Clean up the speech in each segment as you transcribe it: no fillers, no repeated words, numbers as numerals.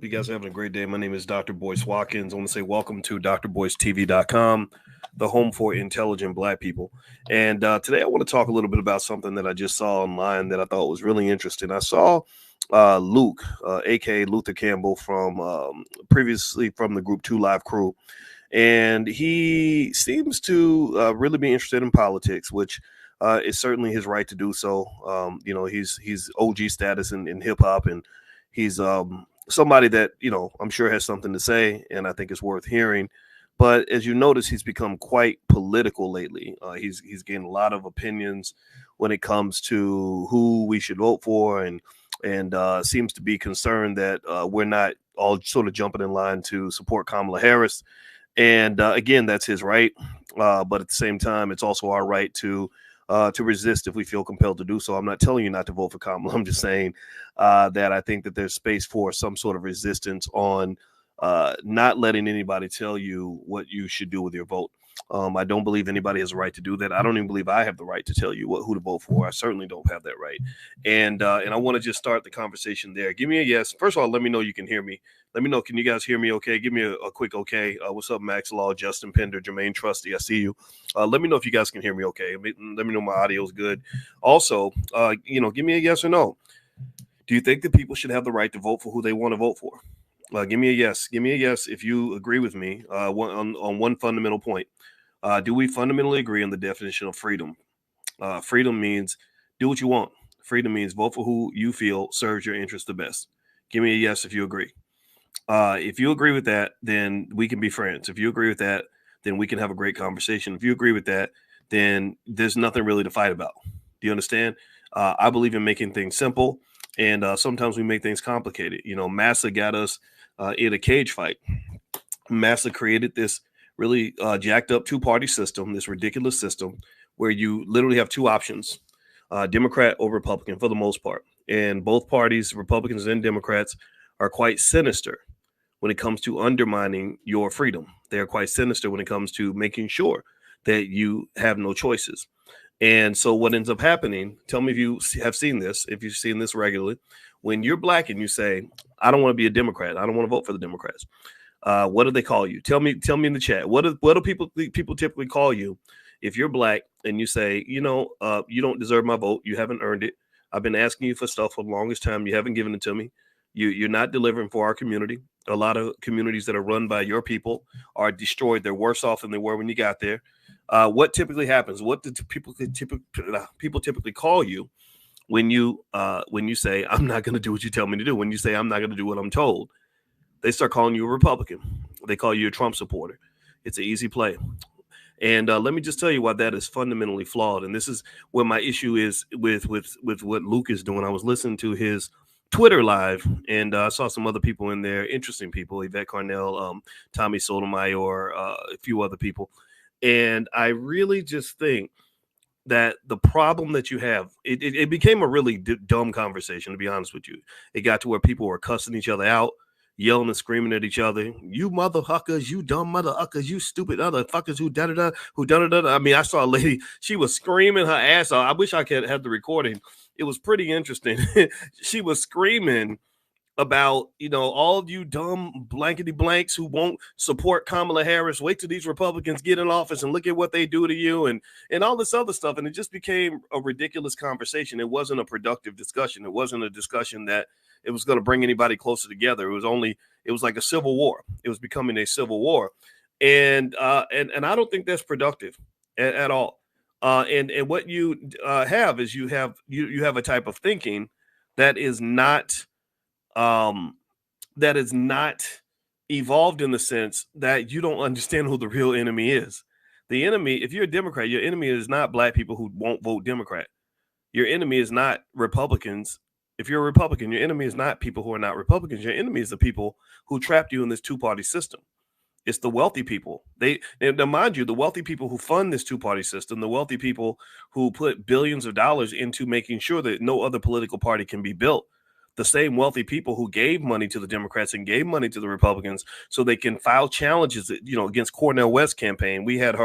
You guys are having a great day. My name is Dr. Boyce Watkins. I want to say welcome to drboycetv.com, the home for intelligent Black people. And today I want to talk a little bit about something that I just saw online that I thought was really interesting. I saw Luke, aka Luther Campbell, from previously from the Group 2 Live crew. And he seems to really be interested in politics, which is certainly his right to do so. He's OG status in hip hop, and he's somebody that I'm sure has something to say, and I think it's worth hearing. But as you notice, he's become quite political lately. He's gained a lot of opinions when it comes to who we should vote for, and seems to be concerned that we're not all sort of jumping in line to support Kamala Harris. And again, that's his right. But at the same time, it's also our right to resist if we feel compelled to do so. I'm not telling you not to vote for Kamala. I'm just saying that I think that there's space for some sort of resistance on not letting anybody tell you what you should do with your vote. I don't believe anybody has a right to do that. I don't even believe I have the right to tell you who to vote for. I certainly don't have that right. And I want to just start the conversation there. Give me a yes. First of all, let me know you can hear me. Let me know. Can you guys hear me okay? Give me a quick okay. What's up, Max Law, Justin Pender, Jermaine Trusty? I see you. Let me know if you guys can hear me okay. Let me know my audio is good. Also, give me a yes or no. Do you think that people should have the right to vote for who they want to vote for? Give me a yes. Give me a yes if you agree with me on one fundamental point. Do we fundamentally agree on the definition of freedom? Freedom means do what you want. Freedom means vote for who you feel serves your interest the best. Give me a yes if you agree. If you agree with that, then we can be friends. If you agree with that, then we can have a great conversation. If you agree with that, then there's nothing really to fight about. Do you understand? I believe in making things simple, and sometimes we make things complicated. Massa got us in a cage fight. Massa created this really jacked up two-party system, this ridiculous system where you literally have two options, Democrat or Republican for the most part. And both parties, Republicans and Democrats, are quite sinister when it comes to undermining your freedom. They are quite sinister when it comes to making sure that you have no choices. And so what ends up happening, tell me if you have seen this, if you've seen this regularly, when you're Black and you say, I don't want to be a Democrat, I don't want to vote for the Democrats. What do they call you? Tell me in the chat. What do people typically call you if you're Black and you say, you don't deserve my vote. You haven't earned it. I've been asking you for stuff for the longest time. You haven't given it to me. You're not delivering for our community. A lot of communities that are run by your people are destroyed. They're worse off than they were when you got there. What typically happens? What do people typically call you when you say, I'm not going to do what you tell me to do? When you say, I'm not going to do what I'm told, they start calling you a Republican. They call you a Trump supporter. It's an easy play. And let me just tell you why that is fundamentally flawed. And this is where my issue is with what Luke is doing. I was listening to his Twitter live, and I saw some other people in there, interesting people, Yvette Carnell, Tommy Sotomayor, a few other people. And I really just think that the problem that you have, it became a really dumb conversation, to be honest with you. It got to where people were cussing each other out, yelling and screaming at each other. You motherfuckers, you dumb motherfuckers, you stupid motherfuckers, who da-da-da, who da-da-da. I mean, I saw a lady, she was screaming her ass off. I wish I could have the recording. It was pretty interesting. She was screaming about, all of you dumb blankety blanks who won't support Kamala Harris. Wait till these Republicans get in office and look at what they do to you, and all this other stuff. And it just became a ridiculous conversation. It wasn't a productive discussion. It wasn't a discussion that it was going to bring anybody closer together. It was like a civil war. It was becoming a civil war. And I don't think that's productive at all. And what you have is you have a type of thinking that is not evolved in the sense that you don't understand who the real enemy is. The enemy, if you're a Democrat, your enemy is not Black people who won't vote Democrat. Your enemy is not Republicans. If you're a Republican, your enemy is not people who are not Republicans. Your enemy is the people who trapped you in this two-party system. It's the wealthy people. Now, mind you, the wealthy people who fund this two-party system, the wealthy people who put billions of dollars into making sure that no other political party can be built, the same wealthy people who gave money to the Democrats and gave money to the Republicans so they can file challenges, against Cornel West's campaign. We had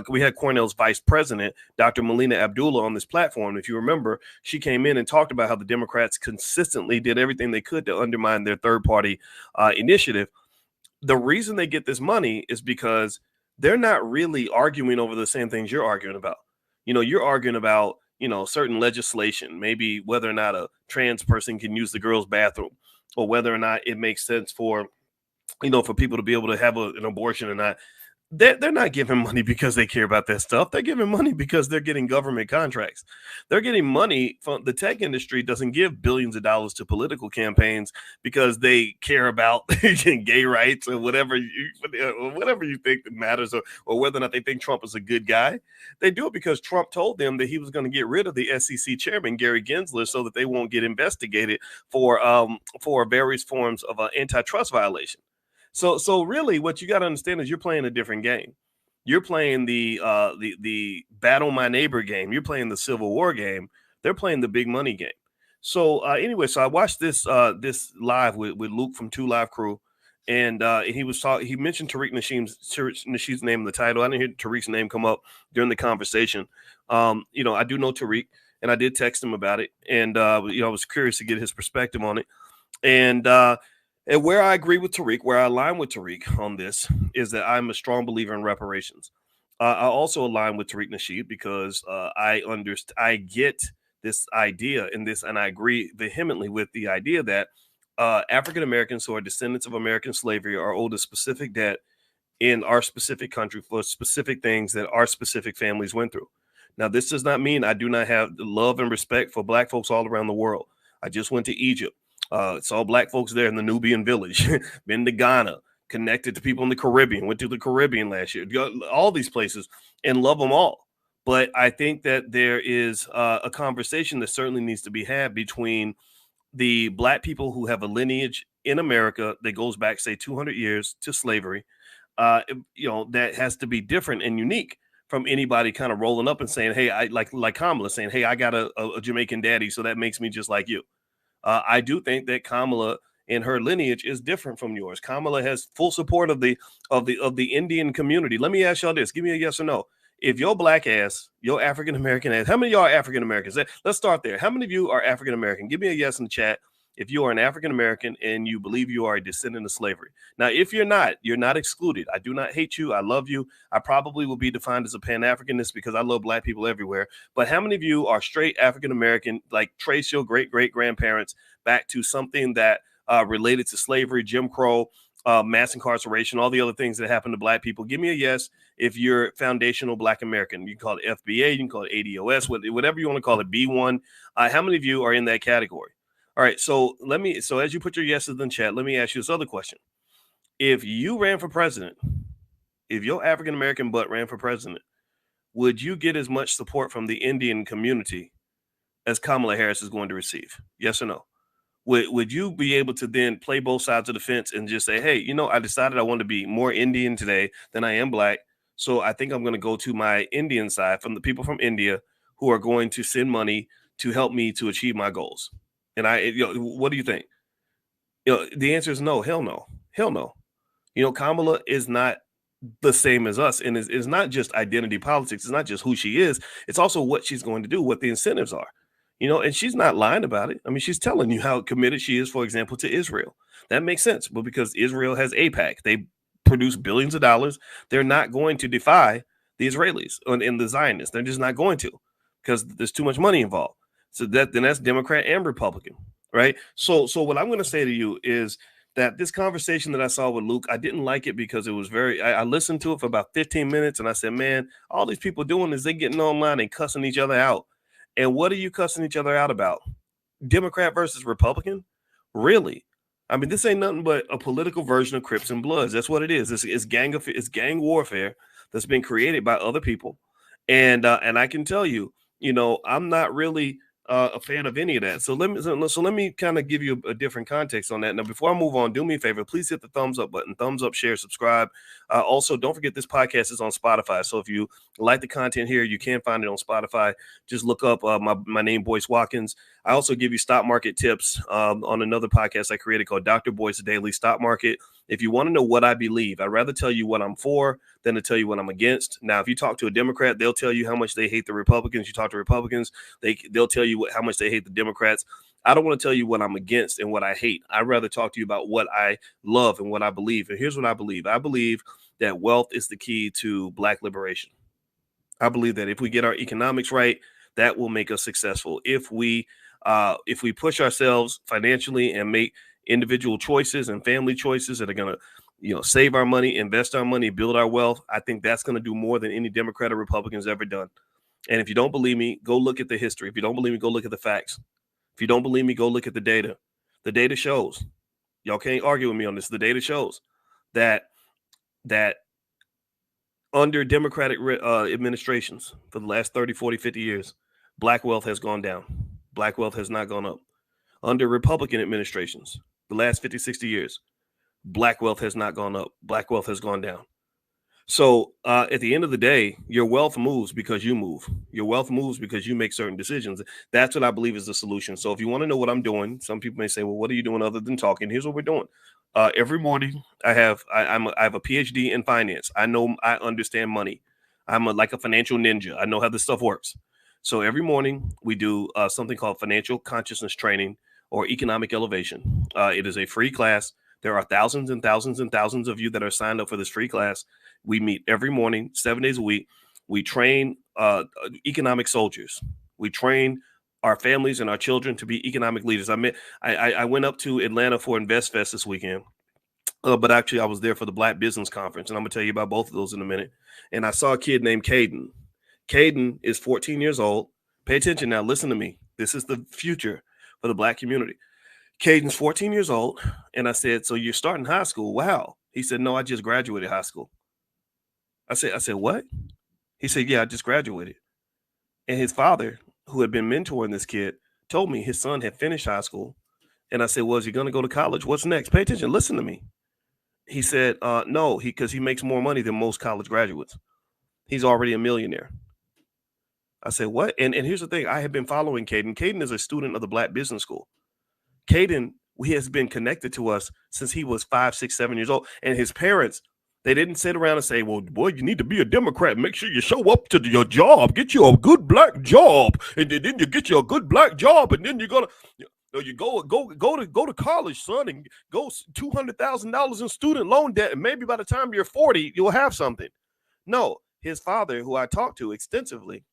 we had Cornell's vice president, Dr. Melina Abdullah, on this platform. If you remember, she came in and talked about how the Democrats consistently did everything they could to undermine their third party initiative. The reason they get this money is because they're not really arguing over the same things you're arguing about. You're arguing about, certain legislation, maybe whether or not a trans person can use the girls' bathroom, or whether or not it makes sense for, for people to be able to have an abortion or not. They're not giving money because they care about that stuff. They're giving money because they're getting government contracts. They're getting money from the tech industry. Doesn't give billions of dollars to political campaigns because they care about gay rights or whatever you think that matters, or whether or not they think Trump is a good guy. They do it because Trump told them that he was going to get rid of the SEC chairman, Gary Gensler, so that they won't get investigated for various forms of antitrust violation. So really, what you got to understand is you're playing a different game. You're playing the battle my neighbor game. You're playing the Civil War game. They're playing the big money game. So anyway, so I watched this live with Luke from 2 Live Crew, and he was talking. He mentioned Tariq Nasheed's name in the title. I didn't hear Tariq's name come up during the conversation. I do know Tariq, and I did text him about it, and I was curious to get his perspective on it, and where I agree with Tariq, where I align with Tariq on this, is that I'm a strong believer in reparations. I also align with Tariq Nasheed because I get this idea and I agree vehemently with the idea that African Americans who are descendants of American slavery are owed a specific debt in our specific country for specific things that our specific families went through. Now, this does not mean I do not have the love and respect for Black folks all around the world. I just went to Egypt. Saw Black folks there in the Nubian village, been to Ghana, connected to people in the Caribbean, went to the Caribbean last year, all these places, and love them all. But I think that there is a conversation that certainly needs to be had between the Black people who have a lineage in America that goes back, say, 200 years to slavery, that has to be different and unique from anybody kind of rolling up and saying, hey, I like Kamala saying, hey, I got a Jamaican daddy, so that makes me just like you. I do think that Kamala and her lineage is different from yours. Kamala has full support of the Indian community. Let me ask y'all this. Give me a yes or no. If your Black ass, your African American ass, how many of y'all are African Americans? Let's start there. How many of you are African American? Give me a yes in the chat if you are an African American and you believe you are a descendant of slavery. Now, if you're not excluded. I do not hate you. I love you. I probably will be defined as a Pan-Africanist because I love Black people everywhere. But how many of you are straight African American, like trace your great-great-grandparents back to something that related to slavery, Jim Crow, mass incarceration, all the other things that happened to Black people? Give me a yes if you're foundational Black American. You can call it FBA, you can call it ADOS, whatever you want to call it, B1. How many of you are in that category? All right, so as you put your yeses in the chat, let me ask you this other question. If you ran for president, if your African American butt ran for president, would you get as much support from the Indian community as Kamala Harris is going to receive? Yes or no? Would you be able to then play both sides of the fence and just say, hey, I decided I want to be more Indian today than I am Black, so I think I'm going to go to my Indian side from the people from India who are going to send money to help me to achieve my goals? And what do you think? The answer is no. Hell no. Hell no. Kamala is not the same as us, and it's not just identity politics. It's not just who she is. It's also what she's going to do, what the incentives are. And she's not lying about it. I mean, she's telling you how committed she is, for example, to Israel. That makes sense. But because Israel has AIPAC, they produce billions of dollars. They're not going to defy the Israelis and the Zionists. They're just not going to, because there's too much money involved. So that's Democrat and Republican, right? So what I'm going to say to you is that this conversation that I saw with Luke, I didn't like it because it was I listened to it for about 15 minutes and I said, man, all these people doing is they getting online and cussing each other out. And what are you cussing each other out about? Democrat versus Republican? Really? I mean, this ain't nothing but a political version of Crips and Bloods. That's what it is. It's gang warfare that's been created by other people. And I can tell you, I'm not really a fan of any of that. So let me kind of give you a different context on that. Now, before I move on, do me a favor, please hit the thumbs up button, thumbs up, share, subscribe. Also, don't forget this podcast is on Spotify. So if you like the content here, you can find it on Spotify. Just look up my name, Boyce Watkins. I also give you stock market tips on another podcast I created called Dr. Boyce Daily Stock Market. If you want to know what I believe, I'd rather tell you what I'm for than to tell you what I'm against. Now, if you talk to a Democrat, they'll tell you how much they hate the Republicans. You talk to Republicans, they'll tell you how much they hate the Democrats. I don't want to tell you what I'm against and what I hate. I'd rather talk to you about what I love and what I believe. And here's what I believe. I believe that wealth is the key to Black liberation. I believe that if we get our economics right, that will make us successful. If we push ourselves financially and make individual choices and family choices that are going to, save our money, invest our money, build our wealth, I think that's going to do more than any Democrat or Republican's ever done. And if you don't believe me, go look at the history. If you don't believe me, go look at the facts. If you don't believe me, go look at the data. The data shows. Y'all can't argue with me on this. The data shows that under Democratic administrations for the last 30, 40, 50 years, Black wealth has gone down. Black wealth has not gone up. Under Republican administrations, the last 50, 60 years, Black wealth has not gone up. Black wealth has gone down. So at the end of the day, your wealth moves because you move. Your wealth moves because you make certain decisions. That's what I believe is the solution. So if you want to know what I'm doing, some people may say, well, what are you doing other than talking? Here's what we're doing. Every morning I have a PhD in finance. I understand money. I'm like a financial ninja. I know how this stuff works. So every morning we do something called financial consciousness training or economic elevation. It is a free class. There are thousands and thousands and thousands of you that are signed up for this free class. We meet every morning, 7 days a week. We train economic soldiers. We train our families and our children to be economic leaders. I went up to Atlanta for InvestFest this weekend, but actually I was there for the Black Business Conference, and I'm going to tell you about both of those in a minute. And I saw a kid named Caden. Caden is 14 years old. Pay attention now. Listen to me. This is the future for the Black community. Caden's 14 years old, and I said, so you're starting high school? Wow. He said, no, I just graduated high school. I said, what? He said, yeah, I just graduated. And his father, who had been mentoring this kid, told me his son had finished high school. And I said, well, is he going to go to college? What's next? Pay attention. Listen to me. He said, no, because he makes more money than most college graduates. He's already a millionaire. I said, what? And here's the thing. I have been following Caden. Caden is a student of the Black Business School. Caden, he has been connected to us since he was 5, 6, 7 years old. And his parents, they didn't sit around and say, well, boy, you need to be a Democrat. Make sure you show up to your job. Get you a good Black job. And then you get you a good Black job. And then you're going to go to college, son, and go $200,000 in student loan debt. And maybe by the time you're 40, you'll have something. No, his father, who I talked to extensively,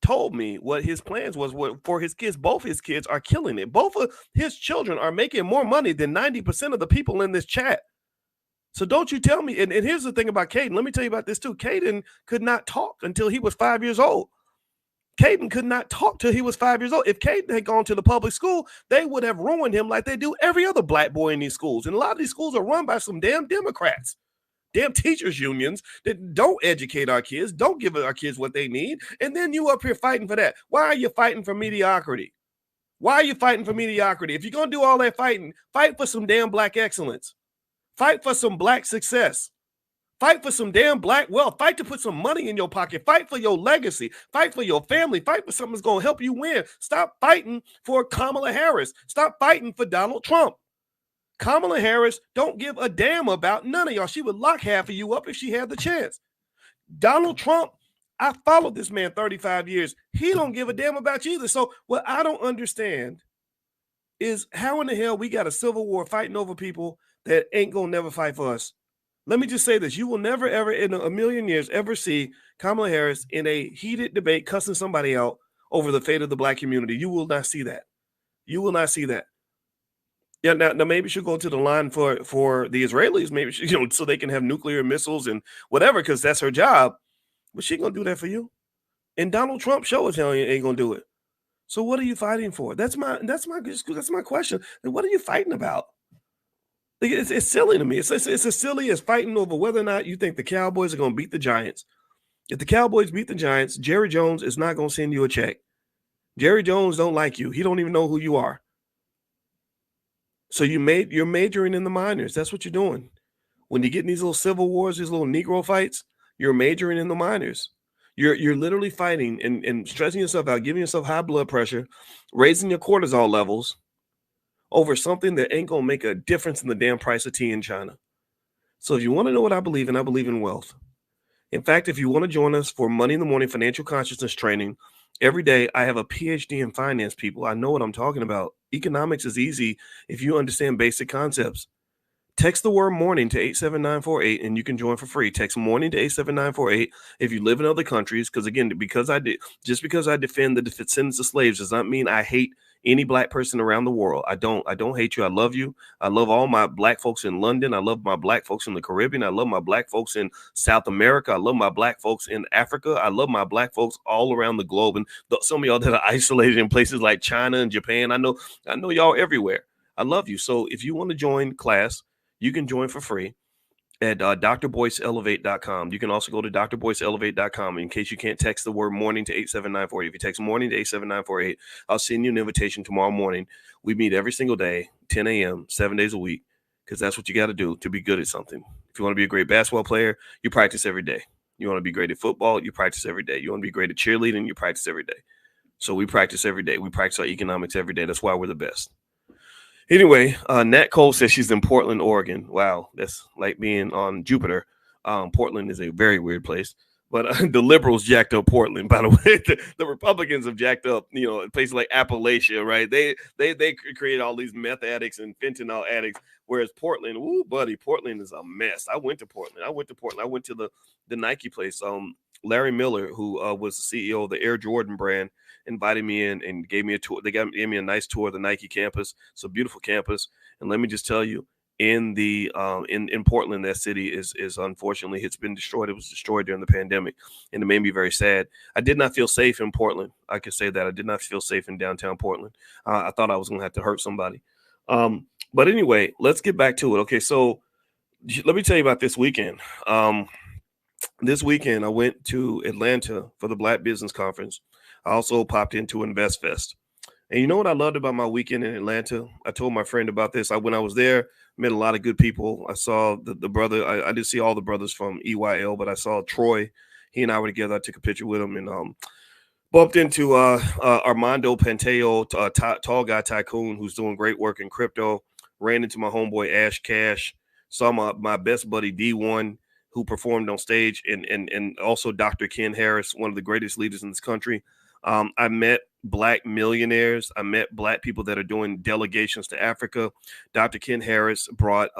told me what his plans was for his kids. Both his kids are killing it. Both of his children are making more money than 90% of the people in this chat. So don't you tell me. And here's the thing about Caden. Let me tell you about this too. Caden could not talk until he was 5 years old. Caden could not talk till he was 5 years old. If Caden had gone to the public school, they would have ruined him like they do every other Black boy in these schools. And a lot of these schools are run by some damn Democrats. Damn teachers unions that don't educate our kids, don't give our kids what they need. And then you up here fighting for that. Why are you fighting for mediocrity? Why are you fighting for mediocrity? If you're going to do all that fighting, fight for some damn Black excellence. Fight for some Black success. Fight for some damn Black wealth. Fight to put some money in your pocket. Fight for your legacy. Fight for your family. Fight for something that's going to help you win. Stop fighting for Kamala Harris. Stop fighting for Donald Trump. Kamala Harris don't give a damn about none of y'all. She would lock half of you up if she had the chance. Donald Trump, I followed this man 35 years. He don't give a damn about you either. So what I don't understand is how in the hell we got a civil war fighting over people that ain't gonna never fight for us. Let me just say this. You will never, ever in a million years ever see Kamala Harris in a heated debate cussing somebody out over the fate of the Black community. You will not see that. You will not see that. Yeah, now maybe she'll go to the line for the Israelis, maybe she, so they can have nuclear missiles and whatever, because that's her job. But she gonna do that for you. And Donald Trump show us how he ain't gonna do it. So what are you fighting for? That's my question. And what are you fighting about? It's silly to me. It's as silly as fighting over whether or not you think the Cowboys are gonna beat the Giants. If the Cowboys beat the Giants, Jerry Jones is not gonna send you a check. Jerry Jones don't like you. He don't even know who you are. So you're majoring in the minors. That's what you're doing. When you get in these little civil wars, these little Negro fights, you're majoring in the minors. You're literally fighting and stressing yourself out, giving yourself high blood pressure, raising your cortisol levels over something that ain't gonna make a difference in the damn price of tea in China. So if you want to know what I believe in wealth. In fact, if you want to join us for Money in the Morning financial consciousness training, every day I have a PhD in finance, people. I know what I'm talking about. Economics is easy if you understand basic concepts. Text the word morning to 87948 and you can join for free. Text morning to 87948 if you live in other countries. Because again, because I defend the descendants of slaves does not mean I hate any black person around the world. I don't hate you. I love you. I love all my black folks in London. I love my black folks in the Caribbean. I love my black folks in South America. I love my black folks in Africa. I love my black folks all around the globe. And some of y'all that are isolated in places like China and Japan, I know y'all everywhere. I love you. So if you want to join class, you can join for free at drboyceelevate.com. You can also go to drboyceelevate.com in case you can't text the word morning to 87948. If you text morning to 87948, I'll send you an invitation tomorrow morning. We meet every single day, 10 a.m., 7 days a week, because that's what you got to do to be good at something. If you want to be a great basketball player, you practice every day. You want to be great at football, you practice every day. You want to be great at cheerleading, you practice every day. So we practice every day. We practice our economics every day. That's why we're the best. Anyway, Nat Cole says she's in Portland, Oregon. Wow, that's like being on Jupiter. Portland is a very weird place. But the liberals jacked up Portland, by the way. The Republicans have jacked up, places like Appalachia, right? They created all these meth addicts and fentanyl addicts, whereas Portland, ooh, buddy, Portland is a mess. I went to Portland. I went to the Nike place. Larry Miller, who was the CEO of the Air Jordan brand, invited me in and gave me a tour. Gave me a nice tour of the Nike campus. It's a beautiful campus, and let me just tell you, in the in Portland, that city is unfortunately it's been destroyed. It was destroyed during the pandemic, and it made me very sad. I did not feel safe in Portland. I could say that I did not feel safe in downtown Portland. I thought I was going to have to hurt somebody. But anyway, let's get back to it. Okay, so let me tell you about this weekend. This weekend, I went to Atlanta for the Black Business Conference. I also popped into Invest Fest. And you know what I loved about my weekend in Atlanta? I told my friend about this. When I was there, met a lot of good people. I saw the brother. I didn't see all the brothers from EYL, but I saw Troy. He and I were together. I took a picture with him and bumped into Armando Panteo, tall guy tycoon who's doing great work in crypto. Ran into my homeboy Ash Cash. Saw my best buddy D1 who performed on stage, and also Dr. Ken Harris, one of the greatest leaders in this country. I met Black millionaires. I met Black people that are doing delegations to Africa. Dr. Ken Harris brought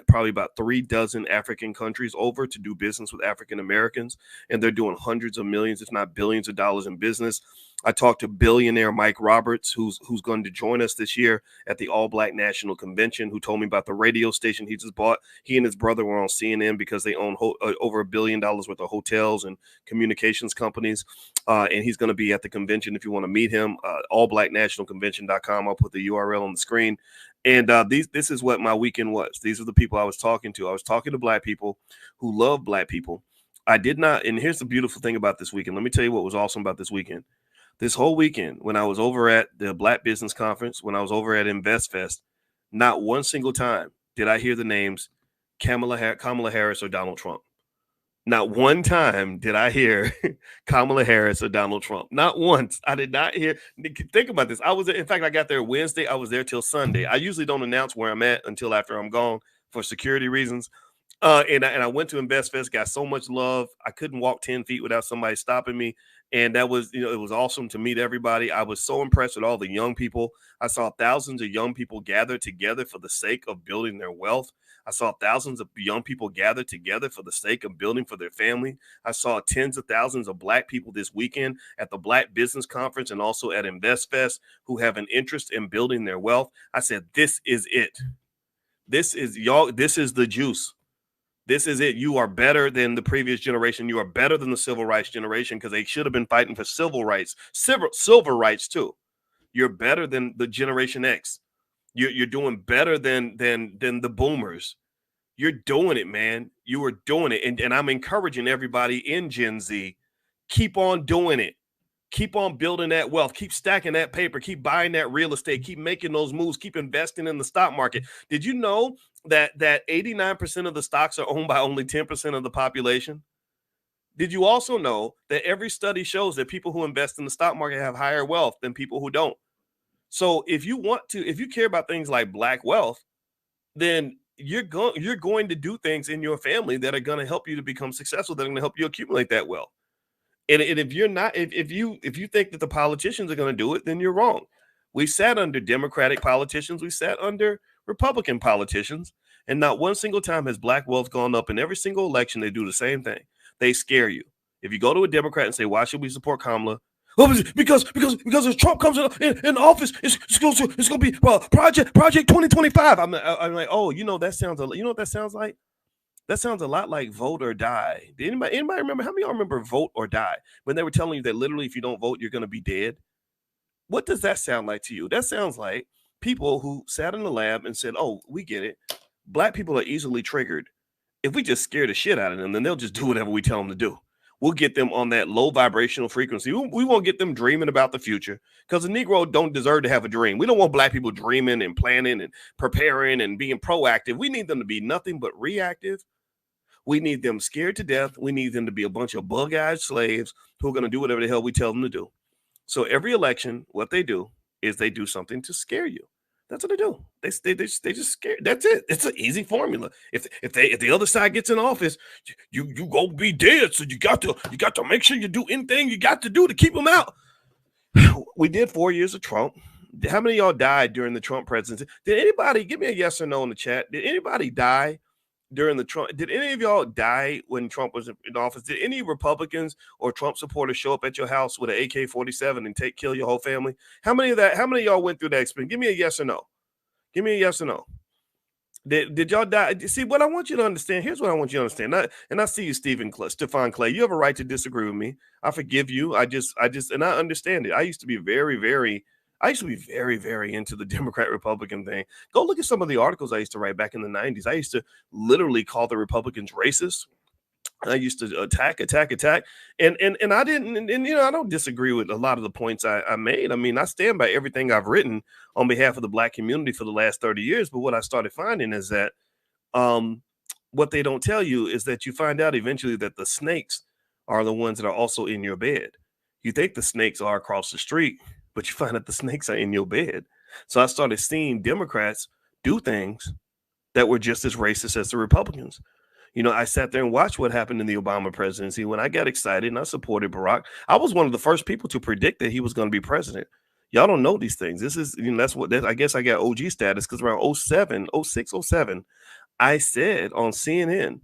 probably about 36 African countries over to do business with African Americans, and they're doing hundreds of millions, if not billions of dollars in business. I talked to billionaire Mike Roberts, who's going to join us this year at the All Black National Convention, who told me about the radio station he just bought. He and his brother were on CNN because they own over $1 billion worth of hotels and communications companies. And he's going to be at the convention if you want to meet him. Allblacknationalconvention.com. I'll put the URL on the screen. And this is what my weekend was. These are the people I was talking to. I was talking to Black people who love Black people. I did not. And here's the beautiful thing about this weekend. Let me tell you what was awesome about this weekend. This whole weekend, when I was over at the Black Business Conference, when I was over at Invest Fest, not one single time did I hear the names Kamala Harris or Donald Trump. Not one time did I hear Kamala Harris or Donald Trump. Not once. I did not hear. Think about this. In fact, I got there Wednesday. I was there till Sunday. I usually don't announce where I'm at until after I'm gone for security reasons. And I went to Invest Fest, got so much love. I couldn't walk 10 feet without somebody stopping me. And that was, it was awesome to meet everybody. I was so impressed with all the young people. I saw thousands of young people gather together for the sake of building their wealth. I saw thousands of young people gather together for the sake of building for their family. I saw tens of thousands of Black people this weekend at the Black Business Conference and also at Invest Fest who have an interest in building their wealth. I said, this is it. This is y'all. This is the juice. This is it. You are better than the previous generation. You are better than the civil rights generation because they should have been fighting for civil rights, civil rights too. You're better than the Generation X. You're doing better than the boomers. You're doing it, man. You are doing it. And I'm encouraging everybody in Gen Z, keep on doing it. Keep on building that wealth, keep stacking that paper, keep buying that real estate, keep making those moves, keep investing in the stock market. Did you know that 89% of the stocks are owned by only 10% of the population? Did you also know that every study shows that people who invest in the stock market have higher wealth than people who don't? So if you care about things like black wealth, then you're going to do things in your family that are going to help you to become successful, that are going to help you accumulate that wealth. And if you're not, if you think that the politicians are going to do it, then you're wrong. We sat under Democratic politicians, we sat under Republican politicians, and not one single time has black wealth gone up. In every single election, they do the same thing. They scare you. If you go to a Democrat and say, "Why should we support Kamala?" Well, because if Trump comes in office, it's going to be Project 2025. I'm like, oh, that sounds what that sounds like? That sounds a lot like Vote or Die. Did anybody remember? How many of y'all remember Vote or Die? When they were telling you that literally if you don't vote, you're going to be dead. What does that sound like to you? That sounds like people who sat in the lab and said, oh, we get it. Black people are easily triggered. If we just scare the shit out of them, then they'll just do whatever we tell them to do. We'll get them on that low vibrational frequency. We won't get them dreaming about the future, because the Negro don't deserve to have a dream. We don't want black people dreaming and planning and preparing and being proactive. We need them to be nothing but reactive. We need them scared to death. We need them to be a bunch of bug-eyed slaves who are going to do whatever the hell we tell them to do. So every election, what they do is they do something to scare you. That's what they do. They just scare. That's it. It's an easy formula. If the other side gets in office, you go be dead. So you got to make sure you do anything you got to do to keep them out. We did 4 years of Trump. How many of y'all died during the Trump presidency? Did anybody give me a yes or no in the chat? Did anybody die during the Trump? Did any of y'all die when Trump was in office? Did any Republicans or Trump supporters show up at your house with an AK-47 and kill your whole family? How many of y'all went through that experience? Give me a yes or no. Give me a yes or no. Did y'all die? See, what I want you to understand, here's what I want you to understand. I see you, Stefan Clay. You have a right to disagree with me. I forgive you. I understand it. I used to be very, very into the Democrat-Republican thing. Go look at some of the articles I used to write back in the 90s. I used to literally call the Republicans racist. I used to attack. And I didn't, and I don't disagree with a lot of the points I made. I mean, I stand by everything I've written on behalf of the black community for the last 30 years. But what I started finding is that what they don't tell you is that you find out eventually that the snakes are the ones that are also in your bed. You think the snakes are across the street, but you find out the snakes are in your bed. So I started seeing Democrats do things that were just as racist as the Republicans. I sat there and watched what happened in the Obama presidency. When I got excited and I supported Barack, I was one of the first people to predict that he was going to be president. Y'all don't know these things. This is, I guess I got OG status, because around 07, 06, 07, I said on CNN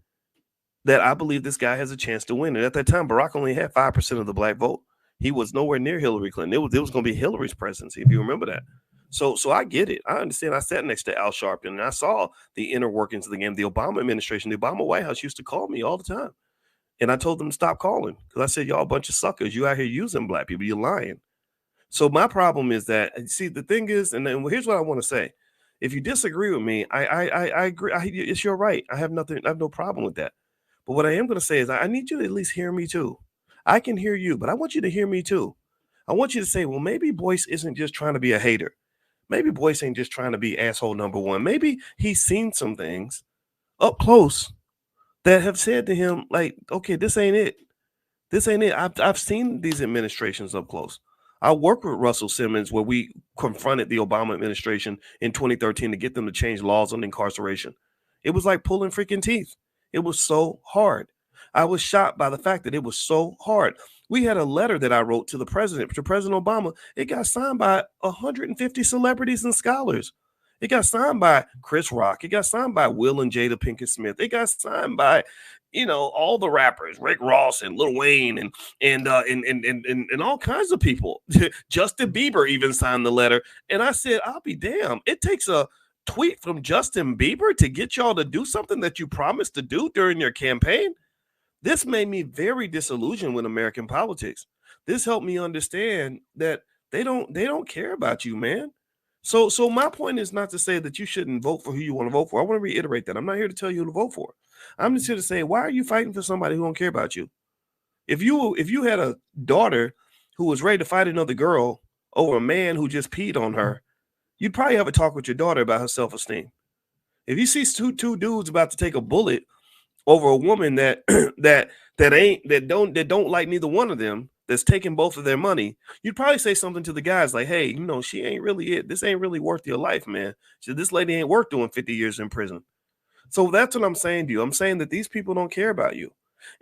that I believe this guy has a chance to win. And at that time, Barack only had 5% of the black vote. He was nowhere near Hillary Clinton. It was going to be Hillary's presidency, if you remember that. So I get it. I understand. I sat next to Al Sharpton and I saw the inner workings of the game. The Obama administration, the Obama White House used to call me all the time. And I told them to stop calling, because I said, y'all a bunch of suckers. You out here using black people. You're lying. So my problem is that, see, the thing is, and then here's what I want to say. If you disagree with me, I agree. It's your right. I have no problem with that. But what I am going to say is I need you to at least hear me too. I can hear you, but I want you to hear me too. I want you to say, well, maybe Boyce isn't just trying to be a hater. Maybe Boyce ain't just trying to be asshole number one. Maybe he's seen some things up close that have said to him, like, okay, this ain't it. This ain't it. I've seen these administrations up close. I worked with Russell Simmons where we confronted the Obama administration in 2013 to get them to change laws on incarceration. It was like pulling freaking teeth. It was so hard. I was shocked by the fact that it was so hard. We had a letter that I wrote to President Obama. It got signed by 150 celebrities and scholars. It got signed by Chris Rock. It got signed by Will and Jada Pinkett Smith. It got signed by, all the rappers, Rick Ross and Lil Wayne and all kinds of people. Justin Bieber even signed the letter. And I said, I'll be damned. It takes a tweet from Justin Bieber to get y'all to do something that you promised to do during your campaign. This made me very disillusioned with American politics. This helped me understand that they don't care about you, man. So my point is not to say that you shouldn't vote for who you want to vote for. I want to reiterate that. I'm not here to tell you who to vote for. I'm just here to say, why are you fighting for somebody who don't care about you? If you had a daughter who was ready to fight another girl over a man who just peed on her, you'd probably have a talk with your daughter about her self-esteem. If you see two dudes about to take a bullet over a woman that that don't like neither one of them, that's taking both of their money, you'd probably say something to the guys like, hey, she ain't really it. This ain't really worth your life, man. This lady ain't worth doing 50 years in prison. So that's what I'm saying to you. I'm saying that these people don't care about you.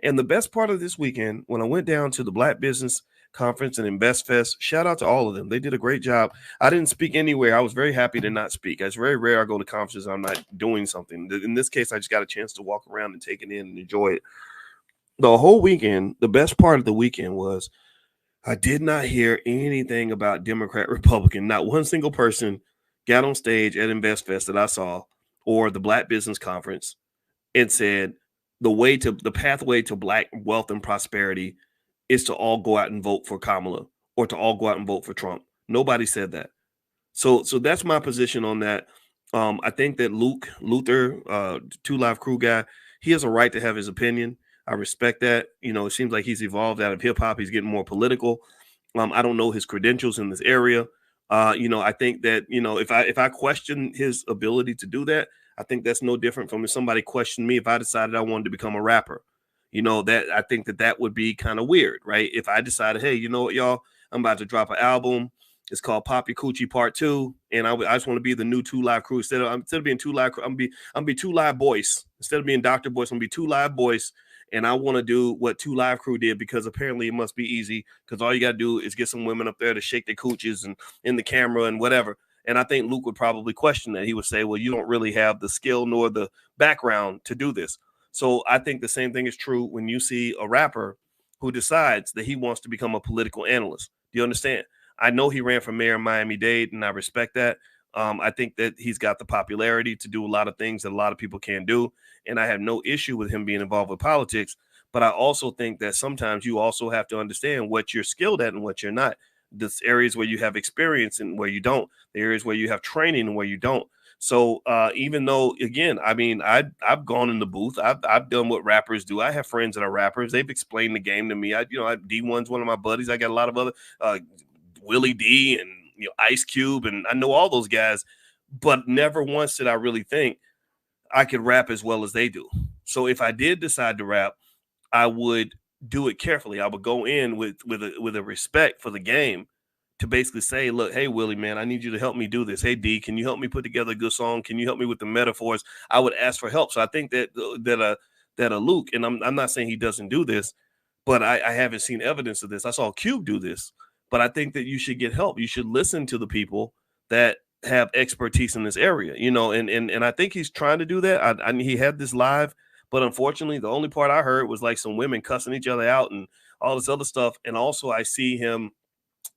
And the best part of this weekend, when I went down to the Black Business Conference and Invest Fest, shout out to all of them. They did a great job. I didn't speak anywhere. I was very happy to not speak. It's very rare I go to conferences I'm not doing something. In this case, I just got a chance to walk around and take it in and enjoy it. The whole weekend, the best part of the weekend was I did not hear anything about Democrat, Republican. Not one single person got on stage at Invest Fest that I saw or the Black Business Conference and said the pathway to Black wealth and prosperity is to all go out and vote for Kamala or to all go out and vote for Trump. Nobody said that. So that's my position on that. I think that Luther, Two Live Crew guy, he has a right to have his opinion. I respect that. It seems like he's evolved out of hip hop. He's getting more political. I don't know his credentials in this area. I think that, if I question his ability to do that, I think that's no different from if somebody questioned me if I decided I wanted to become a rapper. That I think that would be kind of weird, right? If I decided, hey, you know what, y'all, I'm about to drop an album. It's called Pop Your Coochie Part 2, and I just want to be the new Two Live Crew. Instead of being Two Live Crew, I'm be Two Live Boyce. Instead of being Dr. Boyce, I'm gonna be Two Live Boyce, and I want to do what Two Live Crew did because apparently it must be easy because all you got to do is get some women up there to shake their cooches and in the camera and whatever. And I think Luke would probably question that. He would say, well, you don't really have the skill nor the background to do this. So I think the same thing is true when you see a rapper who decides that he wants to become a political analyst. Do you understand? I know he ran for mayor of Miami-Dade, and I respect that. I think that he's got the popularity to do a lot of things that a lot of people can't do, and I have no issue with him being involved with politics. But I also think that sometimes you also have to understand what you're skilled at and what you're not. There's areas where you have experience and where you don't. The areas where you have training and where you don't. So even though, again, I mean, I've gone in the booth. I've done what rappers do. I have friends that are rappers. They've explained the game to me. D1's one of my buddies. I got a lot of other Willie D and Ice Cube, and I know all those guys, but never once did I really think I could rap as well as they do. So if I did decide to rap, I would do it carefully. I would go in with a respect for the game to basically say, look, hey, Willie, man, I need you to help me do this. Hey, D, can you help me put together a good song? Can you help me with the metaphors? I would ask for help. So I think that a Luke, and I'm not saying he doesn't do this, but I haven't seen evidence of this. I saw Cube do this, but I think that you should get help. You should listen to the people that have expertise in this area, and I think he's trying to do that. He had this live, but unfortunately, the only part I heard was like some women cussing each other out and all this other stuff. And also I see him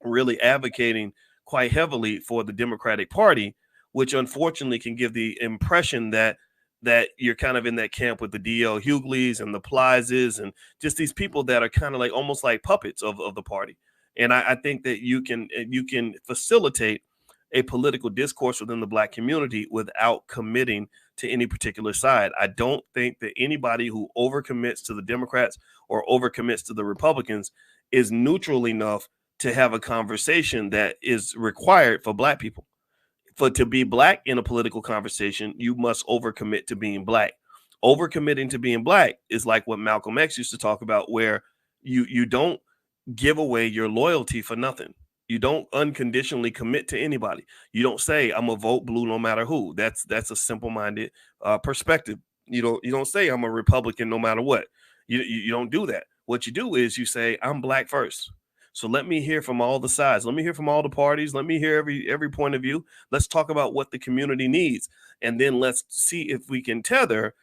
really advocating quite heavily for the Democratic Party, which unfortunately can give the impression that you're kind of in that camp with the D.L. Hugleys and the Plizes and just these people that are kind of like almost like puppets of the party. And I think that you can facilitate a political discourse within the Black community without committing to any particular side. I don't think that anybody who overcommits to the Democrats or overcommits to the Republicans is neutral enough to have a conversation that is required for Black people. To be Black in a political conversation, you must overcommit to being Black. Overcommitting to being Black is like what Malcolm X used to talk about, where you don't give away your loyalty for nothing. You don't unconditionally commit to anybody. You don't say I'm gonna vote blue no matter who. That's a simple-minded perspective. You don't say I'm a Republican no matter what. You don't do that. What you do is you say I'm Black first. So let me hear from all the sides. Let me hear from all the parties. Let me hear every point of view. Let's talk about what the community needs, and then let's see if we can tether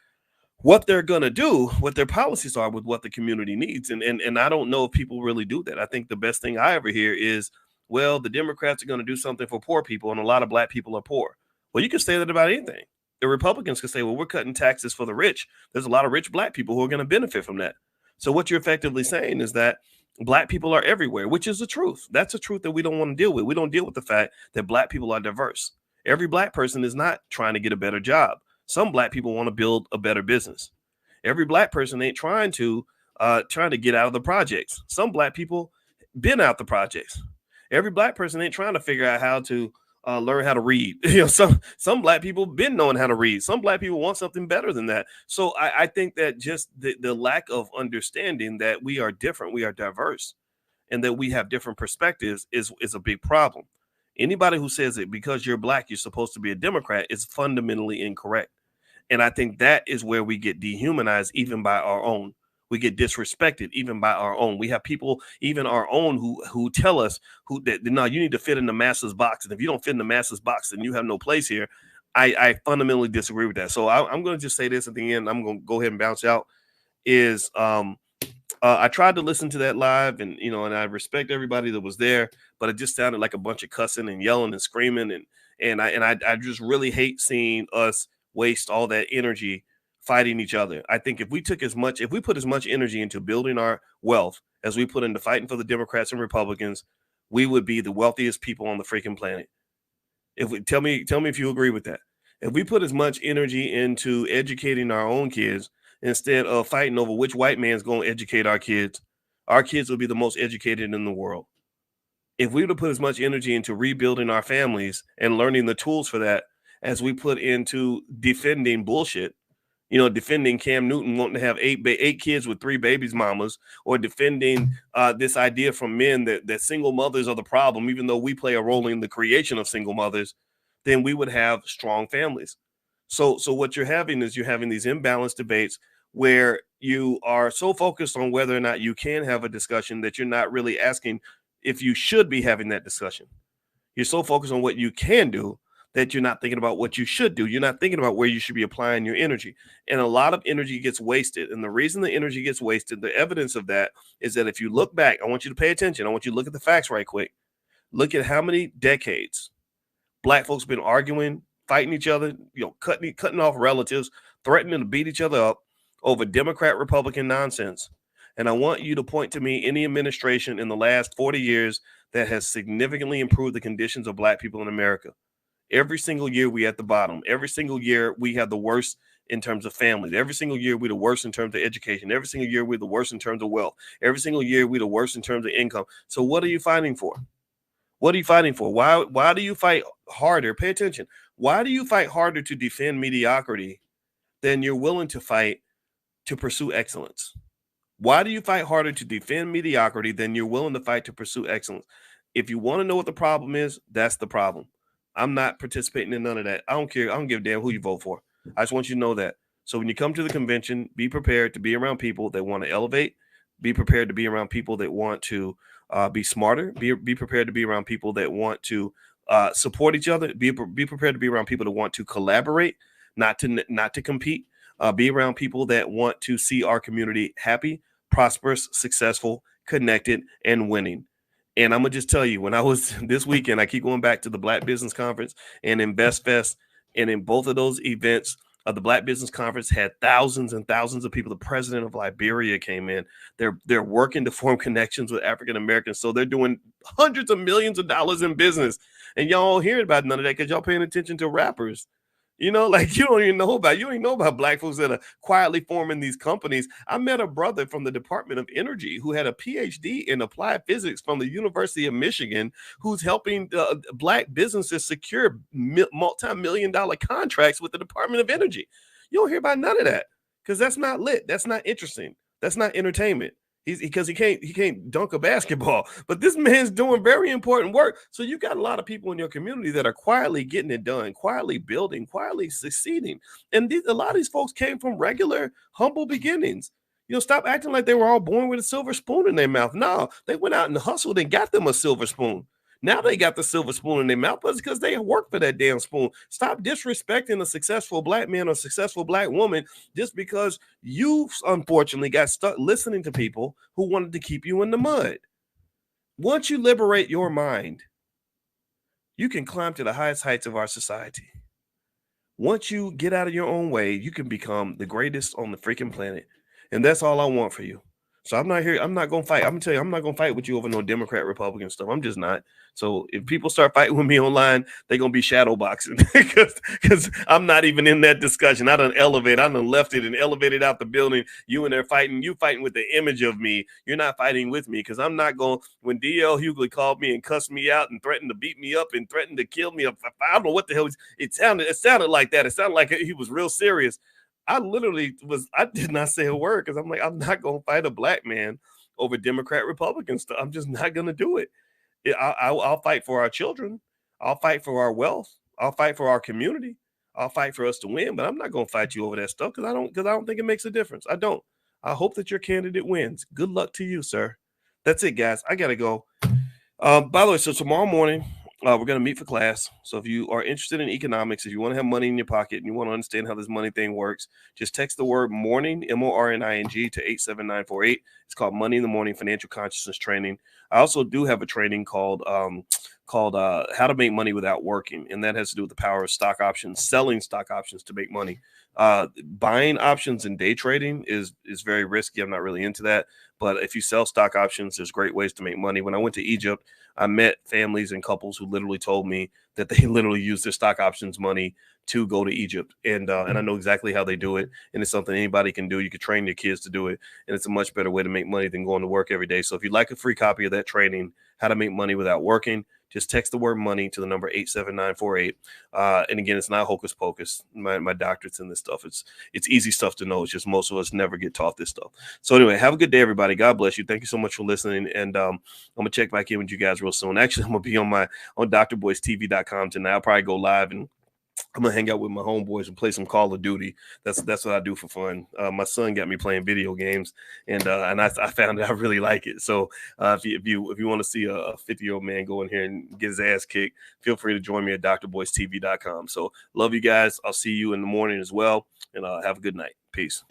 what they're going to do, what their policies are with what the community needs. And I don't know if people really do that. I think the best thing I ever hear is, well, the Democrats are going to do something for poor people, and a lot of Black people are poor. Well, you can say that about anything. The Republicans can say, well, we're cutting taxes for the rich. There's a lot of rich Black people who are going to benefit from that. So what you're effectively saying is that Black people are everywhere, which is the truth. That's a truth that we don't want to deal with. We don't deal with the fact that Black people are diverse. Every Black person is not trying to get a better job. Some Black people want to build a better business. Every Black person ain't trying to get out of the projects. Some Black people been out the projects. Every black person ain't trying to figure out how to learn how to read. You know, some black people been knowing how to read. Some black people want something better than that. So I think that just the lack of understanding that we are different, we are diverse, and that we have different perspectives is a big problem. Anybody who says that because you're black, you're supposed to be a Democrat is fundamentally incorrect. And I think that is where we get dehumanized, even by our own. We get disrespected even by our own. We have people, even our own, who tell us that no, you need to fit in the masses box, and if you don't fit in the masses box, then you have no place here. I fundamentally disagree with that. So I'm going to just say this at the end. I'm going to go ahead and bounce out. Is I tried to listen to that live, and and I respect everybody that was there, but it just sounded like a bunch of cussing and yelling and screaming, and I just really hate seeing us waste all that energy fighting each other. I think if we put as much energy into building our wealth as we put into fighting for the Democrats and Republicans, we would be the wealthiest people on the freaking planet. If we tell me if you agree with that. If we put as much energy into educating our own kids instead of fighting over which white man's going to educate our kids will be the most educated in the world. If we were to put as much energy into rebuilding our families and learning the tools for that as we put into defending bullshit, defending Cam Newton wanting to have eight kids with 3 babies mamas, or defending this idea from men that single mothers are the problem, even though we play a role in the creation of single mothers, then we would have strong families. So what you're having these imbalanced debates where you are so focused on whether or not you can have a discussion that you're not really asking if you should be having that discussion. You're so focused on what you can do that you're not thinking about what you should do. You're not thinking about where you should be applying your energy. And a lot of energy gets wasted. And the reason the energy gets wasted, the evidence of that is that if you look back, I want you to pay attention. I want you to look at the facts right quick. Look at how many decades black folks been arguing, fighting each other, cutting off relatives, threatening to beat each other up over Democrat Republican nonsense. And I want you to point to me any administration in the last 40 years that has significantly improved the conditions of black people in America. Every single year we at the bottom. Every single year we have the worst in terms of families. Every single year we're the worst in terms of education. Every single year we're the worst in terms of wealth. Every single year we're the worst in terms of income. So what are you fighting for? What are you fighting for? Why do you fight harder? Pay attention. Why do you fight harder to defend mediocrity than you're willing to fight to pursue excellence? Why do you fight harder to defend mediocrity than you're willing to fight to pursue excellence? If you want to know what the problem is, that's the problem. I'm not participating in none of that. I don't care. I don't give a damn who you vote for. I just want you to know that. So when you come to the convention, be prepared to be around people that want to elevate. Be prepared to be around people that want to be smarter. Be prepared to be around people that want to support each other. Be prepared to be around people that want to collaborate, not to compete. Be around people that want to see our community happy, prosperous, successful, connected, and winning. And I'm gonna just tell you, when I was this weekend, I keep going back to the Black Business Conference and Invest Fest, and in both of those events, the Black Business Conference had thousands and thousands of people. The president of Liberia came in. They're working to form connections with African Americans, so they're doing hundreds of millions of dollars in business. And y'all don't hear about none of that because y'all paying attention to rappers. You don't even know about black folks that are quietly forming these companies. I met a brother from the Department of Energy who had a PhD in applied physics from the University of Michigan, who's helping black businesses secure multi-million-dollar contracts with the Department of Energy. You don't hear about none of that because that's not lit. That's not interesting. That's not entertainment. Because he can't dunk a basketball, but this man's doing very important work. So you got a lot of people in your community that are quietly getting it done, quietly building, quietly succeeding. And a lot of these folks came from regular, humble beginnings. Stop acting like they were all born with a silver spoon in their mouth. No, they went out and hustled and got them a silver spoon. Now they got the silver spoon in their mouth, but it's because they worked for that damn spoon. Stop disrespecting a successful black man or successful black woman just because you, unfortunately, got stuck listening to people who wanted to keep you in the mud. Once you liberate your mind, you can climb to the highest heights of our society. Once you get out of your own way, you can become the greatest on the freaking planet. And that's all I want for you. So I'm not here. I'm not gonna fight. I'm gonna tell you, I'm not gonna fight with you over no Democrat, Republican stuff. I'm just not. So if people start fighting with me online, they're gonna be shadow boxing because I'm not even in that discussion. I done left it and elevated out the building. You and they're fighting. You fighting with the image of me. You're not fighting with me because I'm not going. When DL Hughley called me and cussed me out and threatened to beat me up and threatened to kill me, I don't know what the hell it sounded. It sounded like that. It sounded like he was real serious. I did not say a word because I'm like, I'm not going to fight a black man over Democrat Republican stuff. I'm just not going to do it. I'll fight for our children. I'll fight for our wealth. I'll fight for our community. I'll fight for us to win, but I'm not going to fight you over that stuff because I don't think it makes a difference. I don't. I hope that your candidate wins. Good luck to you, sir. That's it, guys. I got to go. By the way, so tomorrow morning, we're going to meet for class. So if you are interested in economics, if you want to have money in your pocket and you want to understand how this money thing works, just text the word morning, MORNING, to 87948. It's called Money in the Morning Financial Consciousness Training. I also do have a training called How to Make Money Without Working, and that has to do with the power of stock options, selling stock options to make money. Buying options and day trading is very risky. I'm not really into that. But if you sell stock options, there's great ways to make money. When I went to Egypt, I met families and couples who literally told me that they literally use their stock options money to go to Egypt. And I know exactly how they do it. And it's something anybody can do. You can train your kids to do it. And it's a much better way to make money than going to work every day. So if you'd like a free copy of that training, How to Make Money Without Working, just text the word money to the number 87948. And again, it's not hocus pocus. My doctorate's in this stuff. It's easy stuff to know. It's just most of us never get taught this stuff. So anyway, have a good day, everybody. God bless you. Thank you so much for listening. And I'm gonna check back in with you guys real soon. Actually, I'm gonna be on drboycetv.com tonight. I'll probably go live and I'm gonna hang out with my homeboys and play some Call of Duty. That's what I do for fun. My son got me playing video games, and I found that I really like it. So if you want to see a 50-year-old man go in here and get his ass kicked, feel free to join me at drboycetv.com. So love you guys. I'll see you in the morning as well, and have a good night. Peace.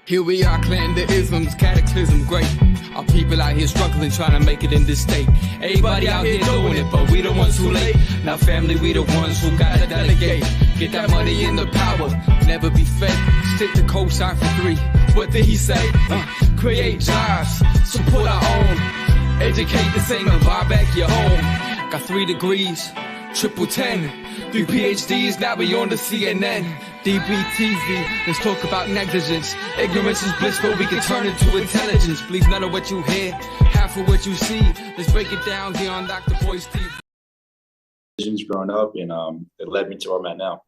Here we are, clan the isms, cataclysm, great. Our people out here struggling, trying to make it in this state. Everybody out here doing it, but we the ones who late. Now family, we the ones who gotta delegate. Get that money in the power, never be fake. Stick to cosign for 3. What did he say? Create jobs, support our own. Educate the same and buy back your home. Got 3 degrees, triple 10. 3 PhDs, now we on the CNN. DBTV, let's talk about negligence. Ignorance is bliss, but we can turn it to intelligence. Believe none of what you hear, half of what you see. Let's break it down here on Dr. Boyce TV. Growing up, and it led me to where I'm at now.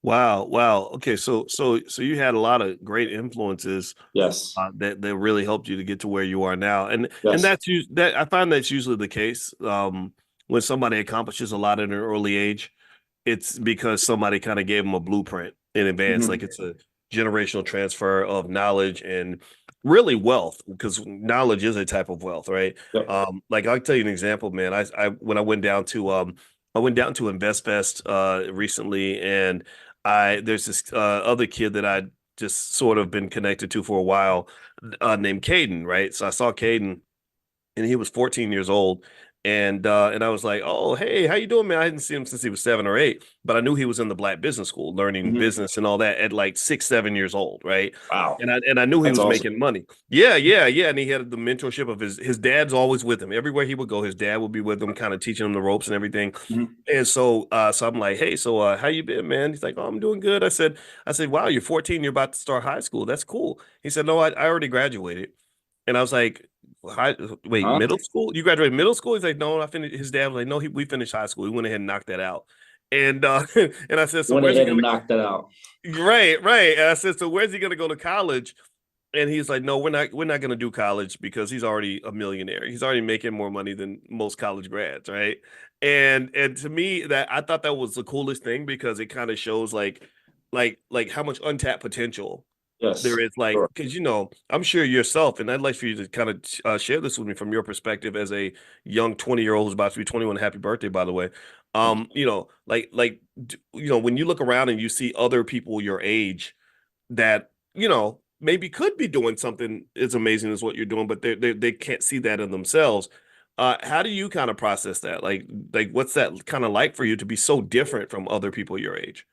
Wow. Okay, so you had a lot of great influences. Yes. That really helped you to get to where you are now, and Yes. and that I find that's usually the case. When somebody accomplishes a lot at an early age, it's because somebody kind of gave them a blueprint in advance. Mm-hmm. Like it's a generational transfer of knowledge and really wealth, because knowledge is a type of wealth, right? Yep. Like I'll tell you an example, man. When I went down to InvestFest recently, and there's this other kid that I just sort of been connected to for a while, named Caden, right? So I saw Caden, and he was 14 years old. And I was like, oh, hey, how you doing, man? I hadn't seen him since he was 7 or 8, but I knew he was in the Black Business School learning business and all that at like 6, 7 years old, right? Wow. And I knew he was awesome. making money. Yeah. And he had the mentorship of his dad's always with him. Everywhere he would go, his dad would be with him, kind of teaching him the ropes and everything. And so I'm like, hey, so how you been, man? He's like, oh, I'm doing good. I said, wow, you're 14, you're about to start high school. That's cool. He said, no, I already graduated. And I was like, middle school? You graduated middle school? He's like, no, I finished. His dad was like, no, we finished high school. We went ahead and knocked that out. And and I said, so where's he going to knock that out? Right. And I said, so where's he going to go to college? And he's like, no, we're not going to do college, because he's already a millionaire. He's already making more money than most college grads, right? And to me, that I thought that was the coolest thing, because it kind of shows like how much untapped potential there is, like, because I'm sure yourself, and I'd like for you to kind of share this with me from your perspective as a young 20-year-old who's about to be 21. Happy birthday, by the way. When you look around and you see other people your age that maybe could be doing something as amazing as what you're doing, but they can't see that in themselves. How do you kind of process that? Like what's that kind of like for you to be so different from other people your age?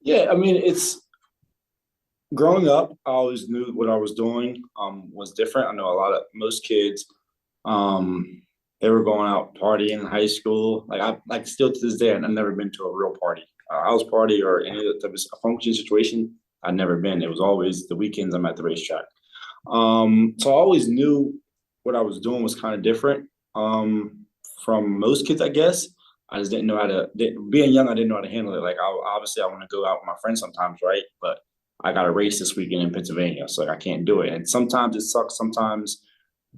Yeah, I mean, it's growing up, I always knew what I was doing was different. I know most kids, um, they were going out partying in high school. Like still to this day, I've never been to a real party, a house party or any other type of a function situation. I've never been. It was always the weekends I'm at the racetrack. So I always knew what I was doing was kind of different from most kids, I guess. I just didn't know how to. Being young, I didn't know how to handle it. Like, obviously, I want to go out with my friends sometimes, right? But I got a race this weekend in Pennsylvania, so like, I can't do it. And sometimes it sucks. Sometimes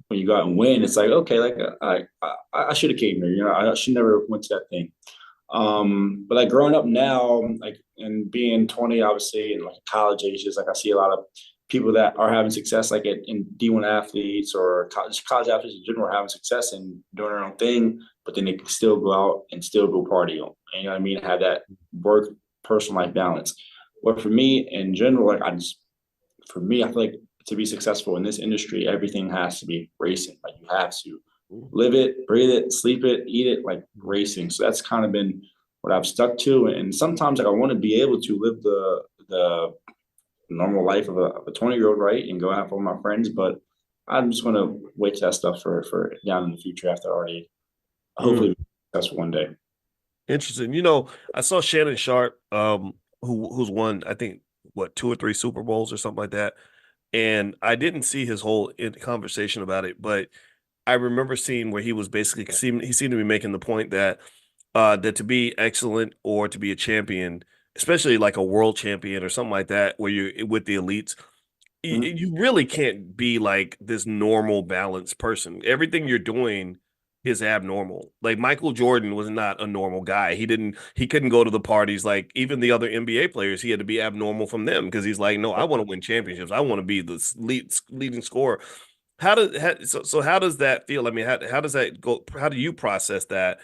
when you go out and win, it's like, okay, like I should have came here. I should never went to that thing. But like growing up now, like and being 20, obviously, and like college ages, like I see a lot of people that are having success, like in D1 athletes or college athletes in general, are having success and doing their own thing, but then they can still go out and still go party. And you know what I mean? Have that work personal life balance. But for me in general, for me, I feel like to be successful in this industry, everything has to be racing. Like you have to live it, breathe it, sleep it, eat it, like racing. So that's kind of been what I've stuck to. And sometimes like I want to be able to live the normal life of a 20-year-old, right? And go out with my friends. But I'm just gonna wait to that stuff for down in the future after I already Mm, hopefully be successful one day. interesting. I saw Shannon Sharp, who's won, I think, what, two or three Super Bowls or something like that. And I didn't see his whole conversation about it, but I remember seeing where he was basically he seemed to be making the point that that to be excellent or to be a champion, especially like a world champion or something like that, where you're with the elites, Mhm. you really can't be like this normal balanced person. Everything you're doing is abnormal. Like Michael Jordan was not a normal guy. He couldn't go to the parties like even the other NBA players. He had to be abnormal from them because he's like, no, I want to win championships. I want to be the leading scorer. How does that feel? I mean, how does that go? How do you process that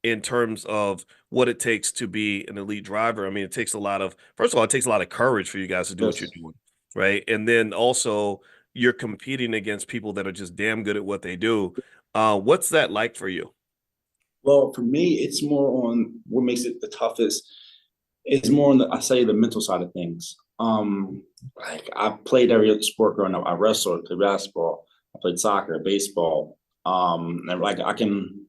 in terms of what it takes to be an elite driver? I mean, it takes a lot of, first of all, it takes a lot of courage for you guys to do what you're Yes. doing, right? And then also you're competing against people that are just damn good at what they do. What's that like for you? Well, for me, it's more on what makes it the toughest. It's more on I say the mental side of things. Like I played every other sport growing up. I wrestled, played basketball, I played soccer, baseball. And like I can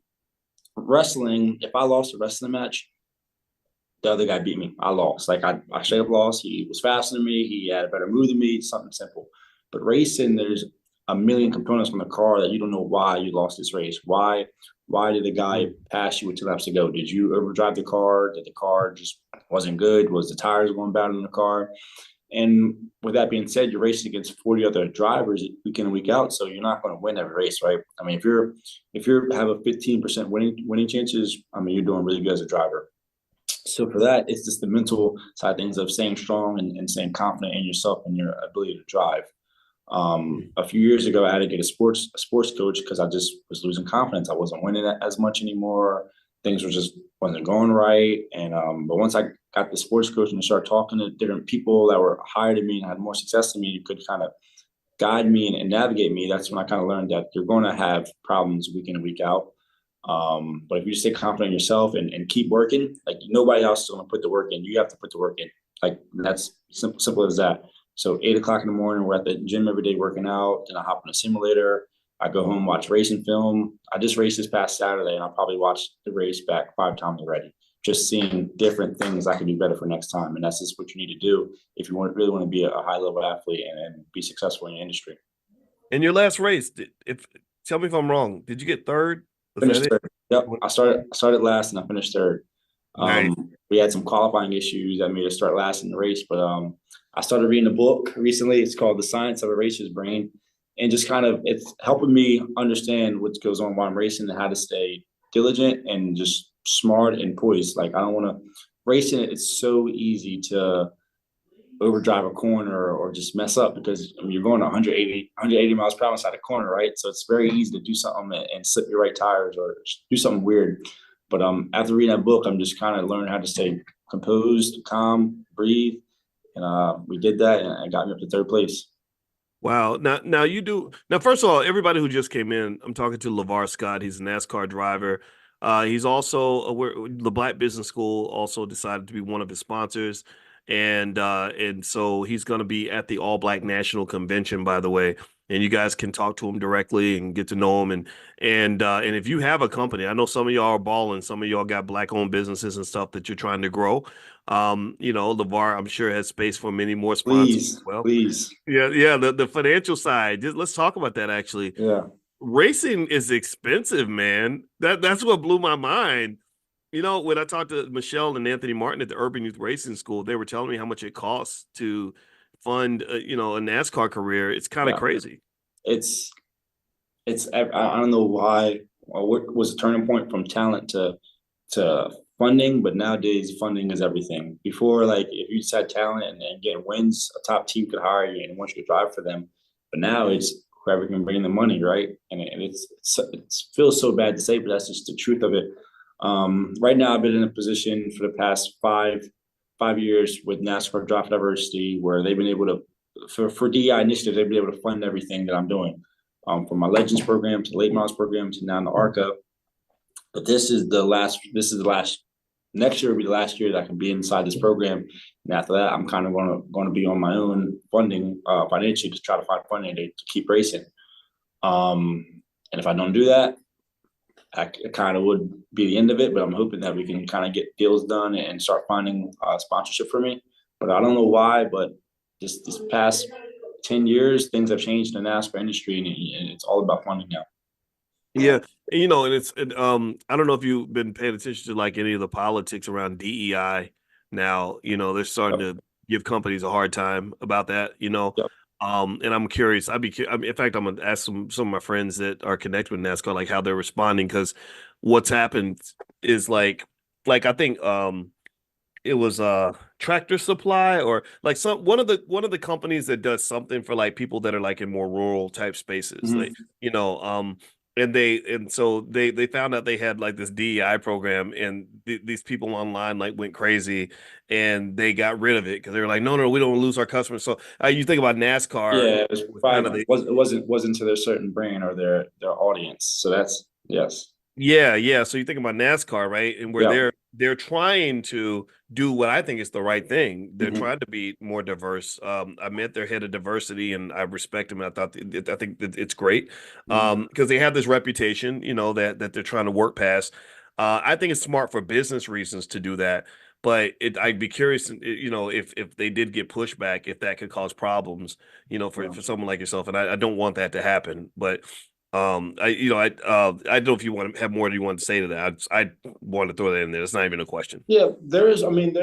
wrestling. If I lost a wrestling match, the other guy beat me. I lost. Like I straight up lost. He was faster than me. He had a better move than me. Something simple. But racing, there's a million components from the car that you don't know why you lost this race. Why did the guy Mm. pass you with 2 laps to go? Did you overdrive the car? Did the car just wasn't good? Was the tires going bad in the car? And with that being said, you're racing against 40 other drivers week in and week out, so you're not going to win every race, right? I mean, if you have a 15% winning chances, I mean, you're doing really good as a driver. So for that, it's just the mental side of things of staying strong and staying confident in yourself and your ability to drive. A few years ago, I had to get a sports coach because I just was losing confidence. I wasn't winning as much anymore. Things were just wasn't going right. And but once I got the sports coach and started talking to different people that were higher than me and had more success than me, you could kind of guide me and navigate me. That's when I kind of learned that you're going to have problems week in and week out. But if you stay confident in yourself and keep working, like nobody else is going to put the work in. You have to put the work in. Like that's simple as that. So 8 o'clock in the morning, we're at the gym every day working out. Then I hop in a simulator. I go home, watch racing film. I just raced this past Saturday, and I'll probably watch the race back 5 times already. Just seeing different things I can do better for next time, and that's just what you need to do if you really want to be a high level athlete and be successful in your industry. In your last race, if tell me if I'm wrong, did you get third? Was that Finished it? third. Yep, I started last and I finished third. Nice. We had some qualifying issues that made us start last in the race, but I started reading a book recently. It's called The Science of a Racer's Brain, and just kind of it's helping me understand what goes on while I'm racing and how to stay diligent and just smart and poised. Like I don't want to racing. It's so easy to overdrive a corner or just mess up because I mean, you're going 180 miles per hour inside a corner, right? So it's very easy to do something and slip your right tires or do something weird. But after reading that book, I'm just kind of learning how to stay composed, calm, breathe, and we did that, and it got me up to third place. Wow. Now you do. Now, first of all, everybody who just came in, I'm talking to LeVar Scott. He's a NASCAR driver. He's also the Black Business School also decided to be one of his sponsors. and so he's going to be at the All Black National Convention, by the way. And you guys can talk to him directly and get to know him. And if you have a company, I know some of y'all are balling, some of y'all got black owned businesses and stuff that you're trying to grow. LeVar, I'm sure, has space for many more sponsors as Please, well. please. Yeah. The financial side. Let's talk about that actually. Yeah. Racing is expensive, man. That's what blew my mind. When I talked to Michelle and Anthony Martin at the Urban Youth Racing School, they were telling me how much it costs to fund, a NASCAR career. It's kind of Yeah. crazy. It's I don't know why or what was the turning point from talent to funding, but nowadays funding is everything. Before, like if you just had talent and getting wins, a top team could hire you and want you to drive for them. But now it's whoever can bring the money, right? And it feels so bad to say, but that's just the truth of it. Right now, I've been in a position for the past five years with NASCAR Draft Diversity, where they've been able to for DEI initiatives, they've been able to fund everything that I'm doing, from my Legends program to late models program to now in the ARCA. But this is the last. This is the last. Next year will be the last year that I can be inside this program, and after that, I'm kind of going to be on my own funding, financially, to try to find funding to keep racing. And if I don't do that, it kind of would be the end of it. But I'm hoping that we can kind of get deals done and start finding sponsorship for me. But I don't know why, but this past 10 years, things have changed in the NASCAR industry, and it's all about funding now. Yeah, and I don't know if you've been paying attention to like any of the politics around DEI now. They're starting Yep. to give companies a hard time about that. Yep. And I'm curious. In fact, I'm gonna ask some of my friends that are connected with NASCAR like how they're responding, because what's happened is like I think it was Tractor Supply, or like some one of the companies that does something for like people that are like in more rural type spaces, Mhm. like you know and so they found out they had like this DEI program, and these people online like went crazy, and they got rid of it because they were like, no, we don't lose our customers. So you think about NASCAR Yeah, it was with kind of probably wasn't to their certain brand or their audience. So that's yes. Yeah. So you think about NASCAR, right? And where Yeah. they're trying to do what I think is the right thing. They're Mhm. trying to be more diverse. I met their head of diversity, and I respect him. I think that it's great, Mhm. because they have this reputation, that they're trying to work past. I think it's smart for business reasons to do that, but I'd be curious, if they did get pushback, if that could cause problems, Yeah. for someone like yourself. And I don't want that to happen, but. I don't know if you want to have more that you want to say to that. I want to throw that in there. It's not even a question. Yeah, there is. I mean,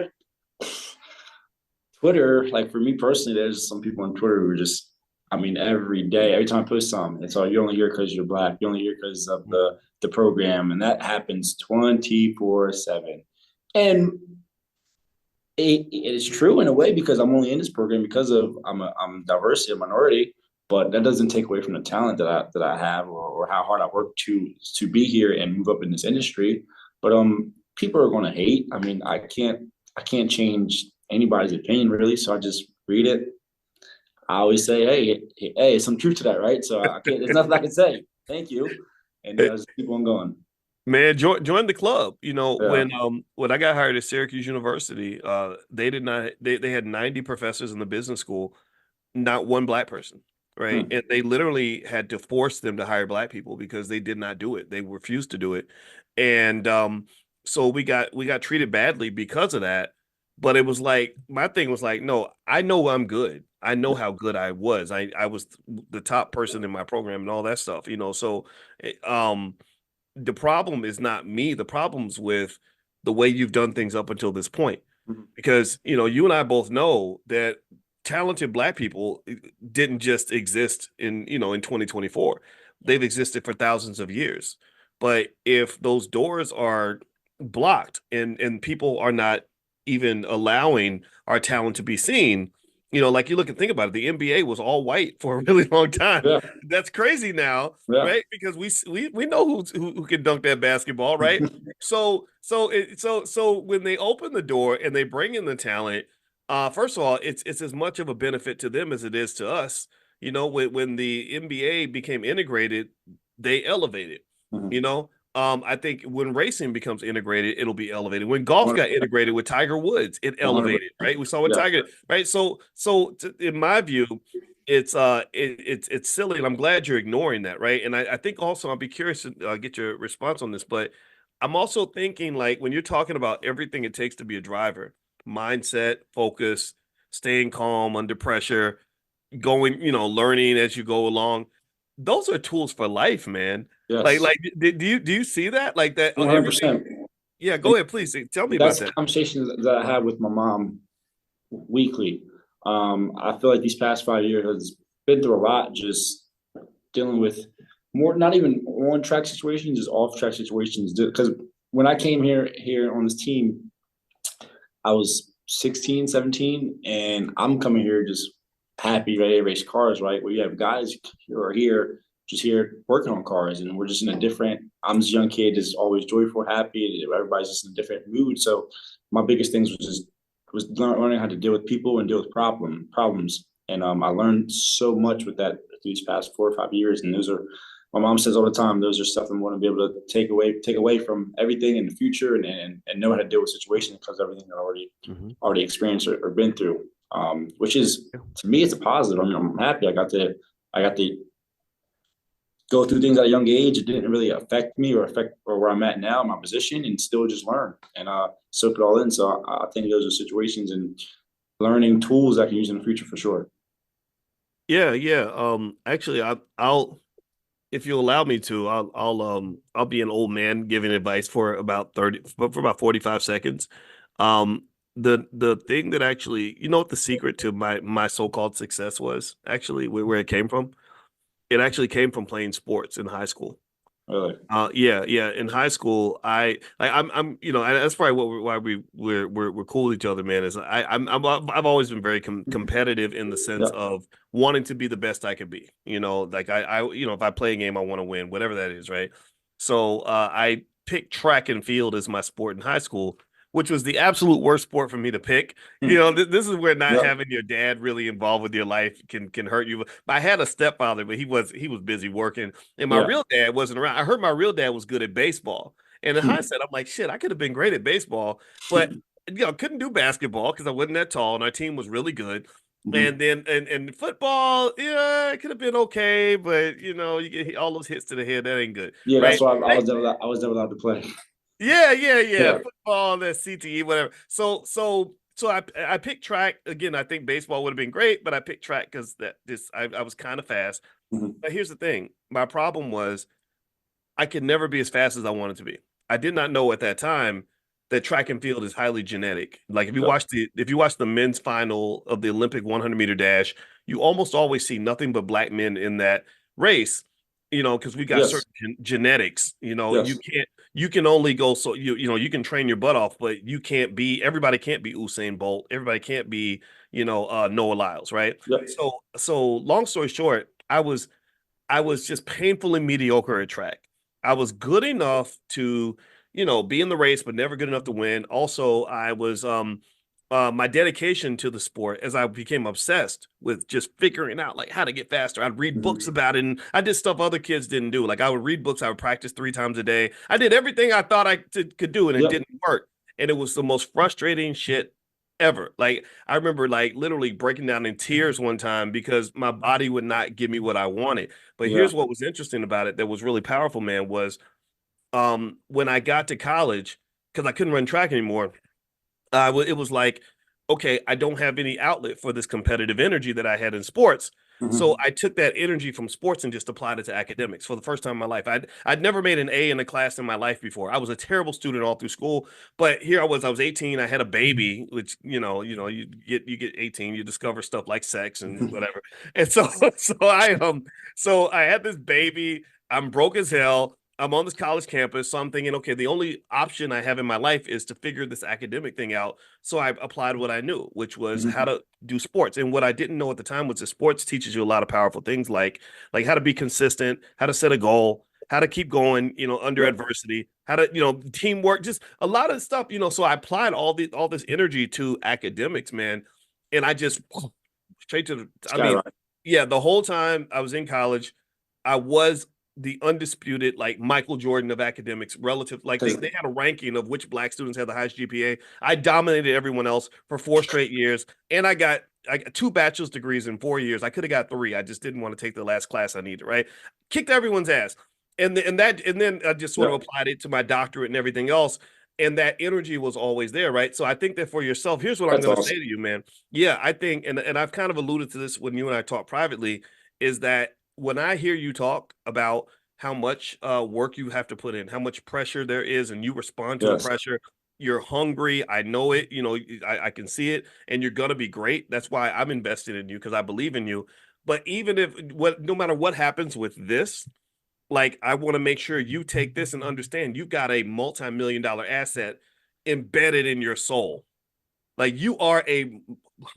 Twitter, like for me personally, there's some people on Twitter who are just, I mean, every day, every time I post something, it's all you're only here because you're black. You're only here because of the program, and that happens 24/7. And it is true in a way because I'm only in this program because of I'm diversity, a minority, but that doesn't take away from the talent that I have, or how hard I work to be here and move up in this industry. But people are going to hate. I mean, I can't change anybody's opinion really, so I just read it. I always say, hey, some truth to that, right? So I can't. There's nothing I can say. Thank you, and Hey, just keep on going. man, join the club. Yeah. When I got hired at Syracuse University, they did not they had 90 professors in the business school, not one black person, right? Hmm. And they literally had to force them to hire black people because they did not do it. They refused to do it. And so we got treated badly because of that. But it was like my thing was like, no, I know I'm good. I know how good I was. I was the top person in my program and all that stuff, So the problem is not me. The problem's with the way you've done things up until this point. Mhm. Because, you and I both know that talented black people didn't just exist in 2024. They've existed for thousands of years. But if those doors are blocked, and people are not even allowing our talent to be seen, like you look and think about it, the NBA was all white for a really long time. Yeah. That's crazy now, Yeah. right? Because we know who can dunk that basketball, right? So when they open the door and they bring in the talent, first of all, it's as much of a benefit to them as it is to us. When the NBA became integrated, they elevated. Mhm. You know, I think when racing becomes integrated, it'll be elevated. When golf got integrated with Tiger Woods, it elevated, right? We saw what Yeah. Tiger, right? In my view, it's silly, and I'm glad you're ignoring that, right? And I think also I'll be curious to get your response on this, but I'm also thinking like when you're talking about everything it takes to be a driver, mindset, focus, staying calm under pressure, going, learning as you go along. Those are tools for life, man. Yes. Do you see that? Like that everything. 100%. Yeah, And go ahead, please tell me about that's that. conversations that I have with my mom weekly. I feel like these past 5 years has been through a lot, just dealing with more, not even on track situations, just off track situations. Because when I came here on this team, I was 16, 17, and I'm coming here just happy, ready to race cars, right? Where you have guys who are here, just here working on cars, and we're just in a different. I'm this young kid, just always joyful, happy. Everybody's just in a different mood. So my biggest things was learning how to deal with people and deal with problems. And I learned so much with that these past 4 or 5 years. And those are, my mom says all the time, those are stuff I'm going to be able to take away from everything in the future, and know how to deal with situations because everything I already experienced or been through. Which is, to me, it's a positive. I mean, I'm happy I got to go through things at a young age. It didn't really affect me or affect or where I'm at now, my position, and still just learn and soak it all in. So I think those are situations and learning tools I can use in the future for sure. Yeah, yeah. Actually, I'll if you allow me to, I'll be an old man giving advice for about 30 for about 45 seconds. Um, the thing that actually, what the secret to my so-called success was actually where it came from? It actually came from playing sports in high school. Really. Yeah, yeah. In high school, I'm, and that's probably why we're cool with each other, man. Is I've always been very competitive in the sense Yeah. of wanting to be the best I could be. Like if I play a game, I want to win, whatever that is, right? So I picked track and field as my sport in high school, which was the absolute worst sport for me to pick. This is where not Yeah. having your dad really involved with your life can hurt you. I had a stepfather, but he was busy working. And my Yeah. real dad wasn't around. I heard my real dad was good at baseball. And in hindsight, I'm like, shit, I could have been great at baseball, but couldn't do basketball because I wasn't that tall and our team was really good. And then and football, yeah, it could have been okay, but you get all those hits to the head, that ain't good, Yeah, that's right? why I was never allowed to play. Yeah, yeah, yeah. Yeah. Football, that CTE, whatever. So I picked track again. I think baseball would have been great, but I picked track because I was kind of fast. Mhm. But here's the thing: my problem was I could never be as fast as I wanted to be. I did not know at that time that track and field is highly genetic. Like Yeah. if you watch the men's final of the Olympic 100-meter dash, you almost always see nothing but black men in that race. Because we got Yes. certain genetics. Yes. You can only go so you can train your butt off, but you can't be everybody can't be Usain Bolt. Everybody can't be Noah Lyles, right? Yeah. So long story short, I was just painfully mediocre at track. I was good enough to, be in the race, but never good enough to win. Also, I was my dedication to the sport as I became obsessed with just figuring out like how to get faster. I'd read books Mhm. about it, and I did stuff other kids didn't do. Like I would read books, I would practice 3 times a day. I did everything I thought could do, and it Yeah. didn't work. And it was the most frustrating shit ever. Like I remember like literally breaking down in tears one time because my body would not give me what I wanted. But Yeah. here's what was interesting about it that was really powerful, man, was when I got to college, because I couldn't run track anymore, it was like, okay, I don't have any outlet for this competitive energy that I had in sports. So Mhm. I took that energy from sports and just applied it to academics for the first time in my life. I'd never made an A in a class in my life before. I was a terrible student all through school, but here I was 18, I had a baby, which you get 18, you discover stuff like sex and whatever. And so I had this baby, I'm broke as hell. I'm on this college campus, so I'm thinking, okay, the only option I have in my life is to figure this academic thing out. So I applied what I knew, which was how Mhm. to do sports. And what I didn't know at the time was that sports teaches you a lot of powerful things like how to be consistent, how to set a goal, how to keep going, under Yeah. adversity, how to, teamwork, just a lot of stuff, So I applied all this energy to academics, man. And I just straight to I mean, Skyrocket. yeah, the whole time I was in college, I was the undisputed like Michael Jordan of academics relative. Like Because they had a ranking of which black students had the highest GPA. I dominated everyone else for 4 straight years, and I got 2 bachelor's degrees in 4 years. I could have got 3. I just didn't want to take the last class I needed. Right, kicked everyone's ass, and then I just sort of yeah, applied it to my doctorate and everything else. And that energy was always there, right? So I think that for yourself, here's what I'm that's going to say awesome. to you, man. Yeah, I think, and I've kind of alluded to this when you and I talk privately, is that when I hear you talk about how much work you have to put in, how much pressure there is, and you respond to the Yes. pressure. You're hungry. I know it. I can see it, and you're gonna be great. That's why I'm invested in you because I believe in you. But even if no matter what happens with this, like I want to make sure you take this and understand you've got a multi-million-dollar asset embedded in your soul. Like you are a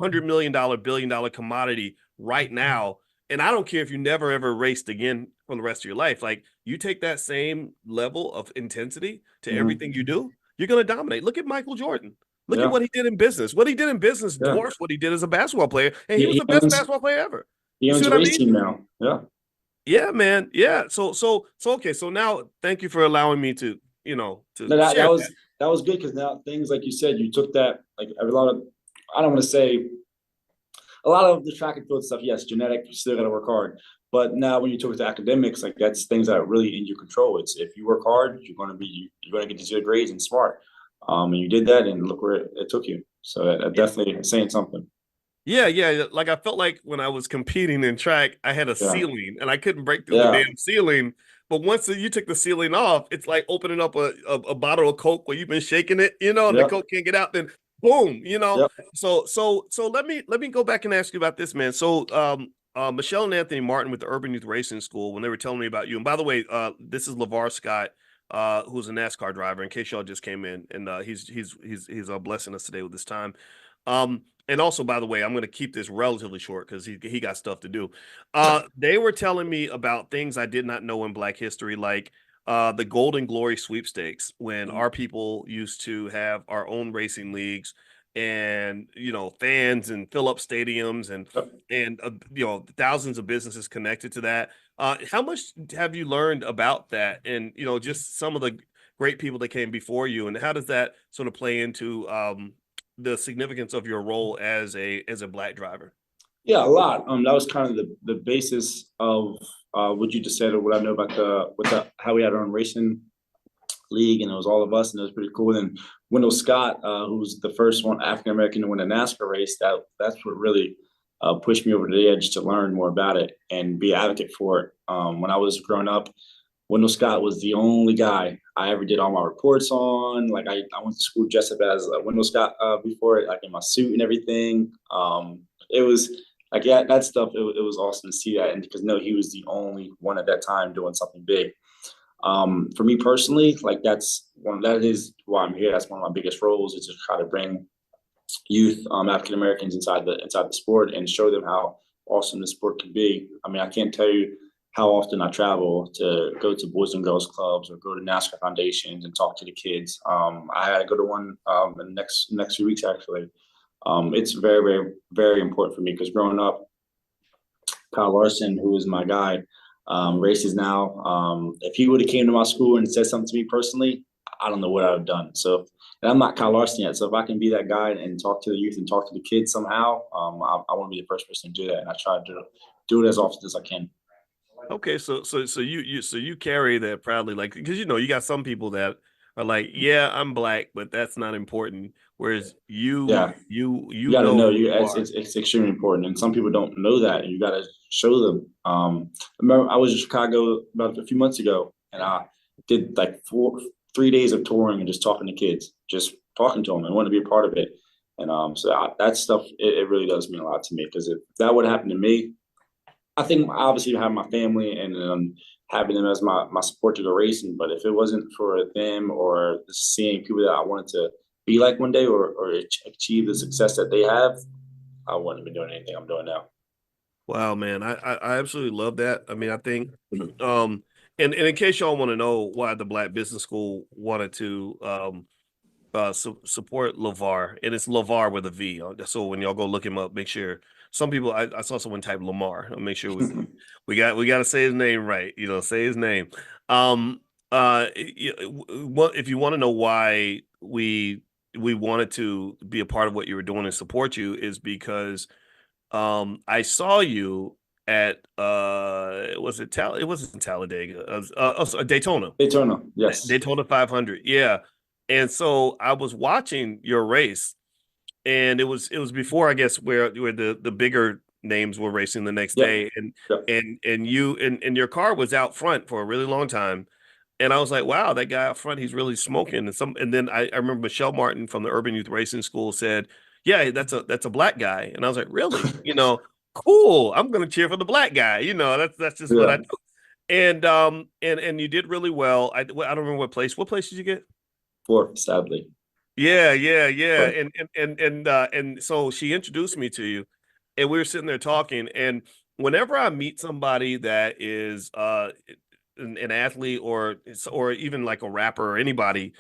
$100 million, $1 billion commodity right now. And I don't care if you never ever raced again for the rest of your life. Like you take that same level of intensity to Hmm. everything you do, you're going to dominate. Look at Michael Jordan. Look at Yeah. what he did in business. What he did in business Yeah. dwarfs what he did as a basketball player. And he was He the best owns basketball player ever. he You see owns a what I race mean? team now. Yeah. Yeah, man. Yeah. So okay. So now thank you for allowing me to, to No, that share that that. was that was good because now things like you said, you took that like a lot of I don't want to say a lot of the track and field stuff. Yes, genetic, you still got to work hard. But now when you talk to academics, like that's things that are really in your control. It's if you work hard, you're going to get these good grades and smart. And you did that, and look where it took you. So that definitely is saying something. Yeah, yeah. Like I felt like when I was competing in track, I had a Yeah, ceiling and I couldn't break through the yeah, damn ceiling. But once you took the ceiling off, it's like opening up a bottle of Coke where you've been shaking it, and the yeah, Coke can't get out. Then boom. yeah. So let me go back and ask you about this, man. So Michelle and Anthony Martin with the Urban Youth Racing School, when they were telling me about you, and by the way, this is LeVar Scott, who's a NASCAR driver. In case y'all just came in, and he's blessing us today with his time. And also, by the way, I'm going to keep this relatively short because he got stuff to do. They were telling me about things I did not know in Black history, like the Golden Glory sweepstakes, when our people used to have our own racing leagues, and fans and fill up stadiums, and thousands of businesses connected to that. How much have you learned about that, and just some of the great people that came before you, and how does that sort of play into the significance of your role as a black driver? Yeah, a lot. That was kind of the basis of what you just said, or what I know about the how we had our own racing league, and it was all of us, and it was pretty cool. And Wendell Scott, who was the first one African American to win a NASCAR race, that's what really pushed me over the edge to learn more about it and be an advocate for it. When I was growing up, Wendell Scott was the only guy I ever did all my reports on. Like I went to school dressed up as Wendell Scott before it, like in my suit and everything. It was like yeah, that stuff. It was awesome to see that, and because no, he was the only one at that time doing something big. For me personally, like that is why I'm here. That's one of my biggest roles is to try to bring youth, African Americans inside the sport and show them how awesome the sport can be. I mean, I can't tell you how often I travel to go to Boys and Girls Clubs or go to NASCAR foundations and talk to the kids. I had to go to one in the next few weeks actually. It's very, very, very important for me because growing up, Kyle Larson, who is my guy, races now. If he would have came to my school and said something to me personally, I don't know what I would have done. So, and I'm not Kyle Larson yet. So if I can be that guy and talk to the youth and talk to the kids somehow, I want to be the first person to do that, and I try to do it as often as I can. Okay, so you carry that proudly, like because you got some people that are like, yeah, I'm black, but that's not important. Whereas you Yeah, you you you got to know know who you. you are. It's extremely important, and some people don't know that, and you got to show them. I remember I was in Chicago about a few months ago, and I did like 3 days of touring and just talking to kids, just talking to them, and want to be a part of it. And that stuff it really does mean a lot to me because if that would happen to me, I think obviously having my family and having them as my support to the racing. But if it wasn't for them or seeing people that I wanted to be like one day or achieve the success that they have, I wouldn't have been doing anything I'm doing now. Wow, man, I absolutely love that. I mean, I think, and in case y'all want to know why the Black Business School wanted to support LeVar, and it's LeVar with a V. So when y'all go look him up, make sure. Some people, I saw someone type Lamar. I'll make sure we got to say his name right. Say his name. Um, what if you want to know why we wanted to be a part of what you were doing and support you is because I saw you at it wasn't Talladega, Daytona. Daytona, yes. Daytona 500. Yeah. And so I was watching your race, and it was before, I guess, where the bigger names were racing the next Yep. day, and Yep. and you and your car was out front for a really long time. And I was like, wow, that guy out front, he's really smoking. And then I remember Michelle Martin from the Urban Youth Racing School said, yeah, that's a black guy. And I was like, really? Cool. I'm gonna cheer for the black guy. That's just what I Yeah. do. And you did really well. I don't remember what place. What place did you get? Fourth, sadly. Yeah, yeah, yeah. But And so she introduced me to you, and we were sitting there talking. And whenever I meet somebody that is an athlete or even like a rapper or anybody,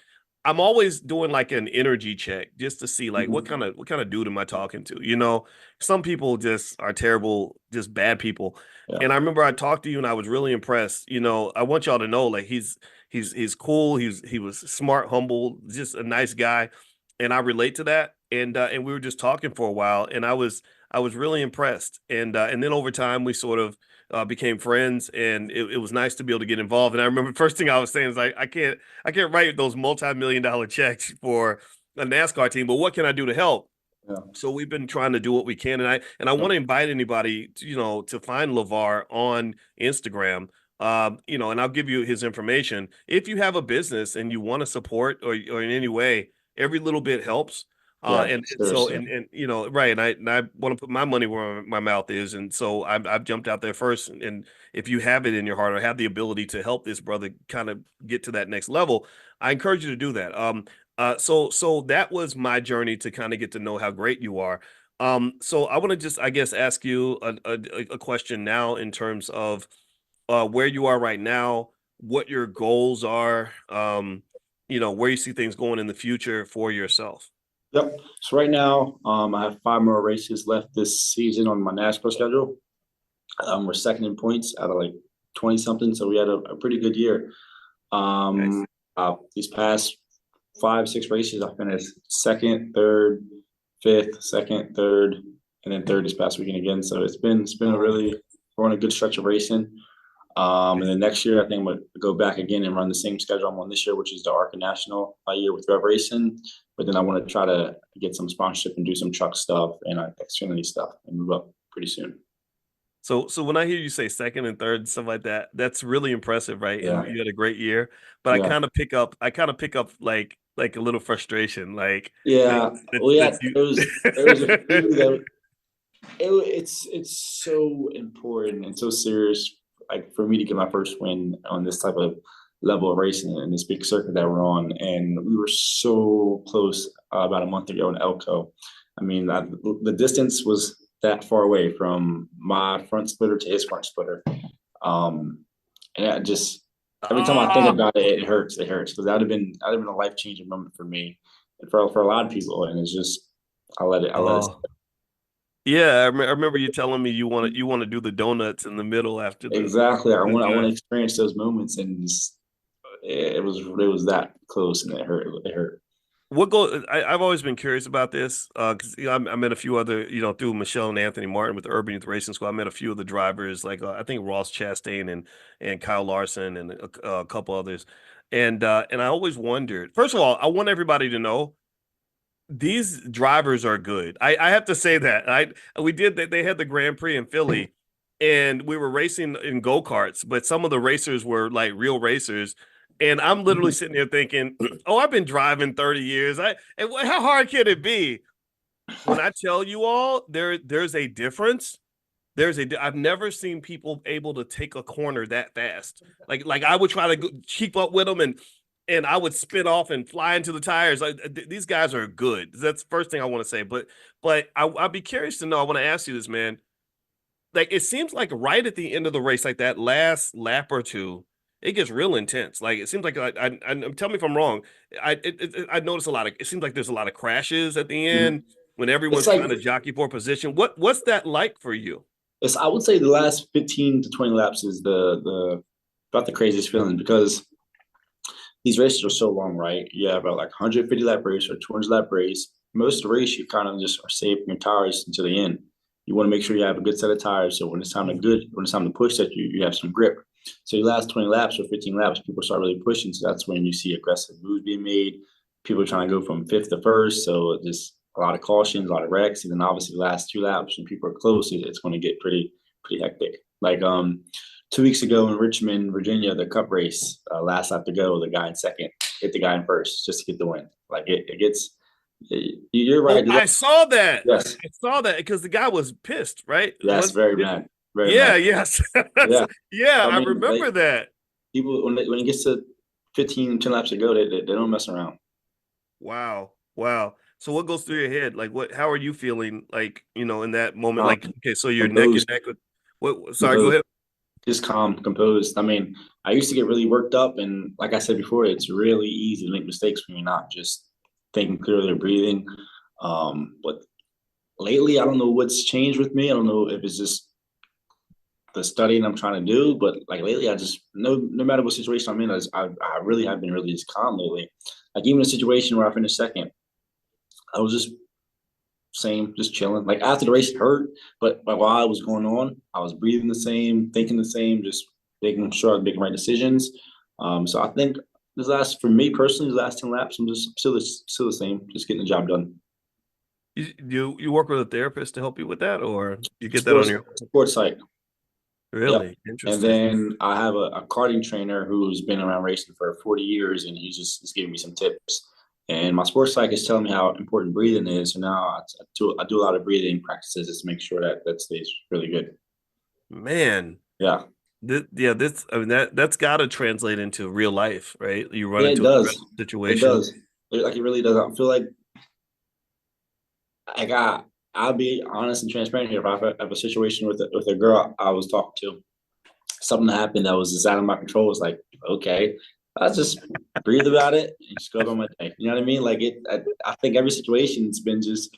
I'm always doing like an energy check just to see like what mhm, kind of dude am I talking to? Some people just are terrible, just bad people. yeah. And I remember I talked to you and I was really impressed. I want y'all to know like he's cool, he was smart, humble, just a nice guy. And I relate to that. And we were just talking for a while and I was really impressed. And then over time we sort of became friends, and it was nice to be able to get involved. And I remember the first thing I was saying is like, I can't write those multi-million-dollar checks for a NASCAR team, but what can I do to help? Yeah. So we've been trying to do what we can, and I want to invite anybody to find LeVar on Instagram. And I'll give you his information. If you have a business and you want to support or in any way, every little bit helps. Yeah. And so Seriously. and right, and I want to put my money where my mouth is, and so I've jumped out there first. And if you have it in your heart or have the ability to help this brother kind of get to that next level, I encourage you to do that. So that was my journey to kind of get to know how great you are. So I want to just, I guess, ask you a question now in terms of where you are right now, what your goals are, where you see things going in the future for yourself. Yep. So right now, I have 5 more races left this season on my NASCAR schedule. We're second in points out of like 20 something. So we had a pretty good year. Nice. These past 5, 6 races, I finished second, third, fifth, second, third, and then third this past weekend again. So it's been a really, we're on a good stretch of racing. And then next year, I think I'm gonna go back again and run the same schedule I'm on this year, which is the ARCA National year with Rev Racing. But then I want to try to get some sponsorship and do some truck stuff and Xfinity stuff and move up pretty soon. So when I hear you say second and third and stuff like that, that's really impressive, right? And Yeah, you had a great year, but yeah, I kind of pick up like a little frustration, like that yeah. Well, yeah. that you. There was a few that it's so important and so serious, like for me to get my first win on this type of level of racing and this big circuit that we're on. And we were so close about a month ago in Elko. I mean, the distance was that far away from my front splitter to his front splitter. And I just every time I think Ah, about it, it hurts. It hurts because that'd have been a life changing moment for me and for a lot of people. And it's just I let it. oh. Yeah, I remember you telling me you want to do the donuts in the middle after Exactly. I the want I want drive. to experience those moments, and it was that close, and it hurt. It hurt. I've always been curious about this because I met a few other, through Michelle and Anthony Martin with the Urban Youth Racing School. I met a few of the drivers, like I think Ross Chastain and Kyle Larson and a couple others, and I always wondered. First of all, I want everybody to know these drivers are good. I have to say that. We did that. They had the Grand Prix in Philly, and we were racing in go-karts, but some of the racers were like real racers. And I'm literally sitting there thinking, oh, I've been driving 30 years. How hard can it be? When I tell you all, there's a difference. I've never seen people able to take a corner that fast. Like I would try to keep up with them, and I would spin off and fly into the tires. These guys are good. That's the first thing I want to say. But I'd be curious to know. I want to ask you this, man. Like it seems like right at the end of the race, like that last lap or two, it gets real intense. Like it seems like tell me if I'm wrong. I notice a lot of. It seems like there's a lot of crashes at the Mhm. end when It's everyone's like trying to jockey for position. What's that like for you? I would say the last 15 to 20 laps is the about the craziest feeling because these races are so long, right? You have about like 150 lap race or 200 lap race. Most of the race, you kind of just are saving your tires until the end. You want to make sure you have a good set of tires, so when it's time to push, that you have some grip. So your last 20 laps or 15 laps, people start really pushing. So that's when you see aggressive moves being made. People are trying to go from fifth to first. So just a lot of cautions, a lot of wrecks, and then obviously the last 2 laps when people are close, it's going to get pretty hectic. Like 2 weeks ago in Richmond, Virginia, the Cup race, last lap to go, the guy in second hit the guy in first just to get the win. Like it gets. You're Oh, right. I saw that. Yes, I saw that because the guy was pissed, right? yes, very mad, very Yeah, mad. yes. Yeah, Yeah, I I mean, remember that. people when it gets to 15, 10 laps to go, they don't mess around. Wow. Wow. So what goes through your head? Like how are you feeling like, in that moment? Um, Like, okay, so you're neck and composed, neck with sorry, go composed, ahead. just calm, composed. I mean, I used to get really worked up, and like I said before, it's really easy to make mistakes when you're not just thinking clearly or breathing. But lately, I don't know what's changed with me. I don't know if it's just the studying I'm trying to do, but like lately, I just no matter what situation I'm in, I really have been really just calm lately. Like even a situation where I finished second, I was just same, just chilling. Like after the race, it hurt, but while it was going on, I was breathing the same, thinking the same, just making sure I was making right decisions. So I think for me personally, the last 10 laps, I'm just still the same, just getting the job done. You work with a therapist to help you with that, or you get that on Sports your sports site. Yep. really And interesting? then I have a karting trainer who's been around racing for 40 years, and he's giving me some tips. And my sports psych is telling me how important breathing is. So now I do a lot of breathing practices just to make sure that stays really good. Man, Yeah. this I mean that's got to translate into real life, right? You run Yeah, it into a does. stressful It situation. does. It really does. I feel like I got. I'll be honest and transparent here. If I have a situation with a girl I was talking to, something happened that was just out of my control. It's like, okay, I just breathe about it and just go about my day. You know what I mean? Like I think every situation's been just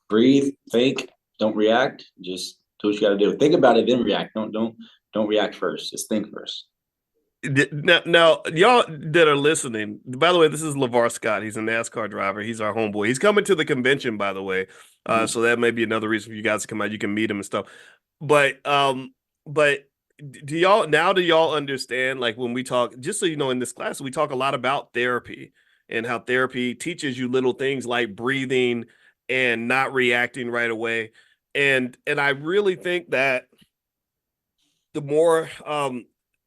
breathe, think, don't react. Just do what you got to do. Think about it, then react. Don't react first. Just think first. Now, y'all that are listening, by the way, this is LeVar Scott. He's a NASCAR driver. He's our homeboy. He's coming to the convention, by the way. Mhm. So that may be another reason for you guys to come out. You can meet him and stuff. But do y'all understand, like when we talk, just so you know, in this class, we talk a lot about therapy and how therapy teaches you little things like breathing and not reacting right away. And I really think that the more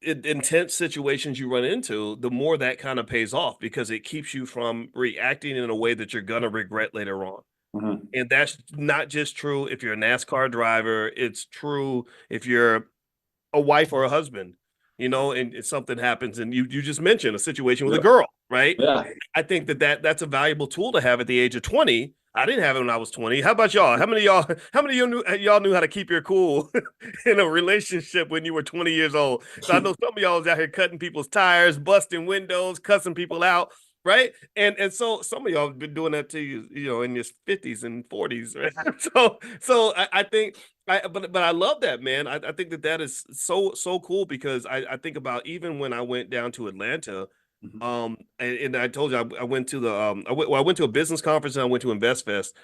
intense situations you run into, the more that kind of pays off because it keeps you from reacting in a way that you're gonna regret later on. Mhm. And that's not just true if you're a NASCAR driver, it's true if you're a wife or a husband, and something happens and you just mentioned a situation with a Yep. girl, right? Yeah. I think that's a valuable tool to have at the age of 20. I didn't have it when I was 20. How about y'all? How many of y'all knew y'all keep your cool in a relationship when you were 20 years old? So I know some of y'all was out here cutting people's tires, busting windows, cussing people out, right? And so some of y'all have been doing that to you, in your 50s and 40s, right? So I think but I love that, man. I think that is so cool because I think about even when I went down to Atlanta, Mhm. and I told you I went to the I went to a business conference and I went to Invest Fest,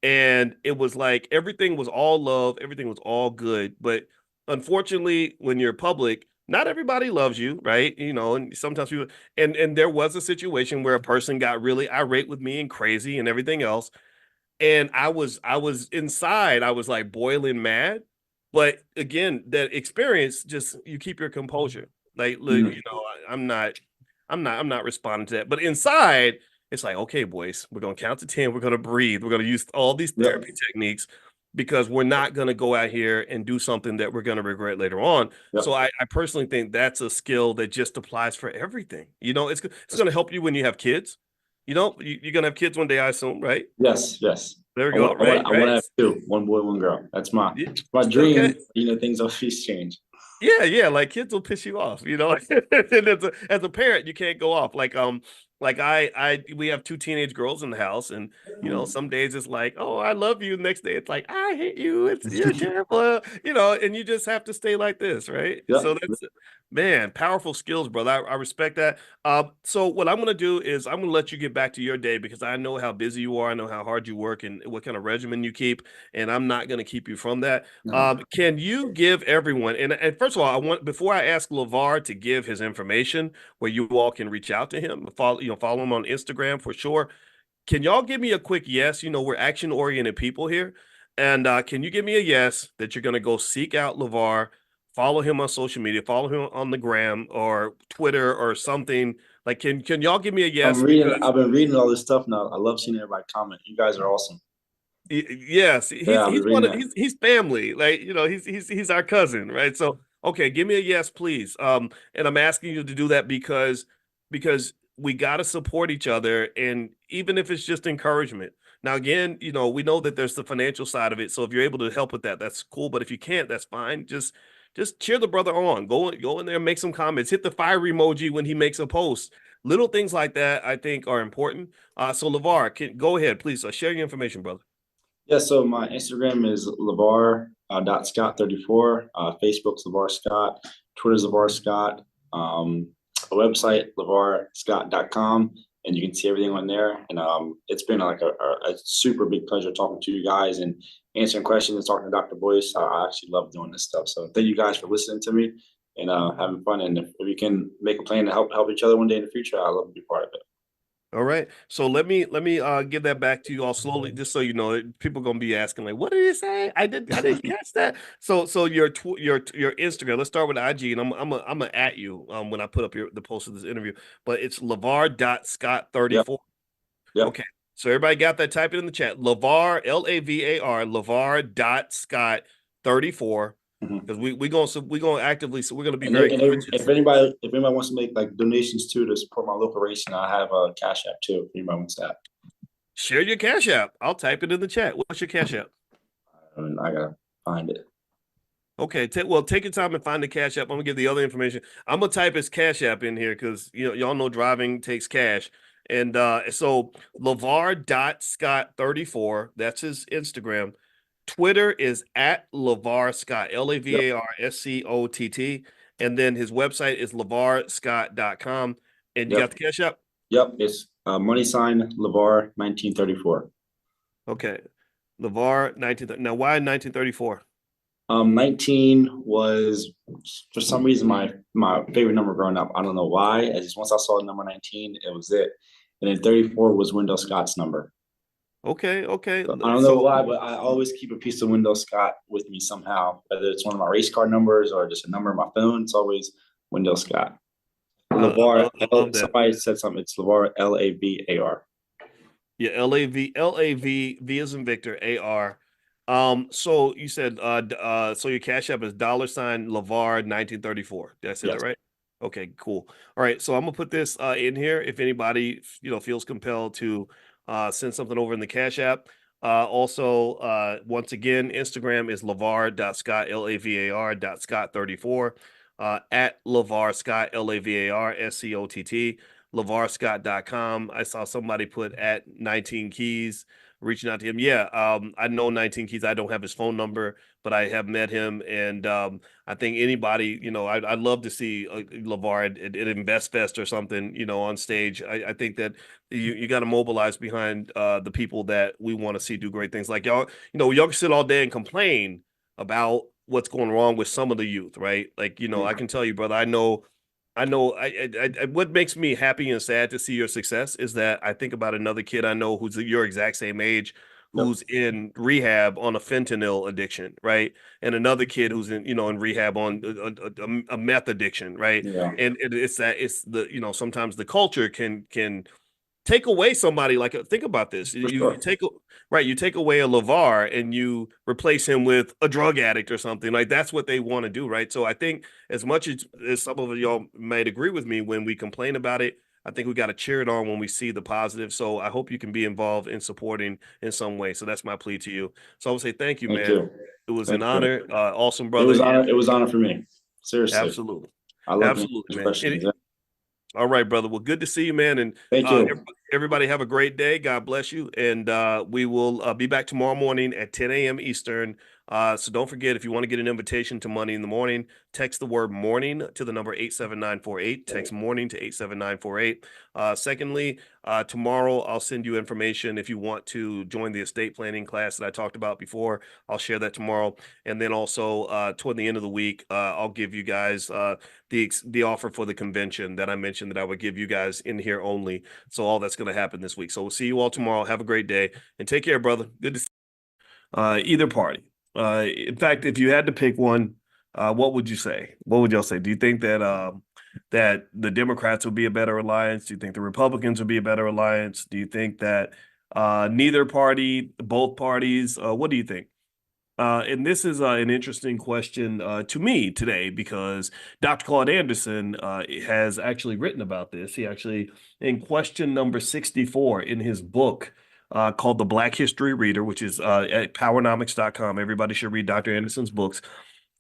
and it was like everything was all love, everything was all good, but unfortunately, when you're public, not everybody loves you, right? And sometimes people and there was a situation where a person got really irate with me and crazy and everything else, and I was inside, I was like boiling mad. But again, that experience just you keep your composure. Like, look, Mhm. I'm not responding to that. But inside, it's like, okay, boys, we're gonna count to 10, we're gonna breathe, we're gonna use all these Yep. therapy techniques because we're not gonna go out here and do something that we're gonna regret later on. So Yep. I personally think that's a skill that just applies for everything. It's gonna help you when you have kids. You're gonna have kids one day, I assume, right? Yes. Yes. There we I go. want. I want. Right, I want to right. have two. One boy, one girl. That's my Yeah. my Okay. dream. Things always change. Yeah, like kids will piss you off, And as a parent, you can't go off. Like we have two teenage girls in the house, and some days it's like, oh, I love you. Next day it's like, I hate you. You're terrible. And you just have to stay like this, right? Yep. So that's man, powerful skills, brother. I respect that. So what I'm gonna do is I'm gonna let you get back to your day because I know how busy you are. I know how hard you work and what kind of regimen you keep, and I'm not gonna keep you from that. No. Can you give everyone, and first of all, before I ask LeVar to give his information where you all can reach out to him, follow him on Instagram for sure. Can y'all give me a quick yes? We're action-oriented people here. And can you give me a yes that you're going to go seek out LeVar, follow him on social media, follow him on the gram or Twitter or something? Like, can y'all give me a yes? I've been reading all this stuff now. I love seeing everybody comment. You guys are awesome. Yes, Yeah, I've been he's reading one of that. he's family, like he's our cousin, right? So okay, give me a yes, please. And I'm asking you to do that because we got to support each other, and even if it's just encouragement. Now, again, we know that there's the financial side of it, so if you're able to help with that, that's cool. But if you can't, that's fine. Just cheer the brother on. Go in there, and make some comments, hit the fire emoji when he makes a post. Little things like that, I think, are important. So LeVar, go ahead, please. Share your information, brother. Yeah, so my Instagram is LeVar dot Scott 34. Facebook's LeVar Scott. Twitter's LeVar Scott. A website, LeVarScott.com. And you can see everything on there. And it's been like a super big pleasure talking to you guys and answering questions and talking to Dr. Boyce. I actually love doing this stuff. So thank you guys for listening to me and having fun. And if we can make a plan to help each other one day in the future, I'd love to be part of it. All right. So let me give that back to you all slowly, just so you know. People gonna be asking like, what did he say? I didn't catch that. So your Instagram. Let's start with IG, and I'm gonna at you when I put up the post of this interview. But it's Yep. LeVar.Scott34. Yep. Okay. So everybody got that? Type it in the chat. LeVar, LAVAR, LeVar.Scott34. Mhm. Because we gonna actively, so we're gonna be And, very and conscious. if anybody wants to make like donations too to support my local racing, I have a Cash App too. If anybody wants that, Share your Cash App. I'll type it in the chat. What's your Cash App? I gotta find it. Okay, take your time and find the Cash App. I'm gonna give the other information. I'm gonna type his Cash App in here because y'all know driving takes cash. And so LeVar.Scott34, that's his Instagram. Twitter is at LeVar Scott, Yep. LavarScott. And then his website is LeVarScott.com. And you got Yep. the Cash App? Yep. It's money sign Levar 1934. Okay. LeVar 19. Now, why 1934? 19 was for some reason my favorite number growing up. I don't know why. I just once I saw number 19, it was it. And then 34 was Wendell Scott's number. Okay. So I don't know So why, but I always keep a piece of Wendell Scott with me somehow, whether it's one of my race car numbers or just a number on my phone. It's always Wendell Scott. Levar, I love that. somebody said something. It's Levar, Lavar. Yeah, LAV is in Victor, AR. So you said so your Cash App is $ LeVar 1934. Did I say that Yes. right? Okay, cool. All right, so I'm gonna put this in here if anybody feels compelled to send something over in the Cash App. Also, once again, Instagram is LeVar.Scott, LAVAR.Scott34, at LeVar Scott, LAVARSCOTT. LeVarScott.com. I saw somebody put at 19 Keys, reaching out to him. Yeah, I know 19 Keys. I don't have his phone number, but I have met him. And I think anybody, I'd love to see LeVar at Invest Fest or something, on stage. I think that you got to mobilize behind the people that we want to see do great things. Like y'all can sit all day and complain about what's going wrong with some of the youth, right? Like, I can tell you, brother, I know. What makes me happy and sad to see your success is that I think about another kid I know who's your exact same age, Yep. who's in rehab on a fentanyl addiction, right? And another kid who's in rehab on a meth addiction, right? Yeah. And it's the sometimes the culture can take away somebody like think about this. For You sure. take right, you take away a LeVar and you replace him with a drug addict or something. Like that's what they want to do, right? So I think as much as some of y'all might agree with me when we complain about it, I think we got to cheer it on when we see the positive. So I hope you can be involved in supporting in some way. So that's my plea to you. So I would say thank you, Thank man. you. It was Thank an you. honor. Awesome, It brother. was honor. It was honor for me. Seriously, Absolutely. I love Absolutely, answering man. questions. All right, brother. Well, good to see you, man. And Thank you. everybody have a great day. God bless you. And we will be back tomorrow morning at 10 a.m. Eastern. So don't forget, if you want to get an invitation to Money in the Morning, text the word morning to the number 87948. Text morning to 87948. Secondly, tomorrow I'll send you information if you want to join the estate planning class that I talked about before. I'll share that tomorrow. And then also toward the end of the week, I'll give you guys the offer for the convention that I mentioned that I would give you guys in here only. So all that's going to happen this week. So we'll see you all tomorrow. Have a great day and take care, brother. Good to see either party. In fact, if you had to pick one, what would you say? What would y'all say? Do you think that that the Democrats would be a better alliance? Do you think the Republicans would be a better alliance? Do you think that neither party, both parties? What do you think? And this is an interesting question to me today because Dr. Claude Anderson has actually written about this. He actually, in question number 64 in his book called The Black History Reader, which is at powernomics.com. Everybody should read Dr. Anderson's books.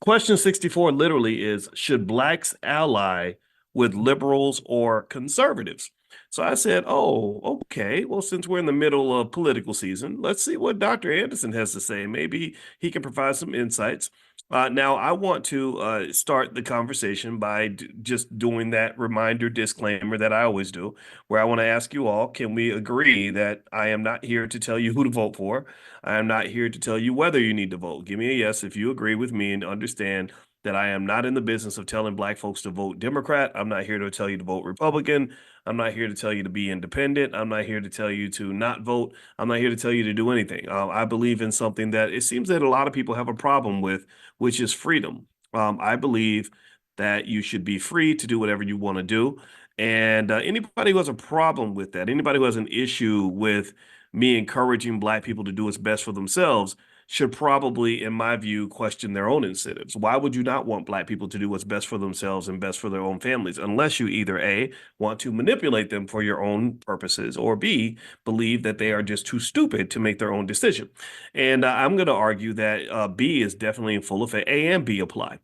Question 64 literally is, should blacks ally with liberals or conservatives? So I said, oh, okay. Well, since we're in the middle of political season, let's see what Dr. Anderson has to say. Maybe he can provide some insights. Now, I want to start the conversation by just doing that reminder disclaimer that I always do, where I want to ask you all, can we agree that I am not here to tell you who to vote for? I am not here to tell you whether you need to vote. Give me a yes if you agree with me and understand that I am not in the business of telling black folks to vote Democrat. I'm not here to tell you to vote Republican. I'm not here to tell you to be independent. I'm not here to tell you to not vote. I'm not here to tell you to do anything. I believe in something that it seems that a lot of people have a problem with, which is freedom. I believe that you should be free to do whatever you want to do. And anybody who has a problem with that, anybody who has an issue with me encouraging black people to do what's best for themselves, should probably, in my view, question their own incentives. Why would you not want black people to do what's best for themselves and best for their own families, unless you either A, want to manipulate them for your own purposes, or B, believe that they are just too stupid to make their own decision? And I'm going to argue that B is definitely in full effect. A and B apply.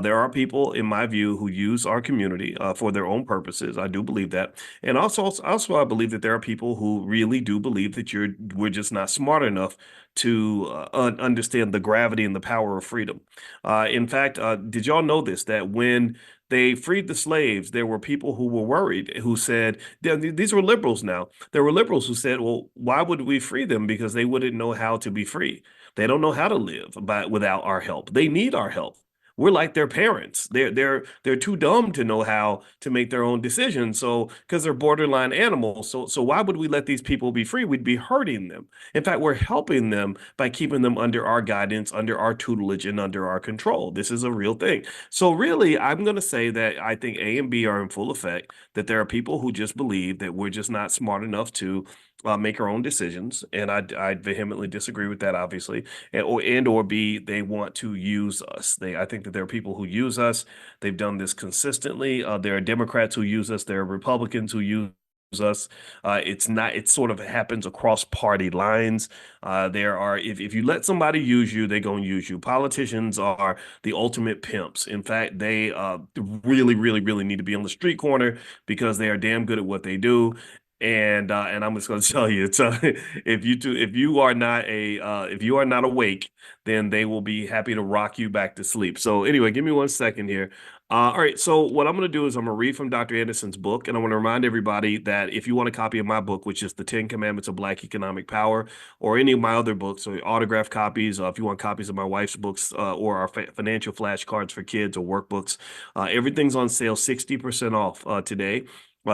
There are people, in my view, who use our community for their own purposes. I do believe that. And also, I believe that there are people who really do believe that we're just not smart enough to understand the gravity and the power of freedom. In fact, did y'all know this, that when they freed the slaves, there were people who were worried, who said, these were liberals now. There were liberals who said, well, why would we free them? Because they wouldn't know how to be free. They don't know how to live without our help. They need our help. We're like their parents. They're too dumb to know how to make their own decisions. So because they're borderline animals. So why would we let these people be free? We'd be hurting them. In fact, we're helping them by keeping them under our guidance, under our tutelage, and under our control. This is a real thing. So really, I'm going to say that I think A and B are in full effect, that there are people who just believe that we're just not smart enough to make our own decisions. And I vehemently disagree with that, obviously. And or B, they want to use us. I think that there are people who use us. They've done this consistently. There are Democrats who use us. There are Republicans who use us. It sort of happens across party lines. If you let somebody use you, they're going to use you. Politicians are the ultimate pimps. In fact, they really, really, really need to be on the street corner because they are damn good at what they do. And I'm just going to tell you, it's if you are not awake, then they will be happy to rock you back to sleep. So anyway, give me 1 second here. All right, so what I'm going to do is I'm going to read from Dr. Anderson's book, and I want to remind everybody that if you want a copy of my book, which is The 10 Commandments of Black Economic Power, or any of my other books, or autographed copies, if you want copies of my wife's books or our financial flashcards for kids or workbooks, everything's on sale, 60% off today.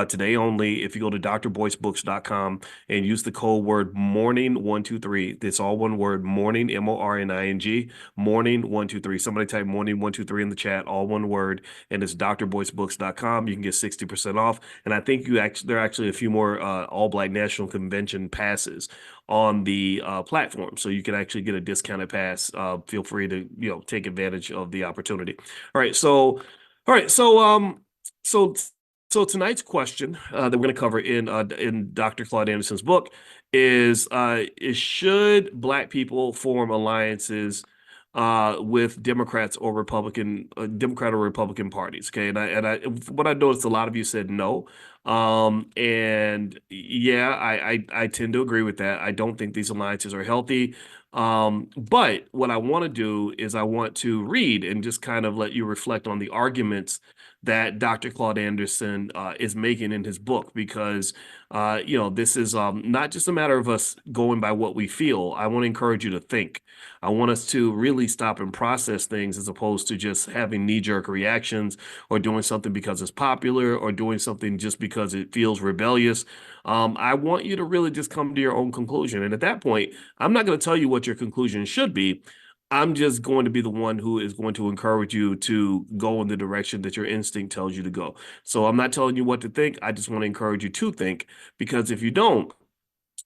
Today only, if you go to drboycebooks.com and use the code word morning123, it's all one word, morning, MORNING, morning123. Somebody type morning123 in the chat, all one word, and it's drboycebooks.com. You can get 60% off. And I think there are actually a few more All Black National Convention passes on the platform. So you can actually get a discounted pass. Feel free to, take advantage of the opportunity. All right. So tonight's question that we're going to cover in Dr. Claude Anderson's book is should black people form alliances with Democrats or Democrat or Republican parties. Okay, and I what I noticed, a lot of you said no. And yeah, I tend to agree with that. I don't think these alliances are healthy. But what I want to do is I want to read and just kind of let you reflect on the arguments that Dr. Claude Anderson is making in his book, because this is not just a matter of us going by what we feel. I want to encourage you to think. I want us to really stop and process things, as opposed to just having knee-jerk reactions, or doing something because it's popular, or doing something just because it feels rebellious. I want you to really just come to your own conclusion. And at that point, I'm not going to tell you what your conclusion should be. I'm just going to be the one who is going to encourage you to go in the direction that your instinct tells you to go. So I'm not telling you what to think. I just want to encourage you to think, because if you don't,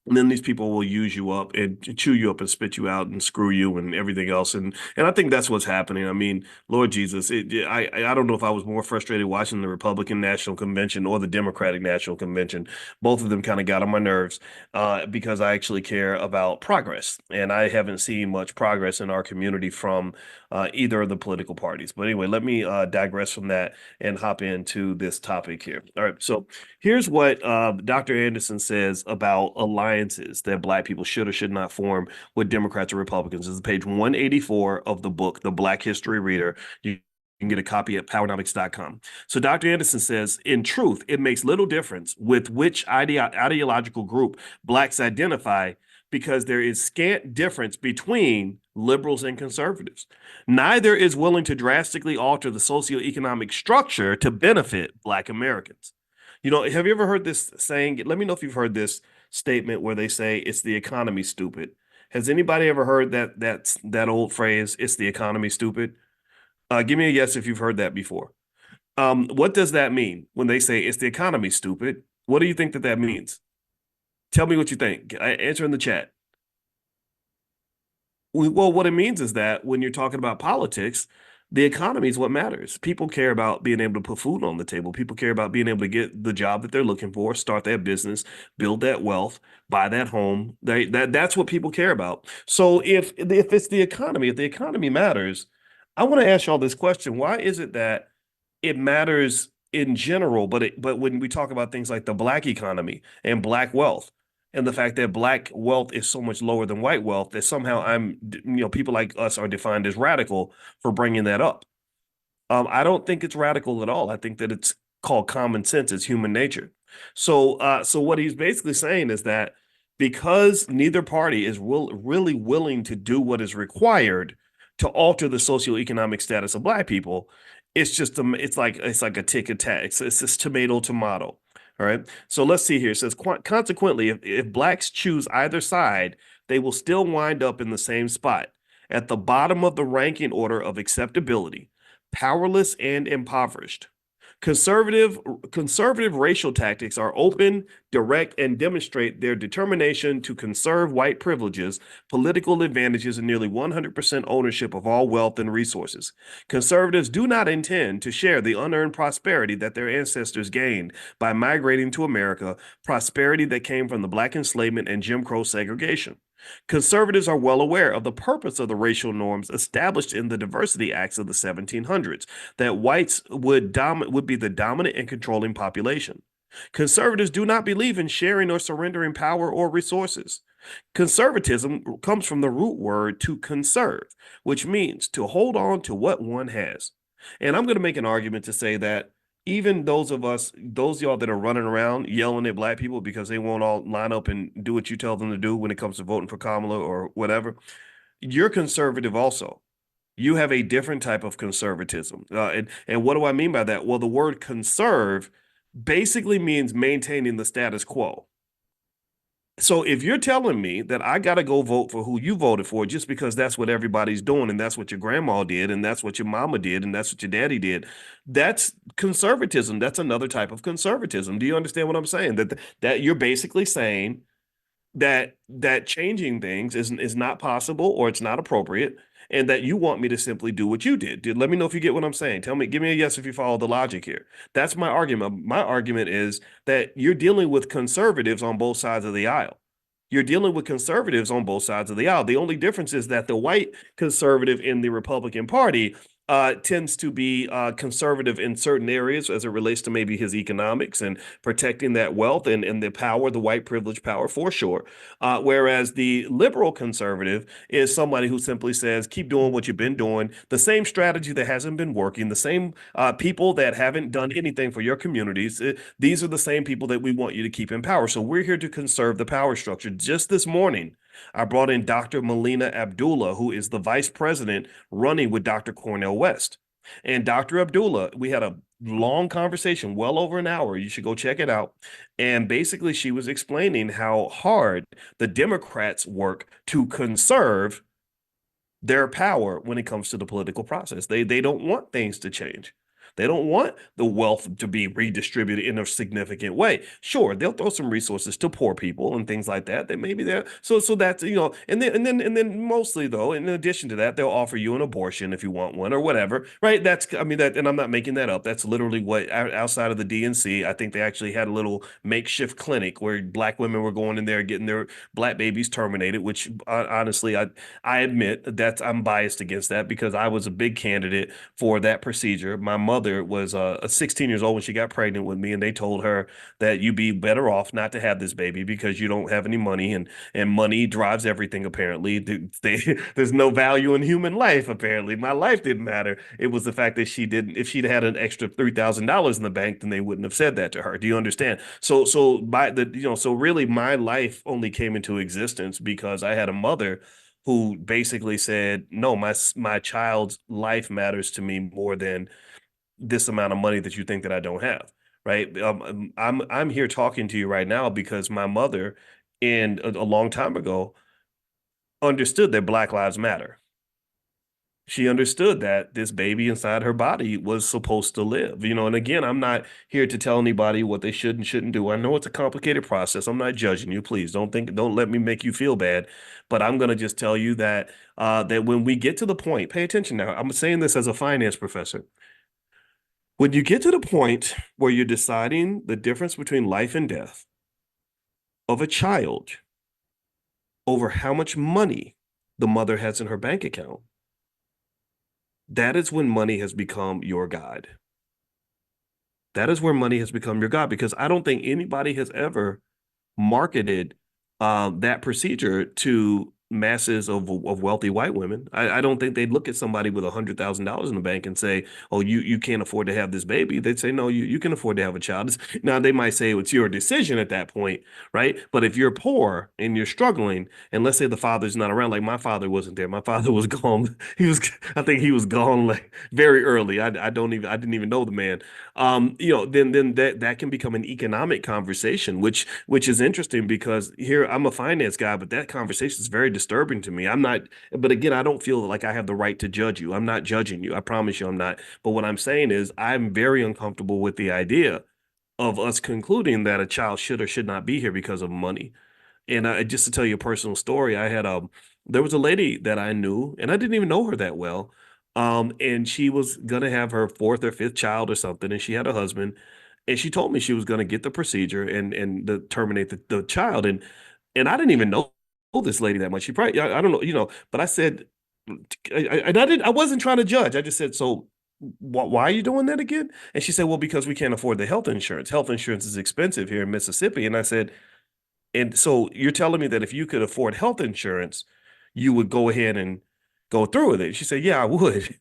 and then these people will use you up and chew you up and spit you out and screw you and everything else. And I think that's what's happening. I mean, Lord Jesus, I don't know if I was more frustrated watching the Republican National Convention or the Democratic National Convention. Both of them kind of got on my nerves, because I actually care about progress. And I haven't seen much progress in our community from either of the political parties. But anyway, let me digress from that and hop into this topic here. All right. So here's what Dr. Anderson says about alliances that Black people should or should not form with Democrats or Republicans. This is page 184 of the book, The Black History Reader. You can get a copy at powernomics.com. So Dr. Anderson says, in truth, it makes little difference with which ideological group Blacks identify, because there is scant difference between liberals and conservatives. Neither is willing to drastically alter the socioeconomic structure to benefit Black Americans. Have you ever heard this saying? Let me know if you've heard this statement where they say it's the economy, stupid. Has anybody ever heard that old phrase, it's the economy, stupid? Give me a yes if you've heard that before. What does that mean when they say it's the economy, stupid? What do you think that means? Tell me what you think. Answer in the chat. Well, what it means is that when you're talking about politics, the economy is what matters. People care about being able to put food on the table. People care about being able to get the job that they're looking for, start that business, build that wealth, buy that home. That's what people care about. So if it's the economy, if the economy matters, I want to ask y'all this question. Why is it that it matters in general, but when we talk about things like the Black economy and Black wealth, and the fact that Black wealth is so much lower than white wealth, that somehow people like us are defined as radical for bringing that up? I don't think it's radical at all. I think that it's called common sense. It's human nature. So what he's basically saying is that because neither party is really willing to do what is required to alter the socioeconomic status of Black people, it's like a tick attack. It's this tomato. All right. So let's see here. It says, consequently, if Blacks choose either side, they will still wind up in the same spot, at the bottom of the ranking order of acceptability, powerless and impoverished. Conservative racial tactics are open, direct, and demonstrate their determination to conserve white privileges, political advantages, and nearly 100% ownership of all wealth and resources. Conservatives do not intend to share the unearned prosperity that their ancestors gained by migrating to America, prosperity that came from the Black enslavement and Jim Crow segregation. Conservatives are well aware of the purpose of the racial norms established in the Diversity Acts of the 1700s, that whites would be the dominant and controlling population. Conservatives do not believe in sharing or surrendering power or resources. Conservatism comes from the root word to conserve, which means to hold on to what one has. And I'm going to make an argument to say that even those of y'all that are running around yelling at Black people because they won't all line up and do what you tell them to do when it comes to voting for Kamala or whatever, you're conservative also. You have a different type of conservatism. And what do I mean by that? Well, the word conserve basically means maintaining the status quo. So if you're telling me that I got to go vote for who you voted for just because that's what everybody's doing, and that's what your grandma did, and that's what your mama did, and that's what your daddy did, that's conservatism. That's another type of conservatism. Do you understand what I'm saying? That you're basically saying that changing things is not possible, or it's not appropriate, and that you want me to simply do what you did. Let me know if you get what I'm saying. Give me a yes if you follow the logic here. That's my argument. My argument is that you're dealing with conservatives on both sides of the aisle. you're dealing with conservatives on both sides of the aisle. The only difference is that the white conservative in the Republican Party tends to be conservative in certain areas as it relates to maybe his economics and protecting that wealth and the power, the white privilege power for sure. Whereas the liberal conservative is somebody who simply says, keep doing what you've been doing, the same strategy that hasn't been working, the same people that haven't done anything for your communities. These are the same people that we want you to keep in power. So we're here to conserve the power structure. Just this morning, I brought in Dr. Melina Abdullah, who is the vice president running with Dr. Cornel West. And Dr. Abdullah, we had a long conversation, well over an hour. You should go check it out. And basically, she was explaining how hard the Democrats work to conserve their power when it comes to the political process. They don't want things to change. They don't want the wealth to be redistributed in a significant way. Sure, they'll throw some resources to poor people and things like that. That maybe they're so that's and then mostly though, in addition to that, they'll offer you an abortion if you want one or whatever, right? That's I mean that, and I'm not making that up. That's literally what outside of the DNC, I think they actually had a little makeshift clinic where black women were going in there getting their black babies terminated. Which honestly, I admit that I'm biased against that because I was a big candidate for that procedure. My mother was 16 years old when she got pregnant with me, and they told her that you'd be better off not to have this baby because you don't have any money, and money drives everything. Apparently, there's no value in human life. Apparently, my life didn't matter. It was the fact that she didn't. If she'd had an extra $3,000 in the bank, then they wouldn't have said that to her. Do you understand? So by the so really, my life only came into existence because I had a mother who basically said, "No, my child's life matters to me more than this amount of money that you think that I don't have." Right? I'm here talking to you right now because my mother, in a long time ago, understood that Black Lives Matter. She understood that this baby inside her body was supposed to live, and again, I'm not here to tell anybody what they should and shouldn't do. I know it's a complicated process. I'm not judging you. Please don't let me make you feel bad. But I'm going to just tell you that that when we get to the point, pay attention now. I'm saying this as a finance professor. When you get to the point where you're deciding the difference between life and death of a child over how much money the mother has in her bank account, that is when money has become your God. That is where money has become your God, because I don't think anybody has ever marketed that procedure to masses of wealthy white women. I don't think they'd look at somebody with $100,000 in the bank and say, "Oh, you can't afford to have this baby." They'd say, "No, you can afford to have a child." Now they might say it's your decision at that point, right? But if you're poor and you're struggling, and let's say the father's not around, like my father wasn't there. My father was gone. I think he was gone like very early. I didn't even know the man. Then that can become an economic conversation, which is interesting because here I'm a finance guy, but that conversation is very disturbing to me. I'm not, but again, I don't feel like I have the right to judge you. I'm not judging you. I promise you I'm not. But what I'm saying is I'm very uncomfortable with the idea of us concluding that a child should or should not be here because of money. And just to tell you a personal story, there was a lady that I knew, and I didn't even know her that well. And she was gonna have her fourth or fifth child or something, and she had a husband, and she told me she was gonna get the procedure and terminate the child, and I didn't even know this lady that much. She probably I don't know, but I said, I wasn't trying to judge. I just said, so why are you doing that again? And she said, well, because we can't afford the health insurance. Health insurance is expensive here in Mississippi. And I said, and so you're telling me that if you could afford health insurance, you would go ahead and go through with it? She said, yeah, I would.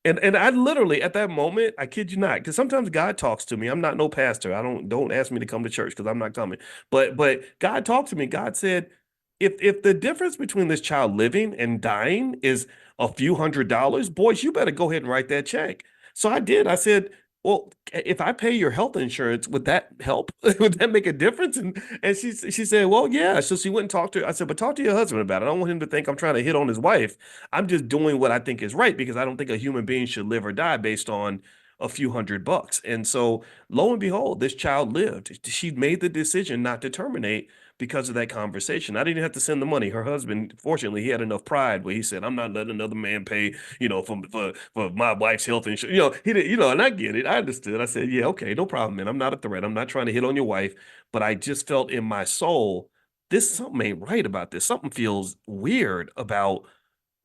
And I literally at that moment, I kid you not, because sometimes God talks to me. I'm not no pastor. I don't ask me to come to church because I'm not coming. But God talked to me. God said, if the difference between this child living and dying is a few $100s, boys, you better go ahead and write that check. So I did. I said, well, if I pay your health insurance, would that help? Would that make a difference? And she said, well, yeah. So she went and talked to her. I said, but talk to your husband about it. I don't want him to think I'm trying to hit on his wife. I'm just doing what I think is right because I don't think a human being should live or die based on a few $100s. And so lo and behold, this child lived. She made the decision not to terminate because of that conversation. I didn't have to send the money. Her husband, fortunately, he had enough pride where he said, I'm not letting another man pay, for my wife's health insurance. He did, and I get it. I understood. I said, yeah, okay, no problem, man. I'm not a threat. I'm not trying to hit on your wife, but I just felt in my soul this something ain't right about this. Something feels weird about,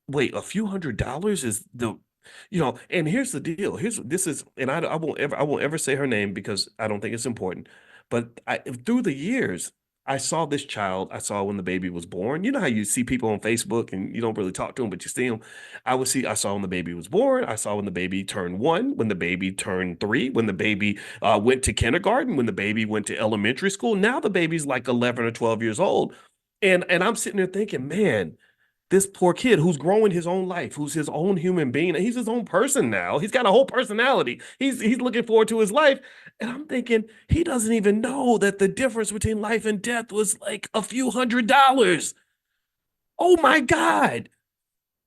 wait, a few $100s is the, and here's the deal. This is, and I won't ever say her name because I don't think it's important. But through the years, I saw this child. I saw when the baby was born. You know how you see people on Facebook and you don't really talk to them, but you see them. I saw when the baby was born. I saw when the baby turned 1, when the baby turned 3, when the baby went to kindergarten, when the baby went to elementary school. Now the baby's like 11 or 12 years old. And I'm sitting there thinking, man, this poor kid who's growing his own life, who's his own human being. He's his own person now. He's got a whole personality. He's looking forward to his life. And I'm thinking, he doesn't even know that the difference between life and death was like a few $100s. Oh my God.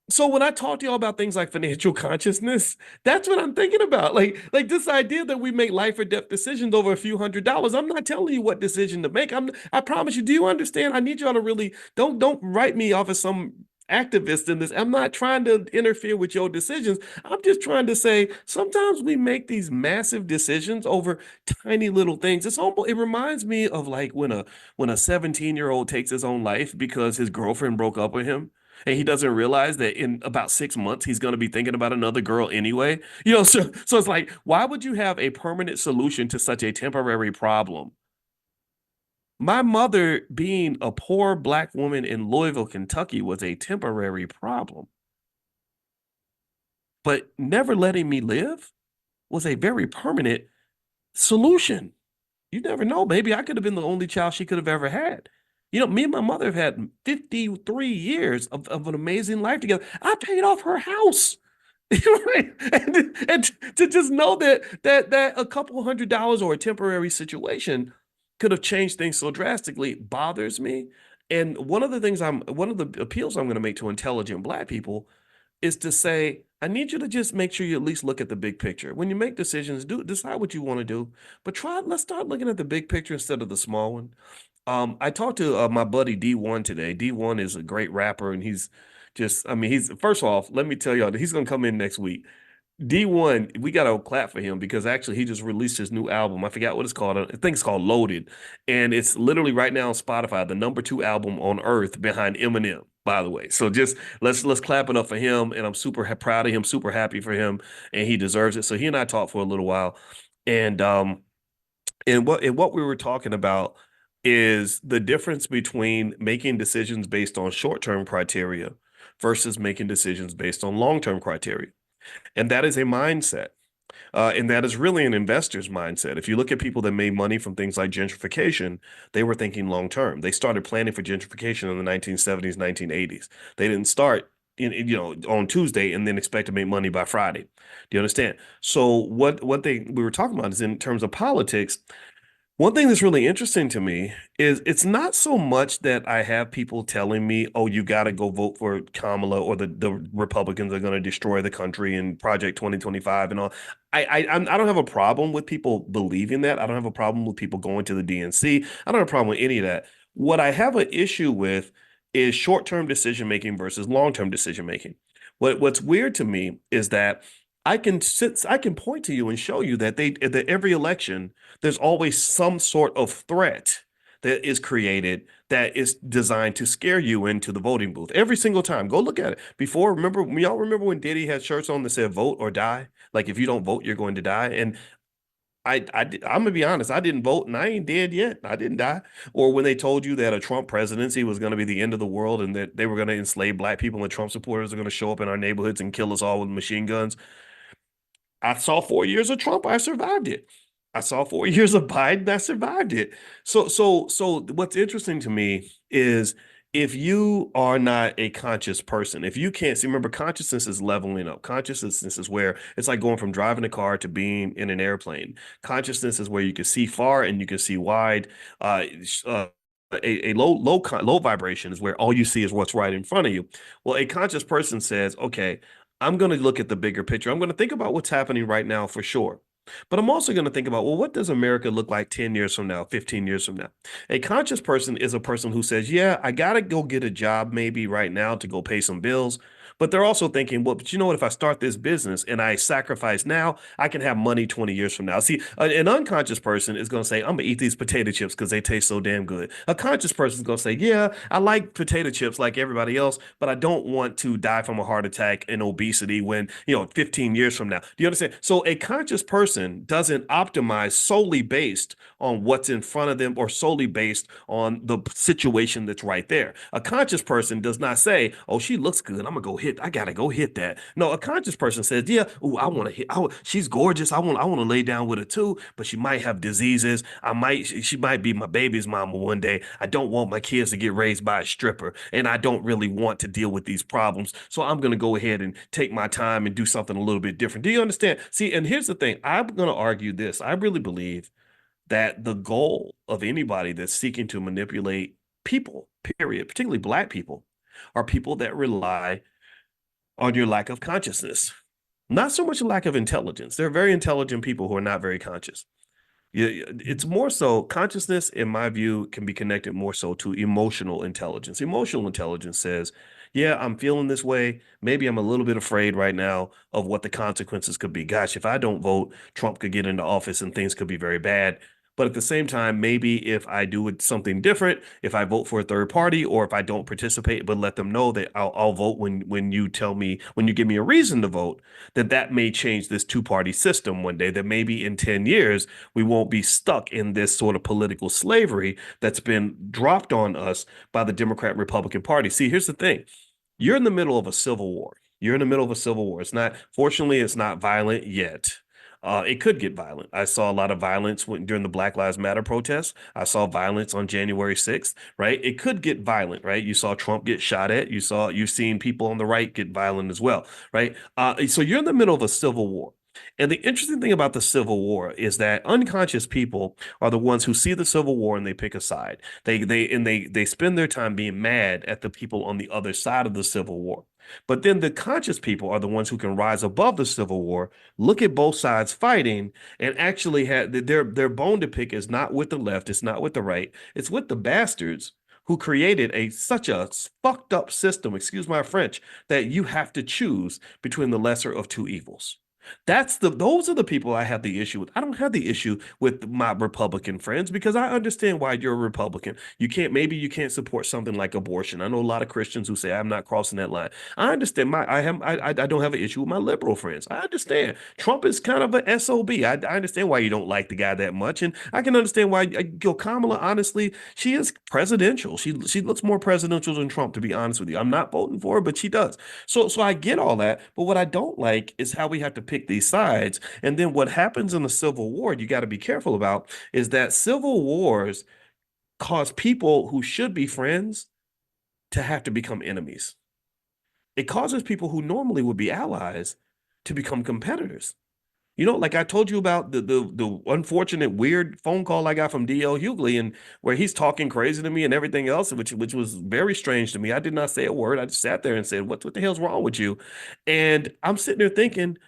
So when I talk to y'all about things like financial consciousness, that's what I'm thinking about. Like this idea that we make life or death decisions over a few $100s. I'm not telling you what decision to make. I promise you, do you understand? I need y'all to really don't write me off as some activist in this. I'm not trying to interfere with your decisions. I'm just trying to say sometimes we make these massive decisions over tiny little things. It reminds me of like when a 17-year-old takes his own life because his girlfriend broke up with him and he doesn't realize that in about 6 months he's going to be thinking about another girl anyway. So it's like, why would you have a permanent solution to such a temporary problem? My mother being a poor black woman in Louisville, Kentucky was a temporary problem, but never letting me live was a very permanent solution. You never know, baby. I could have been the only child she could have ever had. Me and my mother have had 53 years of an amazing life together. I paid off her house. And to just know that a couple $100s or a temporary situation could have changed things so drastically bothers me. And one of the appeals I'm going to make to intelligent black people is to say, I need you to just make sure you at least look at the big picture. When you make decisions, decide what you want to do, but let's start looking at the big picture instead of the small one. I talked to my buddy D1 today. D1 is a great rapper, and he's first off, let me tell y'all, he's gonna come in next week. D1, we got to clap for him because actually he just released his new album. I forgot what it's called. I think it's called Loaded. And it's literally right now on Spotify, the #2 album on earth behind Eminem, by the way. So just let's clap it up for him. And I'm super proud of him, super happy for him, and he deserves it. So he and I talked for a little while. And what we were talking about is the difference between making decisions based on short-term criteria versus making decisions based on long-term criteria. And that is a mindset. And that is really an investor's mindset. If you look at people that made money from things like gentrification, they were thinking long term. They started planning for gentrification in the 1970s, 1980s. They didn't start on Tuesday and then expect to make money by Friday. Do you understand? So what we were talking about is in terms of politics. One thing that's really interesting to me is it's not so much that I have people telling me, oh, you got to go vote for Kamala or the Republicans are going to destroy the country and Project 2025 and all. I don't have a problem with people believing that. I don't have a problem with people going to the DNC. I don't have a problem with any of that. What I have an issue with is short-term decision making versus long-term decision making. What's weird to me is that I can point to you and show you that that every election there's always some sort of threat that is created that is designed to scare you into the voting booth every single time. Go look at it. Y'all remember when Diddy had shirts on that said "Vote or Die"? Like if you don't vote, you're going to die. And I'm gonna be honest, I didn't vote and I ain't dead yet. I didn't die. Or when they told you that a Trump presidency was going to be the end of the world and that they were going to enslave black people and Trump supporters are going to show up in our neighborhoods and kill us all with machine guns. I saw 4 years of Trump. I survived it. I saw 4 years of Biden. I survived it. So what's interesting to me is if you are not a conscious person, if you can't see, remember, consciousness is leveling up. Consciousness is where it's like going from driving a car to being in an airplane. Consciousness is where you can see far and you can see wide. A low vibration is where all you see is what's right in front of you. Well, a conscious person says, okay, I'm going to look at the bigger picture. I'm going to think about what's happening right now for sure. But I'm also going to think about, well, what does America look like 10 years from now, 15 years from now? A conscious person is a person who says, yeah, I got to go get a job maybe right now to go pay some bills. But they're also thinking, well, but you know what? If I start this business and I sacrifice now, I can have money 20 years from now. See, an unconscious person is going to say, I'm going to eat these potato chips because they taste so damn good. A conscious person is going to say, yeah, I like potato chips like everybody else, but I don't want to die from a heart attack and obesity when, 15 years from now. Do you understand? So a conscious person doesn't optimize solely based on what's in front of them or solely based on the situation that's right there. A conscious person does not say, oh, she looks good. I'm going to go I got to go hit that. No, a conscious person says, yeah, ooh, I want to hit, she's gorgeous. I want to lay down with her too, but she might have diseases. She might be my baby's mama one day. I don't want my kids to get raised by a stripper, and I don't really want to deal with these problems. So I'm going to go ahead and take my time and do something a little bit different. Do you understand? See, and here's the thing. I'm going to argue this. I really believe that the goal of anybody that's seeking to manipulate people, period, particularly Black people, are people that rely on your lack of consciousness. Not so much a lack of intelligence. There are very intelligent people who are not very conscious. It's more so consciousness, in my view, can be connected more so to emotional intelligence. Emotional intelligence says, yeah, I'm feeling this way. Maybe I'm a little bit afraid right now of what the consequences could be. Gosh, if I don't vote, Trump could get into office and things could be very bad. But at the same time, maybe if I do something different, if I vote for a third party, or if I don't participate, but let them know that I'll vote when you tell me, when you give me a reason to vote, that may change this two-party system one day, that maybe in 10 years, we won't be stuck in this sort of political slavery that's been dropped on us by the Democrat Republican Party. See, here's the thing. You're in the middle of a civil war. You're in the middle of a civil war. Fortunately, it's not violent yet. It could get violent. I saw a lot of violence during the Black Lives Matter protests. I saw violence on January 6th, right? It could get violent, right? You saw Trump get shot at. You've seen people on the right get violent as well, right? So you're in the middle of a civil war. And the interesting thing about the Civil War is that unconscious people are the ones who see the Civil War and they pick a side. They spend their time being mad at the people on the other side of the Civil War. But then the conscious people are the ones who can rise above the Civil War, look at both sides fighting, and actually have their bone to pick is not with the left, it's not with the right, it's with the bastards who created such a fucked up system, excuse my French, that you have to choose between the lesser of two evils. Those are the people I have the issue with. I don't have the issue with my Republican friends because I understand why you're a Republican. Maybe you can't support something like abortion. I know a lot of Christians who say I'm not crossing that line. I understand I don't have an issue with my liberal friends. I understand. Trump is kind of an SOB. I understand why you don't like the guy that much. And I can understand why Kamala, honestly, she is presidential. She looks more presidential than Trump, to be honest with you. I'm not voting for her, but she does. So I get all that. But what I don't like is how we have to pick these sides. And then what happens in a civil war, you got to be careful about, is that civil wars cause people who should be friends to have to become enemies. It causes people who normally would be allies to become competitors. Like I told you about the unfortunate weird phone call I got from D.L. Hughley, and where he's talking crazy to me and everything else, which was very strange to me. I did not say a word. I just sat there and said, what the hell's wrong with you? And I'm sitting there thinking,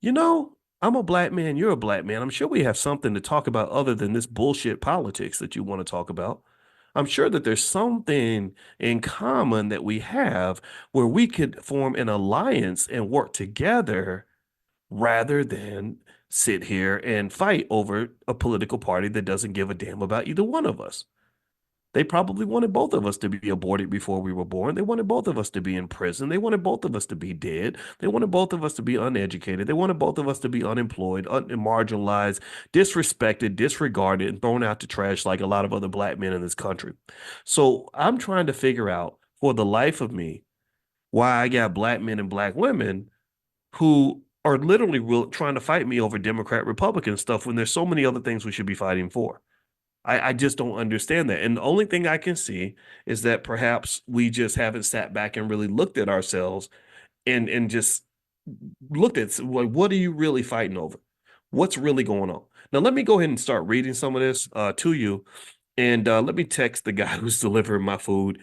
I'm a Black man, you're a Black man. I'm sure we have something to talk about other than this bullshit politics that you want to talk about. I'm sure that there's something in common that we have where we could form an alliance and work together rather than sit here and fight over a political party that doesn't give a damn about either one of us. They probably wanted both of us to be aborted before we were born. They wanted both of us to be in prison. They wanted both of us to be dead. They wanted both of us to be uneducated. They wanted both of us to be unemployed, marginalized, disrespected, disregarded, and thrown out to trash like a lot of other Black men in this country. So I'm trying to figure out for the life of me why I got Black men and Black women who are literally trying to fight me over Democrat Republican stuff when there's so many other things we should be fighting for. I just don't understand that. And the only thing I can see is that perhaps we just haven't sat back and really looked at ourselves and just looked at, like, what are you really fighting over? What's really going on? Now, let me go ahead and start reading some of this to you. And let me text the guy who's delivering my food.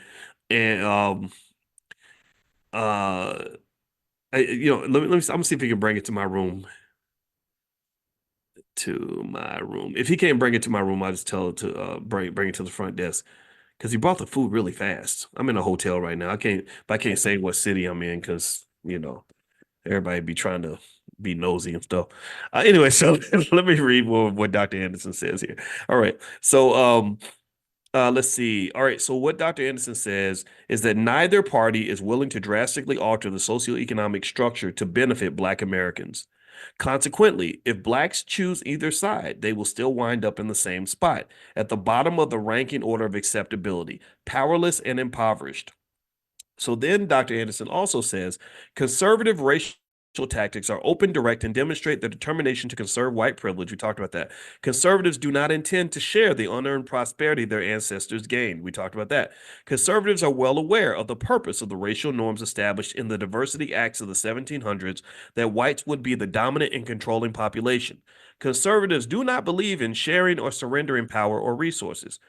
And uh let me I'm gonna see if we can bring it to my room. to my room. If he can't bring it to my room, I just tell it to bring it to the front desk because he brought the food really fast. I'm in a hotel right now. I can't say what city I'm in because everybody be trying to be nosy and stuff. Anyway, so let me read what Dr. Anderson says here. All right, so let's see. All right. So what Dr. Anderson says is that neither party is willing to drastically alter the socioeconomic structure to benefit Black Americans. Consequently, if Blacks choose either side, they will still wind up in the same spot, at the bottom of the ranking order of acceptability, powerless and impoverished. So then Dr. Anderson also says conservative racial tactics are open, direct, and demonstrate their determination to conserve white privilege. We talked about that. Conservatives do not intend to share the unearned prosperity their ancestors gained. We talked about that. Conservatives are well aware of the purpose of the racial norms established in the Diversity Acts of the 1700s, that whites would be the dominant and controlling population. Conservatives do not believe in sharing or surrendering power or resources.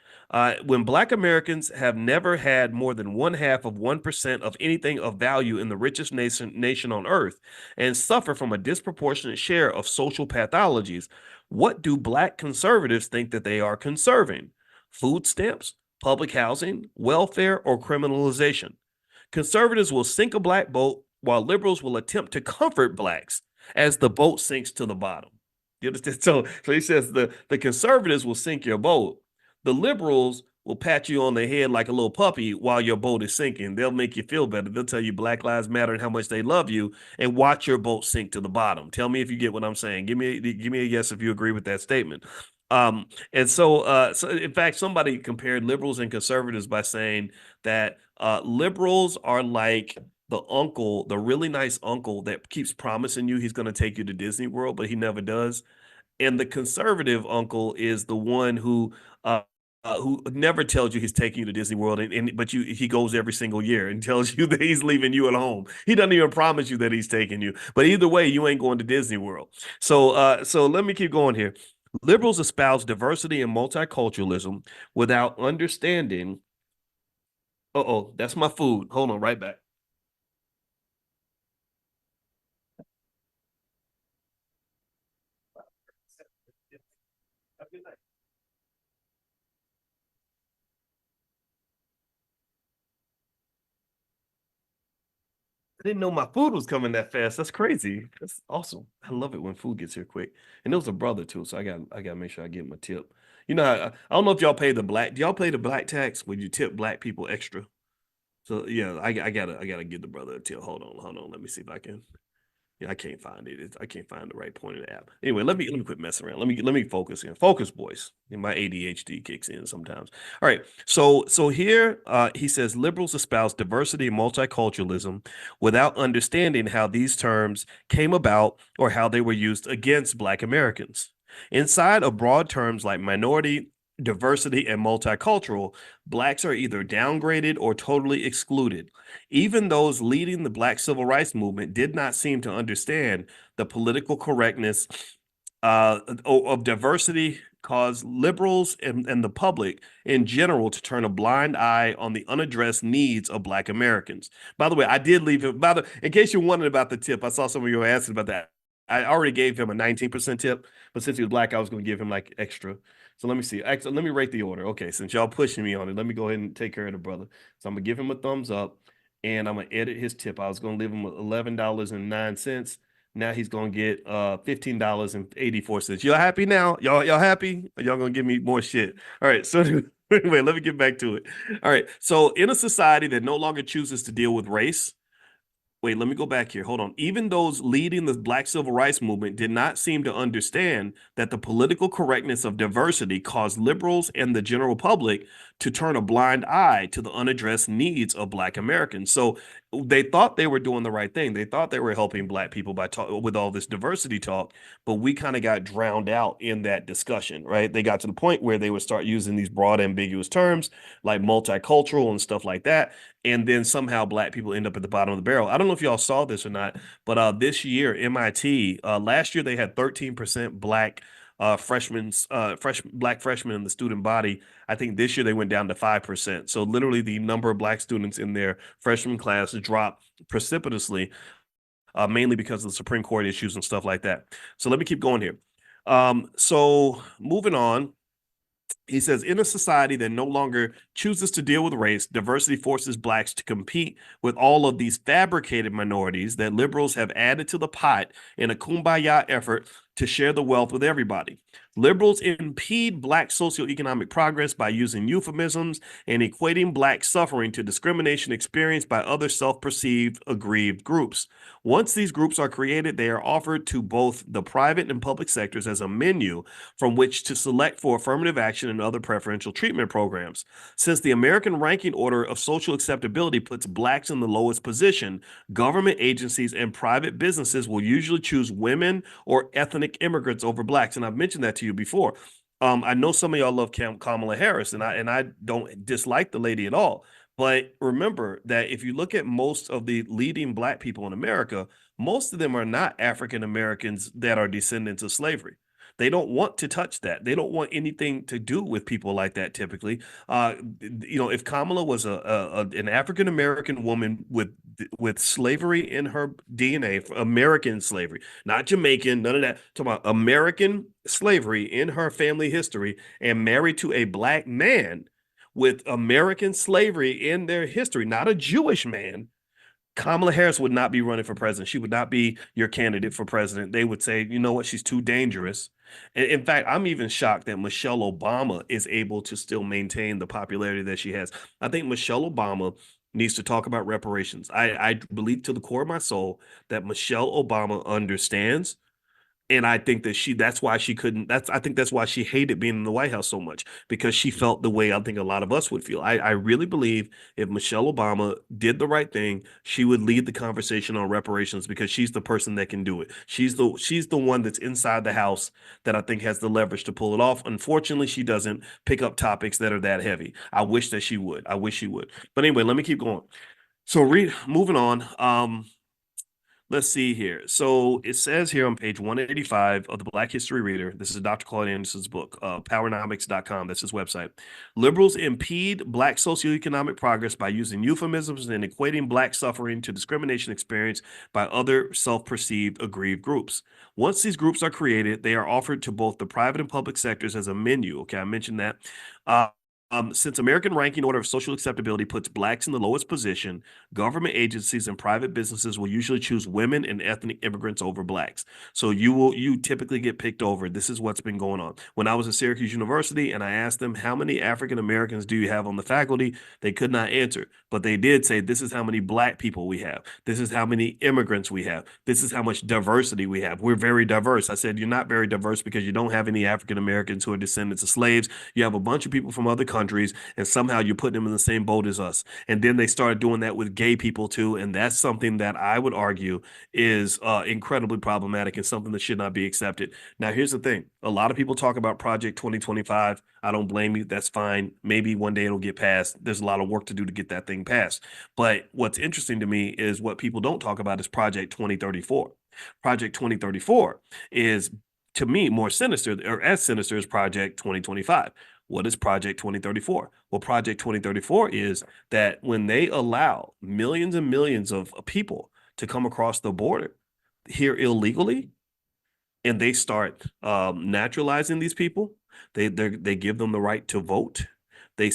When Black Americans have never had more than 0.5% of anything of value in the richest nation on earth and suffer from a disproportionate share of social pathologies, what do Black conservatives think that they are conserving? Food stamps, public housing, welfare, or criminalization? Conservatives will sink a Black boat while liberals will attempt to comfort Blacks as the boat sinks to the bottom. You understand? So he says the conservatives will sink your boat. The liberals will pat you on the head like a little puppy while your boat is sinking. They'll make you feel better. They'll tell you Black Lives Matter and how much they love you, and watch your boat sink to the bottom. Tell me if you get what I'm saying. Give me a yes if you agree with that statement. So in fact, somebody compared liberals and conservatives by saying that liberals are like the uncle, the really nice uncle that keeps promising you he's going to take you to Disney World, but he never does. And the conservative uncle is the one who never tells you he's taking you to Disney World, but he goes every single year and tells you that he's leaving you at home. He doesn't even promise you that he's taking you. But either way, you ain't going to Disney World. So let me keep going here. Liberals espouse diversity and multiculturalism without understanding. Uh-oh, that's my food. Hold on, right back. I didn't know my food was coming that fast. That's crazy. That's awesome. I love it when food gets here quick. And it was a brother too, so I got to make sure I get him a tip. I don't know if y'all pay the black. Do y'all pay the black tax when you tip Black people extra? So yeah, I gotta give the brother a tip. Hold on. Let me see if I can. Yeah, I can't find it. I can't find the right point in the app. Anyway, let me quit messing around. Let me focus in. Focus, boys. And my ADHD kicks in sometimes. All right. So here he says liberals espouse diversity and multiculturalism without understanding how these terms came about or how they were used against Black Americans. Inside of broad terms like minority, diversity, and multicultural, Blacks are either downgraded or totally excluded. Even those leading the Black civil rights movement did not seem to understand the political correctness of diversity caused liberals and the public in general to turn a blind eye on the unaddressed needs of Black Americans. By the way, I did leave it. In case you're wondering about the tip, I saw some of you were asking about that. I already gave him a 19% tip, but since he was Black, I was going to give him like extra. So let me see. Actually, let me rate the order. Okay, since y'all pushing me on it, let me go ahead and take care of the brother. So I'm gonna give him a thumbs up, and I'm gonna edit his tip. I was gonna leave him with $11.09. Now he's gonna get $15.84. Y'all happy now? Y'all happy? Or y'all gonna give me more shit? All right. So anyway, let me get back to it. All right. So in a society that no longer chooses to deal with race, wait, let me go back here. Hold on. Even those leading the Black civil rights movement did not seem to understand that the political correctness of diversity caused liberals and the general public to turn a blind eye to the unaddressed needs of Black Americans. So they thought they were doing the right thing. They thought they were helping Black people with all this diversity talk, but we kind of got drowned out in that discussion, right? They got to the point where they would start using these broad, ambiguous terms like multicultural and stuff like that, and then somehow Black people end up at the bottom of the barrel. I don't know if y'all saw this or not, but this year, MIT, last year they had 13% Black Black freshmen in the student body. I think this year they went down to 5%. So literally the number of Black students in their freshman class dropped precipitously, mainly because of the Supreme Court issues and stuff like that. So let me keep going here. So moving on, he says, in a society that no longer chooses to deal with race, diversity forces blacks to compete with all of these fabricated minorities that liberals have added to the pot in a kumbaya effort to share the wealth with everybody. Liberals impede black socioeconomic progress by using euphemisms and equating black suffering to discrimination experienced by other self-perceived aggrieved groups. Once these groups are created, they are offered to both the private and public sectors as a menu from which to select for affirmative action and other preferential treatment programs. Since the American ranking order of social acceptability puts blacks in the lowest position, government agencies and private businesses will usually choose women or ethnic immigrants over blacks. And I've mentioned that to you before. I know some of y'all love Kamala Harris, and I don't dislike the lady at all. But remember that if you look at most of the leading black people in America, most of them are not African Americans that are descendants of slavery. They don't want to touch that. They don't want anything to do with people like that. Typically, if Kamala was an African American woman with slavery in her DNA, American slavery, not Jamaican, none of that. Talking about American slavery in her family history, and married to a black man with American slavery in their history, not a Jewish man. Kamala Harris would not be running for president. She would not be your candidate for president. They would say, you know what, she's too dangerous. And in fact, I'm even shocked that Michelle Obama is able to still maintain the popularity that she has. I think Michelle Obama needs to talk about reparations. I believe to the core of my soul that Michelle Obama understands, and I think that that's why she couldn't, I think that's why she hated being in the White House so much, because she felt the way I think a lot of us would feel. I really believe if Michelle Obama did the right thing, she would lead the conversation on reparations because she's the person that can do it. She's the one that's inside the House that I think has the leverage to pull it off. Unfortunately, she doesn't pick up topics that are that heavy. I wish that she would. I wish she would. But anyway, let me keep going. So moving on. Let's see here. So it says here on page 185 of the Black History Reader, this is Dr. Claude Anderson's book, powernomics.com. That's his website. Liberals impede Black socioeconomic progress by using euphemisms and equating Black suffering to discrimination experienced by other self-perceived aggrieved groups. Once these groups are created, they are offered to both the private and public sectors as a menu. Okay, I mentioned that. Since American ranking order of social acceptability puts blacks in the lowest position, government agencies and private businesses will usually choose women and ethnic immigrants over blacks. So you typically get picked over. This is what's been going on. When I was at Syracuse University and I asked them, how many African Americans do you have on the faculty? They could not answer, but they did say, this is how many black people we have. This is how many immigrants we have. This is how much diversity we have. We're very diverse. I said, you're not very diverse because you don't have any African Americans who are descendants of slaves. You have a bunch of people from other countries, and somehow you put them in the same boat as us. And then they started doing that with gay people too, and that's something that I would argue is incredibly problematic and something that should not be accepted. Now, here's the thing. A lot of people talk about Project 2025. I don't blame you. That's fine. Maybe one day it'll get passed. There's a lot of work to do to get that thing passed. But what's interesting to me is what people don't talk about is Project 2034. Project 2034 is, to me, more sinister, or as sinister as Project 2025. What is Project 2034? Well, Project 2034 is that when they allow millions and millions of people to come across the border here illegally, and they start naturalizing these people, they give them the right to vote. They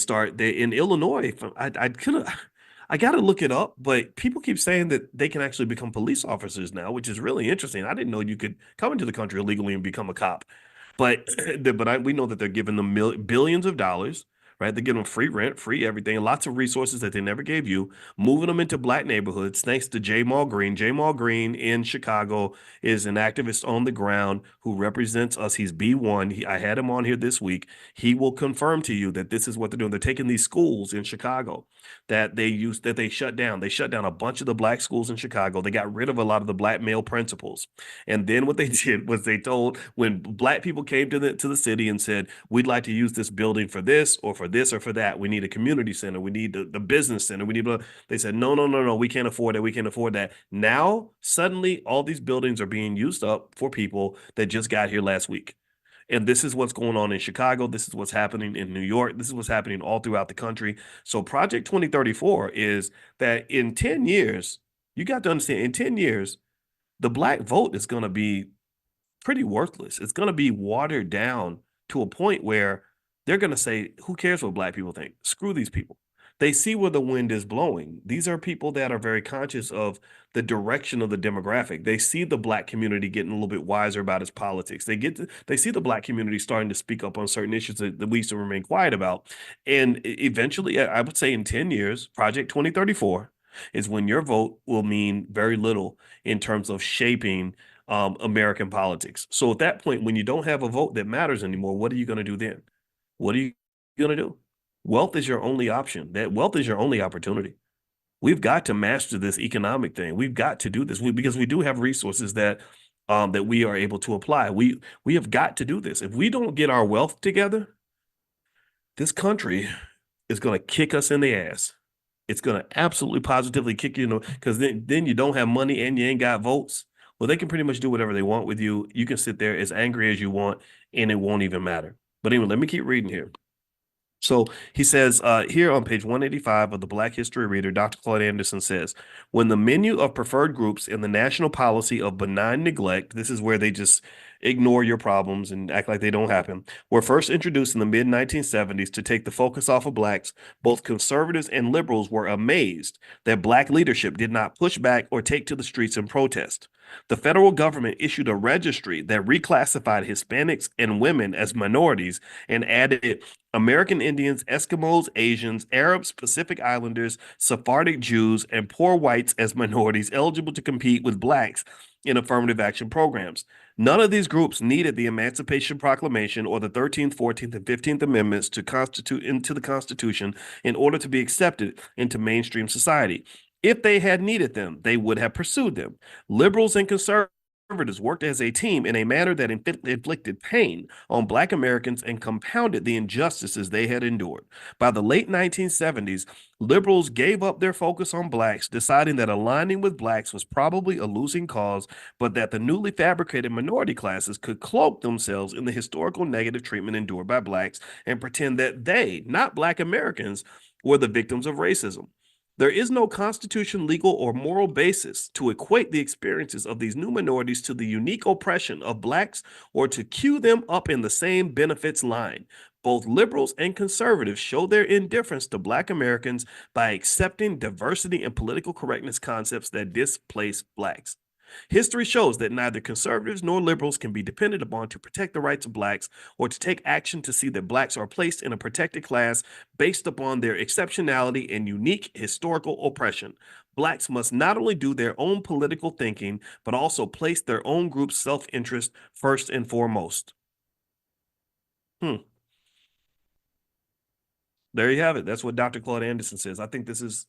in Illinois. I got to look it up, but people keep saying that they can actually become police officers now, which is really interesting. I didn't know you could come into the country illegally and become a cop. But we know that they're giving them billions of dollars, right? They're giving them free rent, free everything, lots of resources that they never gave you, moving them into black neighborhoods. Thanks to J. Mall Green. J. Mall Green in Chicago is an activist on the ground who represents us. He's B1. I had him on here this week. He will confirm to you that this is what they're doing. They're taking these schools in Chicago that they shut down. They shut down a bunch of the black schools in Chicago. They got rid of a lot of the black male principals. And then what they did was they told, when black people came to the city and said, we'd like to use this building for this or for this or for that. We need a community center. We need the business center. They said, no. We can't afford that. We can't afford that. Now, suddenly, all these buildings are being used up for people that just got here last week. And this is what's going on in Chicago. This is what's happening in New York. This is what's happening all throughout the country. So Project 2034 is that in 10 years, you got to understand, in 10 years, the black vote is going to be pretty worthless. It's going to be watered down to a point where they're going to say, who cares what black people think? Screw these people. They see where the wind is blowing. These are people that are very conscious of the direction of the demographic. They see the black community getting a little bit wiser about its politics. They see the black community starting to speak up on certain issues that we used to remain quiet about. And eventually, I would say in 10 years, Project 2034 is when your vote will mean very little in terms of shaping American politics. So at that point, when you don't have a vote that matters anymore, what are you going to do then? What are you going to do? Wealth is your only option. That wealth is your only opportunity. We've got to master this economic thing. We've got to do this because we do have resources that we are able to apply. We have got to do this. If we don't get our wealth together, this country is going to kick us in the ass. It's going to absolutely positively kick you, because then you don't have money and you ain't got votes. Well, they can pretty much do whatever they want with you. You can sit there as angry as you want, and it won't even matter. But anyway, let me keep reading here. So he says here on page 185 of the Black History Reader, Dr. Claude Anderson says, when the menu of preferred groups in the national policy of benign neglect, this is where they just ignore your problems and act like they don't happen, were first introduced in the mid-1970s to take the focus off of blacks, both conservatives and liberals were amazed that black leadership did not push back or take to the streets in protest. The federal government issued a registry that reclassified Hispanics and women as minorities and added American Indians, Eskimos, Asians, Arabs, Pacific Islanders, Sephardic Jews, and poor whites as minorities eligible to compete with blacks in affirmative action programs. None of these groups needed the Emancipation Proclamation or the 13th, 14th, and 15th Amendments to constitute into the Constitution in order to be accepted into mainstream society. If they had needed them, they would have pursued them. Liberals and conservatives worked as a team in a manner that inflicted pain on Black Americans and compounded the injustices they had endured. By the late 1970s, liberals gave up their focus on blacks, deciding that aligning with blacks was probably a losing cause, but that the newly fabricated minority classes could cloak themselves in the historical negative treatment endured by blacks and pretend that they, not Black Americans, were the victims of racism. There is no constitution, legal, or moral basis to equate the experiences of these new minorities to the unique oppression of blacks or to queue them up in the same benefits line. Both liberals and conservatives show their indifference to Black Americans by accepting diversity and political correctness concepts that displace blacks. History shows that neither conservatives nor liberals can be depended upon to protect the rights of blacks or to take action to see that blacks are placed in a protected class based upon their exceptionality and unique historical oppression. Blacks must not only do their own political thinking, but also place their own group's self-interest first and foremost. There you have it. That's what Dr. Claude Anderson says. I think this is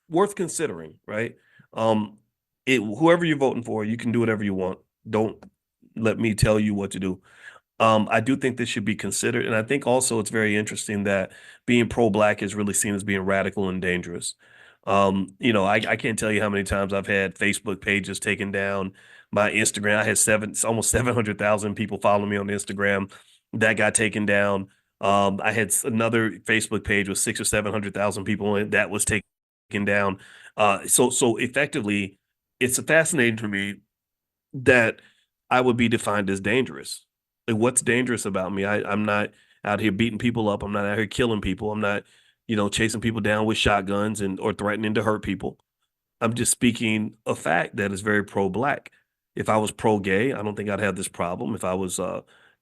worth considering, right? Whoever you're voting for, you can do whatever you want. Don't let me tell you what to do. I do think this should be considered. And I think also it's very interesting that being pro-black is really seen as being radical and dangerous. I can't tell you how many times I've had Facebook pages taken down. My Instagram, I had almost 700,000 people following me on Instagram. That got taken down. I had another Facebook page with 600,000 or 700,000 people on it that was taken down. So effectively, it's fascinating to me that I would be defined as dangerous. Like, what's dangerous about me? I'm not out here beating people up. I'm not out here killing people. I'm not, chasing people down with shotguns or threatening to hurt people. I'm just speaking a fact that is very pro-black. If I was pro-gay, I don't think I'd have this problem. If I was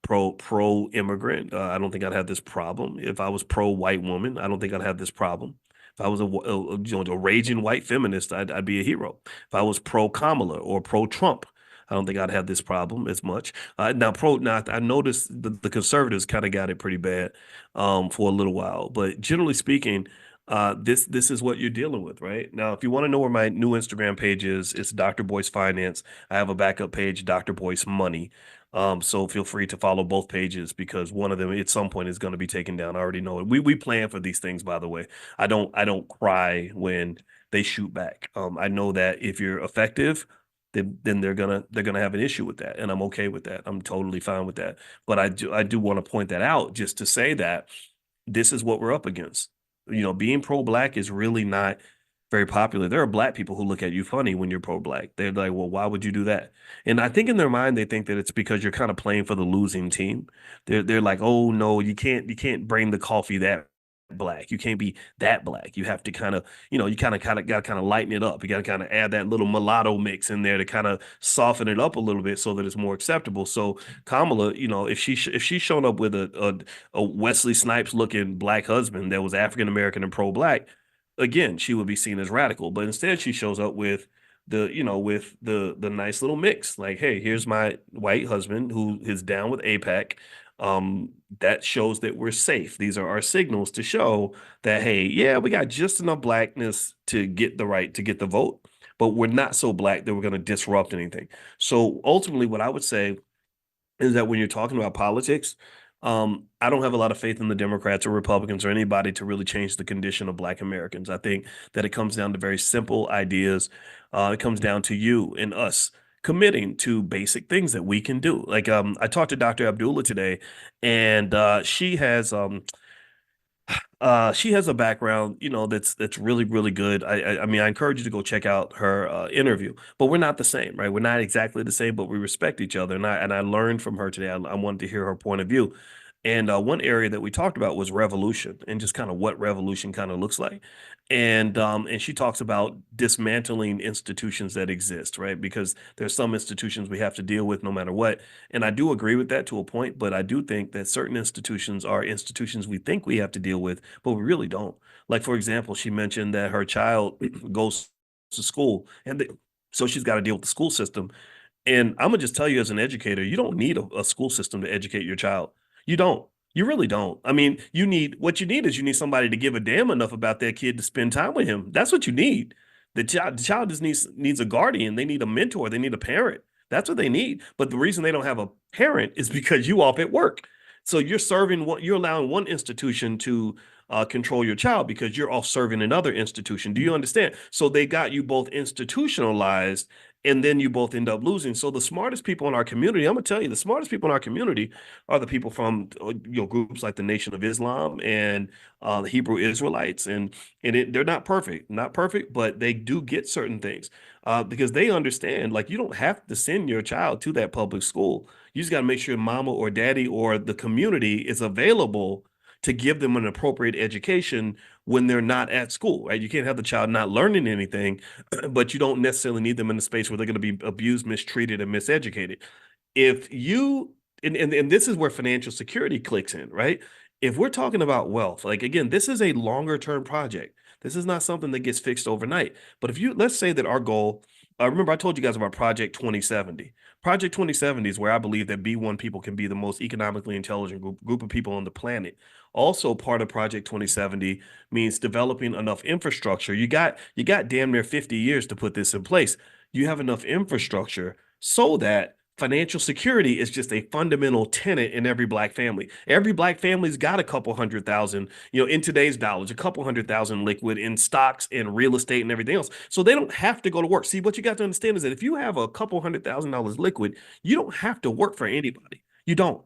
pro-immigrant, I don't think I'd have this problem. If I was pro-white woman, I don't think I'd have this problem. If I was a raging white feminist, I'd be a hero. If I was pro-Kamala or pro-Trump, I don't think I'd have this problem as much. I noticed the conservatives kind of got it pretty bad for a little while. But generally speaking, this is what you're dealing with, right? Now, if you want to know where my new Instagram page is, it's Dr. Boyce Finance. I have a backup page, Dr. Boyce Money. So feel free to follow both pages because one of them at some point is going to be taken down. I already know it. We plan for these things, by the way. I don't cry when they shoot back. I know that if you're effective, then they're gonna have an issue with that, and I'm okay with that. I'm totally fine with that. But I do want to point that out just to say that this is what we're up against. Being pro-black is really not very popular. There are black people who look at you funny when you're pro-black. They're like, well, why would you do that? And I think in their mind they think that it's because you're kind of playing for the losing team. They're like, oh no, you can't bring the coffee that black. You can't be that black. You have to kind of, you kind of got to kind of lighten it up. You got to kind of add that little mulatto mix in there to kind of soften it up a little bit so that it's more acceptable. So Kamala, if she's shown up with a Wesley Snipes looking black husband that was African American and pro-black, again, she would be seen as radical. But instead, she shows up with the nice little mix. Like, hey, here's my white husband who is down with APAC. That shows that we're safe. These are our signals to show that, hey, yeah, we got just enough blackness to get the right to get the vote, but we're not so black that we're going to disrupt anything. So ultimately, what I would say is that when you're talking about politics, I don't have a lot of faith in the Democrats or Republicans or anybody to really change the condition of Black Americans. I think that it comes down to very simple ideas. It comes down to you and us committing to basic things that we can do. Like I talked to Dr. Abdullah today, and she has a background, that's really, really good. I mean, I encourage you to go check out her interview. But we're not the same, right? We're not exactly the same, but we respect each other. And I learned from her today. I wanted to hear her point of view. And one area that we talked about was revolution and just kind of what revolution kind of looks like. And she talks about dismantling institutions that exist, right? Because there's some institutions we have to deal with no matter what. And I do agree with that to a point, but I do think that certain institutions are institutions we think we have to deal with, but we really don't. Like, for example, she mentioned that her child goes to school, so she's got to deal with the school system. And I'm gonna just tell you, as an educator, you don't need a school system to educate your child. You don't. You really don't. I mean, you need somebody to give a damn enough about their kid to spend time with him. That's what you need. The child just needs a guardian. They need a mentor. They need a parent. That's what they need. But the reason they don't have a parent is because you off at work. So you're allowing one institution to control your child because you're off serving another institution. Do you understand? So they got you both institutionalized, and then you both end up losing. So the smartest people in our community, I'm gonna tell you, the smartest people in our community are the people from groups like the Nation of Islam and the Hebrew Israelites, and they're not perfect, but they do get certain things because they understand. Like, you don't have to send your child to that public school. You just got to make sure mama or daddy or the community is available to give them an appropriate education when they're not at school, right? You can't have the child not learning anything, but you don't necessarily need them in a space where they're going to be abused, mistreated, and miseducated. If you and this is where financial security clicks in, right? If we're talking about wealth, like, again, this is a longer term project. This is not something that gets fixed overnight. But if you let's say that our goal, remember I told you guys about Project 2070. Project 2070 is where I believe that B1 people can be the most economically intelligent group of people on the planet. Also, part of Project 2070 means developing enough infrastructure. You got damn near 50 years to put this in place. You have enough infrastructure so that financial security is just a fundamental tenet in every black family. Every black family's got a couple 100,000, in today's dollars, a couple 100,000 liquid in stocks and real estate and everything else. So they don't have to go to work. See, what you got to understand is that if you have a couple $100,000 liquid, you don't have to work for anybody. You don't.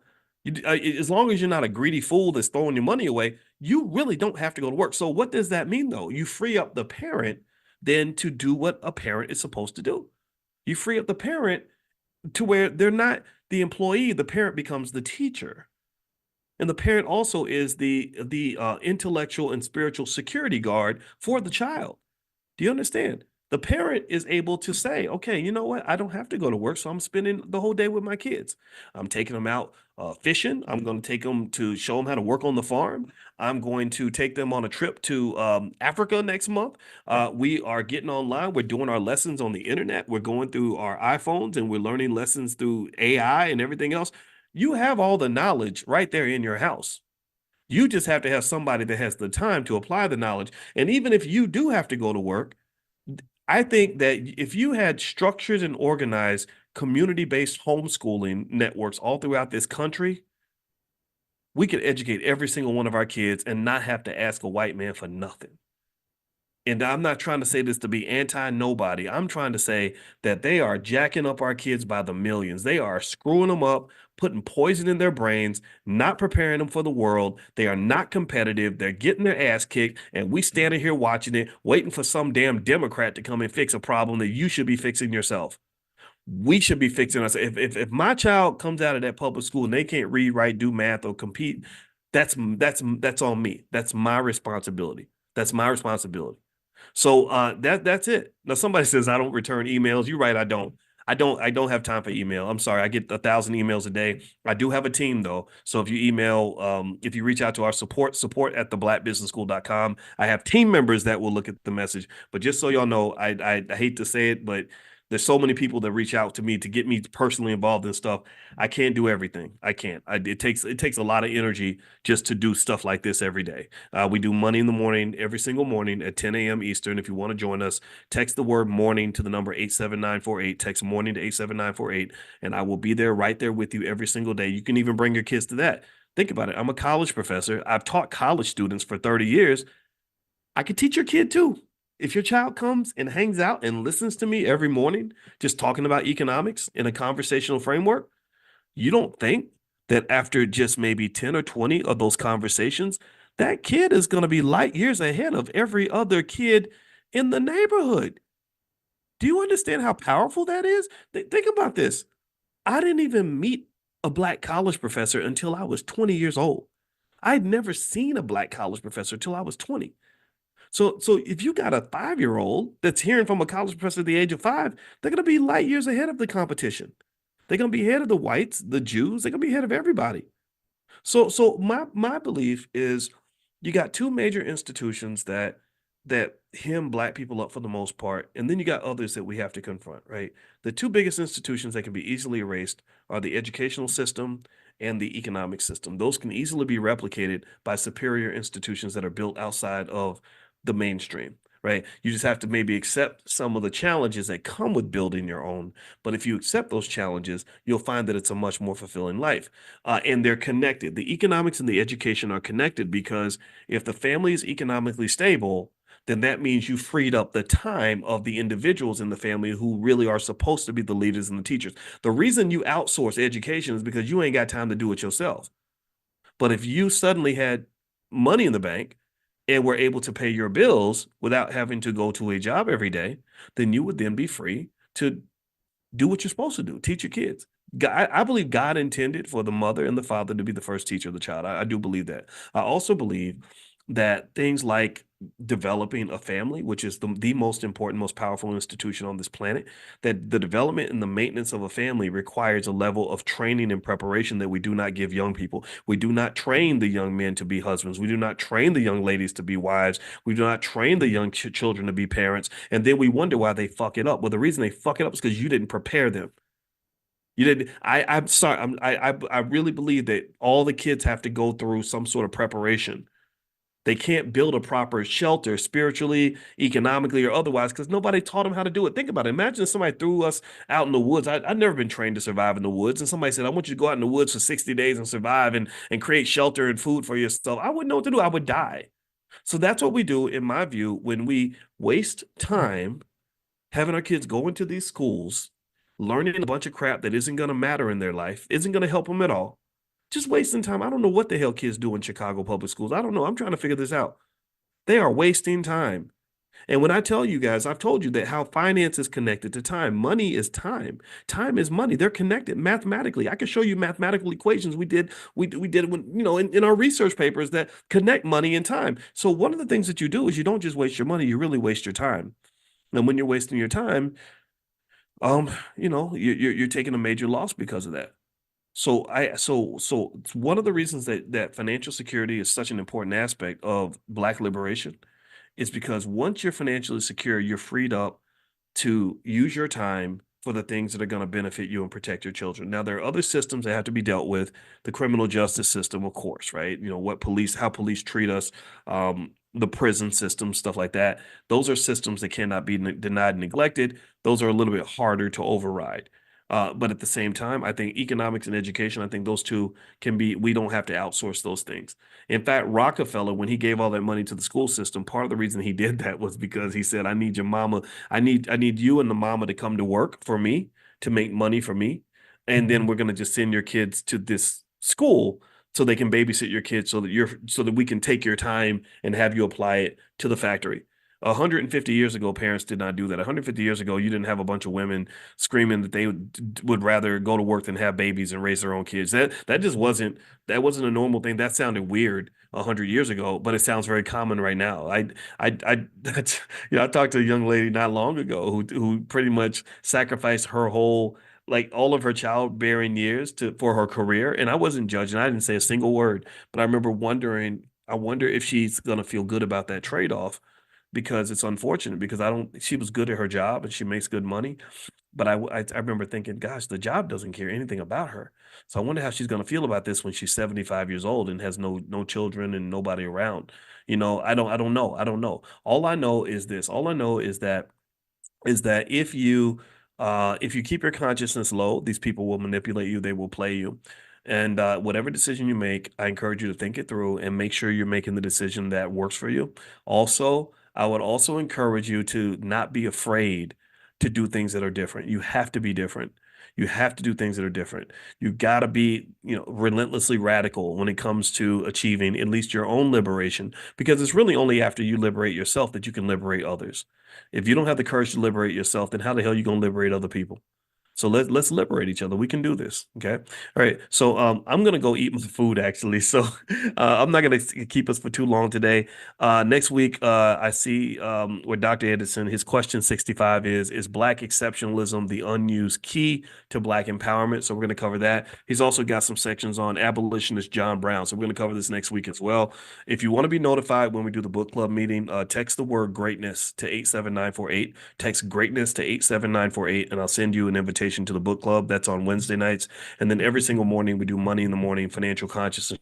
As long as you're not a greedy fool that's throwing your money away, you really don't have to go to work. So what does that mean, though? You free up the parent then to do what a parent is supposed to do. You free up the parent to where they're not the employee, the parent becomes the teacher. And the parent also is the intellectual and spiritual security guard for the child. Do you understand? The parent is able to say, okay, you know what? I don't have to go to work, so I'm spending the whole day with my kids. I'm taking them out fishing. I'm going to take them to show them how to work on the farm. I'm going to take them on a trip to Africa next month. We are getting online. We're doing our lessons on the internet. We're going through our iPhones and we're learning lessons through AI and everything else. You have all the knowledge right there in your house. You just have to have somebody that has the time to apply the knowledge. And even if you do have to go to work, I think that if you had structured and organized community-based homeschooling networks all throughout this country, we could educate every single one of our kids and not have to ask a white man for nothing. And I'm not trying to say this to be anti nobody. I'm trying to say that they are jacking up our kids by the millions. They are screwing them up, putting poison in their brains, not preparing them for the world. They are not competitive. They're getting their ass kicked. And we standing here watching it, waiting for some damn Democrat to come and fix a problem that you should be fixing yourself. We should be fixing us. If my child comes out of that public school and they can't read, write, do math, or compete, that's on me. That's my responsibility. That's my responsibility. So that's it. Now somebody says I don't return emails. You're right, I don't. I don't have time for email. I'm sorry. I get 1,000 emails a day. I do have a team though. So if you email, if you reach out to our support at theblackbusinessschool.com, I have team members that will look at the message. But just so y'all know, I hate to say it, but there's so many people that reach out to me to get me personally involved in stuff. I can't do everything. I can't. It takes a lot of energy just to do stuff like this every day. We do Money in the Morning every single morning at 10 a.m. Eastern. If you want to join us, text the word morning to the number 87948. Text morning to 87948, and I will be there right there with you every single day. You can even bring your kids to that. Think about it. I'm a college professor. I've taught college students for 30 years. I could teach your kid too. If your child comes and hangs out and listens to me every morning, just talking about economics in a conversational framework, you don't think that after just maybe 10 or 20 of those conversations, that kid is going to be light years ahead of every other kid in the neighborhood? Do you understand how powerful that is? Think about this. I didn't even meet a black college professor until I was 20 years old. I'd never seen a black college professor until I was 20. So if you got a 5-year-old that's hearing from a college professor at the age of 5, they're going to be light years ahead of the competition. They're going to be ahead of the whites, the Jews. They're going to be ahead of everybody. So my belief is you got two major institutions that hem black people up for the most part, and then you got others that we have to confront, right? The two biggest institutions that can be easily erased are the educational system and the economic system. Those can easily be replicated by superior institutions that are built outside of the mainstream, right? You just have to maybe accept some of the challenges that come with building your own. But if you accept those challenges, you'll find that it's a much more fulfilling life. And they're connected. The economics and the education are connected because if the family is economically stable, then that means you freed up the time of the individuals in the family who really are supposed to be the leaders and the teachers. The reason you outsource education is because you ain't got time to do it yourself. But if you suddenly had money in the bank and were able to pay your bills without having to go to a job every day, then you would then be free to do what you're supposed to do, teach your kids. I believe God intended for the mother and the father to be the first teacher of the child. I do believe that. I also believe that things like developing a family, which is the most important, most powerful institution on this planet, that the development and the maintenance of a family requires a level of training and preparation that we do not give young people. We do not train the young men to be husbands. We do not train the young ladies to be wives. We do not train the young children to be parents. And then we wonder why they fuck it up. Well, the reason they fuck it up is because you didn't prepare them. You didn't. I'm sorry. I really believe that all the kids have to go through some sort of preparation. They can't build a proper shelter spiritually, economically, or otherwise because nobody taught them how to do it. Think about it. Imagine if somebody threw us out in the woods. I've never been trained to survive in the woods. And somebody said, I want you to go out in the woods for 60 days and survive and create shelter and food for yourself. I wouldn't know what to do. I would die. So that's what we do, in my view, when we waste time having our kids go into these schools, learning a bunch of crap that isn't going to matter in their life, isn't going to help them at all. Just wasting time. I don't know what the hell kids do in Chicago public schools. I don't know. I'm trying to figure this out. They are wasting time. And when I tell you guys, I've told you that how finance is connected to time. Money is time. Time is money. They're connected mathematically. I can show you mathematical equations we did when, in our research papers that connect money and time. So one of the things that you do is you don't just waste your money, you really waste your time. And when you're wasting your time, you're taking a major loss because of that. So it's one of the reasons that financial security is such an important aspect of Black liberation is because once you're financially secure, you're freed up to use your time for the things that are going to benefit you and protect your children. Now, there are other systems that have to be dealt with. The criminal justice system, of course, right? How police treat us, the prison system, stuff like that. Those are systems that cannot be denied and neglected. Those are a little bit harder to override. But at the same time, I think economics and education, I think those two can be, we don't have to outsource those things. In fact, Rockefeller, when he gave all that money to the school system, part of the reason he did that was because he said, I need your mama, I need you and the mama to come to work for me to make money for me. And then we're going to just send your kids to this school so they can babysit your kids so that we can take your time and have you apply it to the factory. 150 years ago, parents did not do that. 150 years ago, you didn't have a bunch of women screaming that they would rather go to work than have babies and raise their own kids. That just wasn't a normal thing. That sounded weird 100 years ago, but it sounds very common right now. That's, I talked to a young lady not long ago who pretty much sacrificed her whole, like all of her childbearing years for her career, and I wasn't judging. I didn't say a single word, but I remember wondering. I wonder if she's gonna feel good about that trade-off because it's unfortunate because I don't she was good at her job and she makes good money. But I remember thinking, gosh, the job doesn't care anything about her. So I wonder how she's going to feel about this when she's 75 years old and has no children and nobody around. I don't know. I don't know. All I know is this. All I know is that if you keep your consciousness low, these people will manipulate you, they will play you. And whatever decision you make, I encourage you to think it through and make sure you're making the decision that works for you. Also, I would also encourage you to not be afraid to do things that are different. You have to be different. You have to do things that are different. You got to be, relentlessly radical when it comes to achieving at least your own liberation, because it's really only after you liberate yourself that you can liberate others. If you don't have the courage to liberate yourself, then how the hell are you going to liberate other people? So let's liberate each other. We can do this. Okay. All right. So I'm gonna go eat my food actually. So I'm not gonna keep us for too long today. Next week, I see with Dr. Anderson, his question 65 is Black exceptionalism the unused key to Black empowerment? So we're gonna cover that. He's also got some sections on abolitionist John Brown. So we're gonna cover this next week as well. If you want to be notified when we do the book club meeting, text the word greatness to 87948. Text greatness to 87948, and I'll send you an invitation to the book club. That's on Wednesday nights. And then every single morning, we do Money in the Morning financial consciousness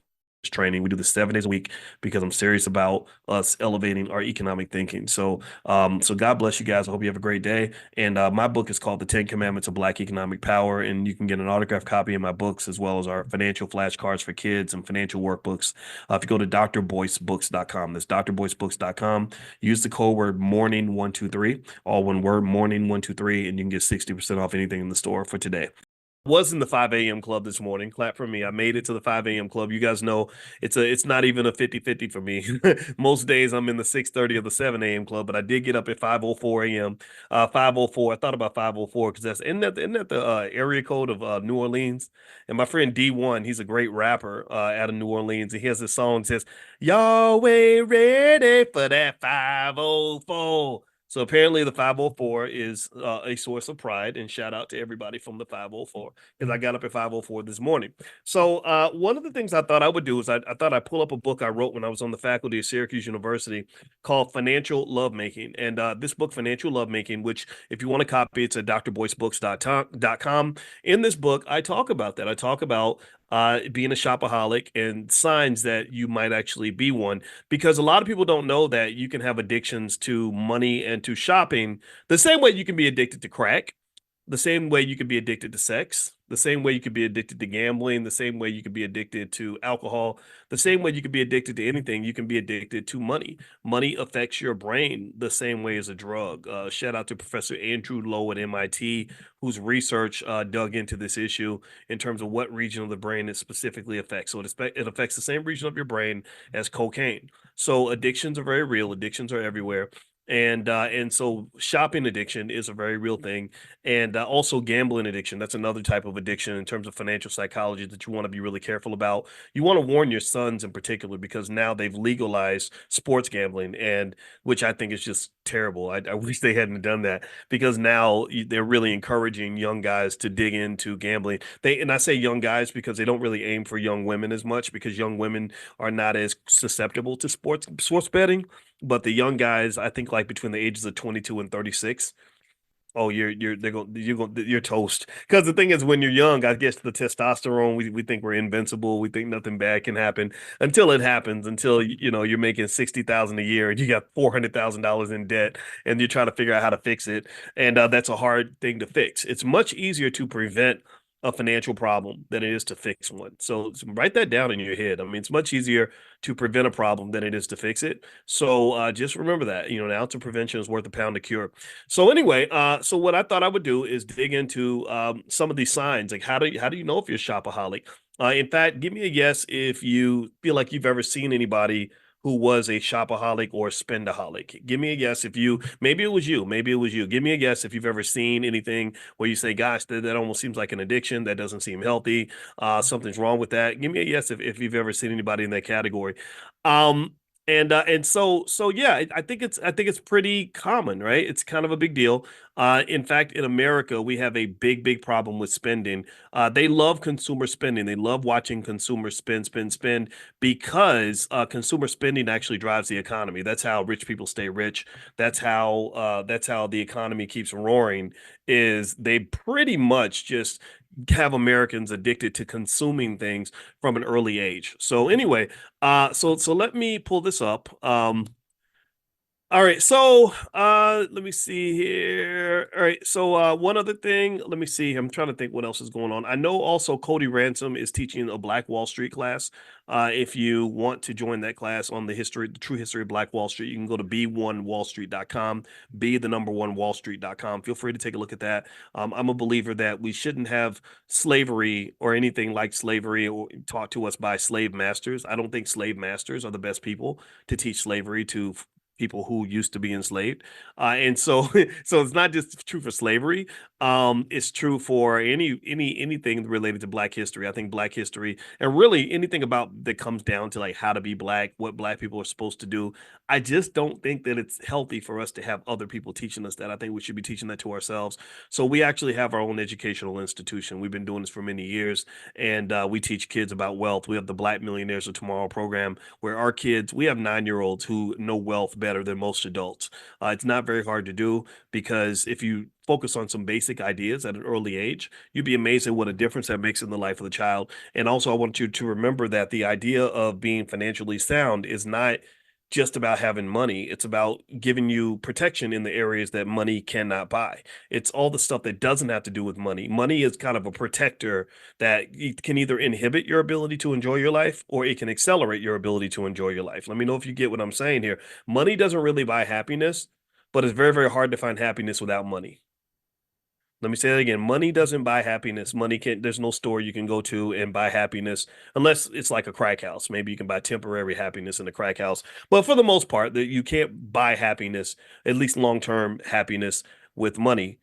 training. We do this 7 days a week because I'm serious about us elevating our economic thinking. So God bless you guys. I hope you have a great day. And my book is called The 10 Commandments of Black Economic Power. And you can get an autographed copy of my books as well as our financial flashcards for kids and financial workbooks. If you go to drboycebooks.com, that's drboycebooks.com, use the code word morning123, all one word, morning123, and you can get 60% off anything in the store for today. Was in the 5 a.m. club this morning. Clap for me. I made it to the 5 a.m. club. You guys know it's not even a 50-50 for me. Most days I'm in the 6:30 or the 7 a.m. club, but I did get up at 5:04 a.m. 5:04. I thought about 5:04 because isn't that the area code of New Orleans? And my friend D1, he's a great rapper out of New Orleans. And he has this song that says, "Y'all ain't ready for that 5:04." So apparently the 5:04 is a source of pride, and shout out to everybody from the 5:04 because I got up at 5:04 this morning. So one of the things I thought I would do is I thought I'd pull up a book I wrote when I was on the faculty of Syracuse University called Financial Lovemaking. And this book, Financial Lovemaking, which if you want to copy, it's at drboycebooks.com. In this book, I talk about that. I talk about being a shopaholic and signs that you might actually be one, because a lot of people don't know that you can have addictions to money and to shopping the same way you can be addicted to crack, the same way you could be addicted to sex, the same way you could be addicted to gambling, the same way you could be addicted to alcohol, the same way you could be addicted to anything, you can be addicted to money. Money affects your brain the same way as a drug. Shout out to Professor Andrew Lowe at MIT, whose research dug into this issue in terms of what region of the brain it specifically affects. So it affects the same region of your brain as cocaine. So addictions are very real. Addictions are everywhere. And so shopping addiction is a very real thing, and also gambling addiction. That's another type of addiction in terms of financial psychology that you want to be really careful about. You want to warn your sons in particular because now they've legalized sports gambling, and which I think is just terrible. I wish they hadn't done that because now they're really encouraging young guys to dig into gambling. And I say young guys because they don't really aim for young women as much because young women are not as susceptible to sports betting. But the young guys, I think like between the ages of 22 and 36, Oh, you're toast. Because the thing is, when you're young, I guess the testosterone, we think we're invincible. We think nothing bad can happen until it happens. Until you're making 60,000 a year and you got $400,000 in debt, and you're trying to figure out how to fix it. And that's a hard thing to fix. It's much easier to prevent a financial problem than it is to fix one. So write that down in your head. I mean, it's much easier to prevent a problem than it is to fix it. So just remember that. An ounce of prevention is worth a pound of cure. So anyway, so what I thought I would do is dig into some of these signs. Like how do you know if you're a shopaholic? In fact, give me a guess if you feel like you've ever seen anybody who was a shopaholic or spendaholic. Give me a guess if you maybe it was you, maybe it was you. Give me a guess if you've ever seen anything where you say, "Gosh, that almost seems like an addiction. That doesn't seem healthy. Something's wrong with that." Give me a guess if you've ever seen anybody in that category. Um, and so yeah, I think it's pretty common, right? It's kind of a big deal. In fact, in America, we have a big problem with spending. They love consumer spending. They love watching consumers spend because consumer spending actually drives the economy. That's how rich people stay rich. That's how the economy keeps roaring. Is they pretty much just have Americans addicted to consuming things from an early age. So anyway, so let me pull this up. All right, so let me see here. All right, so one other thing, let me see. I'm trying to think what else is going on. I know also Cody Ransom is teaching a Black Wall Street class. If you want to join that class on the true history of Black Wall Street, you can go to b1wallstreet.com, be the number one wallstreet.com. Feel free to take a look at that. I'm a believer that we shouldn't have slavery or anything like slavery or taught to us by slave masters. I don't think slave masters are the best people to teach slavery to people who used to be enslaved. And so so it's not just true for slavery. It's true for anything related to Black history. I think Black history and really anything about that comes down to like how to be Black, what Black people are supposed to do. I just don't think that it's healthy for us to have other people teaching us that. I think we should be teaching that to ourselves. So we actually have our own educational institution. We've been doing this for many years, and we teach kids about wealth. We have the Black Millionaires of Tomorrow program where our kids, we have 9-year-olds who know wealth better than most adults. It's not very hard to do because if you focus on some basic ideas at an early age, you'd be amazed at what a difference that makes in the life of the child. And also, I want you to remember that the idea of being financially sound is not just about having money. It's about giving you protection in the areas that money cannot buy. It's all the stuff that doesn't have to do with money. Money is kind of a protector that it can either inhibit your ability to enjoy your life or it can accelerate your ability to enjoy your life. Let me know if you get what I'm saying here. Money doesn't really buy happiness, but it's very hard to find happiness without money. Let me say that again. Money doesn't buy happiness. Money can't, there's no store you can go to and buy happiness unless it's like a crack house. Maybe you can buy temporary happiness in a crack house. But for the most part, that you can't buy happiness, at least long-term happiness with money.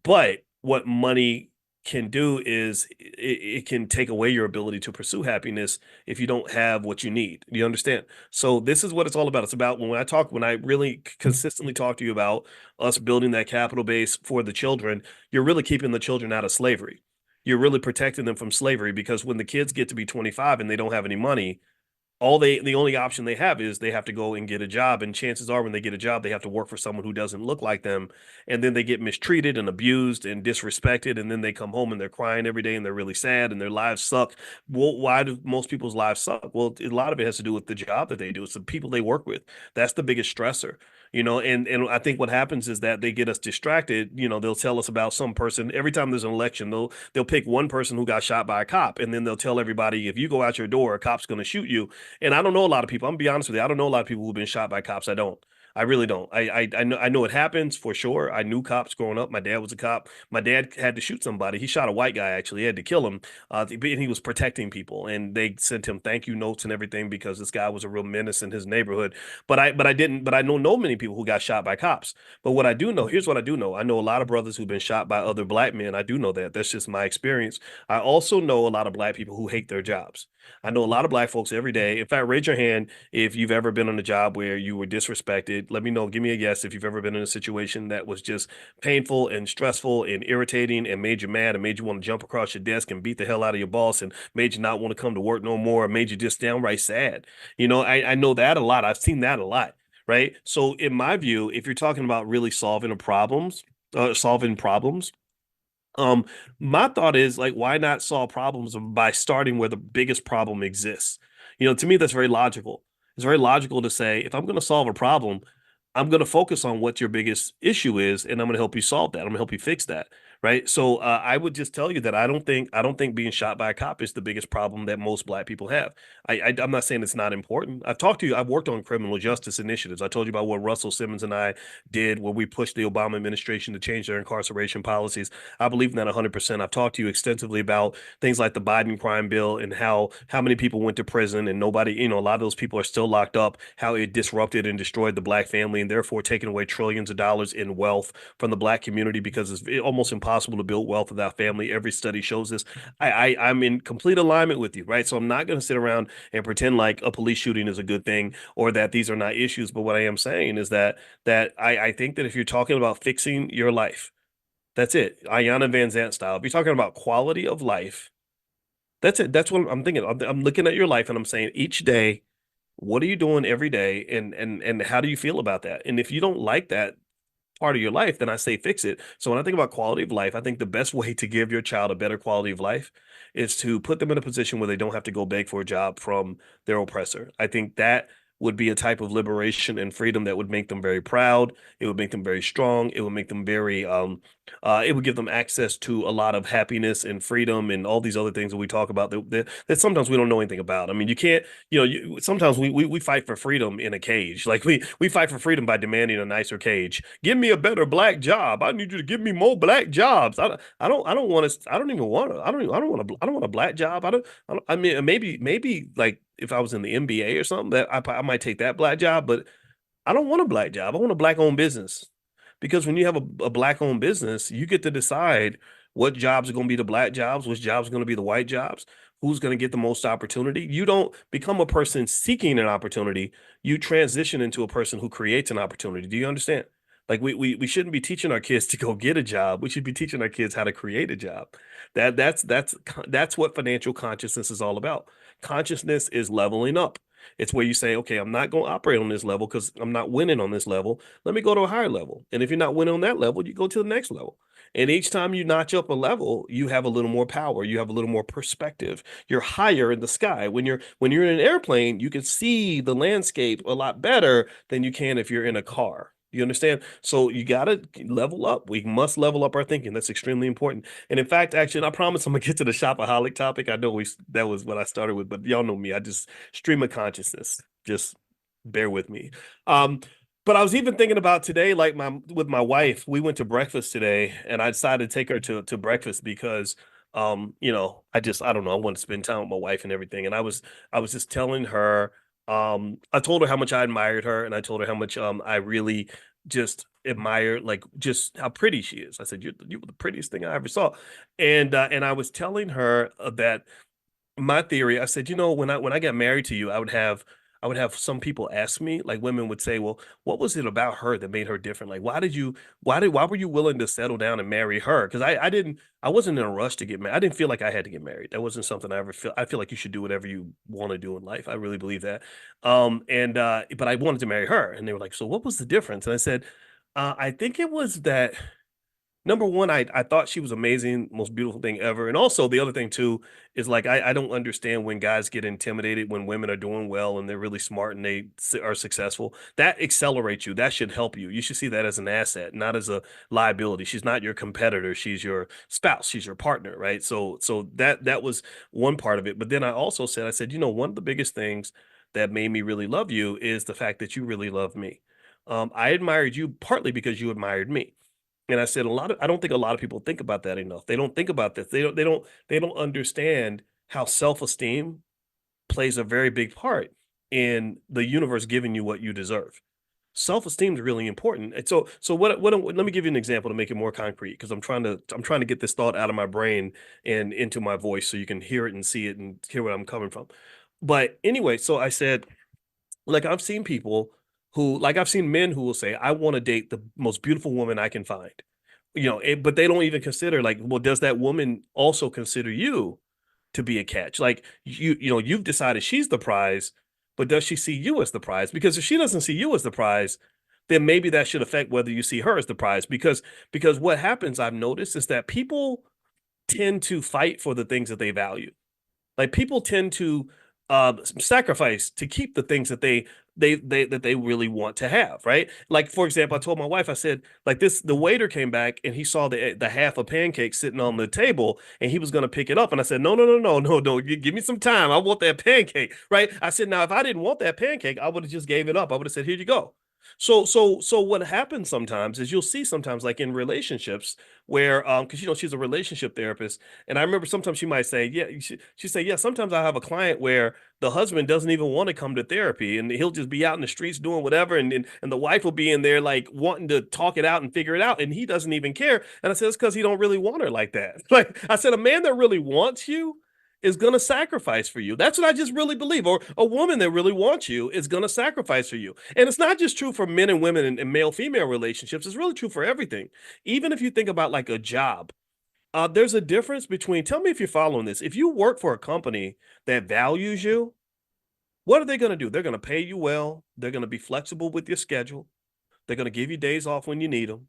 But what money can do is it can take away your ability to pursue happiness if you don't have what you need. You understand? So this is what it's all about. It's about when I really consistently talk to you about us building that capital base for the children, you're really keeping the children out of slavery. You're really protecting them from slavery because when the kids get to be 25 and they don't have any money, the only option they have is they have to go and get a job, and chances are when they get a job they have to work for someone who doesn't look like them, and then they get mistreated and abused and disrespected, and then they come home and they're crying every day and they're really sad and their lives suck. Well, why do most people's lives suck? Well, a lot of it has to do with the job that they do. It's the people they work with. That's the biggest stressor. And I think what happens is that they get us distracted. They'll tell us about some person every time there's an election. They'll pick one person who got shot by a cop, and then they'll tell everybody if you go out your door, a cop's going to shoot you. And I don't know a lot of people. I'm gonna be honest with you. I don't know a lot of people who've been shot by cops. I don't. I really don't. I know it happens for sure. I knew cops growing up. My dad was a cop. My dad had to shoot somebody. He shot a white guy actually. He had to kill him. And he was protecting people, and they sent him thank you notes and everything because this guy was a real menace in his neighborhood. But I don't know many people who got shot by cops. But what I do know, here's what I do know. I know a lot of brothers who've been shot by other Black men. I do know that. That's just my experience. I also know a lot of Black people who hate their jobs. I know a lot of Black folks every day. In fact, raise your hand if you've ever been on a job where you were disrespected. Let me know. Give me a guess if you've ever been in a situation that was just painful and stressful and irritating and made you mad and made you want to jump across your desk and beat the hell out of your boss and made you not want to come to work no more, or made you just downright sad. I know that a lot. I've seen that a lot, right? So in my view, if you're talking about really solving a problems, solving problems. Um, my thought is like, why not solve problems by starting where the biggest problem exists? To me, that's very logical. It's very logical to say, if I'm going to solve a problem, I'm going to focus on what your biggest issue is, and I'm going to help you solve that. I'm going to help you fix that, right? So I would just tell you that I don't think being shot by a cop is the biggest problem that most Black people have. I'm not saying it's not important. I've talked to you. I've worked on criminal justice initiatives. I told you about what Russell Simmons and I did, where we pushed the Obama administration to change their incarceration policies. I believe in that 100%. I've talked to you extensively about things like the Biden crime bill and how many people went to prison and nobody, a lot of those people are still locked up, how it disrupted and destroyed the Black family and therefore taking away trillions of dollars in wealth from the Black community because it's almost impossible to build wealth without family. Every study shows this. I'm in complete alignment with you, right? So I'm not going to sit around and pretend like a police shooting is a good thing or that these are not issues. But what I am saying is that I think that if you're talking about fixing your life, that's it. Ayanna Van Zant style. If you're talking about quality of life, that's it. That's what I'm thinking. I'm looking at your life and I'm saying each day, what are you doing every day, and how do you feel about that? And if you don't like that part of your life, then I say fix it. So when I think about quality of life, I think the best way to give your child a better quality of life is to put them in a position where they don't have to go beg for a job from their oppressor. I think that would be a type of liberation and freedom that would make them very proud. It would make them very strong. It would make them very it would give them access to a lot of happiness and freedom and all these other things that we talk about that sometimes we don't know anything about. I mean, you can't, sometimes we fight for freedom in a cage. Like we fight for freedom by demanding a nicer cage. Give me a better Black job. I need you to give me more Black jobs. I don't want to, I don't even want to, I don't want a Black job. I mean, maybe like if I was in the NBA or something, that I might take that Black job, but I don't want a Black job. I want a Black owned business. Because when you have a Black owned business, you get to decide what jobs are going to be the Black jobs, which jobs are going to be the white jobs, who's going to get the most opportunity. You don't become a person seeking an opportunity. You transition into a person who creates an opportunity. Do you understand? Like we shouldn't be teaching our kids to go get a job. We should be teaching our kids how to create a job. That's what financial consciousness is all about. Consciousness is leveling up. It's where you say, okay, I'm not going to operate on this level because I'm not winning on this level. Let me go to a higher level. And if you're not winning on that level, you go to the next level. And each time you notch up a level, you have a little more power. You have a little more perspective. You're higher in the sky. When you're in an airplane, you can see the landscape a lot better than you can if you're in a car. You understand? So you got to level up. We must level up our thinking. That's extremely important. And in fact, actually, I promise I'm gonna get to the shopaholic topic. I know that was what I started with, but y'all know me. I just stream of consciousness. Just bear with me. Um, but I was even thinking about today, like with my wife, we went to breakfast today, and I decided to take her to breakfast because I don't know, I want to spend time with my wife and everything. And I was just telling her, I told her how much I admired her, and I told her how much I really just admire like just how pretty she is. I said, you were the prettiest thing I ever saw. And I was telling her that my theory, I said, when I got married to you, I would have some people ask me, like women would say, well, what was it about her that made her different? Like, why were you willing to settle down and marry her? Because I wasn't in a rush to get married. I didn't feel like I had to get married. That wasn't something I feel like you should do whatever you want to do in life. I really believe that. But I wanted to marry her. And they were like, so what was the difference? And I said, I think it was that number one, I thought she was amazing, most beautiful thing ever. And also the other thing too is like I don't understand when guys get intimidated when women are doing well and they're really smart and are successful. That accelerates you. That should help you. You should see that as an asset, not as a liability. She's not your competitor. She's your spouse. She's your partner, right? So that was one part of it. But then I said, one of the biggest things that made me really love you is the fact that you really love me. I admired you partly because you admired me. And I said I don't think a lot of people think about that enough. They don't think about this. They don't understand how self-esteem plays a very big part in the universe giving you what you deserve. Self-esteem is really important. And so let me give you an example to make it more concrete because I'm trying to get this thought out of my brain and into my voice so you can hear it and see it and hear where I'm coming from. But anyway, so I said, like I've seen men who will say, I want to date the most beautiful woman I can find. But they don't even consider like, well, does that woman also consider you to be a catch? Like you've decided she's the prize, but does she see you as the prize? Because if she doesn't see you as the prize, then maybe that should affect whether you see her as the prize. Because what happens, I've noticed, is that people tend to fight for the things that they value. Like people tend to sacrifice to keep the things that they really want to have, right? Like for example, I told my wife, I said, like this, the waiter came back and he saw the half a pancake sitting on the table and he was going to pick it up, and I said, no, you give me some time. I want that pancake, right? I said, now if I didn't want that pancake, I would have just gave it up. I would have said, here you go. So what happens sometimes is you'll see sometimes like in relationships where because she's a relationship therapist, and I remember sometimes she might say, yeah, she say, yeah, sometimes I have a client where the husband doesn't even want to come to therapy and he'll just be out in the streets doing whatever, and the wife will be in there like wanting to talk it out and figure it out, and he doesn't even care. And I said, it's because he don't really want her like that. Like I said, a man that really wants you is going to sacrifice for you. That's what I just really believe. Or a woman that really wants you is going to sacrifice for you. And it's not just true for men and women and male female relationships. It's really true for everything. Even if you think about like a job, there's a difference between, tell me if you're following this. If you work for a company that values you, what are they going to do? They're going to pay you well. They're going to be flexible with your schedule. They're going to give you days off when you need them.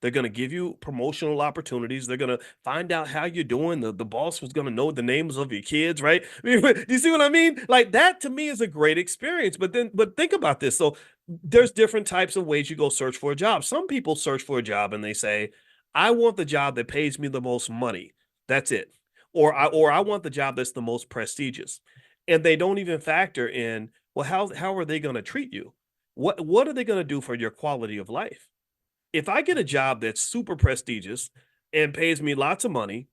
They're going to give you promotional opportunities. They're going to find out how you're doing. The boss was going to know the names of your kids, right? Do you see what I mean? Like that to me is a great experience. But think about this. So there's different types of ways you go search for a job. Some people search for a job and they say, I want the job that pays me the most money. That's it. Or I want the job that's the most prestigious. And they don't even factor in, well, how are they going to treat you? What are they going to do for your quality of life? If I get a job that's super prestigious and pays me lots of money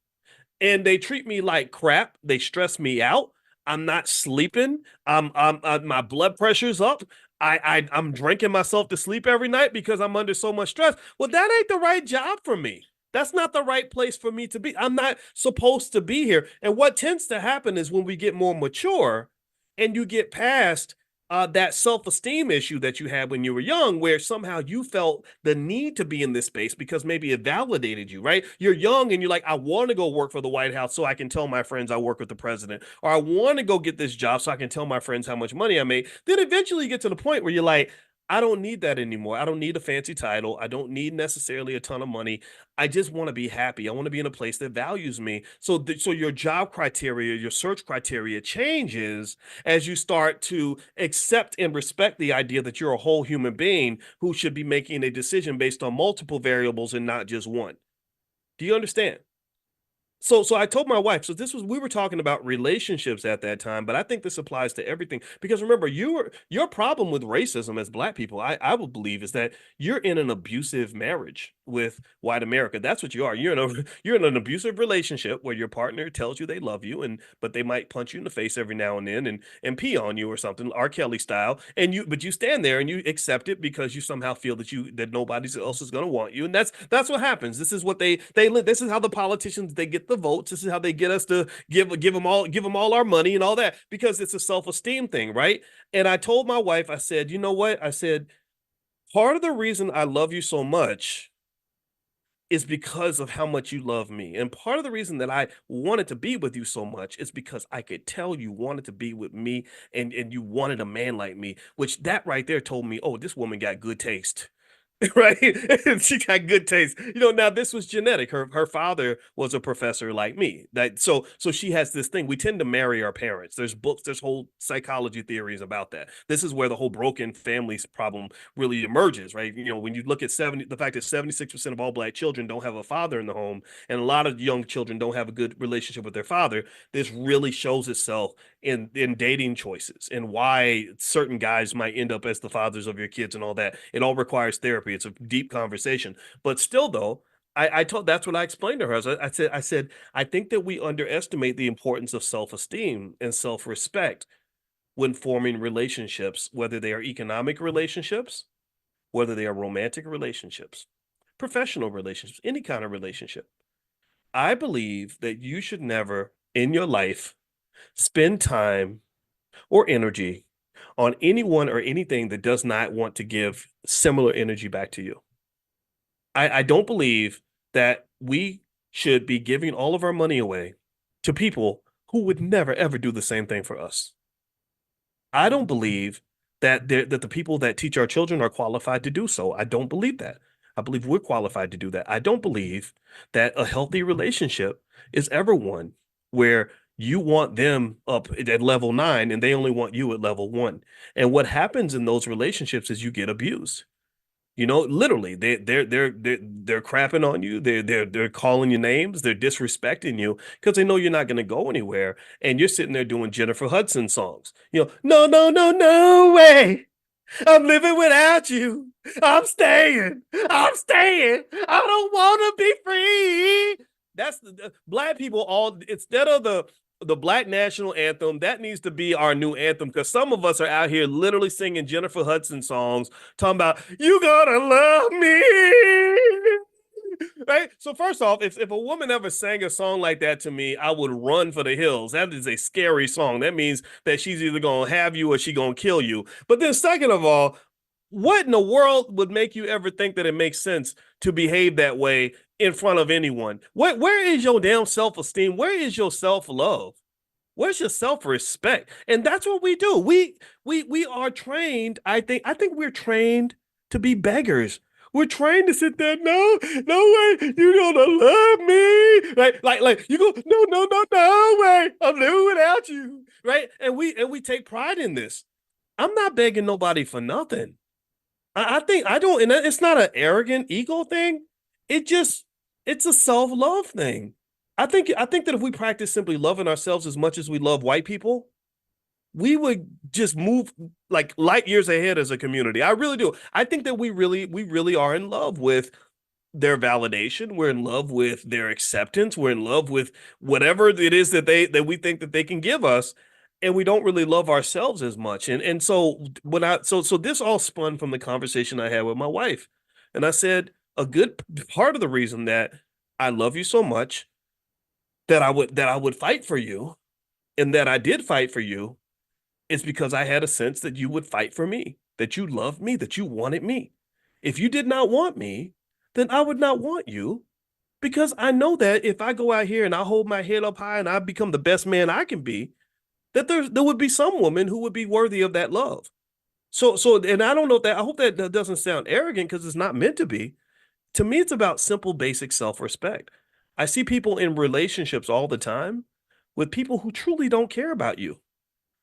and they treat me like crap, they stress me out, I'm not sleeping, my blood pressure's up, I'm drinking myself to sleep every night because I'm under so much stress. Well, that ain't the right job for me. That's not the right place for me to be. I'm not supposed to be here. And what tends to happen is when we get more mature and you get past that self-esteem issue that you had when you were young, where somehow you felt the need to be in this space because maybe it validated you, right? You're young and you're like, I want to go work for the White House so I can tell my friends I work with the president, or I want to go get this job so I can tell my friends how much money I make. Then eventually you get to the point where you're like, I don't need that anymore. I don't need a fancy title. I don't need necessarily a ton of money. I just want to be happy. I want to be in a place that values me. So your job criteria, your search criteria changes as you start to accept and respect the idea that you're a whole human being who should be making a decision based on multiple variables and not just one. Do you understand? So I told my wife, so this was we were talking about relationships at that time, but I think this applies to everything because remember, your problem with racism as black people, I would believe, is that you're in an abusive marriage with white America. That's what you are. You're in an abusive relationship where your partner tells you they love you, and but they might punch you in the face every now and then and pee on you or something, R. Kelly style. And you stand there and you accept it because you somehow feel that nobody else is going to want you, and that's what happens. This is what they live. This is how the politicians they get the votes. This is how they get us to give them all our money and all that because it's a self-esteem thing, right? And I told my wife, I said, you know what? I said, part of the reason I love you so much is because of how much you love me. And part of the reason that I wanted to be with you so much is because I could tell you wanted to be with me and you wanted a man like me, which that right there told me, oh, this woman got good taste. Right? She got good taste. Now this was genetic. Her father was a professor like me. So she has this thing. We tend to marry our parents. There's books, there's whole psychology theories about that. This is where the whole broken families problem really emerges, right? When you look at the fact that 76% of all black children don't have a father in the home, and a lot of young children don't have a good relationship with their father, this really shows itself in dating choices and why certain guys might end up as the fathers of your kids and all that. It all requires therapy. It's a deep conversation. But still, though, I told that's what I explained to her. I said, I think that we underestimate the importance of self-esteem and self-respect when forming relationships, whether they are economic relationships, whether they are romantic relationships, professional relationships, any kind of relationship. I believe that you should never in your life spend time or energy on anyone or anything that does not want to give similar energy back to you. I don't believe that we should be giving all of our money away to people who would never, ever do the same thing for us. I don't believe that the people that teach our children are qualified to do so. I don't believe that. I believe we're qualified to do that. I don't believe that a healthy relationship is ever one where you want them up at level 9 and they only want you at level 1. And what happens in those relationships is you get abused. You know, literally, they're crapping on you. They're calling you names. They're disrespecting you because they know you're not going to go anywhere. And you're sitting there doing Jennifer Hudson songs. You know, no, no, no, no way. I'm living without you. I'm staying. I'm staying. I don't want to be free. That's the black people all instead of the black national anthem, that needs to be our new anthem because some of us are out here literally singing Jennifer Hudson songs, talking about you gotta love me. Right. So first off, if a woman ever sang a song like that to me, I would run for the hills. That is a scary song. That means that she's either gonna have you or she gonna kill you. But then second of all, what in the world would make you ever think that it makes sense to behave that way in front of anyone? Where is your damn self-esteem? Where is your self-love? Where's your self-respect? And that's what we do. We are trained. I think we're trained to be beggars. We're trained to sit there. No, no way. You're gonna love me. Like you go, no, no, no, no way. I'm living without you. Right. And we take pride in this. I'm not begging nobody for nothing. I think I don't, and it's not an arrogant ego thing. It just it's a self-love thing. I think that if we practice simply loving ourselves as much as we love white people, we would just move like light years ahead as a community. I really do. I think that we really are in love with their validation. We're in love with their acceptance. We're in love with whatever it is that we think that they can give us, and we don't really love ourselves as much. And so when I so this all spun from the conversation I had with my wife, and I said a good part of the reason that I love you so much that I would fight for you and that I did fight for you is because I had a sense that you would fight for me, that you loved me, that you wanted me. If you did not want me, then I would not want you because I know that if I go out here and I hold my head up high and I become the best man I can be, that there would be some woman who would be worthy of that love. And I don't know that I hope that doesn't sound arrogant because it's not meant to be. To me, it's about simple, basic self-respect. I see people in relationships all the time with people who truly don't care about you.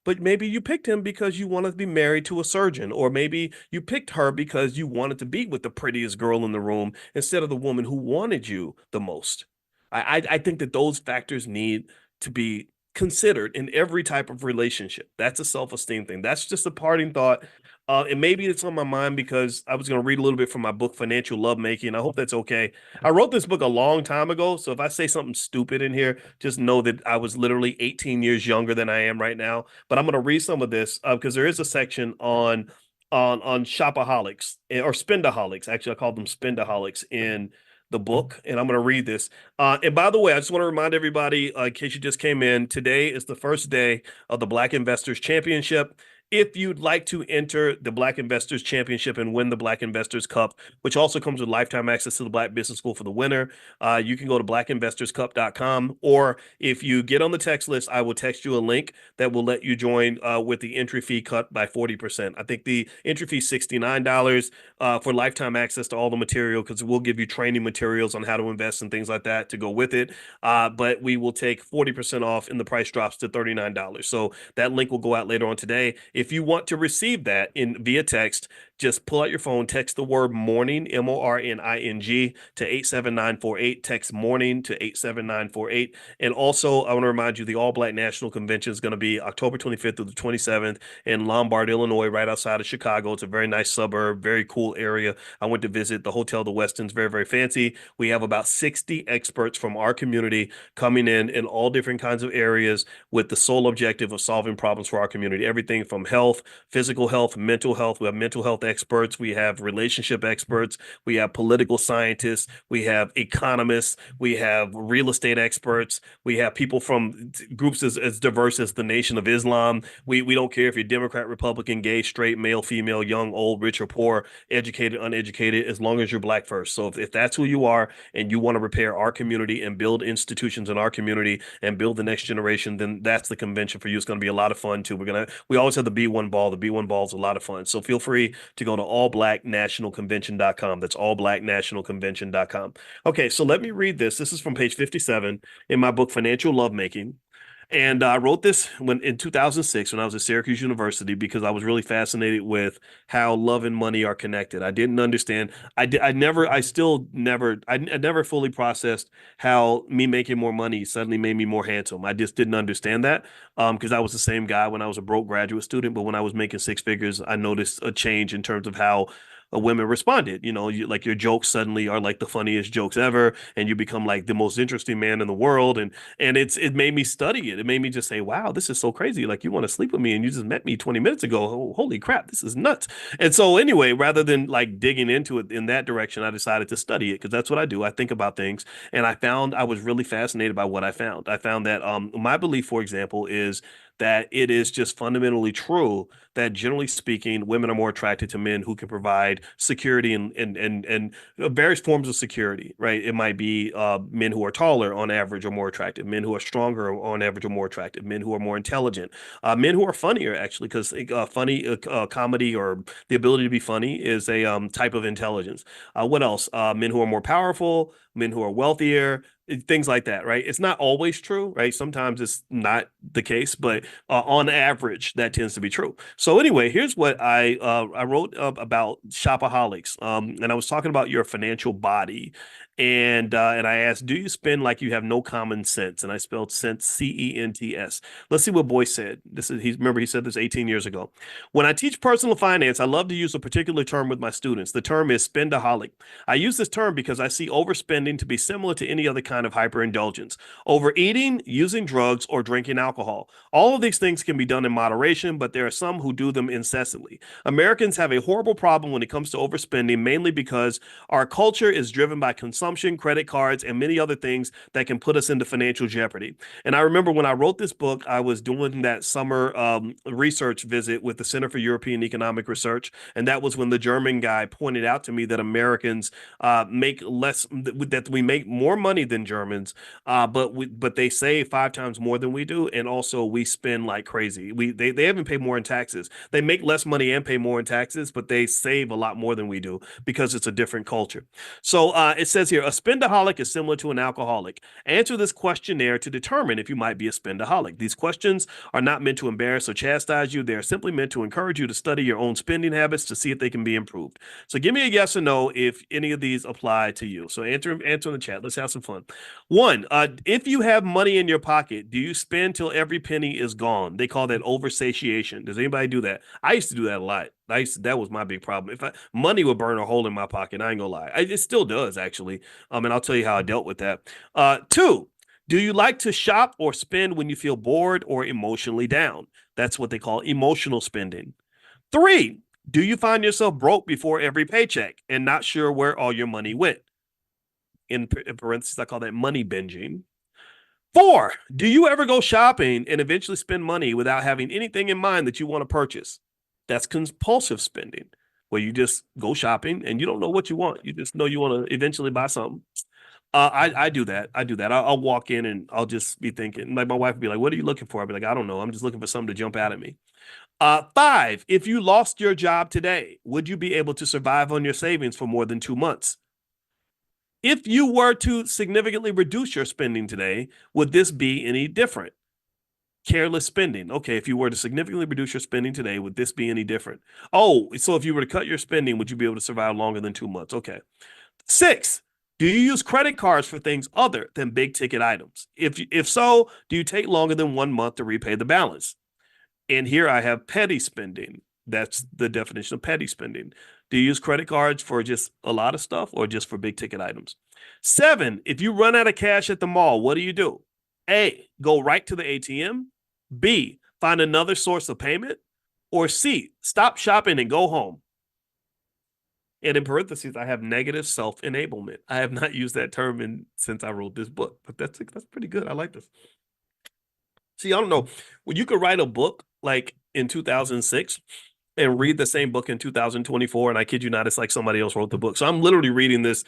But maybe you picked him because you wanted to be married to a surgeon, or maybe you picked her because you wanted to be with the prettiest girl in the room instead of the woman who wanted you the most. I think that those factors need to be considered in every type of relationship. That's a self-esteem thing. That's just a parting thought. And maybe it's on my mind because I was going to read a little bit from my book, Financial Lovemaking. I hope that's okay. I wrote this book a long time ago. So if I say something stupid in here, just know that I was literally 18 years younger than I am right now. But I'm going to read some of this because there is a section on shopaholics or spendaholics. Actually, I call them spendaholics in the book, and I'm going to read this. And by the way, I just want to remind everybody, in case you just came in, today is the first day of the Black Investors Championship. If you'd like to enter the Black Investors Championship and win the Black Investors Cup, which also comes with lifetime access to the Black Business School for the winner, you can go to blackinvestorscup.com. Or if you get on the text list, I will text you a link that will let you join with the entry fee cut by 40%. I think the entry fee is $69 for lifetime access to all the material because we'll give you training materials on how to invest and things like that to go with it. But we will take 40% off and the price drops to $39. So that link will go out later on today. If you want to receive that in via text, just pull out your phone, text the word morning, MORNING, to 87948. Text morning to 87948. And also, I want to remind you the All Black National Convention is going to be October 25th through the 27th in Lombard, Illinois, right outside of Chicago. It's a very nice suburb, very cool area. I went to visit the Hotel the Westin's, very, very fancy. We have about 60 experts from our community coming in all different kinds of areas with the sole objective of solving problems for our community. Everything from health, physical health, mental health. We have mental health experts, we have relationship experts, we have political scientists, we have economists, we have real estate experts, we have people from groups as diverse as the Nation of Islam. We don't care if you're Democrat, Republican, gay, straight, male, female, young, old, rich or poor, educated, uneducated, as long as you're Black first. So if that's who you are and you want to repair our community and build institutions in our community and build the next generation, then that's the convention for you. It's going to be a lot of fun too. We always have the B1 ball. The B1 ball is a lot of fun. So feel free to go to allblacknationalconvention.com. That's allblacknationalconvention.com. Okay, so let me read this. This is from page 57 in my book, Financial Lovemaking. And I wrote this in 2006 when I was at Syracuse University because I was really fascinated with how love and money are connected. I didn't understand. I never fully processed how me making more money suddenly made me more handsome. I just didn't understand that because I was the same guy when I was a broke graduate student. But when I was making six figures, I noticed a change in terms of how women responded. Like your jokes suddenly are like the funniest jokes ever, and you become like the most interesting man in the world. And it made me study it. It made me just say, wow, this is so crazy. Like you want to sleep with me and you just met me 20 minutes ago. Oh, holy crap, this is nuts. And so anyway, rather than like digging into it in that direction, I decided to study it because that's what I do. I think about things, and I was really fascinated by what I found. I found that my belief, for example, is that it is just fundamentally true that generally speaking, women are more attracted to men who can provide security and various forms of security, right? It might be men who are taller on average are more attractive, men who are stronger on average are more attractive, men who are more intelligent, men who are funnier actually, because comedy or the ability to be funny is a type of intelligence. What else? Men who are more powerful, men who are wealthier, things like that, right? It's not always true, right? Sometimes it's not the case, but on average, that tends to be true. So anyway, here's what I wrote about shopaholics, and I was talking about your financial body, and I asked, do you spend like you have no common sense? And I spelled sense CENTS. Let's see what Boyce said. Remember he said this 18 years ago. When I teach personal finance, I love to use a particular term with my students. The term is spendaholic. I use this term because I see overspending to be similar to any other kind of hyperindulgence. Overeating, using drugs, or drinking alcohol. All of these things can be done in moderation, but there are some who do them incessantly. Americans have a horrible problem when it comes to overspending, mainly because our culture is driven by consumption, credit cards, and many other things that can put us into financial jeopardy. And I remember when I wrote this book, I was doing that summer research visit with the Center for European Economic Research, and that was when the German guy pointed out to me that Americans make less, that we make more money than Germans, but they save 5 times more than we do, and also we spend like crazy. They haven't paid more in taxes. They make less money and pay more in taxes, but they save a lot more than we do because it's a different culture. So it says here, a spendaholic is similar to an alcoholic. Answer this questionnaire to determine if you might be a spendaholic. These questions are not meant to embarrass or chastise you. They are simply meant to encourage you to study your own spending habits to see if they can be improved. So give me a yes or no if any of these apply to you. So answer in the chat. Let's have some fun. 1, if you have money in your pocket, do you spend till every penny is gone? They call that oversatiation. Does anybody do that? I used to do that a lot. That was my big problem. Money would burn a hole in my pocket, I ain't gonna lie. It still does actually. And I'll tell you how I dealt with that. 2, do you like to shop or spend when you feel bored or emotionally down? That's what they call emotional spending. 3, do you find yourself broke before every paycheck and not sure where all your money went? In parentheses, I call that money binging. 4, do you ever go shopping and eventually spend money without having anything in mind that you want to purchase? That's compulsive spending, where you just go shopping and you don't know what you want. You just know you want to eventually buy something. I do that. I'll walk in and I'll just be thinking, like my wife would be like, what are you looking for? I'll be like, I don't know. I'm just looking for something to jump out at me. 5, if you lost your job today, would you be able to survive on your savings for more than 2 months? If you were to significantly reduce your spending today, would this be any different? Careless spending. Okay, if you were to significantly reduce your spending today, would this be any different? Oh, so if you were to cut your spending, would you be able to survive longer than 2 months? Okay. 6, do you use credit cards for things other than big ticket items? If so, do you take longer than 1 month to repay the balance? And here I have petty spending. That's the definition of petty spending. Do you use credit cards for just a lot of stuff or just for big ticket items? 7, if you run out of cash at the mall, what do? A, go right to the ATM. B, find another source of payment. Or C, stop shopping and go home. And in parentheses, I have negative self-enablement. I have not used that term since I wrote this book, but that's pretty good. I like this. See, I don't know. When you could write a book like in 2006 and read the same book in 2024, and I kid you not, it's like somebody else wrote the book. So I'm literally reading this,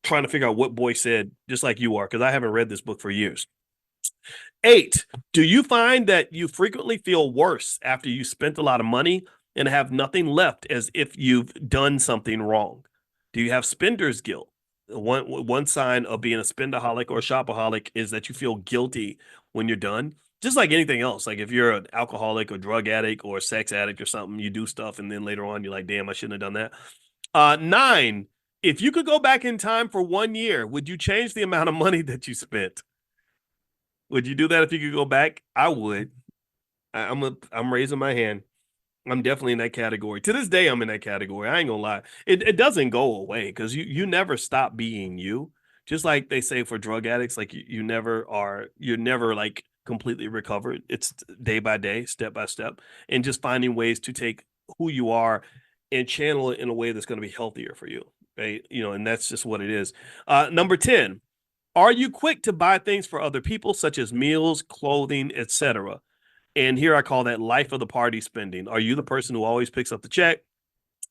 trying to figure out what Boyce said, just like you are, because I haven't read this book for years. 8, do you find that you frequently feel worse after you spent a lot of money and have nothing left as if you've done something wrong? Do you have spender's guilt? One sign of being a spendaholic or a shopaholic is that you feel guilty when you're done. Just like anything else, like if you're an alcoholic or drug addict or a sex addict or something, you do stuff and then later on you're like, damn, I shouldn't have done that. 9, if you could go back in time for 1 year, would you change the amount of money that you spent? Would you do that if you could go back? I would. I'm raising my hand. I'm definitely in that category. To this day, I'm in that category. I ain't gonna lie. It doesn't go away because you never stop being you. Just like they say for drug addicts, like you're never like completely recovered. It's day by day, step by step, and just finding ways to take who you are and channel it in a way that's going to be healthier for you. Right. And that's just what it is. Number 10, are you quick to buy things for other people, such as meals, clothing, etc.? And here I call that life of the party spending. Are you the person who always picks up the check,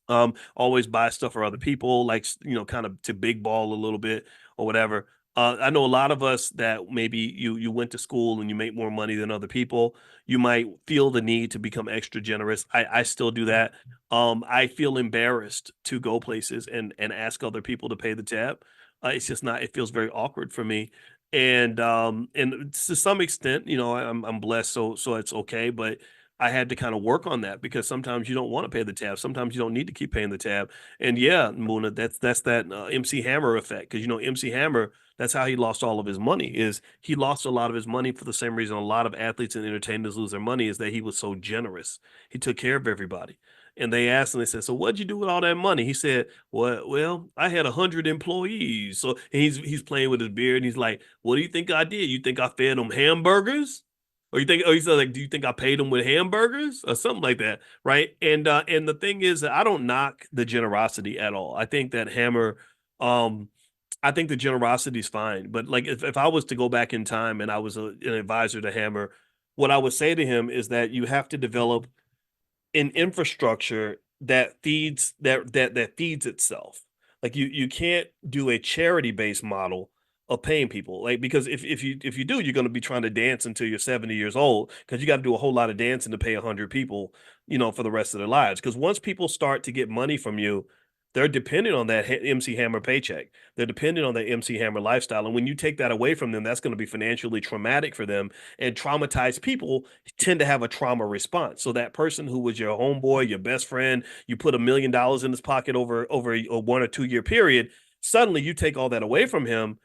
always buy stuff for other people, like, kind of to big ball a little bit or whatever? I know a lot of us that maybe you went to school and you make more money than other people. You might feel the need to become extra generous. I still do that. I feel embarrassed to go places and ask other people to pay the tab. It's just not. It feels very awkward for me. And to some extent, I'm blessed, so it's okay. But I had to kind of work on that because sometimes you don't want to pay the tab. Sometimes you don't need to keep paying the tab. And yeah, Muna, that's that MC Hammer effect. Because MC Hammer, that's how he lost all of his money. Is he lost a lot of his money for the same reason a lot of athletes and entertainers lose their money, is that he was so generous. He took care of everybody. And they asked him, they said, "So what'd you do with all that money?" He said, well, I had 100 employees. So he's playing with his beard and he's like, "What do you think I did? You think I fed them hamburgers?" Or he said, like, "Do you think I paid them with hamburgers?" Or something like that, right? And the thing is that I don't knock the generosity at all. I think that Hammer, um, I think the generosity is fine. But like if I was to go back in time and I was an advisor to Hammer, what I would say to him is that you have to develop an infrastructure that feeds itself. Like you can't do a charity based model of paying people, like, because if you do, you're going to be trying to dance until you're 70 years old because you got to do a whole lot of dancing to pay 100 people, for the rest of their lives. Because once people start to get money from you, they're dependent on that MC Hammer paycheck. They're dependent on that MC Hammer lifestyle. And when you take that away from them, that's going to be financially traumatic for them. And traumatized people tend to have a trauma response. So that person who was your homeboy, your best friend, you put $1 million in his pocket over a 1 or 2 year period, suddenly you take all that away from him.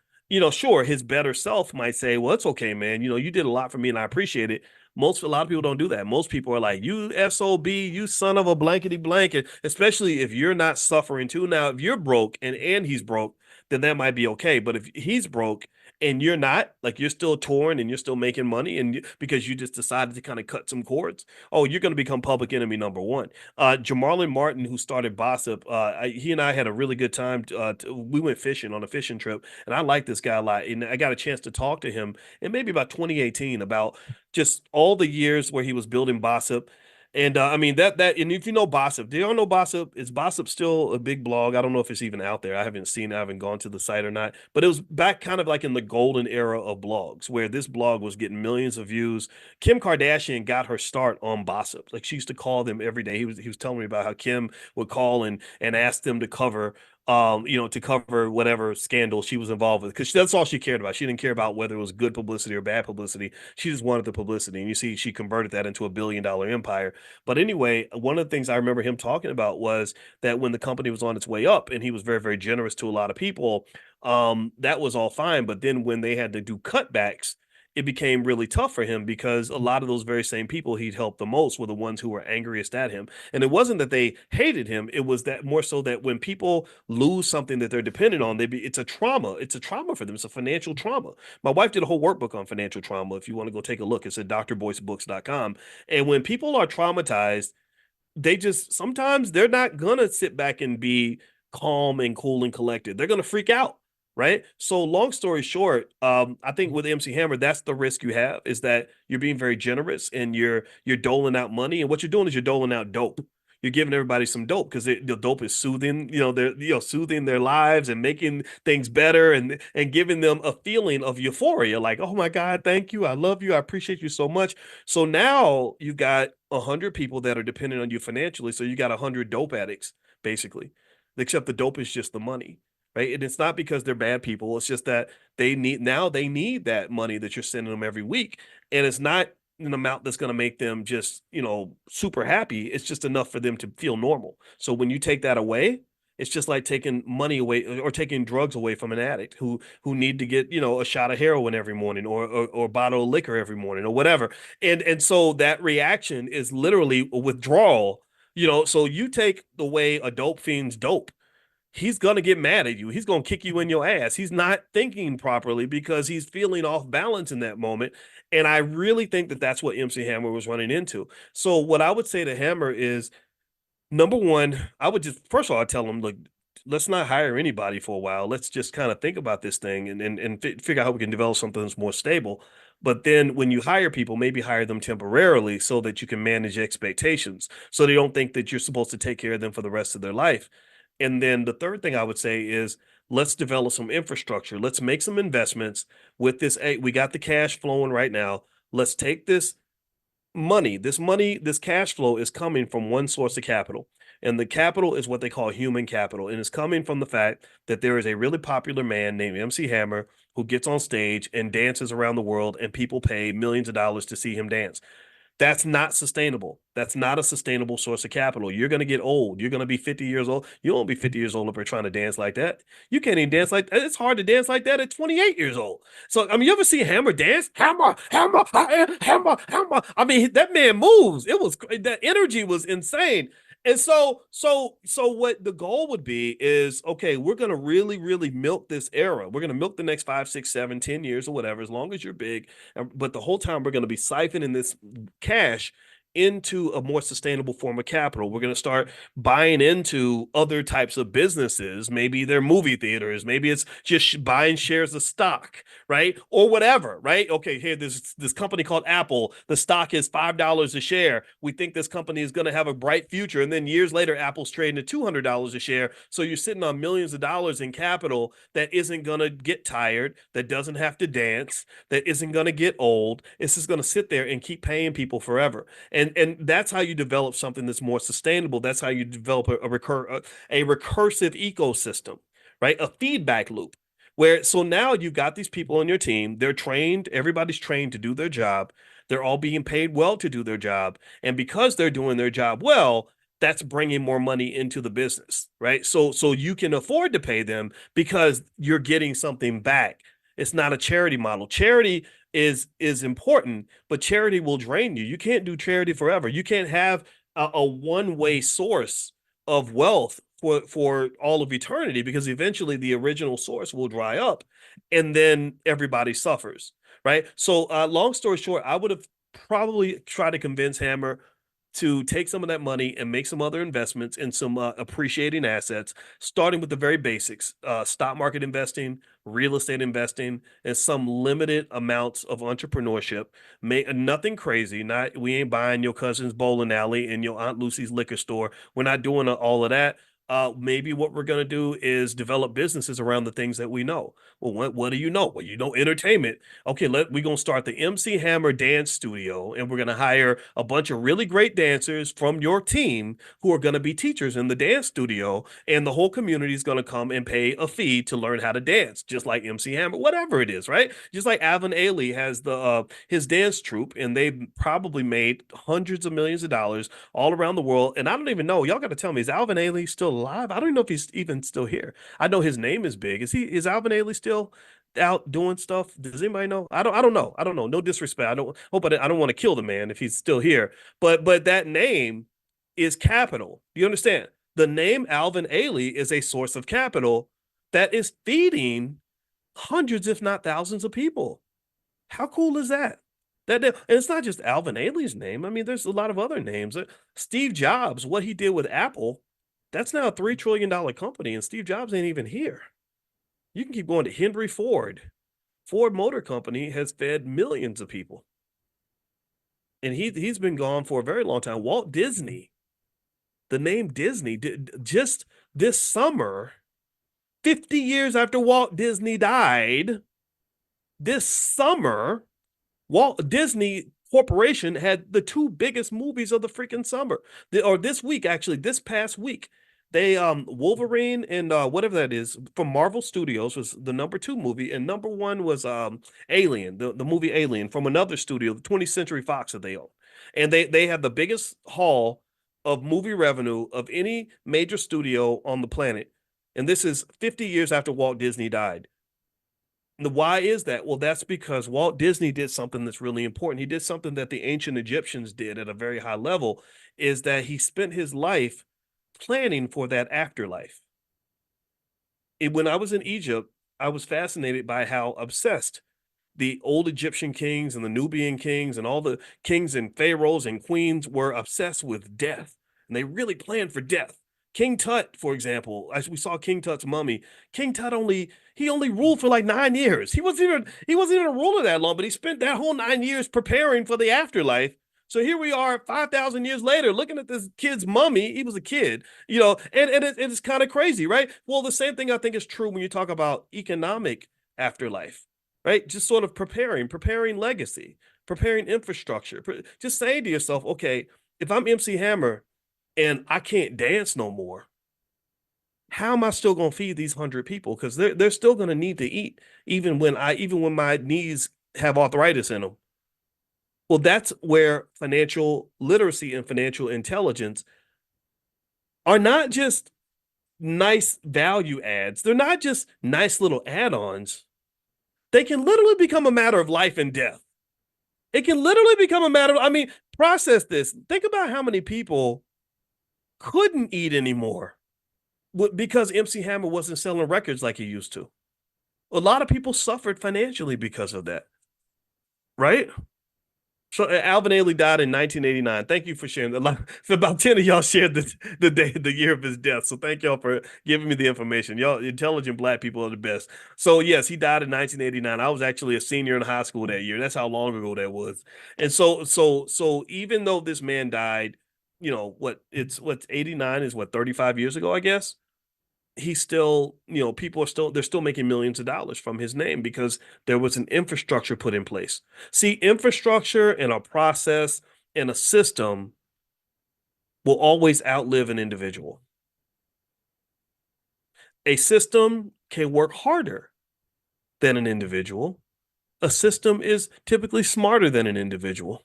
Sure, his better self might say, "Well, it's okay, man. You did a lot for me and I appreciate it." A lot of people don't do that. Most people are like, "You SOB, you son of a blankety blanket," especially if you're not suffering too. Now, if you're broke and he's broke, then that might be okay. But if he's broke and you're not, like, you're still torn and you're still making money because you just decided to kind of cut some cords, oh, you're going to become public enemy number one. Jamarlin Martin, who started Bossip, he and I had a really good time. We went fishing on a fishing trip, and I like this guy a lot. And I got a chance to talk to him in maybe about 2018 about just all the years where he was building Bossip. And I mean and if you know Bossip, do y'all know Bossip? Is Bossip still a big blog? I don't know if it's even out there. I haven't seen it. I haven't gone to the site or not. But it was back kind of like in the golden era of blogs where this blog was getting millions of views. Kim Kardashian got her start on Bossip. Like, she used to call them every day. He was telling me about how Kim would call and ask them to cover to cover whatever scandal she was involved with, because that's all she cared about. She didn't care about whether it was good publicity or bad publicity. She just wanted the publicity. And you see, she converted that into $1 billion empire. But anyway, one of the things I remember him talking about was that when the company was on its way up and he was very, very generous to a lot of people, that was all fine. But then when they had to do cutbacks, it became really tough for him because a lot of those very same people he'd helped the most were the ones who were angriest at him. And it wasn't that they hated him. It was that more so that when people lose something that they're dependent on, it's a trauma. It's a trauma for them. It's a financial trauma. My wife did a whole workbook on financial trauma. If you want to go take a look, it's at drboycebooks.com. And when people are traumatized, sometimes they're not gonna sit back and be calm and cool and collected. They're going to freak out, right? So long story short, I think with MC Hammer, that's the risk you have, is that you're being very generous and you're doling out money, and what you're doing is you're doling out dope. You're giving everybody some dope because the dope is soothing, they're soothing their lives and making things better, and giving them a feeling of euphoria, like, oh my God, thank you, I love you, I appreciate you so much. So now you got 100 people that are dependent on you financially. So you got 100 dope addicts, basically, except the dope is just the money, right? And it's not because they're bad people. It's just that they need that money that you're sending them every week. And it's not an amount that's going to make them just, super happy. It's just enough for them to feel normal. So when you take that away, it's just like taking money away or taking drugs away from an addict who need to get, a shot of heroin every morning, or a bottle of liquor every morning, or whatever. And so that reaction is literally a withdrawal. So you take away a dope fiend's dope, he's going to get mad at you. He's going to kick you in your ass. He's not thinking properly because he's feeling off balance in that moment. And I really think that that's what MC Hammer was running into. So what I would say to Hammer is, number one, I would just, first of all, I tell him, look, let's not hire anybody for a while. Let's just kind of think about this thing and figure out how we can develop something that's more stable. But then when you hire people, maybe hire them temporarily so that you can manage expectations, so they don't think that you're supposed to take care of them for the rest of their life. And then the third thing I would say is, let's develop some infrastructure. Let's make some investments with this. Hey, we got the cash flowing right now. Let's take this cash flow is coming from one source of capital. And the capital is what they call human capital. And it's coming from the fact that there is a really popular man named MC Hammer who gets on stage and dances around the world, and people pay millions of dollars to see him dance. That's not sustainable. That's not a sustainable source of capital. You're going to get old. You're going to be 50 years old. You won't be 50 years old if you're trying to dance like that. You can't even dance like that. It's hard to dance like that at 28 years old. So, I mean, you ever see Hammer dance? Hammer, Hammer, Hammer, Hammer. I mean, that man moves. That energy was insane. And so what the goal would be is, okay, we're going to really, really milk this era. We're going to milk the next 5, 6, 7, 10 years or whatever, as long as you're big. But the whole time we're going to be siphoning this cash into a more sustainable form of capital. We're going to start buying into other types of businesses. Maybe they're movie theaters. Maybe it's just buying shares of stock, right? Or whatever, right? Okay, here, this company called Apple. The stock is $5 a share. We think this company is going to have a bright future. And then years later, Apple's trading at $200 a share. So you're sitting on millions of dollars in capital that isn't going to get tired, that doesn't have to dance, that isn't going to get old. It's just going to sit there and keep paying people forever. And that's how you develop something that's more sustainable. That's how you develop a recursive ecosystem, right? A feedback loop. So now you've got these people on your team. They're trained. Everybody's trained to do their job. They're all being paid well to do their job. And because they're doing their job well, that's bringing more money into the business, right? So you can afford to pay them because you're getting something back. It's not a charity model. Charity is important, but charity will drain you. You can't do charity forever. You can't have a one-way source of wealth for all of eternity, because eventually the original source will dry up and then everybody suffers, right? So long story short, I would have probably tried to convince Hammer to take some of that money and make some other investments in some appreciating assets, starting with the very basics: stock market investing, real estate investing, and some limited amounts of entrepreneurship. Nothing crazy. We ain't buying your cousin's bowling alley and your Aunt Lucy's liquor store. We're not doing all of that. Maybe what we're going to do is develop businesses around the things that we know. Well, what do you know? Well, you know entertainment. Okay, we're going to start the MC Hammer Dance Studio, and we're going to hire a bunch of really great dancers from your team who are going to be teachers in the dance studio, and the whole community is going to come and pay a fee to learn how to dance, just like MC Hammer, whatever it is, right? Just like Alvin Ailey has his dance troupe, and they've probably made hundreds of millions of dollars all around the world. And I don't even know, y'all got to tell me, is Alvin Ailey still alive? I don't even know if he's even still here. I know his name is big. Is Alvin Ailey still out doing stuff? Does anybody know? I don't know. I don't know. No disrespect. I don't want to kill the man if he's still here. But that name is capital. You understand? The name Alvin Ailey is a source of capital that is feeding hundreds, if not thousands, of people. How cool is that? And it's not just Alvin Ailey's name. I mean, there's a lot of other names. Steve Jobs, what he did with Apple, That's now a $3 trillion company, and Steve Jobs ain't even here. You can keep going to Henry Ford. Ford Motor Company has fed millions of people. And he's been gone for a very long time. Walt Disney, the name Disney, just this summer, 50 years after Walt Disney died, this summer, Walt Disney Corporation had the two biggest movies of the freaking summer. Or this week, actually, this past week. They Wolverine and whatever that is from Marvel Studios was the #2 movie, and #1 was Alien, the movie Alien from another studio, the 20th Century Fox that they own. And they have the biggest haul of movie revenue of any major studio on the planet. And this is 50 years after Walt Disney died. Why is that? Well, that's because Walt Disney did something that's really important. He did something that the ancient Egyptians did at a very high level, is that he spent his life planning for that afterlife. When I was in Egypt, I was fascinated by how obsessed the old Egyptian kings and the Nubian kings and all the kings and pharaohs and queens were obsessed with death. And they really planned for death. King Tut, for example, as we saw King Tut's mummy, King Tut only ruled for like 9 years. He wasn't even a ruler that long, but he spent that whole 9 years preparing for the afterlife. So here we are 5,000 years later looking at this kid's mummy. He was a kid, and it's kind of crazy, right? Well, the same thing I think is true when you talk about economic afterlife, right? Just sort of preparing legacy, preparing infrastructure, just saying to yourself, okay, if I'm MC Hammer and I can't dance no more, how am I still going to feed these 100 people? Because they're still going to need to eat, even when my knees have arthritis in them. Well, that's where financial literacy and financial intelligence are not just nice value adds. They're not just nice little add-ons. They can literally become a matter of life and death. It can literally become a matter of, process this. Think about how many people couldn't eat anymore because MC Hammer wasn't selling records like he used to. A lot of people suffered financially because of that, right? So Alvin Ailey died in 1989. Thank you for sharing that. So about 10 of y'all shared the year of his death. So thank y'all for giving me the information. Y'all intelligent Black people are the best. So yes, he died in 1989. I was actually a senior in high school that year. That's how long ago that was. And so even though this man died, what's 89 is 35 years ago, I guess. He's still, people they're still making millions of dollars from his name because there was an infrastructure put in place. See, infrastructure and a process and a system will always outlive an individual. A system can work harder than an individual. A system is typically smarter than an individual.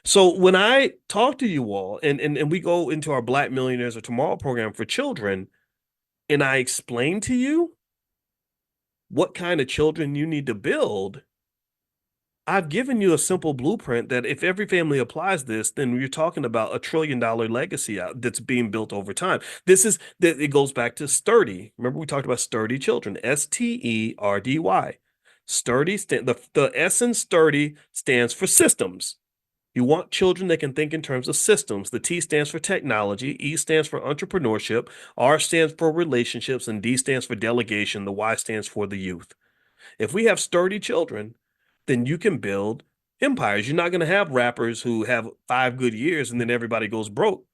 So when I talk to you all and we go into our Black Millionaires of Tomorrow program for children, and I explain to you what kind of children you need to build, I've given you a simple blueprint that if every family applies this, then you're talking about $1 trillion legacy that's being built over time. It goes back to sturdy. Remember we talked about sturdy children, STERDY. Sturdy, the S in sturdy stands for systems. You want children that can think in terms of systems. The T stands for technology, E stands for entrepreneurship, R stands for relationships, and D stands for delegation. The Y stands for the youth. If we have sturdy children, then you can build empires. You're not going to have rappers who have 5 good years and then everybody goes broke.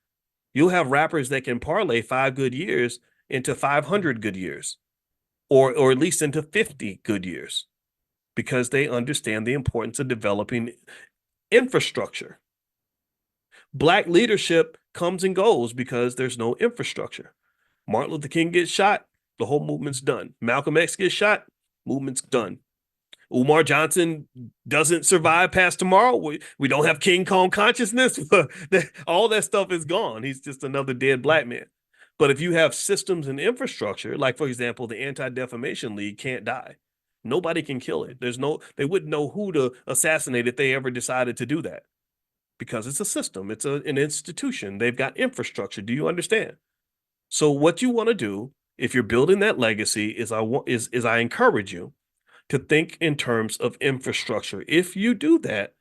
You'll have rappers that can parlay 5 good years into 500 good years, or at least into 50 good years, because they understand the importance of developing infrastructure. Black leadership comes and goes because there's no infrastructure. Martin Luther King gets shot, the whole movement's done. Malcolm X gets shot, movement's done. Umar Johnson doesn't survive past tomorrow. We don't have King Kong consciousness. All that stuff is gone. He's just another dead Black man. But if you have systems and infrastructure, like, for example, the Anti-Defamation League can't die. Nobody can kill it. They wouldn't know who to assassinate if they ever decided to do that, because it's a system. It's an institution. They've got infrastructure. Do you understand? So what you want to do if you're building that legacy is I encourage you to think in terms of infrastructure. If you do that,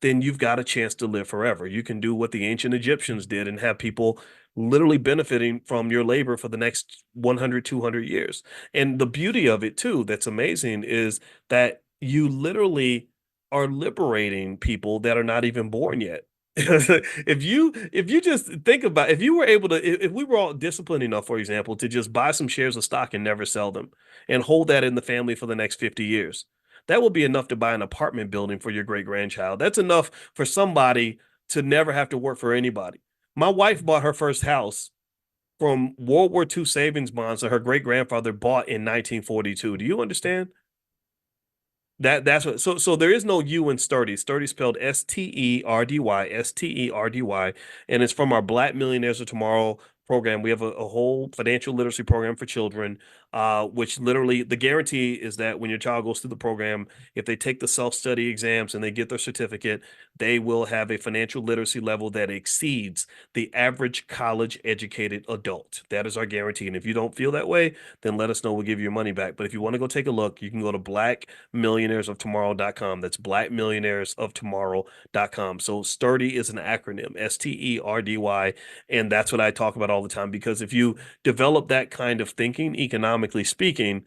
then you've got a chance to live forever. You can do what the ancient Egyptians did and have people literally benefiting from your labor for the next 100, 200 years. And the beauty of it too, that's amazing, is that you literally are liberating people that are not even born yet. If you just think about, if you were able to, if we were all disciplined enough, for example, to just buy some shares of stock and never sell them and hold that in the family for the next 50 years, that will be enough to buy an apartment building for your great grandchild. That's enough for somebody to never have to work for anybody. My wife bought her first house from World War II savings bonds that her great grandfather bought in 1942. Do you understand? That's what, so there is no U in sturdy. Sturdy spelled Sterdy, Sterdy, and it's from our Black Millionaires of Tomorrow program. We have a whole financial literacy program for children, which literally the guarantee is that when your child goes through the program, if they take the self-study exams and they get their certificate, they will have a financial literacy level that exceeds the average college educated adult. That is our guarantee. And if you don't feel that way, then let us know. We'll give you your money back. But if you want to go take a look, you can go to blackmillionairesoftomorrow.com. That's blackmillionairesoftomorrow.com. So sturdy is an acronym, Sterdy, and that's what I talk about all the time, because if you develop that kind of thinking, economically speaking,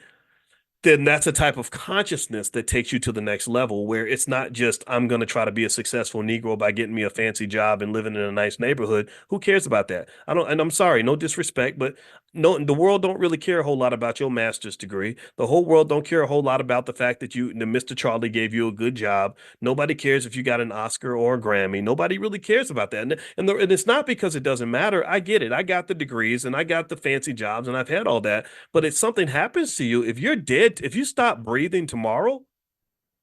then that's a type of consciousness that takes you to the next level, where it's not just, I'm going to try to be a successful Negro by getting me a fancy job and living in a nice neighborhood. Who cares about that? I don't, and I'm sorry, no disrespect, but no, the world don't really care a whole lot about your master's degree. The whole world don't care a whole lot about the fact that the Mr. Charlie gave you a good job. Nobody cares if you got an Oscar or a Grammy. Nobody really cares about that. And it's not because it doesn't matter. I get it. I got the degrees and I got the fancy jobs and I've had all that. But if something happens to you, if you're dead, if you stop breathing tomorrow,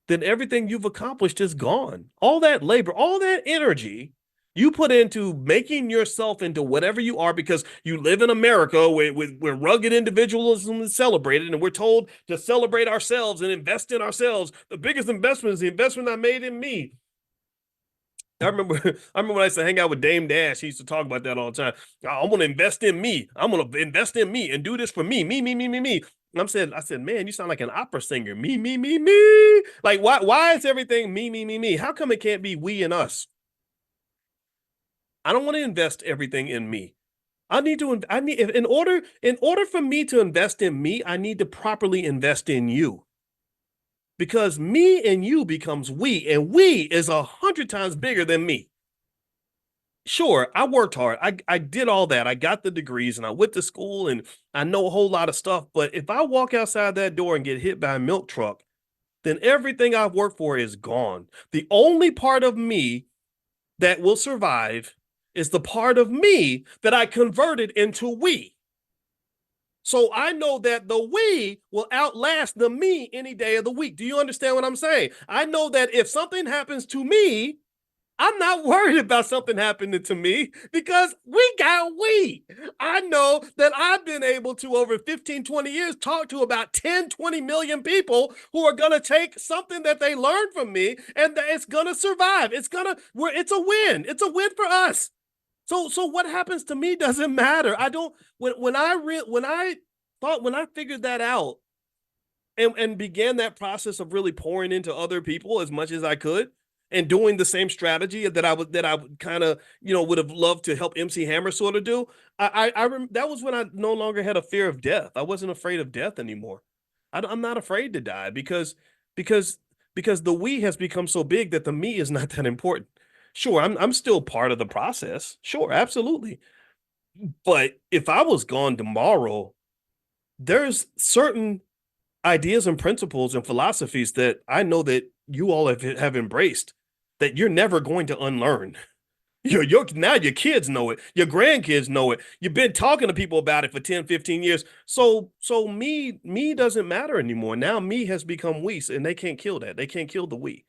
then everything you've accomplished is gone. All that labor, all that energy you put into making yourself into whatever you are, because you live in America where rugged individualism is celebrated, and we're told to celebrate ourselves and invest in ourselves. The biggest investment is the investment I made in me. I remember when I used to hang out with Dame Dash. He used to talk about that all the time. I'm gonna invest in me. I'm gonna invest in me and do this for me. Me. And I said, man, you sound like an opera singer. Me. Like, why is everything me? How come it can't be we and us? I don't want to invest everything in me. I need, in order for me to invest in me, I need to properly invest in you. Because me and you becomes we, and we is 100 times bigger than me. Sure, I worked hard. I did all that. I got the degrees and I went to school and I know a whole lot of stuff. But if I walk outside that door and get hit by a milk truck, then everything I've worked for is gone. The only part of me that will survive is the part of me that I converted into we. So I know that the we will outlast the me any day of the week. Do you understand what I'm saying? I know that if something happens to me, I'm not worried about something happening to me, because we got we. I know that I've been able to, over 15, 20 years, talk to about 10, 20 million people who are going to take something that they learned from me and that it's going to survive. It's a win. It's a win for us. So what happens to me doesn't matter. I don't, when I figured that out and began that process of really pouring into other people as much as I could, and doing the same strategy that I would kind of, would have loved to help MC Hammer sort of do. That was when I no longer had a fear of death. I wasn't afraid of death anymore. I'm not afraid to die, because the we has become so big that the me is not that important. Sure, I'm still part of the process. Sure, absolutely. But if I was gone tomorrow, there's certain ideas and principles and philosophies that I know that you all have embraced that you're never going to unlearn. Now your kids know it. Your grandkids know it. You've been talking to people about it for 10, 15 years. So me doesn't matter anymore. Now me has become we, and they can't kill that. They can't kill the we.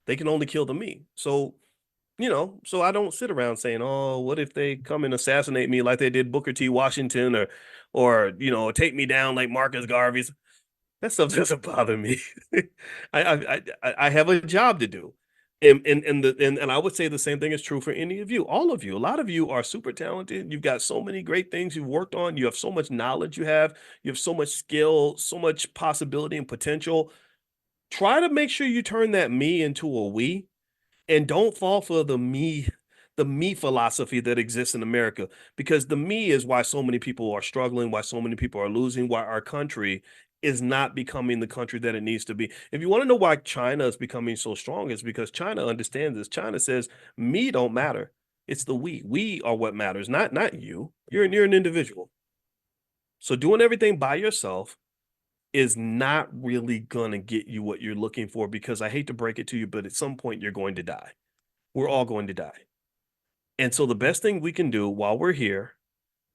They can only kill the me. So, so I don't sit around saying, oh, what if they come and assassinate me like they did Booker T. Washington, or take me down like Marcus Garvey's. That stuff doesn't bother me. I have a job to do. And I would say the same thing is true for any of you, all of you. A lot of you are super talented. You've got so many great things you've worked on. You have so much knowledge you have so much skill, so much possibility and potential. Try to make sure you turn that me into a we, and don't fall for the me the me philosophy that exists in America, because the me is why so many people are struggling, why so many people are losing, why our country is not becoming the country that it needs to be. If you want to know why China is becoming so strong, it's because China understands this. China says me don't matter. It's the we. We are what matters, not you. You're an individual. So doing everything by yourself is not really gonna get you what you're looking for, because I hate to break it to you, but at some point you're going to die. We're all going to die. And so the best thing we can do while we're here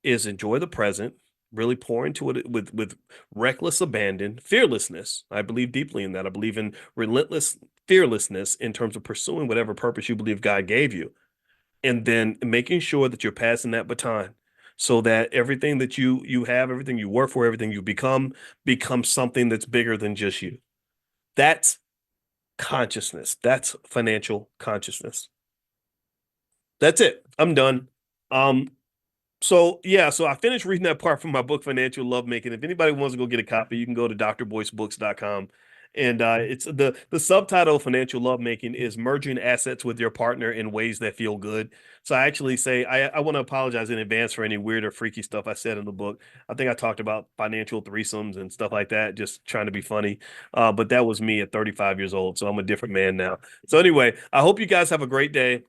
is enjoy the present, really pour into it with reckless abandon, fearlessness. I believe deeply in that. I believe in relentless fearlessness in terms of pursuing whatever purpose you believe God gave you, and then making sure that you're passing that baton so that everything that you have, everything you work for, everything you become becomes something that's bigger than just you. That's consciousness. That's financial consciousness. That's it. I'm done. Um, So yeah, so I finished reading that part from my book, Financial Lovemaking. If anybody wants to go get a copy, you can go to drboycebooks.com. And it's the subtitle of Financial Lovemaking is merging assets with your partner in ways that feel good. So I actually say I want to apologize in advance for any weird or freaky stuff I said in the book. I think I talked about financial threesomes and stuff like that, just trying to be funny. But that was me at 35 years old, so I'm a different man now. So anyway, I hope you guys have a great day.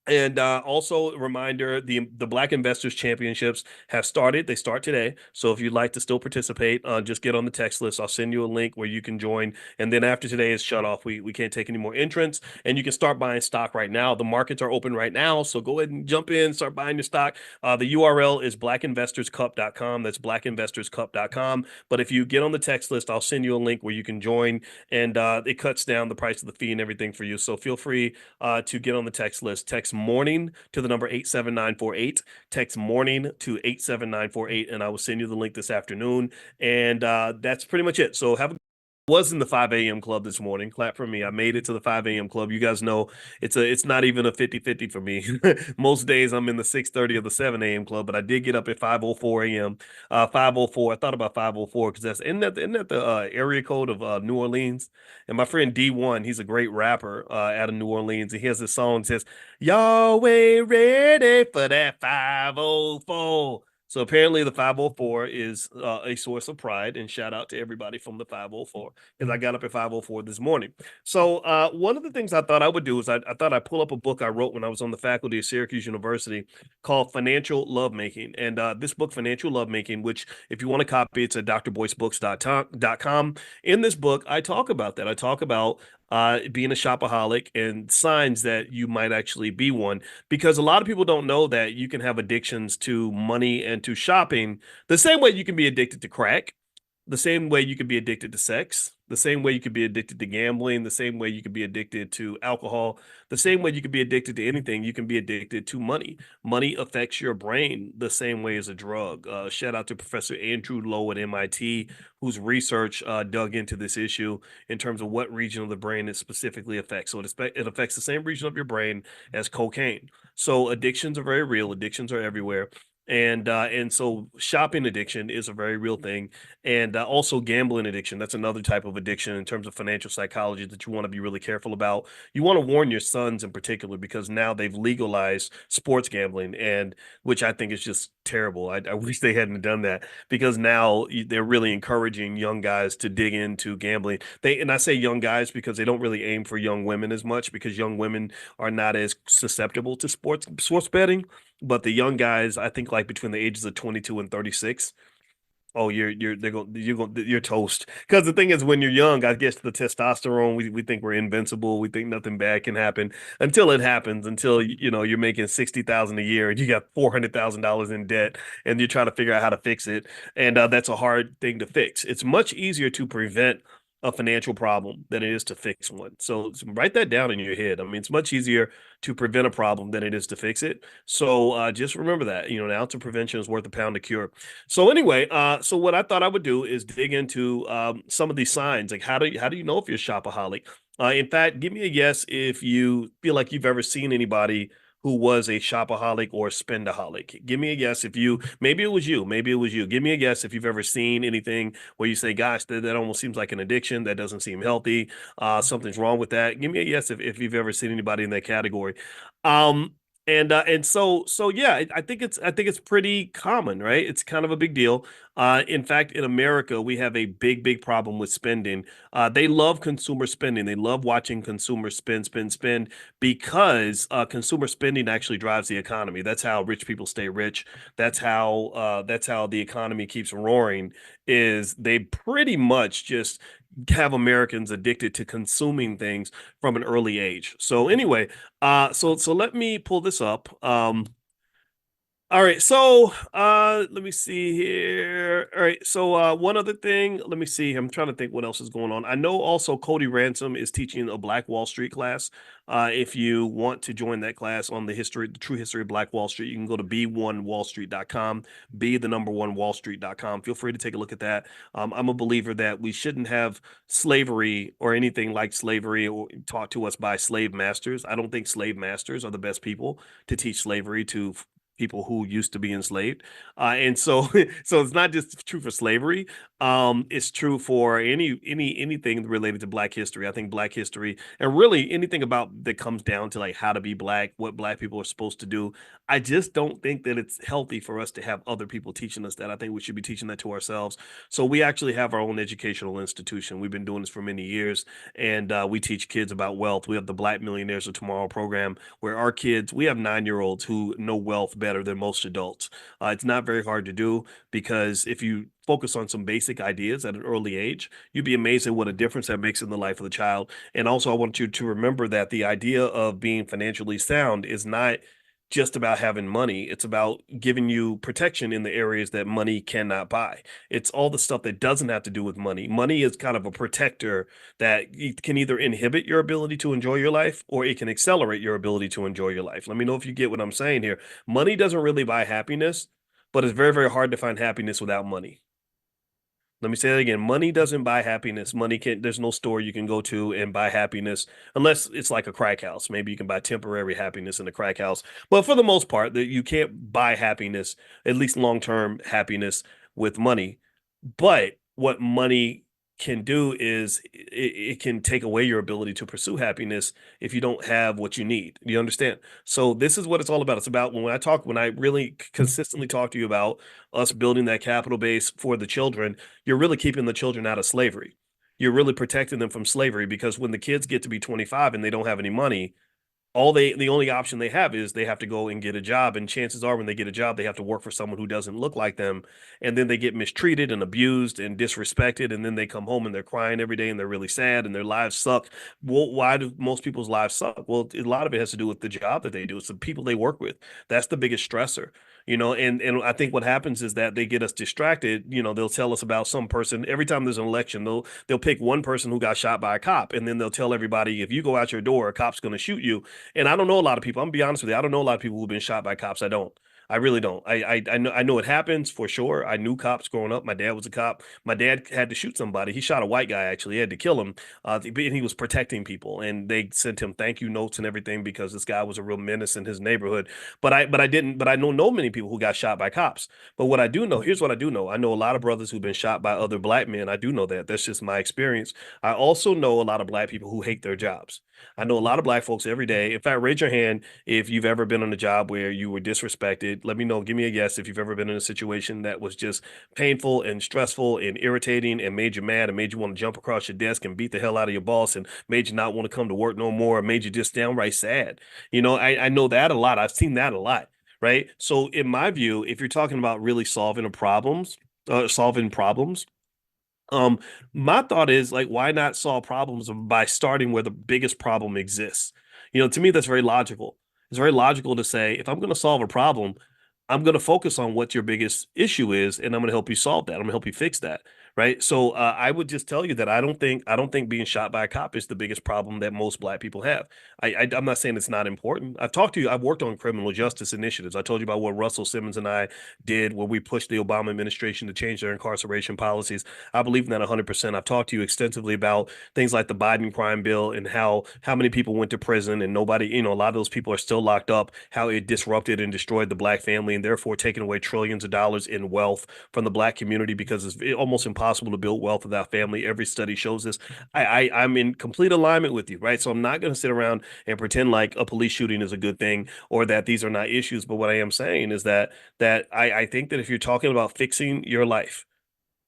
And also a reminder, the Black Investors Championships have started. They start today. So if you'd like to still participate, just get on the text list. I'll send you a link where you can join. And then after today is shut off, we can't take any more entrants. And you can start buying stock right now. The markets are open right now. So go ahead and jump in, start buying your stock. The URL is blackinvestorscup.com. That's blackinvestorscup.com. But if you get on the text list, I'll send you a link where you can join. And it cuts down the price of the fee and everything for you. So feel free to get on the text list. Text morning to the number 87948. Text morning to 87948, and I will send you the link this afternoon. And that's pretty much it. So have a was in the 5 a.m. club this morning. Clap for me. I made it to the 5 a.m. club. You guys know it's not even a 50-50 for me. Most days I'm in the 6:30 or the 7 a.m. club, but I did get up at 5:04 a.m. 5:04. I thought about 5:04 because that's isn't that the area code of New Orleans? And my friend D1, he's a great rapper out of New Orleans, and he has this song that says, "Y'all ain't ready for that 5:04." So apparently the 5:04 is a source of pride, and shout out to everybody from the 5:04 because I got up at 5:04 this morning. So one of the things I thought I would do is I thought I'd pull up a book I wrote when I was on the faculty of Syracuse University called Financial Lovemaking. And this book, Financial Lovemaking, which if you want a copy, it's at drboycebooks.com. In this book, I talk about that. I talk about being a shopaholic and signs that you might actually be one, because a lot of people don't know that you can have addictions to money and to shopping the same way you can be addicted to crack, the same way you could be addicted to sex, the same way you could be addicted to gambling, the same way you could be addicted to alcohol, the same way you could be addicted to anything, you can be addicted to money. Money affects your brain the same way as a drug. Shout out to Professor Andrew Lowe at MIT, whose research dug into this issue in terms of what region of the brain it specifically affects. So it affects the same region of your brain as cocaine. So addictions are very real. Addictions are everywhere. And so shopping addiction is a very real thing, and also gambling addiction. That's another type of addiction in terms of financial psychology that you want to be really careful about. You want to warn your sons in particular, because now they've legalized sports gambling, and which I think is just terrible. I wish they hadn't done that, because now they're really encouraging young guys to dig into gambling. And I say young guys because they don't really aim for young women as much, because young women are not as susceptible to sports betting. But the young guys, I think, like between the ages of 22 and 36, oh, you're toast. Because the thing is, when you're young, I guess the testosterone, we think we're invincible. We think nothing bad can happen until it happens. Until you're making 60,000 a year and you got $400,000 in debt, and you're trying to figure out how to fix it. And that's a hard thing to fix. It's much easier to prevent a financial problem than it is to fix one. So write that down in your head. I mean, it's much easier to prevent a problem than it is to fix it. So just remember that, an ounce of prevention is worth a pound of cure. So anyway, so what I thought I would do is dig into some of these signs. Like how do you know if you're a shopaholic? In fact, give me a guess if you feel like you've ever seen anybody who was a shopaholic or spendaholic. Give me a guess if maybe it was you, maybe it was you. Give me a guess if you've ever seen anything where you say, gosh, that almost seems like an addiction. That doesn't seem healthy. Something's wrong with that. Give me a guess if you've ever seen anybody in that category. Um, And yeah, I think it's pretty common, right? It's kind of a big deal. In fact, in America, we have a big problem with spending. They love consumer spending. They love watching consumers spend because consumer spending actually drives the economy. That's how rich people stay rich. That's how the economy keeps roaring. Is they pretty much just have Americans addicted to consuming things from an early age. So anyway, so let me pull this up. All right, so let me see here. All right, so one other thing, let me see. I'm trying to think what else is going on. I know also Cody Ransom is teaching a Black Wall Street class. If you want to join that class on the true history of Black Wall Street, you can go to b1wallstreet.com, be the number one wallstreet.com. Feel free to take a look at that. I'm a believer that we shouldn't have slavery or anything like slavery or taught to us by slave masters. I don't think slave masters are the best people to teach slavery to people who used to be enslaved. And so so it's not just true for slavery. It's true for anything related to Black history. I think Black history and really anything about that comes down to like how to be Black, what Black people are supposed to do. I just don't think that it's healthy for us to have other people teaching us that. I think we should be teaching that to ourselves. So we actually have our own educational institution. We've been doing this for many years, and we teach kids about wealth. We have the Black Millionaires of Tomorrow program where our kids, we have 9-year-olds who know wealth better than most adults. It's not very hard to do because if you focus on some basic ideas at an early age, you'd be amazed at what a difference that makes in the life of the child. And also, I want you to remember that the idea of being financially sound is not just about having money. It's about giving you protection in the areas that money cannot buy. It's all the stuff that doesn't have to do with money. Money is kind of a protector that can either inhibit your ability to enjoy your life or it can accelerate your ability to enjoy your life. Let me know if you get what I'm saying here. Money doesn't really buy happiness, but it's very hard to find happiness without money. Let me say that again. Money doesn't buy happiness. Money can't, there's no store you can go to and buy happiness unless it's like a crack house. Maybe you can buy temporary happiness in a crack house. But for the most part, that you can't buy happiness, at least long-term happiness with money. But what money can do is it can take away your ability to pursue happiness if you don't have what you need. Do you understand? So this is what it's all about. It's about when I really consistently talk to you about us building that capital base for the children, you're really keeping the children out of slavery. You're really protecting them from slavery because when the kids get to be 25 and they don't have any money, the only option they have is they have to go and get a job, and chances are when they get a job they have to work for someone who doesn't look like them, and then they get mistreated and abused and disrespected, and then they come home and they're crying every day and they're really sad and their lives suck. Well, why do most people's lives suck? Well, a lot of it has to do with the job that they do. It's the people they work with. That's the biggest stressor. And I think what happens is that they get us distracted. They'll tell us about some person every time there's an election. They'll pick one person who got shot by a cop, and then they'll tell everybody if you go out your door, a cop's going to shoot you. And I don't know a lot of people. I'm gonna be honest with you. I don't know a lot of people who've been shot by cops. I don't. I really don't. I know it happens for sure. I knew cops growing up. My dad was a cop. My dad had to shoot somebody. He shot a white guy actually. He had to kill him. And he was protecting people, and they sent him thank you notes and everything because this guy was a real menace in his neighborhood. But I don't know many people who got shot by cops. But what I do know, here's what I do know. I know a lot of brothers who've been shot by other black men. I do know that. That's just my experience. I also know a lot of black people who hate their jobs. I know a lot of black folks every day. In fact, raise your hand if you've ever been on a job where you were disrespected. Let me know. Give me a yes if you've ever been in a situation that was just painful and stressful and irritating and made you mad and made you want to jump across your desk and beat the hell out of your boss and made you not want to come to work no more, or made you just downright sad. I know that a lot. I've seen that a lot, right? So in my view, if you're talking about really solving problems, um, my thought is like, why not solve problems by starting where the biggest problem exists? To me, that's very logical. It's very logical to say, if I'm going to solve a problem, I'm going to focus on what your biggest issue is, and I'm going to help you solve that. I'm going to help you fix that, right? So I would just tell you that I don't think being shot by a cop is the biggest problem that most black people have. I'm not saying it's not important. I've talked to you. I've worked on criminal justice initiatives. I told you about what Russell Simmons and I did, where we pushed the Obama administration to change their incarceration policies. I believe in that 100%. I've talked to you extensively about things like the Biden crime bill and how many people went to prison and nobody, a lot of those people are still locked up, how it disrupted and destroyed the black family and therefore taking away trillions of dollars in wealth from the black community because it's almost impossible impossible to build wealth without family. Every study shows this. I'm in complete alignment with you, right? So I'm not going to sit around and pretend like a police shooting is a good thing or that these are not issues. But what I am saying is that I think that if you're talking about fixing your life,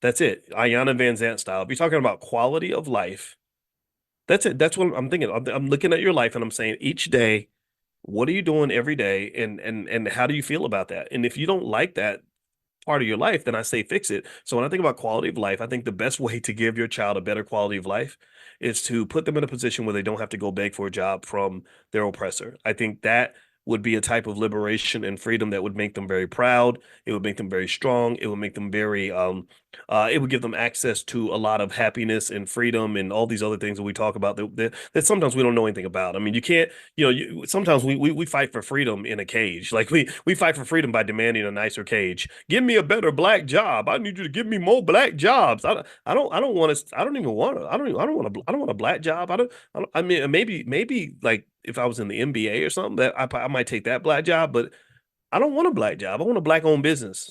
that's it. Ayanna Van Zant style. If you're talking about quality of life, that's it. That's what I'm thinking. I'm looking at your life and I'm saying each day, what are you doing every day, and how do you feel about that? And if you don't like that part of your life, then I say fix it. So when I think about quality of life, I think the best way to give your child a better quality of life is to put them in a position where they don't have to go beg for a job from their oppressor. I think that would be a type of liberation and freedom that would make them very proud. It would make them very strong. It would make them very it would give them access to a lot of happiness and freedom and all these other things that we talk about that sometimes we don't know anything about. I mean, you can't, sometimes we fight for freedom in a cage. Like we fight for freedom by demanding a nicer cage. Give me a better black job. I need you to give me more black jobs. I don't want to, I don't even want to, I don't want a black job. I mean, maybe like if I was in the NBA or something that I might take that black job, but I don't want a black job. I want a black owned business.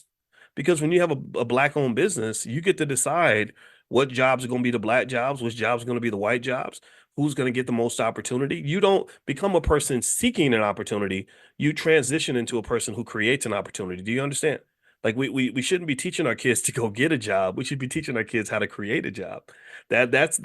Because when you have a black owned business, you get to decide what jobs are going to be the black jobs, which jobs are going to be the white jobs, who's going to get the most opportunity. You don't become a person seeking an opportunity. You transition into a person who creates an opportunity. Do you understand? Like we shouldn't be teaching our kids to go get a job. We should be teaching our kids how to create a job. That's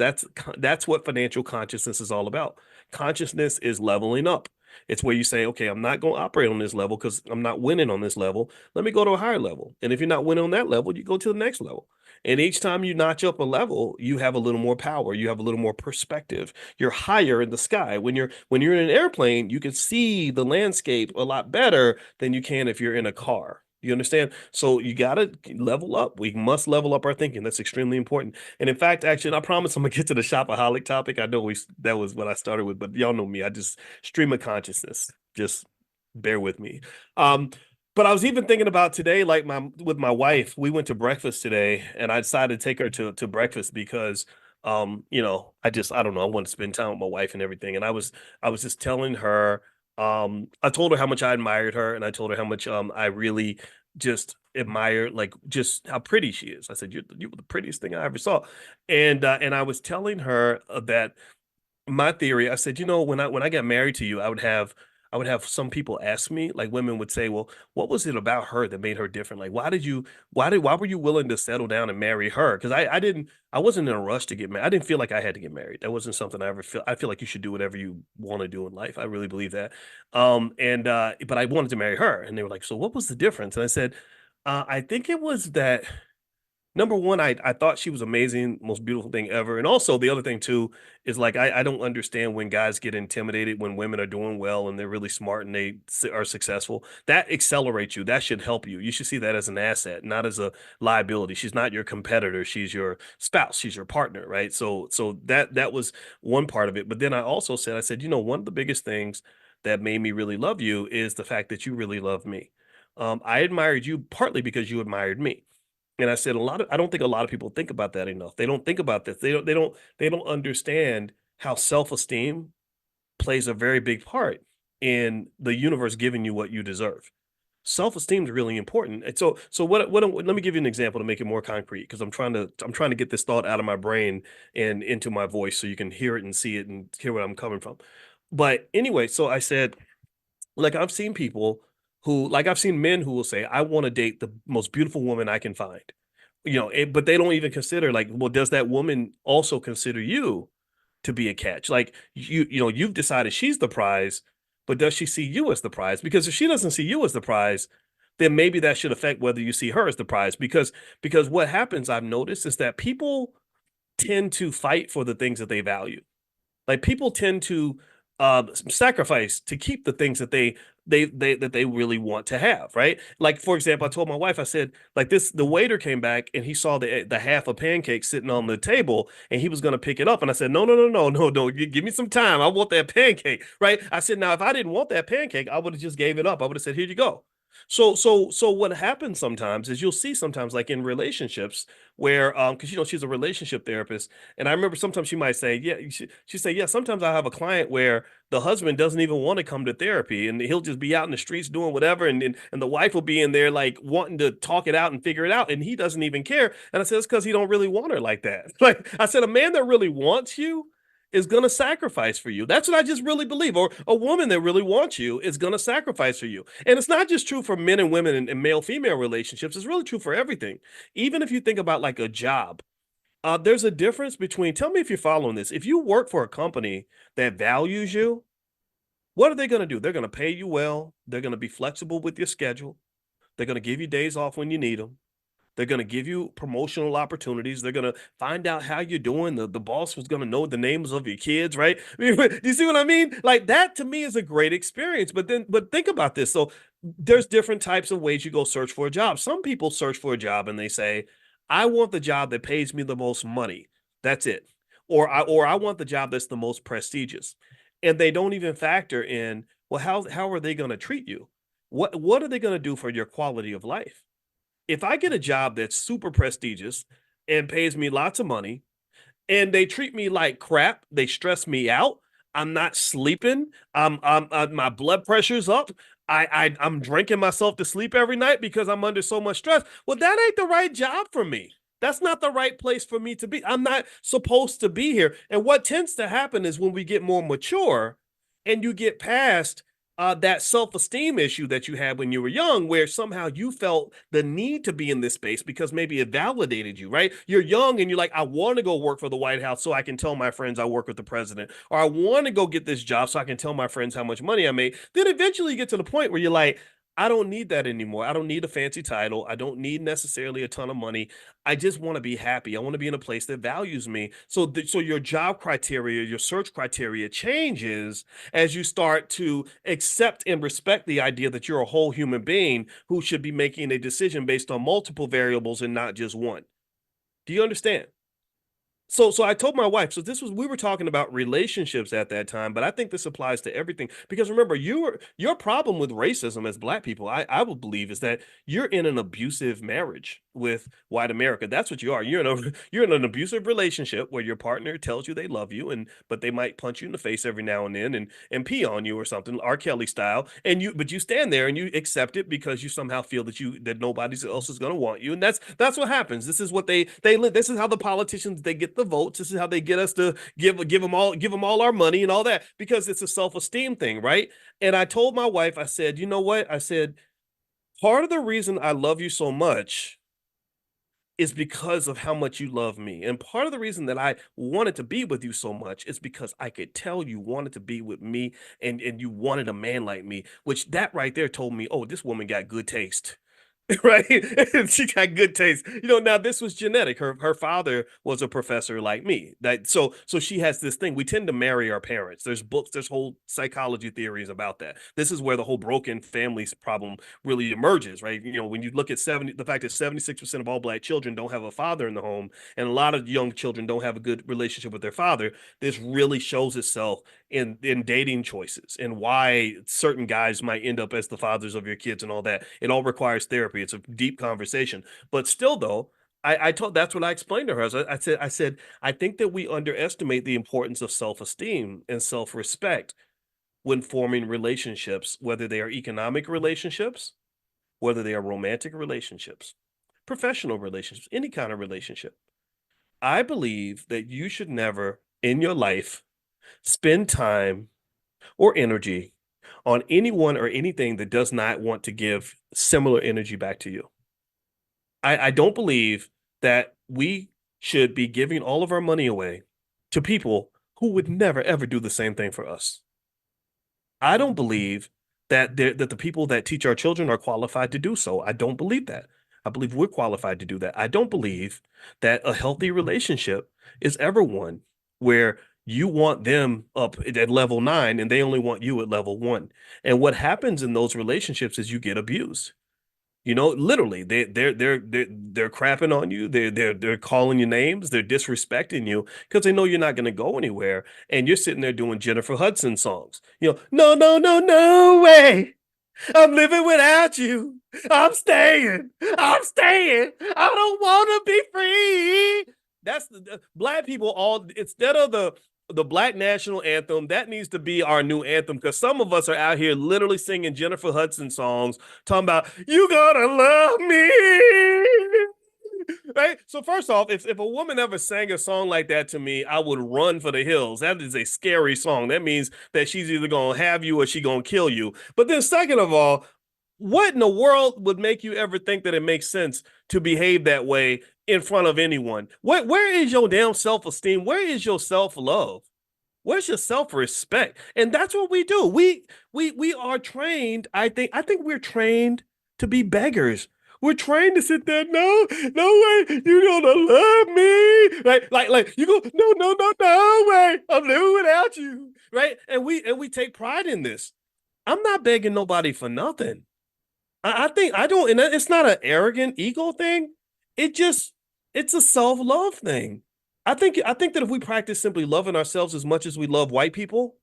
what financial consciousness is all about. Consciousness is leveling up. It's where you say, okay, I'm not going to operate on this level because I'm not winning on this level. Let me go to a higher level. And if you're not winning on that level, you go to the next level. And each time you notch up a level, you have a little more power. You have a little more perspective. You're higher in the sky. When you're in an airplane, you can see the landscape a lot better than you can if you're in a car. You understand? So you got to level up. We must level up our thinking. That's extremely important. And in fact, actually, I promise I'm gonna get to the shopaholic topic. I know that was what I started with, but y'all know me. I just stream of consciousness. Just bear with me. Um, but I was even thinking about today, like with my wife, we went to breakfast today, and I decided to take her to breakfast because I don't know, I want to spend time with my wife and everything. And I was just telling her, I told her how much I admired her, and I told her how much I really just admire like just how pretty she is. I said, you were the prettiest thing I ever saw. And I was telling her that my theory, I said, when I got married to you, I would have some people ask me, like women would say, well, what was it about her that made her different? Like, why were you willing to settle down and marry her? Because I wasn't in a rush to get married. I didn't feel like I had to get married. That wasn't something I feel like you should do whatever you want to do in life. I really believe that. But I wanted to marry her. And they were like, so what was the difference? And I said, I think it was that number one, I thought she was amazing, most beautiful thing ever. And also the other thing too is like I don't understand when guys get intimidated when women are doing well and they're really smart and they are successful. That accelerates you. That should help you. You should see that as an asset, not as a liability. She's not your competitor. She's your spouse. She's your partner, right? So that was one part of it. But then I said, one of the biggest things that made me really love you is the fact that you really love me. I admired you partly because you admired me. And I said I don't think a lot of people think about that enough. They don't think about this. They don't understand how self-esteem plays a very big part in the universe giving you what you deserve. Self-esteem is really important. And so let me give you an example to make it more concrete because I'm trying to get this thought out of my brain and into my voice so you can hear it and see it and hear where I'm coming from. But anyway, so I said, like I've seen men who will say, I want to date the most beautiful woman I can find. But they don't even consider like, well, does that woman also consider you to be a catch? Like you've decided she's the prize, but does she see you as the prize? Because if she doesn't see you as the prize, then maybe that should affect whether you see her as the prize. Because what happens, I've noticed, is that people tend to fight for the things that they value. Like people tend to sacrifice to keep the things that they really want to have, right? Like for example, I told my wife, I said, like the waiter came back and he saw the half a pancake sitting on the table and he was going to pick it up, and I said, no, no, no, no, no, no, give me some time. I want that pancake, right? I said, now if I didn't want that pancake, I would have just gave it up. I would have said, here you go. So what happens sometimes is you'll see sometimes like in relationships where because she's a relationship therapist, and I remember sometimes she might say, yeah, she say, yeah, sometimes I have a client where the husband doesn't even want to come to therapy and he'll just be out in the streets doing whatever, and the wife will be in there like wanting to talk it out and figure it out, and he doesn't even care. And I said, it's because he don't really want her like that. Like I said, a man that really wants you is going to sacrifice for you. That's what I just really believe. Or a woman that really wants you is going to sacrifice for you. And it's not just true for men and women and male female relationships, it's really true for everything. Even if you think about like a job, there's a difference between, tell me if you're following this. If you work for a company that values you, what are they going to do? They're going to pay you well. They're going to be flexible with your schedule. They're going to give you days off when you need them. They're going to give you promotional opportunities. They're going to find out how you're doing. The boss was going to know the names of your kids, right? You see what I mean? Like that to me is a great experience. But think about this. So there's different types of ways you go search for a job. Some people search for a job and they say, I want the job that pays me the most money. That's it. Or I want the job that's the most prestigious. And they don't even factor in, well, how are they going to treat you? What are they going to do for your quality of life? If I get a job that's super prestigious and pays me lots of money and they treat me like crap, they stress me out, I'm not sleeping, my blood pressure's up, I'm drinking myself to sleep every night because I'm under so much stress. Well, that ain't the right job for me. That's not the right place for me to be. I'm not supposed to be here. And what tends to happen is when we get more mature and you get past that self-esteem issue that you had when you were young, where somehow you felt the need to be in this space because maybe it validated you, right? You're young and you're like, I want to go work for the White House so I can tell my friends I work with the president, or I want to go get this job so I can tell my friends how much money I made. Then eventually you get to the point where you're like, I don't need that anymore. I don't need a fancy title. I don't need necessarily a ton of money. I just want to be happy. I want to be in a place that values me. So your job criteria, your search criteria changes as you start to accept and respect the idea that you're a whole human being who should be making a decision based on multiple variables and not just one. Do you understand? So I told my wife, so this was we were talking about relationships at that time, but I think this applies to everything because remember, your problem with racism as black people, I would believe is that you're in an abusive marriage with white America. That's what you are. You're in an abusive relationship where your partner tells you they love you and but they might punch you in the face every now and then and pee on you or something, R. Kelly style. And you stand there and you accept it because you somehow feel that nobody else is going to want you. And that's what happens. This is what they this is how the politicians they get the votes. This is how they get us to give them all our money and all that because it's a self-esteem thing, right? And I told my wife, I said, you know what? I said, part of the reason I love you so much is because of how much you love me. And part of the reason that I wanted to be with you so much is because I could tell you wanted to be with me and you wanted a man like me, which that right there told me, oh, this woman got good taste. Right? She got good taste. Now this was genetic. Her father was a professor like me. So she has this thing. We tend to marry our parents. There's books, there's whole psychology theories about that. This is where the whole broken families problem really emerges, right? When you look at the fact that 76% of all black children don't have a father in the home, and a lot of young children don't have a good relationship with their father, this really shows itself in dating choices and why certain guys might end up as the fathers of your kids and all that. It all requires therapy. It's a deep conversation. But still, though, I told that's what I explained to her. I said, I think that we underestimate the importance of self-esteem and self-respect when forming relationships, whether they are economic relationships, whether they are romantic relationships, professional relationships, any kind of relationship. I believe that you should never in your life spend time or energy on anyone or anything that does not want to give similar energy back to you. I don't believe that we should be giving all of our money away to people who would never ever do the same thing for us. I don't believe that the people that teach our children are qualified to do so. I don't believe that. I believe we're qualified to do that. I don't believe that a healthy relationship is ever one where you want them up at level 9 and they only want you at level 1. And what happens in those relationships is you get abused. Literally, they're crapping on you. They're calling you names. They're disrespecting you because they know you're not going to go anywhere. And you're sitting there doing Jennifer Hudson songs. No, no, no, no way. I'm living without you. I'm staying. I'm staying. I don't want to be free. That's the black people all instead of the black national anthem, that needs to be our new anthem because some of us are out here literally singing Jennifer Hudson songs, talking about you gotta love me. Right. So first off, if a woman ever sang a song like that to me, I would run for the hills. That is a scary song. That means that she's either gonna have you or she gonna kill you. But then second of all, what in the world would make you ever think that it makes sense to behave that way in front of anyone? Where is your damn self-esteem? Where is your self-love? Where's your self-respect? And that's what we do. We are trained. I think we're trained to be beggars. We're trained to sit there. No, no way. You're gonna love me. Like you go, no way. I'm living without you. Right. And we take pride in this. I'm not begging nobody for nothing. I think I don't, and it's not an arrogant ego thing. It just it's a self-love thing. I think that if we practice simply loving ourselves as much as we love white people,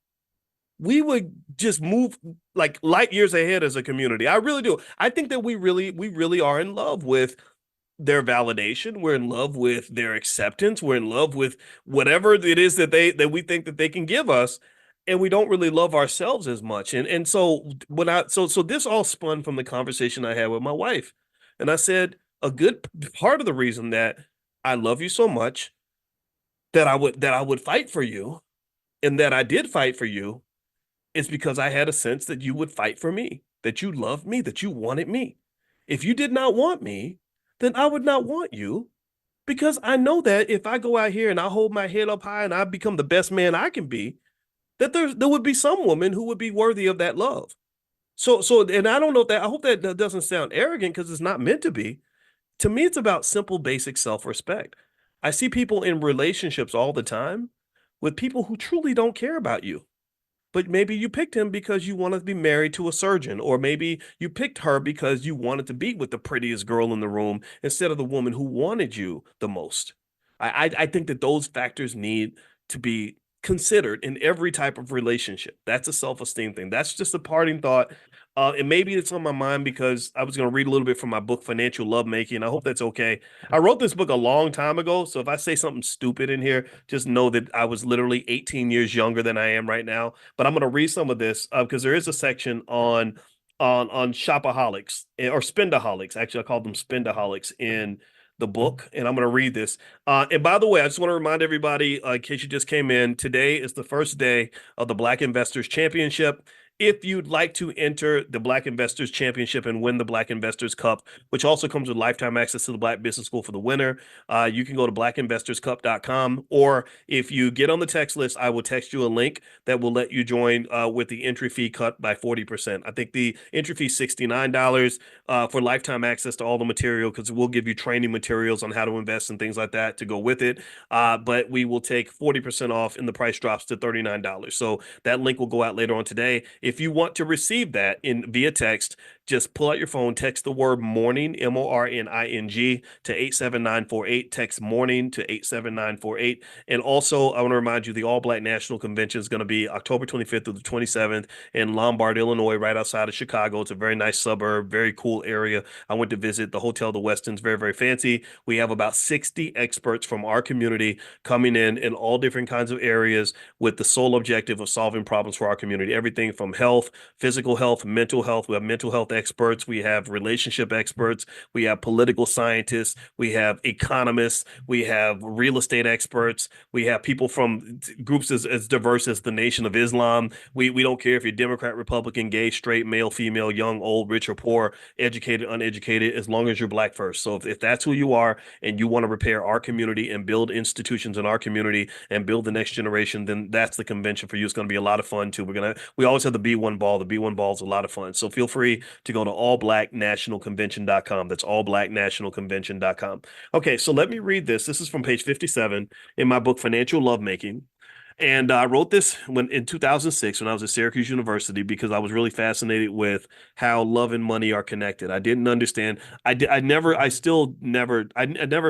we would just move like light years ahead as a community. I really do. I think that we really are in love with their validation. We're in love with their acceptance. We're in love with whatever it is that we think that they can give us. And we don't really love ourselves as much. And so so this all spun from the conversation I had with my wife. And I said, a good part of the reason that I love you so much that I would fight for you and that I did fight for you is because I had a sense that you would fight for me, that you loved me, that you wanted me. If you did not want me, then I would not want you because I know that if I go out here and I hold my head up high and I become the best man I can be, that there would be some woman who would be worthy of that love. And I don't know if that I hope that doesn't sound arrogant because it's not meant to be. To me, it's about simple, basic self-respect. I see people in relationships all the time with people who truly don't care about you. But maybe you picked him because you wanted to be married to a surgeon, or maybe you picked her because you wanted to be with the prettiest girl in the room instead of the woman who wanted you the most. I think that those factors need to be considered in every type of relationship. That's a self-esteem thing. That's just a parting thought. And maybe it's on my mind because I was going to read a little bit from my book, Financial Lovemaking. I hope that's okay. I wrote this book a long time ago. So if I say something stupid in here, just know that I was literally 18 years younger than I am right now. But I'm going to read some of this because there is a section on shopaholics or spendaholics. Actually, I call them spendaholics in the book, and I'm going to read this. And by the way, I just want to remind everybody, in case you just came in, today is the first day of the Black Investors Championship. If you'd like to enter the Black Investors Championship and win the Black Investors Cup, which also comes with lifetime access to the Black Business School for the winner, you can go to blackinvestorscup.com. Or if you get on the text list, I will text you a link that will let you join with the entry fee cut by 40%. I think the entry fee is $69 for lifetime access to all the material because we'll give you training materials on how to invest and things like that to go with it. But we will take 40% off and the price drops to $39. So that link will go out later on today. If you want to receive that in via text, just pull out your phone, text the word morning, MORNING, to 87948. Text morning to 87948. And also, I want to remind you the All Black National Convention is going to be October 25th through the 27th in Lombard, Illinois, right outside of Chicago. It's a very nice suburb, very cool area. I went to visit the Hotel the Westin's, very, very fancy. We have about 60 experts from our community coming in all different kinds of areas with the sole objective of solving problems for our community. Everything from health, physical health, mental health. We have mental health experts. We have relationship experts. We have political scientists. We have economists. We have real estate experts. We have people from groups as diverse as the Nation of Islam. We don't care if you're Democrat, Republican, gay, straight, male, female, young, old, rich or poor, educated, uneducated, as long as you're Black first. So if that's who you are and you want to repair our community and build institutions in our community and build the next generation, then that's the convention for you. It's going to be a lot of fun too. We always have the B1 ball. The B1 ball is a lot of fun. So feel free to go to allblacknationalconvention.com. That's allblacknationalconvention.com. Okay, so let me read this. This is from page 57 in my book, Financial Lovemaking. And I wrote this in 2006 when I was at Syracuse University because I was really fascinated with how love and money are connected. I didn't understand. I never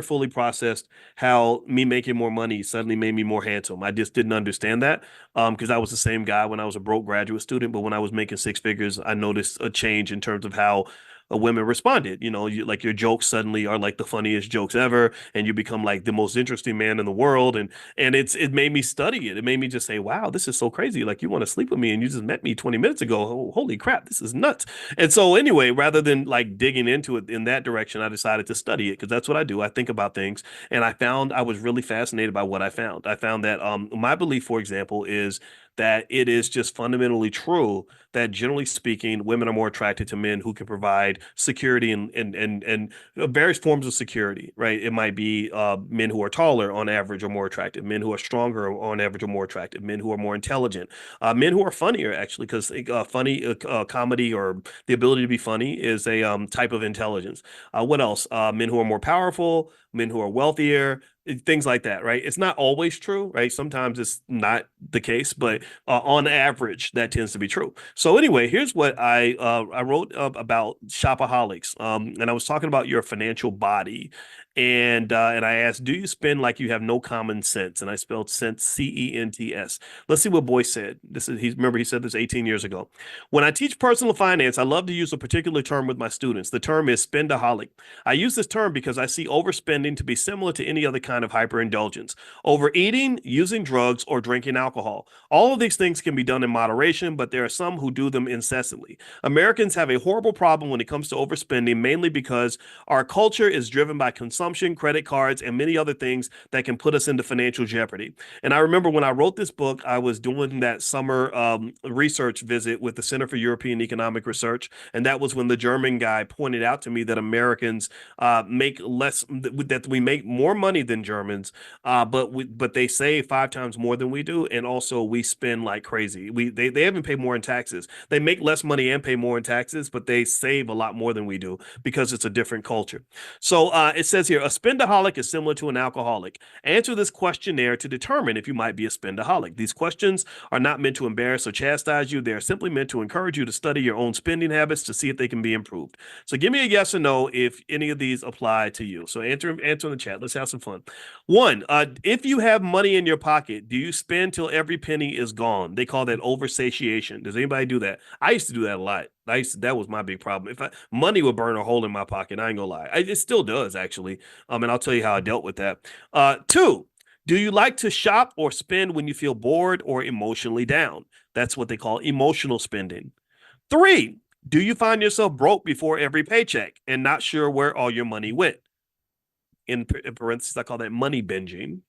fully processed how me making more money suddenly made me more handsome. I just didn't understand that. because I was the same guy when I was a broke graduate student. But when I was making six figures, I noticed a change in terms of how women responded. Like your jokes suddenly are like the funniest jokes ever, and you become like the most interesting man in the world. And it made me study it. It made me just say, wow, this is so crazy. Like you want to sleep with me and you just met me 20 minutes ago. Oh, holy crap, this is nuts. And so anyway, rather than like digging into it in that direction, I decided to study it because that's what I do. I think about things, and I found I was really fascinated by what I found. I found that my belief, for example, is that it is just fundamentally true that generally speaking, women are more attracted to men who can provide security and various forms of security, right? It might be men who are taller on average are more attractive, men who are stronger on average are more attractive, men who are more intelligent, men who are funnier actually, because funny comedy or the ability to be funny is a type of intelligence. What else? Men who are more powerful, men who are wealthier, things like that, right? It's not always true, right? Sometimes it's not the case, but on average, that tends to be true. So anyway, here's what I wrote about shopaholics, and I was talking about your financial body, and I asked, do you spend like you have no common sense? And I spelled sense CENTS. Let's see what Boyce said. He said this 18 years ago. When I teach personal finance, I love to use a particular term with my students. The term is spendaholic. I use this term because I see overspending to be similar to any other kind of hyperindulgence. Overeating, using drugs, or drinking alcohol. All of these things can be done in moderation, but there are some who do them incessantly. Americans have a horrible problem when it comes to overspending, mainly because our culture is driven by consumption, credit cards, and many other things that can put us into financial jeopardy. And I remember when I wrote this book, I was doing that summer research visit with the Center for European Economic Research. And that was when the German guy pointed out to me that Americans make less, that we make more money than Germans, but they save five times more than we do, and also we spend like crazy. They haven't paid more in taxes. They make less money and pay more in taxes, but they save a lot more than we do because it's a different culture. So it says here, a spendaholic is similar to an alcoholic. Answer this questionnaire to determine if you might be a spendaholic. These questions are not meant to embarrass or chastise you. They are simply meant to encourage you to study your own spending habits to see if they can be improved. So give me a yes or no if any of these apply to you. So answer in the chat. Let's have some fun. One, if you have money in your pocket, do you spend till every penny is gone? They call that oversatiation. Does anybody do that? I used to do that a lot. That was my big problem. If money would burn a hole in my pocket, I ain't gonna lie. It still does actually. And I'll tell you how I dealt with that. Two, do you like to shop or spend when you feel bored or emotionally down? That's what they call emotional spending. Three, do you find yourself broke before every paycheck and not sure where all your money went? In parentheses, I call that money binging.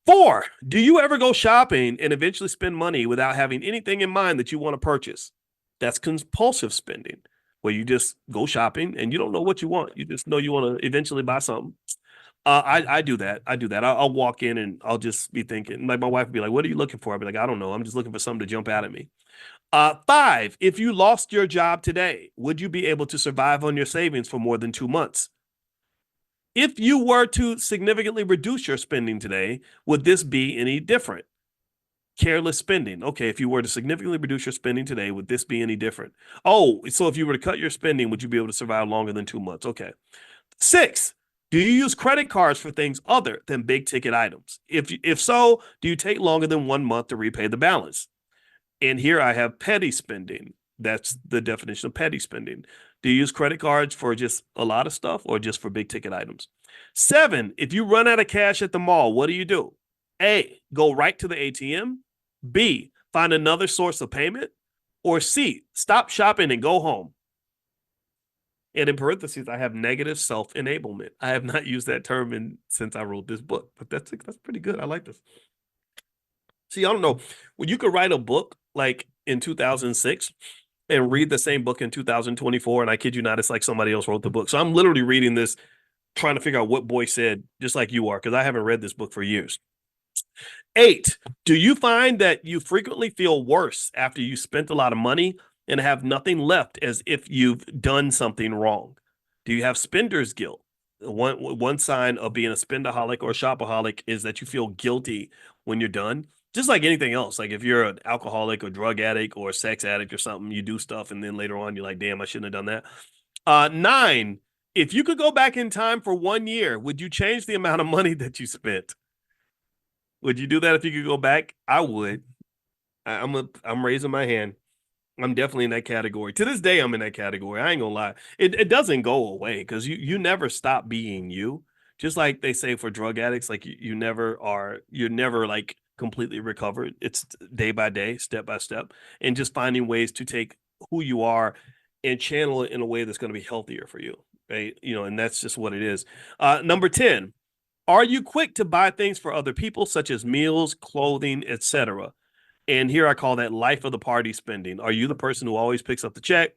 Four, do you ever go shopping and eventually spend money without having anything in mind that you want to purchase? That's compulsive spending, where you just go shopping and you don't know what you want. You just know you want to eventually buy something. I do that. I'll walk in and I'll just be thinking, like my wife would be like, what are you looking for? I'll be like, I don't know. I'm just looking for something to jump out at me. Five, if you lost your job today, would you be able to survive on your savings for more than 2 months? If you were to significantly reduce your spending today, would this be any different? Careless spending. Okay, if you were to significantly reduce your spending today, would this be any different? Oh, so if you were to cut your spending, would you be able to survive longer than 2 months? Okay. Six, do you use credit cards for things other than big ticket items? If so, do you take longer than 1 month to repay the balance? And here I have petty spending. That's the definition of petty spending. Do you use credit cards for just a lot of stuff or just for big ticket items? Seven, if you run out of cash at the mall, what do? A, go right to the ATM. B, find another source of payment. Or C, stop shopping and go home. And in parentheses, I have negative self-enablement. I have not used that term since I wrote this book, but that's pretty good. I like this. See, I don't know. Well, you could write a book like in 2006 and read the same book in 2024. And I kid you not, it's like somebody else wrote the book. So I'm literally reading this, trying to figure out what Boyce said, just like you are, because I haven't read this book for years. 8, do you find that you frequently feel worse after you spent a lot of money and have nothing left as if you've done something wrong? Do you have spender's guilt? One sign of being a spendaholic or shopaholic is that you feel guilty when you're done. Just like anything else, like if you're an alcoholic or drug addict or sex addict or something, you do stuff and then later on you're like, damn, I shouldn't have done that. 9, if you could go back in time for 1 year, would you change the amount of money that you spent? Would you do that if you could go back? I would. I'm raising my hand. I'm definitely in that category. To this day, I'm in that category. I ain't gonna lie. It doesn't go away because you never stop being you. Just like they say for drug addicts, like you're never like completely recovered. It's day by day, step by step, and just finding ways to take who you are and channel it in a way that's going to be healthier for you, right? And that's just what it is. Number 10, are you quick to buy things for other people, such as meals, clothing, etc.? And here I call that life of the party spending. Are you the person who always picks up the check?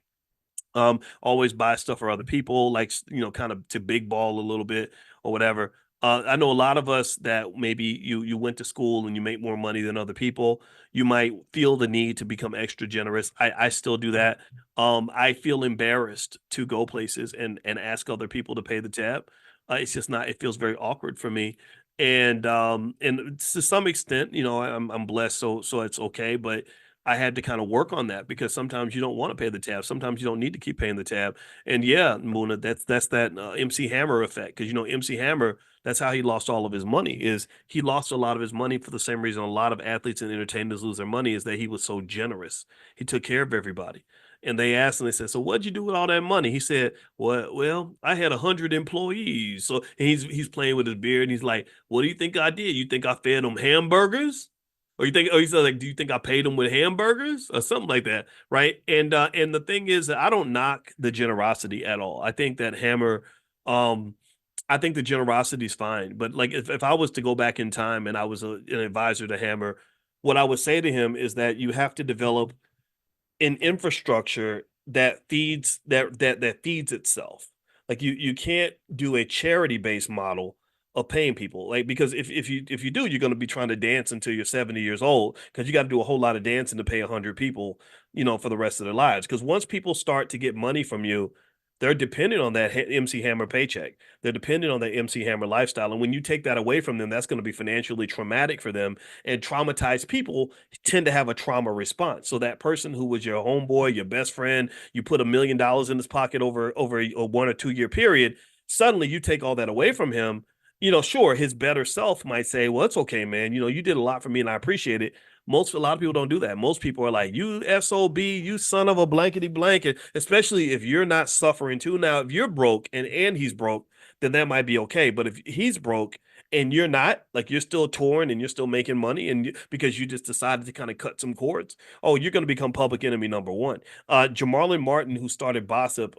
Always buy stuff for other people, like kind of to big ball a little bit or whatever. I know a lot of us that maybe you went to school and you make more money than other people. You might feel the need to become extra generous. I still do that. I feel embarrassed to go places and ask other people to pay the tab. It's just not. It feels very awkward for me. And to some extent, I'm blessed, so it's okay. But I had to kind of work on that because sometimes you don't want to pay the tab. Sometimes you don't need to keep paying the tab. And yeah, Muna, that's that MC Hammer effect. Because MC Hammer, that's how he lost all of his money. Is he lost a lot of his money for the same reason a lot of athletes and entertainers lose their money is that he was so generous. He took care of everybody. And they asked him, they said, "So what'd you do with all that money?" He said, "Well, I had 100 employees." So and he's playing with his beard and he's like, "What do you think I did? You think I fed them hamburgers?" Or you think, oh, he said, like, do you think I paid him with hamburgers or something like that, right? And the thing is that I don't knock the generosity at all. I think that Hammer, um, I think the generosity is fine. But like, if I was to go back in time and I was an advisor to Hammer, what I would say to him is that you have to develop an infrastructure that feeds itself. Like you can't do a charity based model of paying people. Like because if you do, you're going to be trying to dance until you're 70 years old because you got to do a whole lot of dancing to pay 100 people, for the rest of their lives. Because once people start to get money from you, they're dependent on that MC Hammer paycheck. They're dependent on that MC Hammer lifestyle. And when you take that away from them, that's going to be financially traumatic for them. And traumatized people tend to have a trauma response. So that person who was your homeboy, your best friend, you put $1 million in his pocket over a 1 or 2 year period. Suddenly you take all that away from him. Sure, his better self might say, "Well, it's okay, man. You did a lot for me and I appreciate it." A lot of people don't do that. Most people are like, "You SOB, you son of a blankety blanket," especially if you're not suffering too. Now, if you're broke and he's broke, then that might be okay. But if he's broke and you're not, like you're still torn and you're still making money because you just decided to kind of cut some cords, oh, you're going to become public enemy number one. Jamarlin Martin, who started Bossip,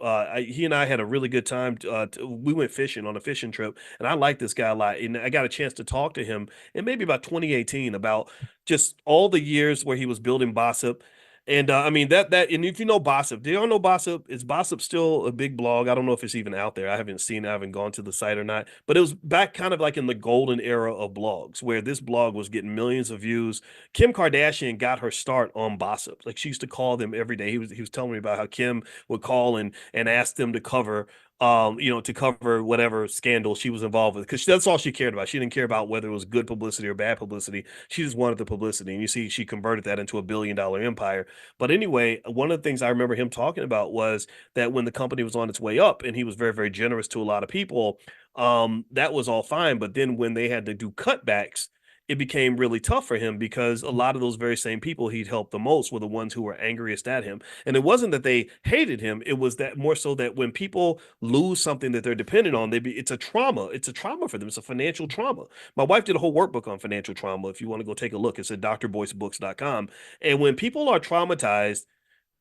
he and I had a really good time. We went fishing on a fishing trip, and I like this guy a lot. And I got a chance to talk to him in maybe about 2018 about just all the years where he was building Bossip. And I mean and if you know Bossip, do y'all know Bossip? Is Bossip still a big blog? I don't know if it's even out there. I haven't seen it, I haven't gone to the site or not. But it was back kind of like in the golden era of blogs where this blog was getting millions of views. Kim Kardashian got her start on Bossip. Like she used to call them every day. He was telling me about how Kim would call and ask them to cover to cover whatever scandal she was involved with, because that's all she cared about. She didn't care about whether it was good publicity or bad publicity. She just wanted the publicity. And you see, she converted that into $1 billion empire. But anyway, one of the things I remember him talking about was that when the company was on its way up and he was very, very generous to a lot of people, that was all fine. But then when they had to do cutbacks, it became really tough for him because a lot of those very same people he'd helped the most were the ones who were angriest at him. And it wasn't that they hated him. It was that more so that when people lose something that they're dependent on, it's a trauma. It's a trauma for them. It's a financial trauma. My wife did a whole workbook on financial trauma. If you want to go take a look, it's at drboycebooks.com. And when people are traumatized,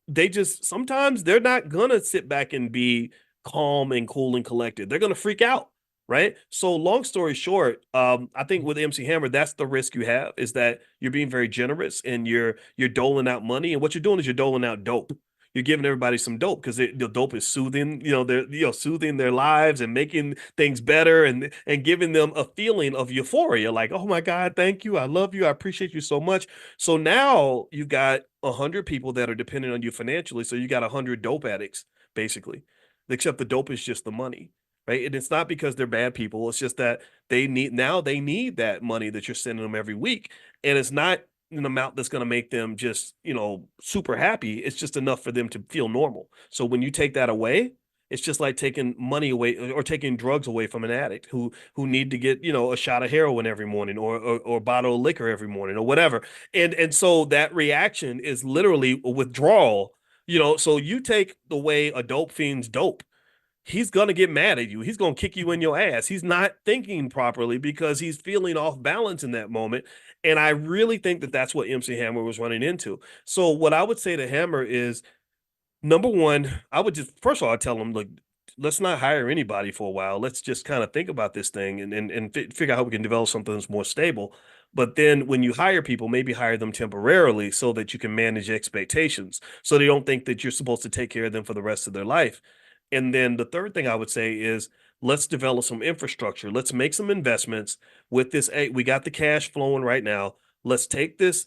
they just sometimes they're not gonna sit back and be calm and cool and collected. They're gonna freak out, right? So long story short, I think with MC Hammer, that's the risk you have is that you're being very generous and you're doling out money, and what you're doing is you're doling out dope. You're giving everybody some dope because the dope is soothing, they're soothing their lives and making things better and giving them a feeling of euphoria, like, "Oh my God, thank you, I love you, I appreciate you so much." So now you've got 100 people that are dependent on you financially. So you got 100 dope addicts, basically, except the dope is just the money, right? And it's not because they're bad people. It's just that they need that money that you're sending them every week. And it's not an amount that's going to make them just, super happy. It's just enough for them to feel normal. So when you take that away, It's just like taking money away or taking drugs away from an addict who need to get, a shot of heroin every morning or a bottle of liquor every morning or whatever. And so that reaction is literally a withdrawal. So you take the way a dope fiend's dope, he's gonna get mad at you. He's gonna kick you in your ass. He's not thinking properly because he's feeling off balance in that moment. And I really think that that's what MC Hammer was running into. So what I would say to Hammer is, number one, I would just first of all, I tell him, look, let's not hire anybody for a while. Let's just kind of think about this thing and figure out how we can develop something that's more stable. But then when you hire people, maybe hire them temporarily so that you can manage expectations, so they don't think that you're supposed to take care of them for the rest of their life. And then the third thing I would say is, let's develop some infrastructure. Let's make some investments with this. Hey, we got the cash flowing right now. Let's take this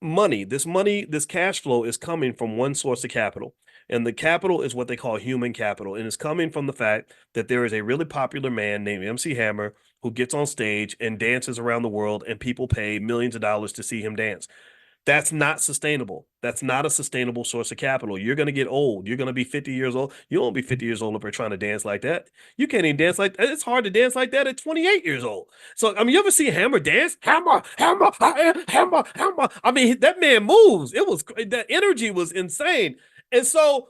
cash flow is coming from one source of capital. And the capital is what they call human capital. And it's coming from the fact that there is a really popular man named MC Hammer who gets on stage and dances around the world, and people pay millions of dollars to see him dance. That's not sustainable. That's not a sustainable source of capital. You're going to get old. You're going to be 50 years old. You won't be 50 years old if you're trying to dance like that. You can't even dance like that. It's hard to dance like that at 28 years old. So, I mean, you ever see Hammer dance? Hammer, hammer, hammer, hammer. I mean, that man moves. That energy was insane. And so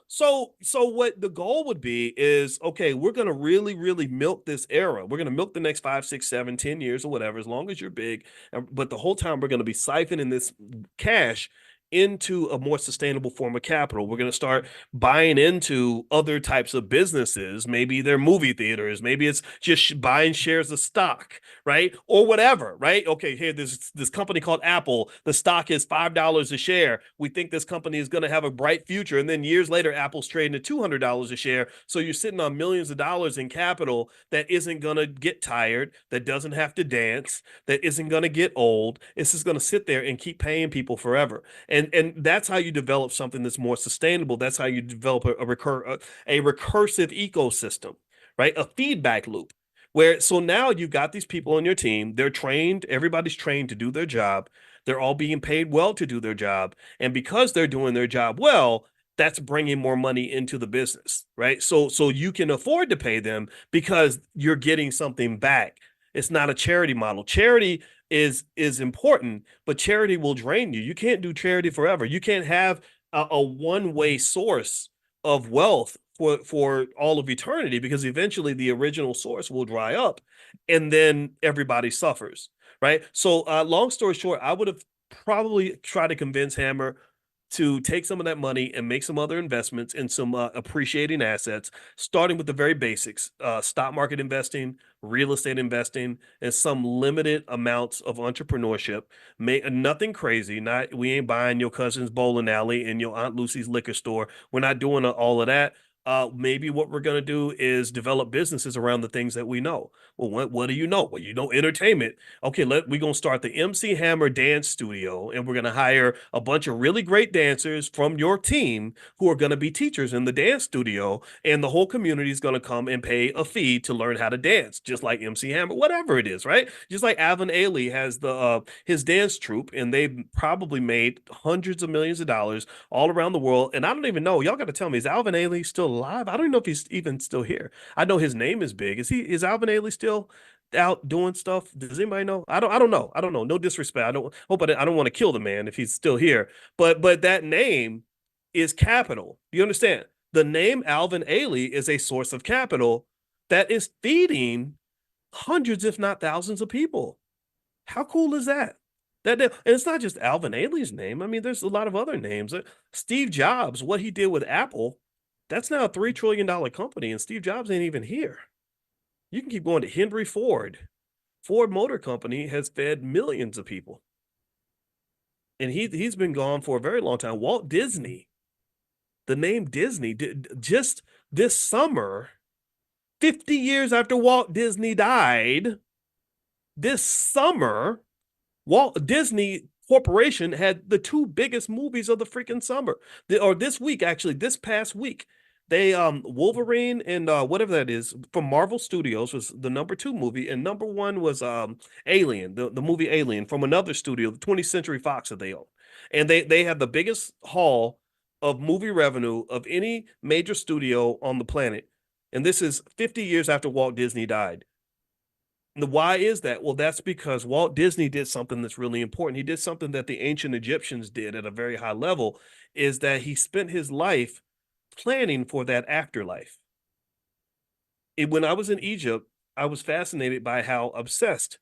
what the goal would be is, okay, we're going to really, really milk this era. We're going to milk the next 5, 6, 7, 10 years or whatever, as long as you're big. But the whole time we're going to be siphoning this cash into a more sustainable form of capital. We're going to start buying into other types of businesses. Maybe they're movie theaters. Maybe it's just buying shares of stock, right? Or whatever, right? Okay, here, this company called Apple. The stock is $5 a share. We think this company is going to have a bright future. And then years later, Apple's trading at $200 a share. So you're sitting on millions of dollars in capital that isn't going to get tired, that doesn't have to dance, that isn't going to get old. It's just going to sit there and keep paying people forever. And that's how you develop something that's more sustainable. That's how you develop a recursive ecosystem, right? A feedback loop. Where so now you've got these people on your team, they're trained, everybody's trained to do their job. They're all being paid well to do their job. And because they're doing their job well, that's bringing more money into the business, right? So you can afford to pay them because you're getting something back. It's not a charity model. Charity is important, but charity will drain you. You can't do charity forever. You can't have a one-way source of wealth for all of eternity, because eventually the original source will dry up and then everybody suffers, right? So long story short, I would have probably tried to convince Hammer to take some of that money and make some other investments in some appreciating assets, starting with the very basics: stock market investing, real estate investing, and some limited amounts of entrepreneurship. Nothing crazy. We ain't buying your cousin's bowling alley and your Aunt Lucy's liquor store. We're not doing all of that. Maybe what we're going to do is develop businesses around the things that we know. Well, what do you know? Well, you know entertainment. Okay, we're going to start the MC Hammer Dance Studio, and we're going to hire a bunch of really great dancers from your team who are going to be teachers in the dance studio, and the whole community is going to come and pay a fee to learn how to dance, just like MC Hammer, whatever it is, right? Just like Alvin Ailey has his dance troupe, and they've probably made hundreds of millions of dollars all around the world. And I don't even know, y'all got to tell me, is Alvin Ailey still alive? I don't even know if he's even still here. I know his name is big. Is Alvin Ailey still out doing stuff? Does anybody know? I don't know. I don't know. No disrespect. I don't want to kill the man if he's still here. But that name is capital. You understand? The name Alvin Ailey is a source of capital that is feeding hundreds, if not thousands, of people. How cool is that? And it's not just Alvin Ailey's name. I mean, there's a lot of other names. Steve Jobs, what he did with Apple, that's now a $3 trillion company, and Steve Jobs ain't even here. You can keep going to Henry Ford. Ford Motor Company has fed millions of people. And he's been gone for a very long time. Walt Disney, the name Disney, just this summer, 50 years after Walt Disney died, this summer, Walt Disney Corporation had the two biggest movies of the freaking summer. Or this week, actually, this past week. They Wolverine and whatever that is from Marvel Studios was the #2 movie, and #1 was Alien, the movie Alien from another studio, the 20th Century Fox that they own. And they have the biggest haul of movie revenue of any major studio on the planet. And this is 50 years after Walt Disney died. Why is that? Well, that's because Walt Disney did something that's really important. He did something that the ancient Egyptians did at a very high level, is that he spent his life planning for that afterlife. When I was in Egypt, I was fascinated by how obsessed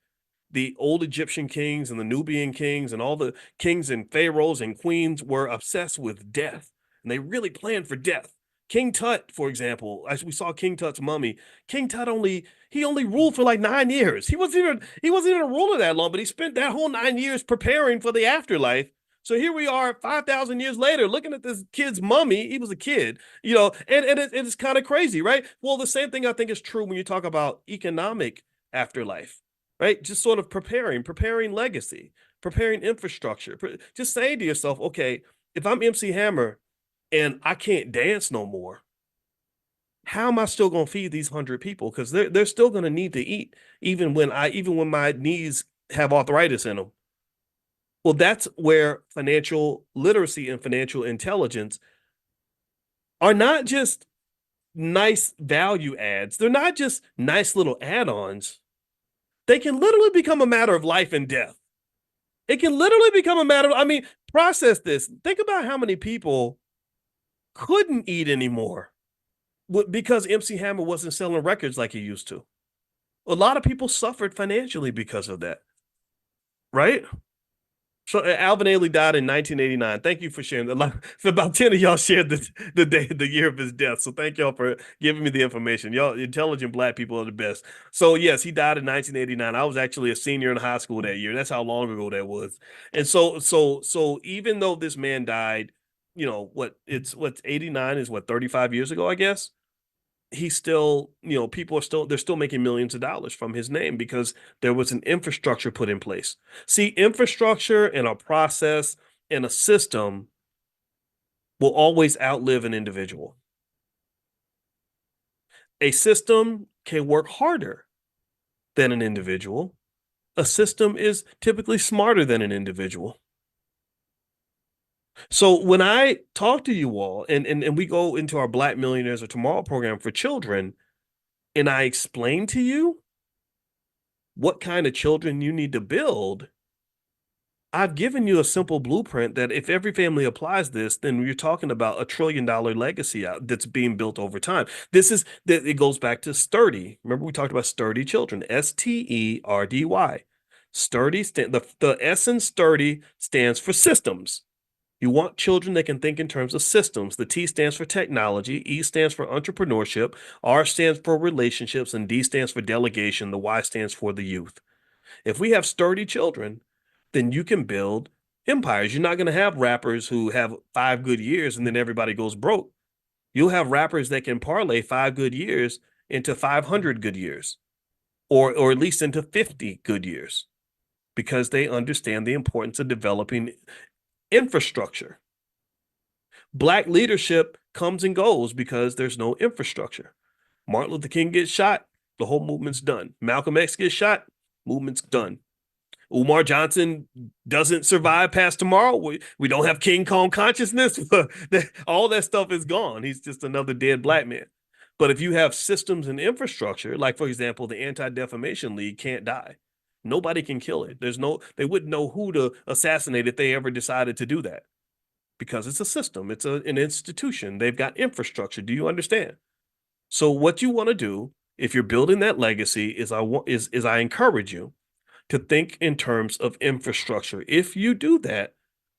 the old Egyptian kings and the Nubian kings and all the kings and pharaohs and queens were obsessed with death. And they really planned for death. King Tut, for example, as we saw King Tut's mummy, King Tut only ruled for like 9 years. He wasn't even a ruler that long, but he spent that whole 9 years preparing for the afterlife. So here we are 5,000 years later looking at this kid's mummy. He was a kid, and it's kind of crazy, right? Well, the same thing I think is true when you talk about economic afterlife, right? Just sort of preparing legacy, preparing infrastructure, just saying to yourself, okay, if I'm MC Hammer and I can't dance no more, how am I still going to feed these 100 people? Because they're still going to need to eat, even when my knees have arthritis in them. Well, that's where financial literacy and financial intelligence are not just nice value adds. They're not just nice little add-ons. They can literally become a matter of life and death. It can literally become a matter of, process this. Think about how many people couldn't eat anymore because MC Hammer wasn't selling records like he used to. A lot of people suffered financially because of that, right? So Alvin Ailey died in 1989. Thank you for sharing that. So about 10 of y'all shared the year of his death. So thank y'all for giving me the information. Y'all intelligent Black people are the best. So yes, he died in 1989. I was actually a senior in high school that year. That's how long ago that was. And so even though this man died, what's 89 is 35 years ago, I guess. He's still, they're still making millions of dollars from his name because there was an infrastructure put in place. See, infrastructure and a process and a system will always outlive an individual. A system can work harder than an individual. A system is typically smarter than an individual. So when I talk to you all and we go into our Black Millionaires of Tomorrow program for children, and I explain to you what kind of children you need to build, I've given you a simple blueprint that if every family applies this, then you're talking about $1 trillion legacy that's being built over time. It goes back to sturdy. Remember we talked about sturdy children, STERDY. Sturdy, the S in sturdy stands for systems. You want children that can think in terms of systems. The T stands for technology, E stands for entrepreneurship, R stands for relationships, and D stands for delegation. The Y stands for the youth. If we have sturdy children, then you can build empires. You're not going to have rappers who have 5 good years and then everybody goes broke. You'll have rappers that can parlay 5 good years into 500 good years, or at least into 50 good years, because they understand the importance of developing infrastructure. Black leadership comes and goes because there's no infrastructure. Martin Luther King gets shot, the whole movement's done. Malcolm X gets shot, movement's done. Umar Johnson doesn't survive past tomorrow. We don't have King Kong consciousness. All that stuff is gone. He's just another dead Black man. But if you have systems and infrastructure, like for example, the Anti-Defamation League can't die. Nobody can kill it. They wouldn't know who to assassinate if they ever decided to do that, because it's a system. It's an institution. They've got infrastructure. Do you understand? So what you want to do if you're building that legacy is I encourage you to think in terms of infrastructure. If you do that,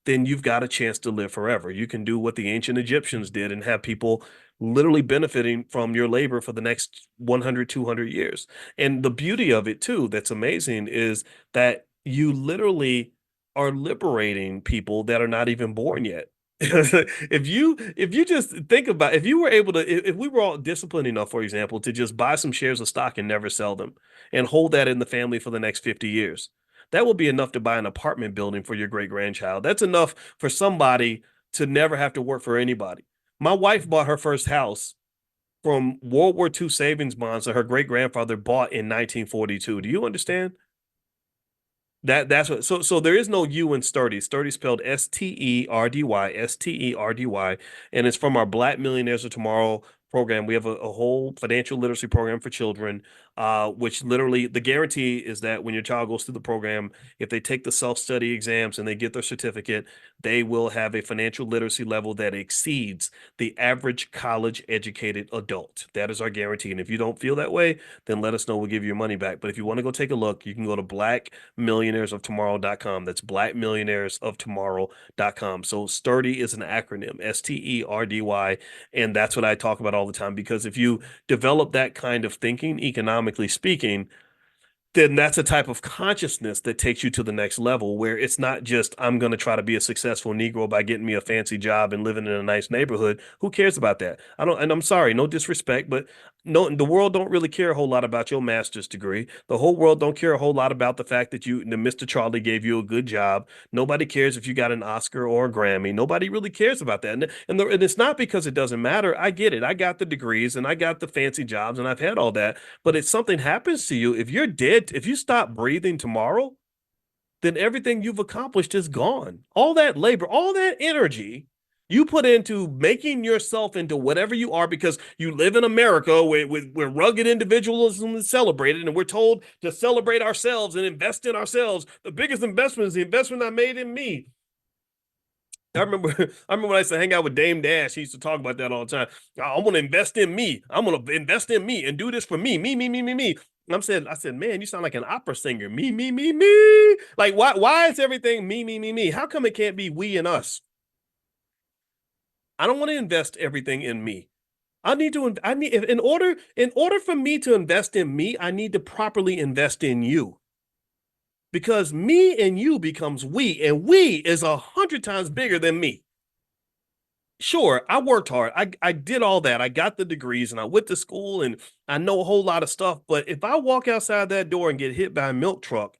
then you've got a chance to live forever. You can do what the ancient Egyptians did and have people literally benefiting from your labor for the next 100, 200 years. And the beauty of it too, that's amazing, is that you literally are liberating people that are not even born yet. If you just think about, if you were able to, if we were all disciplined enough, for example, to just buy some shares of stock and never sell them and hold that in the family for the next 50 years, that will be enough to buy an apartment building for your great-grandchild. That's enough for somebody to never have to work for anybody. My wife bought her first house from World War II savings bonds that her great-grandfather bought in 1942. Do you understand? That's what so there is no U in sturdy. Sturdy spelled Sterdy, and it's from our Black Millionaires of Tomorrow program. We have a whole financial literacy program for children, which literally the guarantee is that when your child goes through the program, if they take the self-study exams and they get their certificate, they will have a financial literacy level that exceeds the average college educated adult. That is our guarantee. And if you don't feel that way, then let us know. We'll give you your money back. But if you want to go take a look, you can go to blackmillionairesoftomorrow.com. That's blackmillionairesoftomorrow.com. So sturdy is an acronym, STERDY. And that's what I talk about all the time, because if you develop that kind of thinking, economically speaking, then that's a type of consciousness that takes you to the next level, where it's not just, I'm going to try to be a successful Negro by getting me a fancy job and living in a nice neighborhood. Who cares about that? I don't, and I'm sorry, no disrespect, but no, the world don't really care a whole lot about your master's degree. The whole world don't care a whole lot about the fact that the Mr. Charlie gave you a good job. Nobody cares if you got an Oscar or a Grammy. Nobody really cares about that. And it's not because it doesn't matter. I get it. I got the degrees and I got the fancy jobs and I've had all that. But if something happens to you, if you're dead, if you stop breathing tomorrow, then everything you've accomplished is gone. All that labor, all that energy you put into making yourself into whatever you are, because you live in America where rugged individualism is celebrated, and we're told to celebrate ourselves and invest in ourselves. The biggest investment is the investment I made in me. I remember when I used to hang out with Dame Dash. He used to talk about that all the time. I'm gonna invest in me. I'm gonna invest in me and do this for me. Me. And I said, man, you sound like an opera singer. Me. Like, why is everything me? How come it can't be we and us? I don't want to invest everything in me. In order for me to invest in me, I need to properly invest in you. Because me and you becomes we, and we is 100 times bigger than me. Sure, I worked hard. I did all that. I got the degrees and I went to school and I know a whole lot of stuff. But if I walk outside that door and get hit by a milk truck,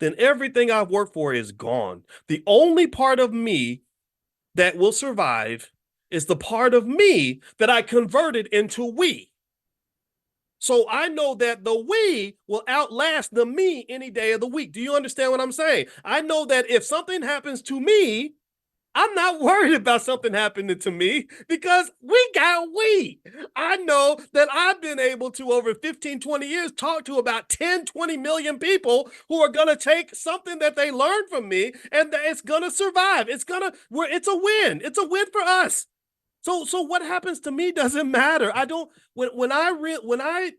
then everything I've worked for is gone. The only part of me that will survive is the part of me that I converted into we. So I know that the we will outlast the me any day of the week. Do you understand what I'm saying? I know that if something happens to me, I'm not worried about something happening to me, because we got we. I know that I've been able to, over 15, 20 years, talk to about 10, 20 million people who are going to take something that they learned from me, and that it's going to survive. It's a win. It's a win for us. So what happens to me doesn't matter. I don't, when I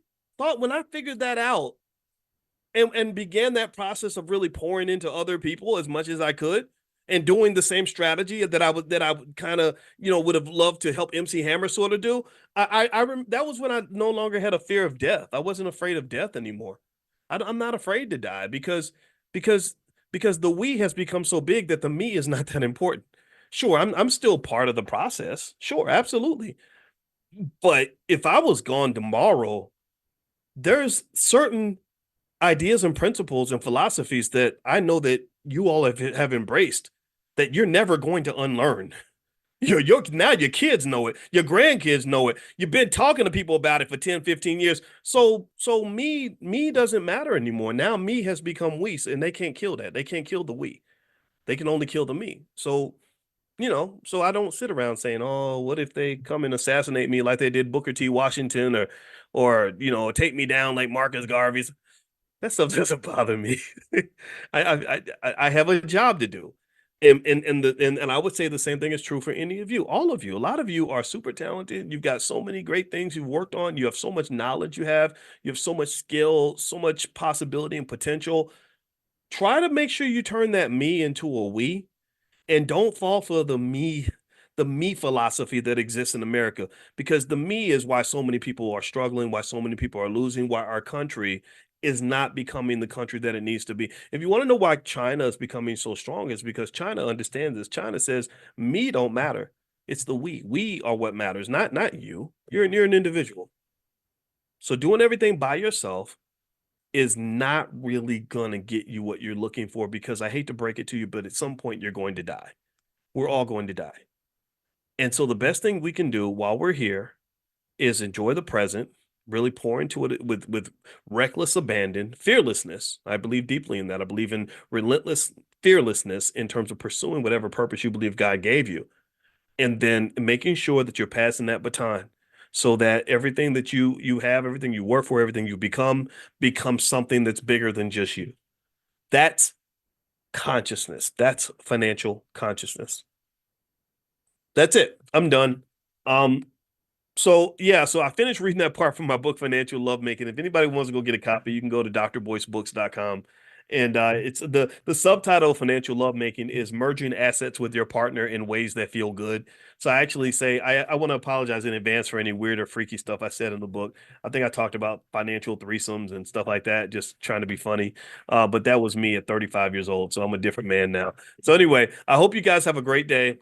figured that out and began that process of really pouring into other people as much as I could, and doing the same strategy that I would kind of, would have loved to help MC Hammer sort of do. That was when I no longer had a fear of death. I wasn't afraid of death anymore. I'm not afraid to die, because the we has become so big that the me is not that important. Sure, I'm still part of the process. Sure, absolutely. But if I was gone tomorrow, there's certain ideas and principles and philosophies that I know that you all have embraced, that you're never going to unlearn. Now your kids know it. Your grandkids know it. You've been talking to people about it for 10, 15 years. So me doesn't matter anymore. Now me has become we, and they can't kill that. They can't kill the we. They can only kill the me. So I don't sit around saying, "Oh, what if they come and assassinate me like they did Booker T. Washington, or take me down like Marcus Garvey's." That stuff doesn't bother me. I have a job to do, and I would say the same thing is true for any of you, all of you. A lot of you are super talented. You've got so many great things you've worked on. You have so much knowledge. You have so much skill, so much possibility and potential. Try to make sure you turn that me into a we, and don't fall for the me philosophy that exists in America, because the me is why so many people are struggling, why so many people are losing, why our country is not becoming the country that it needs to be. If you want to know why China is becoming so strong, it's because China understands this. China says me don't matter. It's the we. We are what matters, not you. You're an individual. So doing everything by yourself is not really going to get you what you're looking for, because I hate to break it to you, but at some point you're going to die. We're all going to die. And so the best thing we can do while we're here is enjoy the present, really pour into it with reckless abandon, fearlessness. I believe deeply in that. I believe in relentless fearlessness in terms of pursuing whatever purpose you believe God gave you, and then making sure that you're passing that baton so that everything that you have, everything you work for, everything you become becomes something that's bigger than just you. That's consciousness. That's financial consciousness. That's it. I'm done. Um, so I finished reading that part from my book, Financial Lovemaking. If anybody wants to go get a copy, you can go to drboycebooks.com. And it's the subtitle of Financial Lovemaking is merging assets with your partner in ways that feel good. So I actually say I want to apologize in advance for any weird or freaky stuff I said in the book. I think I talked about financial threesomes and stuff like that, just trying to be funny. But that was me at 35 years old, so I'm a different man now. So anyway, I hope you guys have a great day.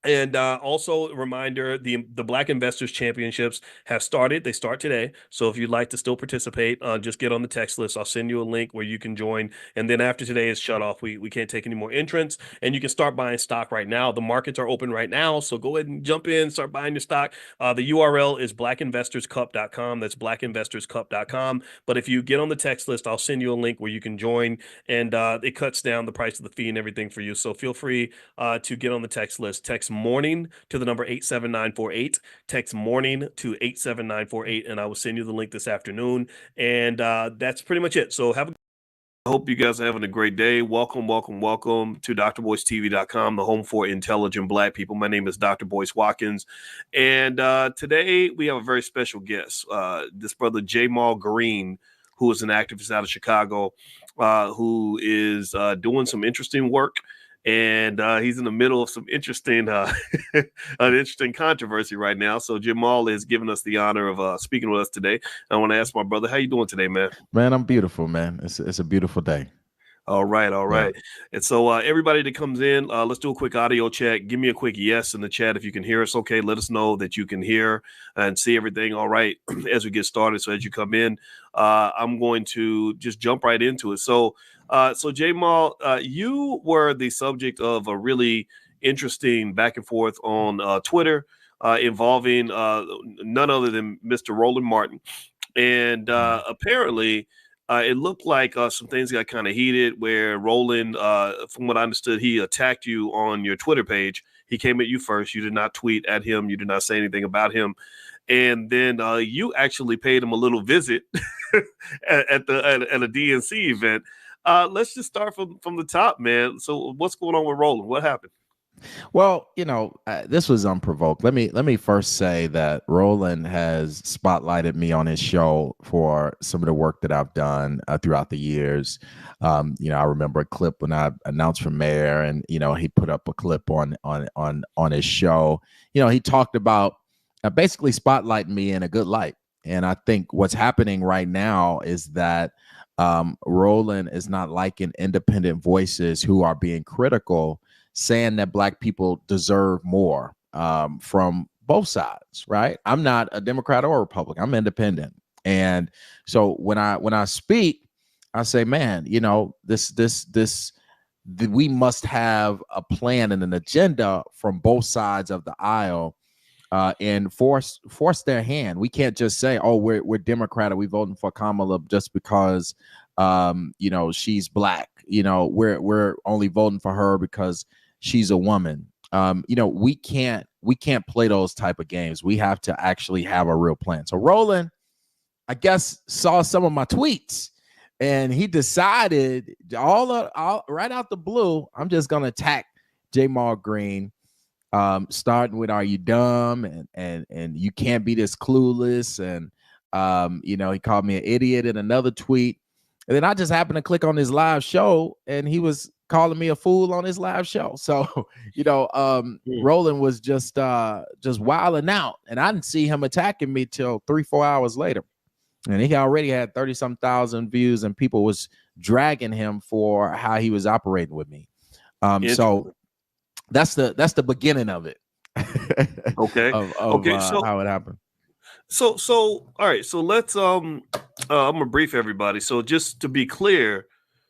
And also a reminder, the Black Investors Championships have started. They start today. So if you'd like to still participate, just get on the text list. I'll send you a link where you can join. And then after today is shut off. We can't take any more entrants. And you can start buying stock right now. The markets are open right now. So go ahead and jump in, start buying your stock. The URL is blackinvestorscup.com. That's blackinvestorscup.com. But if you get on the text list, I'll send you a link where you can join. And it cuts down the price of the fee and everything for you. So feel free to get on the text list. Text morning to the number 87948. Text morning to 87948, and I will send you the link this afternoon. And that's pretty much it. So I hope you guys are having a great day. Welcome to drboycetv.com, the home for intelligent Black people. My name is Dr. Boyce Watkins, and today we have a very special guest. This brother Jamal Green, who is an activist out of Chicago, who is doing some interesting work. And he's in the middle of some interesting, an interesting controversy right now. So Jamal is giving us the honor of speaking with us today. I want to ask my brother, how you doing today, man? Man, I'm beautiful, man. It's a beautiful day. All right. Yeah. And so everybody that comes in, let's do a quick audio check. Give me a quick yes in the chat if you can hear us. Okay, let us know that you can hear and see everything. All right, as we get started. So as you come in, I'm going to just jump right into it. So Jamal, you were the subject of a really interesting back and forth on Twitter involving none other than Mr. Roland Martin. And apparently, it looked like some things got kind of heated where Roland, from what I understood, he attacked you on your Twitter page. He came at you first. You did not tweet at him. You did not say anything about him. And then you actually paid him a little visit at a DNC event. Let's just start from the top, man. So what's going on with Roland? What happened? Well, this was unprovoked. Let me first say that Roland has spotlighted me on his show for some of the work that I've done throughout the years. I remember a clip when I announced for mayor, and he put up a clip on his show. He talked about basically spotlighting me in a good light. And I think what's happening right now is that Roland is not liking independent voices who are being critical, saying that Black people deserve more from both sides, right? I'm not a Democrat or a Republican. I'm independent. And so when I speak, I say, man, we must have a plan and an agenda from both sides of the aisle and force their hand. We can't just say, oh, we're Democrat, or we voting for Kamala just because she's Black. We're only voting for her because she's a woman. We can't play those type of games. We have to actually have a real plan. So Roland, I guess, saw some of my tweets, and he decided all right out the blue, I'm just gonna attack Jamal Green, starting with, "Are you dumb?" and "You can't be this clueless." And he called me an idiot in another tweet. And then I just happened to click on his live show, and he was calling me a fool on his live show. So, Roland was just wilding out, and I didn't see him attacking me till 3-4 hours later. And he already had 30-some thousand views, and people was dragging him for how he was operating with me. So that's the beginning of it. Okay. So how it happened. So all right. So let's I'm gonna brief everybody. So just to be clear,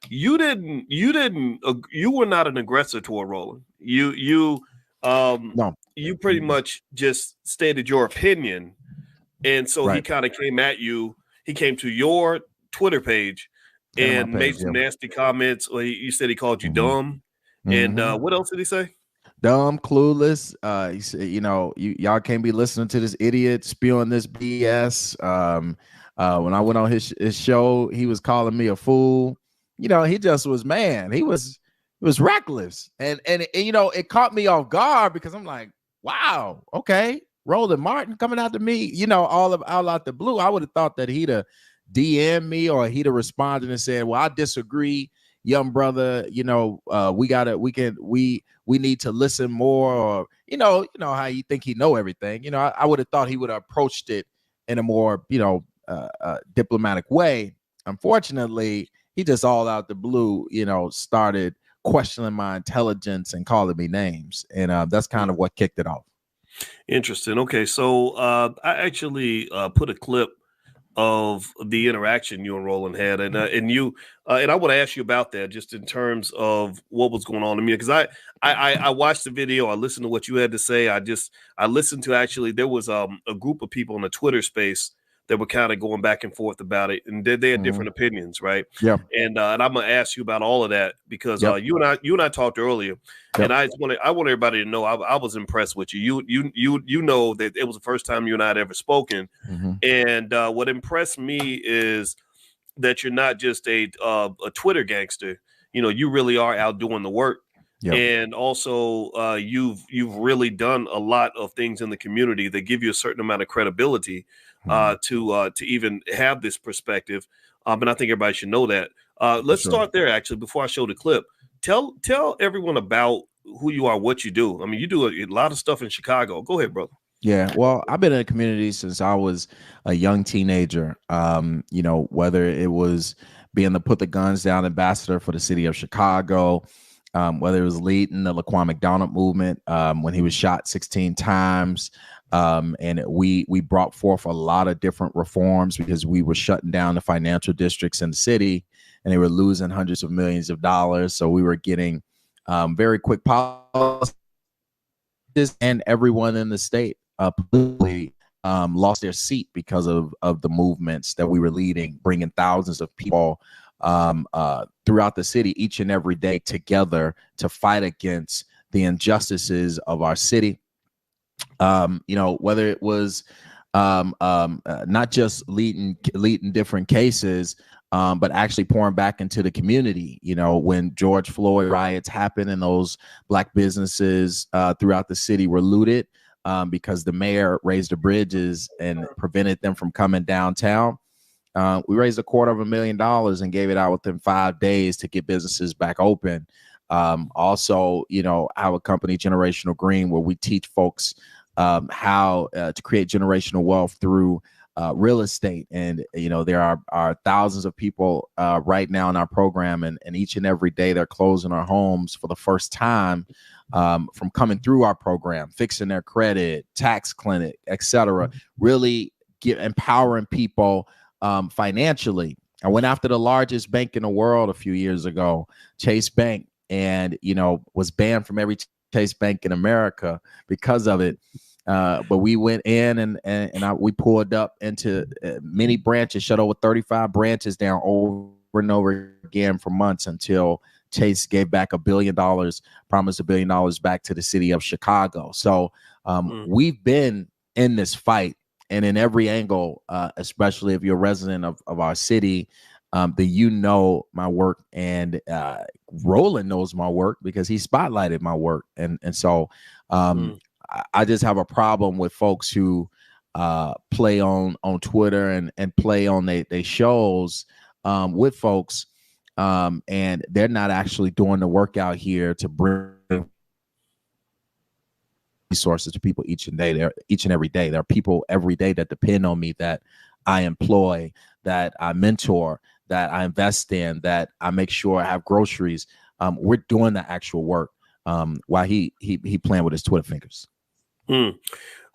you were not an aggressor toward Roland. No. You pretty much just stated your opinion And so he kind of came at you. He came to your Twitter page and made some nasty comments. Or you said he called you dumb. And what else did he say? Dumb, clueless. He said, you know, y'all can't be listening to this idiot spewing this BS. When I went on his show, he was calling me a fool. You know, he just was, man, he was reckless. And you know, it caught me off guard because I'm like, wow, okay, Roland Martin coming out to me, you know, all out the blue. I would have thought that he'd have DM me or he'd have responded and said, well, I disagree, young brother. You know, we need to listen more, or you know how you think he know everything. You know, I would have thought he would have approached it in a more, you know, diplomatic way. Unfortunately, he just all out the blue, you know, started questioning my intelligence and calling me names, and that's kind of what kicked it off. Interesting. Okay, so I actually put a clip of the interaction you and Roland had, and I want to ask you about that, just in terms of what was going on to me, because I watched the video, I listened to what you had to say, I listened to, actually there was a group of people in the Twitter space that were kind of going back and forth about it, and they had different opinions, right? Yeah. And I'm gonna ask you about all of that because you and I talked earlier, and I want everybody to know I was impressed with you. You know that it was the first time you and I had ever spoken, and what impressed me is that you're not just a Twitter gangster. You know, you really are out doing the work. Yep. And also, you've really done a lot of things in the community that give you a certain amount of credibility to even have this perspective. And I think everybody should know that. Let's start there, actually, before I show the clip. Tell everyone about who you are, what you do. I mean, you do a lot of stuff in Chicago. Go ahead, brother. Yeah, well, I've been in the community since I was a young teenager. You know, whether it was being the Put the Guns Down ambassador for the city of Chicago, whether it was leading the Laquan McDonald movement when he was shot 16 times. And we brought forth a lot of different reforms because we were shutting down the financial districts in the city and they were losing hundreds of millions of dollars. So we were getting very quick policies, and everyone in the state politically lost their seat because of the movements that we were leading, bringing thousands of people throughout the city each and every day together to fight against the injustices of our city. You know, whether it was not just leading different cases, but actually pouring back into the community. You know, when George Floyd riots happened and those Black businesses throughout the city were looted because the mayor raised the bridges and prevented them from coming downtown. We raised $250,000 and gave it out within 5 days to get businesses back open. Also, you know, our company Generational Green, where we teach folks how to create generational wealth through real estate. And, you know, there are thousands of people right now in our program, and each and every day they're closing our homes for the first time from coming through our program, fixing their credit, tax clinic, etc. Really empowering people financially. I went after the largest bank in the world a few years ago, Chase Bank, and, you know, was banned from every Chase Bank in America because of it. But we went in and we pulled up into many branches, shut over 35 branches down over and over again for months until Chase gave back $1 billion, promised $1 billion back to the city of Chicago. So we've been in this fight, and in every angle, especially if you're a resident of our city, that you know my work, and Roland knows my work because he spotlighted my work. And so I just have a problem with folks who play on Twitter and play on they shows with folks, and they're not actually doing the work out here to bring resources to people each and every day. There are people every day that depend on me, that I employ, that I mentor, that I invest in, that I make sure I have groceries. We're doing the actual work while he playing with his Twitter fingers. All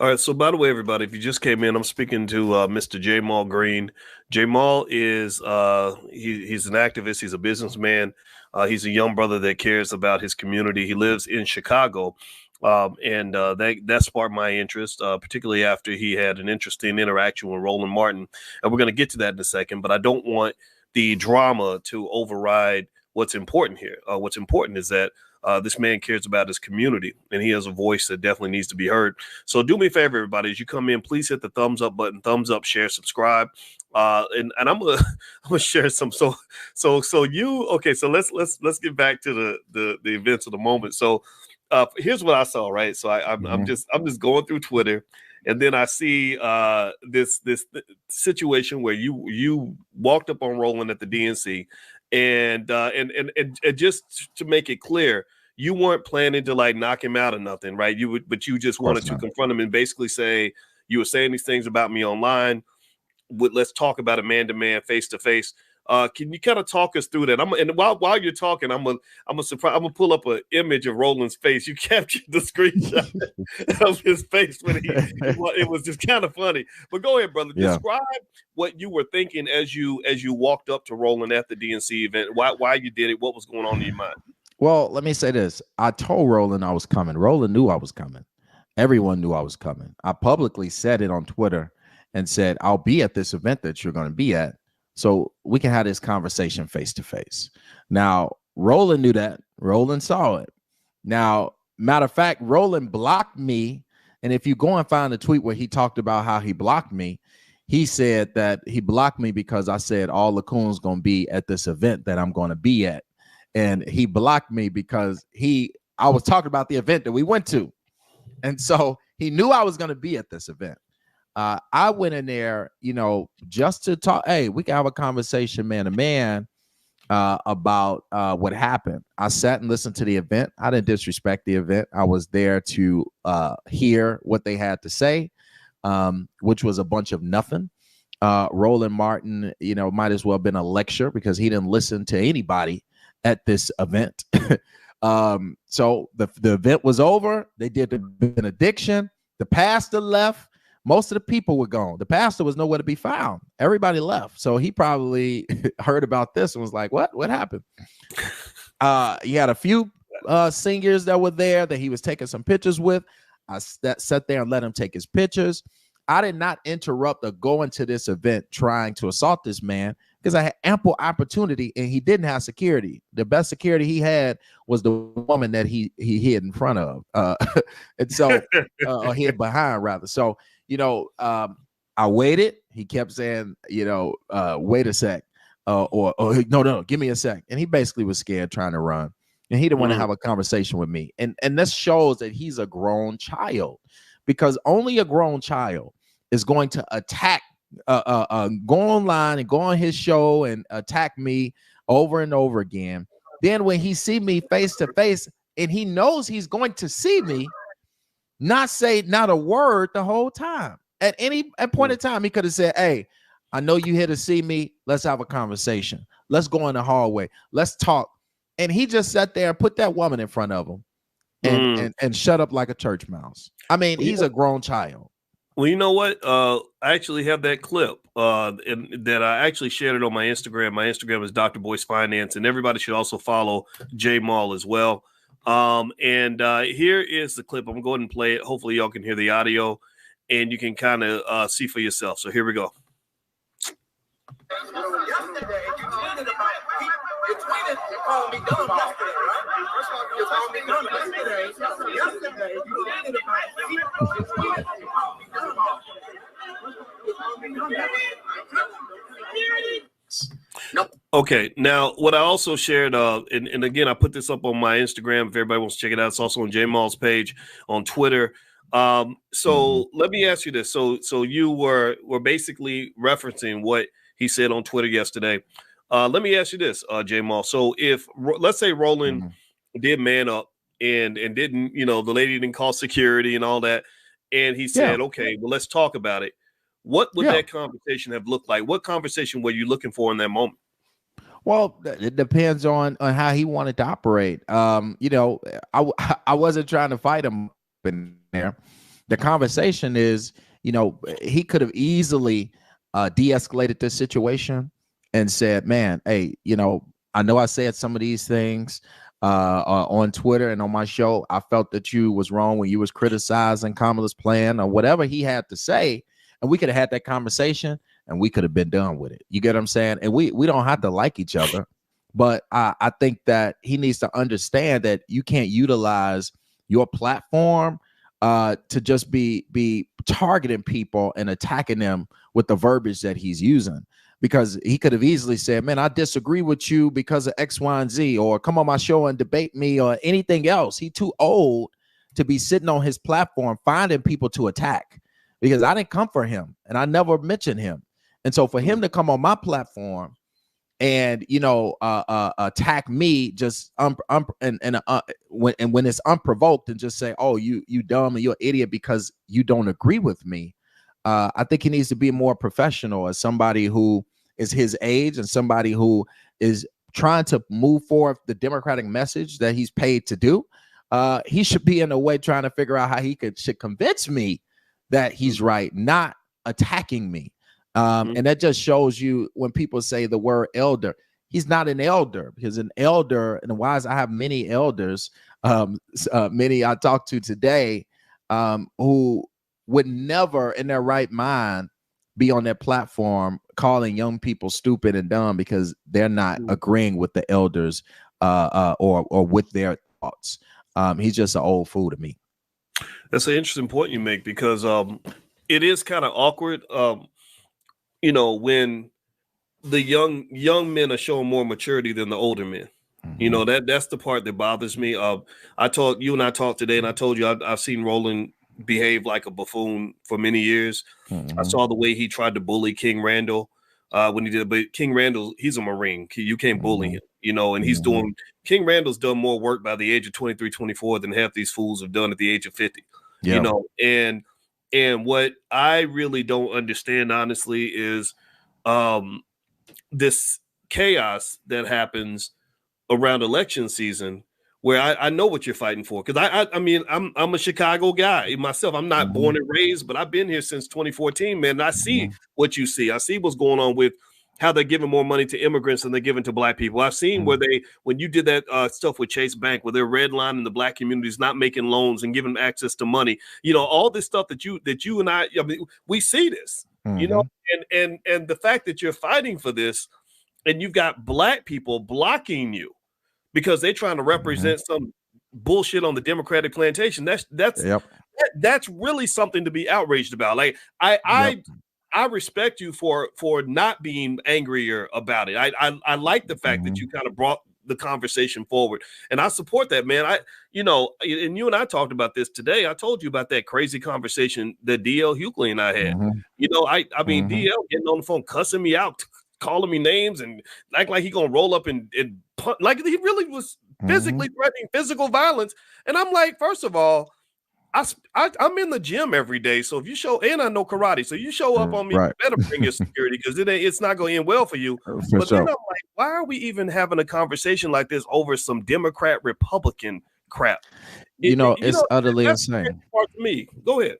right. So, by the way, everybody, if you just came in, I'm speaking to Mr. Jamal Green. Jamal is he's an activist. He's a businessman. He's a young brother that cares about his community. He lives in Chicago. That sparked my interest, particularly after he had an interesting interaction with Roland Martin. And we're going to get to that in a second, but I don't want the drama to override what's important here. What's important is that this man cares about his community, and he has a voice that definitely needs to be heard. So do me a favor, everybody, as you come in, please hit the thumbs up button, thumbs up, share, subscribe. And I'm gonna share some. So let's get back to the events of the moment. So here's what I saw, right? So I'm just going through Twitter, and then I see this situation where you walked up on Roland at the DNC, and just to make it clear, you weren't planning to like knock him out or nothing, right? But you just wanted to confront him and basically say, you were saying these things about me online. Let's talk about it man to man, face to face. Can you kind of talk us through that? And while you're talking, I'm gonna pull up an image of Roland's face. You captured the screenshot of his face when it was just kind of funny. But go ahead, brother. Yeah. Describe what you were thinking as you walked up to Roland at the DNC event. Why you did it? What was going on in your mind? Well, let me say this. I told Roland I was coming. Roland knew I was coming. Everyone knew I was coming. I publicly said it on Twitter and said, I'll be at this event that you're going to be at, so we can have this conversation face to face. Now, Roland knew that. Roland saw it. Now, matter of fact, Roland blocked me. And if you go and find the tweet where he talked about how he blocked me, he said that he blocked me because I said all the coons going to be at this event that I'm going to be at. And he blocked me because I was talking about the event that we went to. And so he knew I was going to be at this event. I went in there, just to talk. Hey, we can have a conversation man to man about what happened. I sat and listened to the event. I didn't disrespect the event. I was there to hear what they had to say, which was a bunch of nothing. Roland Martin, might as well have been a lecture because he didn't listen to anybody at this event. So the event was over. They did the benediction. The pastor left. Most of the people were gone. The pastor was nowhere to be found. Everybody left. So he probably heard about this and was like, what happened? He had a few singers that were there that he was taking some pictures with. I sat there and let him take his pictures. I did not interrupt or go into this event trying to assault this man because I had ample opportunity and he didn't have security. The best security he had was the woman that he hid in front of. And so, or hid behind rather. So, I waited. He kept saying, wait a sec, or no, give me a sec. And he basically was scared trying to run. And he didn't want to have a conversation with me. And this shows that he's a grown child, because only a grown child is going to attack, go online and go on his show and attack me over and over again. Then when he see me face to face and he knows he's going to see me, not say not a word the whole time. At any point in time, he could have said, hey, I know you here to see me. Let's have a conversation. Let's go in the hallway. Let's talk. And he just sat there and put that woman in front of him and shut up like a church mouse. I mean, he's a grown child. Well, you know what? I actually have that clip that I actually shared it on my Instagram. My Instagram is Dr. Boyce Finance, and everybody should also follow J Mall as well. Here is the clip. I'm going to go ahead and play it. Hopefully y'all can hear the audio and you can kind of see for yourself. So here we go. Yesterday, you tweeted you called me dumb yesterday, right? First of all, you called me dumb yesterday. Yesterday, you tweeted Nope. Okay. Now, what I also shared, and again, I put this up on my Instagram. If everybody wants to check it out, it's also on J Mall's page on Twitter. So let me ask you this. So you were basically referencing what he said on Twitter yesterday. Let me ask you this, J Mall. So if let's say Roland did man up and didn't, the lady didn't call security and all that, and he said, okay, well, let's talk about it. What would that conversation have looked like? What conversation were you looking for in that moment? Well, it depends on how he wanted to operate. I wasn't trying to fight him in there. The conversation is, he could have easily de-escalated this situation and said, man, hey, I know I said some of these things. on Twitter and on my show. I felt that you was wrong when you was criticizing Kamala's plan or whatever he had to say, and we could have had that conversation and we could have been done with it. You get what I'm saying? And we don't have to like each other, but I think that he needs to understand that you can't utilize your platform to just be targeting people and attacking them with the verbiage that he's using. Because he could have easily said, man, I disagree with you because of X, Y, and Z, or come on my show and debate me or anything else. He's too old to be sitting on his platform finding people to attack, because I didn't come for him and I never mentioned him. And so for him to come on my platform and, attack me just when it's unprovoked and just say, oh, you dumb and you're an idiot because you don't agree with me. I think he needs to be more professional as somebody who is his age and somebody who is trying to move forward the Democratic message that he's paid to do. He should be in a way trying to figure out how he should convince me that he's right, not attacking me. And that just shows you when people say the word elder, he's not an elder, because an elder, and why I have many elders, many I talked to today, who would never in their right mind be on their platform calling young people stupid and dumb because they're not agreeing with the elders or with their thoughts. He's just an old fool to me. That's an interesting point you make, because it is kind of awkward, when the young men are showing more maturity than the older men. That's the part that bothers me. You and I talked today, and I told you I've seen Roland behave like a buffoon for many years. I saw the way he tried to bully King Randall when he did, but King Randall, he's a Marine. You can't bully him, and he's doing, King Randall's done more work by the age of 23, 24 than half these fools have done at the age of 50, and what I really don't understand, honestly, is this chaos that happens around election season, where I know what you're fighting for. Because I'm a Chicago guy myself. I'm not born and raised, but I've been here since 2014, man. And I see what you see. I see what's going on with how they're giving more money to immigrants than they're giving to black people. I've seen where when you did that stuff with Chase Bank, where they're redlining the black communities, not making loans and giving them access to money, all this stuff that you and I mean, we see this, and the fact that you're fighting for this and you've got black people blocking you because they're trying to represent some bullshit on the Democratic plantation. That's really something to be outraged about. Like I respect you for not being angrier about it. I like the fact that you kind of brought the conversation forward, and I support that, man. And you and I talked about this today. I told you about that crazy conversation that DL Hughley and I had. DL getting on the phone, cussing me out, calling me names, and act like he gonna roll up and punch, like he really was physically threatening physical violence. And I'm like, first of all, I'm in the gym every day, so if you show, and I know karate, so you show up on me, you better bring your security, because it's not going to end well for you. But then I'm like, why are we even having a conversation like this over some Democrat Republican crap? It's utterly insane. Part to me. Go ahead.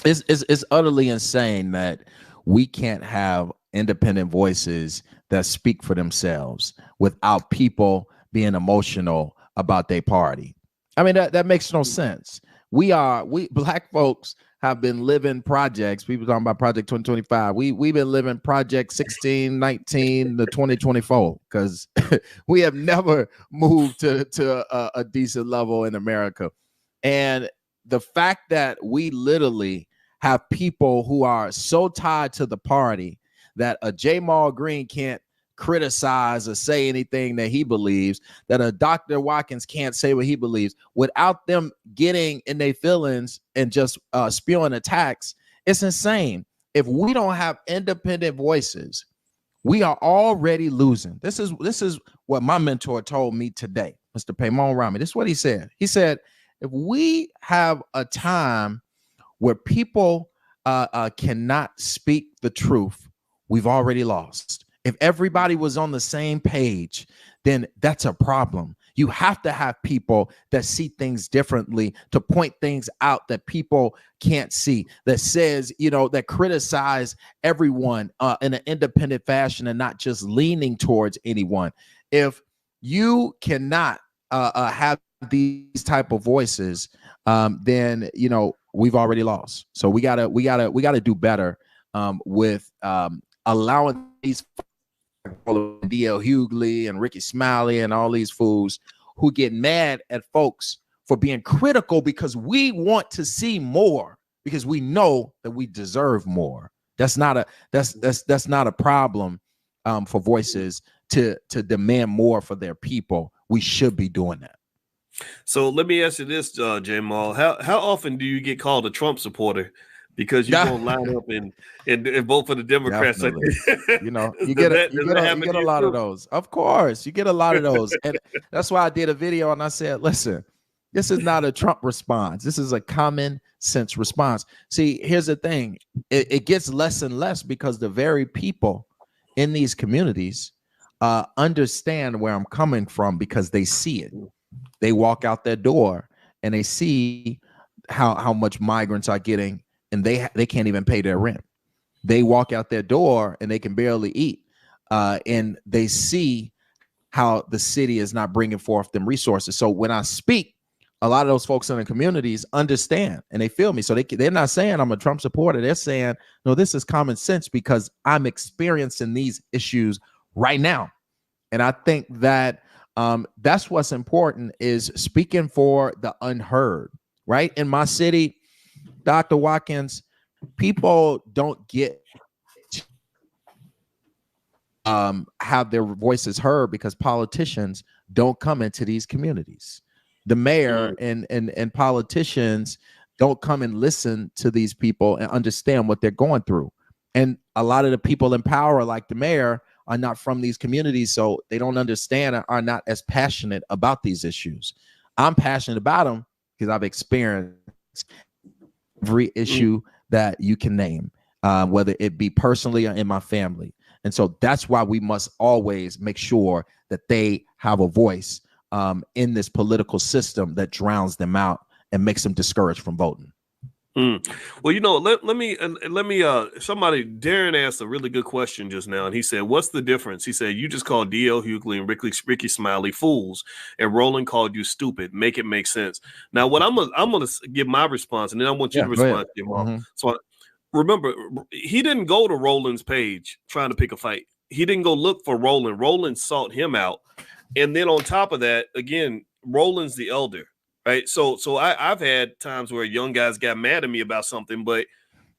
It's utterly insane that we can't have independent voices that speak for themselves without people being emotional about their party. I mean, that makes no sense. We black folks have been living projects. People talking about Project 2025. We've been living Project 16, 19 to 2024, because we have never moved to a decent level in America. And the fact that we literally have people who are so tied to the party that a Jamal Green can't criticize or say anything that he believes, that a Dr. Watkins can't say what he believes without them getting in their feelings and just spewing attacks. It's insane. If we don't have independent voices, we are already losing. This is what my mentor told me today, Mr. Paymon Rami. This is what he said. He said, if we have a time where people cannot speak the truth, we've already lost. If everybody was on the same page, then that's a problem. You have to have people that see things differently, to point things out that people can't see, that says, that criticize everyone in an independent fashion and not just leaning towards anyone. If you cannot have these type of voices, then we've already lost. So we gotta do better with allowing these D.L. Hughley and Ricky Smiley and all these fools who get mad at folks for being critical because we want to see more, because we know that we deserve more. That's not a problem for voices to demand more for their people. We should be doing that. So let me ask you this, Jamal. How often do you get called a Trump supporter because you won't line up and vote for the Democrats? You get a lot of those. Of course, you get a lot of those, and that's why I did a video and I said, listen, this is not a Trump response. This is a common sense response. See, here's the thing. It gets less and less because the very people in these communities understand where I'm coming from, because they see it. They walk out their door and they see how much migrants are getting, and they can't even pay their rent. They walk out their door and they can barely eat. And they see how the city is not bringing forth them resources. So when I speak, a lot of those folks in the communities understand and they feel me. So they're not saying I'm a Trump supporter. They're saying, no, this is common sense because I'm experiencing these issues right now. And I think that that's what's important, is speaking for the unheard, right? In my city, Dr. Watkins, people don't get to have their voices heard because politicians don't come into these communities. The mayor and politicians don't come and listen to these people and understand what they're going through. And a lot of the people in power, like the mayor, are not from these communities, so they don't understand or are not as passionate about these issues. I'm passionate about them because I've experienced every issue that you can name, whether it be personally or in my family. And so that's why we must always make sure that they have a voice in this political system that drowns them out and makes them discouraged from voting. Well, let me somebody, Darren asked a really good question just now, and he said, what's the difference? He said, you just called D.L. Hughley and Ricky Smiley fools, and Roland called you stupid. Make it make sense. Now, what I'm gonna give my response, and then I want you to respond, Jamal. So remember, he didn't go to Roland's page trying to pick a fight. He didn't go look for Roland. Roland sought him out. And then on top of that, again, Roland's the elder, right? So I've had times where young guys got mad at me about something, but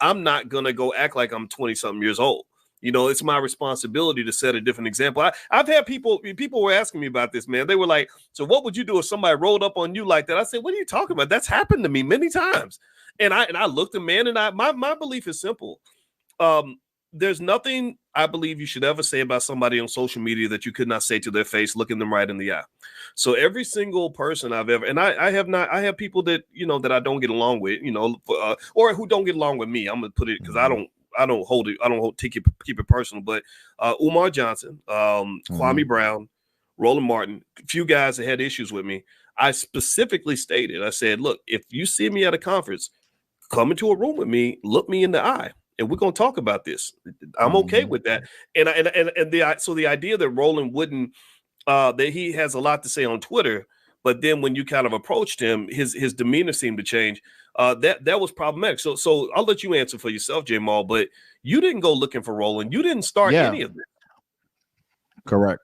I'm not going to go act like I'm 20-something years old. It's my responsibility to set a different example. I've had people were asking me about this, man. They were like, so what would you do if somebody rolled up on you like that? I said, what are you talking about? That's happened to me many times. And I looked at man, and my belief is simple. There's nothing I believe you should ever say about somebody on social media that you could not say to their face, looking them right in the eye. So every single person I've ever, and I have people that, that I don't get along with, or who don't get along with me. I'm going to put it, because I don't hold it. I don't keep it personal, but Umar Johnson, Kwame Brown, Roland Martin, a few guys that had issues with me. I specifically stated, I said, look, if you see me at a conference, come into a room with me, look me in the eye, and we're going to talk about this. I'm okay with that. And the idea that Roland wouldn't, that he has a lot to say on Twitter, but then when you kind of approached him, his demeanor seemed to change. That was problematic. So I'll let you answer for yourself, Jamal, but you didn't go looking for Roland. You didn't start any of this. Correct.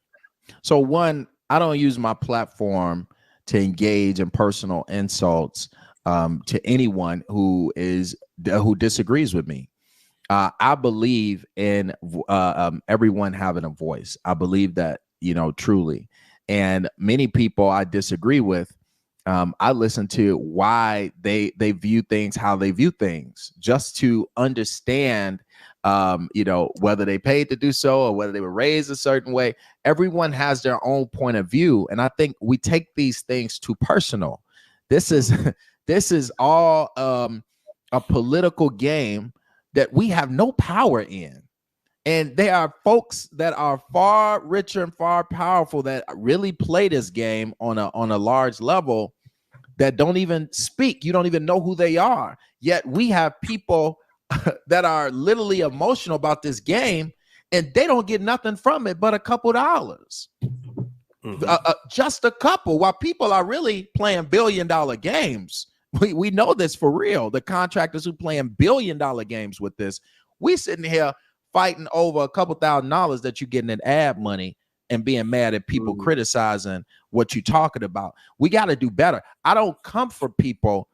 So one, I don't use my platform to engage in personal insults to anyone who disagrees with me. I believe in everyone having a voice. I believe that, truly. And many people I disagree with, I listen to why they view things how they view things, just to understand, whether they paid to do so or whether they were raised a certain way. Everyone has their own point of view. And I think we take these things too personal. This is all a political game that we have no power in. And there are folks that are far richer and far powerful that really play this game on a large level that don't even speak. You don't even know who they are. Yet we have people that are literally emotional about this game, and they don't get nothing from it but a couple dollars. Just a couple, while people are really playing billion-dollar games. We know this for real. The contractors who playing billion-dollar games with this, we sitting here fighting over a couple $1,000s that you're getting in ad money and being mad at people criticizing what you're talking about. We got to do better. I don't come for people.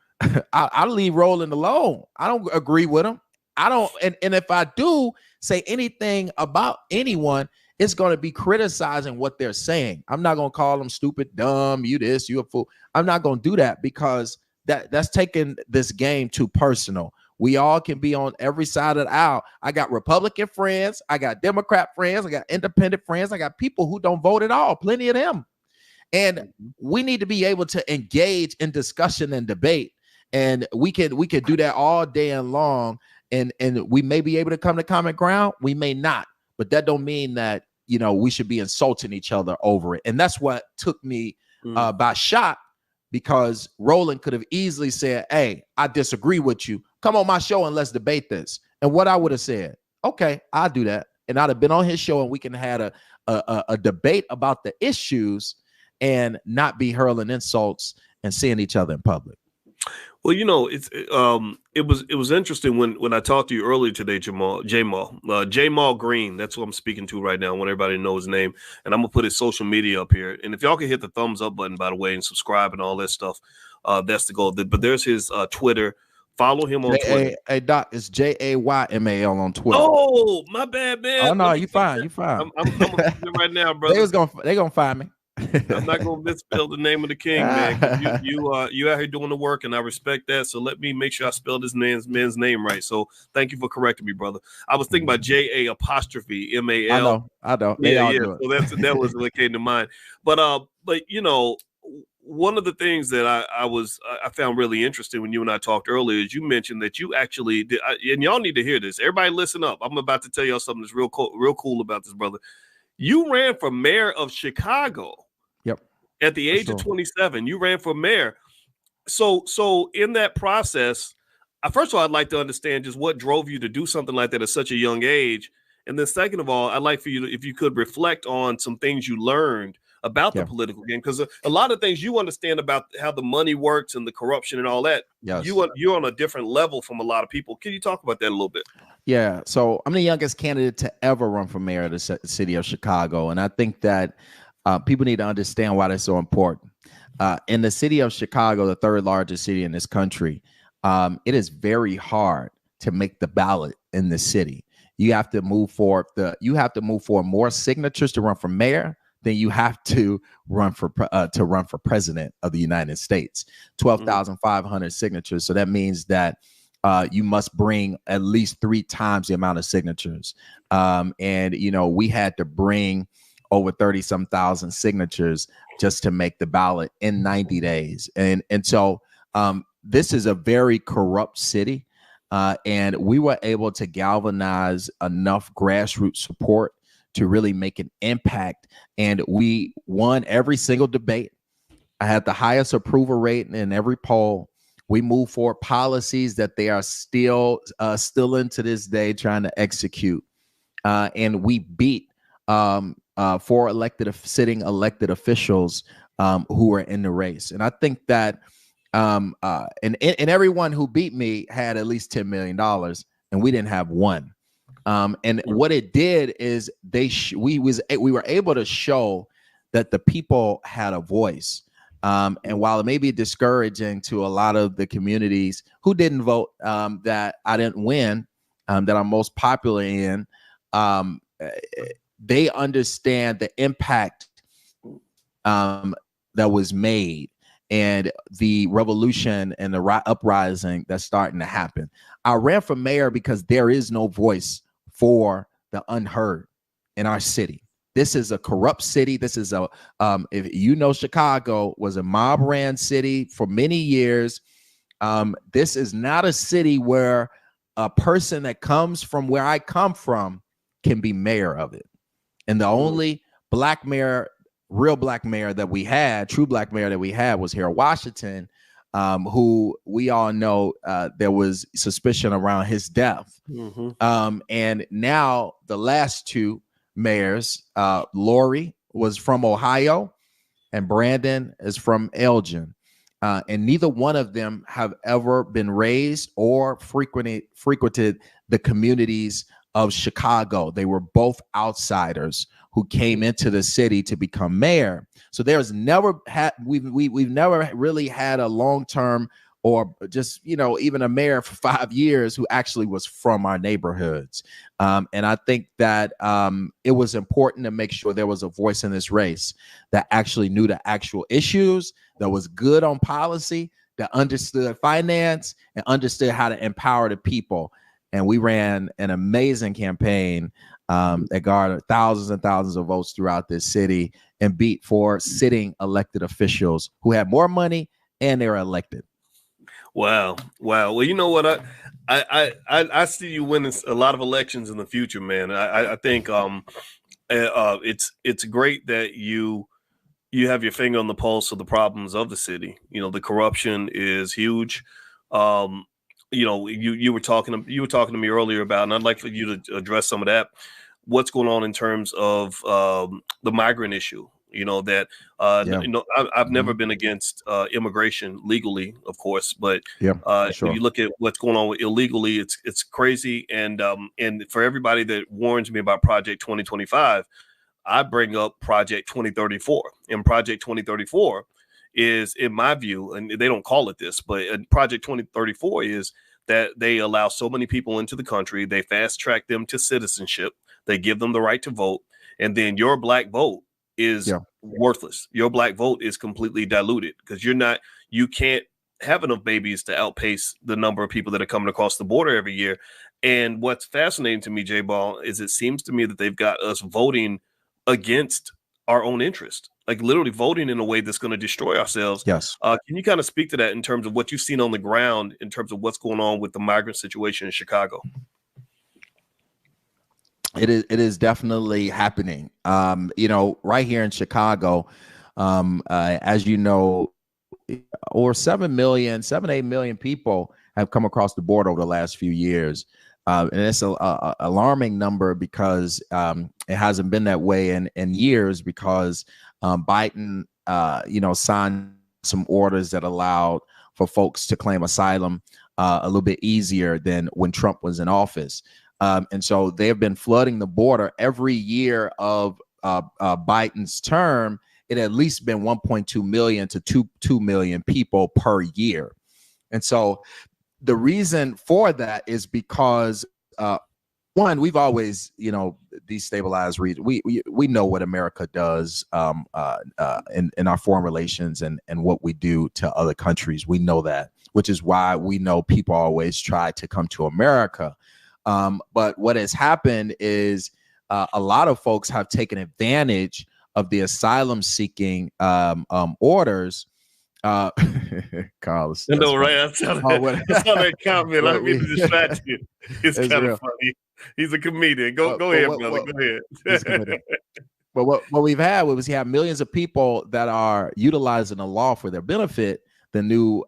I leave Roland alone. I don't agree with him. I don't. And if I do say anything about anyone, it's going to be criticizing what they're saying. I'm not going to call them stupid, dumb, you this, you a fool. I'm not going to do that, because that's taking this game too personal. We all can be on every side of the aisle. I got Republican friends. I got Democrat friends. I got independent friends. I got people who don't vote at all. Plenty of them. And we need to be able to engage in discussion and debate. And we could do that all day long. And we may be able to come to common ground. We may not. But that don't mean that, we should be insulting each other over it. And that's what took me by shock, because Roland could have easily said, hey, I disagree with you. Come on my show and let's debate this. And what I would have said, okay, I'll do that. And I'd have been on his show and we can have a debate about the issues and not be hurling insults and seeing each other in public. Well, it was interesting when I talked to you earlier today, Jamal Green. That's what I'm speaking to right now. I want everybody to know his name, and I'm gonna put his social media up here. And if y'all can hit the thumbs up button, by the way, and subscribe and all that stuff, that's the goal. But there's his Twitter. Follow him on Twitter. Hey, Doc, it's JAYMAL on Twitter. Oh, my bad, man. Oh no, you fine. You fine. I'm gonna right now, brother. They gonna find me. I'm not gonna misspell the name of the king, man. You out here doing the work, and I respect that. So let me make sure I spell this man's name right. So thank you for correcting me, brother. I was thinking about JA'MAL. I know. Yeah. So that was what came to mind. But one of the things that I found really interesting when you and I talked earlier is you mentioned that you actually did, and y'all need to hear this. Everybody, listen up. I'm about to tell y'all something that's real cool about this, brother. You ran for mayor of Chicago. Yep. At the age of 27, you ran for mayor. So in that process, first of all, I'd like to understand just what drove you to do something like that at such a young age. And then second of all, I'd like for you to, if you could reflect on some things you learned about the political game, because a lot of things you understand about how the money works and the corruption and all that. Yes. You're on a different level from a lot of people. Can you talk about that a little bit? Yeah. So I'm the youngest candidate to ever run for mayor of the city of Chicago. And I think that people need to understand why that's so important. In the city of Chicago, the third largest city in this country, it is very hard to make the ballot in the city. You have to move for more signatures to run for mayor than you have to run for president of the United States. 12,500 signatures. So that means that you must bring at least 3 times the amount of signatures. And we had to bring over 30-some thousand signatures just to make the ballot in 90 days. And so this is a very corrupt city. And we were able to galvanize enough grassroots support to really make an impact. And we won every single debate. I had the highest approval rate in every poll. We moved forward policies that they are still into this day trying to execute. And we beat 4 sitting elected officials who were in the race. And I think that and everyone who beat me had at least $10 million, and we didn't have one. And what it did is we were able to show that the people had a voice. And while it may be discouraging to a lot of the communities who didn't vote, that I didn't win, that I'm most popular in, they understand the impact that was made and the revolution and the uprising that's starting to happen. I ran for mayor because there is no voice for the unheard in our city. This is a corrupt city. This is if Chicago was a mob ran city for many years. This is not a city where a person that comes from where I come from can be mayor of it. And the only black mayor, real black mayor that we had, true black mayor that we had, was Harold Washington, who we all know there was suspicion around his death. And now the last 2 mayors, Lori was from Ohio, and Brandon is from Elgin. And neither one of them have ever been raised or frequented the communities of Chicago. They were both outsiders who came into the city to become mayor. So there's never had we've never really had a long-term or just, you know, even a mayor for 5 years who actually was from our neighborhoods. And I think that it was important to make sure there was a voice in this race that actually knew the actual issues, that was good on policy, that understood finance and understood how to empower the people. And we ran an amazing campaign that garnered thousands and thousands of votes throughout this city and beat 4 sitting elected officials who had more money and they were elected. Wow. Well, you know what? I see you winning a lot of elections in the future, man. I think it's great that you have your finger on the pulse of the problems of the city. You know, the corruption is huge. You know, you were talking to me earlier about, and I'd like for you to address some of that. What's going on in terms of the migrant issue? You know, that you know, I've never been against immigration legally, of course, but sure. if you look at what's going on with illegally, it's crazy. And for everybody that warns me about Project 2025, I bring up Project 2034, and Project 2034 is, in my view, and they don't call it this, but Project 2034 is that they allow so many people into the country, they fast track them to citizenship, they give them the right to vote, and then your black vote is worthless. Your black vote is completely diluted because you can't have enough babies to outpace the number of people that are coming across the border every year. And what's fascinating to me, J-Ball, is it seems to me that they've got us voting against our own interest, like literally voting in a way that's going to destroy ourselves. Yes. Can you kind of speak to that in terms of what you've seen on the ground in terms of what's going on with the migrant situation in Chicago? It is definitely happening. You know, right here in Chicago, as you know, over 7, 8 million people have come across the border over the last few years. And it's a alarming number because it hasn't been that way in years because Biden, you know, signed some orders that allowed for folks to claim asylum a little bit easier than when Trump was in office. And so they have been flooding the border every year of Biden's term. It at least been 1.2 million to 2 million people per year. And so the reason for that is because one, we've always, you know, destabilized region. We know what America does in our foreign relations and what we do to other countries. We know that, which is why we know people always try to come to America. But what has happened is a lot of folks have taken advantage of the asylum seeking orders. Carlos, no, right? I saw that comment. Let me distract you. It's kind of funny. He's a comedian. Go ahead, brother. Go ahead. But what we've had was millions of people that are utilizing the law for their benefit. The new,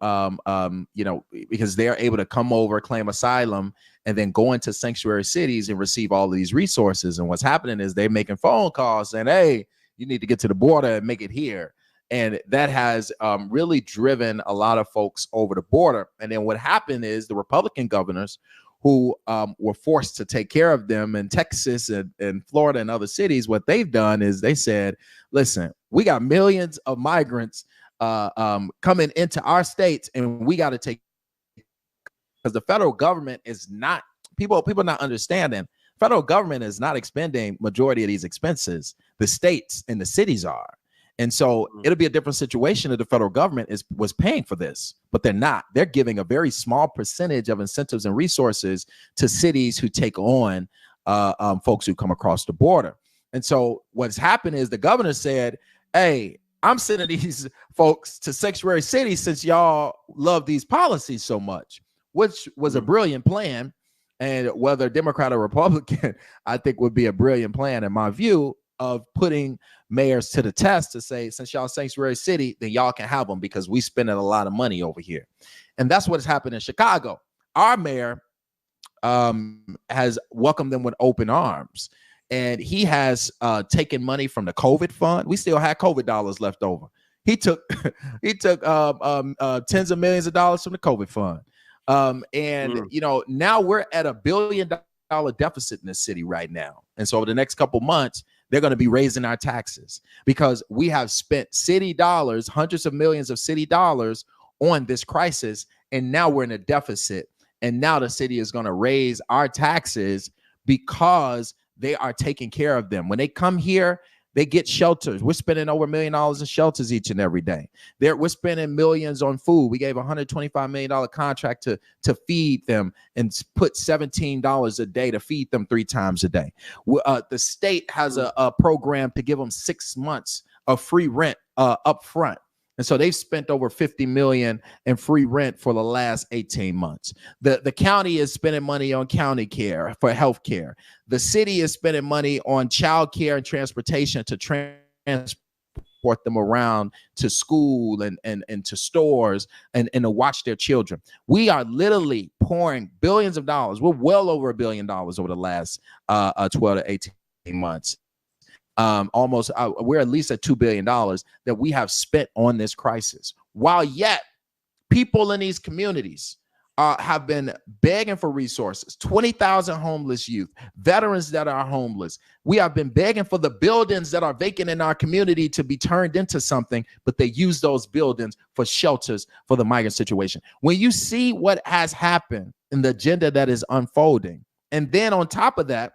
you know, because they're able to come over, claim asylum, and then go into sanctuary cities and receive all of these resources. And what's happening is they're making phone calls saying, "Hey, you need to get to the border and make it here." And that has really driven a lot of folks over the border. And then what happened is the Republican governors who were forced to take care of them in Texas and Florida and other cities, what they've done is they said, listen, we got millions of migrants coming into our states, and we got to take, because the federal government is not, people not understanding, federal government is not expending majority of these expenses. The states and the cities are. And so it'll be a different situation if the federal government was paying for this, but they're not. They're giving a very small percentage of incentives and resources to cities who take on folks who come across the border. And so what's happened is the governor said, hey, I'm sending these folks to sanctuary cities since y'all love these policies so much, which was a brilliant plan. And whether Democrat or Republican, I think would be a brilliant plan in my view of putting mayors to the test to say, since y'all sanctuary city, then y'all can have them because we spending a lot of money over here. And that's what has happened in Chicago. Our mayor has welcomed them with open arms. And he has taken money from the COVID fund. We still had COVID dollars left over. He took he took tens of millions of dollars from the COVID fund. And you know, now we're at $1 billion deficit in this city right now. And so over the next couple months, they're going to be raising our taxes because we have spent city dollars, hundreds of millions of city dollars on this crisis. And now we're in a deficit. And now the city is going to raise our taxes because they are taking care of them. When they come here, they get shelters. We're spending over $1 million in shelters each and every day. We're spending millions on food. We gave a $125 million contract to feed them and put $17 a day to feed them 3 times a day. The state has a program to give them 6 months of free rent up front. And so they've spent over $50 million in free rent for the last 18 months. The county is spending money on county care for health care. The city is spending money on child care and transportation to transport them around to school and to stores and to watch their children. We are literally pouring billions of dollars. We're well over $1 billion over the last 12 to 18 months. Almost we're at least at $2 billion that we have spent on this crisis, while yet people in these communities have been begging for resources. 20,000 homeless youth, veterans that are homeless. We have been begging for the buildings that are vacant in our community to be turned into something, but they use those buildings for shelters for the migrant situation. When you see what has happened in the agenda that is unfolding, and then on top of that,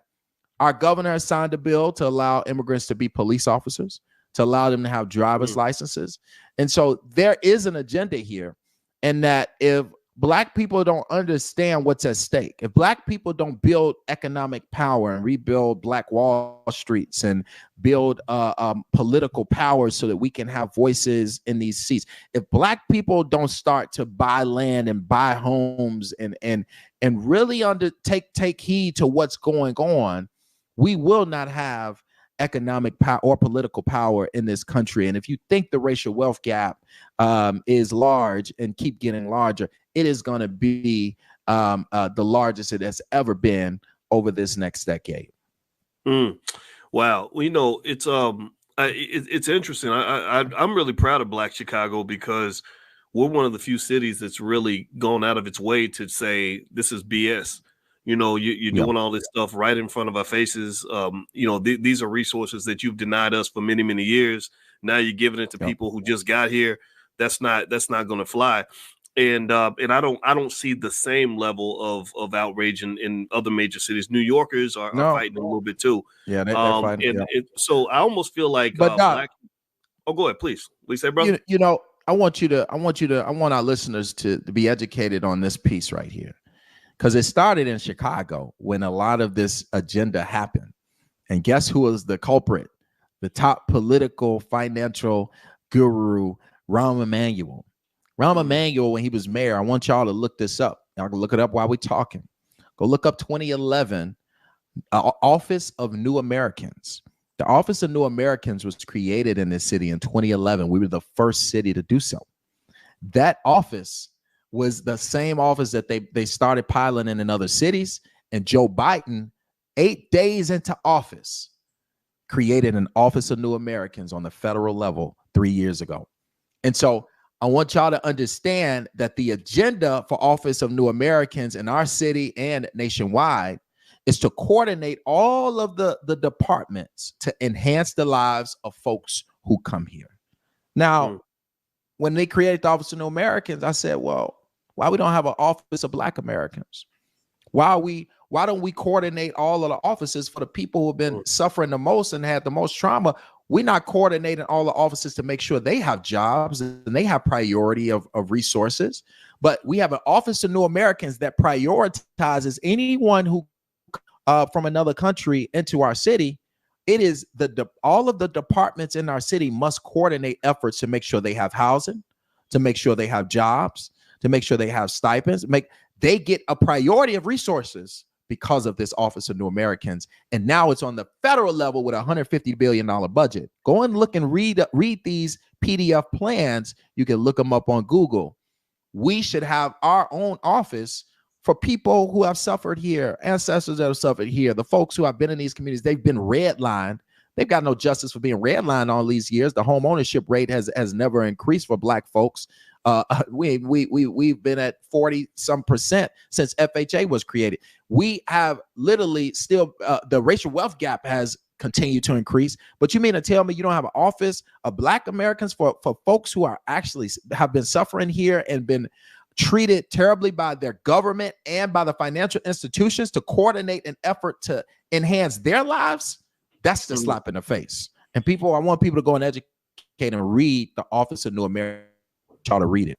our governor has signed a bill to allow immigrants to be police officers, to allow them to have driver's licenses. And so there is an agenda here. And that if Black people don't understand what's at stake, if Black people don't build economic power and rebuild Black Wall Streets and build political power so that we can have voices in these seats, if Black people don't start to buy land and buy homes and really take heed to what's going on, we will not have economic power or political power in this country. And if you think the racial wealth gap is large and keep getting larger, it is going to be the largest it has ever been over this next decade. Wow. Well, you know, it's interesting. I'm really proud of Black Chicago because we're one of the few cities that's really gone out of its way to say this is BS. You know, you're doing all this stuff right in front of our faces. You know, these are resources that you've denied us for many, many years. Now you're giving it to people who just got here. That's not going to fly. And I don't see the same level of outrage in other major cities. New Yorkers are fighting a little bit too. Yeah, they're fighting. So I almost feel like, but Black. Oh, go ahead, please. Please say, brother. You know, I want our listeners to be educated on this piece right here. Because it started in Chicago when a lot of this agenda happened. And guess who was the culprit? The top political, financial guru, Rahm Emanuel. Rahm Emanuel, when he was mayor, I want y'all to look this up. Y'all can look it up while we're talking. Go look up 2011, Office of New Americans. The Office of New Americans was created in this city in 2011. We were the first city to do so. That office was the same office that they started piloting in other cities. And Joe Biden, 8 days into office, created an Office of New Americans on the federal level 3 years ago. And so I want y'all to understand that the agenda for Office of New Americans in our city and nationwide is to coordinate all of the departments to enhance the lives of folks who come here. Now, when they created the Office of New Americans, I said, well, why we don't have an Office of Black Americans? Why don't we coordinate all of the offices for the people who have been suffering the most and had the most trauma? We're not coordinating all the offices to make sure they have jobs and they have priority of resources. But we have an Office of New Americans that prioritizes anyone who from another country into our city. It is all of the departments in our city must coordinate efforts to make sure they have housing, to make sure they have jobs, to make sure they have stipends, they get a priority of resources because of this Office of New Americans. And now it's on the federal level with a $150 billion budget. Go and look and read these PDF plans. You can look them up on Google. We should have our own office for people who have suffered here, ancestors that have suffered here, the folks who have been in these communities. They've been redlined They've got no justice for being redlined all these years. The home ownership rate has never increased for Black folks. We've been at 40% since FHA was created. We have literally still the racial wealth gap has continued to increase. But you mean to tell me you don't have an office of Black Americans for folks who are actually have been suffering here and been treated terribly by their government and by the financial institutions to coordinate an effort to enhance their lives? That's the slap in the face. And I want people to go and educate and read the Office of New American. Try to read it.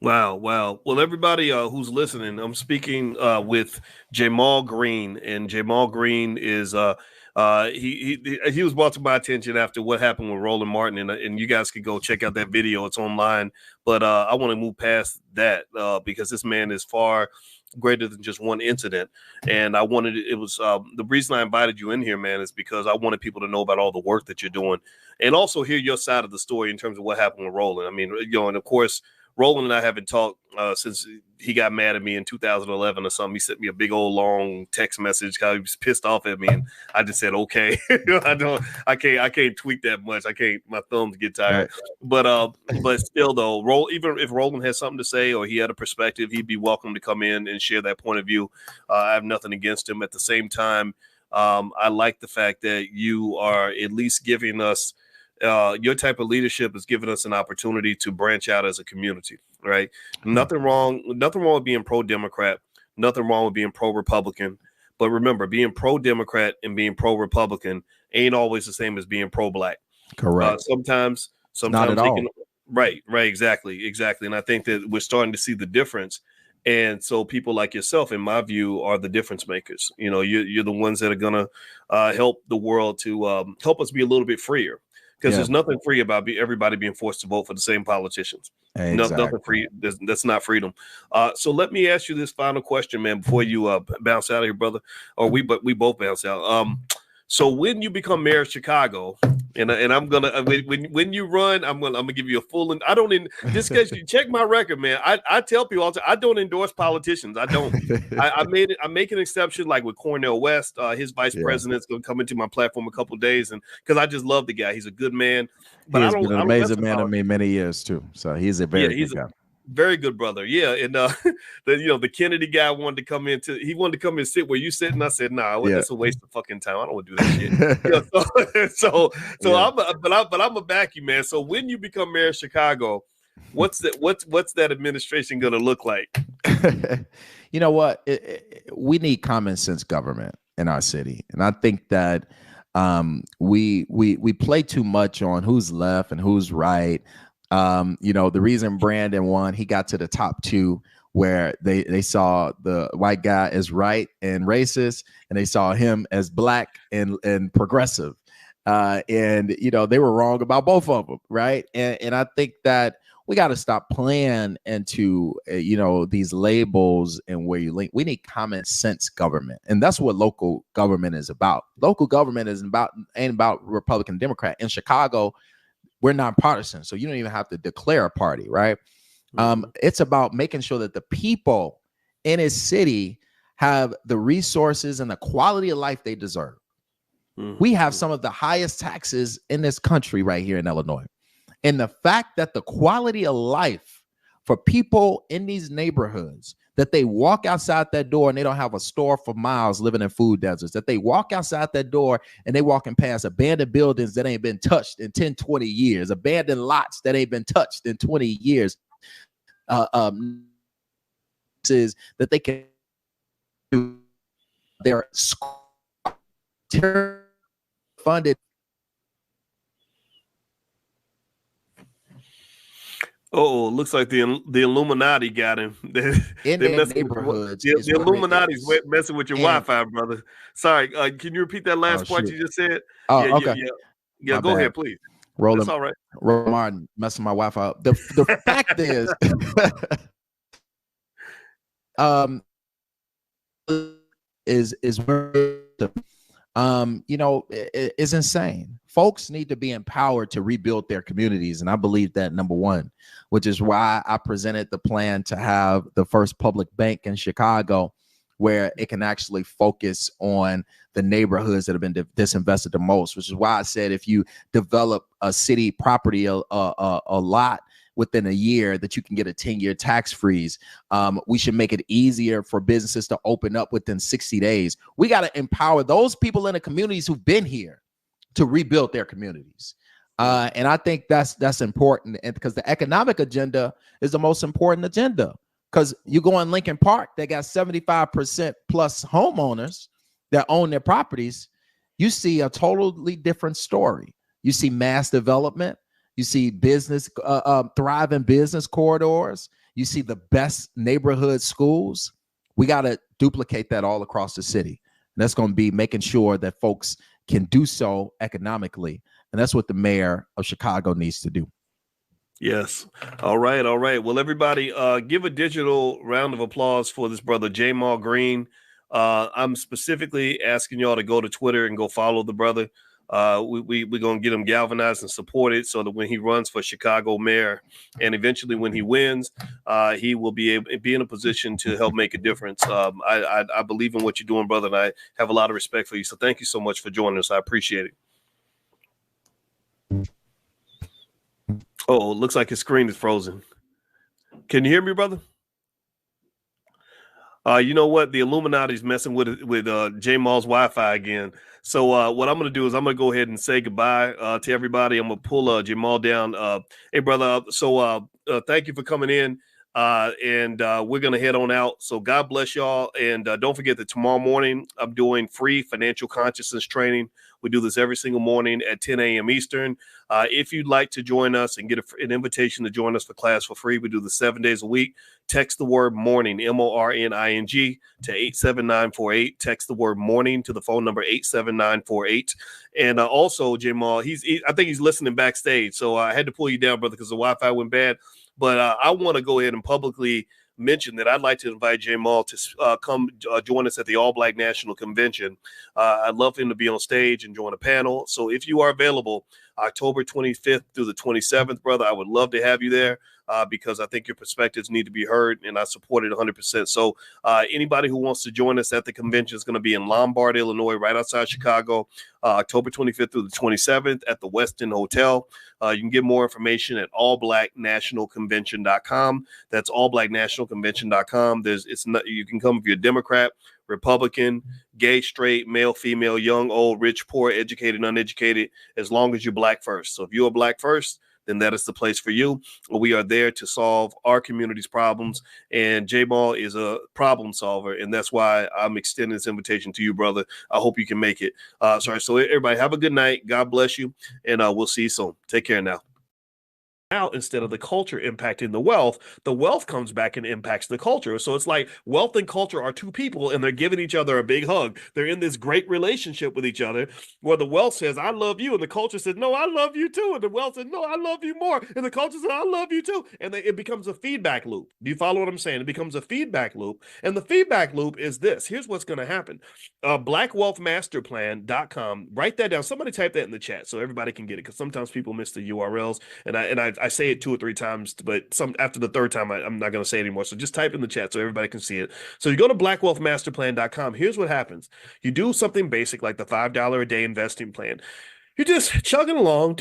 Wow. Well, everybody who's listening, I'm speaking with Jamal Green, and Jamal Green is he was brought to my attention after what happened with Roland Martin, and you guys could go check out that video. It's online, but I want to move past that because this man is far greater than just one incident. And the reason I invited you in here, man, is because I wanted people to know about all the work that you're doing and also hear your side of the story in terms of what happened with Roland. I mean, and of course, Roland and I haven't talked since he got mad at me in 2011 or something. He sent me a big old long text message because he was pissed off at me, and I just said, "Okay, I can't tweet that much. My thumbs get tired." Right. But still, though, even if Roland has something to say or he had a perspective, he'd be welcome to come in and share that point of view. I have nothing against him. At the same time, I like the fact that you are at least giving us. Your type of leadership has given us an opportunity to branch out as a community, right? Nothing wrong with being pro-Democrat, nothing wrong with being pro-Republican. But remember, being pro-Democrat and being pro-Republican ain't always the same as being pro-Black. Correct. Sometimes not at all. Right, exactly. And I think that we're starting to see the difference. And so people like yourself, in my view, are the difference makers. You know, you're the ones that are going to help the world to help us be a little bit freer. Because there's nothing free about everybody being forced to vote for the same politicians. Exactly. Nothing free. That's not freedom. So let me ask you this final question, man, before you bounce out of here, brother. Or we both bounce out. So when you become mayor of Chicago, and I'm gonna when you run, I'm gonna give you a full. And I don't just because you check my record, man. I tell people all the time, I don't endorse politicians. I don't. I make an exception, like with Cornel West. His vice president's gonna come into my platform a couple of days, and because I just love the guy. He's a good man. But he's been an amazing man to me many years too. So he's a very good guy. Very good brother. Yeah. And the Kennedy guy wanted to come in and sit where you sit. And I said, nah, that's a waste of fucking time. I don't want to do that shit. But I'm gonna back you, man. So when you become mayor of Chicago, what's that administration gonna look like? You know what? We need common sense government in our city. And I think that we play too much on who's left and who's right. The reason Brandon won, he got to the top two where they saw the white guy as right and racist, and they saw him as Black and progressive. They were wrong about both of them, right? And I think that we got to stop playing into these labels and where you link. We need common sense government, and that's what local government is about. Local government ain't about Republican, Democrat. In Chicago, we're nonpartisan, so you don't even have to declare a party, right? It's about making sure that the people in his city have the resources and the quality of life they deserve. We have some of the highest taxes in this country right here in Illinois. And the fact that the quality of life for people in these neighborhoods, that they walk outside that door and they don't have a store for miles living in food deserts, that they walk outside that door and they walking past abandoned buildings that ain't been touched in 10, 20 years, abandoned lots that ain't been touched in 20 years, is that they can do their funded. Oh, looks like the Illuminati got him. In their neighborhoods. The Illuminati's messing with your Wi-Fi, brother. Sorry, can you repeat that last part you just said? Oh, okay. Yeah, go ahead, please. Roland, that's all right. Roland Martin messing my Wi-Fi up. The fact is, is insane. Folks need to be empowered to rebuild their communities. And I believe that, number one, which is why I presented the plan to have the first public bank in Chicago where it can actually focus on the neighborhoods that have been disinvested the most, which is why I said if you develop a city property a lot within a year, that you can get a 10-year tax freeze. We should make it easier for businesses to open up within 60 days. We got to empower those people in the communities who've been here to rebuild their communities. And I think that's important, and because the economic agenda is the most important agenda. Because you go in Lincoln Park, they got 75% plus homeowners that own their properties. You see a totally different story. You see mass development. You see business, thriving business corridors. You see the best neighborhood schools. We got to duplicate that all across the city. And that's going to be making sure that folks can do so economically. And that's what the mayor of Chicago needs to do. Yes. All right. All right. Well, everybody, give a digital round of applause for this brother, Jamal Green. I'm specifically asking y'all to go to Twitter and go follow the brother. We're going to get him galvanized and supported so that when he runs for Chicago mayor and eventually when he wins, he will be in a position to help make a difference. I believe in what you're doing, brother, and I have a lot of respect for you. So thank you so much for joining us. I appreciate it. Oh, it looks like his screen is frozen. Can you hear me, brother? You know what? The Illuminati's messing with Jamal's Wi-Fi again. So what I'm going to do is I'm going to go ahead and say goodbye to everybody. I'm going to pull Jamal down. Hey, brother. So thank you for coming in. And we're going to head on out. So God bless y'all. And don't forget that tomorrow morning, I'm doing free financial consciousness training. We do this every single morning at 10 a.m. Eastern. If you'd like to join us and get an invitation to join us for class for free, we do this 7 days a week. Text the word morning, MORNING, to 87948. Text the word morning to the phone number 87948. And also, Jamal, I think he's listening backstage. So I had to pull you down, brother, because the Wi-Fi went bad. But I want to go ahead and publicly mention that I'd like to invite Jamal to come join us at the All Black National Convention. I'd love for him to be on stage and join a panel. So if you are available, October 25th through the 27th, brother, I would love to have you there because I think your perspectives need to be heard, and I support it 100%. So anybody who wants to join us at the convention is going to be in Lombard, Illinois, right outside Chicago, October 25th through the 27th at the Westin Hotel. You can get more information at allblacknationalconvention.com. That's allblacknationalconvention.com. You can come if you're a Democrat, Republican, gay, straight, male, female, young, old, rich, poor, educated, uneducated, as long as you're black first. So if you're black first, then that is the place for you. We are there to solve our community's problems, and J-Ball is a problem solver, and that's why I'm extending this invitation to you, brother. I hope you can make it. So everybody have a good night. God bless you, and we'll see you soon. Take care now. Out instead of the culture impacting the wealth comes back and impacts the culture. So it's like wealth and culture are two people, and they're giving each other a big hug. They're in this great relationship with each other where the wealth says, I love you. And the culture says, no, I love you too. And the wealth says, no, I love you more. And the culture says, I love you too. And it becomes a feedback loop. Do you follow what I'm saying? It becomes a feedback loop. And the feedback loop is this. Here's what's going to happen. Blackwealthmasterplan.com. Write that down. Somebody type that in the chat so everybody can get it, because sometimes people miss the URLs. And I say it 2 or 3 times, but after the third time, I'm not going to say it anymore. So just type in the chat so everybody can see it. So you go to blackwealthmasterplan.com. Here's what happens. You do something basic like the $5 a day investing plan. You're just chugging along,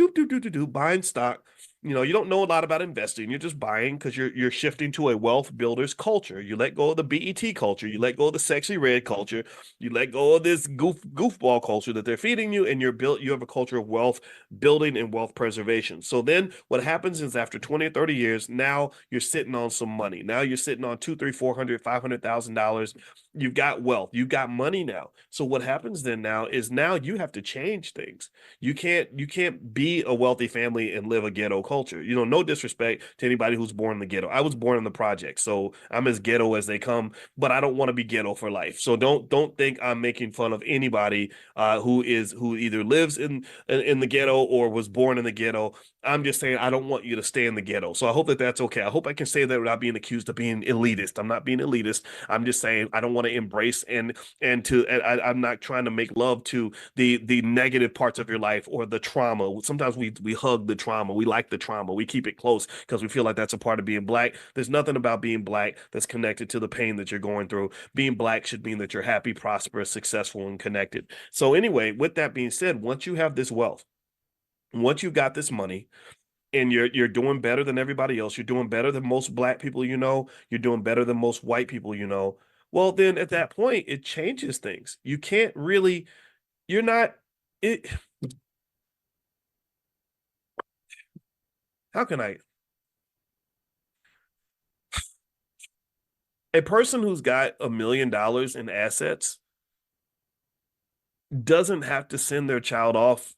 buying stock. You don't know a lot about investing. You're just buying because you're shifting to a wealth builder's culture. You let go of the BET culture. You let go of the sexy red culture. You let go of this goofball culture that they're feeding you, and you have a culture of wealth building and wealth preservation. So then what happens is after 20 or 30 years, now you're sitting on some money. Now you're sitting on $200,000, $300,000, $400,000, $500,000. You've got wealth. You've got money now. So what happens then now is you have to change things. You can't be a wealthy family and live a ghetto culture. No disrespect to anybody who's born in the ghetto. I was born in the project, so I'm as ghetto as they come, but I don't want to be ghetto for life. So don't think I'm making fun of anybody who either lives in the ghetto or was born in the ghetto. I'm just saying I don't want you to stay in the ghetto. So I hope that that's okay. I hope I can say that without being accused of being elitist. I'm not being elitist. I'm just saying I don't want to embrace I'm not trying to make love to the negative parts of your life or the trauma. Sometimes we hug the trauma. We like the trauma. We keep it close because we feel like that's a part of being Black. There's nothing about being Black that's connected to the pain that you're going through. Being Black should mean that you're happy, prosperous, successful, and connected. So anyway, with that being said, once you have this wealth, once you got this money, and you're doing better than everybody else, you're doing better than most Black people you know, you're doing better than most white people you know, well, then at that point, it changes things. You can't really, you're not, it, how can I, a person who's got $1 million in assets doesn't have to send their child off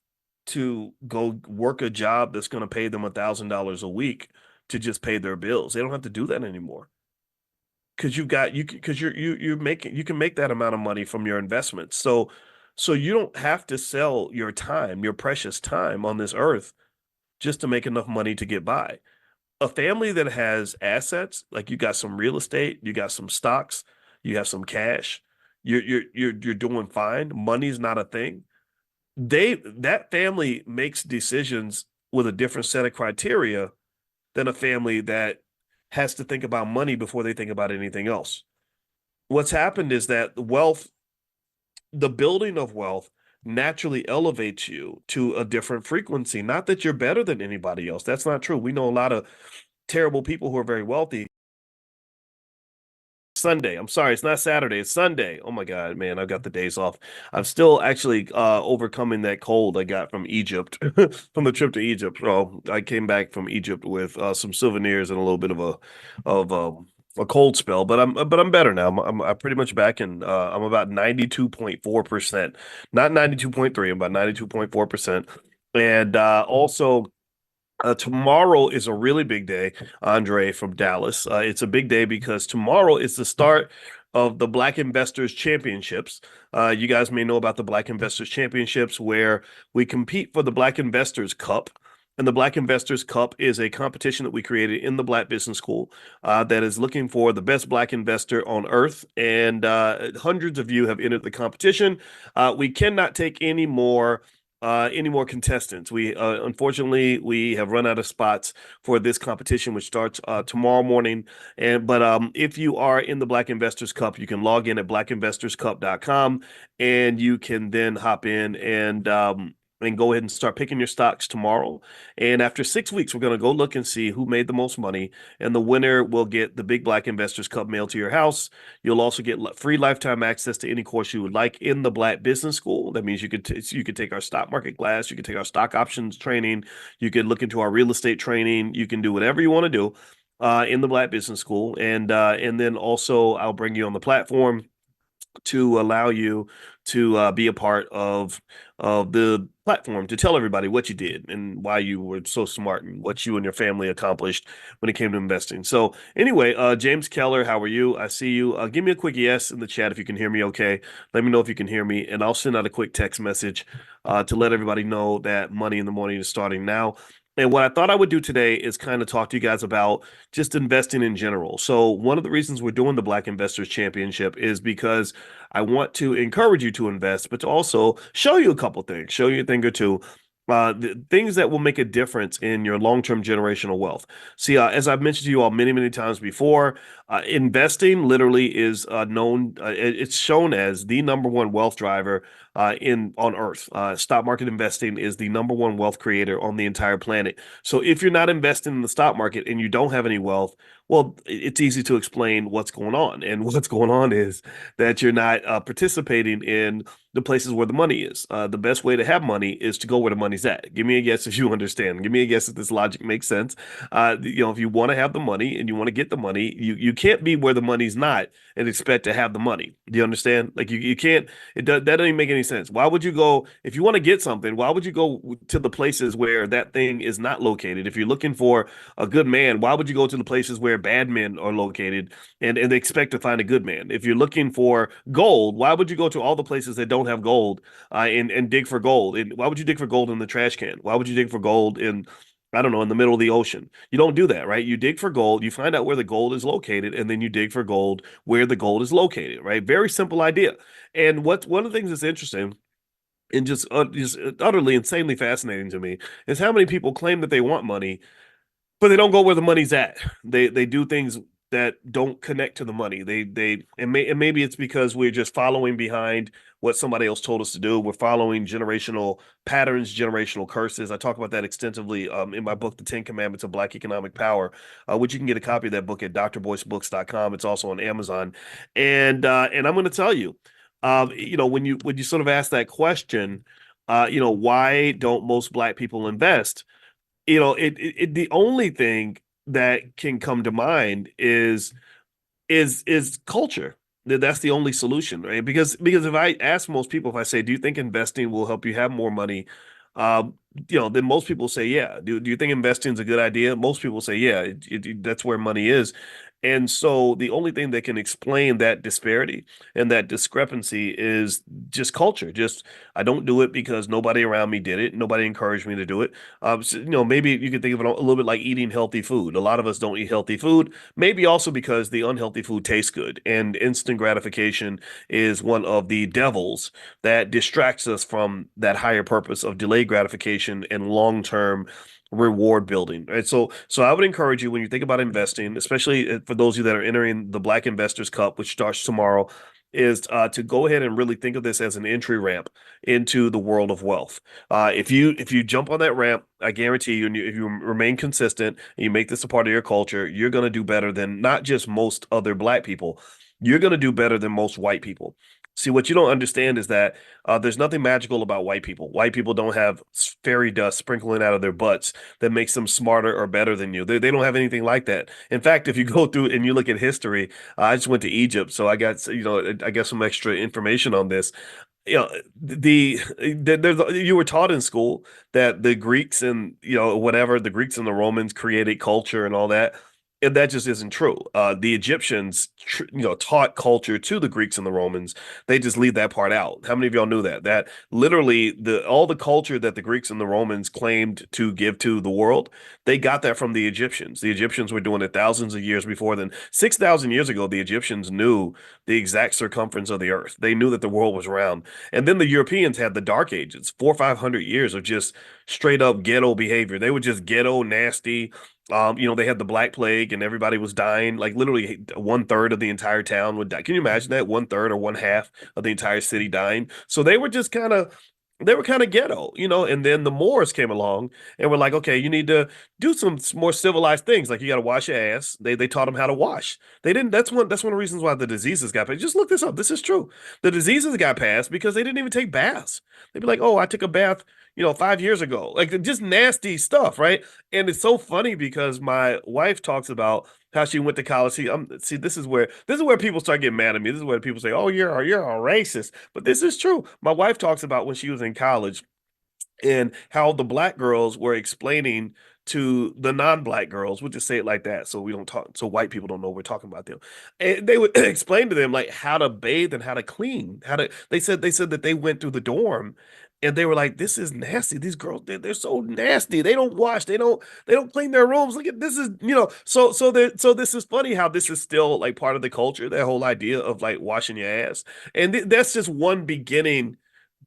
to go work a job that's going to pay them $1,000 a week to just pay their bills. They don't have to do that anymore. Because you're making, you can make that amount of money from your investments. So you don't have to sell your time, your precious time on this earth just to make enough money to get by. A family that has assets, like you got some real estate, you got some stocks, you have some cash, you're doing fine. Money's not a thing. That family makes decisions with a different set of criteria than a family that has to think about money before they think about anything else. What's happened is that wealth, the building of wealth, naturally elevates you to a different frequency. Not that you're better than anybody else. That's not true. We know a lot of terrible people who are very wealthy. Sunday. I'm sorry, it's not Saturday, it's Sunday. Oh my God, man, I've got the days off. I'm still actually overcoming that cold I got from Egypt, from the trip to Egypt. So I came back from Egypt with some souvenirs and a little bit of a cold spell, but I'm better now. I'm pretty much back, and I'm about 92.4%, not 92.3. I'm about 92.4%, and also. Tomorrow is a really big day, Andre from Dallas. It's a big day because tomorrow is the start of the Black Investors Championships. You guys may know about the Black Investors Championships, where we compete for the Black Investors Cup. And the Black Investors Cup is a competition that we created in the Black Business School that is looking for the best Black investor on earth. And hundreds of you have entered the competition. We cannot take any more contestants. We unfortunately we have run out of spots for this competition, which starts tomorrow morning. But if you are in the Black Investors Cup, you can log in at blackinvestorscup.com, and you can then hop in and go ahead and start picking your stocks tomorrow. And after 6 weeks, we're going to go look and see who made the most money. And the winner will get the Big Black Investors Cup mailed to your house. You'll also get free lifetime access to any course you would like in the Black Business School. That means you could take our stock market class, you could take our stock options training, you could look into our real estate training, you can do whatever you want to do in the Black Business School. And then also I'll bring you on the platform to allow you to be a part of the platform, to tell everybody what you did and why you were so smart and what you and your family accomplished when it came to investing. So anyway, James Keller, how are you? I see you. Give me a quick yes in the chat if you can hear me okay. Let me know if you can hear me, and I'll send out a quick text message to let everybody know that Money in the Morning is starting now. And what I thought I would do today is kind of talk to you guys about just investing in general. So one of the reasons we're doing the Black Investors Championship is because I want to encourage you to invest, but to also show you a couple things, show you a thing or two, the things that will make a difference in your long-term generational wealth. See, as I've mentioned to you all many, many times before, investing literally is it's shown as the number one wealth driver on Earth. Stock market investing is the number one wealth creator on the entire planet. So if you're not investing in the stock market and you don't have any wealth, well, it's easy to explain what's going on. And what's going on is that you're not participating in the places where the money is. The best way to have money is to go where the money's at. Give me a guess if you understand. Give me a guess if this logic makes sense. If you want to have the money and you want to get the money, you can't be where the money's not and expect to have the money. Do you understand? Like you can't. That doesn't even make any sense. Why would you go if you want to get something? Why would you go to the places where that thing is not located? If you're looking for a good man, why would you go to the places where bad men are located and expect to find a good man? If you're looking for gold, why would you go to all the places that don't have gold and dig for gold? And why would you dig for gold in the trash can? Why would you dig for gold in, I don't know, in the middle of the ocean? You don't do that, right? You dig for gold, you find out where the gold is located, and then you dig for gold where the gold is located, right? Very simple idea. And one of the things that's interesting and just utterly insanely fascinating to me is how many people claim that they want money, but they don't go where the money's at. They do things that don't connect to the money. And maybe it's because we're just following behind what somebody else told us to do. We're following generational patterns, generational curses. I talk about that extensively in my book, The 10 Commandments of Black Economic Power, which you can get a copy of that book at drboycebooks.com. It's also on Amazon. And I'm going to tell you, when you sort of ask that question, why don't most Black people invest? The only thing that can come to mind is culture. That's the only solution, right? Because if I ask most people, if I say, do you think investing will help you have more money? Um, then most people say, yeah. Do you think investing is a good idea? Most people say, yeah, that's where money is. And so the only thing that can explain that disparity and that discrepancy is just culture. Just I don't do it because nobody around me did it. Nobody encouraged me to do it. Maybe you could think of it a little bit like eating healthy food. A lot of us don't eat healthy food. Maybe also because the unhealthy food tastes good, and instant gratification is one of the devils that distracts us from that higher purpose of delayed gratification and long-term reward building. Right. So I would encourage you when you think about investing, especially for those of you that are entering the Black Investors Cup, which starts tomorrow, is to go ahead and really think of this as an entry ramp into the world of wealth. If you jump on that ramp, I guarantee you, and if you remain consistent and you make this a part of your culture, you're going to do better than not just most other Black people. You're going to do better than most white people. See, what you don't understand is that there's nothing magical about white people. White people don't have fairy dust sprinkling out of their butts that makes them smarter or better than you. They don't have anything like that. In fact, if you go through and you look at history, I just went to Egypt, so I got some extra information on this. You were taught in school that the Greeks and whatever the Greeks and the Romans created culture and all that. And that just isn't true. The Egyptians, taught culture to the Greeks and the Romans. They just leave that part out. How many of y'all knew that? That literally all the culture that the Greeks and the Romans claimed to give to the world, they got that from the Egyptians. The Egyptians were doing it thousands of years before then. 6,000 years ago, the Egyptians knew the exact circumference of the earth. They knew that the world was round. And then the Europeans had the Dark Ages, 400 or 500 years of just straight up ghetto behavior. They were just ghetto, nasty. They had the Black Plague and everybody was dying. Like literally 1/3 of the entire town would die. Can you imagine that? 1/3 or 1/2 of the entire city dying. So they were kind of ghetto, and then the Moors came along and were like, okay, you need to do some more civilized things. Like you got to wash your ass. They taught them how to wash. They didn't, that's one of the reasons why the diseases got passed. Just look this up. This is true. The diseases got passed because they didn't even take baths. They'd be like, oh, I took a bath, 5 years ago. Like just nasty stuff, right? And it's so funny because my wife talks about how she went to college. See, this is where people start getting mad at me. This is where people say, "Oh, you're a racist." But this is true. My wife talks about when she was in college and how the Black girls were explaining to the non-Black girls. We'll just say it like that, so we don't talk, so white people don't know we're talking about them. And they would explain to them like how to bathe and how to clean. They said that they went through the dorm. And they were like, "This is nasty. These girls, they're so nasty. They don't wash. They don't clean their rooms. Look at this is, so this is funny how this is still like part of the culture. That whole idea of like washing your ass, and that's just one beginning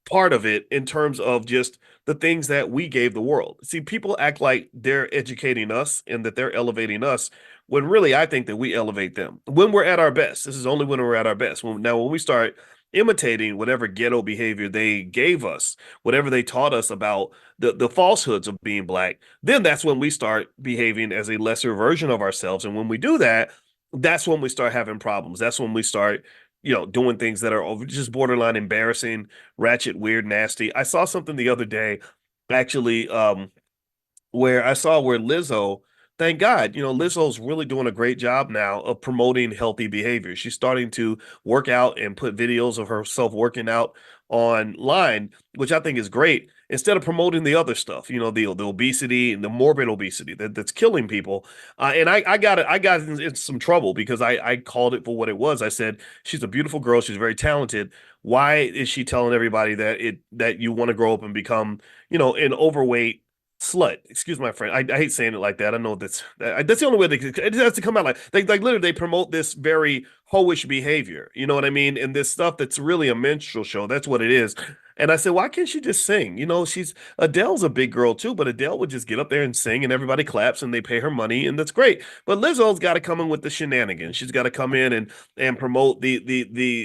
part of it in terms of just the things that we gave the world. See, people act like they're educating us and that they're elevating us when really I think that we elevate them when we're at our best. This is only when we're at our best. When we start imitating whatever ghetto behavior they gave us, whatever they taught us about the falsehoods of being Black, then that's when we start behaving as a lesser version of ourselves. And when we do that, that's when we start having problems. That's when we start doing things that are just borderline embarrassing, ratchet, weird, nasty. I saw something the other day, actually, where Lizzo, thank God, Lizzo's really doing a great job now of promoting healthy behavior. She's starting to work out and put videos of herself working out online, which I think is great, instead of promoting the other stuff, the obesity and the morbid obesity that's killing people. And I got in some trouble because I called it for what it was. I said, she's a beautiful girl. She's very talented. Why is she telling everybody that you want to grow up and become, an overweight slut? Excuse my friend. I hate saying it like that. I know that's the only way it has to come out. Like literally they promote this very hoish behavior. You know what I mean? And this stuff that's really a minstrel show. That's what it is. And I said, why can't she just sing? You know, she's Adele's a big girl too, but Adele would just get up there and sing and everybody claps and they pay her money and that's great. But Lizzo's got to come in with the shenanigans. She's got to come in and promote the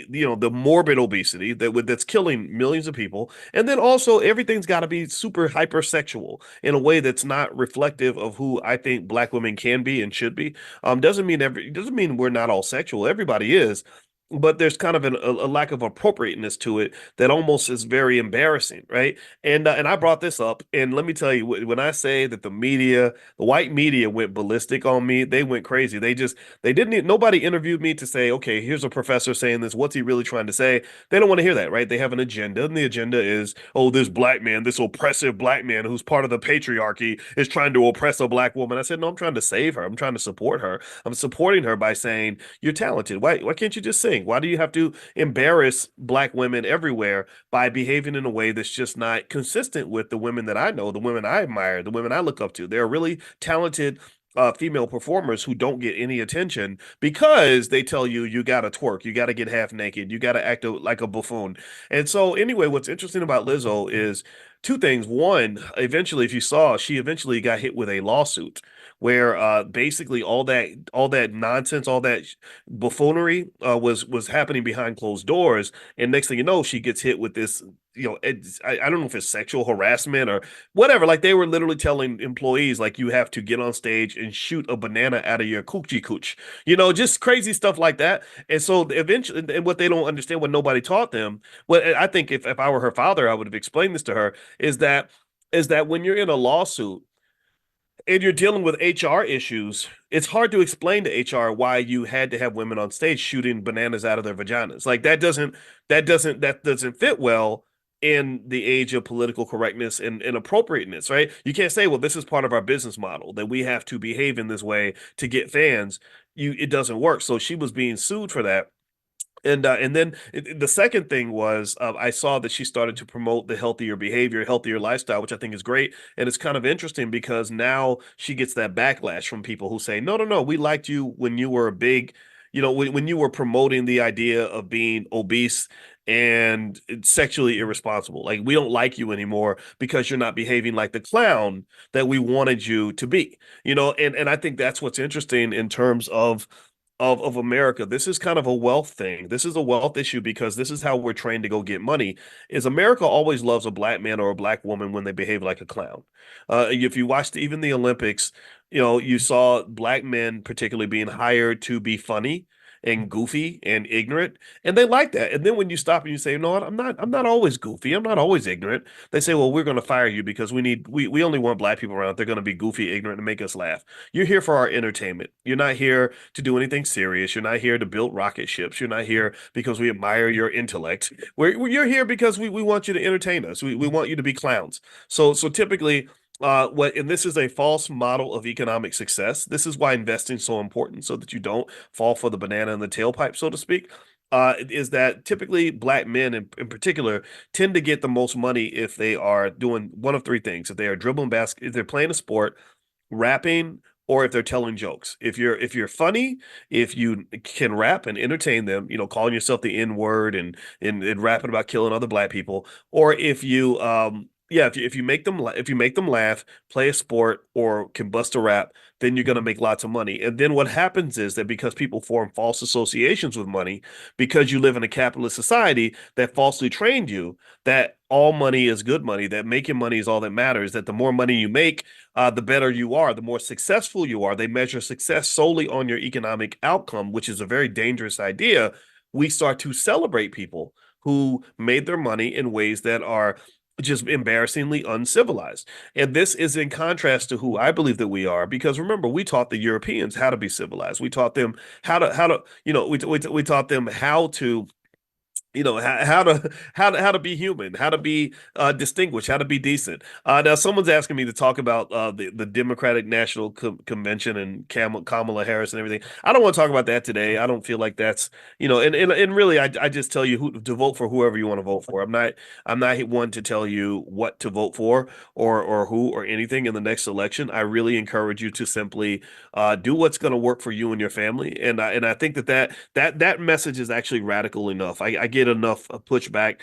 you know the morbid obesity that's killing millions of people. And then also everything's got to be super hypersexual in a way that's not reflective of who I think black women can be and should be. Doesn't mean we're not all sexual. Everybody is, but there's kind of a lack of appropriateness to it that almost is very embarrassing, right? And I brought this up, and let me tell you, when I say that the white media went ballistic on me, they went crazy. They didn't. Nobody interviewed me to say, okay, here's a professor saying this. What's he really trying to say? They don't want to hear that, right? They have an agenda, and the agenda is, oh, this black man, this oppressive black man who's part of the patriarchy is trying to oppress a black woman. I said, no, I'm trying to save her. I'm trying to support her. I'm supporting her by saying, you're talented. Why can't you just sing? Why do you have to embarrass black women everywhere by behaving in a way that's just not consistent with the women that I know, the women I admire, the women I look up to? They're really talented female performers who don't get any attention because they tell you you got to twerk, you got to get half naked, you got to act like a buffoon. And so, anyway, what's interesting about Lizzo is two things. One, eventually, if you saw, she eventually got hit with a lawsuit where basically all that nonsense, all that buffoonery was happening behind closed doors, and next thing you know, she gets hit with this. You know, I don't know if it's sexual harassment or whatever. Like they were literally telling employees, like you have to get on stage and shoot a banana out of your coochie cooch. You know, just crazy stuff like that. And so eventually, and what they don't understand, what nobody taught them, what I think if I were her father, I would have explained this to her, is that when you're in a lawsuit and you're dealing with HR issues, it's hard to explain to HR why you had to have women on stage shooting bananas out of their vaginas. Like that doesn't fit well in the age of political correctness and appropriateness, right? You can't say, well, this is part of our business model that we have to behave in this way to get fans. It doesn't work. So she was being sued for that. And then the second thing was I saw that she started to promote the healthier behavior, healthier lifestyle, which I think is great. And it's kind of interesting because now she gets that backlash from people who say, no, no, no, we liked you when you were a big, when you were promoting the idea of being obese and sexually irresponsible. Like we don't like you anymore because you're not behaving like the clown that we wanted you to be. And I think that's what's interesting in terms of America. This is kind of a wealth thing. This is a wealth issue because this is how we're trained to go get money. Is America always loves a black man or a black woman when they behave like a clown. If you watched even the Olympics, you saw black men particularly being hired to be funny and goofy and ignorant, and they like that. And then when you stop and you say, "No, I'm not always goofy. I'm not always ignorant," they say, "Well, we're going to fire you because we only want black people around. They're going to be goofy, ignorant, and make us laugh. You're here for our entertainment. You're not here to do anything serious. You're not here to build rocket ships. You're not here because we admire your intellect. You're here because we want you to entertain us. We want you to be clowns." So typically, and this is a false model of economic success. This is why investing is so important, so that you don't fall for the banana in the tailpipe, so to speak. Is that typically black men in particular tend to get the most money if they are doing one of three things: if they are dribbling basket, if they're playing a sport, rapping, or if they're telling jokes. If you're funny, if you can rap and entertain them, calling yourself the N word and rapping about killing other black people, or if you yeah, if you make them laugh, play a sport, or can bust a rap, then you're gonna make lots of money. And then what happens is that because people form false associations with money, because you live in a capitalist society that falsely trained you that all money is good money, that making money is all that matters, that the more money you make, the better you are, the more successful you are. They measure success solely on your economic outcome, which is a very dangerous idea. We start to celebrate people who made their money in ways that are just embarrassingly uncivilized. And this is in contrast to who I believe that we are, because remember, we taught the Europeans how to be civilized. We taught them how to we taught them how to how to be human, how to be distinguished, how to be decent. Now someone's asking me to talk about the Democratic National Convention and Kamala Harris and everything. I don't want to talk about that today. I don't feel like that's, and really I just tell you who to vote for, whoever you want to vote for. I'm not one to tell you what to vote for or who or anything in the next election. I really encourage you to simply do what's going to work for you and your family. And I think that message is actually radical enough. I get enough pushback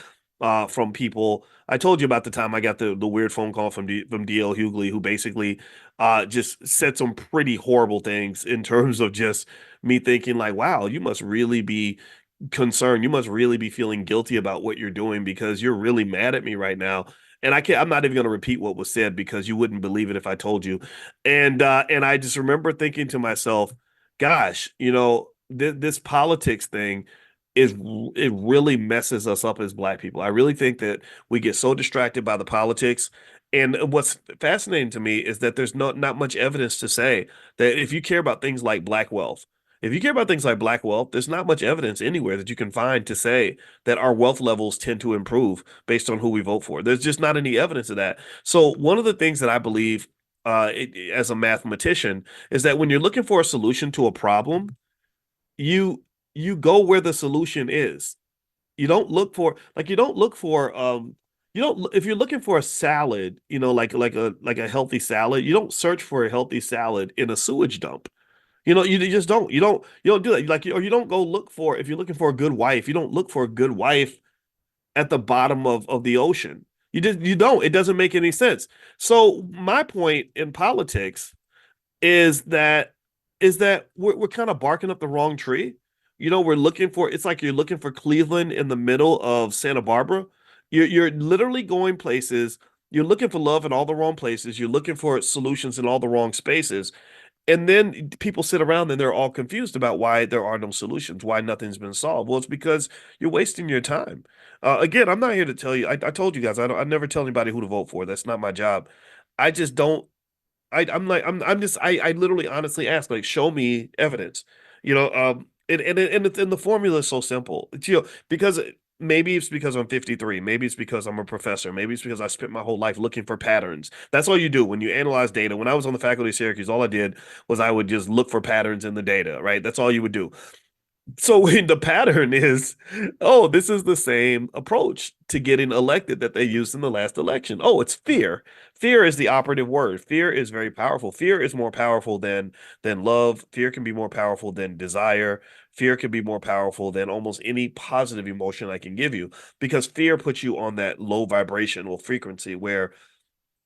from people. I told you about the time I got the weird phone call from DL Hughley, who basically just said some pretty horrible things in terms of just me thinking like, wow, you must really be concerned. You must really be feeling guilty about what you're doing because you're really mad at me right now. And I'm not even going to repeat what was said because you wouldn't believe it if I told you. And I just remember thinking to myself, gosh, this politics thing it really messes us up as Black people. I really think that we get so distracted by the politics. And what's fascinating to me is that there's not much evidence to say that if you care about things like Black wealth, if you care about things like Black wealth, there's not much evidence anywhere that you can find to say that our wealth levels tend to improve based on who we vote for. There's just not any evidence of that. So one of the things that I believe as a mathematician is that when you're looking for a solution to a problem, you you go where the solution is. You don't look for if you're looking for a salad, like a healthy salad, you don't search for a healthy salad in a sewage dump. You just don't. You don't do that. Or you don't go look for if you're looking for a good wife, you don't look for a good wife at the bottom of the ocean. You don't. It doesn't make any sense. So my point in politics is that we're kind of barking up the wrong tree. We're looking for it's like you're looking for Cleveland in the middle of Santa Barbara. You're literally going places. You're looking for love in all the wrong places. You're looking for solutions in all the wrong spaces. And then people sit around and they're all confused about why there are no solutions, why nothing's been solved. Well, it's because you're wasting your time. Again, I'm not here to tell you. I told you guys I never tell anybody who to vote for. That's not my job. I just don't I'm like I'm just I literally honestly ask like show me evidence, and the formula is so simple. Because maybe it's because I'm 53, maybe it's because I'm a professor, maybe it's because I spent my whole life looking for patterns. That's all you do when you analyze data. When I was on the faculty of Syracuse, all I did was I would just look for patterns in the data, right? That's all you would do. So when the pattern is, oh, this is the same approach to getting elected that they used in the last election. Oh, it's fear. Fear is the operative word. Fear is very powerful. Fear is more powerful than love. Fear can be more powerful than desire. Fear can be more powerful than almost any positive emotion I can give you because fear puts you on that low vibrational frequency where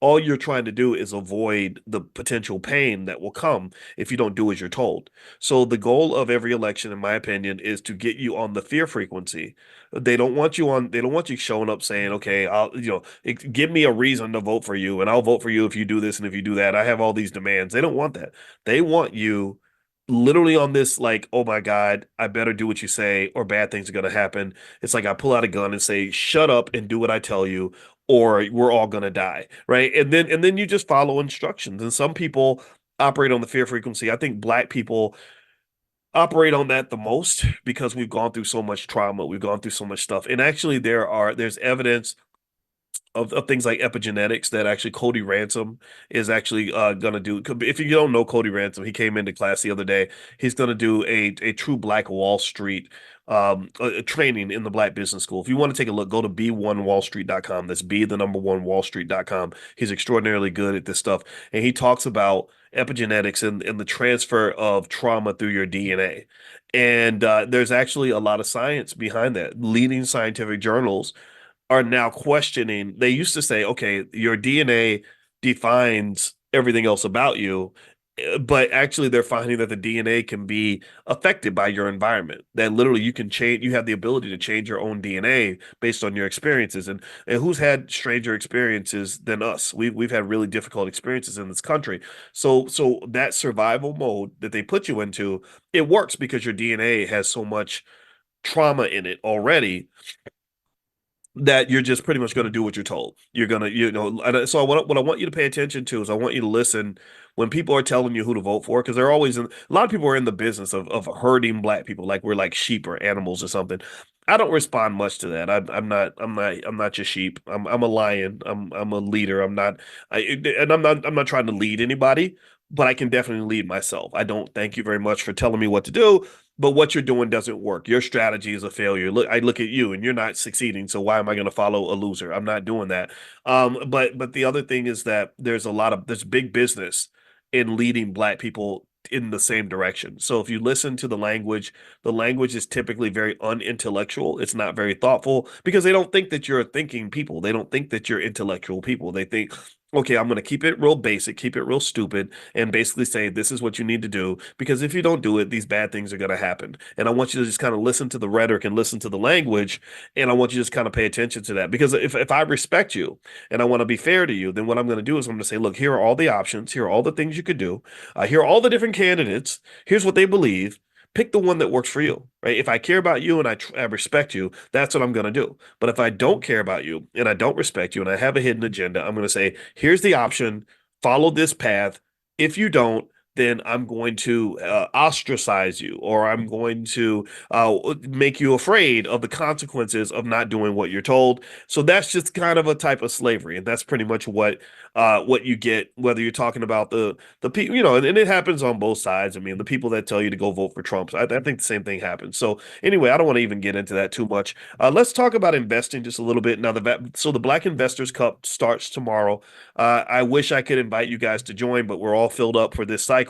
all you're trying to do is avoid the potential pain that will come if you don't do as you're told. So the goal of every election, in my opinion, is to get you on the fear frequency. They don't want you showing up saying, okay, give me a reason to vote for you and I'll vote for you if you do this and if you do that. I have all these demands. They don't want that. They want you literally on this like, oh my God, I better do what you say or bad things are going to happen. It's like I pull out a gun and say, shut up and do what I tell you or we're all going to die, right? And then you just follow instructions. And some people operate on the fear frequency. I think Black people operate on that the most because we've gone through so much trauma, we've gone through so much stuff. And actually there's evidence of things like epigenetics that actually Cody Ransom is actually gonna do. If you don't know Cody Ransom, he came into class the other day. He's gonna do a true Black Wall Street a training in the Black Business School. If you want to take a look, go to b1wallstreet.com. That's b the number one wallstreet.com. He's extraordinarily good at this stuff, and he talks about epigenetics and the transfer of trauma through your DNA. And there's actually a lot of science behind that. Leading scientific journals are now questioning. They used to say, okay, your DNA defines everything else about you, but actually they're finding that the DNA can be affected by your environment. That literally you can change, you have the ability to change your own DNA based on your experiences. And who's had stranger experiences than us? We've had really difficult experiences in this country. So that survival mode that they put you into, it works because your DNA has so much trauma in it already that you're just pretty much going to do what you're told. You're going to, so what I want you to pay attention to is I want you to listen when people are telling you who to vote for, because they're always a lot of people are in the business of herding black people like we're like sheep or animals or something. I don't respond much to that. I'm not just sheep. I'm a lion. I'm a leader. I'm not trying to lead anybody, but I can definitely lead myself. I don't thank you very much for telling me what to do, but what you're doing doesn't work. Your strategy is a failure. I look at you and you're not succeeding. So why am I going to follow a loser? I'm not doing that. But the other thing is that there's big business in leading black people in the same direction. So if you listen to the language is typically very unintellectual. It's not very thoughtful because they don't think that you're a thinking people. They don't think that you're intellectual people. They think, okay, I'm going to keep it real basic, keep it real stupid, and basically say this is what you need to do because if you don't do it, these bad things are going to happen. And I want you to just kind of listen to the rhetoric and listen to the language, and I want you to just kind of pay attention to that because if I respect you and I want to be fair to you, then what I'm going to do is I'm going to say, look, here are all the options, here are all the things you could do, here are all the different candidates, here's what they believe. Pick the one that works for you, right? If I care about you and I respect you, that's what I'm going to do. But if I don't care about you and I don't respect you and I have a hidden agenda, I'm going to say, here's the option, follow this path. If you don't, then I'm going to ostracize you or I'm going to make you afraid of the consequences of not doing what you're told. So that's just kind of a type of slavery. And that's pretty much what you get, whether you're talking about the people, and it happens on both sides. I mean, the people that tell you to go vote for Trump, I think the same thing happens. So anyway, I don't want to even get into that too much. Let's talk about investing just a little bit. Now, so the Black Investors Cup starts tomorrow. I wish I could invite you guys to join, but we're all filled up for this cycle.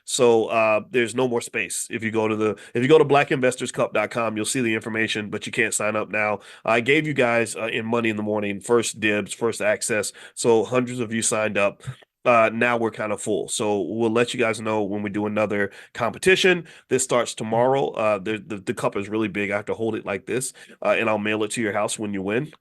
So there's no more space. If you go to blackinvestorscup.com, you'll see the information, but you can't sign up now. I gave you guys in Money in the Morning first dibs, first access. So hundreds of you signed up. Now we're kind of full. So we'll let you guys know when we do another competition. This starts tomorrow. The cup is really big. I have to hold it like this, and I'll mail it to your house when you win.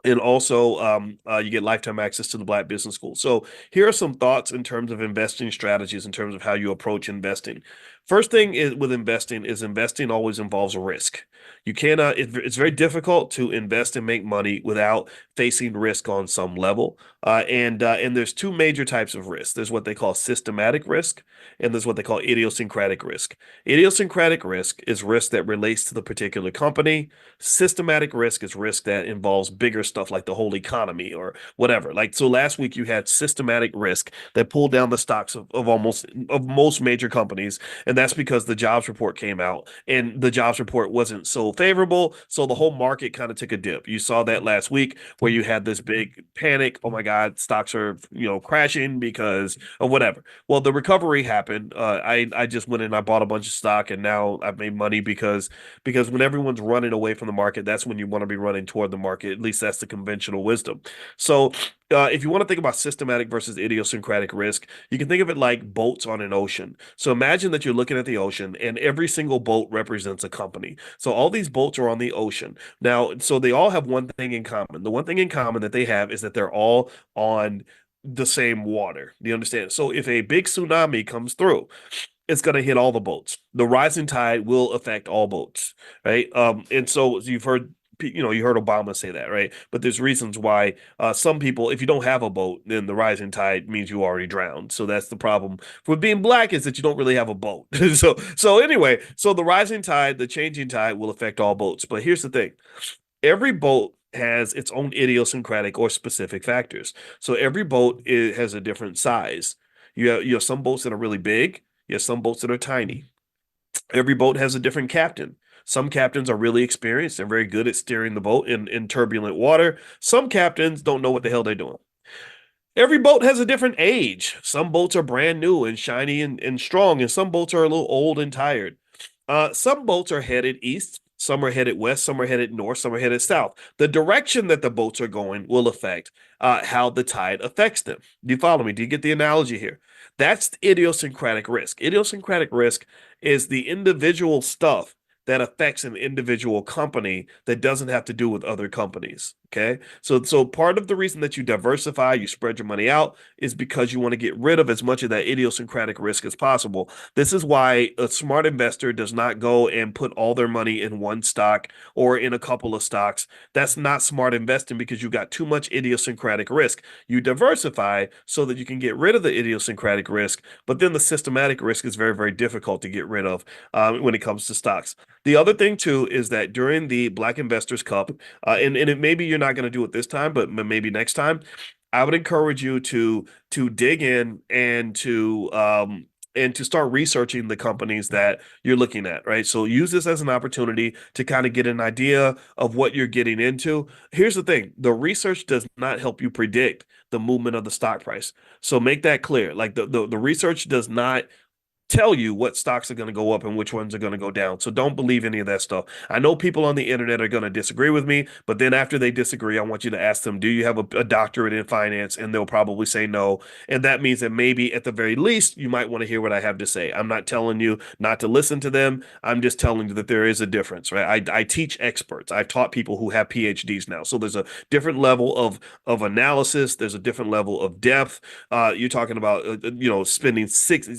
And also, you get lifetime access to the Black Business School. So here are some thoughts in terms of investing strategies, in terms of how you approach investing. First thing with investing always involves a risk. You cannot, it's very difficult to invest and make money without facing risk on some level. And there's two major types of risk. There's what they call systematic risk, and there's what they call idiosyncratic risk. Idiosyncratic risk is risk that relates to the particular company. Systematic risk is risk that involves bigger stuff like the whole economy or whatever. Like, so last week you had systematic risk that pulled down the stocks of most major companies. And that's because the jobs report came out and the jobs report wasn't so favorable. So the whole market kind of took a dip. You saw that last week where you had this big panic. Oh my God, stocks are, crashing because of whatever. Well, the recovery happened. I just went and I bought a bunch of stock and now I've made money because when everyone's running away from the market, that's when you want to be running toward the market. At least that's the conventional wisdom. So if you want to think about systematic versus idiosyncratic risk, you can think of it like boats on an ocean. So imagine that you're looking at the ocean and every single boat represents a company. So all these boats are on the ocean. Now, so they all have one thing in common. The one thing in common that they have is that they're all on the same water. Do you understand? So if a big tsunami comes through, it's going to hit all the boats. The rising tide will affect all boats, right? And so you've heard, you heard Obama say that, right? But there's reasons why some people, if you don't have a boat, then the rising tide means you already drowned. So that's the problem with being Black, is that you don't really have a boat. so anyway, so the rising tide, the changing tide will affect all boats. But here's the thing: every boat has its own idiosyncratic or specific factors. So every boat has a different size. You have some boats that are really big. You have some boats that are tiny. Every boat has a different captain. Some captains are really experienced and very good at steering the boat in turbulent water. Some captains don't know what the hell they're doing. Every boat has a different age. Some boats are brand new and shiny and strong, and some boats are a little old and tired. Some boats are headed east, some are headed west, some are headed north, some are headed south. The direction that the boats are going will affect how the tide affects them. Do you follow me? Do you get the analogy here? That's idiosyncratic risk. Idiosyncratic risk is the individual stuff that affects an individual company that doesn't have to do with other companies. Okay. So part of the reason that you diversify, you spread your money out is because you want to get rid of as much of that idiosyncratic risk as possible. This is why a smart investor does not go and put all their money in one stock or in a couple of stocks. That's not smart investing because you got too much idiosyncratic risk. You diversify so that you can get rid of the idiosyncratic risk, but then the systematic risk is very, very difficult to get rid of when it comes to stocks. The other thing too is that during the Black Investors Cup, and it maybe you're not going to do it this time, but maybe next time. I would encourage you to dig in and to start researching the companies that you're looking at, right? So use this as an opportunity to kind of get an idea of what you're getting into. Here's the thing, the research does not help you predict the movement of the stock price. So make that clear. Like the research does not tell you what stocks are going to go up and which ones are going to go down. So don't believe any of that stuff. I know people on the internet are going to disagree with me, but then after they disagree, I want you to ask them, do you have a doctorate in finance? And they'll probably say no. And that means that maybe at the very least, you might want to hear what I have to say. I'm not telling you not to listen to them. I'm just telling you that there is a difference, right? I teach experts. I've taught people who have PhDs now. So there's a different level of analysis. There's a different level of depth. You're talking about, spending 6,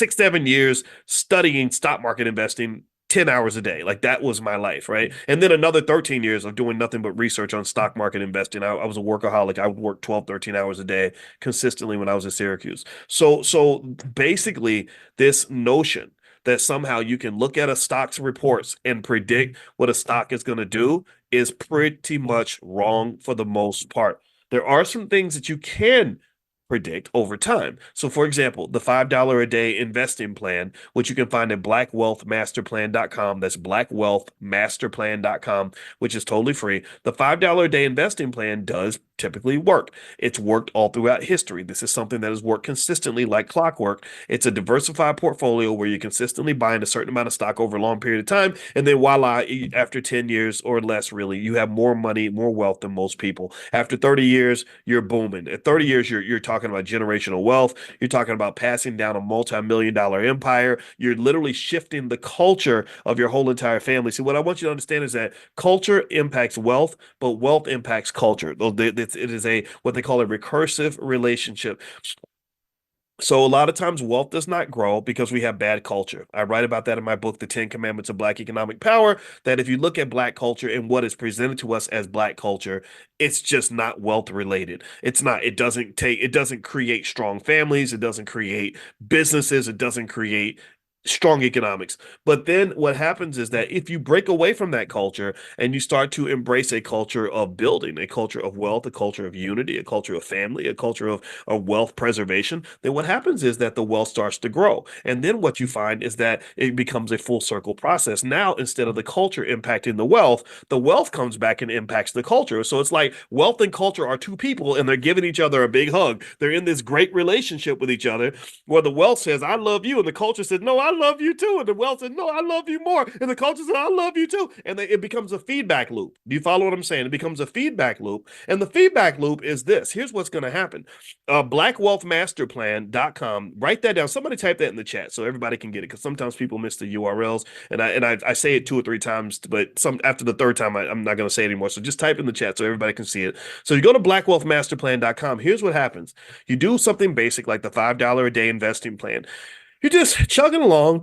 7 years studying stock market investing 10 hours a day. Like that was my life, right? And then another 13 years of doing nothing but research on stock market investing. I was a workaholic. I would work 12, 13 hours a day consistently when I was at Syracuse. So basically, this notion that somehow you can look at a stock's reports and predict what a stock is going to do is pretty much wrong for the most part. There are some things that you can predict over time. So, for example, the $5 a day investing plan, which you can find at blackwealthmasterplan.com. That's blackwealthmasterplan.com, which is totally free. The $5 a day investing plan does typically work. It's worked all throughout history. This is something that has worked consistently like clockwork. It's a diversified portfolio where you're consistently buying a certain amount of stock over a long period of time. And then voila, after 10 years or less, really, you have more money, more wealth than most people. After 30 years, you're booming. At 30 years, you're talking about generational wealth. You're talking about passing down a multi-million-dollar empire. You're literally shifting the culture of your whole entire family. See, what I want you to understand is that culture impacts wealth, but wealth impacts culture. It is a what they call a recursive relationship. So a lot of times wealth does not grow because we have bad culture. I write about that in my book, The 10 Commandments of Black Economic Power, that if you look at Black culture and what is presented to us as Black culture, it's just not wealth related. It's not, it doesn't create strong families. It doesn't create businesses. It doesn't create strong economics. But then what happens is that if you break away from that culture and you start to embrace a culture of building, a culture of wealth, a culture of unity, a culture of family, a culture of wealth preservation, then what happens is that the wealth starts to grow. And then what you find is that it becomes a full circle process. Now, instead of the culture impacting the wealth comes back and impacts the culture. So it's like wealth and culture are two people and they're giving each other a big hug. They're in this great relationship with each other where the wealth says, I love you. And the culture says, no, I love you too. And the wealth said, no, I love you more. And the culture said, I love you too. And it becomes a feedback loop. Do you follow what I'm saying? It becomes a feedback loop. And the feedback loop is this. Here's what's going to happen. Blackwealthmasterplan.com. Write that down. Somebody type that in the chat so everybody can get it. Because sometimes people miss the URLs. And I say it 2 or 3 times, but after the third time, I'm not going to say it anymore. So just type in the chat so everybody can see it. So you go to blackwealthmasterplan.com. Here's what happens. You do something basic like the $5 a day investing plan. You're just chugging along,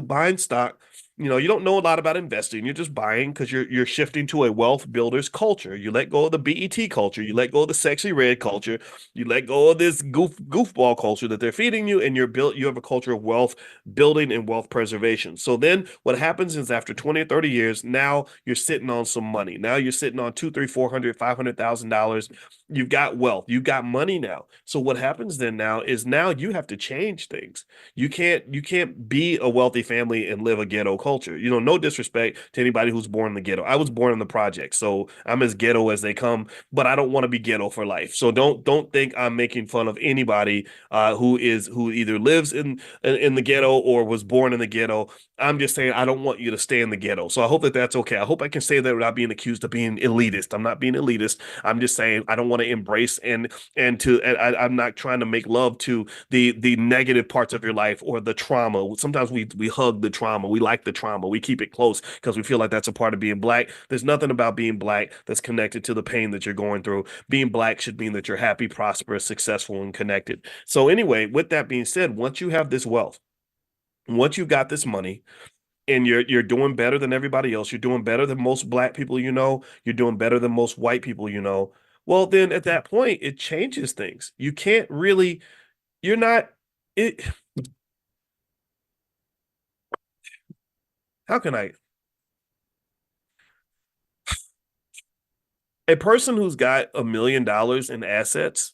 buying stock. You don't know a lot about investing. You're just buying because you're shifting to a wealth builder's culture. You let go of the BET culture. You let go of the sexy red culture. You let go of this goofball culture that they're feeding you, and you have a culture of wealth building and wealth preservation. So then what happens is after 20 or 30 years, now you're sitting on some money. Now you're sitting on $200,000, $300,000, $500,000. You've got wealth. You've got money now. So what happens then now is you have to change things. You can't be a wealthy family and live a ghetto culture. No disrespect to anybody who's born in the ghetto. I was born in the project, so I'm as ghetto as they come, but I don't want to be ghetto for life. So don't think I'm making fun of anybody who either lives in the ghetto or was born in the ghetto. I'm just saying I don't want you to stay in the ghetto. So I hope that that's okay. I hope I can say that without being accused of being elitist. I'm not being elitist. I'm just saying I don't want to embrace I'm not trying to make love to the negative parts of your life or the trauma. Sometimes we hug the trauma. We like the trauma. We keep it close because we feel like that's a part of being Black. There's nothing about being Black that's connected to the pain that you're going through. Being Black should mean that you're happy, prosperous, successful, and connected. So anyway, with that being said, once you have this wealth, once you've got this money, and you're doing better than everybody else, you're doing better than most Black people you know, you're doing better than most white people you know, well, then at that point, it changes things. You can't really, you're not, it, how can I, a person who's got $1 million in assets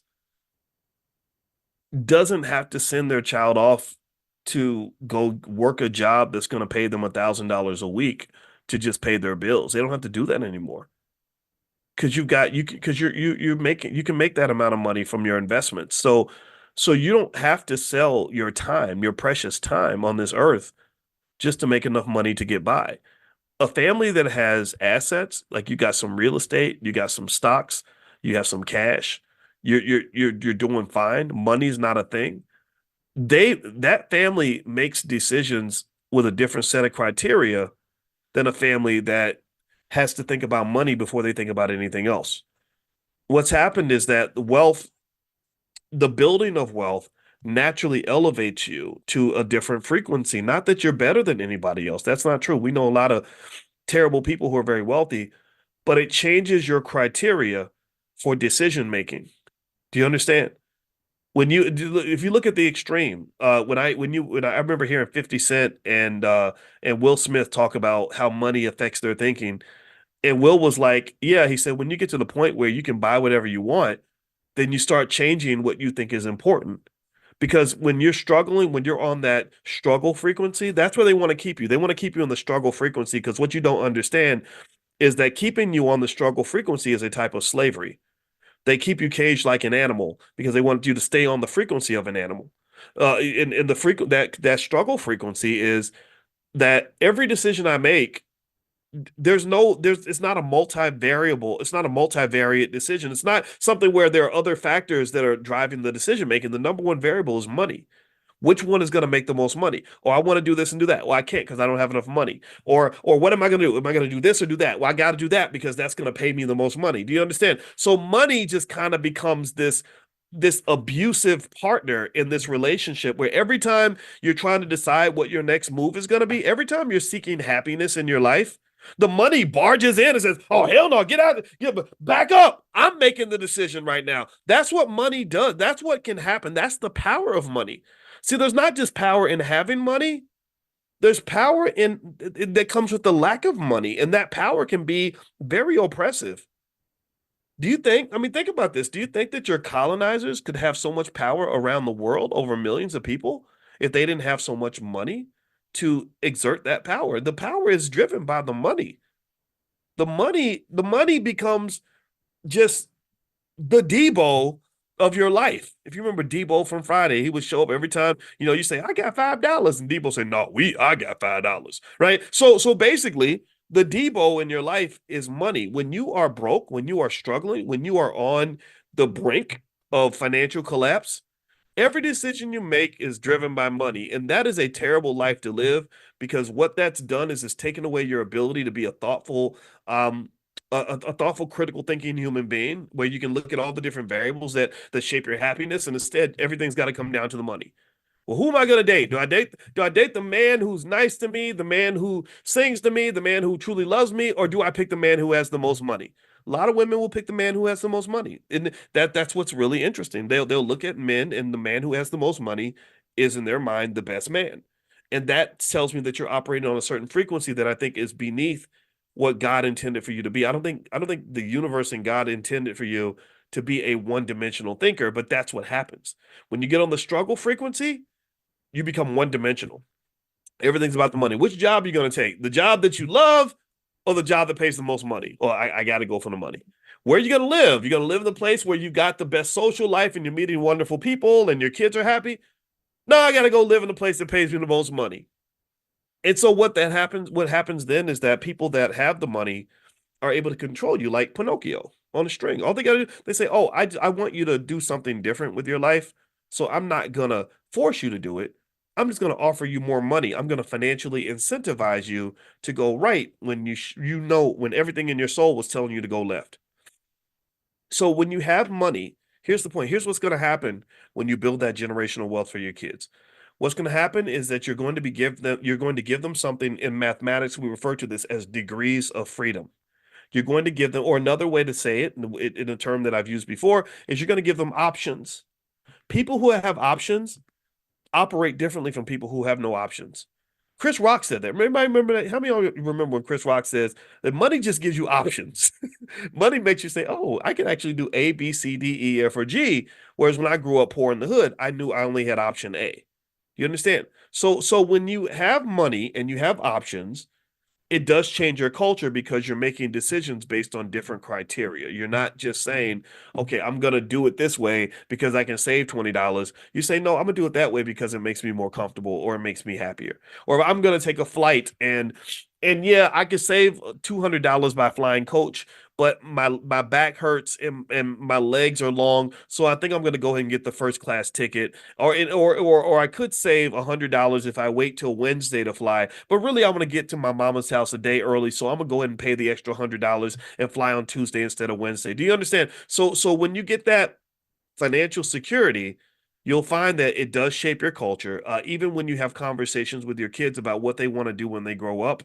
doesn't have to send their child off to go work a job that's going to pay them $1,000 a week to just pay their bills. They don't have to do that anymore. Because you're making, you can make that amount of money from your investments. So you don't have to sell your time, your precious time on this earth just to make enough money to get by. A family that has assets, like you got some real estate, you got some stocks, you have some cash, you're doing fine. Money's not a thing. That family makes decisions with a different set of criteria than a family that has to think about money before they think about anything else. What's happened is that the building of wealth naturally elevates you to a different frequency. Not that you're better than anybody else. That's not true. We know a lot of terrible people who are very wealthy, but it changes your criteria for decision making. Do you understand? If you look at the extreme, when I remember hearing 50 Cent and Will Smith talk about how money affects their thinking. And Will was like, yeah, he said, when you get to the point where you can buy whatever you want, then you start changing what you think is important. Because when you're struggling, when you're on that struggle frequency, that's where they want to keep you. They want to keep you on the struggle frequency because what you don't understand is that keeping you on the struggle frequency is a type of slavery. They keep you caged like an animal because they want you to stay on the frequency of an animal. And the that struggle frequency is that every decision I make, it's not a multivariable, it's not a multivariate decision. It's not something where there are other factors that are driving the decision making. The number one variable is money. Which one is going to make the most money? Or I want to do this and do that. Well, I can't because I don't have enough money. Or what am I going to do? Am I going to do this or do that? Well, I got to do that because that's going to pay me the most money. Do you understand? So money just kind of becomes this abusive partner in this relationship where every time you're trying to decide what your next move is going to be, every time you're seeking happiness in your life, the money barges in and says, oh, hell no, get out, back up. I'm making the decision right now. That's what money does. That's what can happen. That's the power of money. See, there's not just power in having money. There's power that comes with the lack of money, and that power can be very oppressive. Do you think, I mean, think about this. Do you think that your colonizers could have so much power around the world over millions of people if they didn't have so much money to exert that power? The power is driven by the money. The money becomes just the Debo of your life. If you remember Debo from Friday, he would show up every time, you say, I got $5. And Debo say, no, I got $5. Right. So basically, the Debo in your life is money. When you are broke, when you are struggling, when you are on the brink of financial collapse, every decision you make is driven by money. And that is a terrible life to live because what that's done is it's taken away your ability to be a thoughtful, a thoughtful, critical thinking human being where you can look at all the different variables that shape your happiness. And instead, everything's got to come down to the money. Well, who am I going to date? Do I date the man who's nice to me, the man who sings to me, the man who truly loves me, or do I pick the man who has the most money? A lot of women will pick the man who has the most money. And that's what's really interesting. They'll look at men, and the man who has the most money is in their mind the best man. And that tells me that you're operating on a certain frequency that I think is beneath what God intended for you to be. I don't think the universe and God intended for you to be a one-dimensional thinker, but that's what happens. When you get on the struggle frequency, you become one-dimensional. Everything's about the money. Which job are you going to take? The job that you love or the job that pays the most money? Well, I got to go for the money. Where are you going to live? You're going to live in the place where you got the best social life and you're meeting wonderful people and your kids are happy? No, I got to go live in the place that pays me the most money. And so what happens then is that people that have the money are able to control you like Pinocchio on a string. All they got to do, they say, oh, I want you to do something different with your life. So I'm not going to force you to do it. I'm just going to offer you more money. I'm going to financially incentivize you to go right when when everything in your soul was telling you to go left. So when you have money, here's the point. Here's what's going to happen when you build that generational wealth for your kids. What's going to happen is that you're going to give them something. In mathematics. We refer to this as degrees of freedom. You're going to give them, or another way to say it in a term that I've used before, is you're going to give them options. People who have options operate differently from people who have no options. Chris Rock said that. Remember that? How many of you remember when Chris Rock says that money just gives you options? Money makes you say, "Oh, I can actually do A, B, C, D, E, F, or G." Whereas when I grew up poor in the hood, I knew I only had option A. You understand? So when you have money and you have options, it does change your culture because you're making decisions based on different criteria. You're not just saying, okay, I'm going to do it this way because I can save $20. You say, no, I'm going to do it that way because it makes me more comfortable or it makes me happier. Or I'm going to take a flight and yeah, I could save $200 by flying coach, but my back hurts and my legs are long, so I think I'm going to go ahead and get the first class ticket. Or I could save $100 if I wait till Wednesday to fly, but really I'm going to get to my mama's house a day early, so I'm going to go ahead and pay the extra $100 and fly on Tuesday instead of Wednesday. Do you understand? So when you get that financial security, you'll find that it does shape your culture. Even when you have conversations with your kids about what they want to do when they grow up,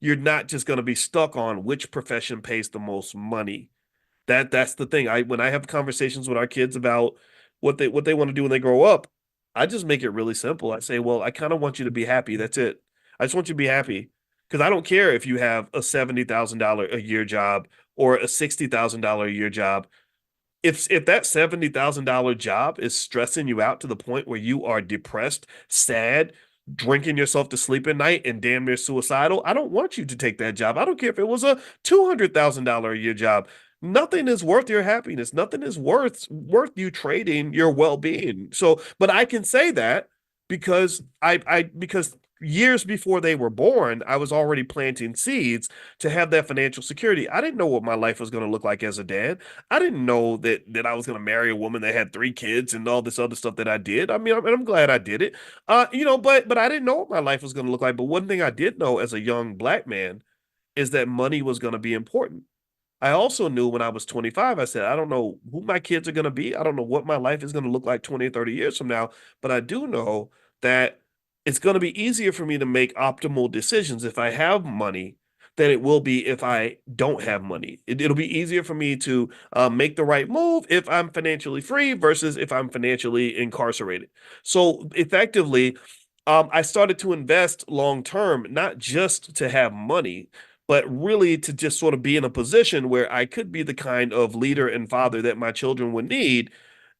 you're not just going to be stuck on which profession pays the most money. That's the thing. When I have conversations with our kids about what they want to do when they grow up, I just make it really simple. I say, well, I kind of want you to be happy. That's it. I just want you to be happy because I don't care if you have a $70,000 a year job or a $60,000 a year job. If that $70,000 job is stressing you out to the point where you are depressed, sad, drinking yourself to sleep at night, and damn near suicidal, I don't want you to take that job. I don't care if it was a $200,000 a year job. Nothing is worth your happiness. Nothing is worth you trading your well-being. So, but I can say that because years before they were born, I was already planting seeds to have that financial security. I didn't know what my life was going to look like as a dad. I didn't know that I was going to marry a woman that had 3 kids and all this other stuff that I did. I mean, I'm glad I did it. But I didn't know what my life was going to look like. But one thing I did know as a young black man is that money was going to be important. I also knew when I was 25, I said, I don't know who my kids are going to be. I don't know what my life is going to look like 20 or 30 years from now, but I do know that it's going to be easier for me to make optimal decisions if I have money than it will be if I don't have money. It'll be easier for me to make the right move if I'm financially free versus if I'm financially incarcerated. So effectively, I started to invest long term, not just to have money, but really to just sort of be in a position where I could be the kind of leader and father that my children would need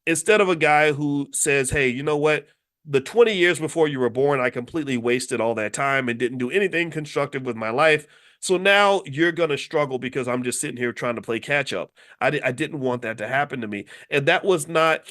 instead of a guy who says, hey, you know what? The 20 years before you were born, I completely wasted all that time and didn't do anything constructive with my life. So now you're going to struggle because I'm just sitting here trying to play catch up. I didn't want that to happen to me. And that was not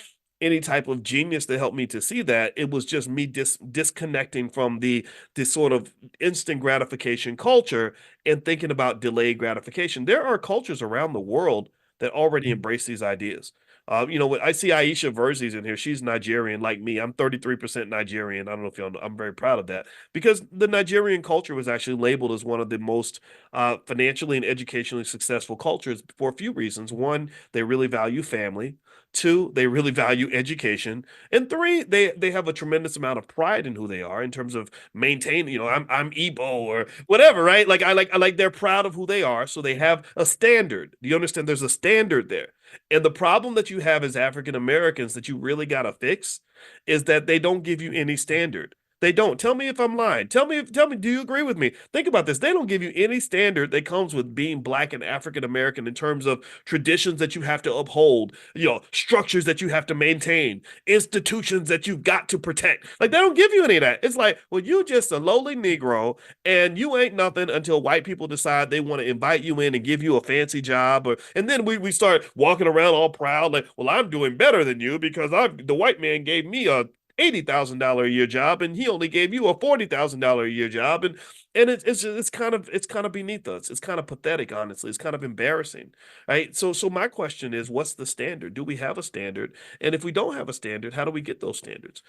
any type of genius to help me to see that. It was just me disconnecting from this sort of instant gratification culture and thinking about delayed gratification. There are cultures around the world that already embrace these ideas. I see Aisha Verzi's in here. She's Nigerian like me. I'm 33% Nigerian. I don't know if y'all know. I'm very proud of that because the Nigerian culture was actually labeled as one of the most financially and educationally successful cultures for a few reasons. One, they really value family. Two, they really value education. And three, they have a tremendous amount of pride in who they are in terms of maintaining, I'm Igbo or whatever, right? I like they're proud of who they are. So they have a standard. Do you understand? There's a standard there. And the problem that you have as African Americans that you really got to fix is that they don't give you any standard. They don't. Tell me if I'm lying. Tell me, do you agree with me? Think about this. They don't give you any standard that comes with being black and African American in terms of traditions that you have to uphold, structures that you have to maintain, institutions that you've got to protect. Like they don't give you any of that. It's like, well, you just a lowly Negro and you ain't nothing until white people decide they want to invite you in and give you a fancy job, and then we start walking around all proud, like, well, I'm doing better than you because the white man gave me a $80,000 a year job and he only gave you a $40,000 a year job, and it's kind of beneath us. It's kind of pathetic, honestly. It's kind of embarrassing, right? So my question is, what's the standard? Do we have a standard? And if we don't have a standard, how do we get those standards?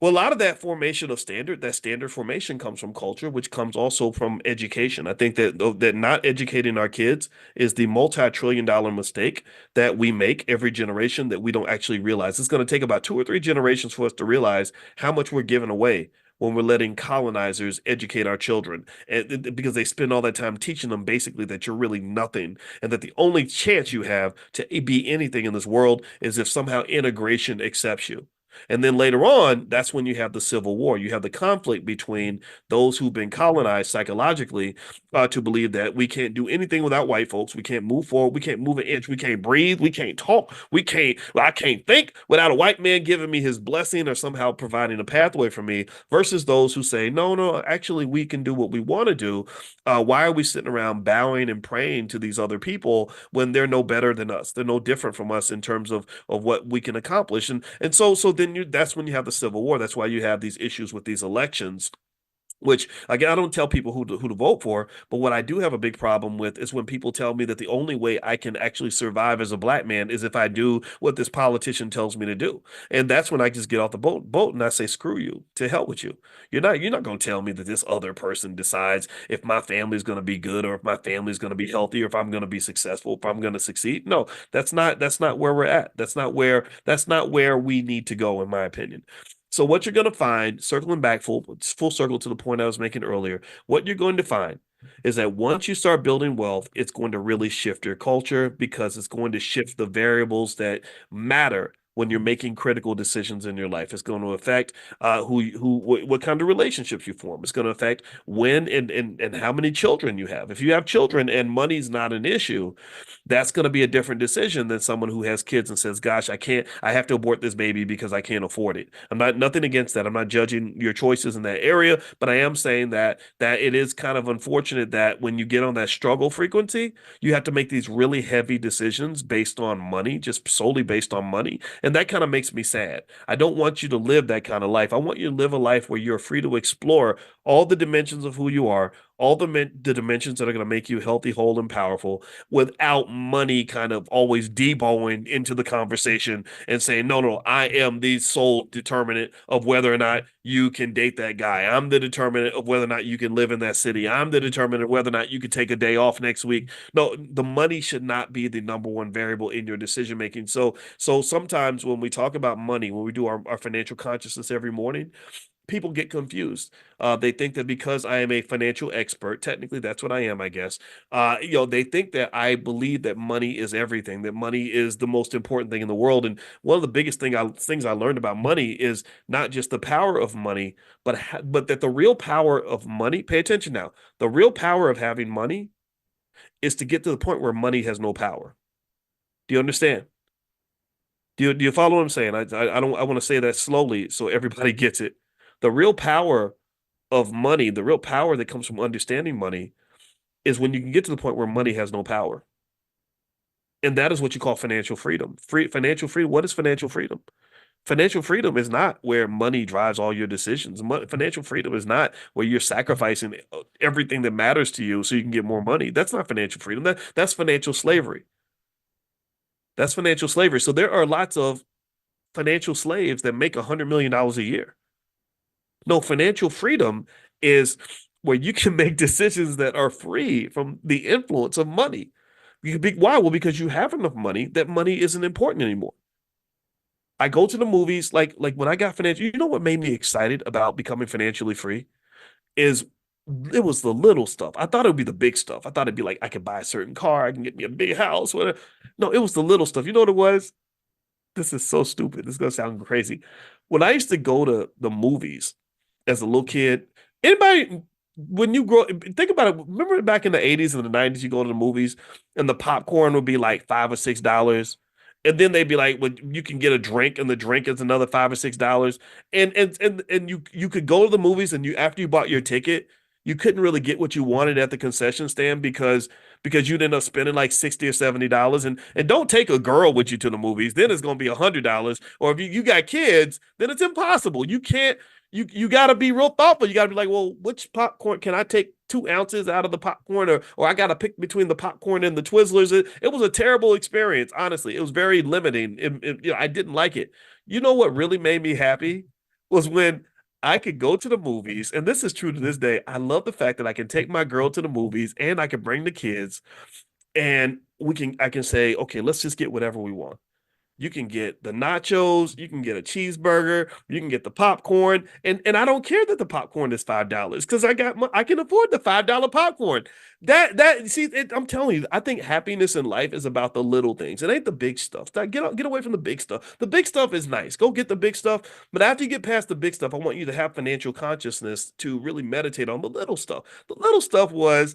Well, a lot of that formation of that standard formation comes from culture, which comes also from education. I think that not educating our kids is the multi-trillion-dollar mistake that we make every generation that we don't actually realize. It's going to take about 2 or 3 generations for us to realize how much we're giving away when we're letting colonizers educate our children, and because they spend all that time teaching them basically that you're really nothing, and that the only chance you have to be anything in this world is if somehow integration accepts you. And then later on, that's when you have the Civil War. You have the conflict between those who've been colonized psychologically to believe that we can't do anything without white folks. We can't move forward. We can't move an inch. We can't breathe. We can't talk. I can't think without a white man giving me his blessing or somehow providing a pathway for me, versus those who say, no, no, actually, we can do what we want to do. Why are we sitting around bowing and praying to these other people when they're no better than us? They're no different from us in terms of what we can accomplish. And so then that's when you have the Civil War. That's why you have these issues with these elections, which again, I don't tell people who to vote for, but what I do have a big problem with is when people tell me that the only way I can actually survive as a black man is if I do what this politician tells me to do. And that's when I just get off the boat and I say, screw you, to hell with you. You're not going to tell me that this other person decides if my family's going to be good or if my family's going to be healthy or if I'm going to be successful, if I'm going to succeed. No, that's not where we're at. That's not where we need to go, in my opinion. So what you're going to find, circling back full circle to the point I was making earlier, what you're going to find is that once you start building wealth, it's going to really shift your culture because it's going to shift the variables that matter when you're making critical decisions in your life. It's going to affect what kind of relationships you form. It's going to affect when and how many children you have. If you have children and money's not an issue, that's going to be a different decision than someone who has kids and says, gosh, I have to abort this baby because I can't afford it. I'm not nothing against that. I'm not judging your choices in that area, but I am saying that it is kind of unfortunate that when you get on that struggle frequency, you have to make these really heavy decisions based on money, just solely based on money. And that kind of makes me sad. I don't want you to live that kind of life. I want you to live a life where you're free to explore all the dimensions of who you are, all the dimensions that are going to make you healthy, whole, and powerful without money kind of always deboing into the conversation and saying, no, no, I am the sole determinant of whether or not you can date that guy. I'm the determinant of whether or not you can live in that city. I'm the determinant of whether or not you can take a day off next week. No, the money should not be the number one variable in your decision making. So sometimes when we talk about money, when we do our financial consciousness every morning, people get confused. They think that because I am a financial expert, technically that's what I am, I guess. They think that I believe that money is everything, that money is the most important thing in the world. And one of the biggest things I learned about money is not just the power of money, but that the real power of money. Pay attention now. The real power of having money is to get to the point where money has no power. Do you understand? Do you follow what I'm saying? I want to say that slowly so everybody gets it. The real power of money, the real power that comes from understanding money is when you can get to the point where money has no power. And that is what you call financial freedom. Financial freedom. What is financial freedom? Financial freedom is not where money drives all your decisions. Financial freedom is not where you're sacrificing everything that matters to you so you can get more money. That's not financial freedom. That's financial slavery. That's financial slavery. So there are lots of financial slaves that make $100 million a year. No, financial freedom is where you can make decisions that are free from the influence of money. Why? Well, because you have enough money that money isn't important anymore. I go to the movies like when I got financial. You know what made me excited about becoming financially free is it was the little stuff. I thought it would be the big stuff. I thought it'd be like I could buy a certain car, I can get me a big house, whatever. No, it was the little stuff. You know what it was? This is so stupid. This is gonna sound crazy. When I used to go to the movies as a little kid, anybody when you grow think about it, remember back in the 80s and the 90s, you go to the movies and the popcorn would be like $5 or $6. And then they'd be like, well, you can get a drink, and the drink is another $5 or $6. And you could go to the movies and you after you bought your ticket, you couldn't really get what you wanted at the concession stand because you'd end up spending like $60 or $70. And don't take a girl with you to the movies, then it's gonna be $100. Or if you got kids, then it's impossible. You can't you got to be real thoughtful. You got to be like, well, which popcorn can I take 2 ounces out of the popcorn, or I got to pick between the popcorn and the Twizzlers. It was a terrible experience, honestly. It was very limiting. I didn't like it. You know what really made me happy was when I could go to the movies, and this is true to this day. I love the fact that I can take my girl to the movies and I can bring the kids, and I can say, okay, let's just get whatever we want. You can get the nachos, you can get a cheeseburger, you can get the popcorn, and I don't care that the popcorn is $5 because I can afford the $5 popcorn. I'm telling you, I think happiness in life is about the little things. It ain't the big stuff. Get away from the big stuff. The big stuff is nice. Go get the big stuff, but after you get past the big stuff, I want you to have financial consciousness to really meditate on the little stuff. The little stuff was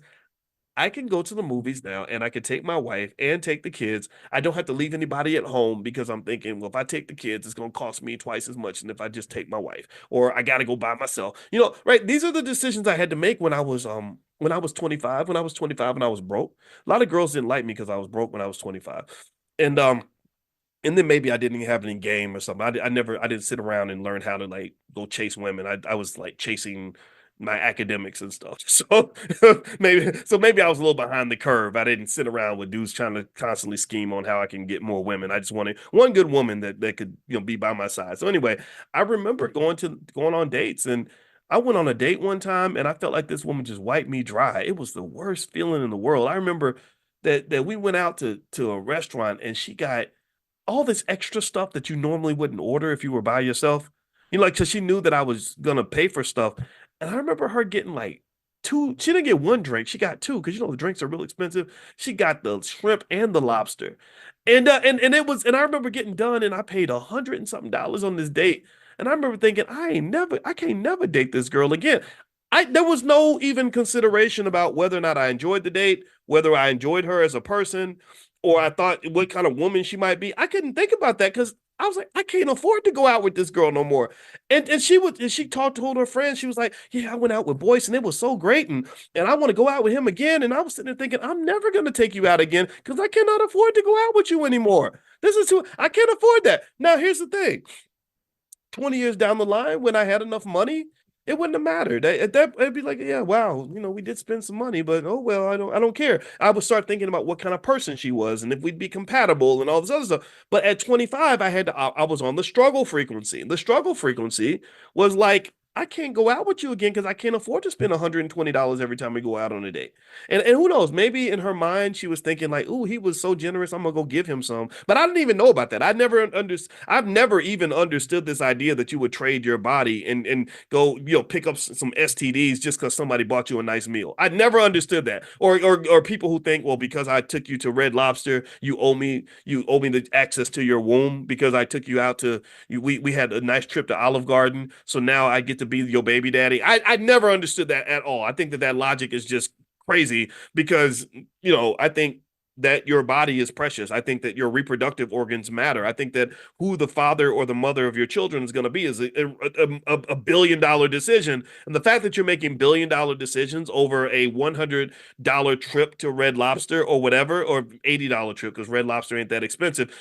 I can go to the movies now and I can take my wife and take the kids. I don't have to leave anybody at home because I'm thinking, well, if I take the kids, it's going to cost me twice as much than if I just take my wife, or I got to go by myself. Right? These are the decisions I had to make when I was 25, when I was 25 and I was broke. A lot of girls didn't like me because I was broke when I was 25. And then maybe I didn't even have any game or something. I didn't sit around and learn how to like go chase women. I was like chasing my academics and stuff. So maybe I was a little behind the curve. I didn't sit around with dudes trying to constantly scheme on how I can get more women. I just wanted one good woman that could, be by my side. So anyway, I remember going on dates, and I went on a date one time and I felt like this woman just wiped me dry. It was the worst feeling in the world. I remember that we went out to a restaurant and she got all this extra stuff that you normally wouldn't order if you were by yourself. Like, because she knew that I was gonna pay for stuff. And I remember her getting like two, she didn't get one drink, she got two, because the drinks are real expensive. She got the shrimp and the lobster. And I remember getting done and I paid $100 and something on this date. And I remember thinking, I can't never date this girl again. There was no even consideration about whether or not I enjoyed the date, whether I enjoyed her as a person, or I thought what kind of woman she might be. I couldn't think about that because I was like, I can't afford to go out with this girl no more. And she told her friends, she was like, yeah, I went out with Boyce and it was so great, and I want to go out with him again. And I was sitting there thinking, I'm never gonna take you out again because I cannot afford to go out with you anymore. I can't afford that. Now here's the thing. 20 years down the line, when I had enough money, it wouldn't have mattered. It'd be like, yeah, wow, we did spend some money, but oh well, I don't care. I would start thinking about what kind of person she was and if we'd be compatible and all this other stuff. But at 25, I was on the struggle frequency. And the struggle frequency was like, I can't go out with you again because I can't afford to spend $120 every time we go out on a date. And who knows, maybe in her mind she was thinking like, "Ooh, he was so generous, I'm gonna go give him some." But I didn't even know about that. I've never even understood this idea that you would trade your body and go, pick up some STDs just because somebody bought you a nice meal. I never understood that. Or people who think, well, because I took you to Red Lobster, you owe me the access to your womb because I took you out to we had a nice trip to Olive Garden, so now I get to be your baby daddy. I never understood that at all. I think that logic is just crazy because I think that your body is precious. I think that your reproductive organs matter. I think that who the father or the mother of your children is going to be is a $1 billion decision. And the fact that you're making $1 billion decisions over a $100 trip to Red Lobster or whatever, or $80 trip because Red Lobster ain't that expensive,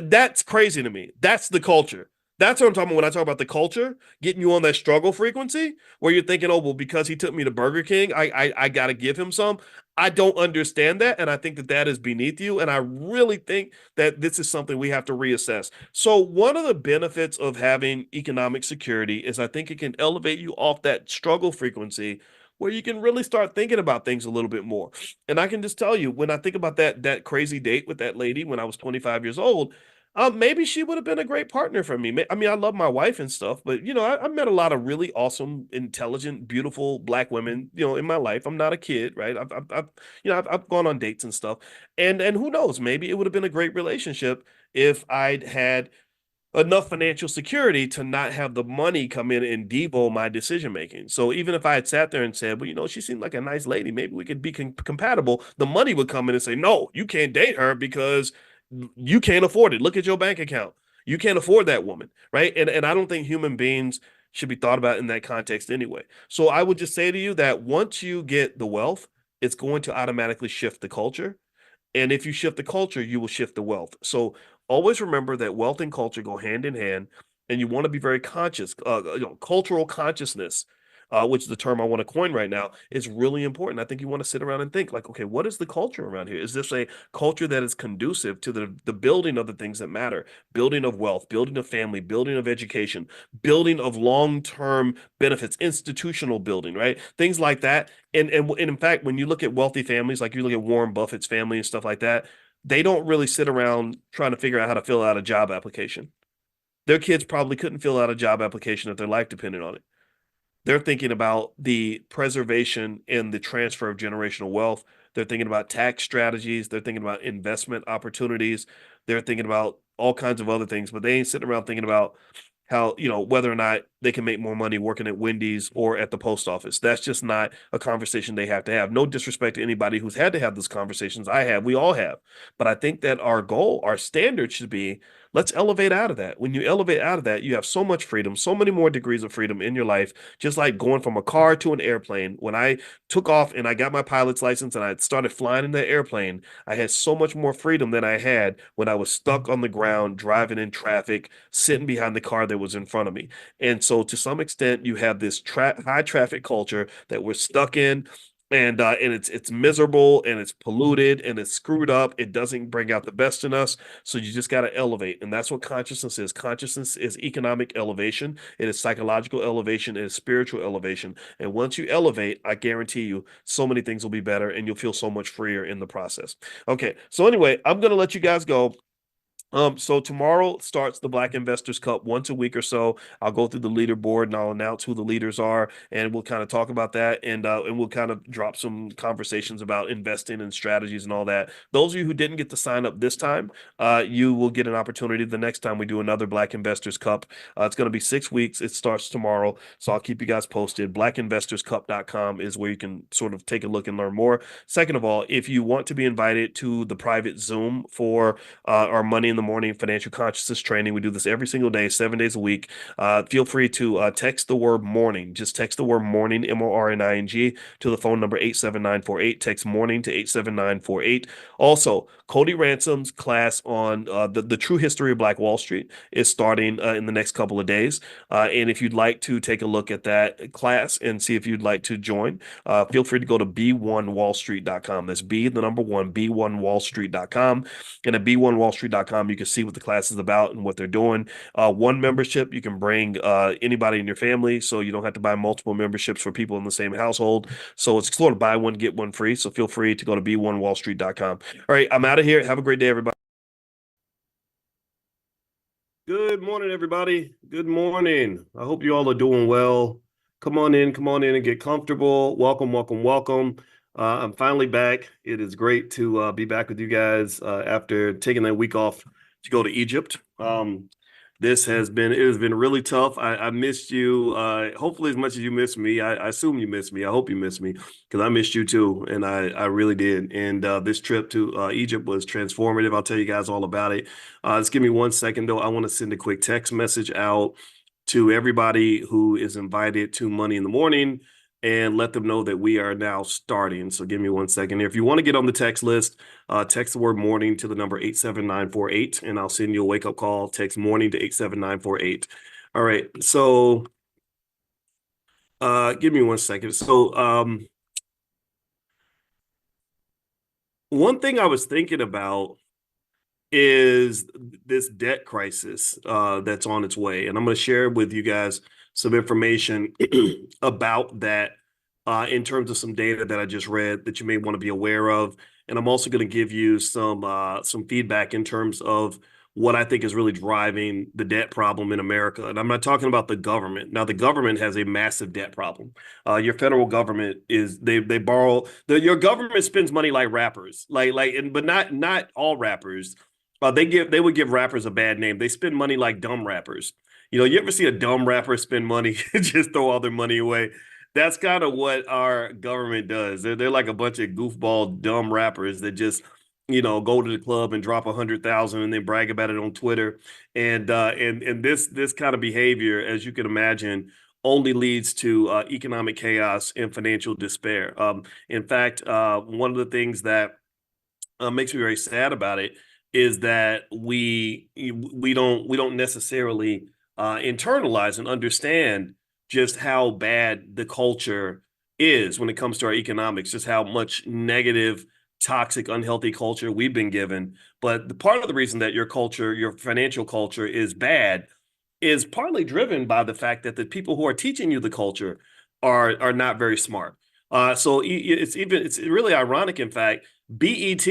that's crazy to me. That's the culture. That's what I'm talking about when I talk about the culture, getting you on that struggle frequency where you're thinking, oh, well, because he took me to Burger King, I got to give him some. I don't understand that. And I think that is beneath you. And I really think that this is something we have to reassess. So, one of the benefits of having economic security is I think it can elevate you off that struggle frequency where you can really start thinking about things a little bit more. And I can just tell you, when I think about that crazy date with that lady when I was 25 years old, maybe she would have been a great partner for me. I mean, I love my wife and stuff, but I met a lot of really awesome, intelligent, beautiful Black women, in my life. I'm not a kid, right? I've gone on dates and stuff, and who knows? Maybe it would have been a great relationship if I'd had enough financial security to not have the money come in and devo my decision making. So even if I had sat there and said, well, she seemed like a nice lady, maybe we could be compatible, the money would come in and say, no, you can't date her because you can't afford it. Look at your bank account. You can't afford that woman, right? And I don't think human beings should be thought about in that context anyway. So I would just say to you that once you get the wealth, it's going to automatically shift the culture. And if you shift the culture, you will shift the wealth. So always remember that wealth and culture go hand in hand, and you want to be very conscious. Cultural consciousness which is the term I want to coin right now, is really important. I think you want to sit around and think like, okay, what is the culture around here? Is this a culture that is conducive to the building of the things that matter, building of wealth, building of family, building of education, building of long-term benefits, institutional building, right? Things like that. And in fact, when you look at wealthy families, like you look at Warren Buffett's family and stuff like that, they don't really sit around trying to figure out how to fill out a job application. Their kids probably couldn't fill out a job application if their life depended on it. They're thinking about the preservation and the transfer of generational wealth. They're thinking about tax strategies. They're thinking about investment opportunities. They're thinking about all kinds of other things, but they ain't sitting around thinking about how, whether or not they can make more money working at Wendy's or at the post office. That's just not a conversation they have to have. No disrespect to anybody who's had to have those conversations. I have, we all have. But I think that our goal, our standard should be, let's elevate out of that. When you elevate out of that, you have so much freedom, so many more degrees of freedom in your life, just like going from a car to an airplane. When I took off and I got my pilot's license and I started flying in the airplane, I had so much more freedom than I had when I was stuck on the ground, driving in traffic, sitting behind the car that was in front of me. And so to some extent, you have this high traffic culture that we're stuck in, and it's miserable and it's polluted and it's screwed up. It doesn't bring out the best in us. So you just got to elevate, and that's what consciousness is. Consciousness is economic elevation. It is psychological elevation. It is spiritual elevation. And once you elevate, I guarantee you, so many things will be better, and you'll feel so much freer in the process. Okay, so anyway, I'm gonna let you guys go. So tomorrow starts the Black Investors Cup once a week or so. I'll go through the leaderboard and I'll announce who the leaders are, and we'll kind of talk about that, and we'll kind of drop some conversations about investing and strategies and all that. Those of you who didn't get to sign up this time, you will get an opportunity the next time we do another Black Investors Cup. It's going to be 6 weeks. It starts tomorrow, so I'll keep you guys posted. Blackinvestorscup.com is where you can sort of take a look and learn more. Second of all, if you want to be invited to the private Zoom for our Money in the Morning financial consciousness training. We do this every single day, 7 days a week. Feel free to text the word morning. Just text the word morning, MORNING, to the phone number 87948. Text morning to 87948. Also, Cody Ransom's class on the true history of Black Wall Street is starting in the next couple of days. And if you'd like to take a look at that class and see if you'd like to join, feel free to go to b1wallstreet.com. That's B, the number one, b1wallstreet.com. And at b1wallstreet.com, you can see what the class is about and what they're doing. One membership, you can bring anybody in your family, so you don't have to buy multiple memberships for people in the same household. So it's sort of buy one, get one free. So feel free to go to b1wallstreet.com. All right, I'm out of here. Have a great day, everybody. Good morning, everybody. Good morning. I hope you all are doing well. Come on in and get comfortable. Welcome, welcome, welcome. I'm finally back. It is great to be back with you guys after taking that week off to go to Egypt. It has been really tough. I missed you, hopefully as much as you missed me. I assume you missed me. I hope you missed me, because I missed you too, and I really did. And this trip to Egypt was transformative. I'll tell you guys all about it. Just give me 1 second, though. I want to send a quick text message out to everybody who is invited to Money in the Morning and let them know that we are now starting. So give me 1 second here. If you want to get on the text list, text the word morning to the number 87948, and I'll send you a wake-up call. Text morning to 87948. All right. So give me 1 second. So one thing I was thinking about is this debt crisis that's on its way. And I'm going to share with you guys some information about that in terms of some data that I just read that you may want to be aware of. And I'm also going to give you some feedback in terms of what I think is really driving the debt problem in America. And I'm not talking about the government. Now, the government has a massive debt problem. Your federal government is they borrow your government spends money like rappers, but not all rappers. They would give rappers a bad name. They spend money like dumb rappers. You ever see a dumb rapper spend money, just throw all their money away? That's kind of what our government does. They're like a bunch of goofball dumb rappers that just, go to the club and drop 100,000 and then brag about it on Twitter. And this kind of behavior, as you can imagine, only leads to economic chaos and financial despair. In fact, one of the things that makes me very sad about it is that we don't necessarily internalize and understand just how bad the culture is when it comes to our economics, just how much negative, toxic, unhealthy culture we've been given. But the part of the reason that your culture, your financial culture is bad is partly driven by the fact that the people who are teaching you the culture are not very smart. So it's really ironic, in fact. BET,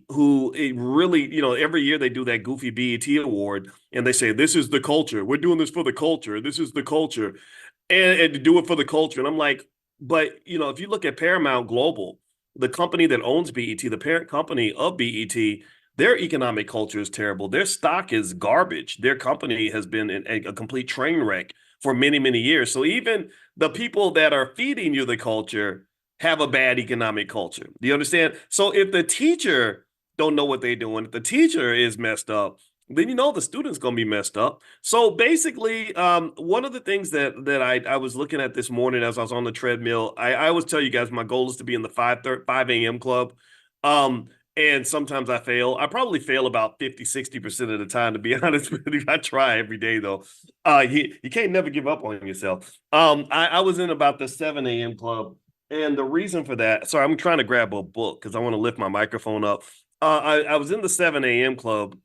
who it really, every year they do that goofy BET award, and they say this is the culture. We're doing this for the culture. This is the culture, and to do it for the culture. And I'm like, but if you look at Paramount Global, the company that owns BET, the parent company of BET, their economic culture is terrible. Their stock is garbage. Their company has been a complete train wreck for many, many years. So even the people that are feeding you the culture have a bad economic culture. Do you understand? So if the teacher don't know what they're doing, if the teacher is messed up, then the student's going to be messed up. So basically, one of the things that I was looking at this morning as I was on the treadmill, I always tell you guys my goal is to be in the 5 a.m. club. And sometimes I fail. I probably fail about 50-60% of the time, to be honest with you. I try every day though. You can't never give up on yourself. I was in about the 7 a.m. club. And the reason for that, sorry, I'm trying to grab a book because I want to lift my microphone up. I was in the 7 a.m. club,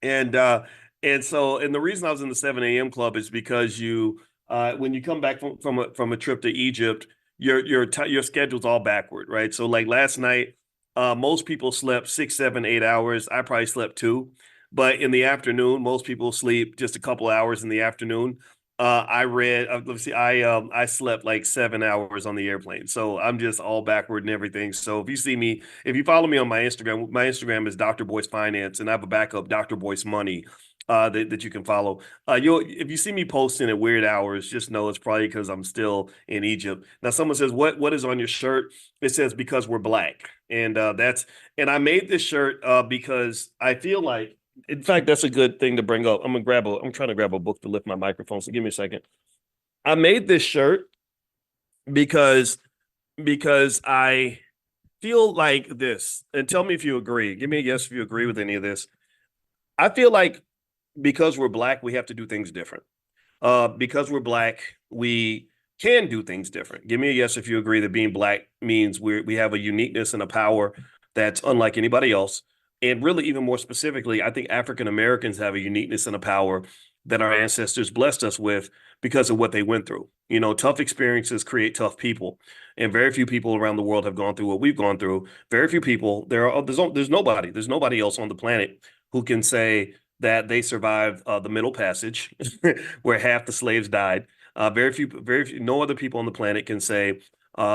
and the reason I was in the 7 a.m. club is because when you come back from a trip to Egypt, your schedule's all backward, right? So like last night, most people slept 6, 7, 8 hours. I probably slept 2, but in the afternoon, most people sleep just a couple hours in the afternoon. I read. Let's see. I slept like 7 hours on the airplane, so I'm just all backward and everything. So if you see me, if you follow me on my Instagram is Dr. Boyce Finance, and I have a backup Dr. Boyce Money that you can follow. If you see me posting at weird hours, just know it's probably because I'm still in Egypt. Now, someone says, "What is on your shirt?" It says "Because we're black," and I made this shirt because I feel like. In fact, that's a good thing to bring up. I'm trying to grab a book to lift my microphone. So give me a second. I made this shirt because I feel like this, and tell me if you agree. Give me a yes if you agree with any of this. I feel like because we're black, we have to do things different. Because we're black, we can do things different. Give me a yes if you agree that being black means we have a uniqueness and a power that's unlike anybody else. And really, even more specifically, I think African Americans have a uniqueness and a power that our ancestors blessed us with because of what they went through. Tough experiences create tough people, and very few people around the world have gone through what we've gone through. Very few people. There's nobody else on the planet who can say that they survived the Middle Passage, where half the slaves died. Very few, no other people on the planet can say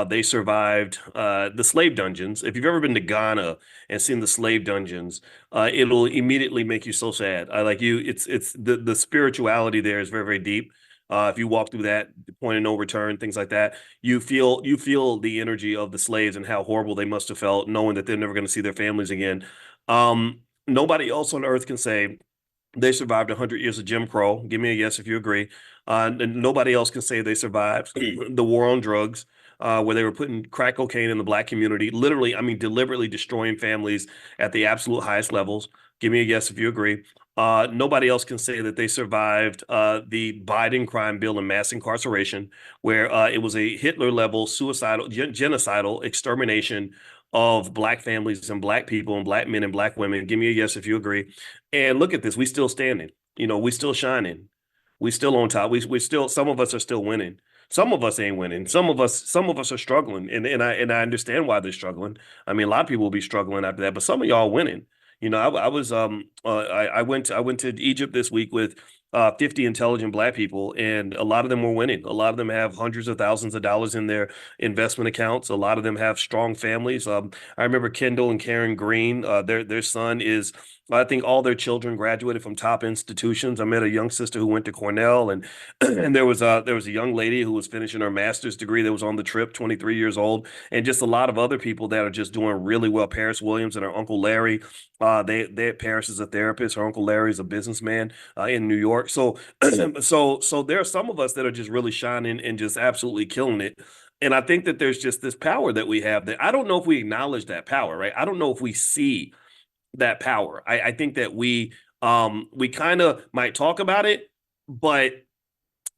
they survived the slave dungeons. If you've ever been to Ghana and seen the slave dungeons, it'll immediately make you so sad. It's the spirituality there is very, very deep. If you walk through that point of no return, things like that, you feel the energy of the slaves and how horrible they must have felt, knowing that they're never going to see their families again. Nobody else on earth can say they survived 100 years of Jim Crow. Give me a yes if you agree. And nobody else can say they survived the war on drugs, where they were putting crack cocaine in the black community. Literally, I mean, deliberately destroying families at the absolute highest levels. Give me a yes if you agree. Nobody else can say that they survived the Biden crime bill and mass incarceration, where it was a Hitler-level suicidal, genocidal extermination of black families and black people and black men and black women. Give me a yes if you agree. And look at this, we still standing. We still shining. We still on top. We still, some of us are still winning. Some of us ain't winning. Some of us are struggling. And I understand why they're struggling. I mean, a lot of people will be struggling after that, but some of y'all winning. I went to Egypt this week with 50 intelligent black people, and a lot of them were winning. A lot of them have hundreds of thousands of dollars in their investment accounts. A lot of them have strong families. I remember Kendall and Karen Green. Their son is, I think all their children graduated from top institutions. I met a young sister who went to Cornell, and and there was a young lady who was finishing her master's degree that was on the trip, 23 years old, and just a lot of other people that are just doing really well. Paris Williams and her uncle Larry. Paris is a therapist. Her uncle Larry is a businessman in New York. So so there are some of us that are just really shining and just absolutely killing it. And I think that there's just this power that we have that I don't know if we acknowledge that power, right? I don't know if we see that power. I think that we kind of might talk about it, but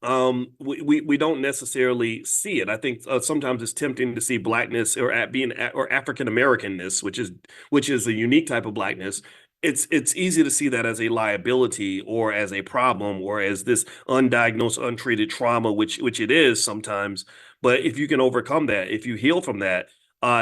we don't necessarily see it. I think sometimes it's tempting to see blackness or or African Americanness, which is a unique type of blackness. It's easy to see that as a liability or as a problem or as this undiagnosed, untreated trauma, which it is sometimes. But if you can overcome that, if you heal from that,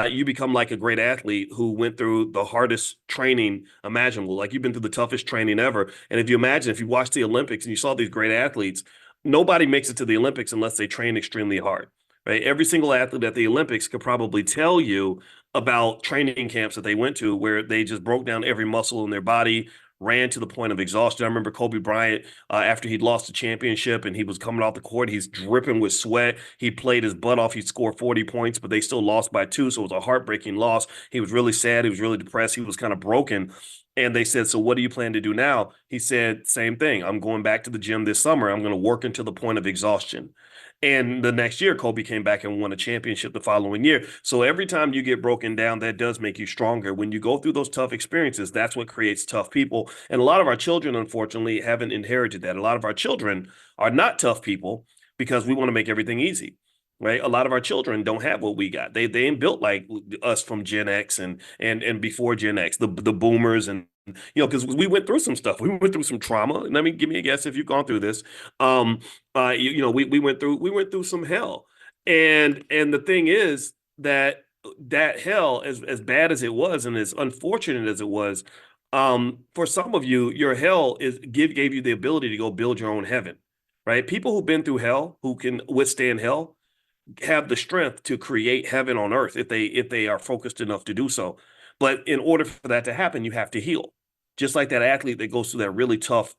you become like a great athlete who went through the hardest training imaginable. Like you've been through the toughest training ever. And if you imagine, if you watch the Olympics and you saw these great athletes, nobody makes it to the Olympics unless they train extremely hard, right? Every single athlete at the Olympics could probably tell you about training camps that they went to where they just broke down every muscle in their body, ran to the point of exhaustion. I remember Kobe Bryant, after he'd lost the championship and he was coming off the court, he's dripping with sweat. He played his butt off. He scored 40 points, but they still lost by 2. So it was a heartbreaking loss. He was really sad. He was really depressed. He was kind of broken. And they said, so what do you plan to do now? He said, same thing. I'm going back to the gym this summer. I'm going to work until the point of exhaustion. And the next year, Kobe came back and won a championship the following year. So every time you get broken down, that does make you stronger. When you go through those tough experiences, that's what creates tough people. And a lot of our children, unfortunately, haven't inherited that. A lot of our children are not tough people because we want to make everything easy. Right. A lot of our children don't have what we got. They ain't built like us from Gen X and before Gen X, the boomers and because we went through some stuff. We went through some trauma. Let me give me a guess if you've gone through this. We went through some hell. And the thing is that hell, as bad as it was and as unfortunate as it was, for some of you, your hell gave you the ability to go build your own heaven. Right. People who've been through hell, who can withstand hell, have the strength to create heaven on earth if they are focused enough to do so. But in order for that to happen, you have to heal. Just like that athlete that goes through that really tough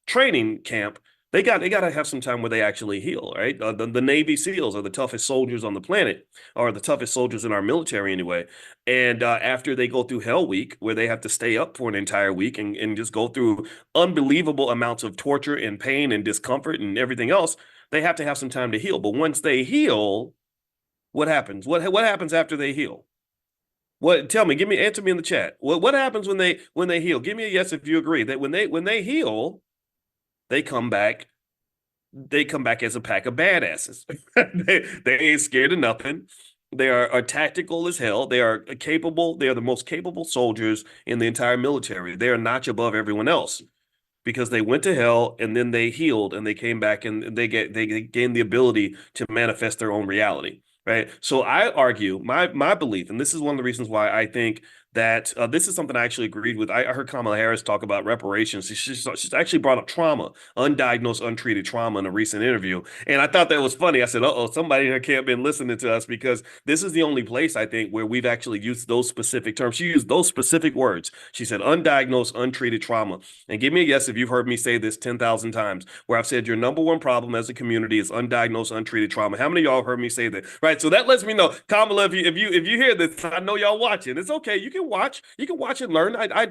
training camp, they got to have some time where they actually heal, right? The Navy SEALs are the toughest soldiers on the planet, or the toughest soldiers in our military anyway. And after they go through Hell Week, where they have to stay up for an entire week and just go through unbelievable amounts of torture and pain and discomfort and everything else, they have to have some time to heal. But once they heal, what happens? What happens after they heal? Tell me, answer me in the chat. What happens when they heal? Give me a yes if you agree that when they heal, they come back as a pack of badasses. they ain't scared of nothing. They are tactical as hell. They are capable. They are the most capable soldiers in the entire military. They are a notch above everyone else because they went to hell and then they healed and they came back and they gained the ability to manifest their own reality. Right. So I argue my belief, and this is one of the reasons why I think that this is something I actually agreed with. I heard Kamala Harris talk about reparations. She's actually brought up trauma, undiagnosed, untreated trauma in a recent interview. And I thought that was funny. I said, somebody in her camp been listening to us because this is the only place I think where we've actually used those specific terms. She used those specific words. She said, undiagnosed, untreated trauma. And give me a guess if you've heard me say this 10,000 times, where I've said your number one problem as a community is undiagnosed, untreated trauma. How many of y'all have heard me say that? Right. So that lets me know, Kamala, if you hear this, I know y'all watching. It's okay. You can watch and learn. I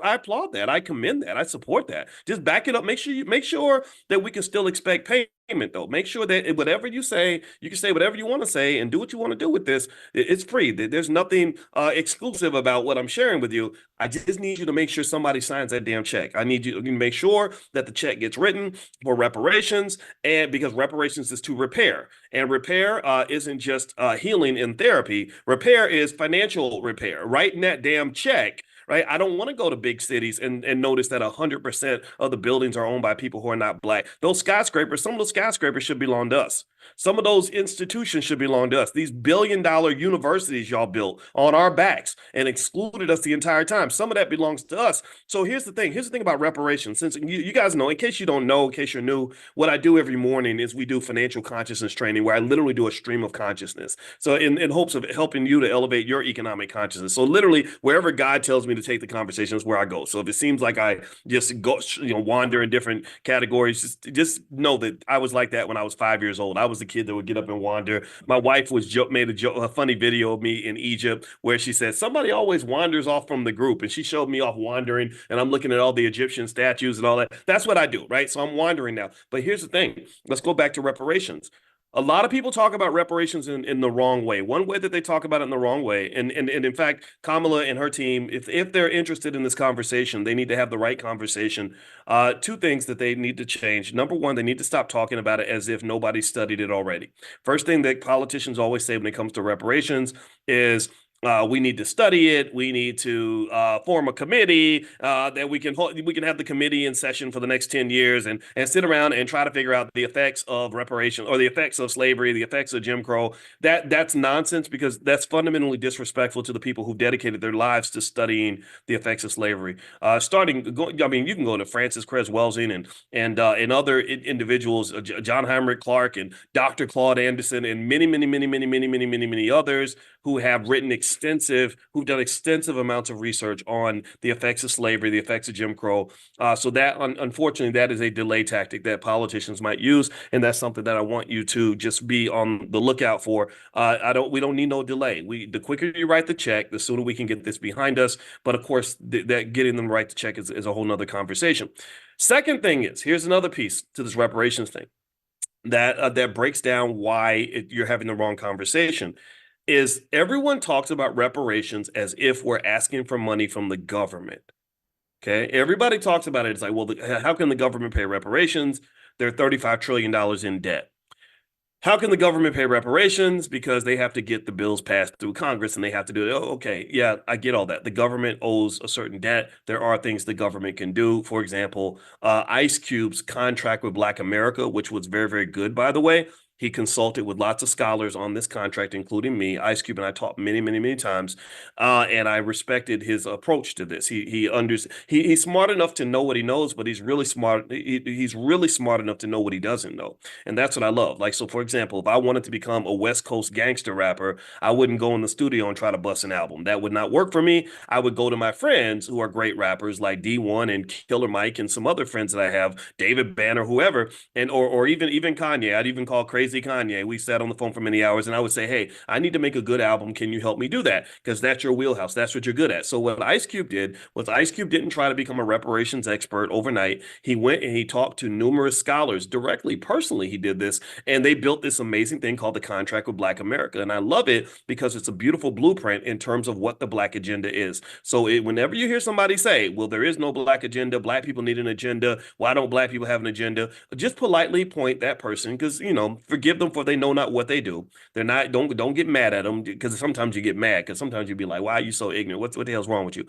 applaud that. I commend that. I support that. Just back it up. Make sure that we can still expect payment though. Make sure that whatever you say, you can say whatever you want to say and do what you want to do with this. It's free. There's nothing exclusive about what I'm sharing with you. I just need you to make sure somebody signs that damn check. I need you to make sure that the check gets written for reparations, and because reparations is to repair, and repair isn't just healing and therapy. Repair is financial repair. Writing that damn check. Right. I don't want to go to big cities and notice that 100% of the buildings are owned by people who are not black. Those skyscrapers, some of those skyscrapers should belong to us. Some of those institutions should belong to us. These billion-dollar universities y'all built on our backs and excluded us the entire time. Some of that belongs to us. So here's the thing. Here's the thing about reparations. Since you guys know, in case you don't know, in case you're new, what I do every morning is we do financial consciousness training where I literally do a stream of consciousness. So in hopes of helping you to elevate your economic consciousness. So literally wherever God tells me to take the conversation is where I go. So if it seems like I just go, wander in different categories, just know that I was like that when I was 5 years old. I was the kid that would get up and wander. My wife made a funny video of me in Egypt where she said, somebody always wanders off from the group. And she showed me off wandering and I'm looking at all the Egyptian statues and all that. That's what I do, right? So I'm wandering now. But here's the thing. Let's go back to reparations. A lot of people talk about reparations in the wrong way. One way that they talk about it in the wrong way, and in fact, Kamala and her team, if they're interested in this conversation, they need to have the right conversation. Two things that they need to change. Number one, they need to stop talking about it as if nobody studied it already. First thing that politicians always say when it comes to reparations is we need to study it. We need to form a committee that we can have the committee in session for the next 10 years and sit around and try to figure out the effects of reparation or the effects of slavery, the effects of Jim Crow. That's nonsense because that's fundamentally disrespectful to the people who dedicated their lives to studying the effects of slavery. I mean, you can go to Francis Cress Welsing and other individuals, John Heinrich Clark and Dr. Claude Anderson and many others who have who've done extensive amounts of research on the effects of slavery, the effects of Jim Crow. So that, unfortunately, that is a delay tactic that politicians might use, and that's something that I want you to just be on the lookout for. We don't need no delay. The quicker you write the check, the sooner we can get this behind us. But of course, that getting them right to check is a whole nother conversation. Second thing is, here's another piece to this reparations thing that breaks down why you're having the wrong conversation. Is everyone talks about reparations as if we're asking for money from the government. Okay, everybody talks about it. It's like, well, how can the government pay reparations? They're $35 trillion in debt. How can the government pay reparations? Because they have to get the bills passed through Congress and they have to do it. Oh, okay, yeah, I get all that. The government owes a certain debt. There are things the government can do. For example, Ice Cube's contract with Black America, which was very, very good, by the way. He consulted with lots of scholars on this contract, including me. Ice Cube and I talked many times, and I respected his approach to this. He's smart enough to know what he knows, but he's really smart. He's really smart enough to know what he doesn't know, and that's what I love. Like, so for example, if I wanted to become a West Coast gangster rapper, I wouldn't go in the studio and try to bust an album. That would not work for me. I would go to my friends who are great rappers like D1 and Killer Mike and some other friends that I have, David Banner, whoever, and or even Kanye. I'd even call Crazy Kanye. We sat on the phone for many hours and I would say, hey, I need to make a good album. Can you help me do that? Because that's your wheelhouse. That's what you're good at. So what Ice Cube did was Ice Cube didn't try to become a reparations expert overnight. He went and he talked to numerous scholars directly, personally. He did this and they built this amazing thing called the Contract with Black America. And I love it because it's a beautiful blueprint in terms of what the Black agenda is. So whenever you hear somebody say, well, there is no Black agenda, Black people need an agenda, why don't Black people have an agenda? Just politely point that person because, forgive them for they know not what they do. They're not, don't get mad at them because sometimes you get mad because sometimes you be like, why are you so ignorant? What the hell's wrong with you?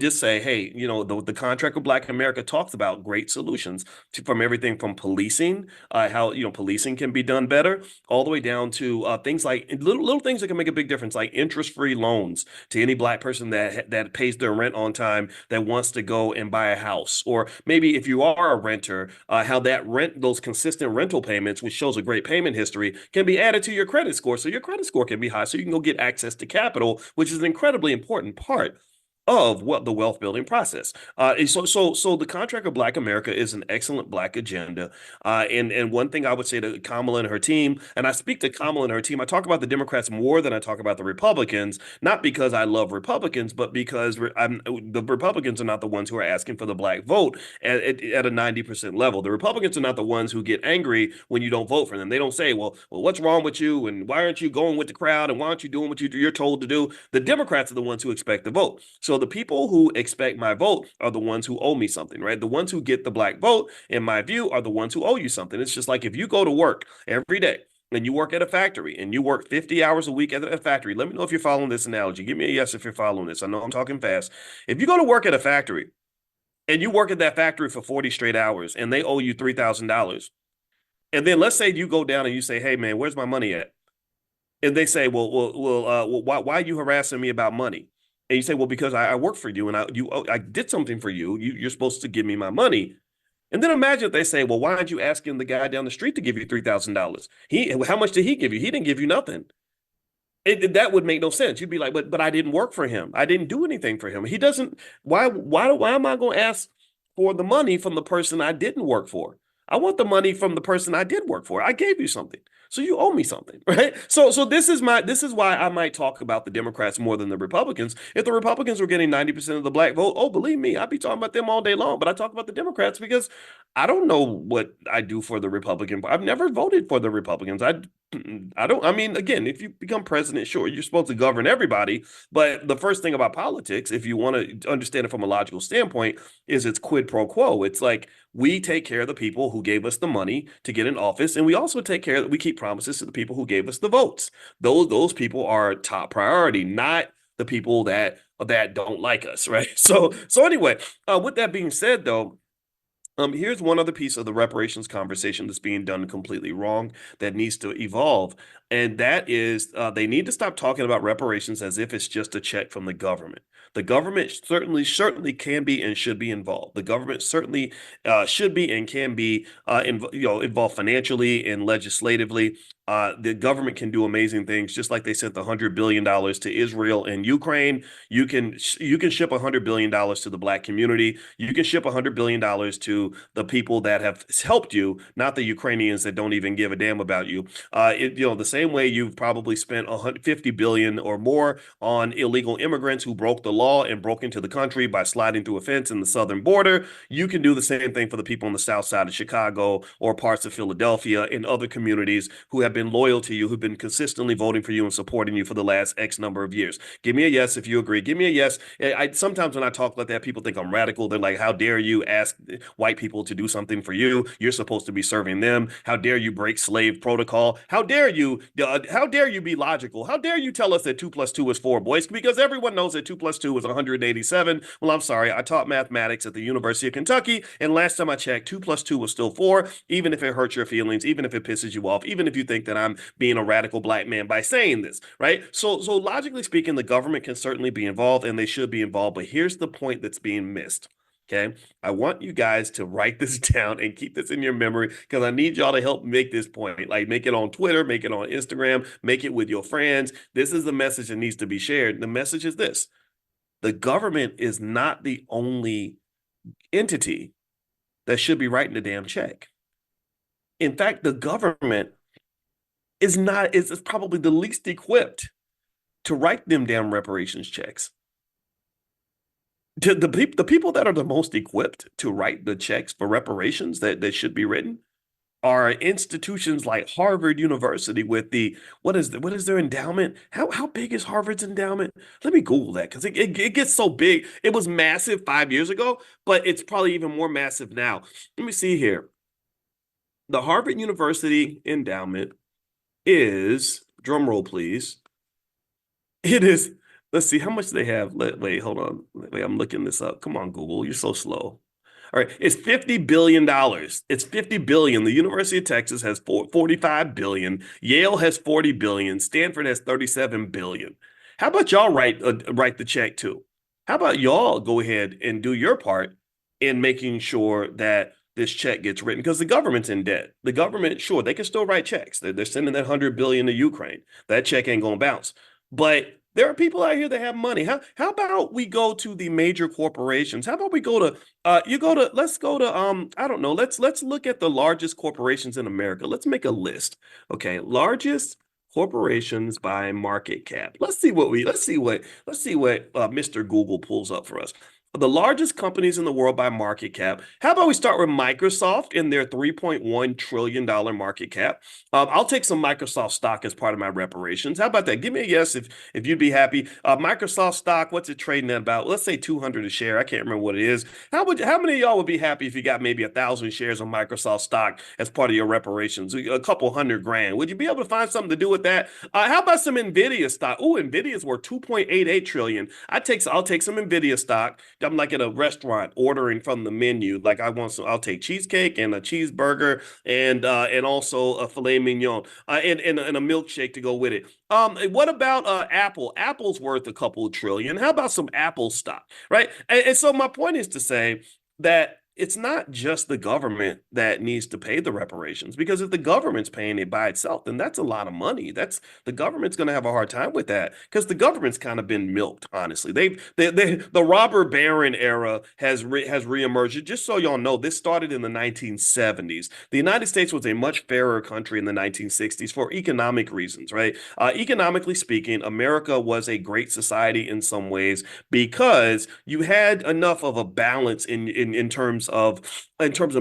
Just say, hey, the Contract with Black America talks about great solutions from everything from policing, how, policing can be done better, all the way down to things like little things that can make a big difference, like interest-free loans to any Black person that pays their rent on time that wants to go and buy a house. Or maybe if you are a renter, how those consistent rental payments, which shows a great payment history, can be added to your credit score. So your credit score can be high so you can go get access to capital, which is an incredibly important part of what the wealth building process. So the Contract of Black America is an excellent Black agenda. And one thing I would say to Kamala and her team, and I speak to Kamala and her team, I talk about the Democrats more than I talk about the Republicans, not because I love Republicans, but because the Republicans are not the ones who are asking for the Black vote at a 90% level. The Republicans are not the ones who get angry when you don't vote for them. They don't say, well, what's wrong with you? And why aren't you going with the crowd? And why aren't you doing what you're told to do? The Democrats are the ones who expect the vote. So the people who expect my vote are the ones who owe me something, right? The ones who get the Black vote, in my view, are the ones who owe you something. It's just like if you go to work every day and you work at a factory and you work 50 hours a week at a factory. Let me know if you're following this analogy. Give me a yes if you're following this. I know I'm talking fast. If you go to work at a factory and you work at that factory for 40 straight hours and they owe you $3,000, and then let's say you go down and you say, hey, man, where's my money at? And they say, well, why are you harassing me about money? And you say, well, because I work for you and I did something for you. You're supposed to give me my money. And then imagine if they say, well, why aren't you asking the guy down the street to give you $3,000? How much did he give you? He didn't give you nothing. That would make no sense. You'd be like, but I didn't work for him. I didn't do anything for him. He doesn't. Why am I going to ask for the money from the person I didn't work for? I want the money from the person I did work for. I gave you something. So you owe me something, right? So this is why I might talk about the Democrats more than the Republicans. If the Republicans were getting 90% of the black vote, oh, believe me, I'd be talking about them all day long. But I talk about the Democrats because I don't know what I do for the Republican. I've never voted for the Republicans. I don't. I mean, again, if you become president, sure, you're supposed to govern everybody. But the first thing about politics, if you want to understand it from a logical standpoint, is it's quid pro quo. It's like we take care of the people who gave us the money to get in office, and we also take care that we keep promises to the people who gave us the votes. Those people are top priority, not the people that don't like us, right? So anyway, with that being said, though. Here's one other piece of the reparations conversation that's being done completely wrong that needs to evolve, and that is they need to stop talking about reparations as if it's just a check from the government. The government certainly can be and should be involved. The government certainly should be and can be involved financially and legislatively. The government can do amazing things, just like they sent the $100 billion to Israel and Ukraine. You can ship $100 billion to the black community. You can ship $100 billion to the people that have helped you, not the Ukrainians that don't even give a damn about you. The same way you've probably spent $150 billion or more on illegal immigrants who broke the law and broke into the country by sliding through a fence in the southern border. You can do the same thing for the people on the south side of Chicago or parts of Philadelphia and other communities who have been loyal to you, who've been consistently voting for you and supporting you for the last X number of years. Give me a yes if you agree. Give me a yes. Sometimes when I talk like that, people think I'm radical. They're like, how dare you ask white people to do something for you? You're supposed to be serving them. How dare you break slave protocol? How dare you be logical? How dare you tell us that 2 + 2 is 4, boys? Because everyone knows that 2 + 2 is 187. Well, I'm sorry. I taught mathematics at the University of Kentucky, and last time I checked, 2 + 2 was still 4, even if it hurts your feelings, even if it pisses you off, even if you think that I'm being a radical black man by saying this, right? So logically speaking, the government can certainly be involved, and they should be involved, but here's the point that's being missed. Okay. I want you guys to write this down and keep this in your memory because I need y'all to help make this point. Like, make it on Twitter, make it on Instagram, make it with your friends. This is the message that needs to be shared. The message is this: the government is not the only entity that should be writing the damn check. In fact, the government is probably the least equipped to write them damn reparations checks. The people that are the most equipped to write the checks for reparations that should be written are institutions like Harvard University with what is their endowment? How big is Harvard's endowment? Let me Google that because it gets so big. It was massive 5 years ago, but it's probably even more massive now. Let me see here. The Harvard University endowment is, drum roll please, it is. Let's see how much they have. Wait, hold on. Wait, I'm looking this up. Come on, Google. You're so slow. All right, it's $50 billion. It's $50 billion. The University of Texas has $45 billion. Yale has $40 billion. Stanford has $37 billion. How about y'all write the check too? How about y'all go ahead and do your part in making sure that this check gets written? Because the government's in debt. The government, sure, they can still write checks. They're sending that $100 billion to Ukraine. That check ain't gonna bounce. But there are people out here that have money. How about we go to the major corporations? How about we go to let's go to I don't know. Let's look at the largest corporations in America. Let's make a list. Okay, largest corporations by market cap. Let's see what Mr. Google pulls up for us. The largest companies in the world by market cap. How about we start with Microsoft in their $3.1 trillion market cap? I'll take some Microsoft stock as part of my reparations. How about that? Give me a yes if you'd be happy. Microsoft stock, what's it trading at about? Let's say 200 a share. I can't remember what it is. How many of y'all would be happy if you got maybe 1,000 shares of Microsoft stock as part of your reparations? A couple $100,000. Would you be able to find something to do with that? How about some Nvidia stock? Oh, Nvidia's worth 2.88 trillion. I'll take some Nvidia stock. I'm like at a restaurant ordering from the menu. Like I'll take cheesecake and a cheeseburger and also a filet mignon and a milkshake to go with it. What about Apple? Apple's worth a couple of trillion. How about some Apple stock, right? And so my point is to say that it's not just the government that needs to pay the reparations, because if the government's paying it by itself, then that's a lot of money. That's the government's going to have a hard time with that because the government's kind of been milked, honestly. The robber baron era has reemerged. Just so y'all know, this started in the 1970s. The United States was a much fairer country in the 1960s for economic reasons, right? Economically speaking, America was a great society in some ways because you had enough of a balance in terms of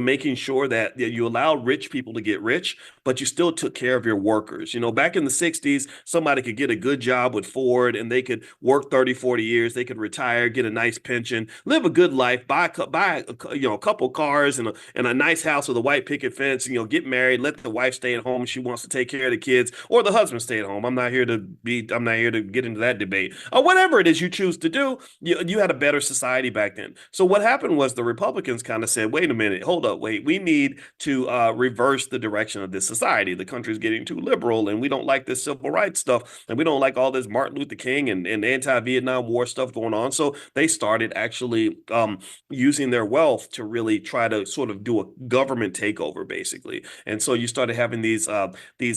making sure that you allow rich people to get rich, but you still took care of your workers. Back in the 60s, somebody could get a good job with Ford and they could work 30, 40 years, they could retire, get a nice pension, live a good life, buy a couple cars and a nice house with a white picket fence, get married, let the wife stay at home if she wants to take care of the kids, or the husband stay at home. I'm not here to get into that debate. Or whatever it is you choose to do, you had a better society back then. So what happened was the Republicans kind of said, wait a minute, hold up, wait, we need to reverse the direction of this society. The country's getting too liberal and we don't like this civil rights stuff and we don't like all this Martin Luther King and anti-Vietnam War stuff going on. So they started actually using their wealth to really try to sort of do a government takeover, basically. And so you started having these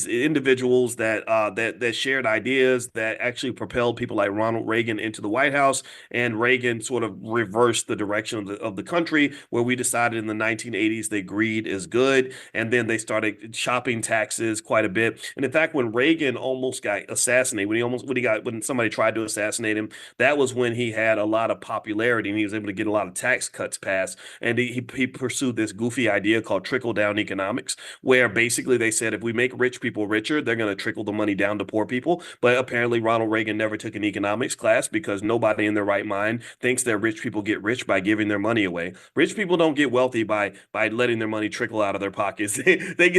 individuals that shared ideas that actually propelled people like Ronald Reagan into the White House, and Reagan sort of reversed the direction of the country, where we decided in the 1980s that greed is good, and then they started chopping taxes quite a bit. And in fact, when Reagan almost got assassinated, when somebody tried to assassinate him, that was when he had a lot of popularity and he was able to get a lot of tax cuts passed. And he pursued this goofy idea called trickle down economics, where basically they said if we make rich people richer, they're going to trickle the money down to poor people. But apparently Ronald Reagan never took an economics class, because nobody in their right mind thinks that rich people get rich by giving their money away. Rich people don't get wealthy by letting their money trickle out of their pockets. They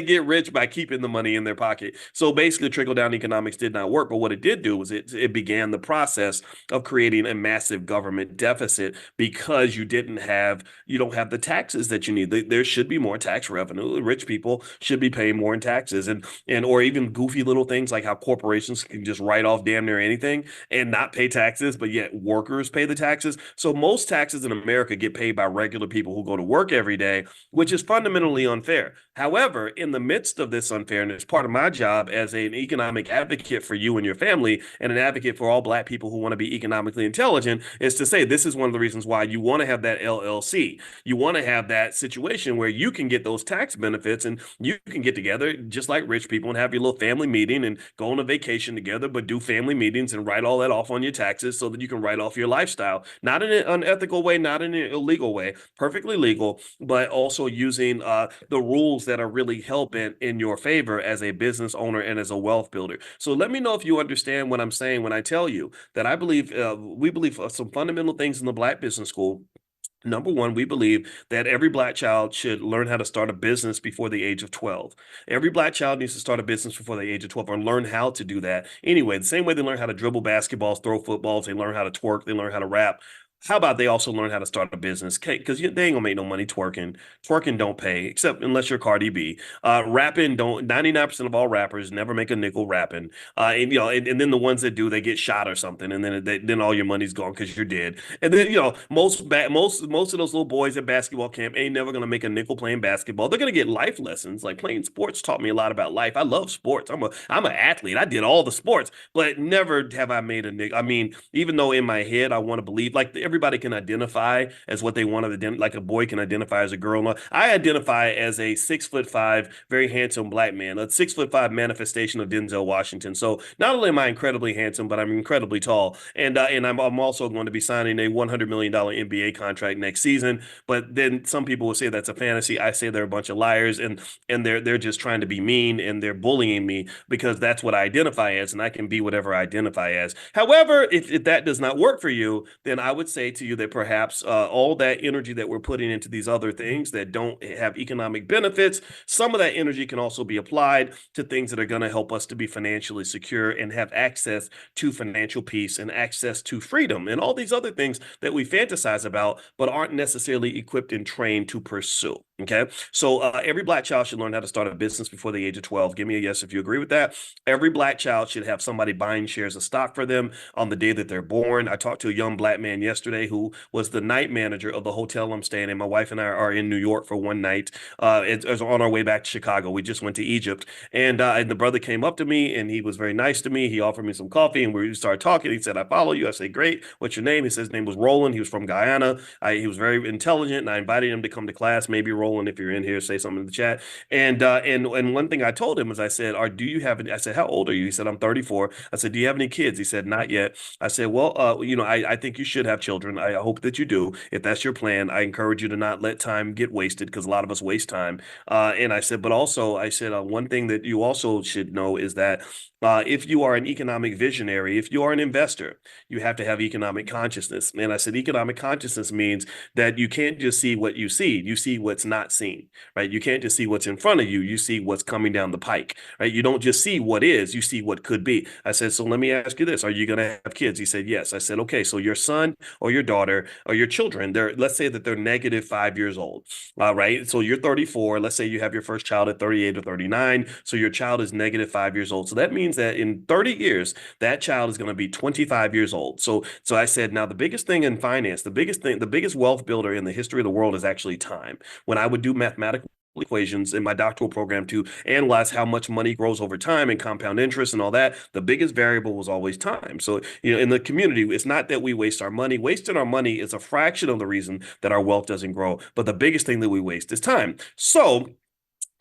get rich by keeping the money in their pocket. So basically trickle down economics did not work. But what it did do was it began the process of creating a massive government deficit, because you don't have the taxes that you need. There should be more tax revenue. Rich people should be paying more in taxes, and or even goofy little things like how corporations can just write off damn near anything and not pay taxes, but yet workers pay the taxes. So most taxes in America get paid by regular people who go to work every day, which is fundamentally unfair. However, in the midst of this unfairness, part of my job as an economic advocate for you and your family, and an advocate for all Black people who want to be economically intelligent, is to say this is one of the reasons why you want to have that LLC. You want to have that situation where you can get those tax benefits and you can get together just like rich people and have your little family meeting and go on a vacation together, but do family meetings and write all that off on your taxes so that you can write off your lifestyle. Not in an unethical way, not in an illegal way, perfectly legal, but also using the rules that are really helping in your favor as a business owner and as a wealth builder. So let me know if you understand what I'm saying when I tell you that we believe some fundamental things in the Black Business School. Number one, we believe that every Black child should learn how to start a business before the age of 12. Every Black child needs to start a business before the age of 12, or learn how to do that. Anyway, the same way they learn how to dribble basketballs, throw footballs, they learn how to twerk, they learn how to rap. How about they also learn how to start a business? Because they ain't gonna make no money twerking. Twerking don't pay, except unless you're Cardi B. Rapping don't. 99% of all rappers never make a nickel rapping. And then the ones that do, they get shot or something, and then all your money's gone because you're dead. And then most of those little boys at basketball camp ain't never gonna make a nickel playing basketball. They're gonna get life lessons. Like playing sports taught me a lot about life. I love sports. I'm an athlete. I did all the sports, but never have I made a nickel. I mean, even though in my head I want to believe like everybody can identify as what they want to identify, like a boy can identify as a girl. I identify as a 6'5", very handsome Black man, a 6'5" manifestation of Denzel Washington. So not only am I incredibly handsome, but I'm incredibly tall, and I'm also going to be signing a $100 million NBA contract next season. But then some people will say that's a fantasy. I say they're a bunch of liars, and they're just trying to be mean, and they're bullying me because that's what I identify as, and I can be whatever I identify as. However, if that does not work for you, then I would say to you that perhaps all that energy that we're putting into these other things that don't have economic benefits, some of that energy can also be applied to things that are going to help us to be financially secure and have access to financial peace and access to freedom and all these other things that we fantasize about but aren't necessarily equipped and trained to pursue. Okay. So every black child should learn how to start a business before the age of 12. Give me a yes if you agree with that. Every black child should have somebody buying shares of stock for them on the day that they're born. I talked to a young black man yesterday who was the night manager of the hotel I'm staying in. My wife and I are in New York for one night. It's on our way back to Chicago. We just went to Egypt. And the brother came up to me and he was very nice to me. He offered me some coffee and we started talking. He said, I follow you. I said, great. What's your name? He said his name was Roland. He was from Guyana. He was very intelligent and I invited him to come to class. Maybe Roland, if you're in here, say something in the chat. And one thing I told him was I said, do you have any? I said, how old are you? He said, I'm 34. I said, do you have any kids? He said, not yet. I said, well, I think you should have children. I hope that you do. If that's your plan, I encourage you to not let time get wasted because a lot of us waste time. And I said, but also, I said, one thing that you also should know is that if you are an economic visionary, if you are an investor, you have to have economic consciousness. And I said, economic consciousness means that you can't just see what you see what's not seen, right? You can't just see what's in front of you. You see what's coming down the pike, right? You don't just see what is, you see what could be. I said, so let me ask you this. Are you going to have kids? He said, yes. I said, okay, so your son or your daughter or your children, let's say that they're negative 5 years old, right? So you're 34. Let's say you have your first child at 38 or 39. So your child is negative 5 years old. So that means that in 30 years, that child is going to be 25 years old. So I said, now the biggest thing in finance, the biggest wealth builder in the history of the world is actually time. When I would do mathematical equations in my doctoral program to analyze how much money grows over time and compound interest and all that, the biggest variable was always time. So, in the community, it's not that we waste our money. Wasting our money is a fraction of the reason that our wealth doesn't grow. But the biggest thing that we waste is time. So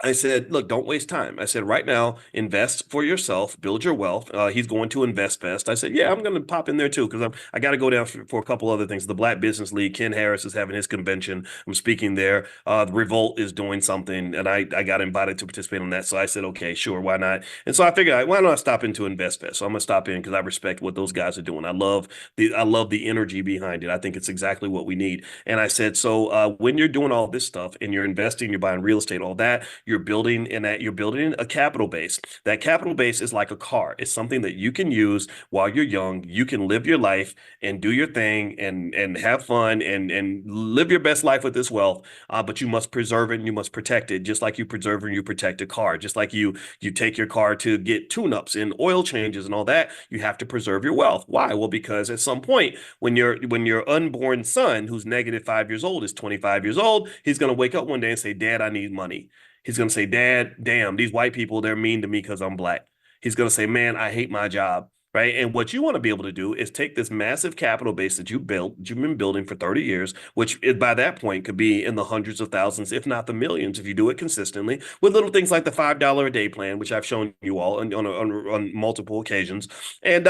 I said, look, don't waste time. I said, right now, invest for yourself, build your wealth. He's going to Invest Fest. I said, yeah, I'm going to pop in there too because I got to go down for a couple other things. The Black Business League, Ken Harris is having his convention. I'm speaking there. The Revolt is doing something, and I got invited to participate on that. So I said, okay, sure, why not? And so I figured, why not stop into Invest Fest? So I'm gonna stop in because I respect what those guys are doing. I love the energy behind it. I think it's exactly what we need. And I said, so when you're doing all this stuff and you're investing, you're buying real estate, all that, you're building a capital base. That capital base is like a car. It's something that you can use while you're young. You can live your life and do your thing and have fun and live your best life with this wealth. But you must preserve it and you must protect it, just like you preserve and you protect a car. Just like you take your car to get tune-ups and oil changes and all that, you have to preserve your wealth. Why? Well, because at some point when your unborn son, who's negative 5 years old, is 25 years old, he's going to wake up one day and say, Dad, I need money. He's going to say, Dad, damn, these white people, they're mean to me because I'm black. He's going to say, man, I hate my job. Right. And what you want to be able to do is take this massive capital base that you've been building for 30 years, which by that point could be in the hundreds of thousands, if not the millions, if you do it consistently with little things like the $5 a day plan, which I've shown you all on multiple occasions. And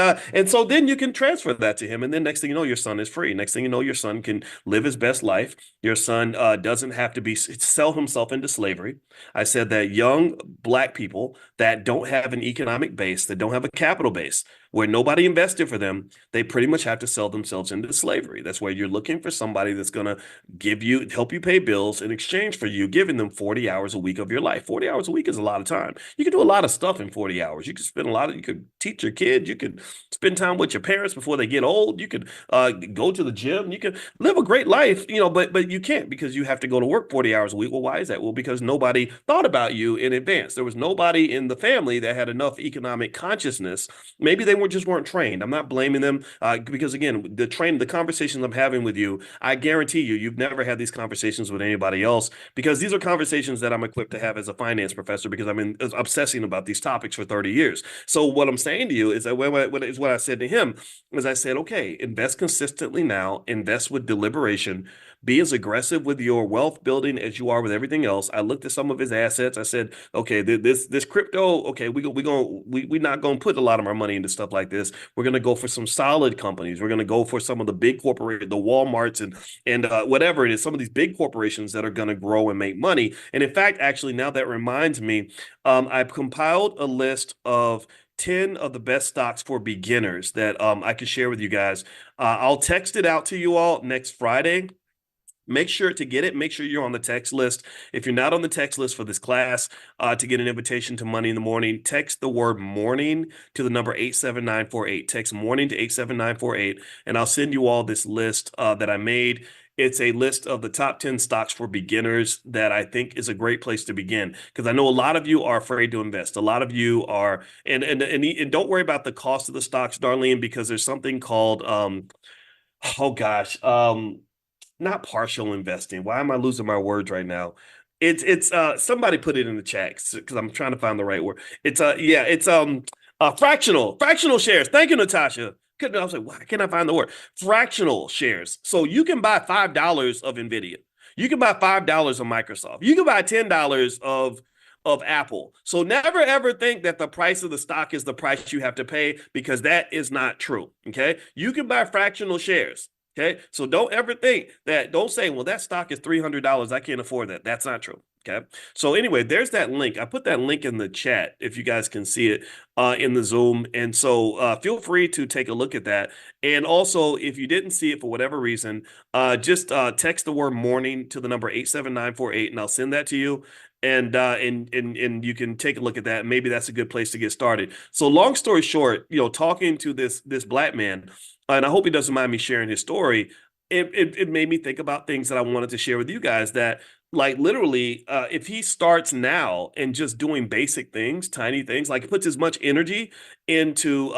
so then you can transfer that to him. And then next thing you know, your son is free. Next thing you know, your son can live his best life. Your son doesn't have to sell himself into slavery. I said that young black people that don't have an economic base, that don't have a capital base, where nobody invested for them, they pretty much have to sell themselves into slavery. That's where you're looking for somebody that's going to help you pay bills in exchange for you giving them 40 hours a week of your life. 40 hours a week is a lot of time. You can do a lot of stuff in 40 hours. You could you could teach your kid, you could spend time with your parents before they get old. You could go to the gym. You could live a great life, but you can't because you have to go to work 40 hours a week. Well, why is that? Well, because nobody thought about you in advance. There was nobody in the family that had enough economic consciousness. Maybe they weren't trained. I'm not blaming them because again, the conversations I'm having with you, I guarantee you've never had these conversations with anybody else because these are conversations that I'm equipped to have as a finance professor because I've been obsessing about these topics for 30 years. So what I'm saying to you is that what I said to him is I said, okay, invest consistently now, invest with deliberation, be as aggressive with your wealth building as you are with everything else. I looked at some of his assets. I said, okay, this crypto, okay, we're not gonna put a lot of our money into stuff like this. We're gonna go for some solid companies. We're gonna go for some of the big corporations, the Walmarts and whatever it is, some of these big corporations that are gonna grow and make money. And in fact, actually, now that reminds me, I've compiled a list of 10 of the best stocks for beginners that I can share with you guys. I'll text it out to you all next Friday. Make sure to get it. Make sure you're on the text list. If you're not on the text list for this class, to get an invitation to Money in the Morning, text the word morning to the number 87948. Text morning to 87948, and I'll send you all this list that I made. It's a list of the top 10 stocks for beginners that I think is a great place to begin, because I know a lot of you are afraid to invest. A lot of you are, and don't worry about the cost of the stocks, Darlene, because there's something called oh gosh, not partial investing. Why am I losing my words right now? It's somebody put it in the chat because I'm trying to find the right word. It's yeah, it's fractional shares. Thank you, Natasha. I was like, why can't I find the word? Fractional shares. So you can buy $5 of Nvidia. You can buy $5 of Microsoft. You can buy $10 of Apple. So never ever think that the price of the stock is the price you have to pay, because that is not true. Okay. You can buy fractional shares. Okay. So don't ever think that, don't say, well, that stock is $300. I can't afford that. That's not true. Okay. So anyway, there's that link. I put that link in the chat if you guys can see it in the Zoom. And so feel free to take a look at that. And also, if you didn't see it for whatever reason, just text the word morning to the number 87948, and I'll send that to you. And you can take a look at that. Maybe that's a good place to get started. So long story short, talking to this black man, and I hope he doesn't mind me sharing his story. It made me think about things that I wanted to share with you guys, that like literally, if he starts now and just doing basic things, tiny things, like puts as much energy into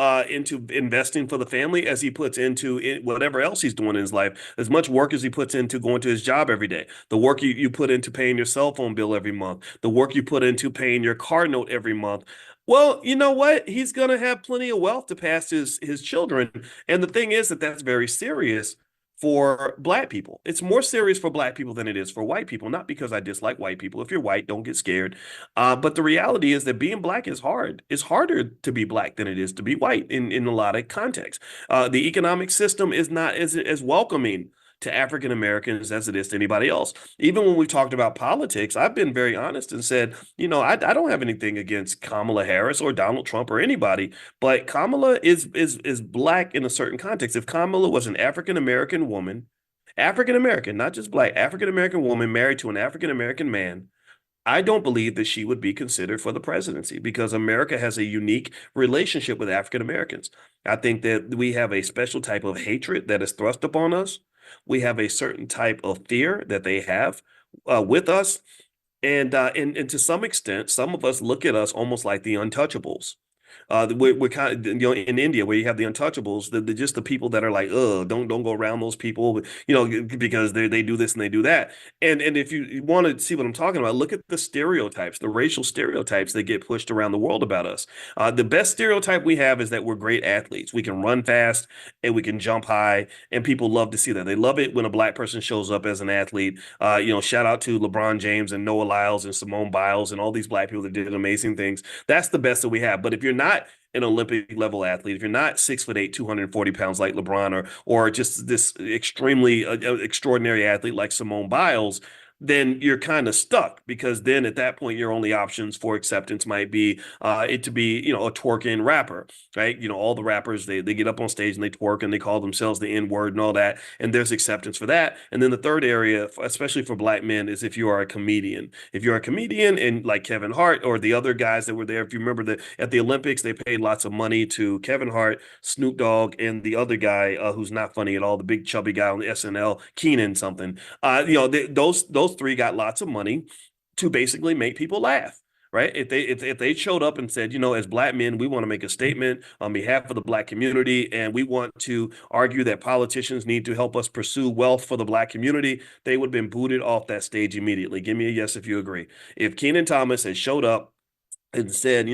investing for the family as he puts into whatever else he's doing in his life, as much work as he puts into going to his job every day, the work you put into paying your cell phone bill every month, the work you put into paying your car note every month. Well, you know what? He's going to have plenty of wealth to pass his children. And the thing is that that's very serious for black people. It's more serious for black people than it is for white people. Not because I dislike white people. If you're white, don't get scared. But the reality is that being black is hard. It's harder to be black than it is to be white in a lot of contexts. The economic system is not as welcoming to African Americans as it is to anybody else. Even when we talked about politics, I've been very honest and said, I don't have anything against Kamala Harris or Donald Trump or anybody, but Kamala is black in a certain context. If Kamala was an African American woman, African American, not just black, African American woman married to an African American man, I don't believe that she would be considered for the presidency, because America has a unique relationship with African Americans. I think that we have a special type of hatred that is thrust upon us. We have a certain type of fear that they have with us. And to some extent, some of us look at us almost like the untouchables. We're kind of, in India, where you have the untouchables, just the people that are like, don't go around those people, because they do this and they do that. And if you want to see what I'm talking about, look at the stereotypes, the racial stereotypes that get pushed around the world about us. The best stereotype we have is that we're great athletes. We can run fast and we can jump high, and people love to see that. They love it when a black person shows up as an athlete. Shout out to LeBron James and Noah Lyles and Simone Biles and all these black people that did amazing things. That's the best that we have. But if you're not an Olympic level athlete, if you're not 6'8", 240 pounds like LeBron, or just this extremely extraordinary athlete like Simone Biles, then you're kind of stuck, because then at that point your only options for acceptance might be it to be a twerking rapper, right? All the rappers, they get up on stage and they twerk and they call themselves the N-word and all that, and there's acceptance for that. And then the third area, especially for black men, is if you are a comedian. If you're a comedian, and like Kevin Hart or the other guys that were there, if you remember that at the Olympics they paid lots of money to Kevin Hart, Snoop Dogg, and the other guy who's not funny at all, the big chubby guy on the SNL, Keenan something. Those three got lots of money to basically make people laugh, right? If they showed up and said, as black men, we want to make a statement on behalf of the black community, and we want to argue that politicians need to help us pursue wealth for the black community, they would have been booted off that stage immediately. Give me a yes if you agree. If Kenan Thomas had showed up and said,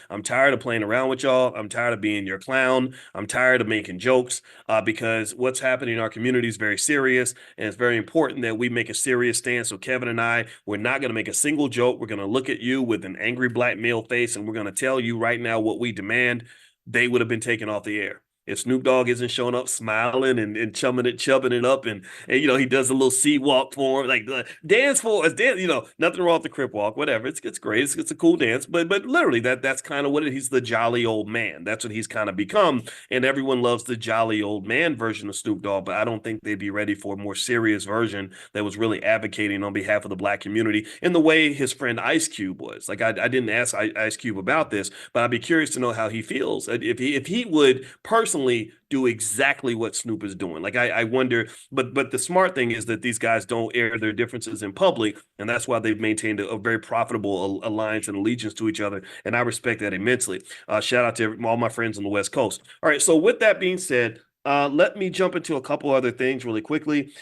I'm tired of playing around with y'all. I'm tired of being your clown. I'm tired of making jokes, because what's happening in our community is very serious, and it's very important that we make a serious stance. So Kevin and I, we're not going to make a single joke. We're going to look at you with an angry black male face, and we're going to tell you right now what we demand. They would have been taken off the air. If Snoop Dogg isn't showing up smiling and chubbing it up, and he does a little sea walk for him, like dance for us, dance, nothing wrong with the crip walk, whatever. It's great. It's a cool dance, but literally that's kind of what he's the jolly old man. That's what he's kind of become, and everyone loves the jolly old man version of Snoop Dogg, but I don't think they'd be ready for a more serious version that was really advocating on behalf of the black community in the way his friend Ice Cube was. Like I didn't ask Ice Cube about this, but I'd be curious to know how he feels if he would personally personally do exactly what Snoop is doing. Like I wonder, but the smart thing is that these guys don't air their differences in public, and that's why they've maintained a very profitable alliance and allegiance to each other. And I respect that immensely. Shout out to all my friends on the West Coast. All right, so with that being said, let me jump into a couple other things really quickly.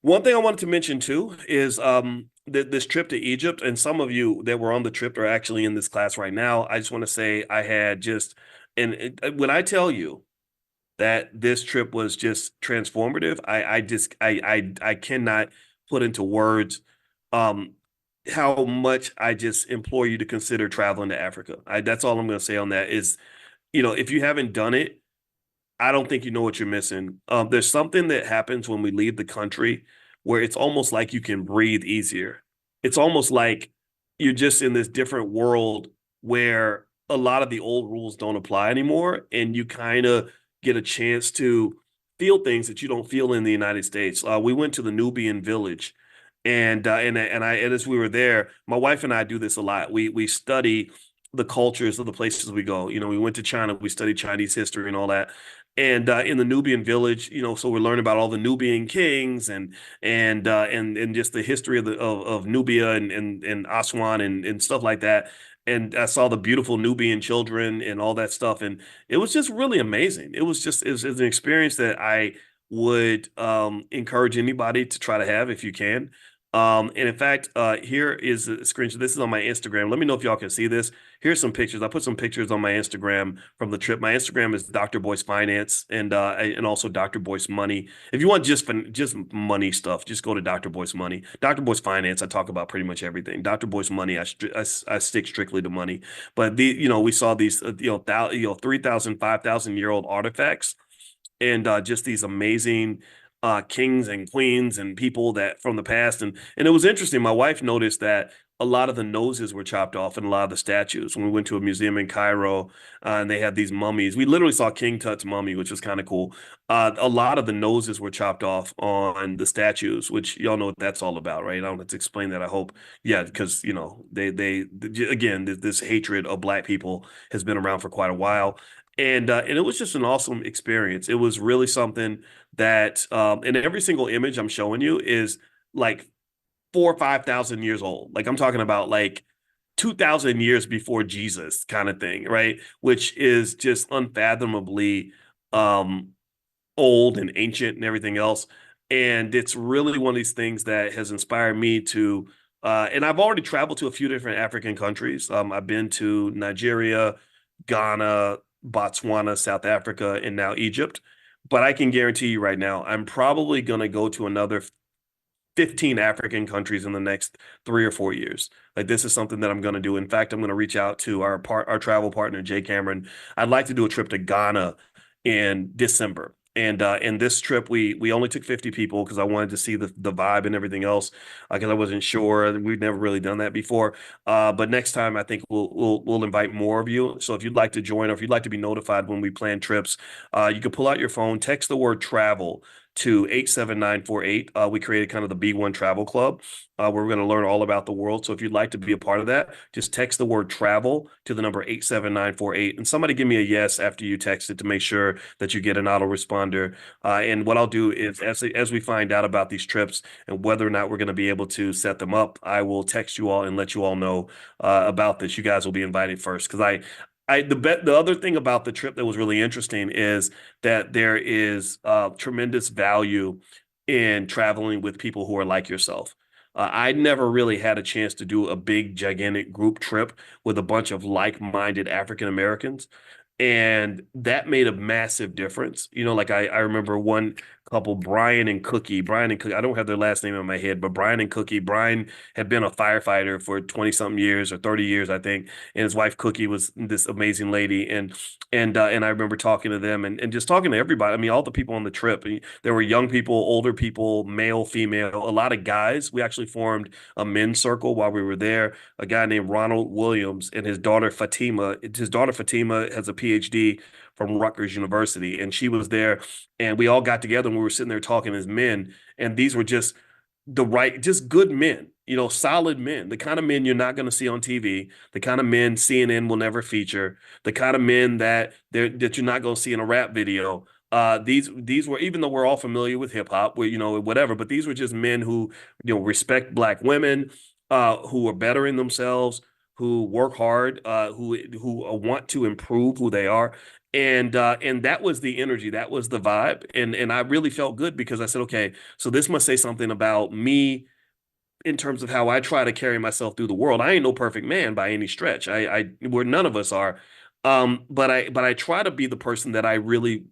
One thing I wanted to mention too is this trip to Egypt, and some of you that were on the trip are actually in this class right now. I just want to say I had just, when I tell you that this trip was just transformative, I cannot put into words um how much I just implore you to consider traveling to Africa. That's all I'm going to say on that is, if you haven't done it, I don't think you know what you're missing. There's something that happens when we leave the country where it's almost like you can breathe easier. It's almost like you're just in this different world where a lot of the old rules don't apply anymore, and you kind of get a chance to feel things that you don't feel in the United States. We went to the Nubian village, and as we were there, my wife and I do this a lot. We study the cultures of the places we go. We went to China, we studied Chinese history and all that. And in the Nubian village, so we're learning about all the Nubian kings and just the history of Nubia and Aswan and stuff like that. And I saw the beautiful Nubian children and all that stuff, and it was just really amazing. It was an experience that I would encourage anybody to try to have if you can. And in fact, here is a screenshot. This is on my Instagram. Let me know if y'all can see this. Here's some pictures. I put some pictures on my Instagram from the trip. My Instagram is Dr. Boyce Finance and also Dr. Boyce Money. If you want just money stuff, just go to Dr. Boyce Money. Dr. Boyce Finance, I talk about pretty much everything. Dr. Boyce Money, I stick strictly to money. But we saw these 3,000, 5,000-year-old artifacts and just these amazing kings and queens and people that from the past. And it was interesting. My wife noticed that a lot of the noses were chopped off in a lot of the statues. When we went to a museum in Cairo, and they had these mummies, we literally saw King Tut's mummy, which was kind of cool. A lot of the noses were chopped off on the statues, which y'all know what that's all about, right? I don't have to explain that, I hope. Yeah, because they again, this hatred of Black people has been around for quite a while. And it was just an awesome experience. It was really something that, and every single image I'm showing you is like 4 or 5,000 years old. Like I'm talking about like 2,000 years before Jesus kind of thing, right? Which is just unfathomably um, old and ancient and everything else. And it's really one of these things that has inspired me to, and I've already traveled to a few different African countries. I've been to Nigeria, Ghana, Botswana, South Africa, and now Egypt. But I can guarantee you right now, I'm probably going to go to another 15 African countries in the next 3 or 4 years. Like this is something that I'm going to do. In fact, I'm going to reach out to our travel partner, Jay Cameron. I'd like to do a trip to Ghana in December. And this trip we only took 50 people because I wanted to see the vibe and everything else because I wasn't sure. We've never really done that before. But next time I think we'll invite more of you. So if you'd like to join or if you'd like to be notified when we plan trips, you can pull out your phone, text the word travel to 87948. We created kind of the B1 Travel Club where we're going to learn all about the world. So if you'd like to be a part of that, just text the word travel to the number 87948. And somebody give me a yes after you text it to make sure that you get an autoresponder. And what I'll do is as we find out about these trips and whether or not we're going to be able to set them up, I will text you all and let you all know about this. You guys will be invited first because the other thing about the trip that was really interesting is that there is tremendous value in traveling with people who are like yourself. I never really had a chance to do a big, gigantic group trip with a bunch of like-minded African Americans. And that made a massive difference. Like I remember one couple, Brian and Cookie. I don't have their last name in my head, but Brian and Cookie. Brian had been a firefighter for 20-something years or 30 years, I think. And his wife Cookie was this amazing lady. And I remember talking to them and just talking to everybody. I mean, all the people on the trip. There were young people, older people, male, female, a lot of guys. We actually formed a men's circle while we were there. A guy named Ronald Williams and his daughter Fatima. His daughter Fatima has a PhD from Rutgers University, and she was there, and we all got together and we were sitting there talking as men, and these were just just good men. solid men, the kind of men you're not going to see on TV, the kind of men CNN will never feature, the kind of men that you're not going to see in a rap video. These were, even though we're all familiar with hip hop, whatever, but these were just men who, respect Black women, who are bettering themselves, who work hard, who want to improve who they are. And that was the energy, that was the vibe. And I really felt good because I said, okay, so this must say something about me in terms of how I try to carry myself through the world. I ain't no perfect man by any stretch. Where none of us are. But I try to be the person that I really,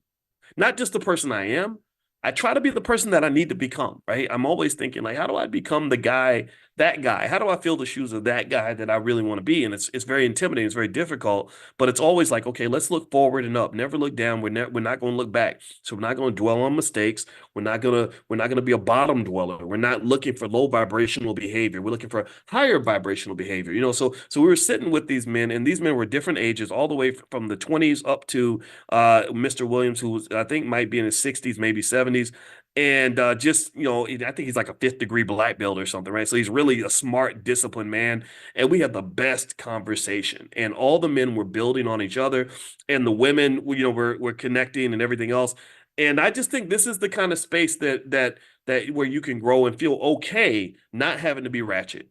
not just the person I am. I try to be the person that I need to become, right? I'm always thinking, like, how do I become the guy, that guy? How do I fill the shoes of that guy that I really want to be? And it's very intimidating, it's very difficult, but it's always like, okay, let's look forward and up. Never look down. We're not going to look back. So we're not going to dwell on mistakes. We're not gonna be a bottom dweller. We're not looking for low vibrational behavior. We're looking for higher vibrational behavior. So we were sitting with these men, and these men were different ages, all the way from the 20s up to Mr. Williams, who was, I think, might be in his 60s, maybe 70s. And just, I think he's like a fifth degree black belt or something, right? So he's really a smart, disciplined man. And we had the best conversation. And all the men were building on each other. And the women, were connecting and everything else. And I just think this is the kind of space that where you can grow and feel okay, not having to be ratchet.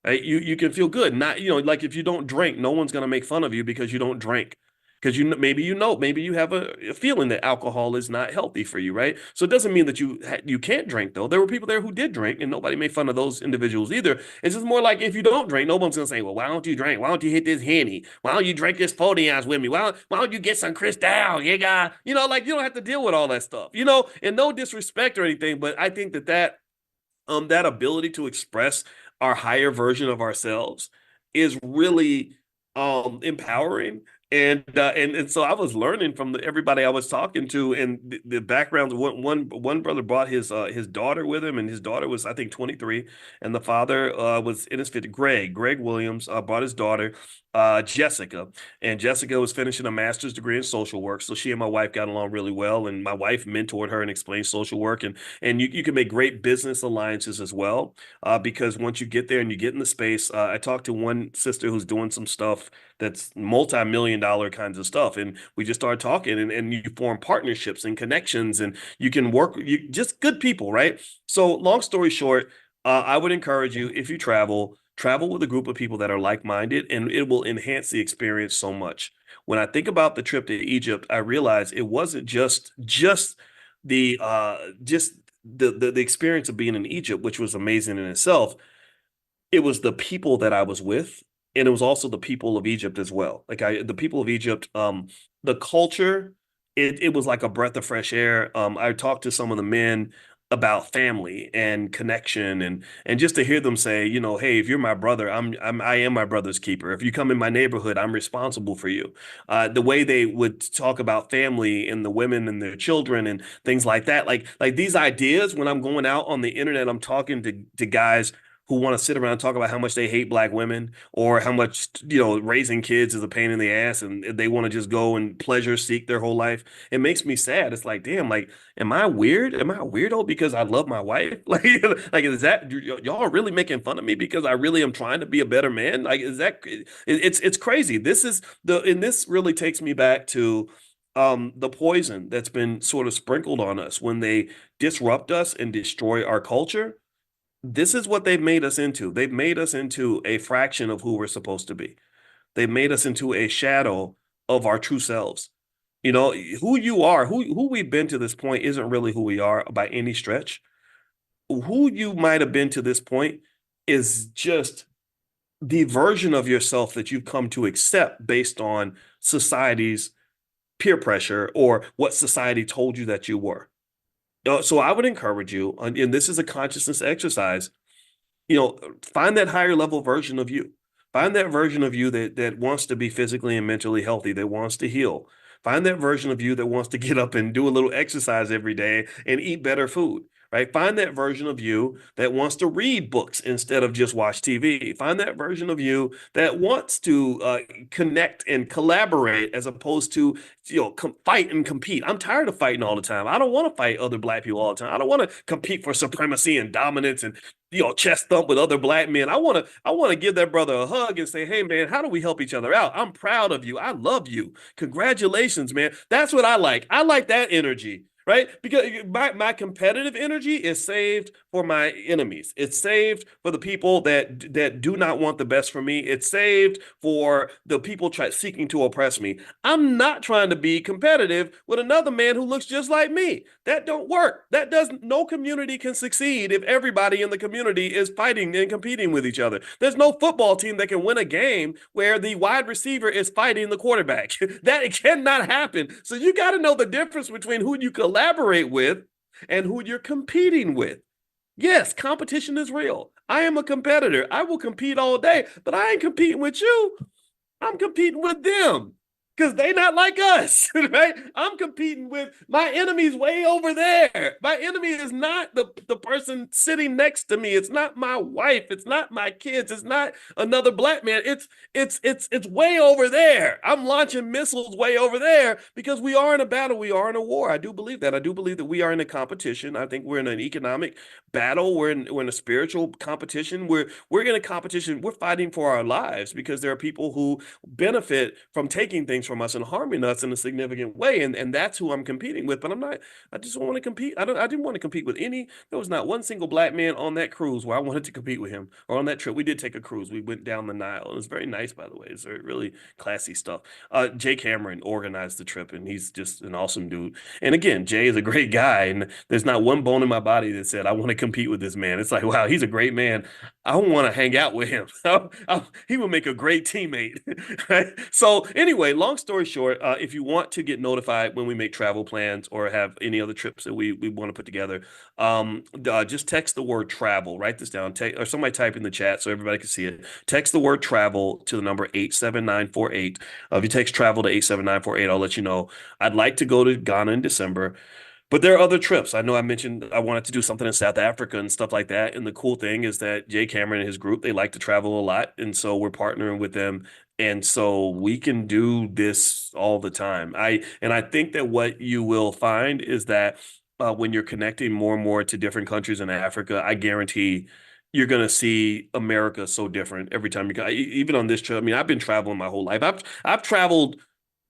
Right? You can feel good. Not, like if you don't drink, no one's gonna make fun of you because you don't drink. Because maybe you have a feeling that alcohol is not healthy for you, right? So it doesn't mean that you can't drink, though. There were people there who did drink, and nobody made fun of those individuals either. It's just more like, if you don't drink, no one's gonna say, well, why don't you drink? Why don't you hit this Henny? Why don't you drink this 40 ounce with me? Why don't you get some Cristal? You got, like, you don't have to deal with all that stuff, and no disrespect or anything, but I think that ability to express our higher version of ourselves is really empowering. And so I was learning from everybody I was talking to, and the background. One brother brought his daughter with him, and his daughter was, I think, 23, and the father was in his 50s. Greg Williams brought his daughter, Jessica, and Jessica was finishing a master's degree in social work. So she and my wife got along really well, and my wife mentored her and explained social work, and you can make great business alliances as well, because once you get there and you get in the space. I talked to one sister who's doing some stuff that's multi-million dollar kinds of stuff, and we just started talking, and you form partnerships and connections, and you can work, you just good people, right? So long story short, I would encourage you, if you travel with a group of people that are like-minded, and it will enhance the experience so much. When I think about the trip to Egypt, I realized it wasn't just the experience of being in Egypt, which was amazing in itself. It was the people that I was with, and it was also the people of Egypt as well. The people of Egypt, the culture, it was like a breath of fresh air. I talked to some of the men about family and connection, and just to hear them say, hey, if you're my brother, I am my brother's keeper. If you come in my neighborhood, I'm responsible for you. The way they would talk about family and the women and their children and things like that, like these ideas. When I'm going out on the internet, I'm talking to guys who want to sit around and talk about how much they hate Black women, or how much, raising kids is a pain in the ass, and they want to just go and pleasure seek their whole life. It makes me sad. It's like, damn, like, am I weird? Am I a weirdo because I love my wife? Like, is that, y'all are really making fun of me because I really am trying to be a better man? Like, is that, it's crazy. And this really takes me back to the poison that's been sort of sprinkled on us when they disrupt us and destroy our culture. This is what they've made us into. They've made us into a fraction of who we're supposed to be. They've made us into a shadow of our true selves. Who you are, who we've been to this point isn't really who we are by any stretch. Who you might have been to this point is just the version of yourself that you've come to accept based on society's peer pressure, or what society told you that you were. So I would encourage you, and this is a consciousness exercise, find that higher level version of you. Find that version of you that wants to be physically and mentally healthy, that wants to heal. Find that version of you that wants to get up and do a little exercise every day and eat better food. right? Find that version of you that wants to read books instead of just watch TV. Find that version of you that wants to connect and collaborate as opposed to, fight and compete. I'm tired of fighting all the time. I don't want to fight other black people all the time. I don't want to compete for supremacy and dominance and chest thump with other black men. I want to give that brother a hug and say, hey man, how do we help each other out? I'm proud of you. I love you. Congratulations, man. That's what I like. I like that energy. Right? Because my competitive energy is saved for my enemies. It's saved for the people that do not want the best for me. It's saved for the people seeking to oppress me. I'm not trying to be competitive with another man who looks just like me. That don't work. No community can succeed if everybody in the community is fighting and competing with each other. There's no football team that can win a game where the wide receiver is fighting the quarterback. That cannot happen. So you got to know the difference between who you collaborate with and who you're competing with. Yes, competition is real. I am a competitor. I will compete all day, but I ain't competing with you. I'm competing with them because they not like us, right? I'm competing with my enemy's way over there. My enemy is not the person sitting next to me. It's not my wife. It's not my kids. It's not another black man. It's way over there. I'm launching missiles way over there because we are in a battle. We are in a war. I do believe that. I do believe that we are in a competition. I think we're in an economic battle. We're in a spiritual competition. We're in a competition. We're fighting for our lives because there are people who benefit from taking things from us and harming us in a significant way. And that's who I'm competing with. But I just don't want to compete. I didn't want to compete with there was not one single black man on that cruise where I wanted to compete with him or on that trip. We did take a cruise. We went down the Nile. It was very nice, by the way. It's really classy stuff. Jay Cameron organized the trip and he's just an awesome dude. And again, Jay is a great guy. And there's not one bone in my body that said, I want to compete with this man. It's like, wow, he's a great man. I want to hang out with him. He would make a great teammate. Right? So anyway, long story short, if you want to get notified when we make travel plans or have any other trips that we want to put together, just text the word travel. Write this down. Or somebody type in the chat so everybody can see it. Text the word travel to the number 87948. If you text travel to 87948, I'll let you know. I'd like to go to Ghana in December. But there are other trips. I know I mentioned I wanted to do something in South Africa and stuff like that. And the cool thing is that Jay Cameron and his group, they like to travel a lot. And so we're partnering with them. And so we can do this all the time. I think that what you will find is that when you're connecting more and more to different countries in Africa, I guarantee you're going to see America so different every time you go. Even on this trip, I mean, I've been traveling my whole life. I've traveled.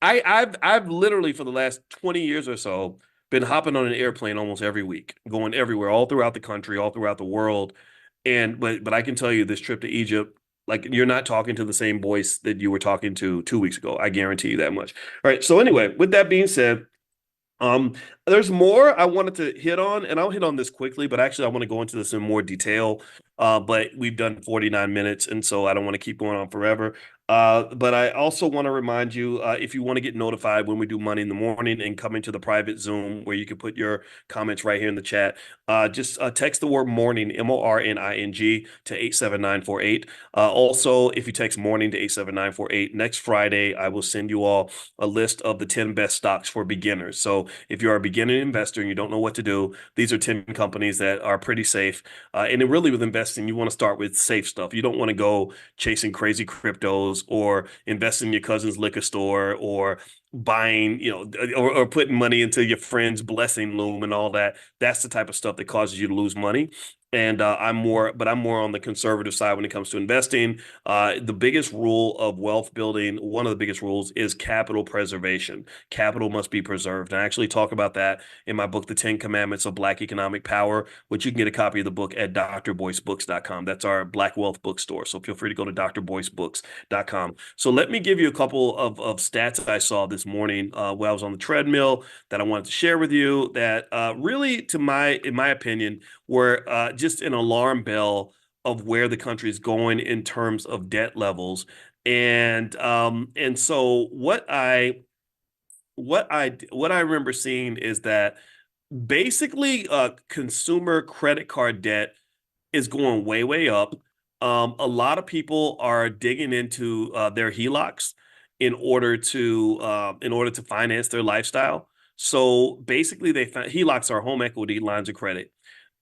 I've literally for the last 20 years or so been hopping on an airplane almost every week, going everywhere, all throughout the country, all throughout the world. But I can tell you this trip to Egypt, like you're not talking to the same Boyce that you were talking to 2 weeks ago. I guarantee you that much. All right. So anyway, with that being said, there's more I wanted to hit on, and I'll hit on this quickly, but actually I want to go into this in more detail. But we've done 49 minutes, and so I don't want to keep going on forever. But I also want to remind you, if you want to get notified when we do Money in the Morning and come into the private Zoom where you can put your comments right here in the chat, just text the word morning, MORNING, to 87948. Also, if you text morning to 87948, next Friday, I will send you all a list of the 10 best stocks for beginners. So if you're a beginning investor and you don't know what to do, these are 10 companies that are pretty safe. And really with investing, you want to start with safe stuff. You don't want to go chasing crazy cryptos or invest in your cousin's liquor store or buying, or putting money into your friend's blessing loom and all that. That's the type of stuff that causes you to lose money. And I'm more on the conservative side when it comes to investing. The biggest rule of wealth building, one of the biggest rules is capital preservation. Capital must be preserved. And I actually talk about that in my book, The 10 Commandments of Black Economic Power, which you can get a copy of the book at drboycebooks.com. That's our Black Wealth bookstore. So feel free to go to drboycebooks.com. So let me give you a couple of stats I saw this morning while I was on the treadmill that I wanted to share with you that really, in my opinion, were just an alarm bell of where the country is going in terms of debt levels. And so what I remember seeing is that basically consumer credit card debt is going way, way up. A lot of people are digging into their HELOCs in order to finance their lifestyle. So basically HELOCs are home equity lines of credit.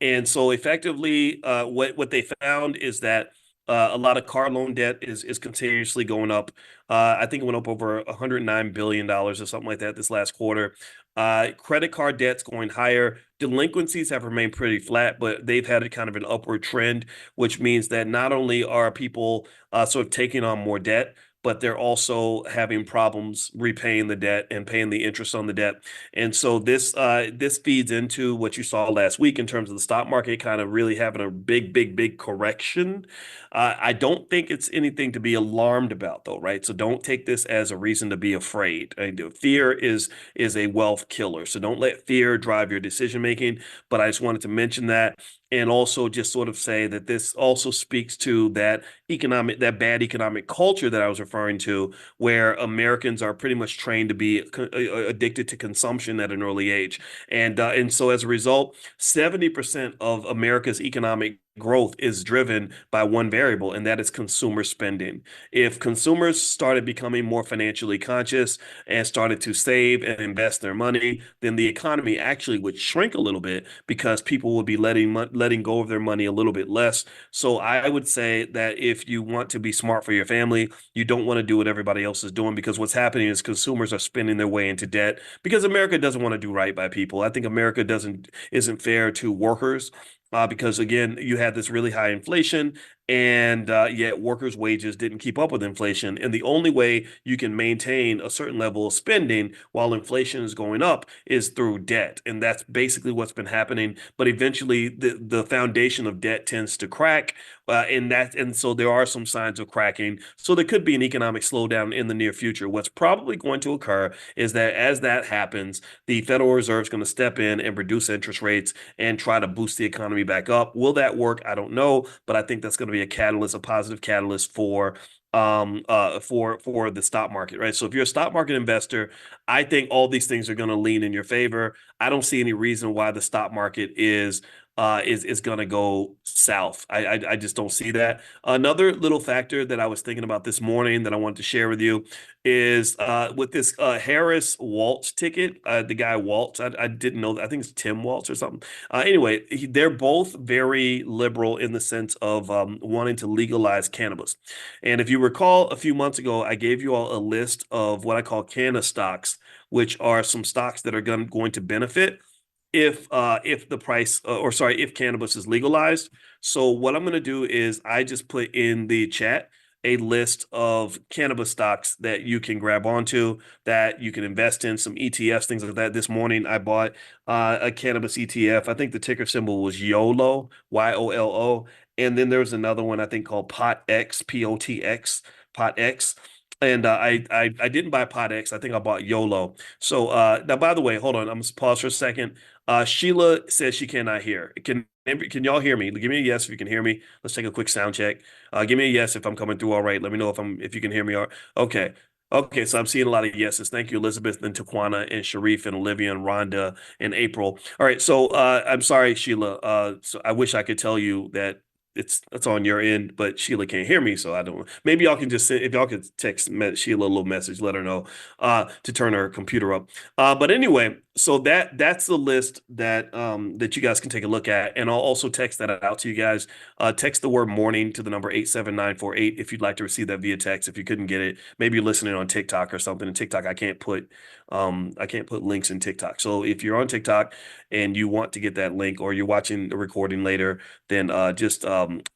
And so effectively, what they found is that a lot of car loan debt is continuously going up. I think it went up over $109 billion or something like that this last quarter. Credit card debt's going higher. Delinquencies have remained pretty flat, but they've had a kind of an upward trend, which means that not only are people sort of taking on more debt, but they're also having problems repaying the debt and paying the interest on the debt. And so this feeds into what you saw last week in terms of the stock market kind of really having a big correction. I don't think it's anything to be alarmed about, though, right? So don't take this as a reason to be afraid. Fear is a wealth killer. So don't let fear drive your decision making. But I just wanted to mention that, and also just sort of say that this also speaks to that bad economic culture that I was referring to, where Americans are pretty much trained to be addicted to consumption at an early age. And so as a result, 70% of America's economic growth is driven by one variable, and that is consumer spending. If consumers started becoming more financially conscious and started to save and invest their money, then the economy actually would shrink a little bit because people would be letting go of their money a little bit less. So I would say that if you want to be smart for your family, you don't want to do what everybody else is doing, because what's happening is consumers are spending their way into debt because America doesn't want to do right by people. I think America isn't fair to workers. Because again, you had this really high inflation, and yet workers' wages didn't keep up with inflation. And the only way you can maintain a certain level of spending while inflation is going up is through debt. And that's basically what's been happening. But eventually, the foundation of debt tends to crack. And so there are some signs of cracking. So there could be an economic slowdown in the near future. What's probably going to occur is that as that happens, the Federal Reserve is going to step in and reduce interest rates and try to boost the economy back up. Will that work? I don't know, but I think that's going to be a catalyst, a positive catalyst for the stock market, right? So if you're a stock market investor, I think all these things are going to lean in your favor. I don't see any reason why the stock market is going to go south. I just don't see that. Another little factor that I was thinking about this morning that I wanted to share with you is with this Harris Waltz ticket, the guy Waltz. I didn't know that. I think it's Tim Waltz or something. Anyway, they're both very liberal in the sense of wanting to legalize cannabis. And if you recall, a few months ago, I gave you all a list of what I call canna stocks, which are some stocks that are going to benefit if the price or sorry, if cannabis is legalized. So what I'm going to do is I just put in the chat a list of cannabis stocks that you can grab onto, that you can invest in, some ETFs, things like that. This morning I bought a cannabis ETF. I think the ticker symbol was YOLO, YOLO. And then there's another one I think called POTX, POTX, POTX. And I didn't buy POTX. I think I bought YOLO. So now, by the way, hold on. I'm gonna pause for a second. Sheila says she cannot hear. Can y'all hear me? Give me a yes if you can hear me. Let's take a quick sound check. Give me a yes if I'm coming through all right. Let me know if you can hear me. Okay. Okay, so I'm seeing a lot of yeses. Thank you, Elizabeth and Taquana and Sharif and Olivia and Rhonda and April. All right, so I'm sorry, Sheila. So I wish I could tell you that it's on your end, but Sheila can't hear me, so I don't. Maybe y'all can just send, if y'all could text Sheila a little message, let her know to turn her computer up. But anyway, so that's the list that you guys can take a look at, and I'll also text that out to you guys. Text the word morning to the number 87948 if you'd like to receive that via text. If you couldn't get it, maybe you're listening on TikTok or something. In TikTok, I can't put links in TikTok. So if you're on TikTok and you want to get that link, or you're watching the recording later, then just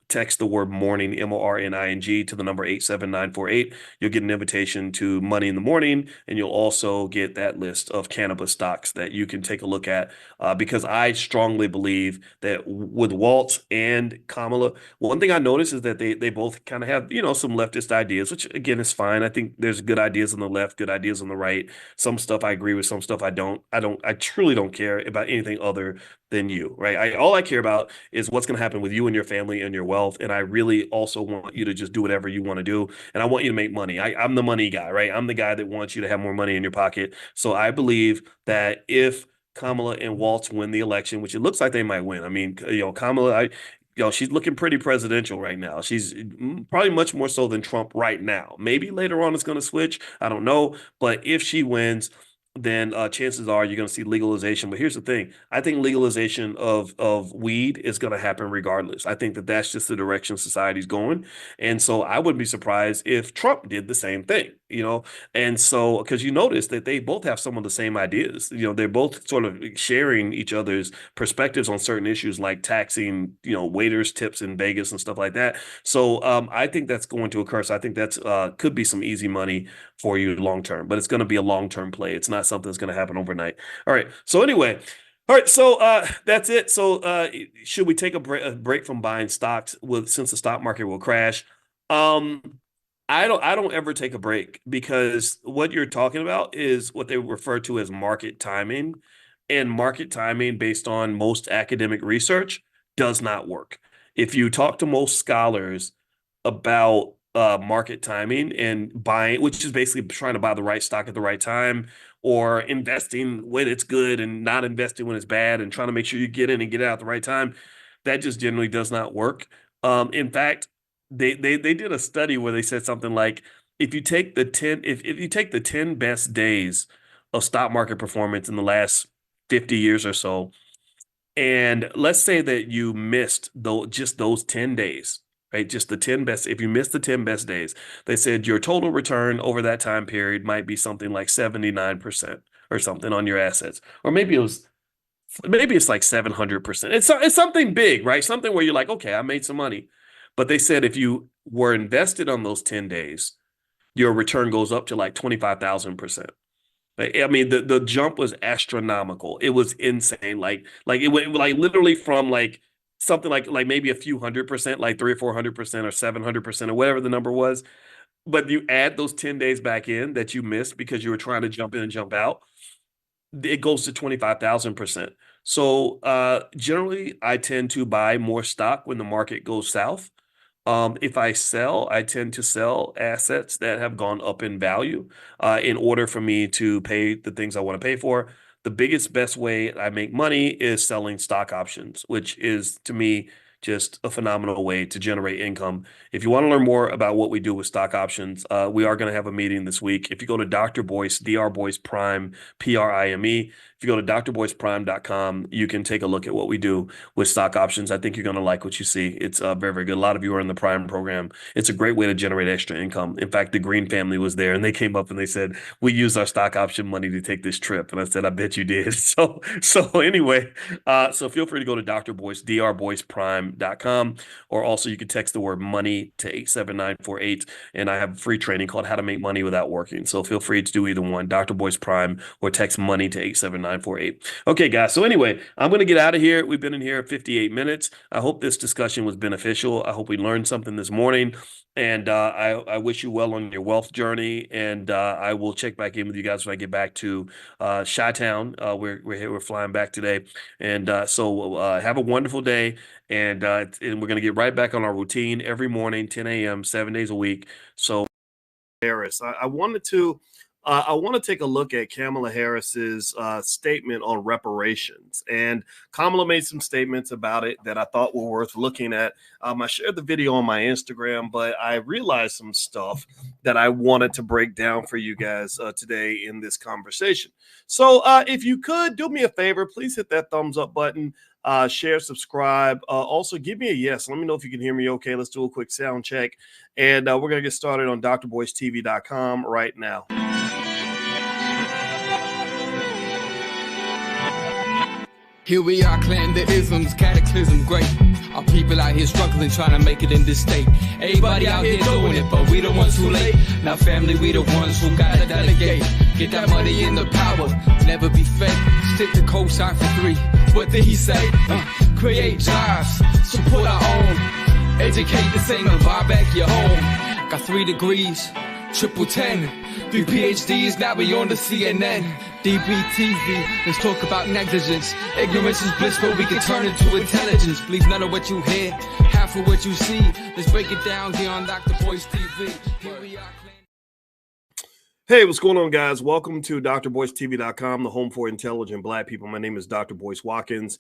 text the word morning, MORNING, to the number 87948. You'll get an invitation to Money in the Morning, and you'll also get that list of cannabis stocks that you can take a look at. Because I strongly believe that with Walt and Kamala, one thing I noticed is that they both kind of have, some leftist ideas, which again is fine. I think there's good ideas on the left, good ideas on the right. Some stuff I agree with, some stuff I don't. I truly don't care about anything other than you, right? All I care about is what's going to happen with you and your family and your wealth. And I really also want you to just do whatever you want to do. And I want you to make money. I'm the money guy, right? I'm the guy that wants you to have more money in your pocket. So I believe that if Kamala and Waltz win the election, which it looks like they might win. I mean, Kamala, she's looking pretty presidential right now. She's probably much more so than Trump right now. Maybe later on it's going to switch. I don't know. But if she wins, then chances are you're going to see legalization. But here's the thing. I think legalization of weed is going to happen regardless. I think that that's just the direction society's going. And so I wouldn't be surprised if Trump did the same thing, you know? And so, because you notice that they both have some of the same ideas, you know, they're both sort of sharing each other's perspectives on certain issues like taxing, you know, waiters' tips in Vegas and stuff like that. So I think that's going to occur. So I think that's could be some easy money for you long term, but it's going to be a long term play. It's not something that's going to happen overnight. All right. So anyway, all right. So that's it. So should we take a break from buying stocks since the stock market will crash? I don't ever take a break because what you're talking about is what they refer to as market timing, and market timing based on most academic research does not work. If you talk to most scholars about market timing and buying, which is basically trying to buy the right stock at the right time, or investing when it's good and not investing when it's bad, and trying to make sure you get in and get out at the right time, that just generally does not work. In fact, they did a study where they said something like if you take the 10 if you take the 10 best days of stock market performance in the last 50 years or so, and let's say that you missed just those 10 days, right? Just the 10 best. If you missed the 10 best days, they said your total return over that time period might be something like 79% or something on your assets. Or maybe it's like 700%. It's something big, right? Something where you're like, okay, I made some money. But they said if you were invested on those 10 days, your return goes up to like 25,000%. I mean, the jump was astronomical. It was insane. Like it went like literally from like something like maybe a few 100%, like 300 or 400% or 700% or whatever the number was. But you add those 10 days back in that you missed because you were trying to jump in and jump out, it goes to 25,000%. So generally, I tend to buy more stock when the market goes south. If I sell, I tend to sell assets that have gone up in value in order for me to pay the things I want to pay for. The best way I make money is selling stock options, which is to me just a phenomenal way to generate income. If you want to learn more about what we do with stock options, we are going to have a meeting this week. If you go to Dr. Boyce, Dr. Boyce Prime, Prime, if you go to drboyceprime.com, you can take a look at what we do with stock options. I think you're going to like what you see. It's very, very good. A lot of you are in the Prime program. It's a great way to generate extra income. In fact, the Green family was there and they came up and they said, we used our stock option money to take this trip. And I said, I bet you did. So anyway, so feel free to go to Dr. Boyce, drboyceprime.com, or also you can text the word money to 87948. And I have a free training called How to Make Money Without Working. So feel free to do either one, Dr. Boyce Prime, or text money to 87948. Okay, guys. So anyway, I'm going to get out of here. We've been in here 58 minutes. I hope this discussion was beneficial. I hope we learned something this morning. And I wish you well on your wealth journey. And I will check back in with you guys when I get back to Chi-Town. We're flying back today. And so have a wonderful day. And we're going to get right back on our routine every morning, 10 a.m., 7 days a week. So Harris, I want to take a look at Kamala Harris's statement on reparations. And Kamala made some statements about it that I thought were worth looking at. I shared the video on my Instagram, but I realized some stuff that I wanted to break down for you guys today in this conversation. So if you could do me a favor, please hit that thumbs up button. Share, subscribe. Also, give me a yes. Let me know if you can hear me okay. Let's do a quick sound check. And we're going to get started on drboycetv.com right now. Here we are, clan the isms, cataclysm great. Our people out here struggling, trying to make it in this state. Everybody out here doing it, but we the ones who late. Now family, we the ones who gotta delegate. Get that money in the power, never be fake. Stick to cosign for 3. What did he say? Create jobs, support our own. Educate the same and buy back your home. Got 3 degrees, triple 10. 3 PhDs, now we on the CNN. DBTV, let's talk about negligence. Ignorance is bliss, but we can turn it to intelligence. Believe none of what you hear, half of what you see. Let's break it down here on Dr. Boyce TV. Here we are. Hey, what's going on, guys? Welcome to drboycetv.com, the home for intelligent Black people. My name is Dr. Boyce Watkins.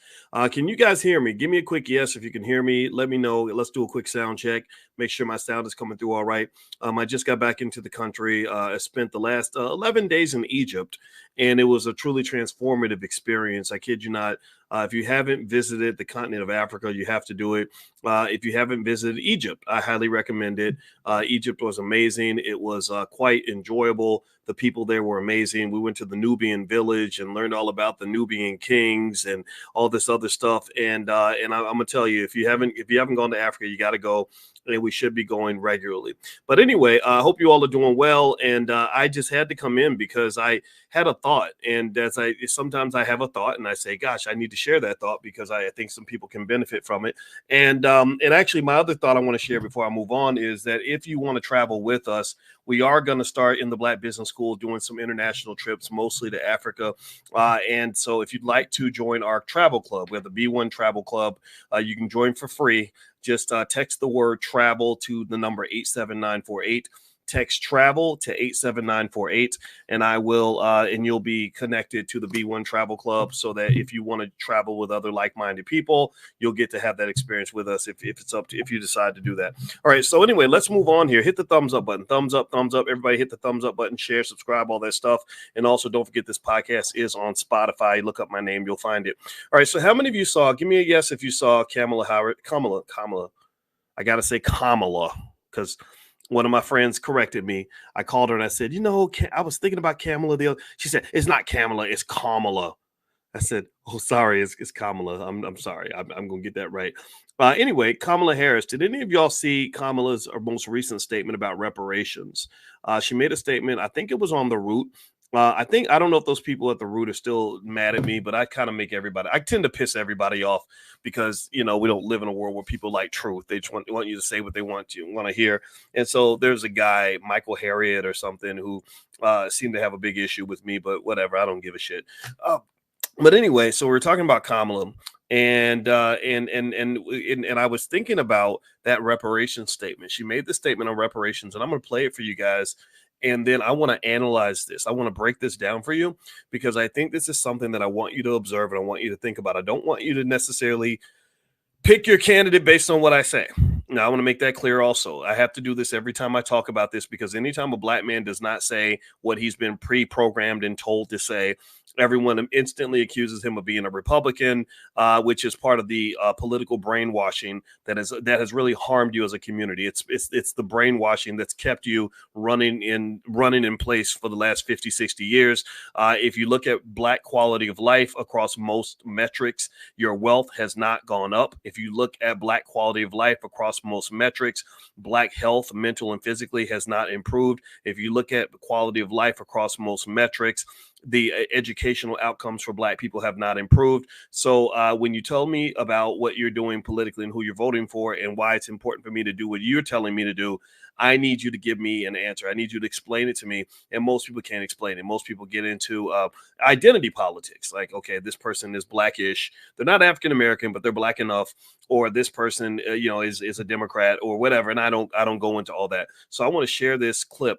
Can you guys hear me? Give me a quick yes if you can hear me. Let me know. Let's do a quick sound check. Make sure my sound is coming through all right. I just got back into the country. I spent the last 11 days in Egypt, and it was a truly transformative experience. I kid you not. If you haven't visited the continent of Africa, you have to do it. If you haven't visited Egypt, I highly recommend it. Egypt was amazing. It was quite enjoyable. The people there were amazing. We went to the Nubian village and learned all about the Nubian kings and all this other stuff. And I'm gonna tell you, if you haven't gone to Africa, you got to go. And we should be going regularly. But anyway, I hope you all are doing well. And I just had to come in because I had a thought. And sometimes I have a thought and I say, gosh, I need to share that thought because I think some people can benefit from it. And actually, my other thought I want to share before I move on is that if you want to travel with us, we are going to start in the Black Business School doing some international trips, mostly to Africa. And so if you'd like to join our travel club, we have the B1 Travel Club. You can join for free. Just text the word travel to the number 87948. Text travel to 87948, and I will and you'll be connected to the B1 Travel Club so that if you want to travel with other like-minded people, you'll get to have that experience with us if you decide to do that. All right, so anyway, let's move on here. Hit the thumbs up button. Thumbs up. Everybody hit the thumbs up button, share, subscribe, all that stuff. And also don't forget this podcast is on Spotify. Look up my name, you'll find it. All right, so how many of you saw, give me a yes if you saw Kamala. I got to say Kamala because one of my friends corrected me. I called her and I said, I was thinking about Kamala. She said, it's not Kamala, it's Kamala. I said, oh, sorry, it's Kamala. I'm sorry. I'm going to get that right. Anyway, Kamala Harris. Did any of y'all see Kamala's most recent statement about reparations? She made a statement. I think it was on The Root. I don't know if those people at The Root are still mad at me, but I kind of I tend to piss everybody off because, we don't live in a world where people like truth. They just want you to say what they want to hear. And so there's a guy, Michael Harriot or something, who seemed to have a big issue with me, but whatever. I don't give a shit. But anyway, so we're talking about Kamala. And I was thinking about that reparations statement. She made the statement on reparations, and I'm going to play it for you guys. And then I want to analyze this. I want to break this down for you because I think this is something that I want you to observe and I want you to think about. I don't want you to necessarily pick your candidate based on what I say. Now, I want to make that clear also. I have to do this every time I talk about this because anytime a Black man does not say what he's been pre-programmed and told to say, everyone instantly accuses him of being a Republican, which is part of the political brainwashing that has really harmed you as a community. It's the brainwashing that's kept you running in place for the last 50, 60 years. If you look at Black quality of life across most metrics, your wealth has not gone up. If you look at Black quality of life across most metrics, Black health, mental and physically, has not improved. If you look at the quality of life across most metrics, the educational outcomes for Black people have not improved. So when you tell me about what you're doing politically and who you're voting for and why it's important for me to do what you're telling me to do, I need you to give me an answer. I need you to explain it to me. And most people can't explain it. Most people get into identity politics. Like, okay, this person is Blackish. They're not African-American, but they're Black enough. Or this person, is a Democrat or whatever. And I don't go into all that. So I want to share this clip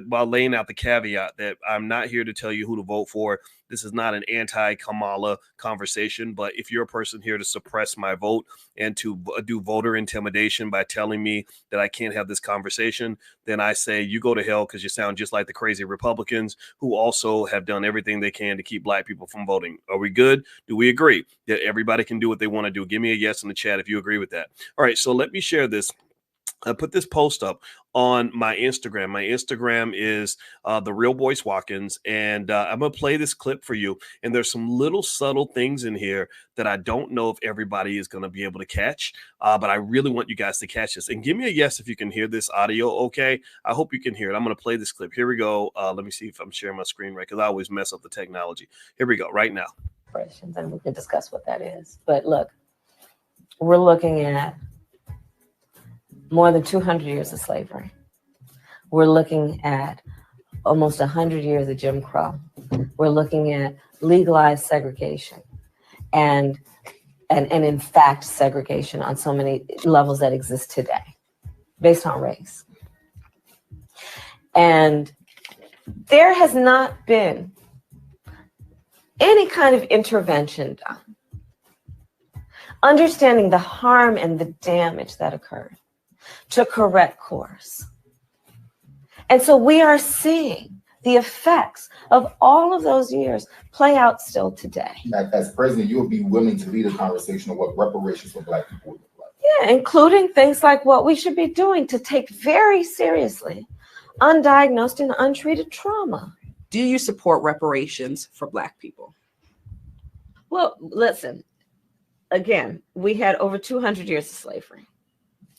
while laying out the caveat that I'm not here to tell you who to vote for. This is not an anti-Kamala conversation, but if you're a person here to suppress my vote and to do voter intimidation by telling me that I can't have this conversation, then I say you go to hell because you sound just like the crazy Republicans who also have done everything they can to keep Black people from voting. Are we good? Do we agree that everybody can do what they want to do? Give me a yes in the chat if you agree with that. All right, so let me share this. I put this post up on my Instagram. My Instagram is the real Boyce Watkins, and I'm gonna play this clip for you. And there's some little subtle things in here that I don't know if everybody is gonna be able to catch, but I really want you guys to catch this. And give me a yes if you can hear this audio. Okay, I hope you can hear it. I'm gonna play this clip. Here we go. Let me see if I'm sharing my screen right because I always mess up the technology. Here we go. Right now. And we can discuss what that is. But look, we're looking at more than 200 years of slavery. We're looking at almost 100 years of Jim Crow. We're looking at legalized segregation and in fact, segregation on so many levels that exist today based on race. And there has not been any kind of intervention done, understanding the harm and the damage that occurred to correct course. And so we are seeing the effects of all of those years play out still today. As president, you would be willing to lead a conversation on what reparations for Black people would look like. Yeah, including things like what we should be doing to take very seriously undiagnosed and untreated trauma. Do you support reparations for Black people? Well, listen, again, we had over 200 years of slavery.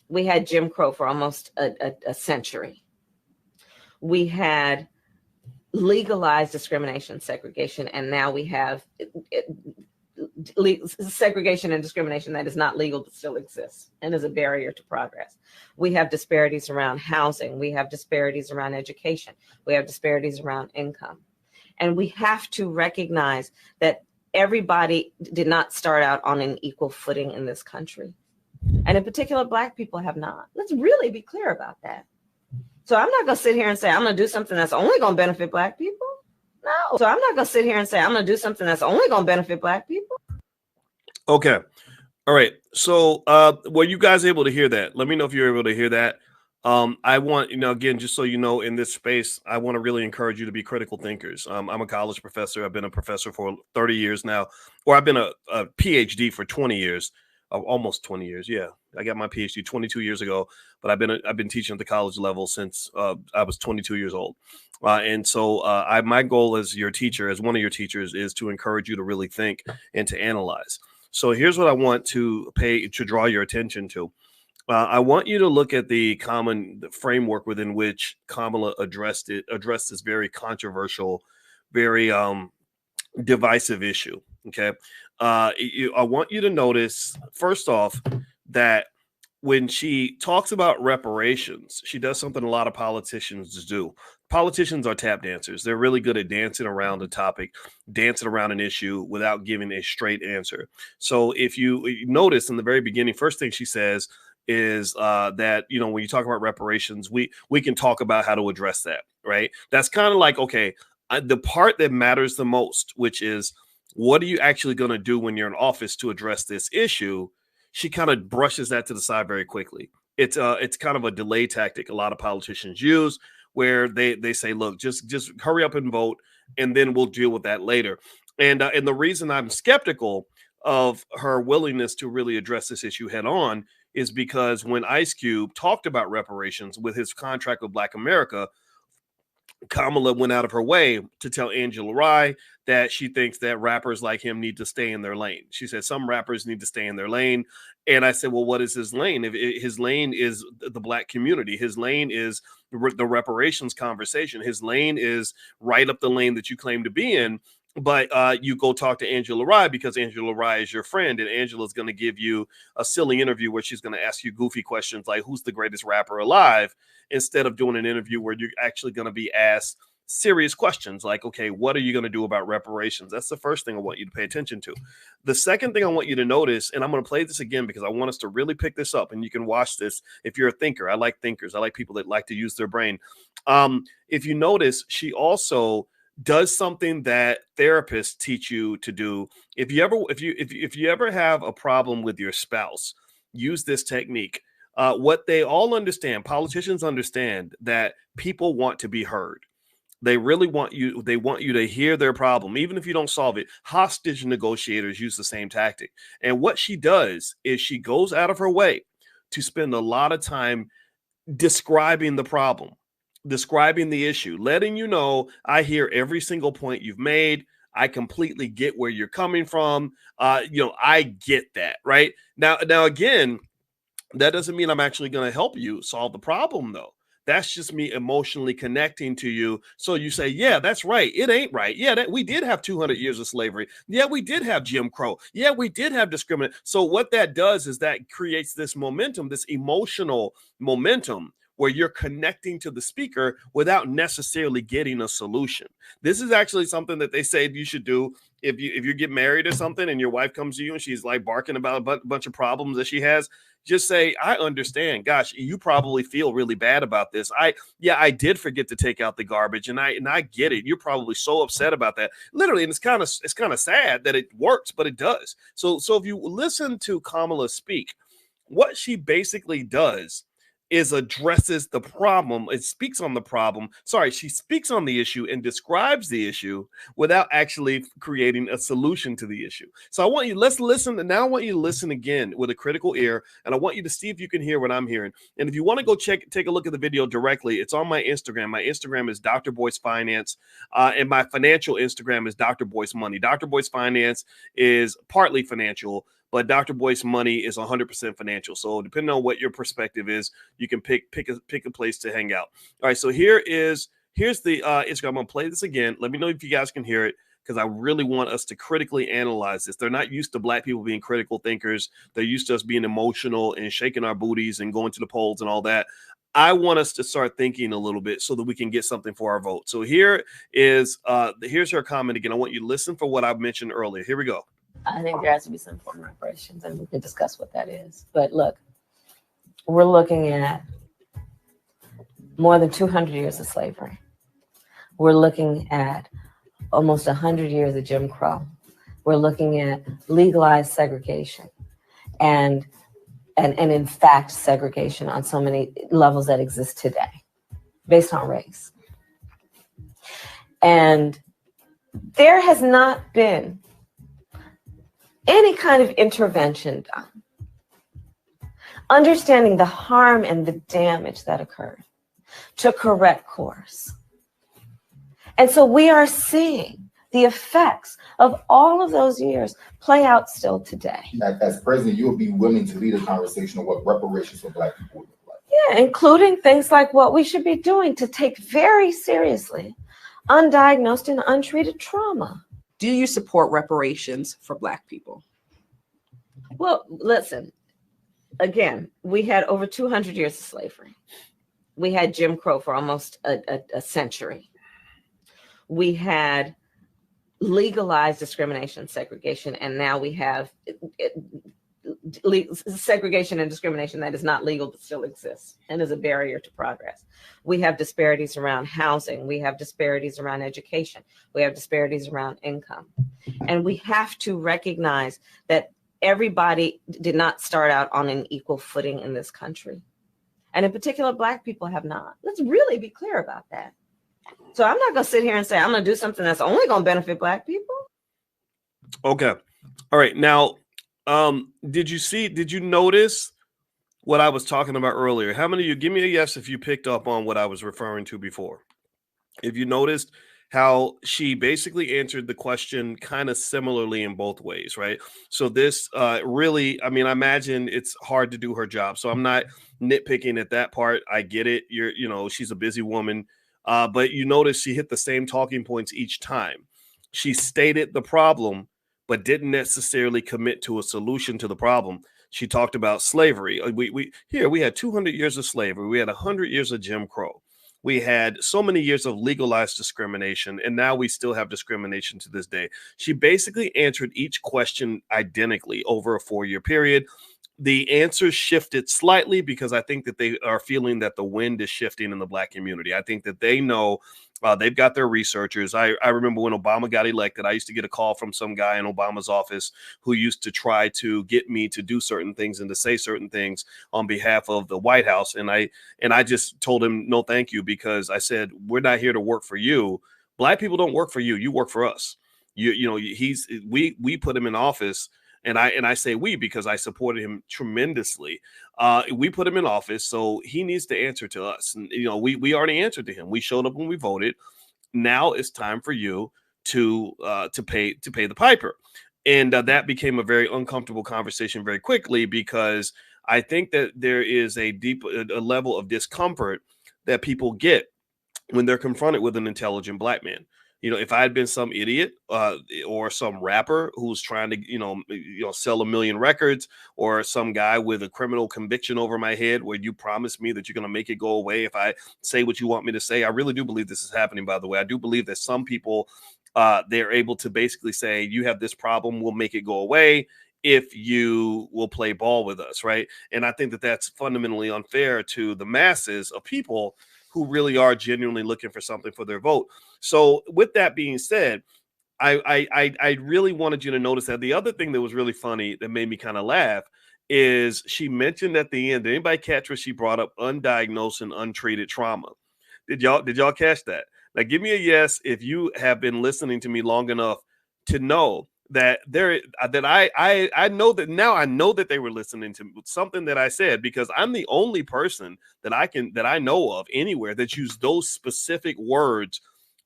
We had Jim Crow for almost a century. We had legalized discrimination, segregation, and now we have segregation and discrimination that is not legal but still exists and is a barrier to progress. We have disparities around housing. We have disparities around education. We have disparities around income. And we have to recognize that everybody did not start out on an equal footing in this country. And in particular, Black people have not. Let's really be clear about that. So I'm not going to sit here and say, I'm going to do something that's only going to benefit Black people. No. So I'm not going to sit here and say, I'm going to do something that's only going to benefit Black people. Okay. All right. So were you guys able to hear that? Let me know if you're able to hear that. I want, again, just so you know, in this space, I want to really encourage you to be critical thinkers. I'm a college professor. I've been a professor for 30 years now, or I've been a PhD for 20 years, almost 20 years. Yeah. I got my PhD 22 years ago, but I've been teaching at the college level since I was 22 years old. And so my goal as your teacher, as one of your teachers, is to encourage you to really think and to analyze. So here's what I want to draw your attention to. I want you to look at the framework within which Kamala addressed this very controversial, very divisive issue. Okay. I want you to notice, first off, that when she talks about reparations, she does something a lot of politicians do. Politicians are tap dancers. They're really good at dancing around a topic, dancing around an issue without giving a straight answer. So if you notice in the very beginning, first thing she says is that, when you talk about reparations, we can talk about how to address that, right? That's kind of like, okay, the part that matters the most, which is what are you actually going to do when you're in office to address this issue? She kind of brushes that to the side very quickly. It's kind of a delay tactic a lot of politicians use, where they say, look, just hurry up and vote, and then we'll deal with that later. And the reason I'm skeptical of her willingness to really address this issue head on is because when Ice Cube talked about reparations with his contract with Black America, Kamala went out of her way to tell Angela Rye that she thinks that rappers like him need to stay in their lane. She said some rappers need to stay in their lane. And I said, well, what is his lane? His lane is the Black community. His lane is the reparations conversation. His lane is right up the lane that you claim to be in. But you go talk to Angela Rye because Angela Rye is your friend, and Angela's going to give you a silly interview where she's going to ask you goofy questions like, who's the greatest rapper alive? Instead of doing an interview where you're actually going to be asked serious questions like, okay, what are you going to do about reparations? That's the first thing I want you to pay attention to. The second thing I want you to notice, and I'm going to play this again because I want us to really pick this up, and you can watch this if you're a thinker. I like thinkers. I like people that like to use their brain. If you notice, she also does something that therapists teach you to do. If you ever have a problem with your spouse, use this technique. What they all understand, politicians understand, that people want to be heard. They really want you. They want you to hear their problem, even if you don't solve it. Hostage negotiators use the same tactic. And what she does is she goes out of her way to spend a lot of time describing the problem, describing the issue, letting you know, I hear every single point you've made. I completely get where you're coming from. I get that. Right now, again, that doesn't mean I'm actually going to help you solve the problem, though. That's just me emotionally connecting to you. So you say, yeah, that's right. It ain't right. Yeah, we did have 200 years of slavery. Yeah, we did have Jim Crow. Yeah, we did have discrimination. So what that does is that creates this momentum, this emotional momentum, where you're connecting to the speaker without necessarily getting a solution. This is actually something that they say you should do if you get married or something and your wife comes to you and she's like barking about a bunch of problems that she has. Just say, I understand. Gosh, you probably feel really bad about this. I did forget to take out the garbage, and I get it. You're probably so upset about that. Literally, and it's kind of sad that it works, but it does. So if you listen to Kamala speak, what she basically does is addresses the problem. It speaks on the problem. Sorry, she speaks on the issue and describes the issue without actually creating a solution to the issue. So I want you, let's listen. And now I want you to listen again with a critical ear. And I want you to see if you can hear what I'm hearing. And if you want to go take a look at the video directly, it's on my Instagram. My Instagram is Dr. Boyce Finance. And my financial Instagram is Dr. Boyce Money. Dr. Boyce Finance is partly financial, but Dr. Boyce Money is 100% financial. So depending on what your perspective is, you can pick a place to hang out. All right, so here's the Instagram. I'm gonna play this again. Let me know if you guys can hear it, because I really want us to critically analyze this. They're not used to Black people being critical thinkers. They're used to us being emotional and shaking our booties and going to the polls and all that. I want us to start thinking a little bit so that we can get something for our vote. So here's her comment again. I want you to listen for what I mentioned earlier. Here we go. I think there has to be some form of reparations, and we can discuss what that is. But look, we're looking at more than 200 years of slavery. We're looking at almost 100 years of Jim Crow. We're looking at legalized segregation and in fact, segregation on so many levels that exist today based on race. And there has not been any kind of intervention done, understanding the harm and the damage that occurred to correct course. And so we are seeing the effects of all of those years play out still today. As president, you would be willing to lead a conversation on what reparations for Black people would look like. Yeah, including things like what we should be doing to take very seriously undiagnosed and untreated trauma. Do you support reparations for Black people? Well, listen, again, we had over 200 years of slavery. We had Jim Crow for almost a century. We had legalized discrimination, segregation, and now we have segregation and discrimination that is not legal but still exists and is a barrier to progress. We have disparities around housing. We have disparities around education. We have disparities around income. And we have to recognize that everybody did not start out on an equal footing in this country. And in particular, Black people have not. Let's really be clear about that. So I'm not going to sit here and say I'm going to do something that's only going to benefit Black people. Okay. All right. Now, did you notice what I was talking about earlier? How many of you, give me a yes if you picked up on what I was referring to before? If you noticed how she basically answered the question kind of similarly in both ways, right? So this really, I mean, I imagine it's hard to do her job. So I'm not nitpicking at that part. I get it. She's a busy woman. But you notice she hit the same talking points each time. She stated the problem, but didn't necessarily commit to a solution to the problem. She talked about slavery. We had 200 years of slavery. We had 100 years of Jim Crow. We had so many years of legalized discrimination, and now we still have discrimination to this day. She basically answered each question identically over a 4-year period. The answers shifted slightly because I think that they are feeling that the wind is shifting in the Black community. I think that they know they've got their researchers. I remember when Obama got elected, I used to get a call from some guy in Obama's office who used to try to get me to do certain things and to say certain things on behalf of the White House. And I just told him, no, thank you, because I said, we're not here to work for you. Black people don't work for you. You work for us. We put him in office. And I say we because I supported him tremendously. We put him in office, so he needs to answer to us. And we already answered to him. We showed up when we voted. Now it's time for you to pay the piper. And that became a very uncomfortable conversation very quickly, because I think that there is a level of discomfort that people get when they're confronted with an intelligent Black man. You know, if I had been some idiot or some rapper who's trying to, sell 1 million records, or some guy with a criminal conviction over my head where you promise me that you're going to make it go away if I say what you want me to say. I really do believe this is happening, by the way. I do believe that some people, they're able to basically say, you have this problem, we'll make it go away if you will play ball with us, right? And I think that that's fundamentally unfair to the masses of people who really are genuinely looking for something for their vote. So with that being said, I really wanted you to notice that the other thing that was really funny that made me kind of laugh is she mentioned at the end, did anybody catch where she brought up undiagnosed and untreated trauma? Did y'all catch that? Now give me a yes if you have been listening to me long enough to know that I know that now. I know that they were listening to something that I said, because I'm the only person that I know of anywhere that used those specific words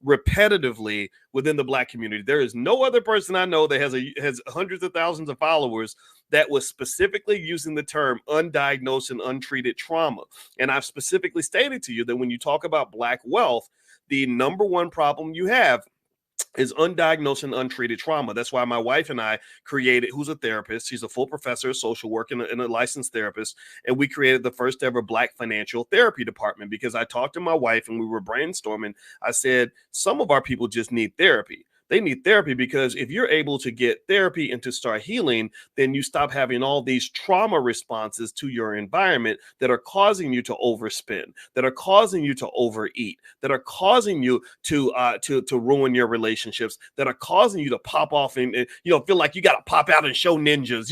repetitively within the Black community. There is no other person I know that has hundreds of thousands of followers that was specifically using the term undiagnosed and untreated trauma. And I've specifically stated to you that when you talk about Black wealth, the number one problem you have is undiagnosed and untreated trauma. That's why my wife and I created, who's a therapist, she's a full professor of social work and a licensed therapist, and we created the first ever Black financial therapy department, because I talked to my wife and we were brainstorming. I said, some of our people just need therapy. They need therapy because if you're able to get therapy and to start healing, then you stop having all these trauma responses to your environment that are causing you to overspend, that are causing you to overeat, that are causing you to ruin your relationships, that are causing you to pop off and feel like you got to pop out and show ninjas,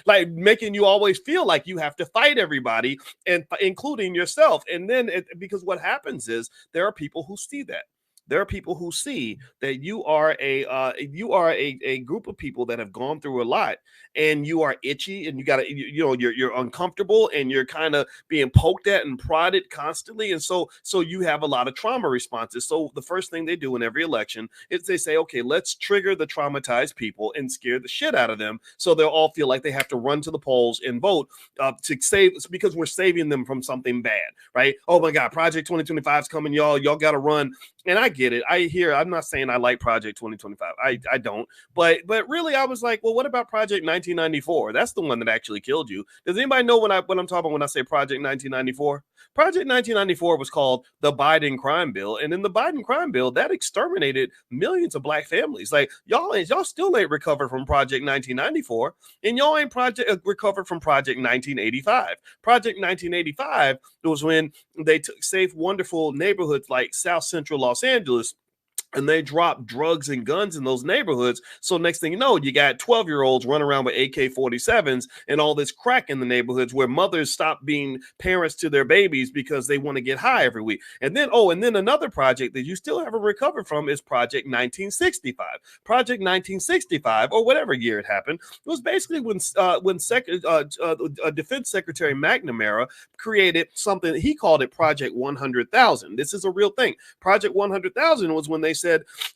like making you always feel like you have to fight everybody, and including yourself. And then because what happens is there are people who see that. There are people who see that you are a group of people that have gone through a lot, and you are itchy, and you're uncomfortable, and you're kind of being poked at and prodded constantly, and so you have a lot of trauma responses. So the first thing they do in every election is they say, okay, let's trigger the traumatized people and scare the shit out of them, so they'll all feel like they have to run to the polls and vote to save, because we're saving them from something bad, right? Oh my God, Project 2025 is coming, y'all got to run. And I get it. I'm not saying I like Project 2025. I don't. But really, I was like, well, what about Project 1994? That's the one that actually killed you. Does anybody know what I'm talking about when I say Project 1994? Project 1994 was called the Biden crime bill. And in the Biden crime bill, that exterminated millions of Black families. Like, y'all still ain't recovered from Project 1994. And y'all ain't recovered from Project 1985. Project 1985 was when they took safe, wonderful neighborhoods like South Central Los Angeles, and they dropped drugs and guns in those neighborhoods. So next thing you know, you got 12-year-olds running around with AK-47s and all this crack in the neighborhoods, where mothers stop being parents to their babies because they want to get high every week. And then another project that you still haven't recovered from is Project 1965. Project 1965, or whatever year it happened, it was basically when Defense Secretary McNamara created something. He called it Project 100,000. This is a real thing. Project 100,000 was when they said,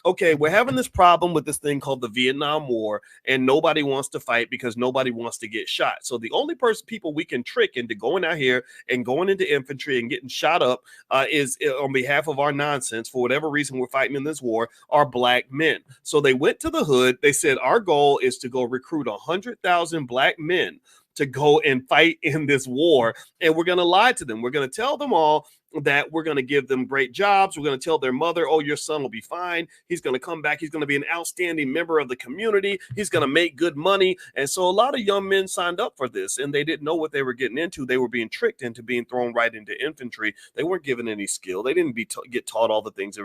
okay, we're having this problem with this thing called the Vietnam War, and nobody wants to fight because nobody wants to get shot. So the only people we can trick into going out here and going into infantry and getting shot up is on behalf of our nonsense, for whatever reason we're fighting in this war, are Black men. So they went to the hood. They said, our goal is to go recruit 100,000 Black men to go and fight in this war. And we're going to lie to them. We're going to tell them all that we're going to give them great jobs. We're going to tell their mother, oh, your son will be fine. He's going to come back. He's going to be an outstanding member of the community. He's going to make good money. And so a lot of young men signed up for this, and they didn't know what they were getting into. They were being tricked into being thrown right into infantry. They weren't given any skill. They didn't get taught all the things they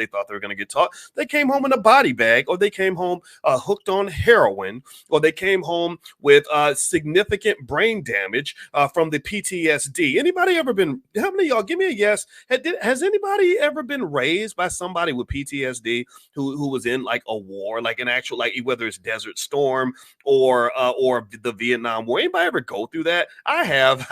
thought they were going to get taught. They came home in a body bag, or they came home hooked on heroin, or they came home with significant brain damage from the PTSD. Anybody ever been, how many of y'all, give me a yes. Has anybody ever been raised by somebody with PTSD who was in like a war, like an actual, like whether it's Desert Storm or the Vietnam War? Anybody ever go through that? I have.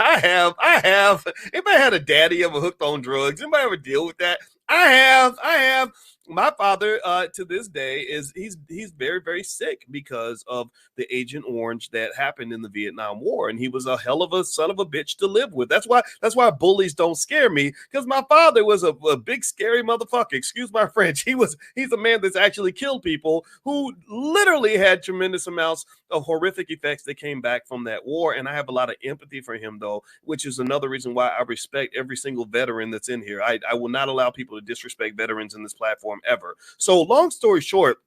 Anybody had a daddy ever hooked on drugs? Anybody ever deal with that? I have. my father to this day he's very, very sick because of the Agent Orange that happened in the Vietnam War, and he was a hell of a son of a bitch to live with. That's why bullies don't scare me, because my father was a big scary motherfucker. Excuse my French. He's a man that's actually killed people, who literally had tremendous amounts of horrific effects that came back from that war. And I have a lot of empathy for him, though, which is another reason why I respect every single veteran that's in here. I will not allow people to disrespect veterans in this platform ever. So long story short,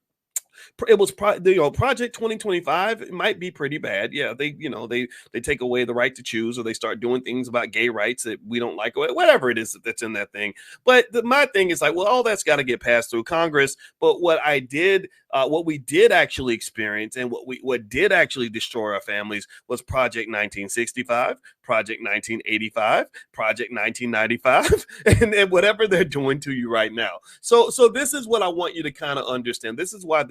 it was Project 2025. It might be pretty bad. Yeah, they take away the right to choose, or they start doing things about gay rights that we don't like, or whatever it is that's in that thing. But my thing is like, well, all that's got to get passed through Congress. But what we did actually experience, and what did actually destroy our families, was Project 1965, Project 1985, Project 1995, and whatever they're doing to you right now. So this is what I want you to kind of understand. This is why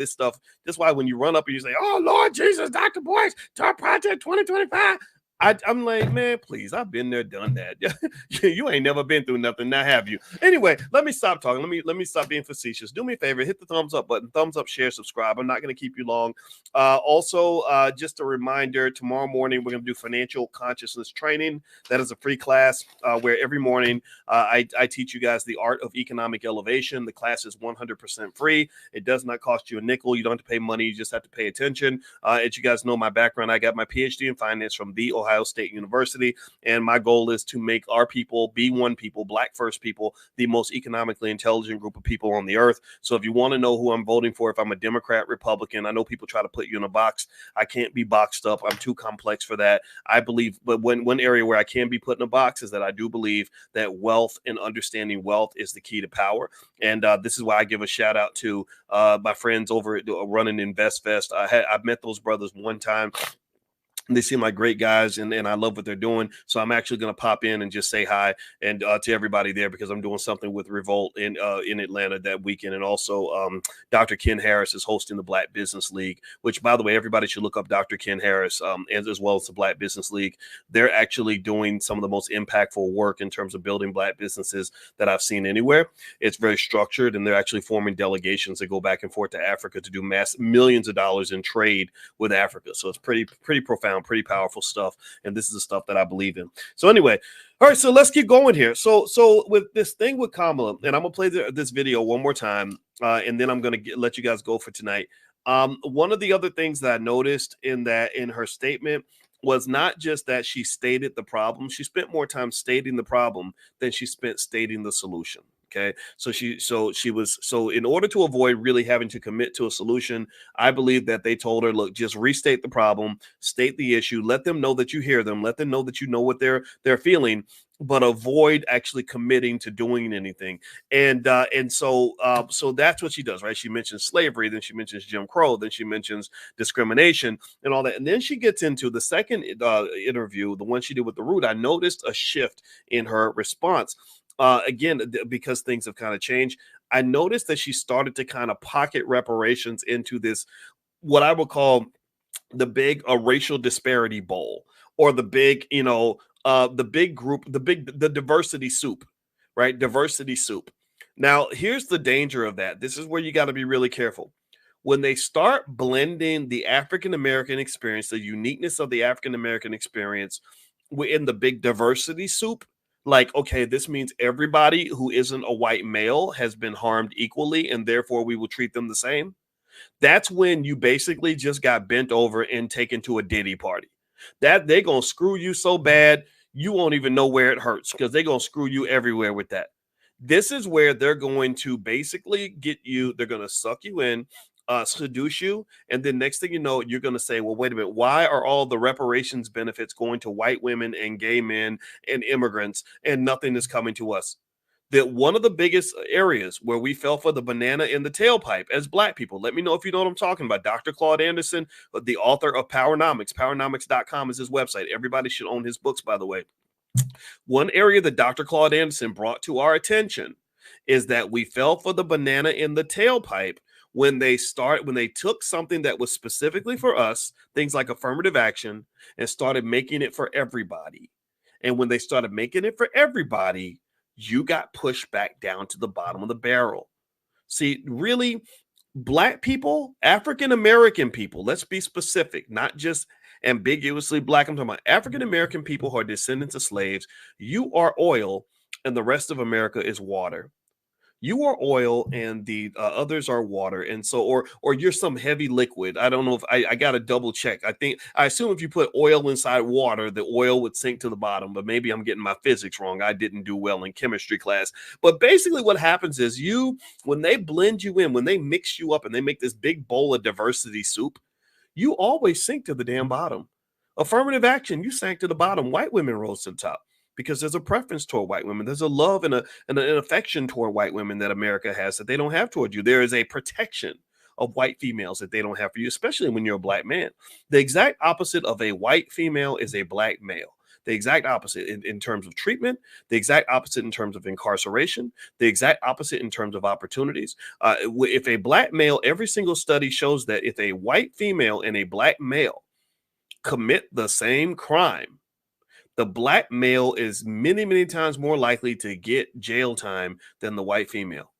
when you run up and you say, "Oh Lord Jesus, Dr. Boyce, to Project 2025," I'm like, man, please, I've been there, done that. You ain't never been through nothing, now have you? Anyway, let me stop talking. Let me stop being facetious. Do me a favor, hit the thumbs up button, thumbs up, share, subscribe. I'm not going to keep you long. Also, just a reminder, tomorrow morning we're going to do financial consciousness training. That is a free class where every morning I teach you guys the art of economic elevation. The class is 100% free. It does not cost you a nickel. You don't have to pay money. You just have to pay attention. As you guys know, my background, I got my PhD in finance from the Ohio State University, and my goal is to make our people, B1 people, Black first people, the most economically intelligent group of people on the earth. So if you want to know who I'm voting for, if I'm a Democrat, Republican, I know people try to put you in a box. I can't be boxed up. I'm too complex for that. I believe, but one area where I can be put in a box is that I do believe that wealth and understanding wealth is the key to power. And this is why I give a shout out to my friends over at running InvestFest. I've met those brothers one time. They seem like great guys, and I love what they're doing. So I'm actually going to pop in and just say hi and to everybody there, because I'm doing something with Revolt in Atlanta that weekend. And also Dr. Ken Harris is hosting the Black Business League, which, by the way, everybody should look up Dr. Ken Harris as well as the Black Business League. They're actually doing some of the most impactful work in terms of building Black businesses that I've seen anywhere. It's very structured, and they're actually forming delegations that go back and forth to Africa to do millions of dollars in trade with Africa. So it's pretty profound, pretty powerful stuff, and this is the stuff that I believe in. So anyway, all right, so let's keep going here. So with this thing with Kamala, and I'm gonna play this video one more time, and then I'm gonna let you guys go for tonight. One of the other things that I noticed in her statement was not just that she stated the problem. She spent more time stating the problem than she spent stating the solution. Okay, so in order to avoid really having to commit to a solution, I believe that they told her, look, just restate the problem, state the issue, let them know that you hear them, let them know that you know what they're feeling, but avoid actually committing to doing anything. And so that's what she does, right? She mentions slavery, then she mentions Jim Crow, then she mentions discrimination and all that. And then she gets into the second interview, the one she did with the Root. I noticed a shift in her response. Again, because things have kind of changed, I noticed that she started to kind of pocket reparations into this, what I would call the big racial disparity bowl, or the big, the big group, the diversity soup, right? Diversity soup. Now, here's the danger of that. This is where you got to be really careful. When they start blending the African-American experience, the uniqueness of the African-American experience in the big diversity soup, like, okay, this means everybody who isn't a white male has been harmed equally, and therefore we will treat them the same. That's when you basically just got bent over and taken to a Diddy party. That they're going to screw you so bad, you won't even know where it hurts, because they're going to screw you everywhere with that. This is where they're going to basically get you. They're going to suck you in, seduce you, and then next thing you know, you're going to say, well, wait a minute, why are all the reparations benefits going to white women and gay men and immigrants, and nothing is coming to us? That one of the biggest areas where we fell for the banana in the tailpipe as Black people, let me know if you know what I'm talking about. Dr. Claude Anderson, the author of Powernomics, powernomics.com is his website. Everybody should own his books, by the way. One area that Dr. Claude Anderson brought to our attention is that we fell for the banana in the tailpipe when they took something that was specifically for us, things like affirmative action, and started making it for everybody. And when they started making it for everybody, you got pushed back down to the bottom of the barrel. See, really, Black people, African American people, let's be specific, not just ambiguously Black. I'm talking about African American people who are descendants of slaves. You are oil, and the rest of America is water. You are oil and the others are water, and so or you're some heavy liquid. I don't know if I got to double check. I assume if you put oil inside water, the oil would sink to the bottom, but maybe I'm getting my physics wrong. I didn't do well in chemistry class. But basically what happens is when they blend you in, when they mix you up and they make this big bowl of diversity soup, you always sink to the damn bottom. Affirmative action, you sank to the bottom. White women rose to the top because there's a preference toward white women. There's a love and an affection toward white women that America has that they don't have toward you. There is a protection of white females that they don't have for you, especially when you're a Black man. The exact opposite of a white female is a Black male. The exact opposite in terms of treatment, the exact opposite in terms of incarceration, the exact opposite in terms of opportunities. If a Black male, every single study shows that if a white female and a Black male commit the same crime, the Black male is many, many times more likely to get jail time than the white female.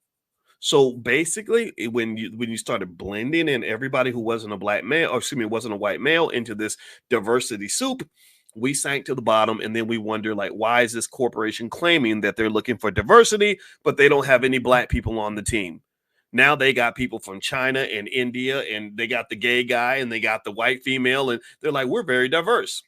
So basically, when you started blending in everybody who wasn't a Black male, or excuse me, wasn't a white male into this diversity soup, we sank to the bottom, and then we wonder, like, why is this corporation claiming that they're looking for diversity, but they don't have any Black people on the team? Now they got people from China and India, and they got the gay guy, and they got the white female, and they're like, we're very diverse.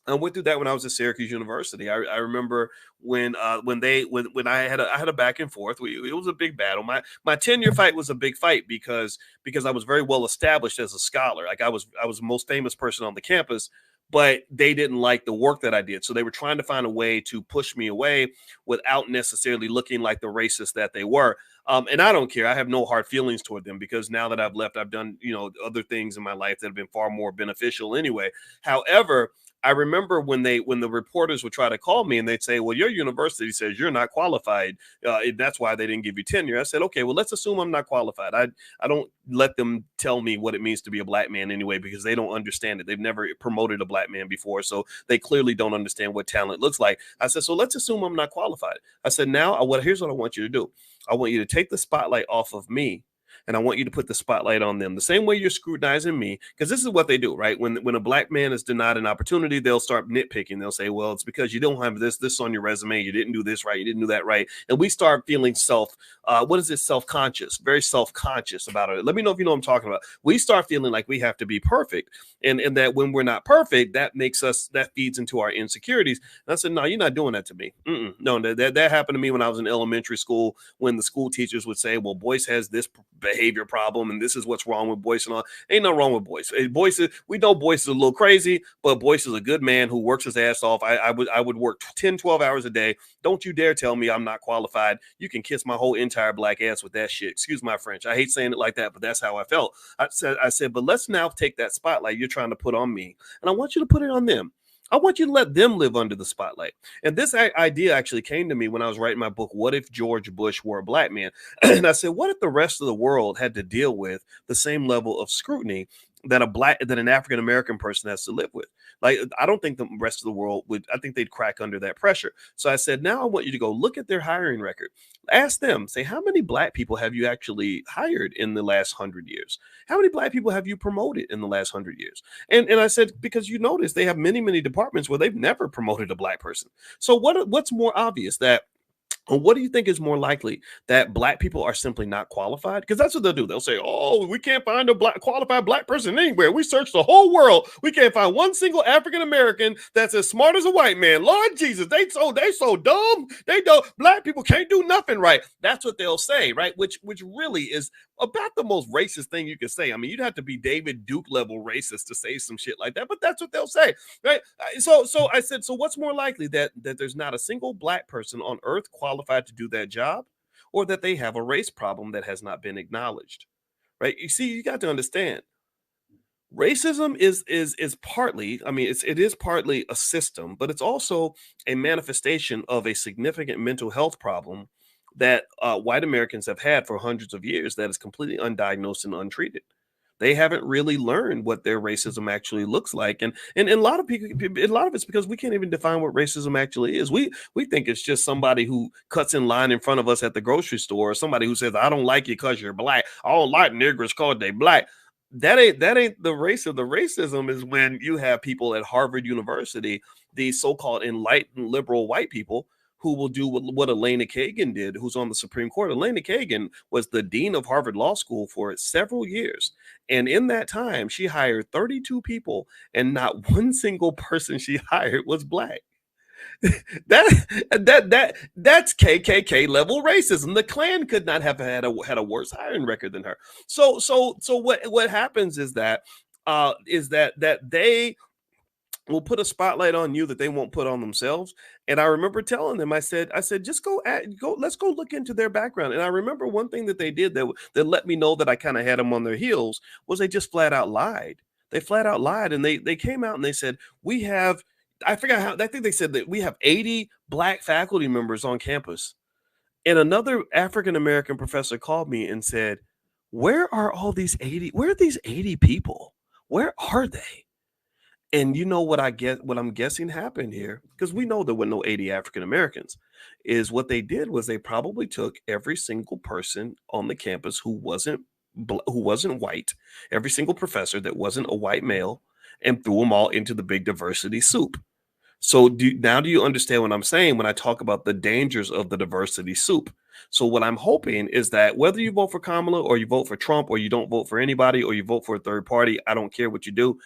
I went through that when I was at Syracuse University. I remember when I had a back and forth. It was a big battle. My tenure fight was a big fight because I was very well established as a scholar. Like I was the most famous person on the campus, but they didn't like the work that I did. So they were trying to find a way to push me away without necessarily looking like the racist that they were. And I don't care. I have no hard feelings toward them because now that I've left, I've done, other things in my life that have been far more beneficial anyway. However, I remember when the reporters would try to call me and they'd say, well, your university says you're not qualified. That's why they didn't give you tenure. I said, okay, well, let's assume I'm not qualified. I don't let them tell me what it means to be a Black man anyway, because they don't understand it. They've never promoted a Black man before. So they clearly don't understand what talent looks like. I said, so let's assume I'm not qualified. I said, here's what I want you to do. I want you to take the spotlight off of me, and I want you to put the spotlight on them. The same way you're scrutinizing me, because this is what they do, right? When a Black man is denied an opportunity, they'll start nitpicking. They'll say, well, it's because you don't have this on your resume. You didn't do this right. You didn't do that right. And we start feeling self-conscious, very self-conscious about it. Let me know if you know what I'm talking about. We start feeling like we have to be perfect. And that when we're not perfect, that feeds into our insecurities. And I said, no, you're not doing that to me. No, that happened to me when I was in elementary school, when the school teachers would say, well, Boyce has this behavior problem, and this is what's wrong with Boyce and all. Ain't nothing wrong with Boyce. We know Boyce is a little crazy, but Boyce is a good man who works his ass off. I would work 10, 12 hours a day. Don't you dare tell me I'm not qualified. You can kiss my whole entire Black ass with that shit. Excuse my French. I hate saying it like that, but that's how I felt. I said, but let's now take that spotlight you're trying to put on me, and I want you to put it on them. I want you to let them live under the spotlight. And this idea actually came to me when I was writing my book, What If George Bush Were a Black Man? And I said, what if the rest of the world had to deal with the same level of scrutiny that an African-American person has to live with? Like, I don't think the rest of the world would. I think they'd crack under that pressure. So I said, now I want you to go look at their hiring record. Ask them, say, how many Black people have you actually hired in the last 100 years? How many Black people have you promoted in the last 100 years? And I said, because you notice they have many, many departments where they've never promoted a Black person. So what's more obvious, that what do you think is more likely, that Black people are simply not qualified? Because that's what they'll do. They'll say, oh, we can't find a qualified Black person anywhere. We searched the whole world. We can't find one single African-American that's as smart as a white man. Lord Jesus, they so dumb. They don't. Black people can't do nothing right. That's what they'll say, right? Which really is about the most racist thing you can say. I mean, you'd have to be David Duke level racist to say some shit like that, but that's what they'll say, right? So I said, so what's more likely, that there's not a single Black person on earth qualified to do that job, or that they have a race problem that has not been acknowledged, right? You see, you got to understand, racism is partly, I mean, it is partly a system, but it's also a manifestation of a significant mental health problem that white Americans have had for hundreds of years that is completely undiagnosed and untreated. They haven't really learned what their racism actually looks like. And a lot of people, a lot of it's because we can't even define what racism actually is. We think it's just somebody who cuts in line in front of us at the grocery store, or somebody who says, I don't like you because you're black. I don't like niggers because they black. That ain't the racism. The racism is when you have people at Harvard University, these so-called enlightened liberal white people, who will do what Elena Kagan did, who's on the Supreme Court. Elena Kagan was the dean of Harvard Law School for several years. And in that time, she hired 32 people, and not one single person she hired was black. That's KKK level racism. The Klan could not have had a worse hiring record than her. So what happens is that they will put a spotlight on you that they won't put on themselves. And I remember telling them, I said, just go, let's go look into their background. And I remember one thing that they did that let me know that I kind of had them on their heels was they just flat out lied. They flat out lied, and they came out and they said, we have, I forgot how, I think they said that we have 80 black faculty members on campus. And another African-American professor called me and said, where are all these 80, where are these 80 people? Where are they? And you know what I'm guessing happened here, because we know there were no 80 African Americans, is what they did was they probably took every single person on the campus who wasn't white, every single professor that wasn't a white male, and threw them all into the big diversity soup. So now do you understand what I'm saying when I talk about the dangers of the diversity soup? So what I'm hoping is that whether you vote for Kamala or you vote for Trump or you don't vote for anybody or you vote for a third party, I don't care what you do,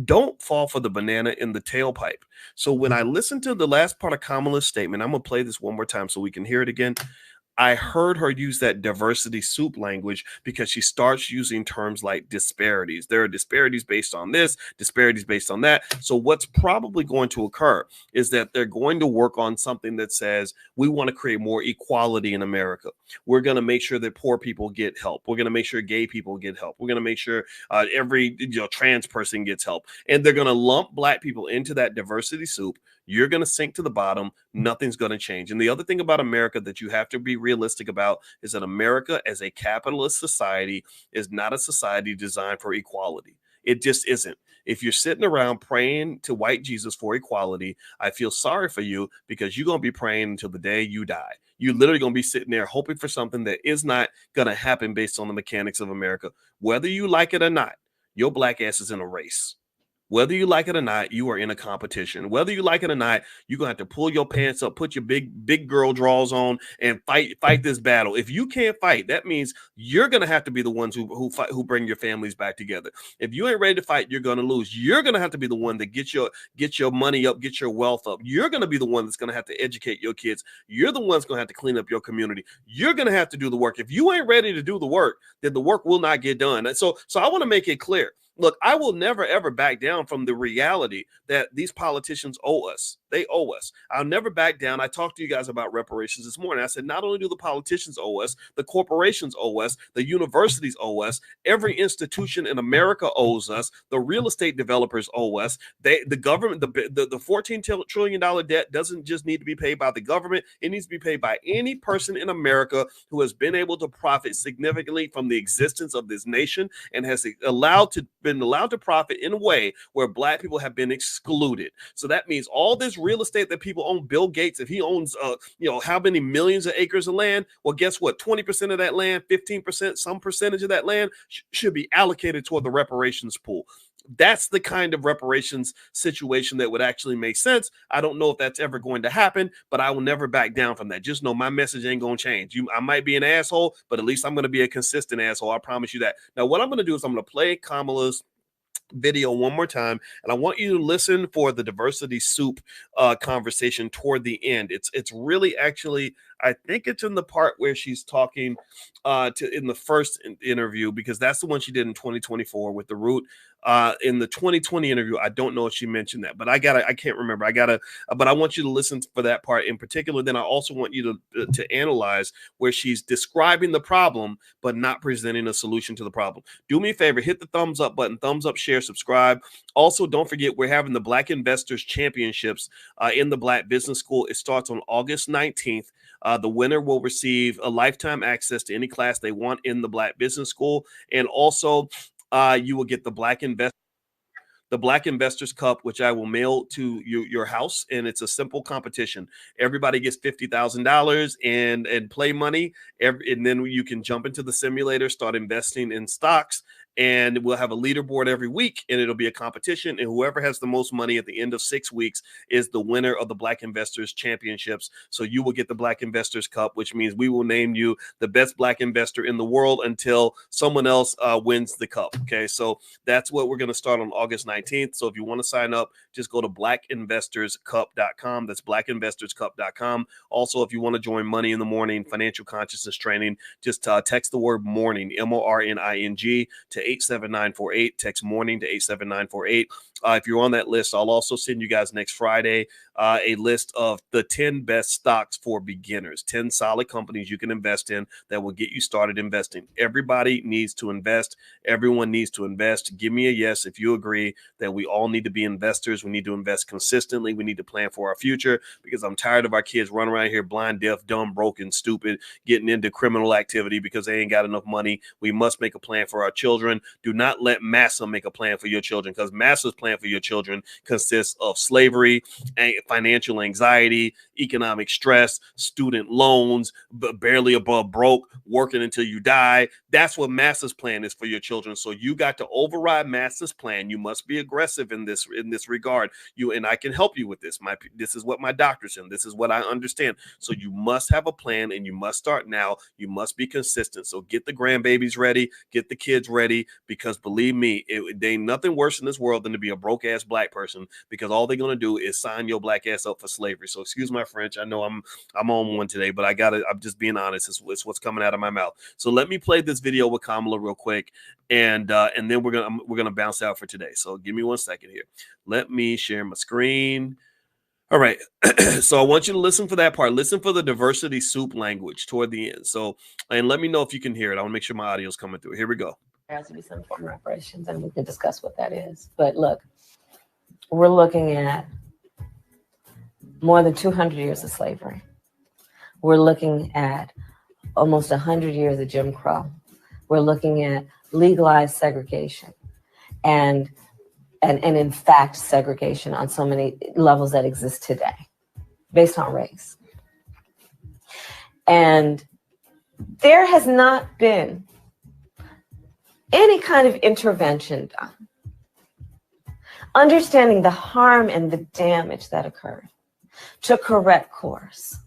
don't fall for the banana in the tailpipe. So when I listened to the last part of Kamala's statement, I'm going to play this one more time so we can hear it again. I heard her use that diversity soup language because she starts using terms like disparities. There are disparities based on this, disparities based on that. So what's probably going to occur is that they're going to work on something that says, we want to create more equality in America. We're going to make sure that poor people get help. We're going to make sure gay people get help. We're going to make sure every trans person gets help. And they're going to lump black people into that diversity soup. You're going to sink to the bottom. Nothing's going to change. And the other thing about America that you have to be realistic about is that America as a capitalist society is not a society designed for equality. It just isn't. If you're sitting around praying to white Jesus for equality, I feel sorry for you, because you're going to be praying until the day you die. You're literally going to be sitting there hoping for something that is not going to happen based on the mechanics of America. Whether you like it or not, your black ass is in a race. Whether you like it or not, you are in a competition. Whether you like it or not, you're going to have to pull your pants up, put your big girl draws on, and fight this battle. If you can't fight, that means you're going to have to be the ones who bring your families back together. If you ain't ready to fight, you're going to lose. You're going to have to be the one that get your money up, get your wealth up. You're going to be the one that's going to have to educate your kids. You're the one that's going to have to clean up your community. You're going to have to do the work. If you ain't ready to do the work, then the work will not get done. And so I want to make it clear. Look, I will never, ever back down from the reality that these politicians owe us. They owe us. I'll never back down. I talked to you guys about reparations this morning. I said, not only do the politicians owe us, the corporations owe us, the universities owe us, every institution in America owes us, the real estate developers owe us. The government, the $14 trillion debt doesn't just need to be paid by the government. It needs to be paid by any person in America who has been able to profit significantly from the existence of this nation and has been allowed to profit in a way where black people have been excluded. So that means all this real estate that people own, Bill Gates, if he owns how many millions of acres of land, well, guess what? 20% of that land, 15%, some percentage of that land should be allocated toward the reparations pool. That's the kind of reparations situation that would actually make sense. I don't know if that's ever going to happen, but I will never back down from that. Just know my message ain't going to change. I might be an asshole, but at least I'm going to be a consistent asshole. I promise you that. Now, what I'm going to do is I'm going to play Kamala's video one more time, and I want you to listen for the diversity soup conversation toward the end. It's really, actually, I think it's in the part where she's talking in the first interview, because that's the one she did in 2024 with the Root. In the 2020 interview, I don't know if she mentioned that, but I can't remember. But I want you to listen for that part in particular. Then I also want you to analyze where she's describing the problem, but not presenting a solution to the problem. Do me a favor, hit the thumbs up button, thumbs up, share, subscribe. Also, don't forget, we're having the Black Investors Championships in the Black Business School. It starts on August 19th. The winner will receive a lifetime access to any class they want in the Black Business School. And also, you will get the Black Investors Cup, which I will mail to your house, and it's a simple competition. Everybody gets $50,000 and play money, and then you can jump into the simulator, start investing in stocks, and we'll have a leaderboard every week, and it'll be a competition, and whoever has the most money at the end of 6 weeks is the winner of the Black Investors Championships. So you will get the Black Investors Cup, which means we will name you the best Black investor in the world until someone else wins the cup. Okay, so that's what we're going to start on August 19th. So if you want to sign up, just go to blackinvestorscup.com. That's blackinvestorscup.com. Also, if you want to join Money in the Morning financial consciousness training, just text the word morning, MORNING, to 87948. Text morning to 87948. If you're on that list, I'll also send you guys next Friday a list of the 10 best stocks for beginners, 10 solid companies you can invest in that will get you started investing. Everybody needs to invest. Everyone needs to invest. Give me a yes if you agree that we all need to be investors. We need to invest consistently. We need to plan for our future, because I'm tired of our kids running around here blind, deaf, dumb, broken, stupid, getting into criminal activity because they ain't got enough money. We must make a plan for our children. Do not let massa make a plan for your children, because massa's plan for your children consists of slavery, financial anxiety, economic stress, student loans, barely above broke, working until you die. That's what massa's plan is for your children. So you got to override massa's plan. You must be aggressive in this regard. And I can help you with this. This is what my doctor's in. This is what I understand. So you must have a plan, and you must start now. You must be consistent. So get the grandbabies ready, get the kids ready, because believe me, there ain't nothing worse in this world than to be a broke ass Black person, because all they're going to do is sign your Black ass up for slavery. So excuse my French. I know I'm on one today, but I'm just being honest. It's what's coming out of my mouth. So let me play this video with Kamala real quick, and then we're gonna bounce out for today. So give me 1 second here. Let me share my screen. All right. So I want you to listen for that part. Listen for the diversity soup language toward the end. So, and let me know if you can hear it. I want to make sure my audio is coming through. Here we go. There has to be some form of reparations, and we can discuss what that is. But look, we're looking at more than 200 years of slavery. We're looking at almost 100 years of Jim Crow. We're looking at legalized segregation and in fact, segregation on so many levels that exist today based on race. And there has not been any kind of intervention done, understanding the harm and the damage that occurred, to correct course.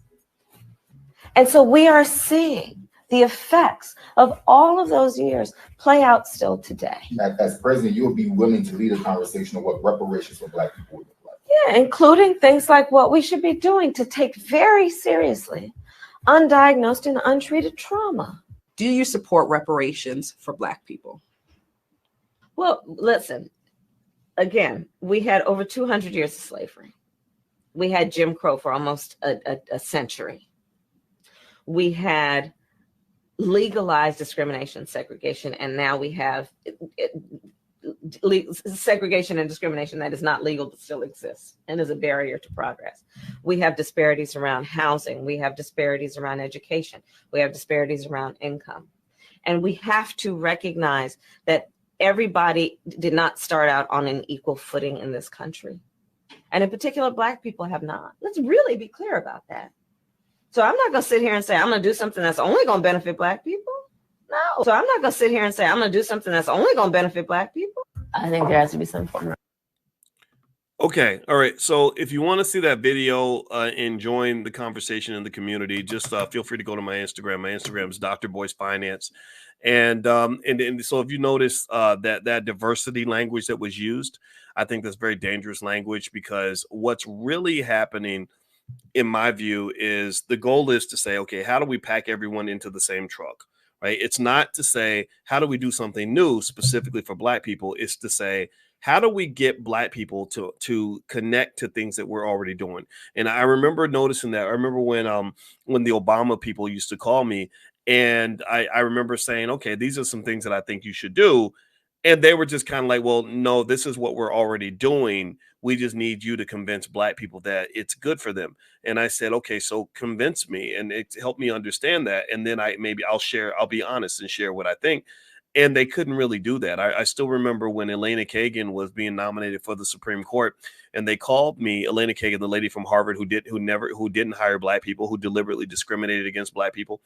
And so we are seeing the effects of all of those years play out still today. As president, you would be willing to lead a conversation on what reparations for Black people would look like. Yeah, including things like what we should be doing to take very seriously undiagnosed and untreated trauma. Do you support reparations for Black people? Well, listen, again, we had over 200 years of slavery. We had Jim Crow for almost a century. We had legalized discrimination, segregation, and now we have segregation and discrimination that is not legal but still exists and is a barrier to progress. We have disparities around housing. We have disparities around education. We have disparities around income. And we have to recognize that everybody did not start out on an equal footing in this country. And in particular, Black people have not. Let's really be clear about that. So I'm not going to sit here and say, I'm going to do something that's only going to benefit Black people. No. So I'm not going to sit here and say, I'm going to do something that's only going to benefit Black people. I think there has to be some form of. Okay. All right. So if you want to see that video and join the conversation in the community, just feel free to go to my Instagram. My Instagram is Dr. Boyce Finance. And so if you notice that diversity language that was used, I think that's very dangerous language, because what's really happening, in my view, is the goal is to say, okay, how do we pack everyone into the same truck, right? It's not to say, how do we do something new specifically for Black people? It's to say, how do we get Black people to connect to things that we're already doing? And I remember noticing that. I remember when the Obama people used to call me, and I remember saying, okay, these are some things that I think you should do. And they were just kind of like, well, no, this is what we're already doing. We just need you to convince Black people that it's good for them. And I said, okay, so convince me, and it helped me understand that. And then I'll be honest and share what I think. And they couldn't really do that. I still remember when Elena Kagan was being nominated for the Supreme Court, and they called me, Elena Kagan, the lady from Harvard who didn't hire black people, who deliberately discriminated against black people,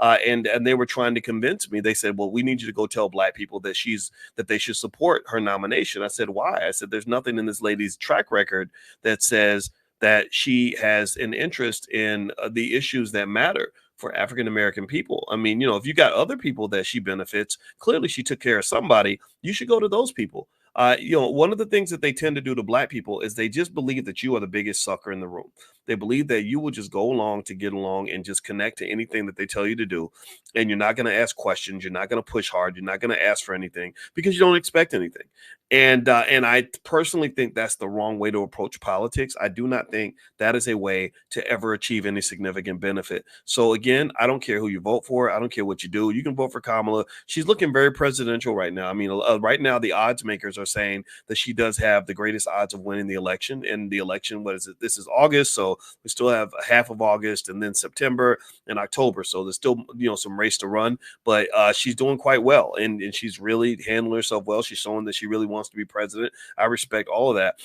and they were trying to convince me. They said, "Well, we need you to go tell black people that they should support her nomination." I said, "Why?" I said, "There's nothing in this lady's track record that says that she has an interest in the issues that matter for African-American people. I mean, if you got other people that she benefits, clearly she took care of somebody. You should go to those people." One of the things that they tend to do to black people is they just believe that you are the biggest sucker in the room. They believe that you will just go along to get along and just connect to anything that they tell you to do. And you're not going to ask questions. You're not going to push hard. You're not going to ask for anything because you don't expect anything. And I personally think that's the wrong way to approach politics. I do not think that is a way to ever achieve any significant benefit. So again, I don't care who you vote for. I don't care what you do. You can vote for Kamala. She's looking very presidential right now. I mean, right now the odds makers are saying that she does have the greatest odds of winning the election. And the election, what is it? This is August, so we still have half of August, and then September and October. So there's still some race to run, but she's doing quite well, and she's really handling herself well. She's showing that she really wants to be president. I respect all of that.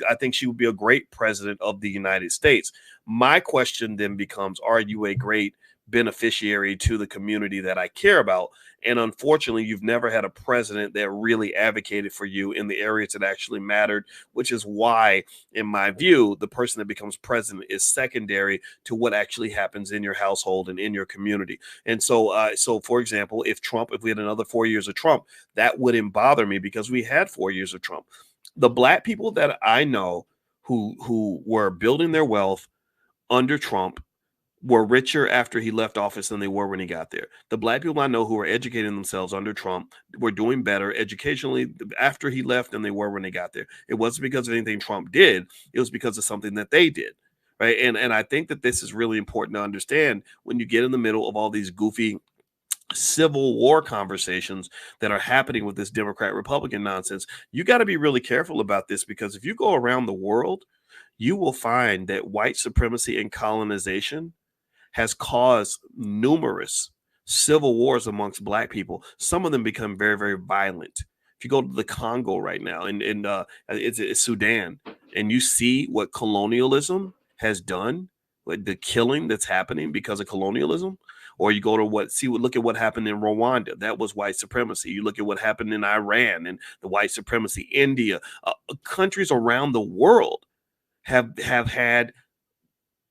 I think she would be a great president of the United States. My question then becomes, are you a great beneficiary to the community that I care about? And unfortunately, you've never had a president that really advocated for you in the areas that actually mattered, which is why, in my view, the person that becomes president is secondary to what actually happens in your household and in your community. And so, for example, if we had another 4 years of Trump, that wouldn't bother me because we had 4 years of Trump. The black people that I know who were building their wealth under Trump were richer after he left office than they were when he got there. The black people I know who were educating themselves under Trump were doing better educationally after he left than they were when they got there. It wasn't because of anything Trump did. It was because of something that they did. Right. And I think that this is really important to understand when you get in the middle of all these goofy civil war conversations that are happening with this Democrat Republican nonsense. You got to be really careful about this, because if you go around the world, you will find that white supremacy and colonization has caused numerous civil wars amongst black people. Some of them become very, very violent. If you go to the Congo right now, and it's Sudan, and you see what colonialism has done, the killing that's happening because of colonialism, or you go to look at what happened in Rwanda. That was white supremacy. You look at what happened in Iran and the white supremacy, India, countries around the world have had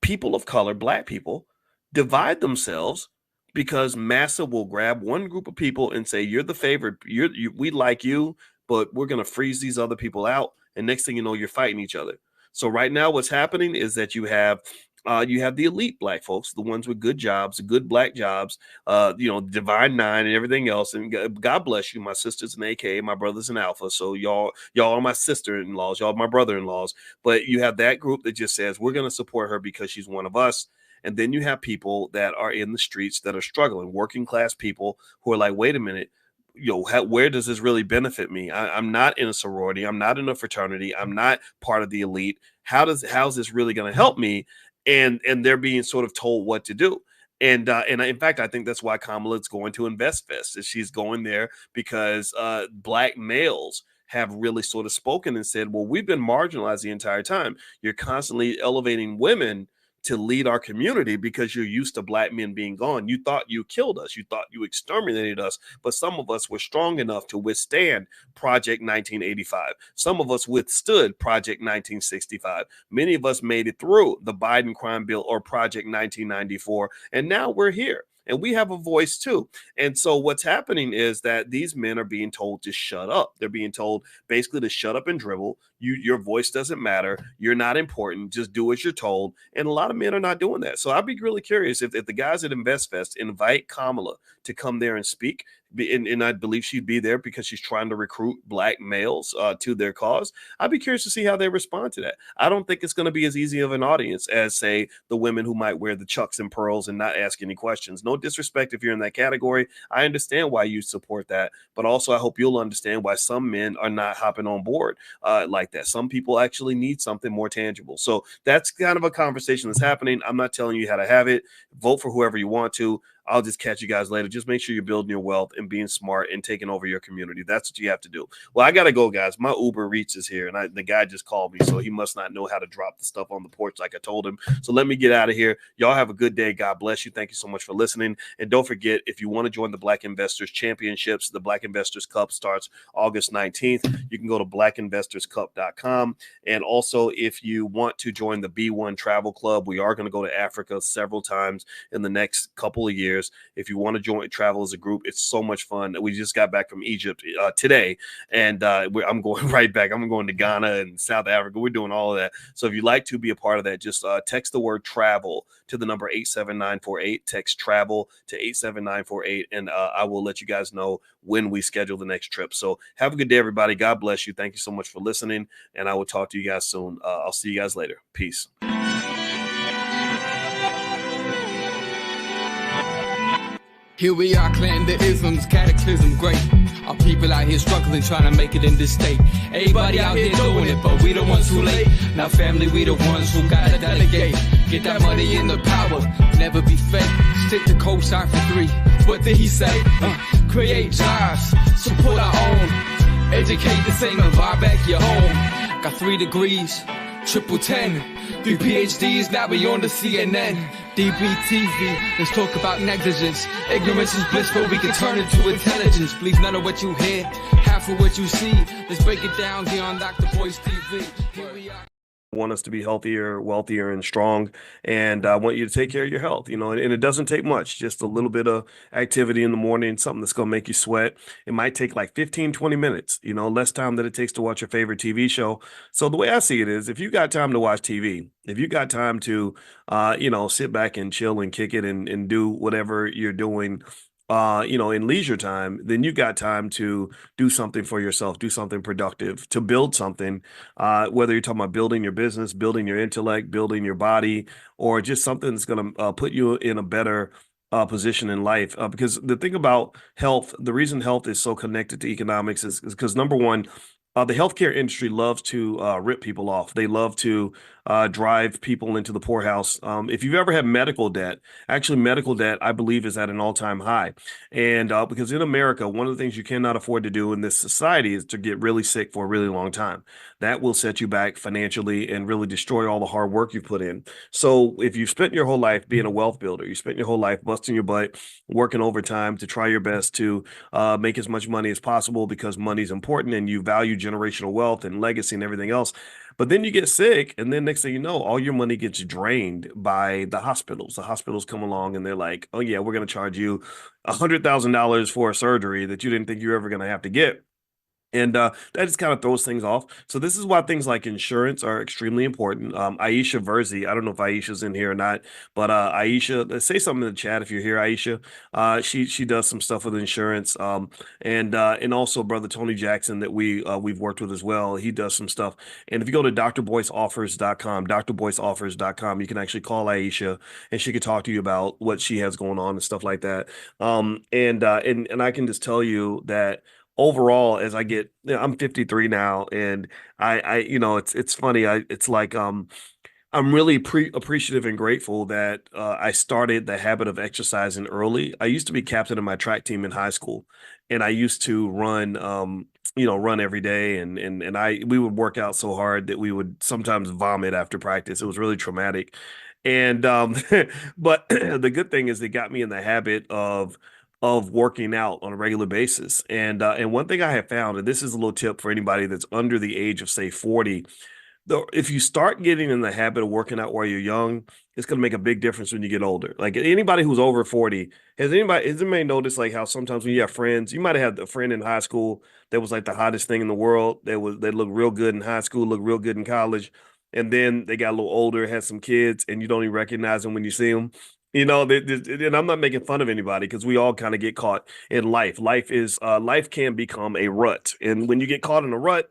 people of color, black people, divide themselves because massa will grab one group of people and say, you're the favorite, we like you, but we're going to freeze these other people out. And next thing you know, you're fighting each other. So right now what's happening is that you have the elite black folks, the ones with good jobs, good black jobs, Divine Nine and everything else. And God bless you, my sisters in AKA, my brothers in Alpha. So y'all are my sister-in-laws, y'all are my brother-in-laws. But you have that group that just says, we're going to support her because she's one of us. And then you have people that are in the streets that are struggling, working class people who are like, wait a minute, where does this really benefit me? I'm not in a sorority. I'm not in a fraternity. I'm not part of the elite. How's this really going to help me? And they're being sort of told what to do. And in fact, I think that's why Kamala is going to Invest Fest. She's going there because black males have really sort of spoken and said, well, we've been marginalized the entire time. You're constantly elevating women to lead our community because you're used to black men being gone. You thought you killed us. You thought you exterminated us. But some of us were strong enough to withstand Project 1985. Some of us withstood Project 1965. Many of us made it through the Biden crime bill or Project 1994. And now we're here. And we have a voice too. And so what's happening is that these men are being told to shut up. They're being told basically to shut up and dribble. Your voice doesn't matter. You're not important. Just do as you're told. And a lot of men are not doing that. So I'd be really curious if the guys at InvestFest invite Kamala to come there and speak. And I believe she'd be there because she's trying to recruit black males to their cause. I'd be curious to see how they respond to that. I don't think it's going to be as easy of an audience as, say, the women who might wear the chucks and pearls and not ask any questions. No disrespect if you're in that category. I understand why you support that, but also I hope you'll understand why some men are not hopping on board like that. Some people actually need something more tangible. So that's kind of a conversation that's happening. I'm not telling you how to have it. Vote for whoever you want to. I'll just catch you guys later. Just make sure you're building your wealth and being smart and taking over your community. That's what you have to do. Well, I got to go, guys. My Uber Eats is here, and the guy just called me, so he must not know how to drop the stuff on the porch like I told him. So let me get out of here. Y'all have a good day. God bless you. Thank you so much for listening. And don't forget, if you want to join the Black Investors Championships, the Black Investors Cup starts August 19th. You can go to blackinvestorscup.com. And also, if you want to join the B1 Travel Club, we are going to go to Africa several times in the next couple of years. If you want to join travel as a group, it's so much fun. We just got back from Egypt today, and I'm going right back. I'm going to Ghana and South Africa. We're doing all of that. So if you'd like to be a part of that, just text the word travel to the number 87948. Text travel to 87948, and I will let you guys know when we schedule the next trip. So have a good day, everybody. God bless you. Thank you so much for listening, and I will talk to you guys soon. I'll see you guys later. Peace. Here we are, clan the isms, cataclysm great. Our people out here struggling, trying to make it in this state. Everybody out here doing it, but we the ones who late. Now family, we the ones who gotta delegate. Get that money in the power, never be fake. Stick to co-sign for 3. What did he say? Create jobs, support our own. Educate the same and buy back your home. Got 3 degrees, triple 10. 3 PhDs, now we on the CNN. DBTV, let's talk about negligence. Ignorance is bliss, but we can turn it to intelligence. Believe none of what you hear, half of what you see. Let's break it down here on Dr. Boyce TV. Here we are. Want us to be healthier, wealthier, and strong, and I want you to take care of your health, and it doesn't take much, just a little bit of activity in the morning, something that's going to make you sweat. It might take like 15-20 minutes, less time than it takes to watch your favorite TV show. So the way I see it is, if you got time to watch TV, if you got time to sit back and chill and kick it and do whatever you're doing in leisure time, then you got time to do something for yourself, do something productive, to build something, whether you're talking about building your business, building your intellect, building your body, or just something that's going to put you in a better position in life. Because the thing about health, the reason health is so connected to economics is because, number one, the healthcare industry loves to rip people off. They love to drive people into the poorhouse. If you've ever had medical debt, actually medical debt, I believe, is at an all-time high. And because in America, one of the things you cannot afford to do in this society is to get really sick for a really long time. That will set you back financially and really destroy all the hard work you've put in. So if you've spent your whole life being a wealth builder, you spent your whole life busting your butt, working overtime to try your best to make as much money as possible because money is important and you value generational wealth and legacy and everything else. But then you get sick, and then next thing you know, all your money gets drained by the hospitals. The hospitals come along and they're like, oh yeah, we're going to charge you $100,000 for a surgery that you didn't think you were ever going to have to get. And that just kind of throws things off. So this is why things like insurance are extremely important. Aisha Verzi, I don't know if Aisha's in here or not, but Aisha, say something in the chat if you're here, Aisha. She does some stuff with insurance. And also Brother Tony Jackson that we've worked with as well. He does some stuff. And if you go to drboyceoffers.com, drboyceoffers.com, you can actually call Aisha and she could talk to you about what she has going on and stuff like that. And I can just tell you that overall, as I get, I'm 53 now, and it's funny. It's like I'm really appreciative and grateful that I started the habit of exercising early. I used to be captain of my track team in high school, and I used to run every day, and we would work out so hard that we would sometimes vomit after practice. It was really traumatic, and but the good thing is it got me in the habit of working out on a regular basis. And one thing I have found, and this is a little tip for anybody that's under the age of, say, 40, though, if you start getting in the habit of working out while you're young, it's going to make a big difference when you get older. Like anybody who's over 40, has anybody noticed like how sometimes when you have friends, you might have had a friend in high school that was like the hottest thing in the world. They looked real good in high school, looked real good in college. And then they got a little older, had some kids, and you don't even recognize them when you see them. And I'm not making fun of anybody because we all kind of get caught in life. Life can become a rut. And when you get caught in a rut,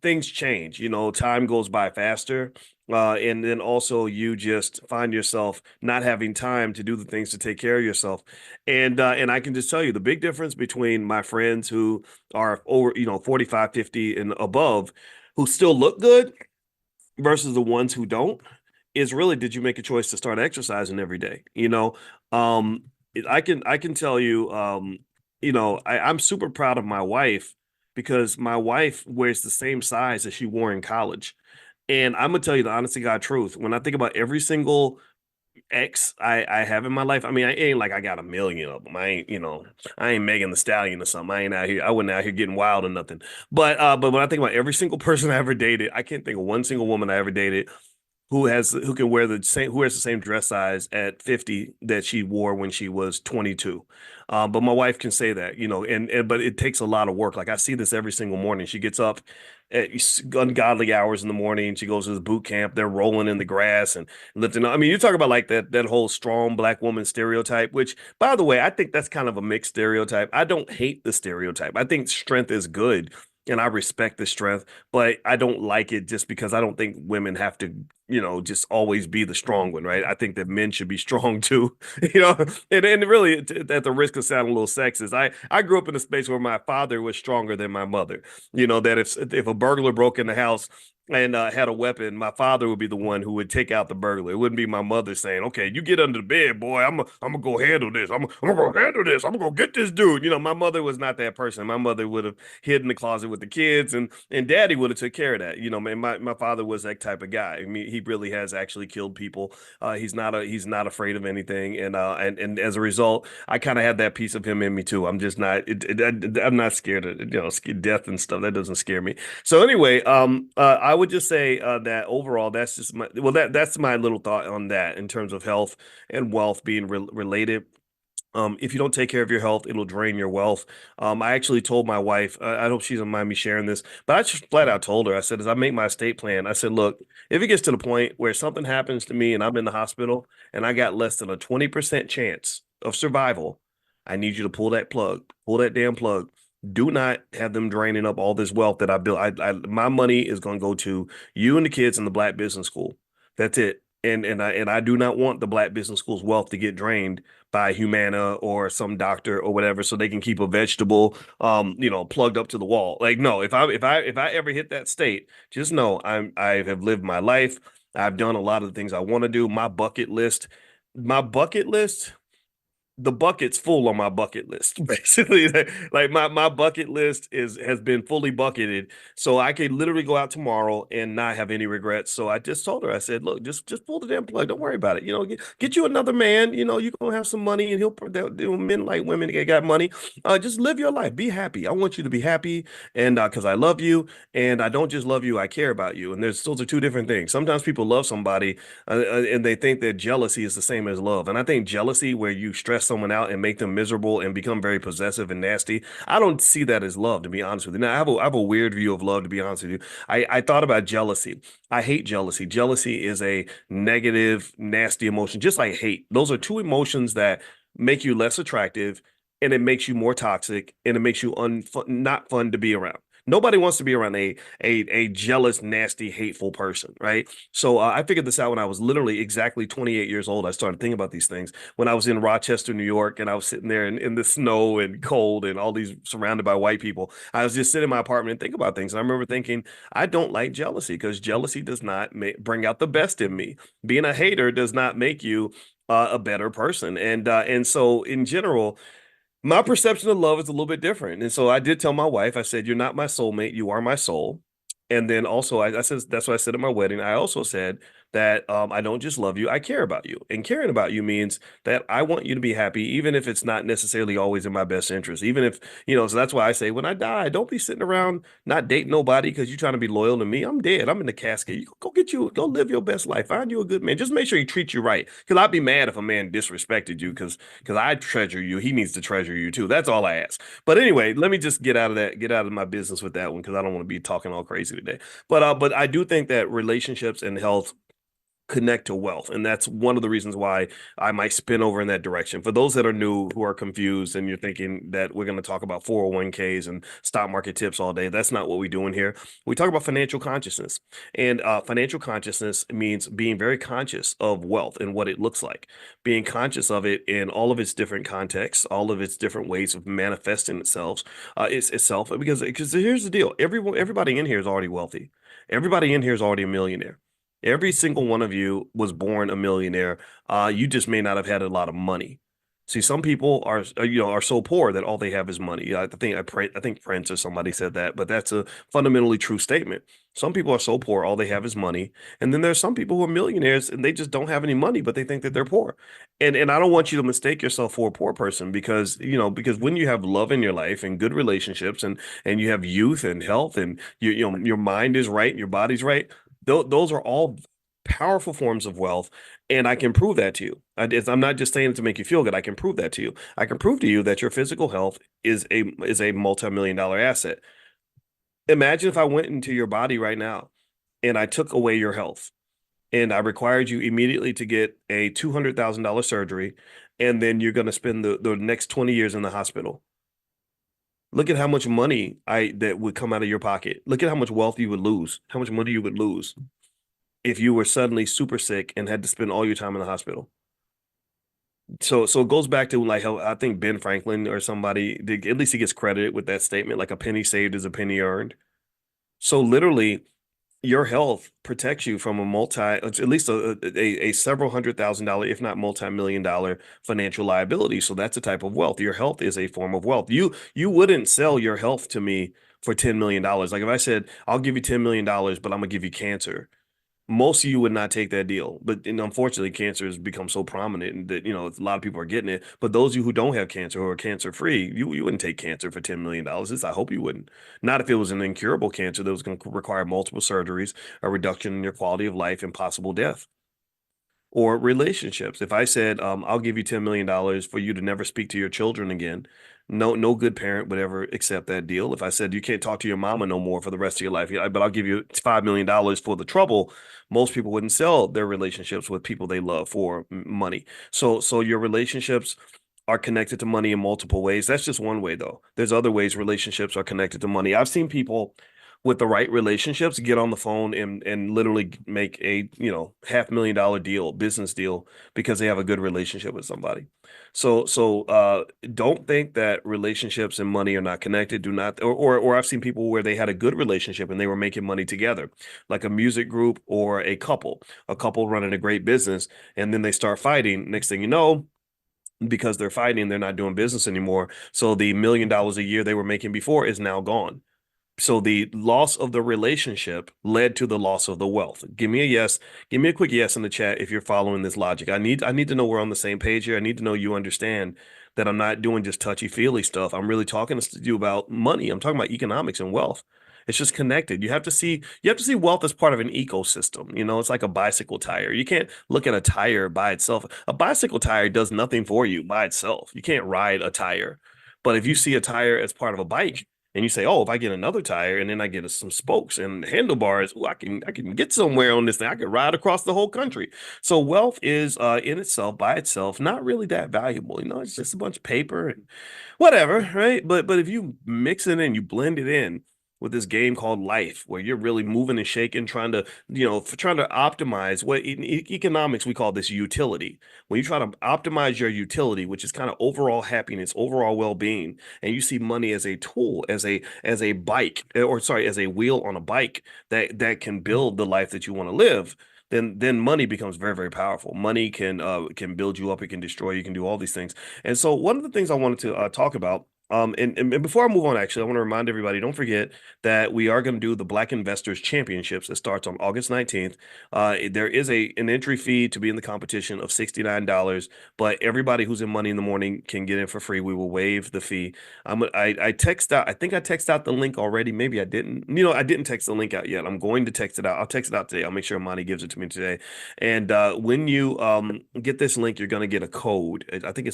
things change. Time goes by faster. And then also you just find yourself not having time to do the things to take care of yourself. And I can just tell you the big difference between my friends who are over, 45, 50 and above, who still look good versus the ones who don't, is really, did you make a choice to start exercising every day? I can tell you, I'm super proud of my wife because my wife wears the same size as she wore in college. And I'm gonna tell you the honest to God truth. When I think about every single ex I have in my life, I mean, I ain't like I got a million of them. I ain't Megan the Stallion or something. I ain't out here. I wasn't out here getting wild or nothing. But when I think about every single person I ever dated, I can't think of one single woman I ever dated who can wear the same who wears the same dress size at 50 that she wore when she was 22. But my wife can say that, and but it takes a lot of work. Like I see this every single morning. She gets up at ungodly hours in the morning. She goes to the boot camp. They're rolling in the grass and lifting up. I mean, you talk about like that whole strong black woman stereotype, which by the way, I think that's kind of a mixed stereotype. I don't hate the stereotype. I think strength is good. And I respect the strength, but I don't like it just because I don't think women have to just always be the strong one, right? I think that men should be strong too, and really at the risk of sounding a little sexist, I grew up in a space where my father was stronger than my mother. That if a burglar broke in the house and had a weapon, my father would be the one who would take out the burglar. It wouldn't be my mother saying, "Okay, you get under the bed, boy. I'm gonna go handle this. I'm gonna go handle this. I'm gonna go get this dude." My mother was not that person. My mother would have hid in the closet with the kids, and daddy would have took care of that. Man, my father was that type of guy. I mean, he really has actually killed people. He's not afraid of anything, and as a result, I kind of have that piece of him in me too. I'm just not. I'm not scared of death and stuff. That doesn't scare me. So anyway, I would just say that overall, that's just that's my little thought on that in terms of health and wealth being related. If you don't take care of your health, it'll drain your wealth. I actually told my wife, I hope she doesn't mind me sharing this, but I just flat out told her, I said, as I make my estate plan, I said, look, if it gets to the point where something happens to me and I'm in the hospital and I got less than a 20% chance of survival, I need you to pull that damn plug. Do not have them draining up all this wealth that I built. My money is going to go to you and the kids in the Black Business School. That's it. And I do not want the Black Business School's wealth to get drained by Humana or some doctor or whatever, so they can keep a vegetable, plugged up to the wall. Like, no, if I ever hit that state, just know I have lived my life. I've done a lot of the things I want to do. My bucket list the bucket's full on my bucket list. Basically, like my bucket list has been fully bucketed, so I could literally go out tomorrow and not have any regrets. So I just told her, I said, look, just pull the damn plug. Don't worry about it. Get you another man. You're gonna have some money, and men like women that got money. Just live your life. Be happy. I want you to be happy, and because I love you, and I don't just love you, I care about you. And those are two different things. Sometimes people love somebody and they think that jealousy is the same as love. And I think jealousy, where you stress someone out and make them miserable and become very possessive and nasty, I don't see that as love, to be honest with you. Now, I have a weird view of love, to be honest with you. I thought about jealousy. I hate jealousy. Jealousy is a negative, nasty emotion, just like hate. Those are two emotions that make you less attractive, and it makes you more toxic, and it makes you not fun to be around. Nobody wants to be around a jealous, nasty, hateful person, right? So I figured this out when I was literally exactly 28 years old. I started thinking about these things when I was in Rochester, New York, and I was sitting there in the snow and cold and all these surrounded by white people. I was just sitting in my apartment and think about things. And I remember thinking, I don't like jealousy because jealousy does not bring out the best in me. Being a hater does not make you a better person. And so in general, my perception of love is a little bit different. And so I did tell my wife, I said, you're not my soulmate, you are my soul. And then also, I said, that's what I said at my wedding. I also said that I don't just love you, I care about you. And caring about you means that I want you to be happy, even if it's not necessarily always in my best interest. Even if, so that's why I say, when I die, don't be sitting around not dating nobody because you're trying to be loyal to me. I'm dead. I'm in the casket. You go live your best life. Find you a good man. Just make sure he treats you right. Because I'd be mad if a man disrespected you because I treasure you. He needs to treasure you too. That's all I ask. But anyway, let me just get out of my business with that one because I don't want to be talking all crazy today. But I do think that relationships and health connect to wealth. And that's one of the reasons why I might spin over in that direction. For those that are new, who are confused, and you're thinking that we're going to talk about 401ks and stock market tips all day, that's not what we're doing here. We talk about financial consciousness. And financial consciousness means being very conscious of wealth and what it looks like, being conscious of it in all of its different contexts, all of its different ways of manifesting itself, because here's the deal. Everybody in here is already wealthy. Everybody in here is already a millionaire. Every single one of you was born a millionaire. You just may not have had a lot of money. See, some people are, are so poor that all they have is money. I think Prince or somebody said that, but that's a fundamentally true statement. Some people are so poor, all they have is money. And then there's some people who are millionaires and they just don't have any money, but they think that they're poor. And I don't want you to mistake yourself for a poor person because, because when you have love in your life and good relationships and you have youth and health and your mind is right, your body's right, those are all powerful forms of wealth. And I can prove that to you. I'm not just saying it to make you feel good. I can prove that to you. I can prove to you that your physical health is a multi-million-dollar asset. Imagine if I went into your body right now and I took away your health and I required you immediately to get a $200,000 surgery, and then you're going to spend the next 20 years in the hospital. Look at how much money that would come out of your pocket. Look at how much wealth you would lose, how much money you would lose if you were suddenly super sick and had to spend all your time in the hospital. So it goes back to like how I think Ben Franklin or somebody, at least he gets credited with that statement, like a penny saved is a penny earned. So literally, your health protects you from at least a several $100,000, if not multi-million-dollar financial liability. So that's a type of wealth. Your health is a form of wealth. You wouldn't sell your health to me for $10 million. Like if I said, I'll give you $10 million, but I'm gonna give you cancer, most of you would not take that deal. But unfortunately, cancer has become so prominent that a lot of people are getting it. But those of you who don't have cancer or are cancer free, you wouldn't take cancer for $10 million. I hope you wouldn't. Not if it was an incurable cancer that was going to require multiple surgeries, a reduction in your quality of life, and possible death. Or relationships. If I said, I'll give you $10 million for you to never speak to your children again, no good parent would ever accept that deal. If I said you can't talk to your mama no more for the rest of your life, but I'll give you $5 million for the trouble, most people wouldn't sell their relationships with people they love for money. So your relationships are connected to money in multiple ways. That's just one way, though. There's other ways relationships are connected to money. I've seen people with the right relationships get on the phone and literally make a $500,000 deal, business deal, because they have a good relationship with somebody. So don't think that relationships and money are not connected. Do not, or I've seen people where they had a good relationship and they were making money together, like a music group or a couple running a great business, and then they start fighting. Next thing you know, because they're fighting, they're not doing business anymore. So the $1 million a year they were making before is now gone. So the loss of the relationship led to the loss of the wealth. Give me a yes. Give me a quick yes in the chat if you're following this logic. I need to know we're on the same page here. I need to know you understand that I'm not doing just touchy-feely stuff. I'm really talking to you about money. I'm talking about economics and wealth. It's just connected. You have to see wealth as part of an ecosystem. It's like a bicycle tire. You can't look at a tire by itself. A bicycle tire does nothing for you by itself. You can't ride a tire. But if you see a tire as part of a bike, and you say, "Oh, if I get another tire and then I get some spokes and handlebars, I can get somewhere on this thing. I could ride across the whole country." So wealth is in itself, by itself, not really that valuable. It's just a bunch of paper and whatever, right? But if you mix it in, you blend it in with this game called life, where you're really moving and shaking, trying to optimize what in economics we call this utility. When you try to optimize your utility, which is kind of overall happiness, overall well-being, and you see money as a tool, as a bike, or sorry, as a wheel on a bike that can build the life that you want to live, then money becomes very, very powerful. Money can build you up, it can destroy you, can do all these things. And so one of the things I wanted to talk about, and before I move on, actually, I want to remind everybody, don't forget that we are going to do the Black Investors Championships. It starts on August 19th. There is an entry fee to be in the competition of $69, but everybody who's in Money in the Morning can get in for free. We will waive the fee. I think I texted out the link already. Maybe I didn't. I didn't text the link out yet. I'm going to text it out. I'll text it out today. I'll make sure Monty gives it to me today. And when you get this link, you're going to get a code. I think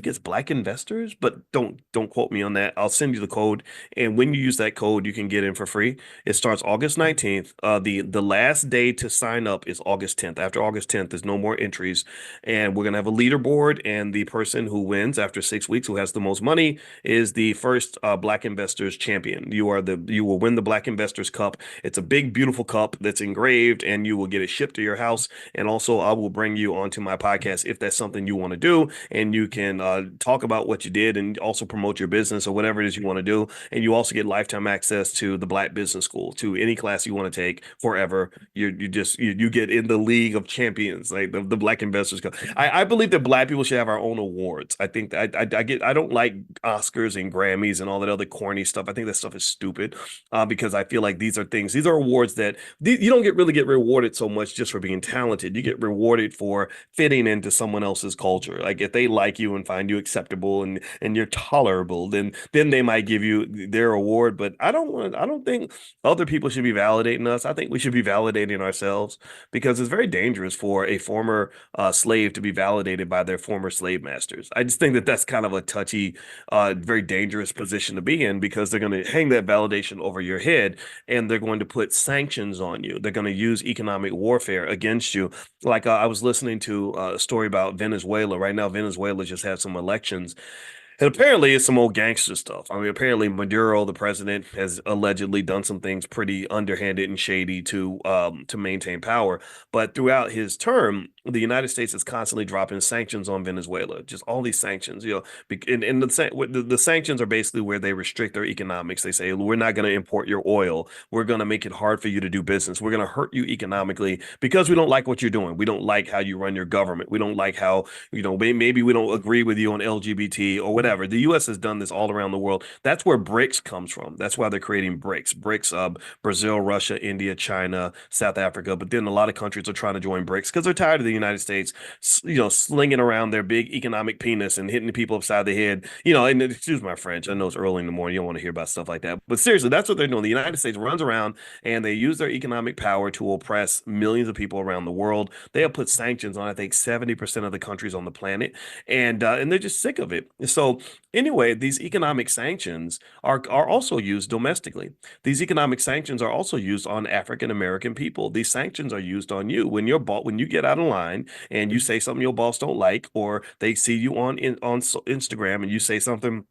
it's Black Investors, but don't quote me on that. I'll send you the code, and when you use that code, you can get in for free. It starts August 19th. The last day to sign up is August 10th. After August 10th, there's no more entries, and we're gonna have a leaderboard. And the person who wins after 6 weeks, who has the most money, is the first Black Investors champion. You will win the Black Investors Cup. It's a big, beautiful cup that's engraved, and you will get it shipped to your house. And also, I will bring you onto my podcast if that's something you want to do, and you can talk about what you did and also promote your business or whatever it is you want to do. And you also get lifetime access to the Black Business School, to any class you want to take forever. You get in the league of champions, like the Black Investors Club. I believe that Black people should have our own awards. I think that I don't like Oscars and Grammys and all that other corny stuff. I think that stuff is stupid, because I feel like these are awards that you don't really get rewarded so much just for being talented. You get rewarded for fitting into someone else's culture. Like if they like you and find you acceptable and you're tolerable, then they might give you their award. But I don't think other people should be validating us. I think we should be validating ourselves, because it's very dangerous for a former slave to be validated by their former slave masters. I just think that that's kind of a touchy, very dangerous position to be in, because they're going to hang that validation over your head, and they're going to put sanctions on you. They're going to use economic warfare against you. Like I was listening to a story about Venezuela. Right now, Venezuela just had some elections. And apparently it's some old gangster stuff. I mean, apparently Maduro, the president, has allegedly done some things pretty underhanded and shady to maintain power. But throughout his term, the United States is constantly dropping sanctions on Venezuela. Just all these sanctions, and the sanctions are basically where they restrict their economics. They say, we're not going to import your oil. We're going to make it hard for you to do business. We're going to hurt you economically because we don't like what you're doing. We don't like how you run your government. We don't like how, maybe we don't agree with you on LGBT or whatever. The U.S. has done this all around the world. That's where BRICS comes from. That's why they're creating BRICS. BRICS, Brazil, Russia, India, China, South Africa. But then a lot of countries are trying to join BRICS because they're tired of the United States, slinging around their big economic penis and hitting the people upside the head. And excuse my French. I know it's early in the morning. You don't want to hear about stuff like that. But seriously, that's what they're doing. The United States runs around and they use their economic power to oppress millions of people around the world. They have put sanctions on, I think, 70% of the countries on the planet, and they're just sick of it. So anyway, these economic sanctions are also used domestically. These economic sanctions are also used on African American people. These sanctions are used on you when you get out of line and you say something your boss don't like, or they see you on Instagram and you say something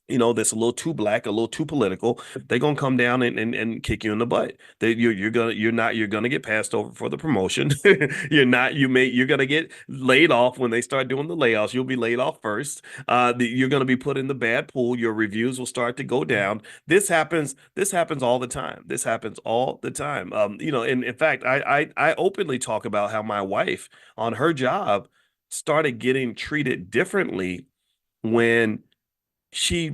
that's a little too black, a little too political. They're gonna come down and kick you in the butt. You're gonna get passed over for the promotion. You're gonna get laid off when they start doing the layoffs. You'll be laid off first. You're gonna be put in the bad pool. Your reviews will start to go down. This happens all the time. This happens all the time. And in fact, I openly talk about how my wife on her job started getting treated differently when she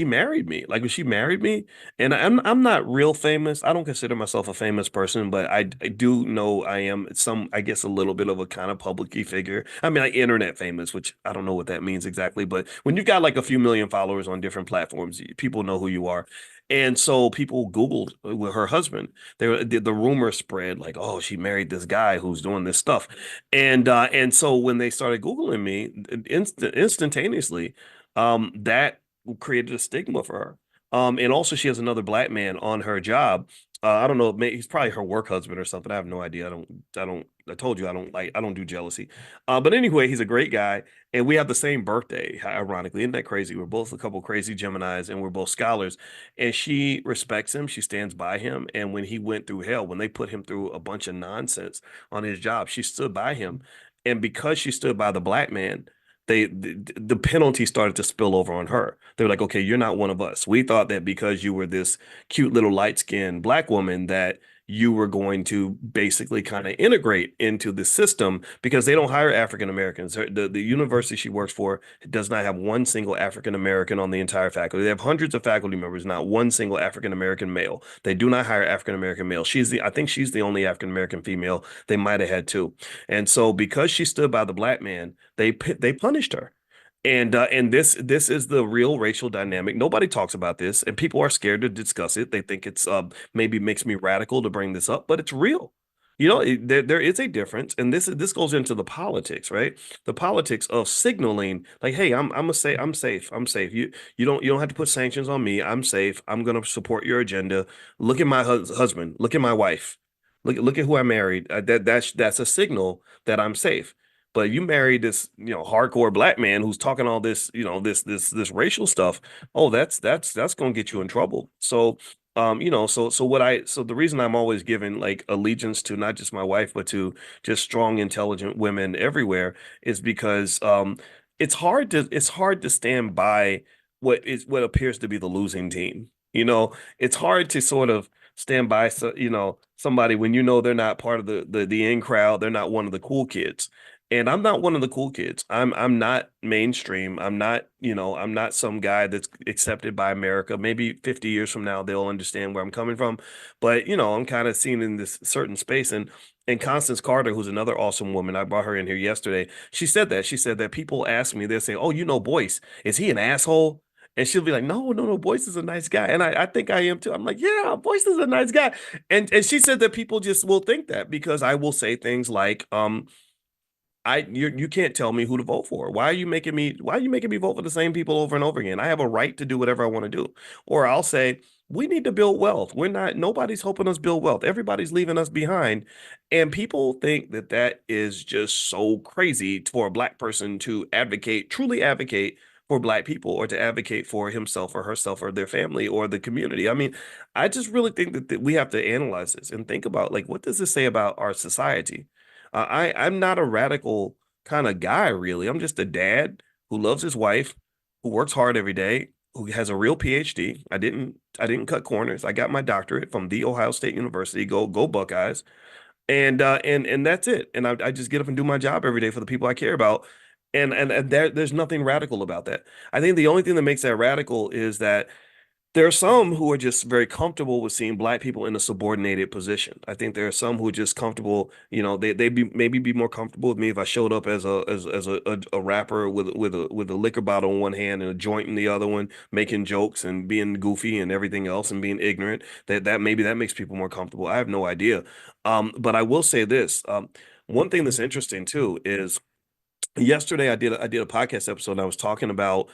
married me. Like when she married me, and I'm not real famous. I don't consider myself a famous person, but I do know I am I guess a little bit of a kind of publicly figure. I mean, like internet famous, which I don't know what that means exactly, but when you've got like a few million followers on different platforms, people know who you are. And so people Googled with her husband. The rumor spread like, oh, she married this guy who's doing this stuff, and so when they started Googling me, instantaneously, that created a stigma for her. And also she has another black man on her job. I don't know, maybe he's probably her work husband or something. I have no idea. I told you I don't do jealousy. But anyway, he's a great guy, and we have the same birthday, ironically. Isn't that crazy? We're both a couple crazy Geminis, and we're both scholars. And she respects him, she stands by him. And when he went through hell, when they put him through a bunch of nonsense on his job, she stood by him. And because she stood by the black man, the penalty started to spill over on her. They were like, okay, you're not one of us. We thought that because you were this cute little light-skinned black woman that you were going to basically kind of integrate into the system, because they don't hire African Americans. The university she works for does not have one single African American on the entire faculty. They have hundreds of faculty members, not one single African American male. They do not hire African American male. I think she's the only African American female. They might have had two. And so because she stood by the black man, they punished her. And this is the real racial dynamic. Nobody talks about this, and people are scared to discuss it. They think it's maybe makes me radical to bring this up, but it's real. There is a difference, and this goes into the politics, right? The politics of signaling, like, hey, I'm safe. I'm safe. You don't have to put sanctions on me. I'm safe. I'm gonna support your agenda. Look at my husband. Look at my wife. Look at who I married. That's a signal that I'm safe. But you married this, hardcore black man who's talking all this, this racial stuff. Oh, that's gonna get you in trouble. So, so the reason I'm always giving like allegiance to not just my wife, but to just strong, intelligent women everywhere is because it's hard to stand by what appears to be the losing team. You know, it's hard to sort of stand by somebody when you know they're not part of the in crowd, they're not one of the cool kids. And I'm not one of the cool kids. I'm not mainstream. I'm not, I'm not some guy that's accepted by America. Maybe 50 years from now they'll understand where I'm coming from. But, I'm kind of seen in this certain space. And Constance Carter, who's another awesome woman, I brought her in here yesterday. She said that. She said that people ask me, they'll say, "Oh, Boyce, is he an asshole?" And she'll be like, "No, no, no, Boyce is a nice guy." And I think I am too. I'm like, "Yeah, Boyce is a nice guy." And she said that people just will think that because I will say things like, you can't tell me who to vote for. Why are you making me vote for the same people over and over again? I have a right to do whatever I want to do. Or I'll say, we need to build wealth. Nobody's helping us build wealth. Everybody's leaving us behind. And people think that that is just so crazy for a black person to truly advocate for black people, or to advocate for himself or herself or their family or the community. I mean, I just really think that we have to analyze this and think about, like, what does this say about our society? I'm not a radical kind of guy, really. I'm just a dad who loves his wife, who works hard every day, who has a real PhD. I didn't cut corners. I got my doctorate from the Ohio State University. Go Buckeyes. And that's it. And I just get up and do my job every day for the people I care about. And there's nothing radical about that. I think the only thing that makes that radical is that there are some who are just very comfortable with seeing black people in a subordinated position. I think there are some who are just comfortable, they maybe be more comfortable with me if I showed up as a rapper with a liquor bottle in one hand and a joint in the other one, making jokes and being goofy and everything else and being ignorant. That maybe that makes people more comfortable. I have no idea. But I will say this. One thing that's interesting too is yesterday I did a podcast episode and I was talking about,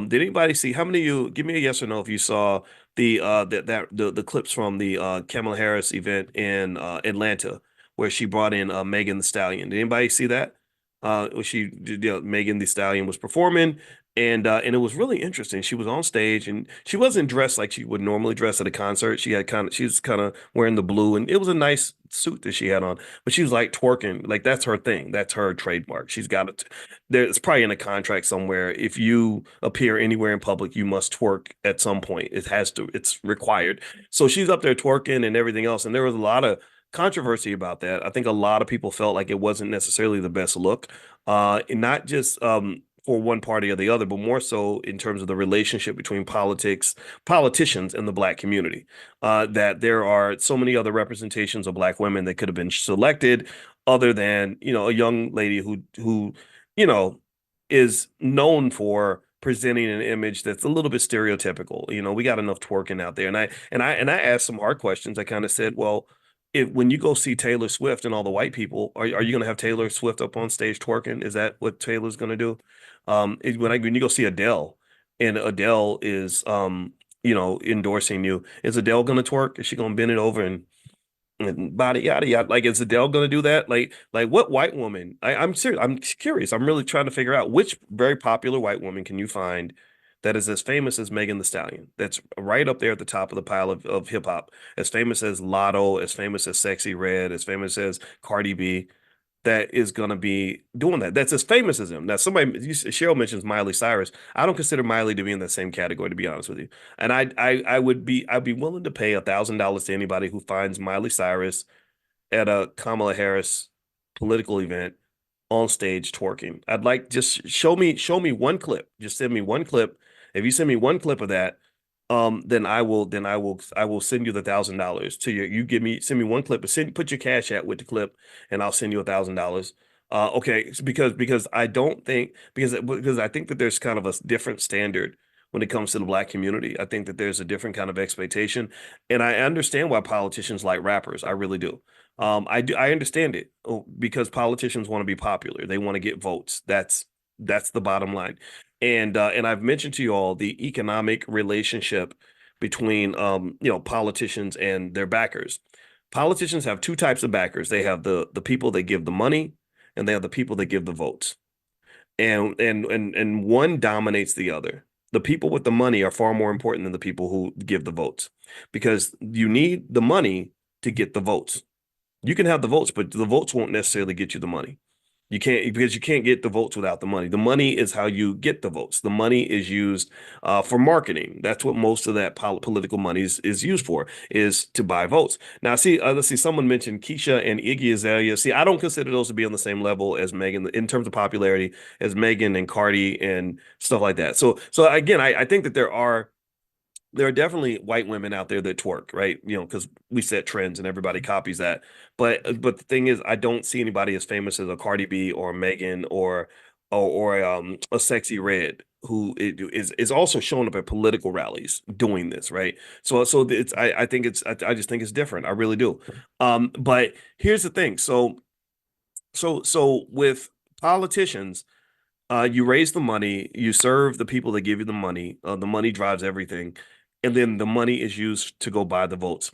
did anybody see, how many of you, give me a yes or no if you saw the clips from the Kamala Harris event in Atlanta, where she brought in Megan the Stallion. Did anybody see that? Megan the Stallion was performing, and it was really interesting. She was on stage and she wasn't dressed like she would normally dress at a concert. She was kind of wearing the blue, and it was a nice suit that she had on, but she was like twerking. Like, that's her thing. That's her trademark. She's got it. There's probably in a contract somewhere. If you appear anywhere in public, you must twerk at some point. It's required. So she's up there twerking and everything else. And there was a lot of controversy about that. I think a lot of people felt like it wasn't necessarily the best look, and not just for one party or the other, but more so in terms of the relationship between politicians, and the black community. That there are so many other representations of black women that could have been selected, other than a young lady who you know is known for presenting an image that's a little bit stereotypical. We got enough twerking out there, and I asked some hard questions. I kind of said, well, when you go see Taylor Swift and all the white people, are you going to have Taylor Swift up on stage twerking? Is that what Taylor's going to do? When you go see Adele, and Adele is endorsing you, is Adele going to twerk? Is she going to bend it over and body yada yada? Like, is Adele going to do that? Like what white woman? I'm serious. I'm curious. I'm really trying to figure out which very popular white woman can you find that is as famous as Megan the Stallion. That's right up there at the top of the pile of hip hop. As famous as Lotto, as famous as Sexy Red, as famous as Cardi B, that is going to be doing that. That's as famous as him. Now, Cheryl mentions Miley Cyrus. I don't consider Miley to be in the same category, to be honest with you. And I'd be willing to pay $1,000 to anybody who finds Miley Cyrus at a Kamala Harris political event on stage twerking. I'd like, just show me one clip. Just send me one clip. If you send me one clip of that, then I will send you the $1,000 to send me one clip, but put your cash at with the clip, and I'll send you $1,000. Okay, because I don't think, because I think that there's kind of a different standard when it comes to the black community. I think that there's a different kind of expectation, and I understand why politicians like rappers. I really do. I understand it, because politicians want to be popular. They want to get votes. That's the bottom line. And I've mentioned to you all the economic relationship between politicians and their backers. Politicians have two types of backers. They have the people that give the money, and they have the people that give the votes. And one dominates the other. The people with the money are far more important than the people who give the votes, because you need the money to get the votes. You can have the votes, but the votes won't necessarily get you the money. You can't, because you can't get the votes without the money. The money is how you get the votes. The money is used for marketing. That's what most of that political money is used for, is to buy votes. Now, see, let's see, someone mentioned Keisha and Iggy Azalea. See, I don't consider those to be on the same level as Megan in terms of popularity as Megan and Cardi and stuff like that. So again, I think that there are definitely white women out there that twerk, right? You know, because we set trends and everybody copies that. But the thing is, I don't see anybody as famous as a Cardi B or a Megan or a Sexy Red who is also showing up at political rallies doing this, right? So it's I think I just think it's different. I really do. But here's the thing. So with politicians, you raise the money, you serve the people that give you the money. The money drives everything, and then the money is used to go buy the votes.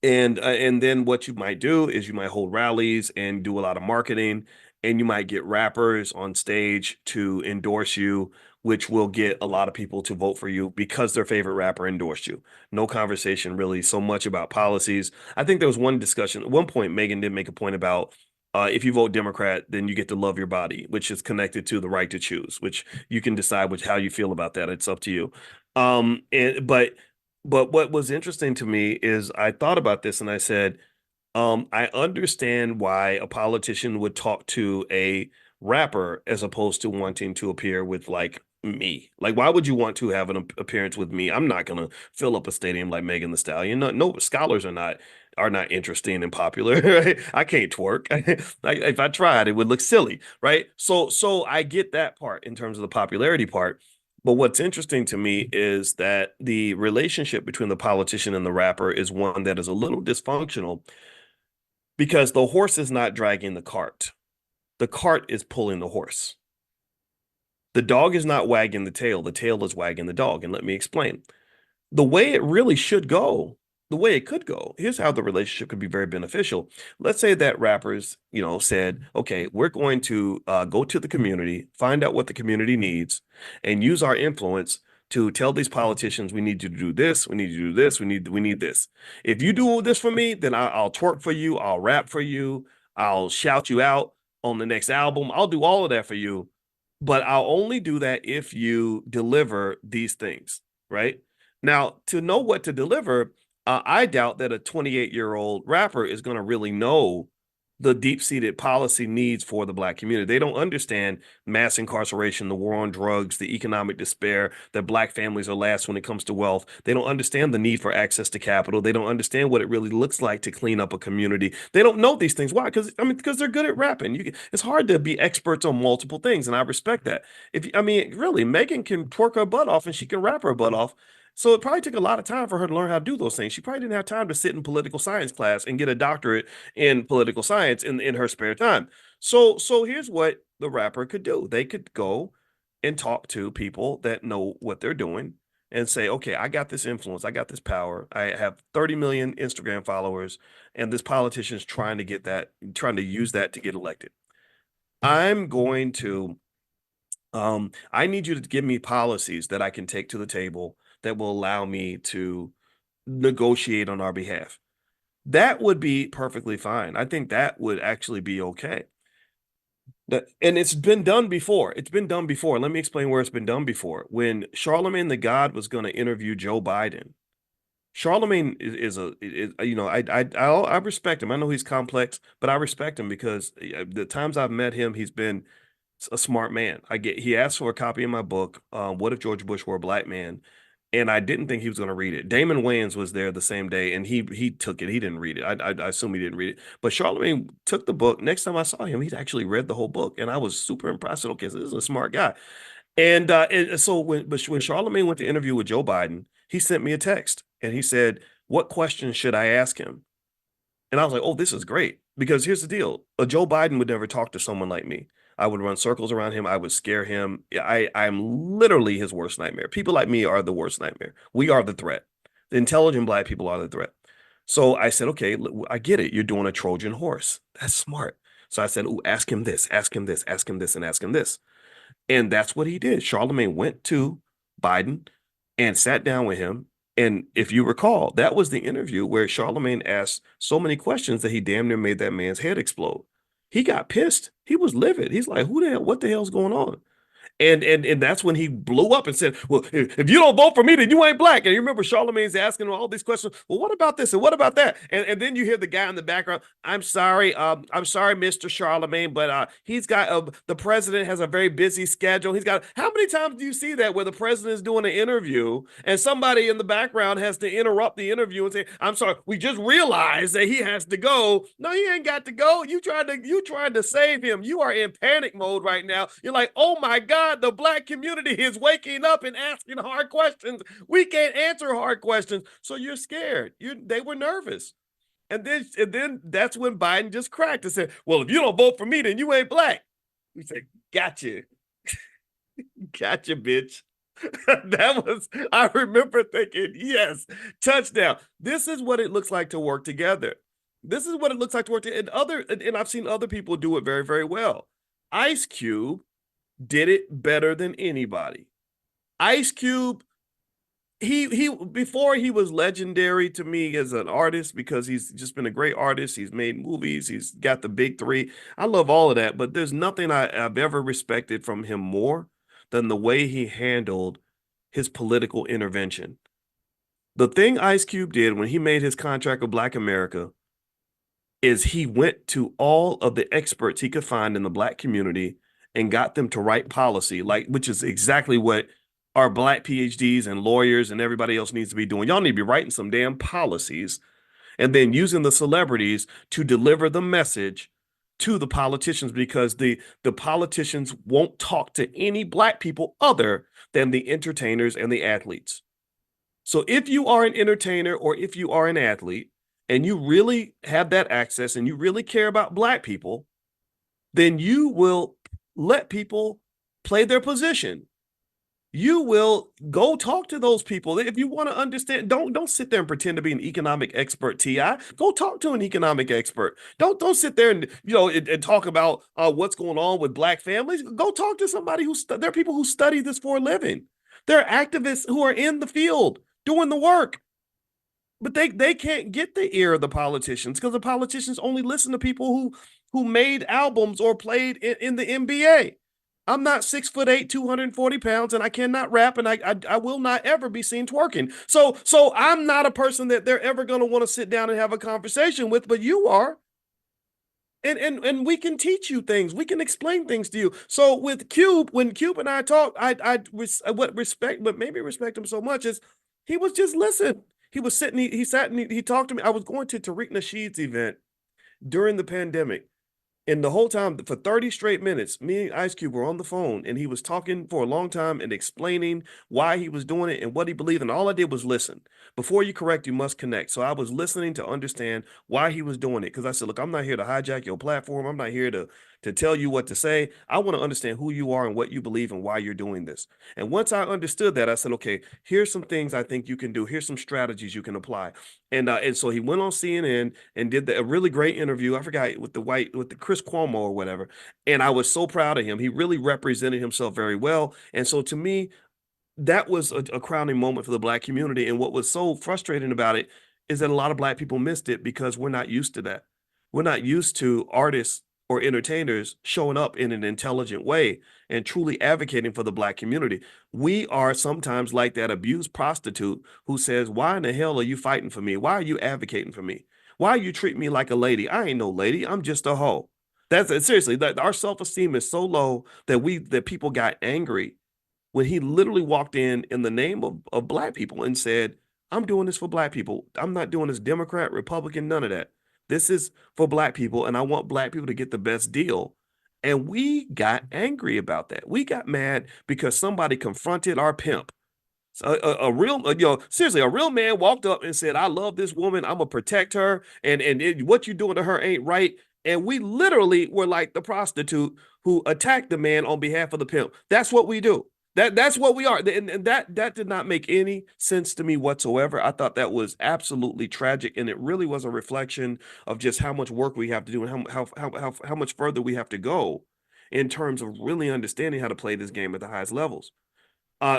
And then what you might do is you might hold rallies and do a lot of marketing, and you might get rappers on stage to endorse you, which will get a lot of people to vote for you because their favorite rapper endorsed you. No conversation really so much about policies. I think there was one discussion at one point. Megan did make a point about if you vote Democrat, then you get to love your body, which is connected to the right to choose, which you can decide how you feel about that. It's up to you. But what was interesting to me is I thought about this and I said, I understand why a politician would talk to a rapper as opposed to wanting to appear with like me. Like, why would you want to have an appearance with me? I'm not gonna fill up a stadium like Megan Thee Stallion. No, scholars are not interesting and popular. Right? I can't twerk. Like, if I tried, it would look silly, right? So I get that part in terms of the popularity part. But what's interesting to me is that the relationship between the politician and the rapper is one that is a little dysfunctional because the horse is not dragging the cart. The cart is pulling the horse. The dog is not wagging the tail is wagging the dog. And let me explain. The way it really should go, the way it could go, here's how the relationship could be very beneficial. Let's say that rappers, said, okay, we're going to go to the community, find out what the community needs, and use our influence to tell these politicians we need you to do this, we need you to do this, we need this. If you do this for me, then I'll twerk for you, I'll rap for you, I'll shout you out on the next album. I'll do all of that for you, but I'll only do that if you deliver these things, right? Now, to know what to deliver, I doubt that a 28-year-old rapper is going to really know the deep-seated policy needs for the Black community. They don't understand mass incarceration, the war on drugs, the economic despair, that Black families are last when it comes to wealth. They don't understand the need for access to capital. They don't understand what it really looks like to clean up a community. They don't know these things. Why? Because they're good at rapping. It's hard to be experts on multiple things, and I respect that. Really, Megan can twerk her butt off and she can rap her butt off. So it probably took a lot of time for her to learn how to do those things. She probably didn't have time to sit in political science class and get a doctorate in political science in her spare time. So here's what the rapper could do. They could go and talk to people that know what they're doing and say, okay, I got this influence, I got this power. I have 30 million Instagram followers, and this politician's trying to use that to get elected. I'm going to I need you to give me policies that I can take to the table that will allow me to negotiate on our behalf. That would be perfectly fine. I think that would actually be okay. And it's been done before. It's been done before. Let me explain where it's been done before. When Charlemagne the God was going to interview Joe Biden, Charlemagne I respect him. I know he's complex, but I respect him because the times I've met him, he's been a smart man. He asked for a copy of my book, What If George Bush Were a Black Man? And I didn't think he was going to read it. Damon Wayans was there the same day, and he took it. He didn't read it. I assume he didn't read it. But Charlemagne took the book. Next time I saw him, he'd actually read the whole book, and I was super impressed. I said, okay, so this is a smart guy. And so when Charlemagne went to interview with Joe Biden, he sent me a text, and he said, "What questions should I ask him?" And I was like, oh, this is great. Because here's the deal. Joe Biden would never talk to someone like me. I would run circles around him. I would scare him. I'm literally his worst nightmare. People like me are the worst nightmare. We are the threat. The intelligent Black people are the threat. So I said, okay, I get it. You're doing a Trojan horse. That's smart. So I said, ask him this, ask him this, ask him this, and ask him this. And that's what he did. Charlemagne went to Biden and sat down with him. And if you recall, that was the interview where Charlemagne asked so many questions that he damn near made that man's head explode. he got pissed. He was livid. He's like, who the hell, what the hell's going on? And that's when he blew up and said, well, if you don't vote for me, then you ain't black. And you remember Charlemagne's asking him all these questions. Well, what about this? And what about that? And then you hear the guy in the background, I'm sorry, Mr. Charlemagne, but he's got, the president has a very busy schedule. He's got, how many times do you see that where the president is doing an interview and somebody in the background has to interrupt the interview and say, I'm sorry, we just realized that he has to go. No, he ain't got to go. You tried to save him. You are in panic mode right now. You're like, oh my God, the black community is waking up and asking hard questions. We can't answer hard questions. So you're scared. They were nervous. And then that's when Biden just cracked and said, well, if you don't vote for me, then you ain't black. We said, gotcha. Gotcha, bitch. I remember thinking, yes, touchdown. This is what it looks like to work together. This is what it looks like to work together. And I've seen other people do it very, very well. Ice Cube did it better than anybody. Ice Cube, he before he was legendary to me as an artist because he's just been a great artist. He's made movies. He's got the big three. I love all of that, but there's nothing I've ever respected from him more than the way he handled his political intervention. The thing Ice Cube did when he made his contract with Black America is he went to all of the experts he could find in the Black community and got them to write policy, which is exactly what our Black PhDs and lawyers and everybody else needs to be doing. Y'all need to be writing some damn policies and then using the celebrities to deliver the message to the politicians, because the politicians won't talk to any Black people other than the entertainers and the athletes. So if you are an entertainer or if you are an athlete and you really have that access and you really care about Black people, then you will let people play their position. You will go talk to those people. If you want to understand, don't sit there and pretend to be an economic expert, T.I. Go talk to an economic expert. Don't sit there and and talk about what's going on with Black families. Go talk to somebody there are people who study this for a living. There are activists who are in the field doing the work. But they can't get the ear of the politicians because the politicians only listen to people who made albums or played in the NBA. I'm not 6'8", 240 pounds, and I cannot rap, and I will not ever be seen twerking. So I'm not a person that they're ever going to want to sit down and have a conversation with, but you are. And we can teach you things. We can explain things to you. So with Cube, when Cube and I talk, what respect, but maybe respect him so much is he was just listening. He was sitting, he sat and he talked to me. I was going to Tariq Nasheed's event during the pandemic. And the whole time, for 30 straight minutes, me and Ice Cube were on the phone, and he was talking for a long time and explaining why he was doing it and what he believed. And all I did was listen. Before you correct, you must connect. So I was listening to understand why he was doing it. Because I said, look, I'm not here to hijack your platform. I'm not here to tell you what to say. I want to understand who you are and what you believe and why you're doing this. And once I understood that, I said, okay, here's some things I think you can do. Here's some strategies you can apply. And so he went on CNN and did a really great interview. I forgot with the Chris Cuomo or whatever. And I was so proud of him. He really represented himself very well. And so to me, that was a crowning moment for the Black community. And what was so frustrating about it is that a lot of Black people missed it because we're not used to that. We're not used to artists or entertainers showing up in an intelligent way and truly advocating for the Black community. We are sometimes like that abused prostitute who says, why in the hell are you fighting for me? Why are you advocating for me? Why you treat me like a lady? I ain't no lady. I'm just a hoe. That's seriously, that our self-esteem is so low that people got angry when he literally walked in the name of Black people and said, I'm doing this for Black people. I'm not doing this Democrat, Republican, none of that. This is for Black people, and I want Black people to get the best deal. And we got angry about that. We got mad because somebody confronted our pimp. So a real, seriously, a real man walked up and said, I love this woman. I'm going to protect her. And what you're doing to her ain't right. And we literally were like the prostitute who attacked the man on behalf of the pimp. That's what we do. That's what we are. And that did not make any sense to me whatsoever. I thought that was absolutely tragic. And it really was a reflection of just how much work we have to do and how much further we have to go in terms of really understanding how to play this game at the highest levels.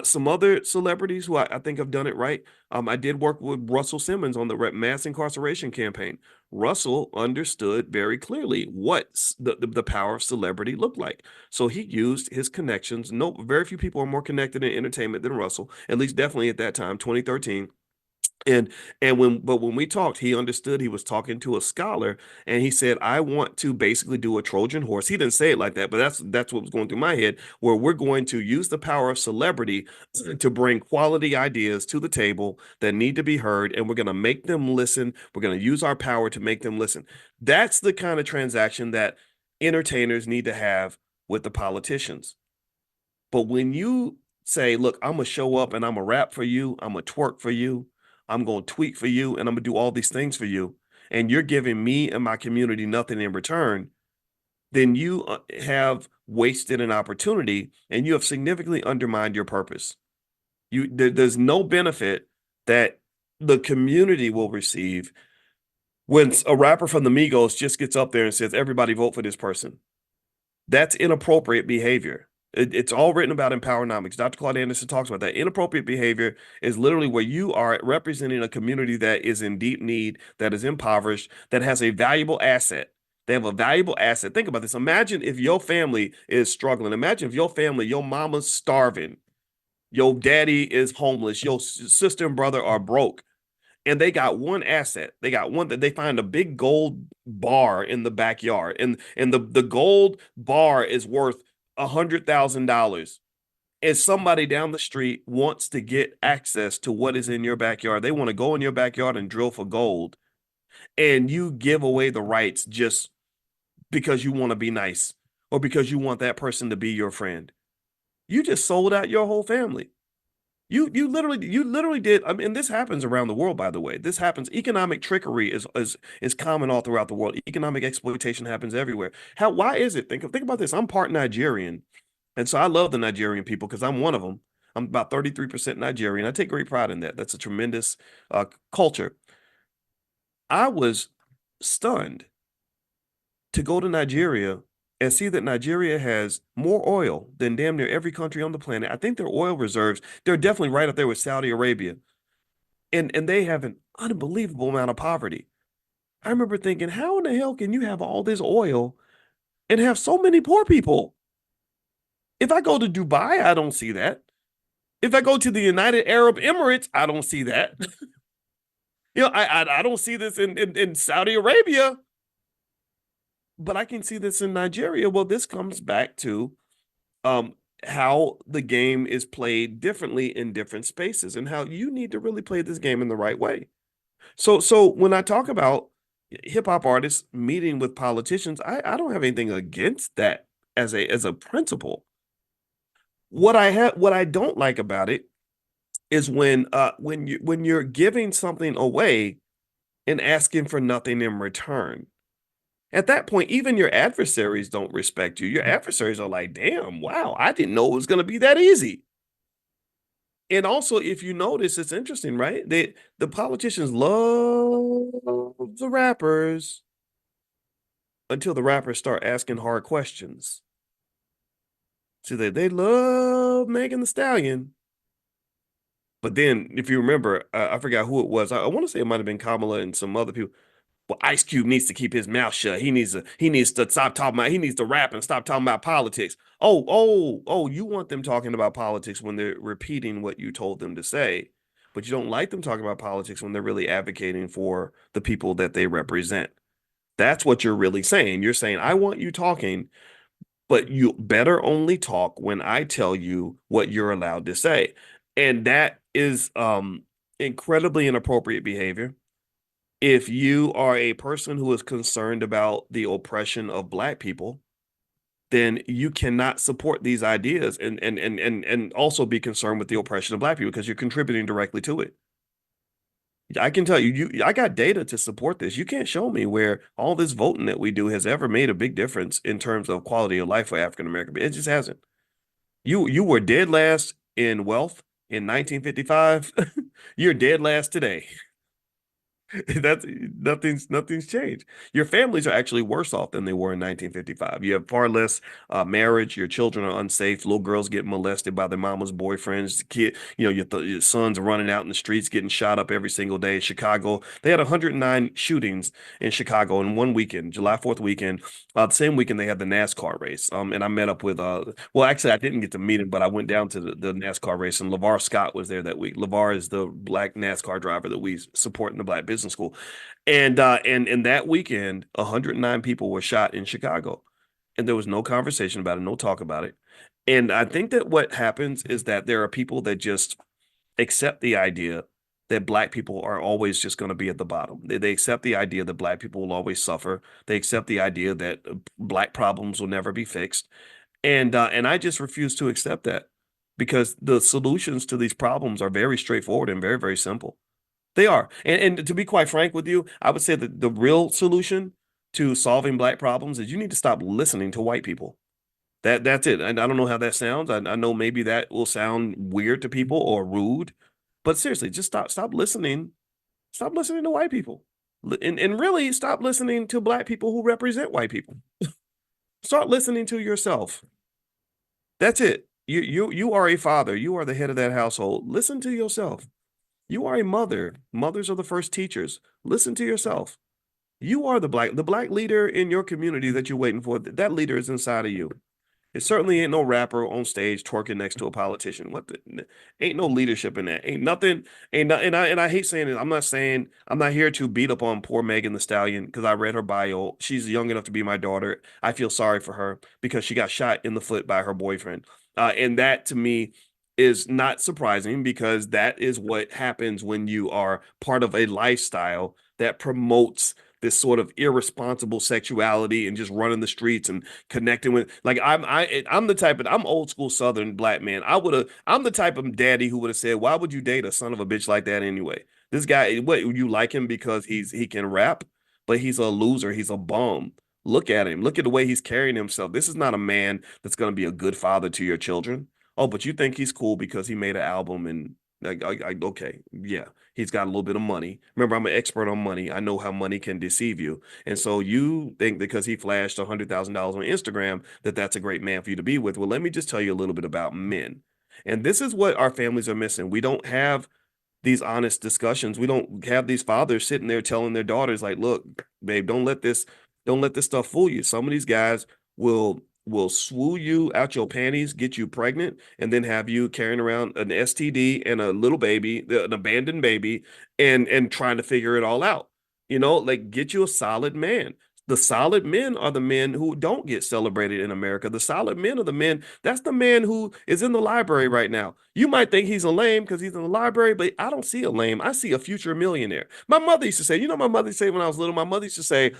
Some other celebrities who I think have done it right. I did work with Russell Simmons on the mass incarceration campaign. Russell understood very clearly what the power of celebrity looked like. So he used his connections. No, very few people are more connected in entertainment than Russell, at least definitely at that time, 2013. And when we talked, he understood he was talking to a scholar, and he said, "I want to basically do a Trojan horse." He didn't say it like that, but that's what was going through my head, where we're going to use the power of celebrity to bring quality ideas to the table that need to be heard, and we're going to make them listen. We're going to use our power to make them listen. That's the kind of transaction that entertainers need to have with the politicians. But when you say, look, I'm gonna show up and I'm gonna rap for you, I'm gonna twerk for you, I'm gonna tweet for you, and I'm gonna do all these things for you, and you're giving me and my community nothing in return, then you have wasted an opportunity and you have significantly undermined your purpose. There's no benefit that the community will receive when a rapper from the Migos just gets up there and says, everybody vote for this person. That's inappropriate behavior. It's all written about in Powernomics. Dr. Claude Anderson talks about that. Inappropriate behavior is literally where you are representing a community that is in deep need, that is impoverished, that has a valuable asset. They have a valuable asset. Think about this. Imagine if your family is struggling. Imagine if your family, your mama's starving, your daddy is homeless, your sister and brother are broke, and they got one asset. They got one that they find a big gold bar in the backyard, and the gold bar is worth $100,000. And somebody down the street wants to get access to what is in your backyard. They want to go in your backyard and drill for gold, and you give away the rights just because you want to be nice or because you want that person to be your friend. You just sold out your whole family. You literally did. I mean, this happens around the world, by the way. This happens. Economic trickery is common all throughout the world. Economic exploitation happens everywhere. Why is it? Think about this. I'm part Nigerian, and so I love the Nigerian people because I'm one of them. I'm about 33% Nigerian. I take great pride in that. That's a tremendous culture. I was stunned to go to Nigeria and see that Nigeria has more oil than damn near every country on the planet. I think their oil reserves, they're definitely right up there with Saudi Arabia. And they have an unbelievable amount of poverty. I remember thinking, how in the hell can you have all this oil and have so many poor people? If I go to Dubai, I don't see that. If I go to the United Arab Emirates, I don't see that. I don't see this in Saudi Arabia, but I can see this in Nigeria. Well, this comes back to how the game is played differently in different spaces and how you need to really play this game in the right way. So when I talk about hip hop artists meeting with politicians, I don't have anything against that as a principle. What I don't like about it is when you're giving something away and asking for nothing in return. At that point, even your adversaries don't respect you. Your adversaries are like, damn, wow, I didn't know it was going to be that easy. And also, if you notice, it's interesting, right? The politicians love the rappers until the rappers start asking hard questions. See, they love Megan Thee Stallion. But then, if you remember, I forgot who it was. I want to say it might have been Kamala and some other people. Well, Ice Cube needs to keep his mouth shut. He needs to stop talking about. He needs to rap and stop talking about politics. Oh! You want them talking about politics when they're repeating what you told them to say, but you don't like them talking about politics when they're really advocating for the people that they represent. That's what you're really saying. You're saying, I want you talking, but you better only talk when I tell you what you're allowed to say. And that is incredibly inappropriate behavior. If you are a person who is concerned about the oppression of Black people, then you cannot support these ideas and also be concerned with the oppression of Black people because you're contributing directly to it. I can tell you, I got data to support this. You can't show me where all this voting that we do has ever made a big difference in terms of quality of life for African American. It just hasn't. You were dead last in wealth in 1955. You're dead last today. That's nothing's changed. Your families are actually worse off than they were in 1955. You have far less marriage. Your children are unsafe. Little girls get molested by their mama's boyfriends. Your sons are running out in the streets getting shot up every single day. Chicago, they had 109 shootings in Chicago in one weekend, July 4th weekend. The same weekend they had the NASCAR race. And I met up with well, actually I didn't get to meet him, but I went down to the NASCAR race, and LeVar Scott was there that week. LeVar is the black NASCAR driver that we support in the Black Business School. And that weekend, 109 people were shot in Chicago, and there was no conversation about it, no talk about it. And I think that what happens is that there are people that just accept the idea that black people are always just going to be at the bottom. They accept the idea that black people will always suffer. They accept the idea that black problems will never be fixed. And I just refuse to accept that, because the solutions to these problems are very straightforward and very, very simple. They are. And to be quite frank with you, I would say that the real solution to solving black problems is you need to stop listening to white people. That's it. And I don't know how that sounds. I know maybe that will sound weird to people or rude, but seriously, just stop listening. Stop listening to white people. And really stop listening to black people who represent white people. Start listening to yourself. That's it. You are a father. You are the head of that household. Listen to yourself. You are a mother. Mothers are the first teachers. Listen to yourself. You are the black leader in your community that you're waiting for. That leader is inside of you. It certainly ain't no rapper on stage twerking next to a politician. Ain't no leadership in that. Ain't nothing. Ain't not, and I hate saying it. I'm not here to beat up on poor Megan Thee Stallion, because I read her bio. She's young enough to be my daughter. I feel sorry for her because she got shot in the foot by her boyfriend. And that to me is not surprising, because that is what happens when you are part of a lifestyle that promotes this sort of irresponsible sexuality and just running the streets and connecting with, like, I'm the type of, I'm old school Southern black man. I'm the type of daddy who would have said, why would you date a son of a bitch like that anyway? This guy, what, you like him because he can rap, but he's a loser. He's a bum. Look at him. Look at the way he's carrying himself. This is not a man that's going to be a good father to your children. Oh, but you think he's cool because he made an album, and okay, yeah, he's got a little bit of money. Remember, I'm an expert on money. I know how money can deceive you. And so you think because he flashed $100,000 on Instagram that that's a great man for you to be with. Well, let me just tell you a little bit about men. And this is what our families are missing. We don't have these honest discussions. We don't have these fathers sitting there telling their daughters, like, look, babe, don't let this stuff fool you. Some of these guys will swoo you out your panties, get you pregnant, and then have you carrying around an STD and a little baby, an abandoned baby, and trying to figure it all out. Like, get you a solid man. The solid men are the men who don't get celebrated in America. The solid men are the men. That's the man who is in the library right now. You might think he's a lame because he's in the library, but I don't see a lame. I see a future millionaire. My mother used to say, my mother used to say when I was little, my mother used to say,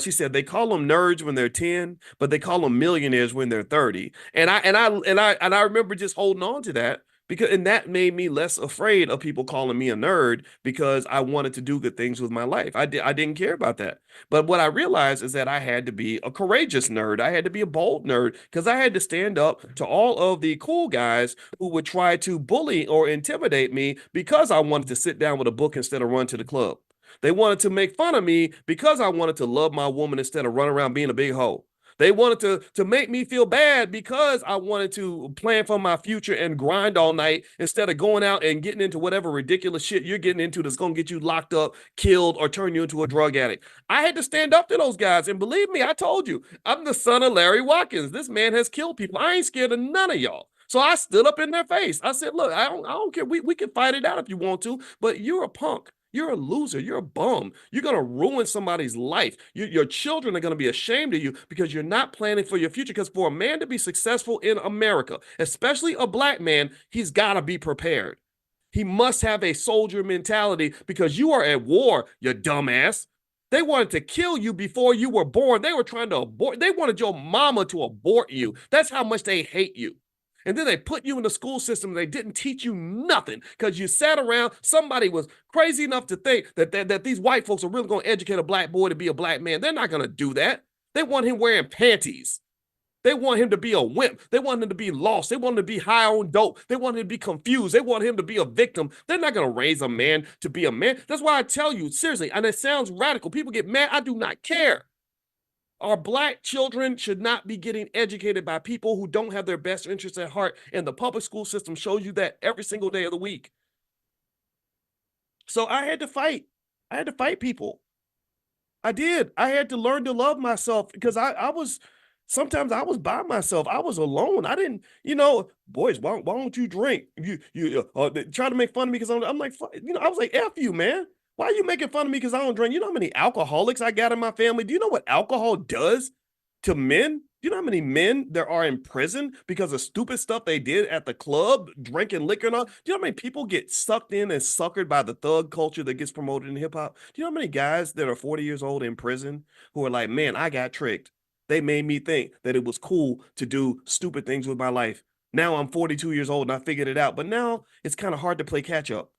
she said they call them nerds when they're 10, but they call them millionaires when they're 30. And I remember just holding on to that, and that made me less afraid of people calling me a nerd, because I wanted to do good things with my life. I didn't care about that. But what I realized is that I had to be a courageous nerd. I had to be a bold nerd, because I had to stand up to all of the cool guys who would try to bully or intimidate me because I wanted to sit down with a book instead of run to the club. They wanted to make fun of me because I wanted to love my woman instead of running around being a big hoe. They wanted to make me feel bad because I wanted to plan for my future and grind all night instead of going out and getting into whatever ridiculous shit you're getting into that's going to get you locked up, killed, or turn you into a drug addict. I had to stand up to those guys. And believe me, I told you, I'm the son of Larry Watkins. This man has killed people. I ain't scared of none of y'all. So I stood up in their face. I said, look, I don't care. We can fight it out if you want to, but you're a punk. You're a loser. You're a bum. You're going to ruin somebody's life. Your children are going to be ashamed of you because you're not planning for your future. Because for a man to be successful in America, especially a black man, he's got to be prepared. He must have a soldier mentality, because you are at war, you dumbass. They wanted to kill you before you were born. They were trying to abort. They wanted your mama to abort you. That's how much they hate you. And then they put you in the school system and they didn't teach you nothing because you sat around. Somebody was crazy enough to think that these white folks are really going to educate a black boy to be a black man. They're not going to do that. They want him wearing panties. They want him to be a wimp. They want him to be lost. They want him to be high on dope. They want him to be confused. They want him to be a victim. They're not going to raise a man to be a man. That's why I tell you, seriously, and it sounds radical. People get mad. I do not care. Our Black children should not be getting educated by people who don't have their best interests at heart. And the public school system shows you that every single day of the week. So I had to fight. I had to fight people. I did. I had to learn to love myself because sometimes I was by myself. I was alone. I didn't, boys, why don't you drink? You try to make fun of me because I'm like, I was like, F you, man. Why are you making fun of me because I don't drink? You know how many alcoholics I got in my family? Do you know what alcohol does to men? Do you know how many men there are in prison because of stupid stuff they did at the club, drinking liquor and all? Do you know how many people get sucked in and suckered by the thug culture that gets promoted in hip hop? Do you know how many guys that are 40 years old in prison who are like, man, I got tricked. They made me think that it was cool to do stupid things with my life. Now I'm 42 years old and I figured it out, but now it's kind of hard to play catch up.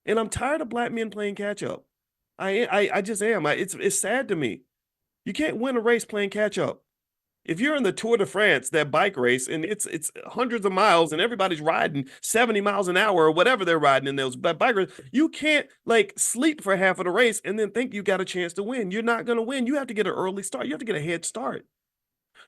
And I'm tired of Black men playing catch up. I just am. It's sad to me. You can't win a race playing catch up. If you're in the Tour de France, that bike race, and it's hundreds of miles and everybody's riding 70 miles an hour or whatever they're riding in those bike races, you can't sleep for half of the race and then think you got a chance to win. You're not going to win. You have to get an early start. You have to get a head start.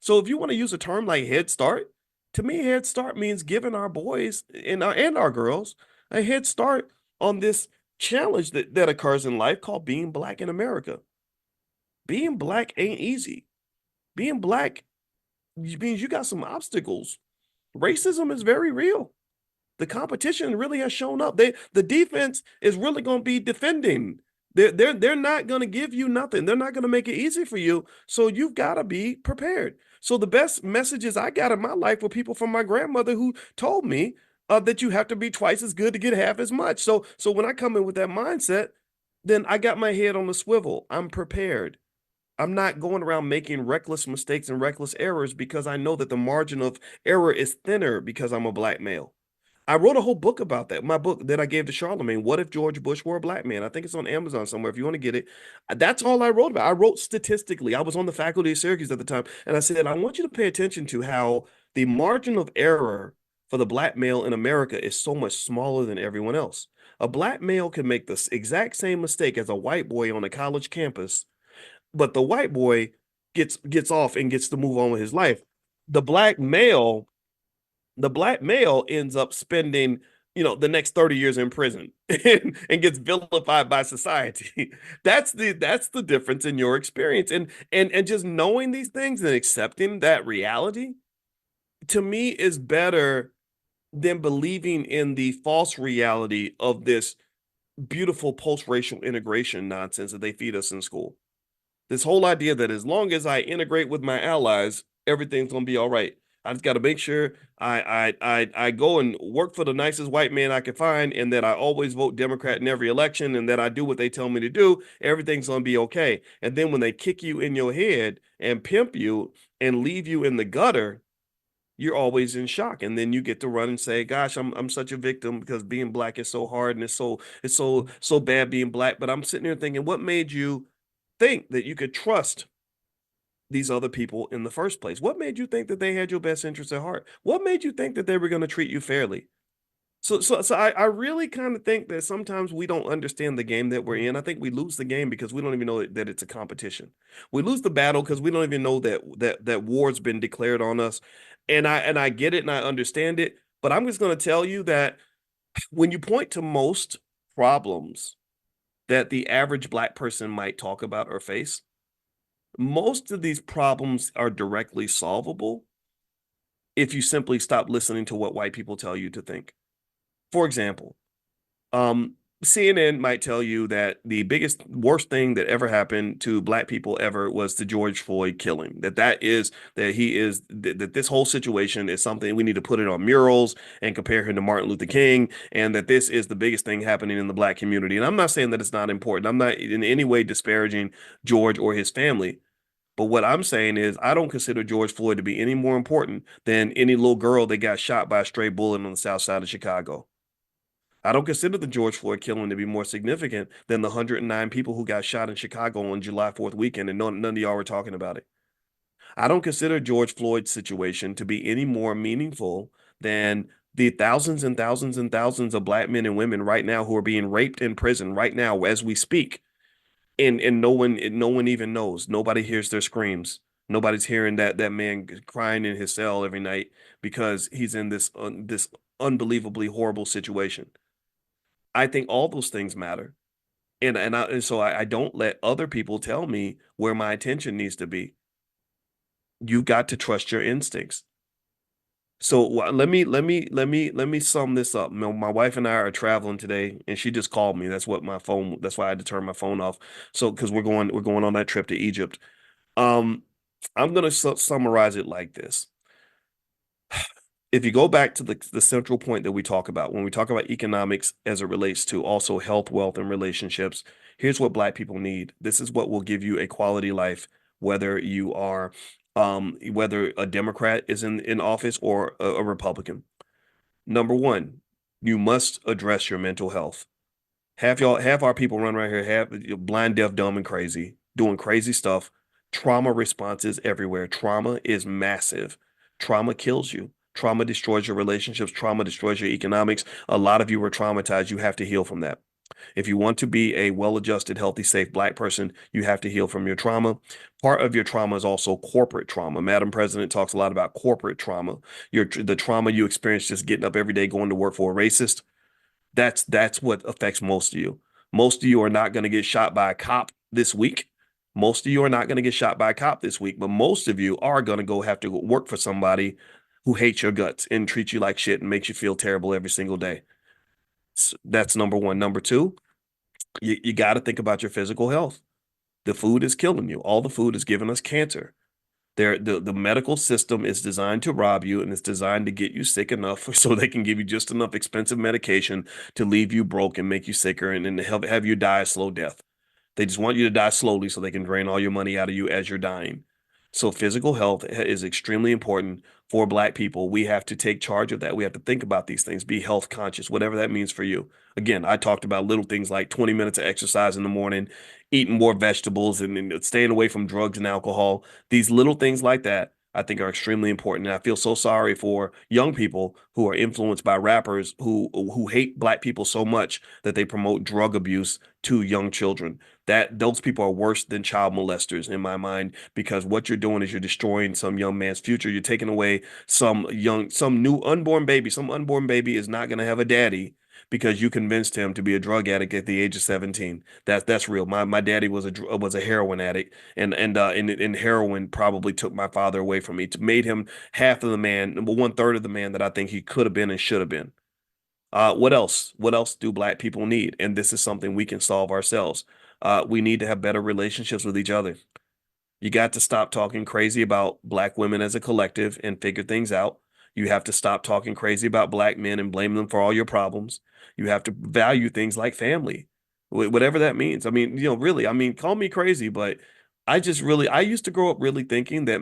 So if you want to use a term like head start, to me, head start means giving our boys and our girls a head start on this challenge that occurs in life called being Black in America. Being Black ain't easy. Being Black means you got some obstacles. Racism is very real. The competition really has shown up. The defense is really going to be defending. They're not going to give you nothing. They're not going to make it easy for you. So you've got to be prepared. So the best messages I got in my life were people from my grandmother who told me that you have to be twice as good to get half as much. So when I come in with that mindset, then I got my head on the swivel. I'm prepared. I'm not going around making reckless mistakes and reckless errors because I know that the margin of error is thinner because I'm a Black male. I wrote a whole book about that. My book that I gave to Charlemagne, What If George Bush Were a Black Man? I think it's on Amazon somewhere if you want to get it. That's all I wrote about. I wrote statistically. I was on the faculty of Syracuse at the time. And I said, I want you to pay attention to how the margin of error for the Black male in America is so much smaller than everyone else. A Black male can make the exact same mistake as a white boy on a college campus, but the white boy gets off and gets to move on with his life. The black male ends up spending, the next 30 years in prison and gets vilified by society. That's the difference in your experience. And just knowing these things and accepting that reality, to me, is better than believing in the false reality of this beautiful post-racial integration nonsense that they feed us in school. This whole idea that as long as I integrate with my allies, everything's gonna be all right. I just got to make sure I go and work for the nicest white man I can find, and that I always vote Democrat in every election, and that I do what they tell me to do. Everything's gonna be okay. And then when they kick you in your head and pimp you and leave you in the gutter, you're always in shock. And then you get to run and say, gosh, I'm such a victim because being Black is so hard and it's so bad being Black. But I'm sitting here thinking, what made you think that you could trust these other people in the first place? What made you think that they had your best interests at heart? What made you think that they were going to treat you fairly? So I really kind of think that sometimes we don't understand the game that we're in. I think we lose the game because we don't even know that it's a competition. We lose the battle because we don't even know that war's been declared on us. And I get it and I understand it, but I'm just going to tell you that when you point to most problems that the average Black person might talk about or face, most of these problems are directly solvable if you simply stop listening to what white people tell you to think. For example, CNN might tell you that the worst thing that ever happened to Black people ever was the George Floyd killing. That this whole situation is something we need to put it on murals and compare him to Martin Luther King, and that this is the biggest thing happening in the Black community. And I'm not saying that it's not important. I'm not in any way disparaging George or his family. But what I'm saying is I don't consider George Floyd to be any more important than any little girl that got shot by a stray bullet on the south side of Chicago. I don't consider the George Floyd killing to be more significant than the 109 people who got shot in Chicago on July 4th weekend, and none of y'all were talking about it. I don't consider George Floyd's situation to be any more meaningful than the thousands and thousands and thousands of black men and women right now who are being raped in prison right now as we speak. And no one even knows. Nobody hears their screams. Nobody's hearing that man crying in his cell every night because he's in this unbelievably horrible situation. I think all those things matter. And so I don't let other people tell me where my attention needs to be. You got to trust your instincts. So let me sum this up. My wife and I are traveling today, and she just called me. That's why I had to turn my phone off. So because we're going on that trip to Egypt. Um, I'm gonna summarize it like this. If you go back to the central point that we talk about when we talk about economics as it relates to also health, wealth, and relationships, here's what Black people need. This is what will give you a quality life, whether you are whether a Democrat is in office or a Republican. Number one, you must address your mental health. Half our people run right here, half blind, deaf, dumb, and crazy, doing crazy stuff. Trauma responses everywhere. Trauma is massive. Trauma kills you. Trauma destroys your relationships. Trauma destroys your economics. A lot of you were traumatized. You have to heal from that. If you want to be a well-adjusted, healthy, safe Black person, you have to heal from your trauma. Part of your trauma is also corporate trauma. Madam President talks a lot about corporate trauma. The trauma you experience just getting up every day going to work for a racist. That's what affects most of you. Most of you are not going to get shot by a cop this week. Most of you are not going to get shot by a cop this week, but most of you are going to go have to work for somebody who hates your guts and treats you like shit and makes you feel terrible every single day. So that's number one. Number two, you got to think about your physical health. The food is killing you. All the food is giving us cancer. The medical system is designed to rob you, and it's designed to get you sick enough so they can give you just enough expensive medication to leave you broke and make you sicker and then have you die a slow death. They just want you to die slowly so they can drain all your money out of you as you're dying. So physical health is extremely important for Black people. We have to take charge of that. We have to think about these things, be health conscious, whatever that means for you. Again, I talked about little things like 20 minutes of exercise in the morning, eating more vegetables, and staying away from drugs and alcohol. These little things like that, I think, are extremely important. And I feel so sorry for young people who are influenced by rappers who hate Black people so much that they promote drug abuse to young children. That those people are worse than child molesters in my mind, because what you're doing is you're destroying some young man's future. You're taking away some new unborn baby. Some unborn baby is not going to have a daddy because you convinced him to be a drug addict at the age of 17. That's real. My daddy was a heroin addict, and heroin probably took my father away from me. It made him half of the man, 1/3 of the man that I think he could have been and should have been. What else? What else do Black people need? And this is something we can solve ourselves. We need to have better relationships with each other. You got to stop talking crazy about Black women as a collective and figure things out. You have to stop talking crazy about Black men and blame them for all your problems. You have to value things like family, whatever that means. I mean, really, I mean, call me crazy, but I used to grow up really thinking that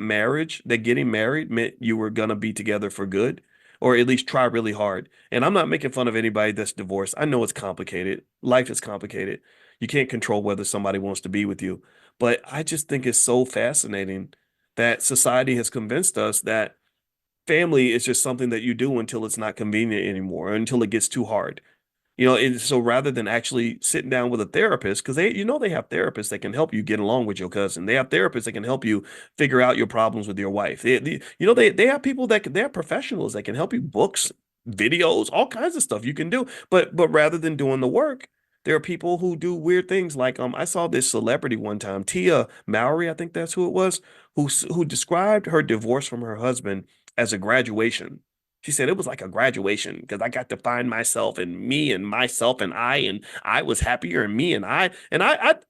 getting married meant you were going to be together for good, or at least try really hard. And I'm not making fun of anybody that's divorced. I know it's complicated. Life is complicated. You can't control whether somebody wants to be with you. But I just think it's so fascinating that society has convinced us that family is just something that you do until it's not convenient anymore, or until it gets too hard. And so rather than actually sitting down with a therapist, because they have therapists that can help you get along with your cousin. They have therapists that can help you figure out your problems with your wife. They have people they have professionals that can help you, books, videos, all kinds of stuff you can do. But rather than doing the work, there are people who do weird things. Like I saw this celebrity one time, Tia Mowry, I think that's who it was, who described her divorce from her husband as a graduation. She said it was like a graduation because I got to find myself and me and myself and I was happier and me and I'm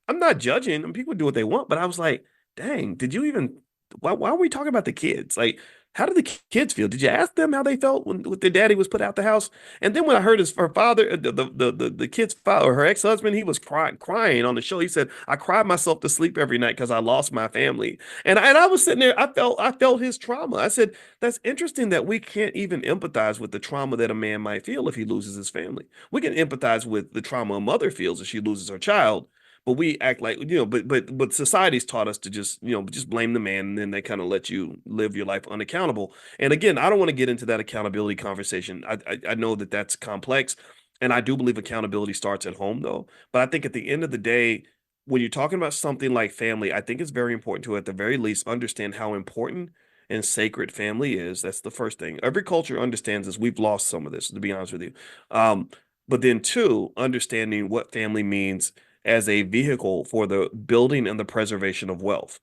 not judging, and people do what they want, but I was like, dang, did you even why are we talking about the kids? Like, how did the kids feel? Did you ask them how they felt when their daddy was put out the house? And then when I heard her father, the kid's father, her ex-husband, he was crying on the show. He said, "I cried myself to sleep every night because I lost my family." And I was sitting there, I felt his trauma. I said, that's interesting that we can't even empathize with the trauma that a man might feel if he loses his family. We can empathize with the trauma a mother feels if she loses her child, but we act like, but society's taught us to just, just blame the man, and then they kind of let you live your life unaccountable. And again, I don't want to get into that accountability conversation. I know that that's complex, and I do believe accountability starts at home, though. But I think at the end of the day, when you're talking about something like family, I think it's very important to, at the very least, understand how important and sacred family is. That's the first thing. Every culture understands this. We've lost some of this, to be honest with you. Um, but then, two, understanding what family means as a vehicle for the building and the preservation of wealth.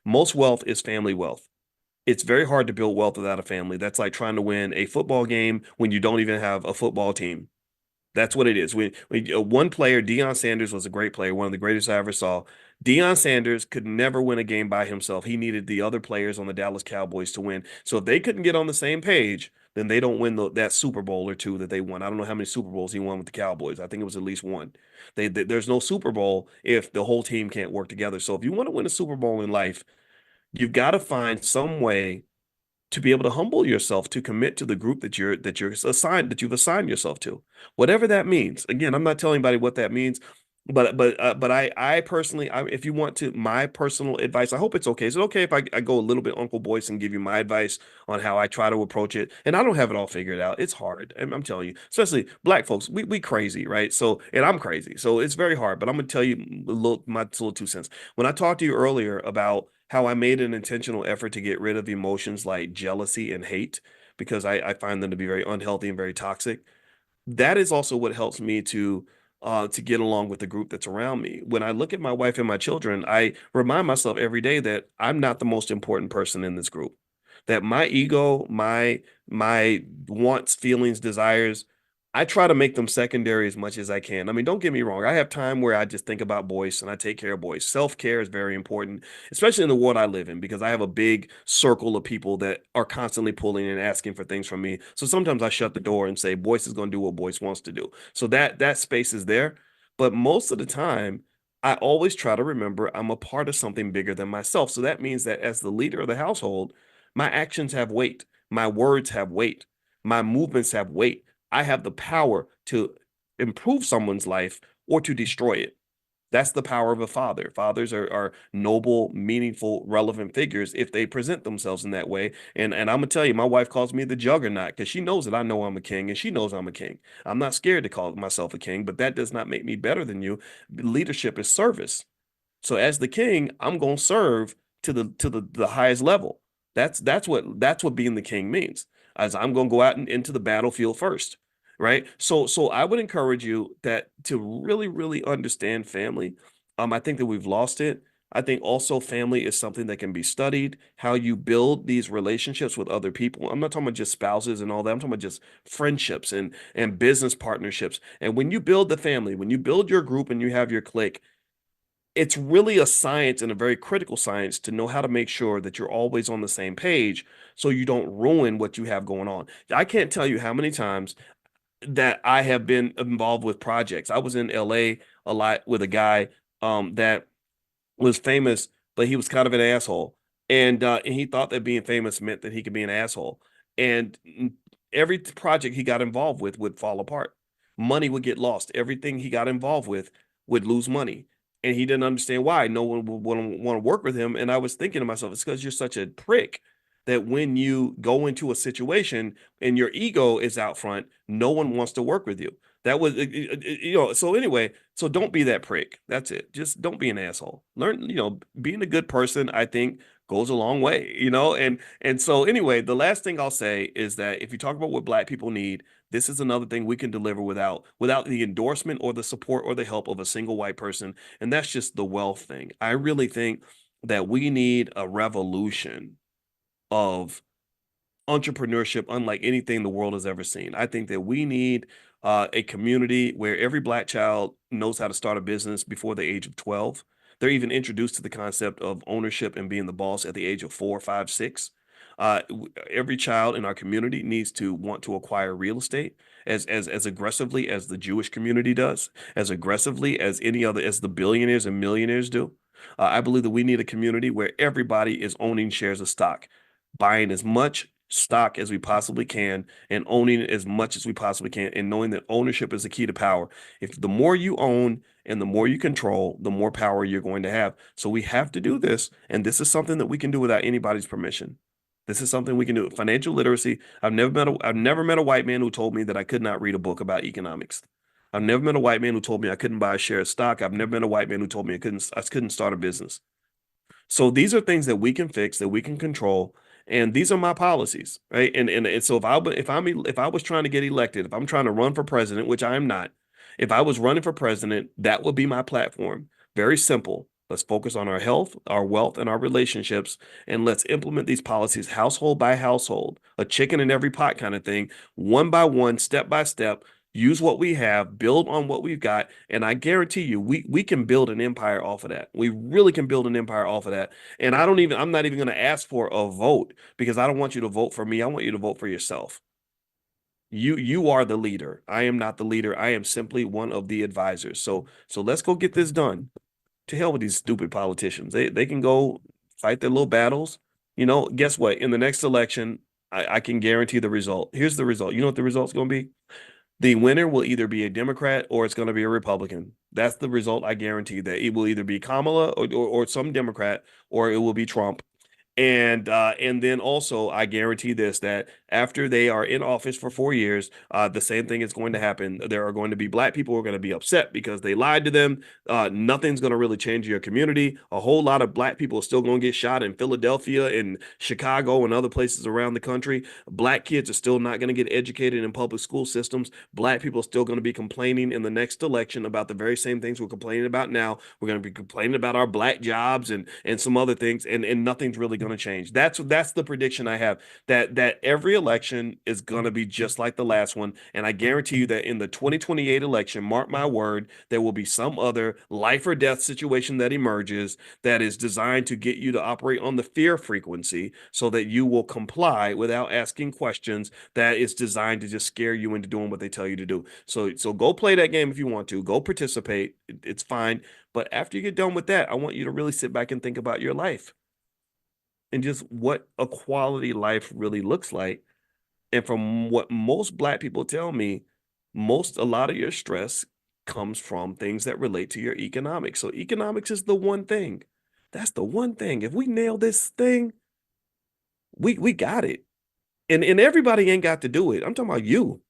Most wealth is family wealth. It's very hard to build wealth without a family. That's like trying to win a football game when you don't even have a football team. That's what it is. One player, Deion Sanders, was a great player, one of the greatest I ever saw. Deion Sanders could never win a game by himself. He needed the other players on the Dallas Cowboys to win. So if they couldn't get on the same page, then they don't win that Super Bowl or two that they won. I don't know how many Super Bowls he won with the Cowboys. I think it was at least one. There's no Super Bowl if the whole team can't work together. So if you want to win a Super Bowl in life, you've got to find some way to be able to humble yourself, to commit to the group that you've assigned yourself to, whatever that means. Again, I'm not telling anybody what that means, but I personally, if you want to, my personal advice, I hope it's okay. Is it okay if I go a little bit Uncle Boyce and give you my advice on how I try to approach it? And I don't have it all figured out. It's hard. I'm telling you, especially Black folks, we crazy, right? So, and I'm crazy, so it's very hard. But I'm gonna tell you my little 2 cents. When I talked to you earlier about how I made an intentional effort to get rid of emotions like jealousy and hate, because I find them to be very unhealthy and very toxic. That is also what helps me to get along with the group that's around me. When I look at my wife and my children, I remind myself every day that I'm not the most important person in this group. That my ego, my wants, feelings, desires, I try to make them secondary as much as I can. I mean, don't get me wrong. I have time where I just think about Boyce and I take care of Boyce. Self-care is very important, especially in the world I live in, because I have a big circle of people that are constantly pulling and asking for things from me. So sometimes I shut the door and say, Boyce is going to do what Boyce wants to do. So that space is there. But most of the time, I always try to remember I'm a part of something bigger than myself. So that means that as the leader of the household, my actions have weight, my words have weight, my movements have weight. I have the power to improve someone's life or to destroy it. That's the power of a father. Fathers are noble, meaningful, relevant figures if they present themselves in that way. And I'm gonna tell you, my wife calls me the juggernaut because she knows that I know I'm a king, and she knows I'm a king. I'm not scared to call myself a king, but that does not make me better than you. Leadership is service. So as the king, I'm going to serve to the highest level. That's what being the king means. As I'm going to go out into the battlefield first, right? So I would encourage you that to really really understand family. I think that we've lost it. I think also family is something that can be studied. How you build these relationships with other people. I'm not talking about just spouses and all that. I'm talking about just friendships and business partnerships. And when you build the family, when you build your group and you have your clique, it's really a science, and a very critical science, to know how to make sure that you're always on the same page so you don't ruin what you have going on. I can't tell you how many times that I have been involved with projects. I was in LA a lot with a guy that was famous, but he was kind of an asshole. And he thought that being famous meant that he could be an asshole. And every project he got involved with would fall apart. Money would get lost. Everything he got involved with would lose money. And he didn't understand why. No one would want to work with him. And I was thinking to myself, it's because you're such a prick that when you go into a situation and your ego is out front, no one wants to work with you. That was, so anyway, so don't be that prick. That's it. Just don't be an asshole. Learn, being a good person, I think, goes a long way, and so anyway, the last thing I'll say is that if you talk about what Black people need, this is another thing we can deliver without the endorsement or the support or the help of a single white person, and that's just the wealth thing. I really think that we need a revolution of entrepreneurship unlike anything the world has ever seen. I think that we need a community where every Black child knows how to start a business before the age of 12. They're even introduced to the concept of ownership and being the boss at the age of 4, 5, 6. Every child in our community needs to want to acquire real estate as aggressively as the Jewish community does, as aggressively as as the billionaires and millionaires do. I believe that we need a community where everybody is owning shares of stock, buying as much stock as we possibly can and owning it as much as we possibly can, and knowing that ownership is the key to power. If the more you own and the more you control, the more power you're going to have. So we have to do this, and this is something that we can do without anybody's permission. This is something we can do. Financial literacy. I've never met a white man who told me that I could not read a book about economics. I've never met a white man who told me I couldn't buy a share of stock. I've never met a white man who told me I couldn't start a business. So these are things that we can fix, that we can control, and these are my policies, right? And so if I was trying to get elected, if I'm trying to run for president, which I am not, if I was running for president, that would be my platform. Very simple. Let's focus on our health, our wealth, and our relationships, and let's implement these policies household by household, a chicken in every pot kind of thing, one by one, step by step. Use what we have, build on what we've got, and I guarantee you, we can build an empire off of that. We really can build an empire off of that. And I'm not even going to ask for a vote, because I don't want you to vote for me. I want you to vote for yourself. You are the leader. I am not the leader. I am simply one of the advisors. So let's go get this done. To hell with these stupid politicians. They can go fight their little battles. Guess what? In the next election, I can guarantee the result. Here's the result. You know what the result's going to be? The winner will either be a Democrat or it's going to be a Republican. That's the result. I guarantee that it will either be Kamala or some Democrat, or it will be Trump. And then also, I guarantee this, that after they are in office for 4 years, the same thing is going to happen. There are going to be black people who are going to be upset because they lied to them. Nothing's going to really change your community. A whole lot of black people are still going to get shot in Philadelphia and Chicago and other places around the country. Black kids are still not going to get educated in public school systems. Black people are still going to be complaining in the next election about the very same things we're complaining about now. We're going to be complaining about our black jobs and some other things, and nothing's really going to change. That's the prediction I have, that every election is going to be just like the last one. And I guarantee you that in the 2028 election, mark my word, there will be some other life or death situation that emerges that is designed to get you to operate on the fear frequency so that you will comply without asking questions, that is designed to just scare you into doing what they tell you to do. So go play that game if you want to. Go participate. It's fine. But after you get done with that, I want you to really sit back and think about your life and just what a quality life really looks like. And from what most black people tell me, a lot of your stress comes from things that relate to your economics. So economics is the one thing. That's the one thing. If we nail this thing, we got it. And everybody ain't got to do it. I'm talking about you.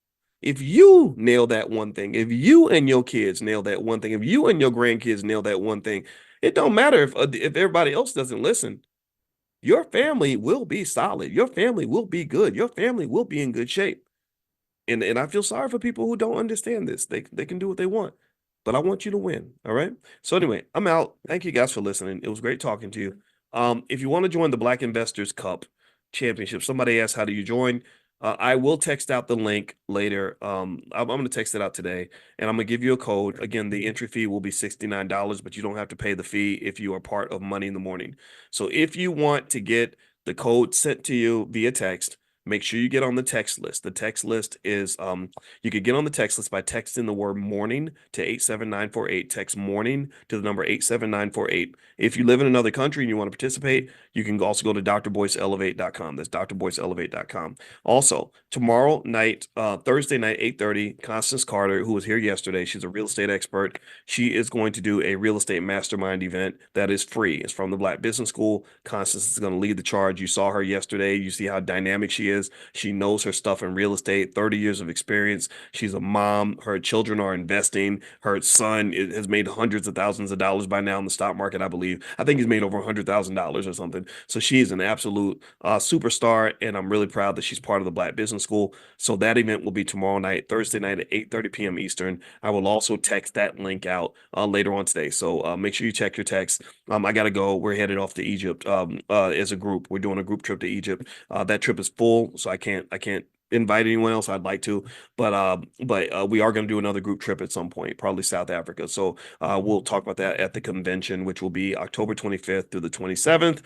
If you nail that one thing, if you and your kids nail that one thing, if you and your grandkids nail that one thing, it don't matter if everybody else doesn't listen. Your family will be solid. Your family will be good. Your family will be in good shape. And I feel sorry for people who don't understand this. They can do what they want, but I want you to win. All right. So anyway, I'm out. Thank you guys for listening. It was great talking to you. If you want to join the Black Investors Cup Championship, somebody asked, how do you join? I will text out the link later. I'm going to text it out today, and I'm going to give you a code. Again, the entry fee will be $69, but you don't have to pay the fee if you are part of Money in the Morning. So if you want to get the code sent to you via text, make sure you get on the text list. The text list is, you could get on the text list by texting the word morning to 87948. Text morning to the number 87948. If you live in another country and you want to participate, you can also go to drboyceelevate.com. That's drboyceelevate.com. Also, tomorrow night, Thursday night, 8:30, Constance Carter, who was here yesterday, she's a real estate expert. She is going to do a real estate mastermind event that is free. It's from the Black Business School. Constance is going to lead the charge. You saw her yesterday. You see how dynamic she is. She knows her stuff in real estate, 30 years of experience. She's a mom. Her children are investing. Her son has made hundreds of thousands of dollars by now in the stock market, I believe. I think he's made over $100,000 or something. So she is an absolute superstar, and I'm really proud that she's part of the Black Business School. So that event will be tomorrow night, Thursday night at 8:30 p.m. Eastern. I will also text that link out later on today. So make sure you check your text. I got to go. We're headed off to Egypt as a group. We're doing a group trip to Egypt. That trip is full, so I can't invite anyone else. I'd like to, but we are going to do another group trip at some point, probably South Africa. So we'll talk about that at the convention, which will be October 25th through the 27th.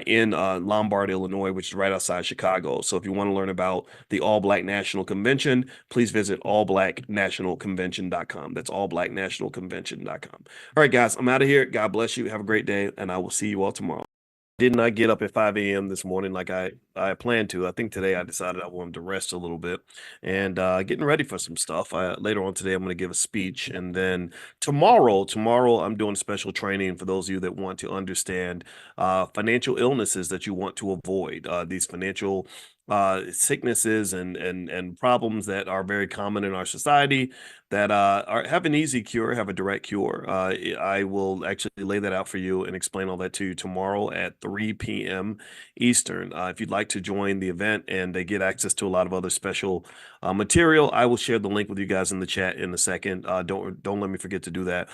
In Lombard, Illinois, which is right outside Chicago. So if you want to learn about the All Black National Convention, please visit allblacknationalconvention.com. That's allblacknationalconvention.com. All right, guys, I'm out of here. God bless you. Have a great day, and I will see you all tomorrow. Did not get up at 5 a.m. this morning like I I plan to. I think today I decided I wanted to rest a little bit and getting ready for some stuff. Later on today, I'm going to give a speech, and then tomorrow I'm doing special training for those of you that want to understand financial illnesses that you want to avoid. These financial sicknesses and problems that are very common in our society that have an easy cure, have a direct cure. I will actually lay that out for you and explain all that to you tomorrow at 3 p.m. Eastern. If you'd like to join the event and they get access to a lot of other special material, I will share the link with you guys in the chat in a second. Don't let me forget to do that.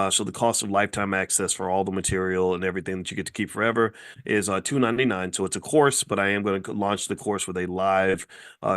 So the cost of lifetime access for all the material and everything that you get to keep forever is $299. So it's a course, but I am going to launch the course with a live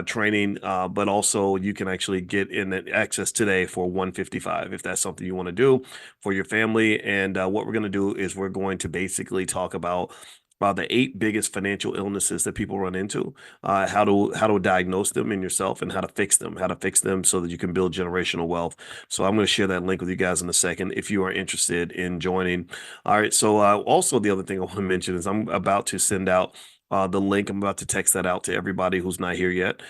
training. But also you can actually get in access today for $155 if that's something you want to do for your family. And what we're going to do is we're going to basically talk about the 8 biggest financial illnesses that people run into, how to diagnose them in yourself, and how to fix them so that you can build generational wealth. So I'm going to share that link with you guys in a second if you are interested in joining. All right. So also the other thing I want to mention is I'm about to send out the link. I'm about to text that out to everybody who's not here yet.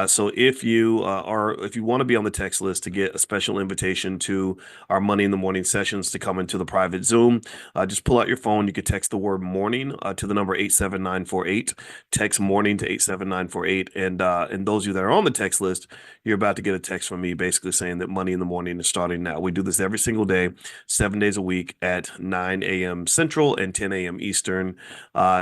So if you want to be on the text list to get a special invitation to our Money in the Morning sessions to come into the private Zoom, just pull out your phone. You can text the word morning to the number 87948. Text morning to 87948. And those of you that are on the text list, you're about to get a text from me basically saying that Money in the Morning is starting now. We do this every single day, 7 days a week at 9 a.m. Central and 10 a.m. Eastern.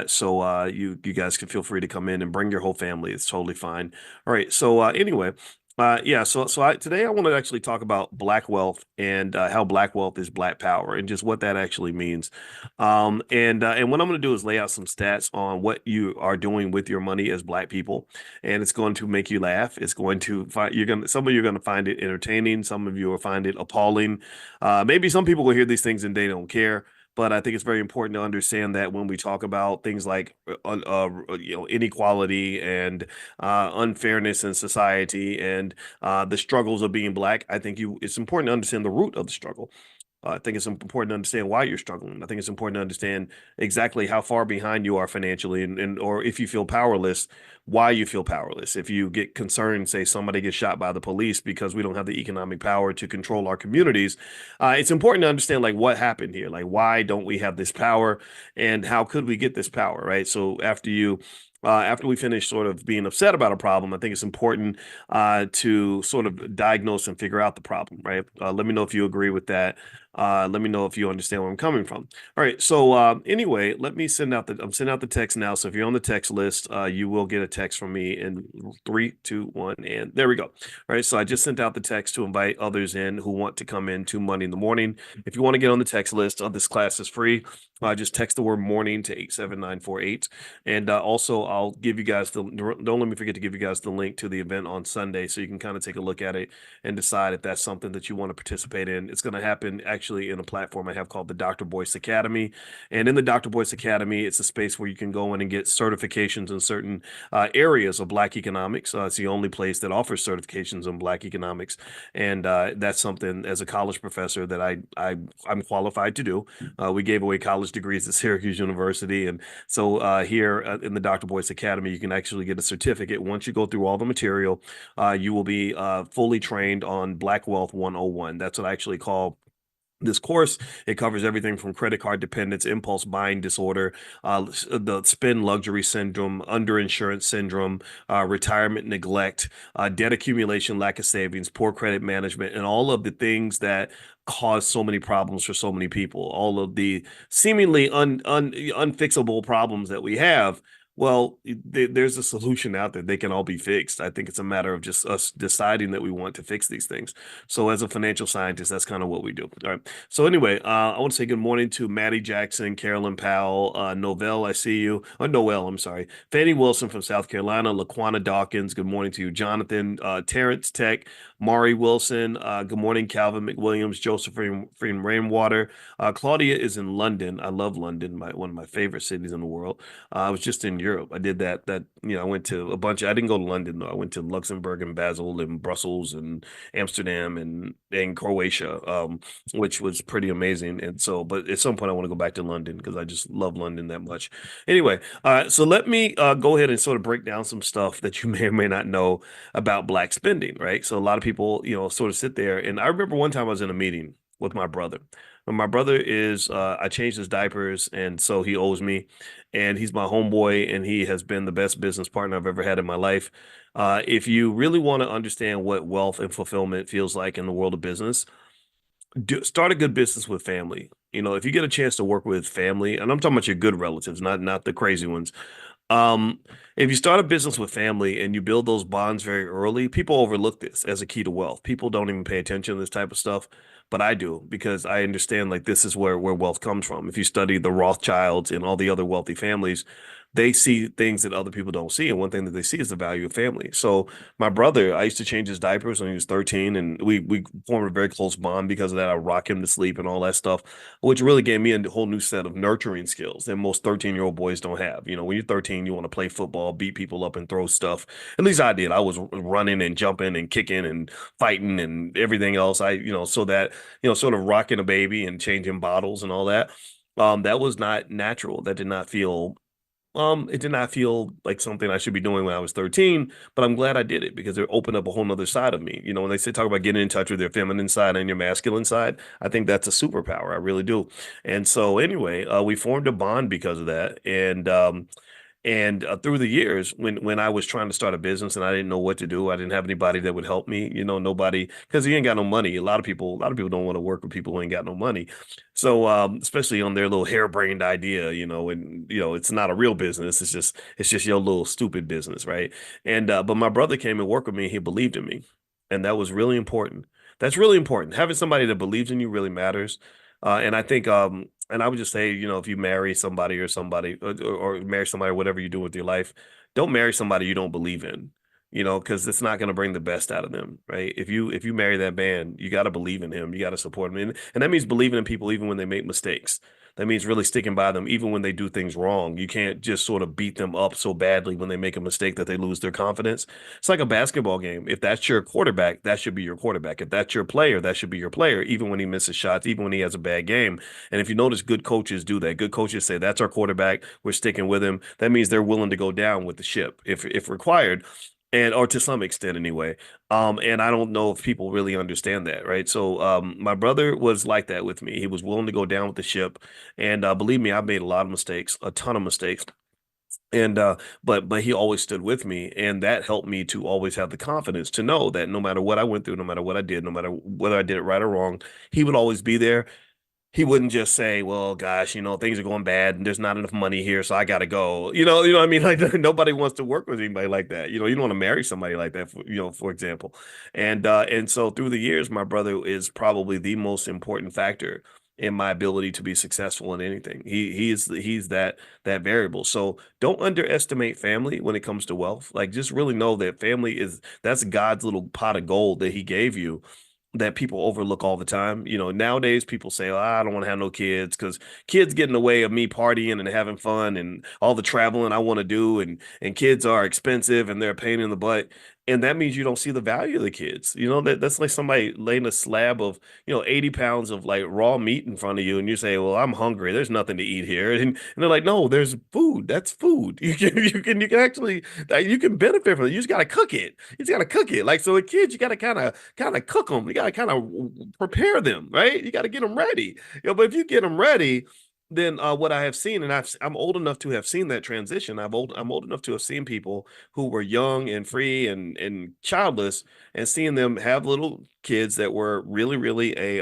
So you guys can feel free to come in and bring your whole family. It's totally fine. All right. So anyway, today I want to actually talk about Black wealth and how Black wealth is Black power and just what that actually means. And what I'm going to do is lay out some stats on what you are doing with your money as Black people, and it's going to make you laugh. It's going to some of you are going to find it entertaining. Some of you will find it appalling. Maybe some people will hear these things and they don't care. But I think it's very important to understand that when we talk about things like inequality and unfairness in society and the struggles of being Black, I think it's important to understand the root of the struggle. I think it's important to understand why you're struggling. I think it's important to understand exactly how far behind you are financially, and or if you feel powerless, why you feel powerless. If you get concerned, say somebody gets shot by the police because we don't have the economic power to control our communities, it's important to understand like what happened here, like why don't we have this power, and how could we get this power, right? So after we finish sort of being upset about a problem, I think it's important to sort of diagnose and figure out the problem, right? Let me know if you agree with that. Let me know if you understand where I'm coming from. All right. So anyway, I'm sending out the text now. So if you're on the text list, you will get a text from me in 3, 2, 1, and there we go. All right. So I just sent out the text to invite others in who want to come in to Monday in the Morning. If you want to get on the text list, this class is free. Just text the word morning to 87948. And also I'll give you guys don't let me forget to give you guys the link to the event on Sunday so you can kind of take a look at it and decide if that's something that you want to participate in. It's going to happen actually in a platform I have called the Dr. Boyce Academy. And in the Dr. Boyce Academy, it's a space where you can go in and get certifications in certain areas of Black economics. It's the only place that offers certifications in Black economics. And that's something as a college professor that I'm qualified to do. We gave away college degrees at Syracuse University. And so here in the Dr. Boyce Academy, you can actually get a certificate. Once you go through all the material, you will be fully trained on Black Wealth 101. That's what I actually call this course. It covers everything from credit card dependence, impulse buying disorder, the spend luxury syndrome, underinsurance syndrome, retirement neglect, debt accumulation, lack of savings, poor credit management, and all of the things that cause so many problems for so many people, all of the seemingly unfixable problems that we have. Well, there's a solution out there. They can all be fixed. I think it's a matter of just us deciding that we want to fix these things. So as a financial scientist, that's kind of what we do. All right. So anyway, I want to say good morning to Maddie Jackson, Carolyn Powell, Novell, I see you. Noel, I'm sorry. Fannie Wilson from South Carolina, Laquana Dawkins, good morning to you. Jonathan, Terrence Tech, Mari Wilson. Good morning, Calvin McWilliams, Josephine Rainwater. Claudia is in London. I love London, one of my favorite cities in the world. I was just in Europe. I did that. I went to a bunch. I didn't go to London though. I went to Luxembourg and Basel and Brussels and Amsterdam and Croatia, which was pretty amazing. And so, but at some point, I want to go back to London because I just love London that much. Anyway, so let me go ahead and sort of break down some stuff that you may or may not know about Black spending, right? So a lot of people, sort of sit there. And I remember one time I was in a meeting with my brother. And my brother is, I changed his diapers, and so he owes me. And he's my homeboy, and he has been the best business partner I've ever had in my life. If you really want to understand what wealth and fulfillment feels like in the world of business, start a good business with family. If you get a chance to work with family, and I'm talking about your good relatives, not the crazy ones. Um, if you start a business with family and you build those bonds very early, people overlook this as a key to wealth. People don't even pay attention to this type of stuff, but I do because I understand like this is where wealth comes from. If you study the Rothschilds and all the other wealthy families, they see things that other people don't see, and one thing that they see is the value of family. So my brother, I used to change his diapers when he was 13, and we formed a very close bond because of that. I rock him to sleep and all that stuff, which really gave me a whole new set of nurturing skills that most 13-year-old boys don't have. When you're 13, you want to play football, beat people up, and throw stuff. At least I did. I was running and jumping and kicking and fighting and everything else. So that, sort of rocking a baby and changing bottles and all that. That was not natural. That did not feel it did not feel like something I should be doing when I was 13, but I'm glad I did it because it opened up a whole nother side of me. When they say talk about getting in touch with your feminine side and your masculine side, I think that's a superpower. I really do. And so anyway, we formed a bond because of that. And through the years, when I was trying to start a business and I didn't know what to do, I didn't have anybody that would help me. Nobody, because you ain't got no money. A lot of people don't want to work with people who ain't got no money. So, especially on their little harebrained idea, and it's not a real business. It's just your little stupid business, right? And but my brother came and worked with me. He believed in me, and that was really important. That's really important. Having somebody that believes in you really matters. And I think and I would just say, if you marry somebody or marry somebody, whatever you do with your life, don't marry somebody you don't believe in, because it's not going to bring the best out of them, right? If you marry that man, you got to believe in him, you got to support him, and that means believing in people even when they make mistakes. That means really sticking by them even when they do things wrong. You can't just sort of beat them up so badly when they make a mistake that they lose their confidence. It's like a basketball game. If that's your quarterback, that should be your quarterback. If that's your player, that should be your player, even when he misses shots, even when he has a bad game. And if you notice, good coaches do that. Good coaches say, that's our quarterback. We're sticking with him. That means they're willing to go down with the ship if required. Or to some extent anyway. And I don't know if people really understand that, right? So my brother was like that with me. He was willing to go down with the ship. And believe me, I've made a lot of mistakes, a ton of mistakes. And but he always stood with me, and that helped me to always have the confidence to know that no matter what I went through, no matter what I did, no matter whether I did it right or wrong, he would always be there. He wouldn't just say, well, gosh, things are going bad and there's not enough money here, so I gotta go. What I mean? Like nobody wants to work with anybody like that. You don't want to marry somebody like that, for example. And so through the years, my brother is probably the most important factor in my ability to be successful in anything. He's that variable. So don't underestimate family when it comes to wealth. Like just really know that that's God's little pot of gold that he gave you that people overlook all the time. Nowadays people say, oh, I don't want to have no kids because kids get in the way of me partying and having fun and all the traveling I want to do. And kids are expensive and they're a pain in the butt. And that means you don't see the value of the kids. That's like somebody laying a slab of, 80 pounds of like raw meat in front of you. And you say, well, I'm hungry. There's nothing to eat here. And they're like, no, there's food. That's food. You can actually, you can benefit from it. You just got to cook it. You just got to cook it. Like, so with kids, you got to kind of cook them. You got to kind of prepare them, right? You got to get them ready. But if you get them ready, then what I have seen, and I'm old enough to have seen that transition. I'm old enough to have seen people who were young and free and childless, and seeing them have little kids that were really, really a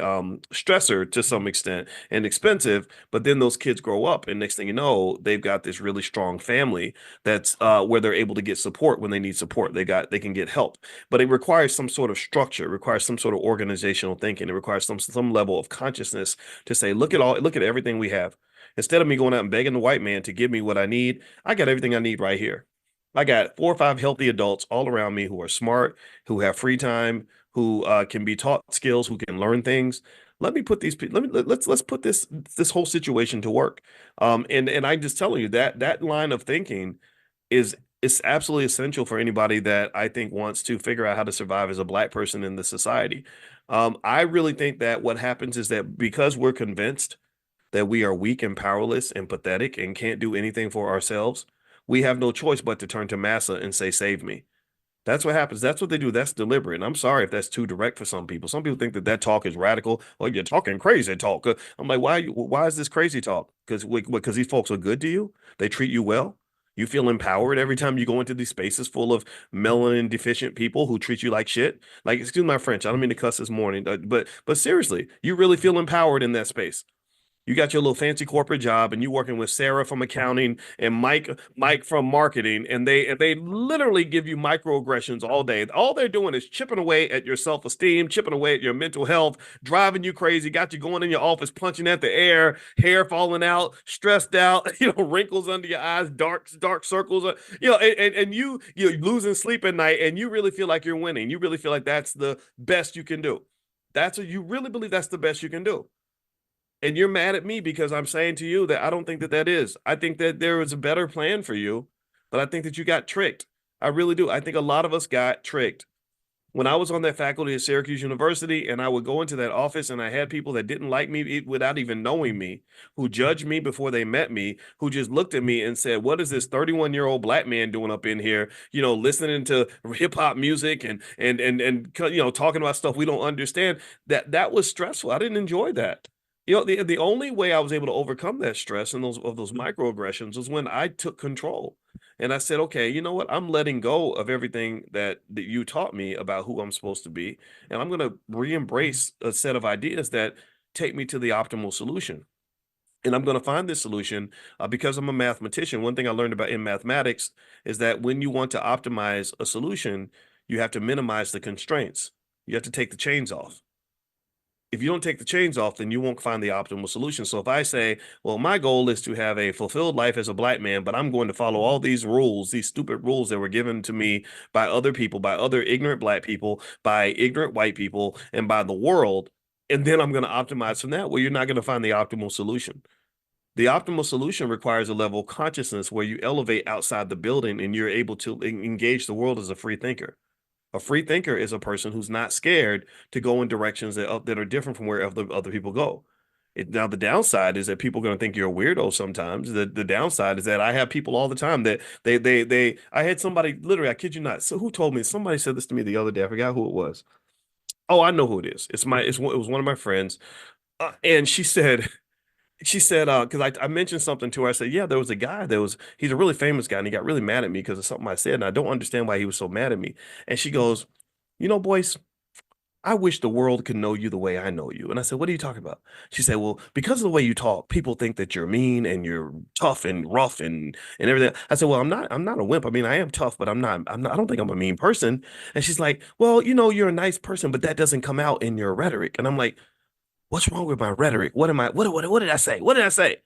stressor to some extent and expensive. But then those kids grow up, and next thing you know, they've got this really strong family that's where they're able to get support when they need support. They can get help, but it requires some sort of structure, it requires some sort of organizational thinking, it requires some level of consciousness to say, look at everything we have. Instead of me going out and begging the white man to give me what I need, I got everything I need right here. I got 4 or 5 healthy adults all around me who are smart, who have free time, who can be taught skills, who can learn things. Let me put these people. Let's put this whole situation to work. And I'm just telling you that that line of thinking is absolutely essential for anybody that I think wants to figure out how to survive as a black person in the society. I really think that what happens is that because we're convinced that we are weak and powerless and pathetic and can't do anything for ourselves, we have no choice but to turn to massa and say, "Save me." That's what happens. That's what they do. That's deliberate. And I'm sorry if that's too direct for some people. Some people think that that talk is radical. Well, you're talking crazy talk. I'm like, why is this crazy talk? Because these folks are good to you. They treat you well. You feel empowered every time you go into these spaces full of melanin deficient people who treat you like shit. Like, excuse my French. I don't mean to cuss this morning, but seriously, you really feel empowered in that space. You got your little fancy corporate job and you working with Sarah from accounting and Mike from marketing, and they literally give you microaggressions all day. All they're doing is chipping away at your self-esteem, chipping away at your mental health, driving you crazy, got you going in your office punching at the air, hair falling out, stressed out, wrinkles under your eyes, dark circles, and you're losing sleep at night, and you really feel like you're winning. You really feel like that's the best you can do. That's what you really believe that's the best you can do. And you're mad at me because I'm saying to you that I don't think that that is. I think that there is a better plan for you, but I think that you got tricked. I really do. I think a lot of us got tricked. When I was on that faculty at Syracuse University and I would go into that office and I had people that didn't like me without even knowing me, who judged me before they met me, who just looked at me and said, "What is this 31-year-old black man doing up in here, listening to hip hop music and talking about stuff we don't understand." That was stressful. I didn't enjoy that. The only way I was able to overcome that stress and those microaggressions was when I took control. And I said, okay, you know what? I'm letting go of everything that you taught me about who I'm supposed to be. And I'm going to re-embrace a set of ideas that take me to the optimal solution. And I'm going to find this solution because I'm a mathematician. One thing I learned about in mathematics is that when you want to optimize a solution, you have to minimize the constraints. You have to take the chains off. If you don't take the chains off, then you won't find the optimal solution. So if I say, well, my goal is to have a fulfilled life as a black man, but I'm going to follow all these rules, these stupid rules that were given to me by other people, by other ignorant black people, by ignorant white people, and by the world, and then I'm going to optimize from that, well, you're not going to find the optimal solution. The optimal solution requires a level of consciousness where you elevate outside the building and you're able to engage the world as a free thinker. A free thinker is a person who's not scared to go in directions that are different from where other people go. Now, the downside is that people are going to think you're a weirdo sometimes. The downside is that I have people all the time that I had somebody, literally, I kid you not. So who told me? Somebody said this to me the other day. I forgot who it was. Oh, I know who it is. It was one of my friends. And she said, because I mentioned something to her. I said, yeah, there was a guy he's a really famous guy and he got really mad at me because of something I said. And I don't understand why he was so mad at me. And she goes, Boyce, I wish the world could know you the way I know you. And I said, what are you talking about? She said, well, because of the way you talk, people think that you're mean and you're tough and rough and everything. I said, well, I'm not a wimp. I mean, I am tough, but I don't think I'm a mean person. And she's like, well, you're a nice person, but that doesn't come out in your rhetoric. And I'm like, what's wrong with my rhetoric? What did I say? What did I say?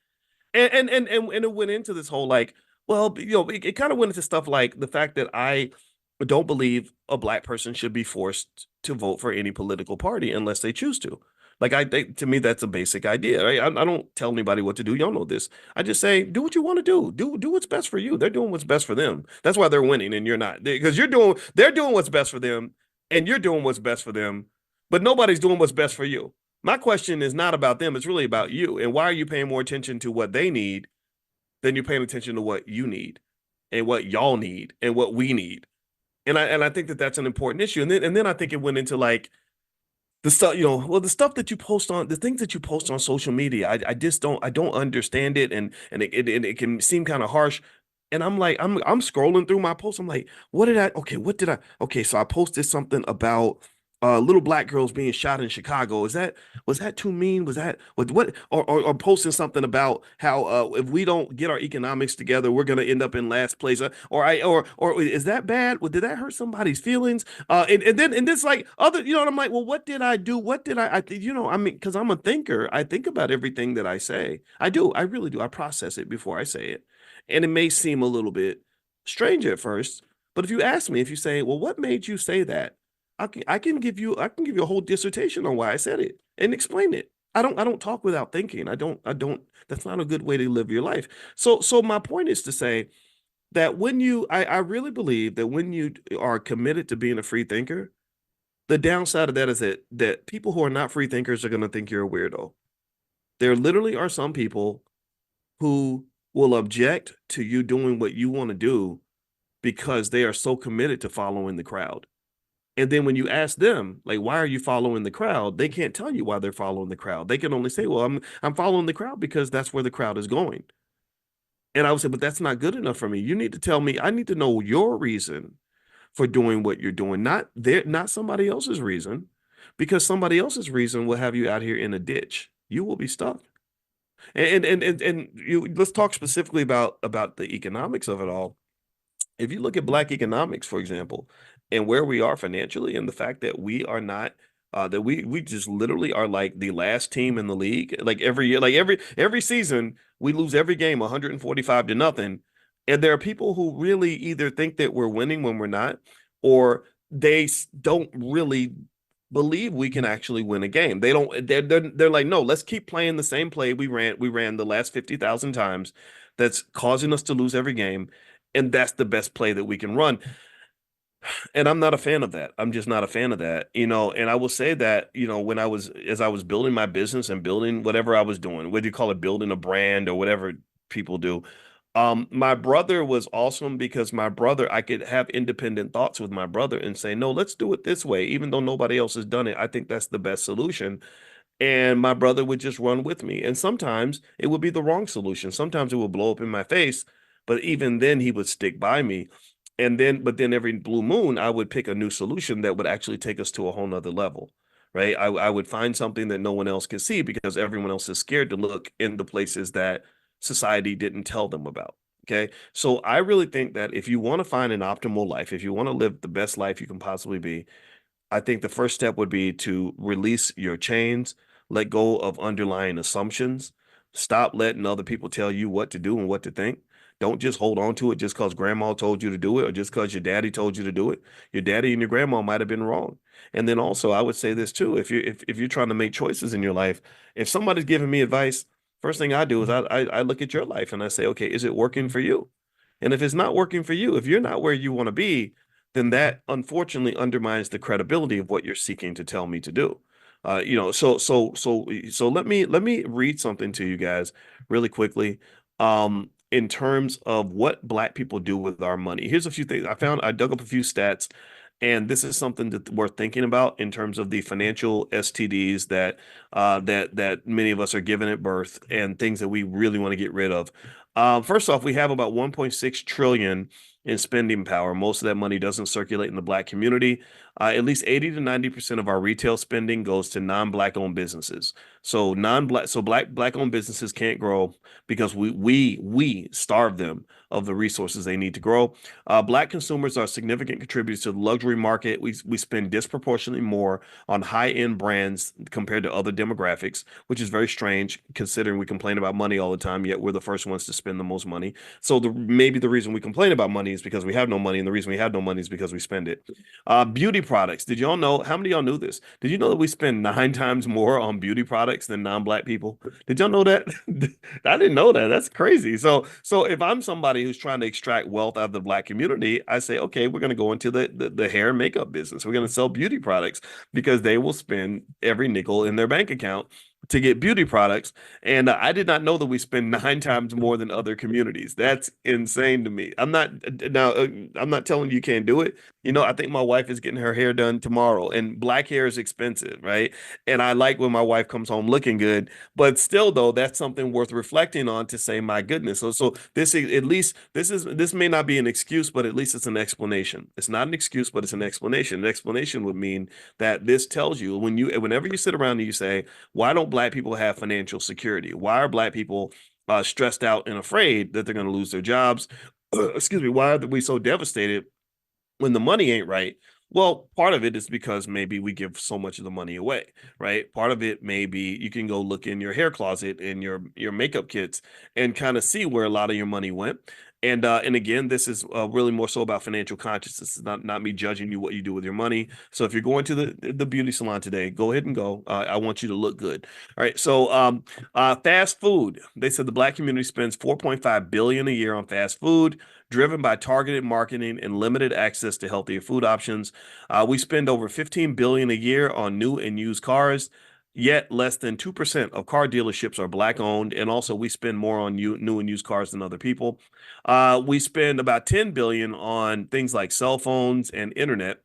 And it went into this whole like, well, it kind of went into stuff like the fact that I don't believe a black person should be forced to vote for any political party unless they choose to. Like, I think, to me, that's a basic idea, right? I don't tell anybody what to do. Y'all know this. I just say, do what you want to do. Do what's best for you. They're doing what's best for them. That's why they're winning and you're not. Because they're doing what's best for them and you're doing what's best for them, but nobody's doing what's best for you. My question is not about them. It's really about you. And why are you paying more attention to what they need than you're paying attention to what you need and what y'all need and what we need? And I think that that's an important issue. And then I think it went into like the stuff, the stuff that you post on, the things that you post on social media. I just don't understand it, and it can seem kind of harsh. And I'm like, I'm scrolling through my posts. I'm like, what did I? Okay, so I posted something about little black girls being shot in Chicago. Was that too mean? Was that what or posting something about how if we don't get our economics together, we're gonna end up in last place? Or is that bad? Well, did that hurt somebody's feelings? And then it's like other, and I'm like, well, what did I do? What did I mean, because I'm a thinker. I think about everything that I say. I do. I really do. I process it before I say it. And it may seem a little bit strange at first, but if you say, well, what made you say that? I can give you a whole dissertation on why I said it and explain it. I don't talk without thinking. I don't that's not a good way to live your life. So my point is to say that when I really believe that when you are committed to being a free thinker, the downside of that is that people who are not free thinkers are going to think you're a weirdo. There literally are some people who will object to you doing what you want to do because they are so committed to following the crowd. And then when you ask them, like, why are you following the crowd? They can't tell you why they're following the crowd. They can only say, well, I'm following the crowd because that's where the crowd is going. And I would say, but that's not good enough for me. You need to tell me, I need to know your reason for doing what you're doing, not somebody else's reason, because somebody else's reason will have you out here in a ditch. You will be stuck. And you let's talk specifically about the economics of it all. If you look at Black economics, for example, and where we are financially, and the fact that we are not that we just literally are like the last team in the league. Like every year, like every season, we lose every game 145 to nothing. And there are people who really either think that we're winning when we're not, or don't really believe we can actually win a game. They don't. They're like, no, let's keep playing the same play we ran the last 50,000 times. That's causing us to lose every game, and that's the best play that we can run. And I'm not a fan of that. I'm just not a fan of that, and I will say that, as I was building my business and building whatever I was doing, whether you call it building a brand or whatever people do, my brother was awesome because I could have independent thoughts with my brother and say, no, let's do it this way. Even though nobody else has done it, I think that's the best solution. And my brother would just run with me. And sometimes it would be the wrong solution. Sometimes it would blow up in my face, but even then he would stick by me. But then every blue moon, I would pick a new solution that would actually take us to a whole nother level, right? I would find something that no one else could see because everyone else is scared to look in the places that society didn't tell them about. Okay. So I really think that if you want to find an optimal life, if you want to live the best life you can possibly be, I think the first step would be to release your chains, let go of underlying assumptions, stop letting other people tell you what to do and what to think. Don't just hold on to it just because grandma told you to do it or just because your daddy told you to do it. Your daddy and your grandma might have been wrong. And then also, I would say this too: if you're trying to make choices in your life, if somebody's giving me advice, first thing I do is I look at your life and I say, okay, is it working for you? And if it's not working for you, if you're not where you want to be, then that unfortunately undermines the credibility of what you're seeking to tell me to do. So let me read something to you guys really quickly. In terms of what Black people do with our money. Here's a few things I dug up a few stats, and this is something that we're thinking about in terms of the financial STDs that many of us are given at birth and things that we really want to get rid of. First off, we have about 1.6 trillion in spending power. Most of that money doesn't circulate in the Black community. At least 80 to 90% of our retail spending goes to non-Black owned businesses. So Black owned businesses can't grow because we starve them of the resources they need to grow. Black consumers are significant contributors to the luxury market. We spend disproportionately more on high-end brands compared to other demographics, which is very strange considering we complain about money all the time, yet we're the first ones to spend the most money. So maybe the reason we complain about money is because we have no money, and the reason we have no money is because we spend it. Beauty products. Did y'all know? How many of y'all knew this? Did you know that we spend 9 times more on beauty products than non-Black people? Did y'all know that? I didn't know that. That's crazy. So if I'm somebody who's trying to extract wealth out of the Black community, I say, okay, we're going to go into the hair and makeup business. We're going to sell beauty products because they will spend every nickel in their bank account to get beauty products. And I did not know that we spend 9 times more than other communities. That's insane to me. I'm not telling you can't do it. I think my wife is getting her hair done tomorrow, and Black hair is expensive, right? And I like when my wife comes home looking good, but still though, that's something worth reflecting on to say, my goodness. So this may not be an excuse, but at least it's an explanation. It's not an excuse, but it's an explanation. An explanation would mean that this tells you whenever you sit around and you say, why don't Black people have financial security? Why are Black people stressed out and afraid that they're going to lose their jobs? Excuse me. Why are we so devastated when the money ain't right? Well, part of it is because maybe we give so much of the money away, right? Part of it may be you can go look in your hair closet and your makeup kits and kind of see where a lot of your money went. And again, this is really more so about financial consciousness. It's not me judging you what you do with your money. So if you're going to the beauty salon today, go ahead and go. I want you to look good. All right. So fast food. They said the Black community spends 4.5 billion a year on fast food, driven by targeted marketing and limited access to healthier food options. We spend over 15 billion a year on new and used cars. Yet less than 2% of car dealerships are Black owned, and also we spend more on new and used cars than other people. We spend about 10 billion on things like cell phones and internet.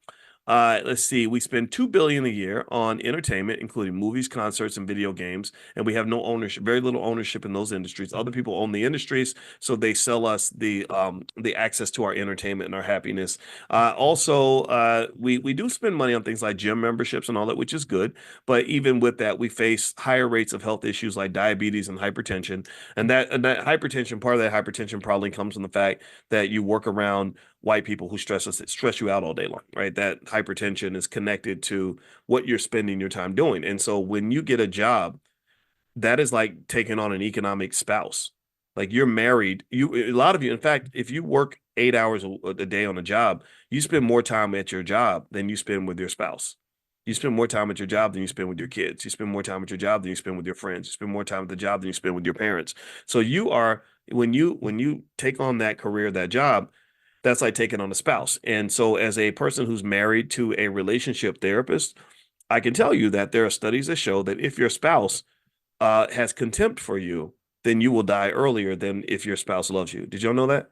Let's see, we spend 2 billion a year on entertainment, including movies, concerts, and video games, and we have no ownership, very little ownership in those industries. Other people own the industries, so they sell us the access to our entertainment and our happiness. We do spend money on things like gym memberships and all that, which is good. But even with that, we face higher rates of health issues like diabetes and hypertension. And that hypertension, part of that hypertension probably comes from the fact that you work around white people who stress you out all day long, right? That hypertension is connected to what you're spending your time doing. And so when you get a job, that is like taking on an economic spouse. Like you're married, a lot of you, in fact, if you work 8 hours a day on a job, you spend more time at your job than you spend with your spouse. You spend more time at your job than you spend with your kids. You spend more time at your job than you spend with your friends. You spend more time at the job than you spend with your parents. So you are when you take on that career, that job, that's like taking on a spouse. And so as a person who's married to a relationship therapist, I can tell you that there are studies that show that if your spouse has contempt for you, then you will die earlier than if your spouse loves you. Did y'all know that?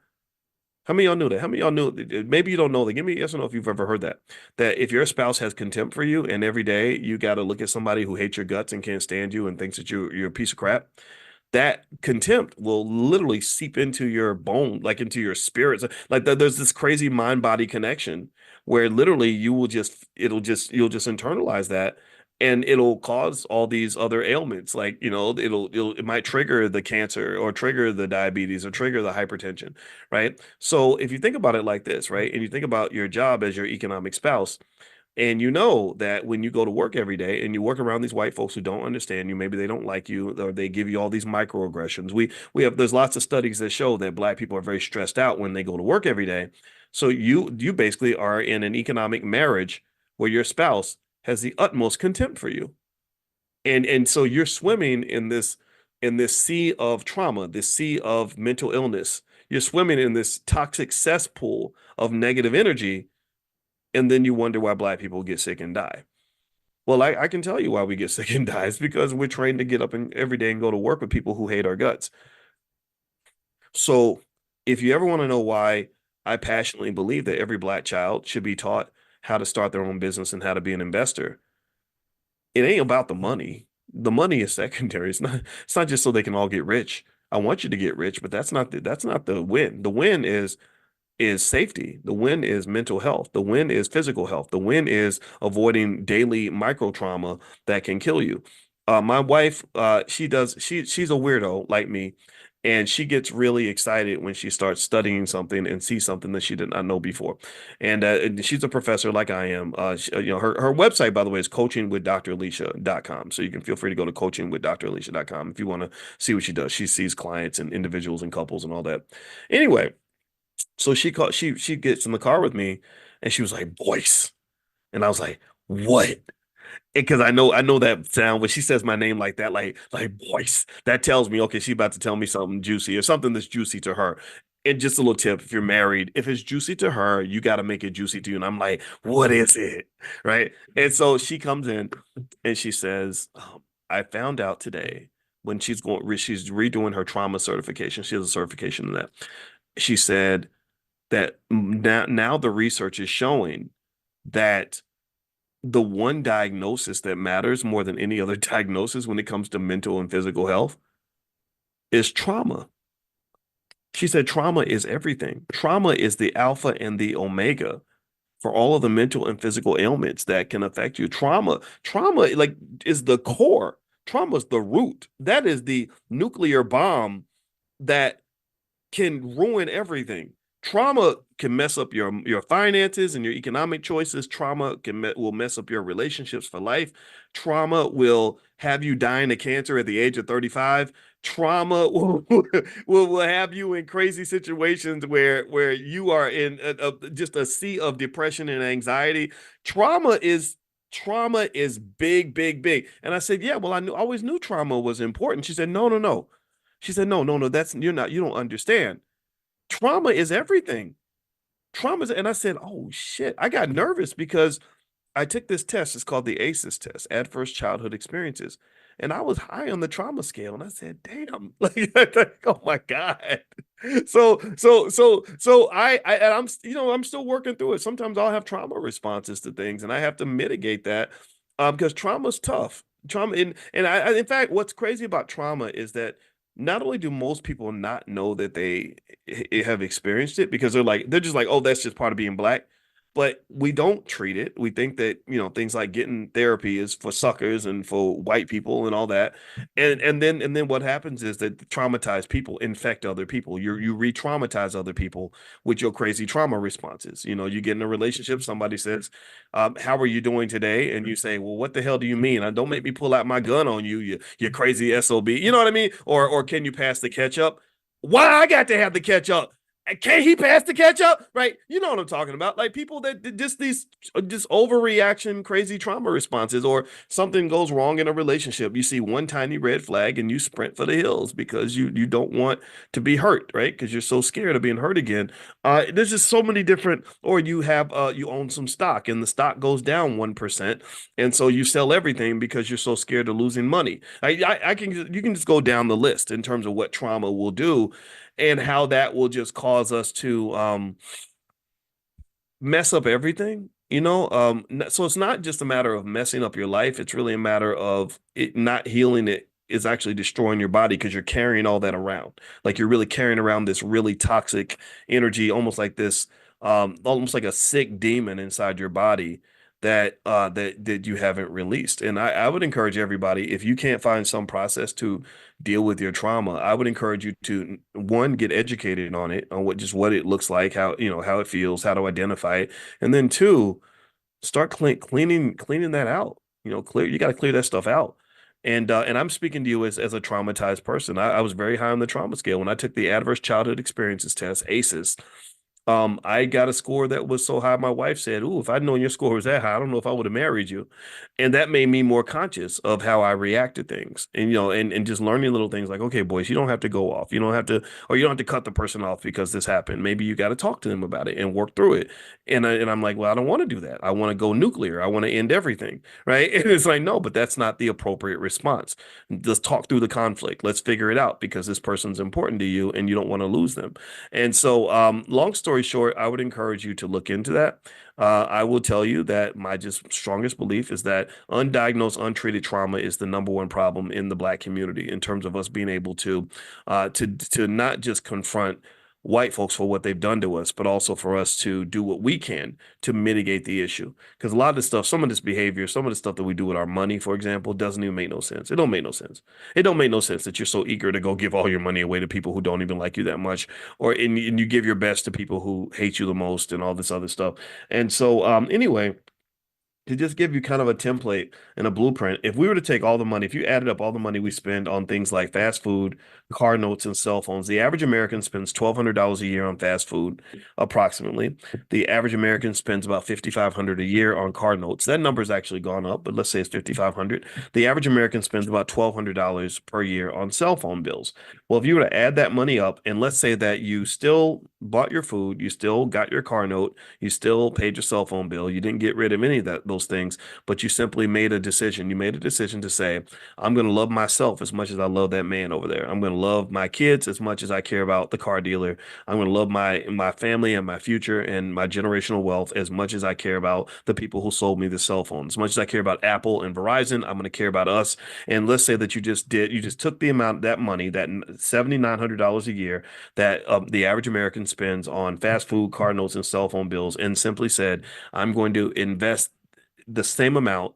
How many of y'all knew that? How many of y'all knew? Maybe you don't know that. Give me a yes or no if you've ever heard that. That if your spouse has contempt for you and every day you got to look at somebody who hates your guts and can't stand you and thinks that you're a piece of crap, that contempt will literally seep into your bone, like into your spirits. Like there's this crazy mind body connection where literally you'll just internalize that, and it'll cause all these other ailments. Like, it might trigger the cancer or trigger the diabetes or trigger the hypertension, right? So if you think about it like this, right, and you think about your job as your economic spouse, and you know that when you go to work every day and you work around these white folks who don't understand you, maybe they don't like you or they give you all these microaggressions. There's lots of studies that show that Black people are very stressed out when they go to work every day. So you basically are in an economic marriage where your spouse has the utmost contempt for you. And so you're swimming in this sea of trauma, this sea of mental illness. You're swimming in this toxic cesspool of negative energy, and then you wonder why Black people get sick and die. Well, I can tell you why we get sick and die. It's because we're trained to get up every day and go to work with people who hate our guts. So if you ever want to know why I passionately believe that every Black child should be taught how to start their own business and how to be an investor, it ain't about the money. The money is secondary. It's not just so they can all get rich. I want you to get rich, but that's not the win. The win is safety. The win is mental health. The win is physical health. The win is avoiding daily micro trauma that can kill you. My wife, she's a weirdo like me, and she gets really excited when she starts studying something and sees something that she did not know before. And she's a professor like I am. Her website, by the way, is coachingwithdralicia.com. So you can feel free to go to coachingwithdralicia.com if you want to see what she does. She sees clients and individuals and couples and all that. Anyway, so she gets in the car with me and she was like, Boyce. And I was like, what? Because I know that sound when she says my name like that, like Boyce, that tells me, okay, she's about to tell me something juicy or something that's juicy to her. And just a little tip, if you're married, if it's juicy to her, you got to make it juicy to you. And I'm like, what is it? Right. And so she comes in and she says, I found out today when she's redoing her trauma certification. She has a certification in that. She said that now the research is showing that the one diagnosis that matters more than any other diagnosis when it comes to mental and physical health is trauma. She said trauma is everything. Trauma is the alpha and the omega for all of the mental and physical ailments that can affect you. Trauma like is the core. Trauma is the root. That is the nuclear bomb that can ruin everything. Trauma can mess up your finances and your economic choices. Trauma will mess up your relationships for life. Trauma will have you dying of cancer at the age of 35. Trauma will have you in crazy situations where you are in just a sea of depression and anxiety. Trauma is trauma is big, big, big. And I said, yeah, well, always knew trauma was important. She said, no, no, no. She said, no, no, no, you don't understand. Trauma is everything. And I said, oh shit. I got nervous because I took this test. It's called the ACEs test, Adverse Childhood Experiences. And I was high on the trauma scale. And I said, damn, like, oh my God. And I'm still working through it. Sometimes I'll have trauma responses to things and I have to mitigate that because trauma's tough. In fact, what's crazy about trauma is that not only do most people not know that they have experienced it because they're just like, oh, that's just part of being black, but we don't treat it. We think that, things like getting therapy is for suckers and for white people and all that. And then what happens is that traumatized people infect other people. You re-traumatize other people with your crazy trauma responses. You get in a relationship, somebody says, how are you doing today? And you say, well, what the hell do you mean? Don't make me pull out my gun on you, you crazy SOB. You know what I mean? Or can you pass the ketchup? Why I got to have the ketchup? Can he pass the ketchup? Right? You know what I'm talking about. Like people that just overreaction, crazy trauma responses, or something goes wrong in a relationship. You see one tiny red flag and you sprint for the hills because you don't want to be hurt, right? Because you're so scared of being hurt again. There's just so many different, or you own some stock and the stock goes down 1%. And so you sell everything because you're so scared of losing money. You can just go down the list in terms of what trauma will do and how that will just cause us to mess up everything. So it's not just a matter of messing up your life. It's really a matter of it not healing. It is actually destroying your body because you're carrying all that around. Like you're really carrying around this really toxic energy, almost like a sick demon inside your body that you haven't released. And I would encourage everybody, if you can't find some process to deal with your trauma, I would encourage you to, one, get educated on it, on what it looks like, how it feels, how to identify it, and then two, start cleaning that out. You got to clear that stuff out. And I'm speaking to you as a traumatized person. I was very high on the trauma scale when I took the Adverse Childhood Experiences test, ACEs. I got a score that was so high, my wife said, "Ooh, if I'd known your score was that high, I don't know if I would have married you." And that made me more conscious of how I react to things. And just learning little things like, okay, boys, you don't have to go off. You don't have to cut the person off because this happened. Maybe you got to talk to them about it and work through it. And I'm like, well, I don't want to do that. I want to go nuclear. I want to end everything. Right. And it's like, no, but that's not the appropriate response. Let's talk through the conflict. Let's figure it out because this person's important to you and you don't want to lose them. And so, long story short, I would encourage you to look into that. I will tell you that my just strongest belief is that undiagnosed, untreated trauma is the number one problem in the Black community in terms of us being able to not just confront white folks for what they've done to us, but also for us to do what we can to mitigate the issue. Because a lot of this stuff, some of this behavior, some of the stuff that we do with our money, for example, doesn't even make no sense. It don't make no sense. It don't make no sense that you're so eager to go give all your money away to people who don't even like you that much, and you give your best to people who hate you the most and all this other stuff. And so, anyway, to just give you kind of a template and a blueprint, if we were to take all the money, if you added up all the money we spend on things like fast food, car notes, and cell phones, the average American spends $1,200 a year on fast food, approximately. The average American spends about $5,500 a year on car notes. That number has actually gone up, but let's say it's $5,500. The average American spends about $1,200 per year on cell phone bills. Well, if you were to add that money up, and let's say that you still bought your food, you still got your car note, you still paid your cell phone bill, you didn't get rid of any of those things, but you simply made a decision. You made a decision to say, I'm going to love myself as much as I love that man over there. I'm going to love my kids as much as I care about the car dealer. I'm going to love my family and my future and my generational wealth as much as I care about the people who sold me the cell phone. As much as I care about Apple and Verizon, I'm going to care about us. And let's say that you just took the amount, that money, that $7,900 a year that the average American spends on fast food, car notes, and cell phone bills, and simply said, I'm going to invest the same amount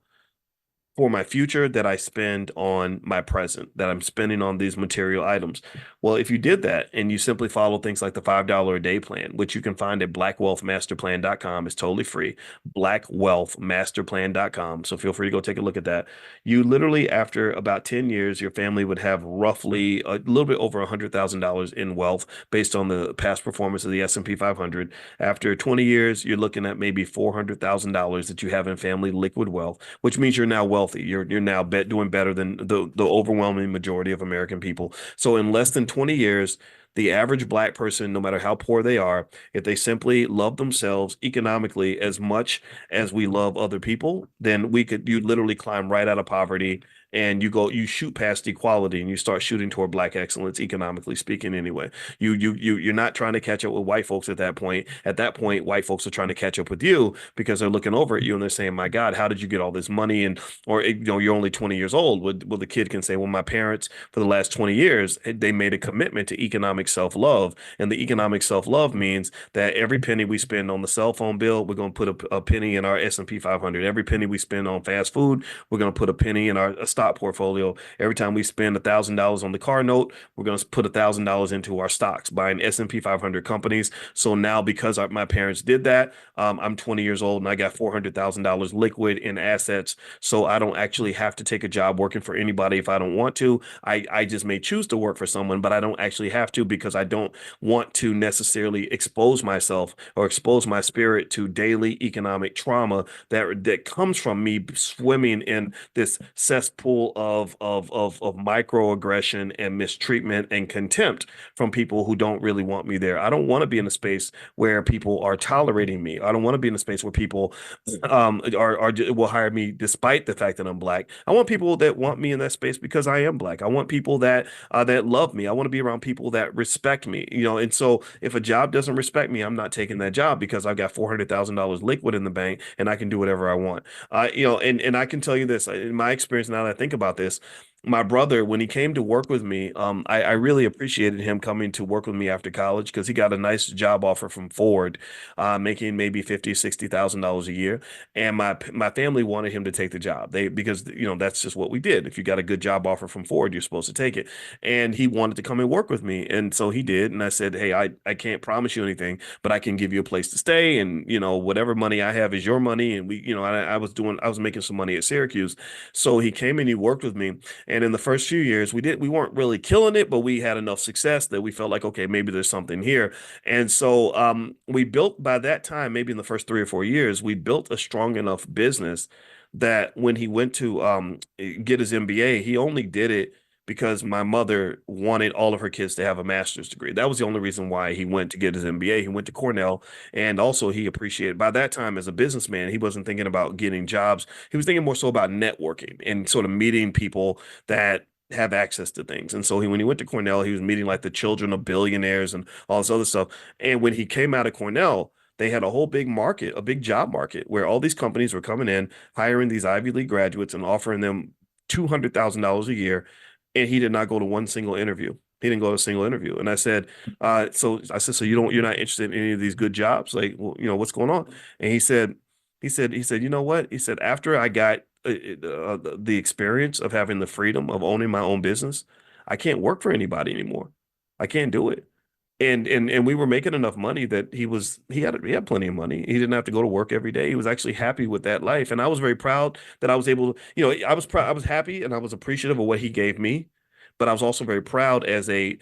for my future that I spend on my present, that I'm spending on these material items. Well, if you did that and you simply follow things like the $5 a day plan, which you can find at blackwealthmasterplan.com, it's totally free, blackwealthmasterplan.com. So feel free to go take a look at that. You literally, after about 10 years, your family would have roughly a little bit over $100,000 in wealth based on the past performance of the S&P 500. After 20 years, you're looking at maybe $400,000 that you have in family liquid wealth, which means you're now wealthy. You're now doing better than the overwhelming majority of American people. So in less than 20 years, the average black person, no matter how poor they are, if they simply love themselves economically as much as we love other people, then you literally climb right out of poverty and you shoot past equality and you start shooting toward black excellence, economically speaking. Anyway, you're not trying to catch up with white folks at that point. At that point, white folks are trying to catch up with you because they're looking over at you and they're saying, "My God, how did you get all this money?" And or you're only 20 years old. Well, the kid can say, "Well, my parents for the last 20 years they made a commitment to economic self-love, and the economic self-love means that every penny we spend on the cell phone bill, we're going to put a penny in our S&P 500. Every penny we spend on fast food, we're going to put a penny in our stock portfolio. Every time we spend $1,000 on the car note, we're going to put $1,000 into our stocks, buying S&P 500 companies." So now, because my parents did that, I'm 20 years old and I got $400,000 liquid in assets. So I don't actually have to take a job working for anybody if I don't want to. I just may choose to work for someone, but I don't actually have to because I don't want to necessarily expose myself or expose my spirit to daily economic trauma that comes from me swimming in this cesspool of microaggression and mistreatment and contempt from people who don't really want me there. I don't want to be in a space where people are tolerating me. I don't want to be in a space where people will hire me despite the fact that I'm black. I want people that want me in that space because I am black. I want people that love me. I want to be around people that respect me. And so if a job doesn't respect me, I'm not taking that job because I've got $400,000 liquid in the bank and I can do whatever I want. And I can tell you this in my experience now that I think about this. My brother, when he came to work with me, I really appreciated him coming to work with me after college because he got a nice job offer from Ford, making maybe $50,000-$60,000 a year, and my family wanted him to take the job. Because that's just what we did. If you got a good job offer from Ford, you're supposed to take it. And he wanted to come and work with me, and so he did. And I said, "Hey, I can't promise you anything, but I can give you a place to stay, and whatever money I have is your money." And I was making some money at Syracuse, so he came and he worked with me. And in the first few years, we weren't really killing it, but we had enough success that we felt like, okay, maybe there's something here. And so we built, by that time, maybe in the first 3 or 4 years, we built a strong enough business that when he went to get his MBA, he only did it because my mother wanted all of her kids to have a master's degree. That was the only reason why he went to get his MBA. He went to Cornell, and also he appreciated, by that time as a businessman, he wasn't thinking about getting jobs. He was thinking more so about networking and sort of meeting people that have access to things. And so when he went to Cornell, he was meeting like the children of billionaires and all this other stuff. And when he came out of Cornell, they had a whole big market, a big job market, where all these companies were coming in, hiring these Ivy League graduates and offering them $200,000 a year. And he did not go to one single interview. He didn't go to a single interview. And I said, so you're not interested in any of these good jobs? Like, well, what's going on? And he said, "You know what?" He said, "After I got the experience of having the freedom of owning my own business, I can't work for anybody anymore. I can't do it." And we were making enough money that he had plenty of money. He didn't have to go to work every day. He was actually happy with that life. And I was very proud that I was able to, I was happy and I was appreciative of what he gave me. But I was also very proud as a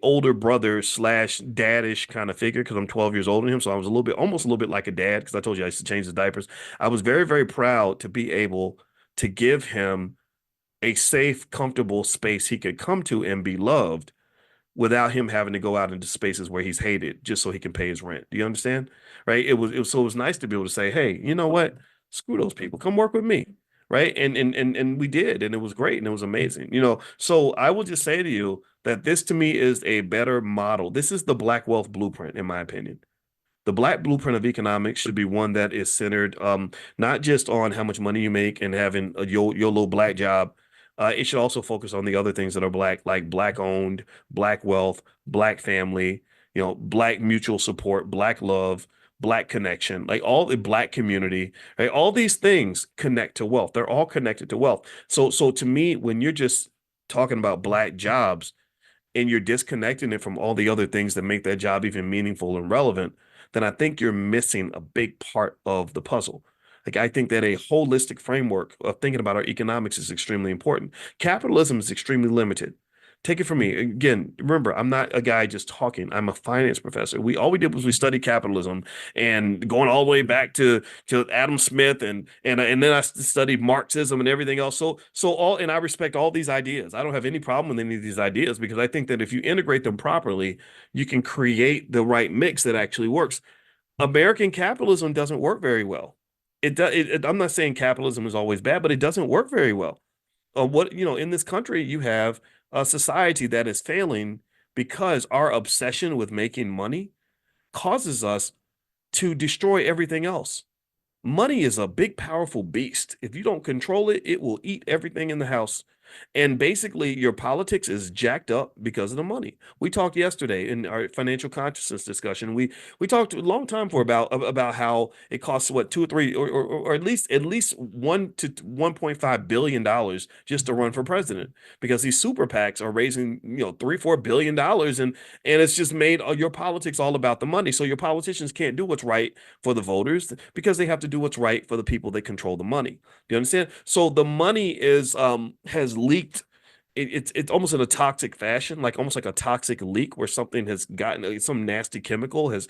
older brother slash daddish kind of figure because I'm 12 years older than him. So I was almost a little bit like a dad because I told you I used to change his diapers. I was very, very proud to be able to give him a safe, comfortable space he could come to and be loved without him having to go out into spaces where he's hated just so he can pay his rent. Do you understand? Right? It was nice to be able to say, "Hey, you know what? Screw those people. Come work with me." Right. And we did, and it was great and it was amazing. So I will just say to you that this to me is a better model. This is the Black Wealth Blueprint, in my opinion. The Black Blueprint of economics should be one that is centered not just on how much money you make and having your little black job. It should also focus on the other things that are black, like black owned, black wealth, black family, black mutual support, black love, Black connection, like all the Black community, right? All these things connect to wealth. They're all connected to wealth. So to me, when you're just talking about Black jobs and you're disconnecting it from all the other things that make that job even meaningful and relevant, then I think you're missing a big part of the puzzle. Like, I think that a holistic framework of thinking about our economics is extremely important. Capitalism is extremely limited. Take it from me. Again, remember, I'm not a guy just talking. I'm a finance professor. All we did was we studied capitalism, and going all the way back to Adam Smith, and then I studied Marxism and everything else. And I respect all these ideas. I don't have any problem with any of these ideas, because I think that if you integrate them properly, you can create the right mix that actually works. American capitalism doesn't work very well. I'm not saying capitalism is always bad, but it doesn't work very well. In this country, you have a society that is failing because our obsession with making money causes us to destroy everything else. Money is a big, powerful beast. If you don't control it, it will eat everything in the house. And basically, your politics is jacked up because of the money. We talked yesterday in our financial consciousness discussion. We talked a long time about how it costs what, 2 or 3 or at least $1 to $1.5 billion just to run for president, because these super PACs are raising $3-4 billion, and it's just made your politics all about the money. So your politicians can't do what's right for the voters, because they have to do what's right for the people that control the money. Do you understand? So the money has leaked. It's almost in a toxic fashion, like almost like a toxic leak, where something has gotten, some nasty chemical has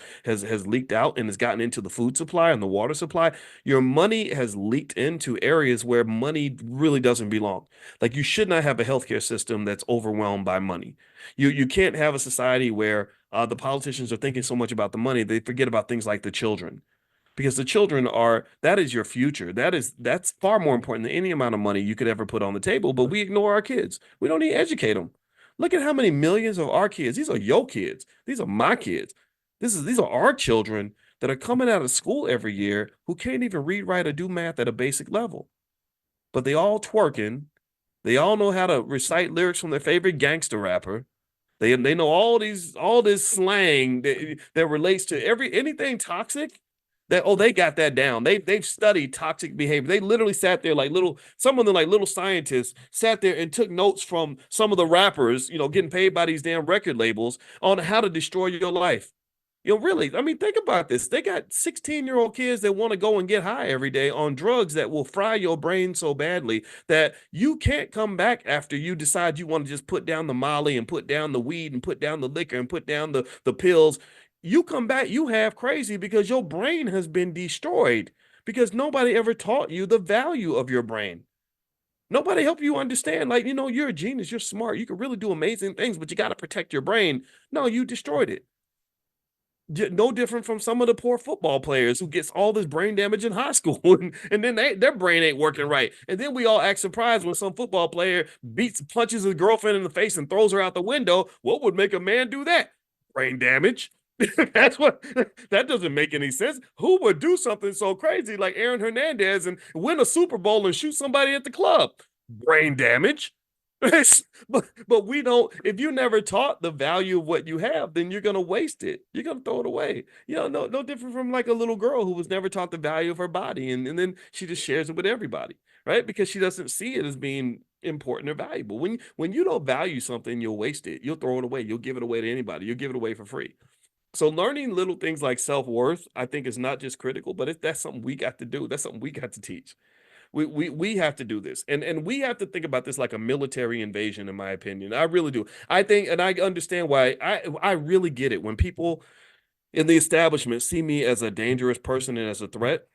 leaked out and has gotten into the food supply and the water supply. Your money has leaked into areas where money really doesn't belong. Like, you should not have a healthcare system that's overwhelmed by money. You can't have a society where the politicians are thinking so much about the money, they forget about things like the children, because the children that is your future. That's far more important than any amount of money you could ever put on the table. But we ignore our kids. We don't even educate them. Look at how many millions of our kids. These are your kids. These are my kids. These are our children that are coming out of school every year who can't even read, write, or do math at a basic level. But they all twerking. They all know how to recite lyrics from their favorite gangster rapper. They know all this slang that relates to anything toxic. They got that down. They've studied toxic behavior. They literally sat there like some of them like little scientists sat there and took notes from some of the rappers, getting paid by these damn record labels, on how to destroy your life. Really, I mean, think about this. They got 16-year-old kids that want to go and get high every day on drugs that will fry your brain so badly that you can't come back after you decide you want to just put down the Molly and put down the weed and put down the liquor and put down the pills. You come back, you half crazy, because your brain has been destroyed, because nobody ever taught you the value of your brain. Nobody helped you understand, like, you're a genius, you're smart, you can really do amazing things, but you got to protect your brain. No, you destroyed it. No different from some of the poor football players who gets all this brain damage in high school, and then their brain ain't working right. And then we all act surprised when some football player punches his girlfriend in the face and throws her out the window. What would make a man do that? Brain damage. That doesn't make any sense. Who would do something so crazy like Aaron Hernandez and win a Super Bowl and shoot somebody at the club? Brain damage. But we don't. If you never taught the value of what you have, then you're gonna waste it. You're gonna throw it away. No different from like a little girl who was never taught the value of her body, and then she just shares it with everybody, right? Because she doesn't see it as being important or valuable. When you don't value something, you'll waste it. You'll throw it away. You'll give it away to anybody. You'll give it away for free. So learning little things like self-worth, I think, is not just critical, but that's something we got to do. That's something we got to teach. We have to do this, and we have to think about this like a military invasion, in my opinion. I really do. I think, and I understand why. I really get it when people in the establishment see me as a dangerous person and as a threat.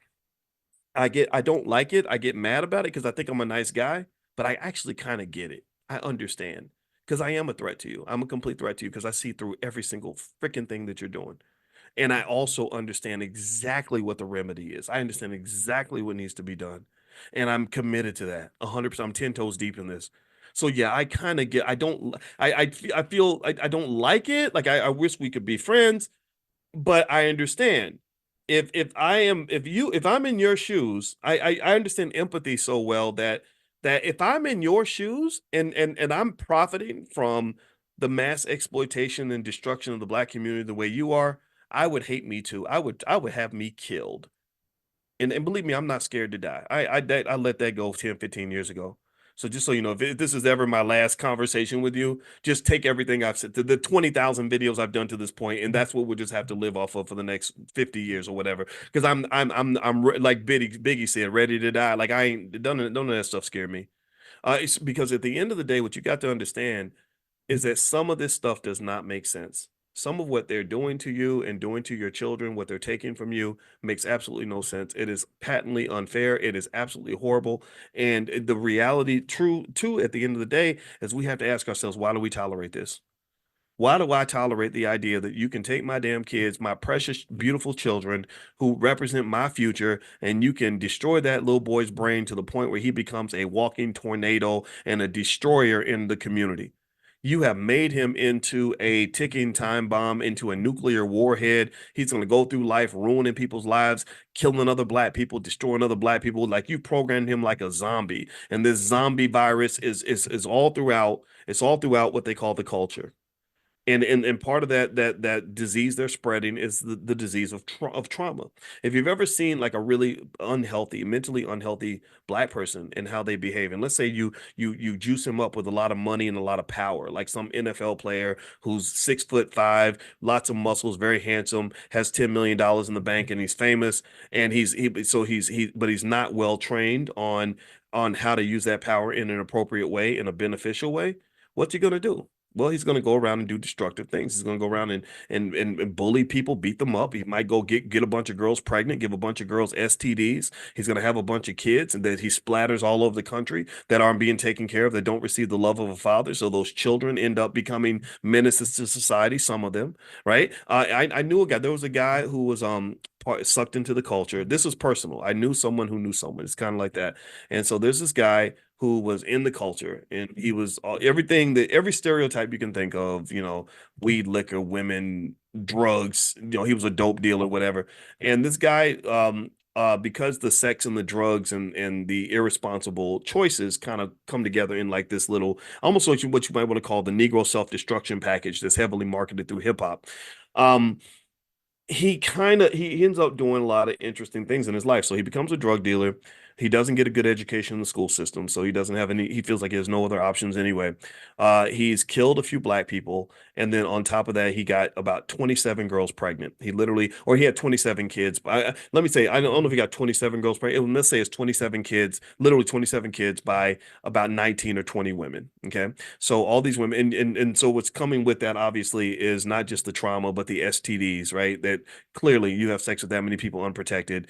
I don't like it. I get mad about it because I think I'm a nice guy, but I actually kind of get it. I understand, because I am a threat to you. I'm a complete threat to you because I see through every single freaking thing that you're doing. And I also understand exactly what the remedy is. I understand exactly what needs to be done. And I'm committed to that 100%. I'm 10 toes deep in this. So yeah, I kind of get, I don't, I feel I don't like it. Like, I wish we could be friends, but I understand. If I'm in your shoes, I understand empathy so well that if I'm in your shoes and I'm profiting from the mass exploitation and destruction of the Black community the way you are, I would hate me too. I would have me killed. And believe me, I'm not scared to die. I let that go 10, 15 years ago. So just so you know, if this is ever my last conversation with you, just take everything I've said, the 20,000 videos I've done to this point, and that's what we'll just have to live off of for the next 50 years or whatever. Because like Biggie said, ready to die. Like I ain't none of that stuff scare me. It's because at the end of the day, what you got to understand is that some of this stuff does not make sense. Some of what they're doing to you and doing to your children, what they're taking from you, makes absolutely no sense. It is patently unfair. It is absolutely horrible. And the reality, true, too, at the end of the day, is we have to ask ourselves, why do we tolerate this? Why do I tolerate the idea that you can take my damn kids, my precious, beautiful children who represent my future, and you can destroy that little boy's brain to the point where he becomes a walking tornado and a destroyer in the community? You have made him into a ticking time bomb, into a nuclear warhead. He's going to go through life ruining people's lives, killing other black people, destroying other black people. Like you programmed him like a zombie. And this zombie virus is all throughout. It's all throughout what they call the culture. And part of that disease they're spreading is the disease of trauma. If you've ever seen like a really unhealthy, mentally unhealthy black person and how they behave, and let's say you juice him up with a lot of money and a lot of power, like some NFL player who's 6'5", lots of muscles, very handsome, has $10 million in the bank, and he's famous, and but he's not well trained on how to use that power in an appropriate way, in a beneficial way. What's he gonna do? Well, he's going to go around and do destructive things. He's going to go around and bully people, beat them up. He might go get a bunch of girls pregnant, give a bunch of girls STDs. He's going to have a bunch of kids and that he splatters all over the country that aren't being taken care of, that don't receive the love of a father. So those children end up becoming menaces to society, some of them, right? I knew a guy. There was a guy who was sucked into the culture. This was personal. I knew someone who knew someone. It's kind of like that. And so there's this guy who was in the culture, and he was every stereotype you can think of, weed, liquor, women, drugs, he was a dope dealer, whatever. And this guy, because the sex and the drugs and the irresponsible choices kind of come together in like this little, almost what you might want to call the Negro self-destruction package that's heavily marketed through hip hop. Um, he ends up doing a lot of interesting things in his life. So he becomes a drug dealer. He doesn't get a good education in the school system, so he doesn't have any. He feels like he has no other options anyway. He's killed a few black people, and then on top of that, he got about 27 girls pregnant. He had 27 kids. Let me say, I don't know if he got 27 girls pregnant. Let's say it's 27 kids, literally 27 kids by about 19 or 20 women. Okay, so all these women, and so what's coming with that obviously is not just the trauma, but the STDs, right? That clearly you have sex with that many people unprotected.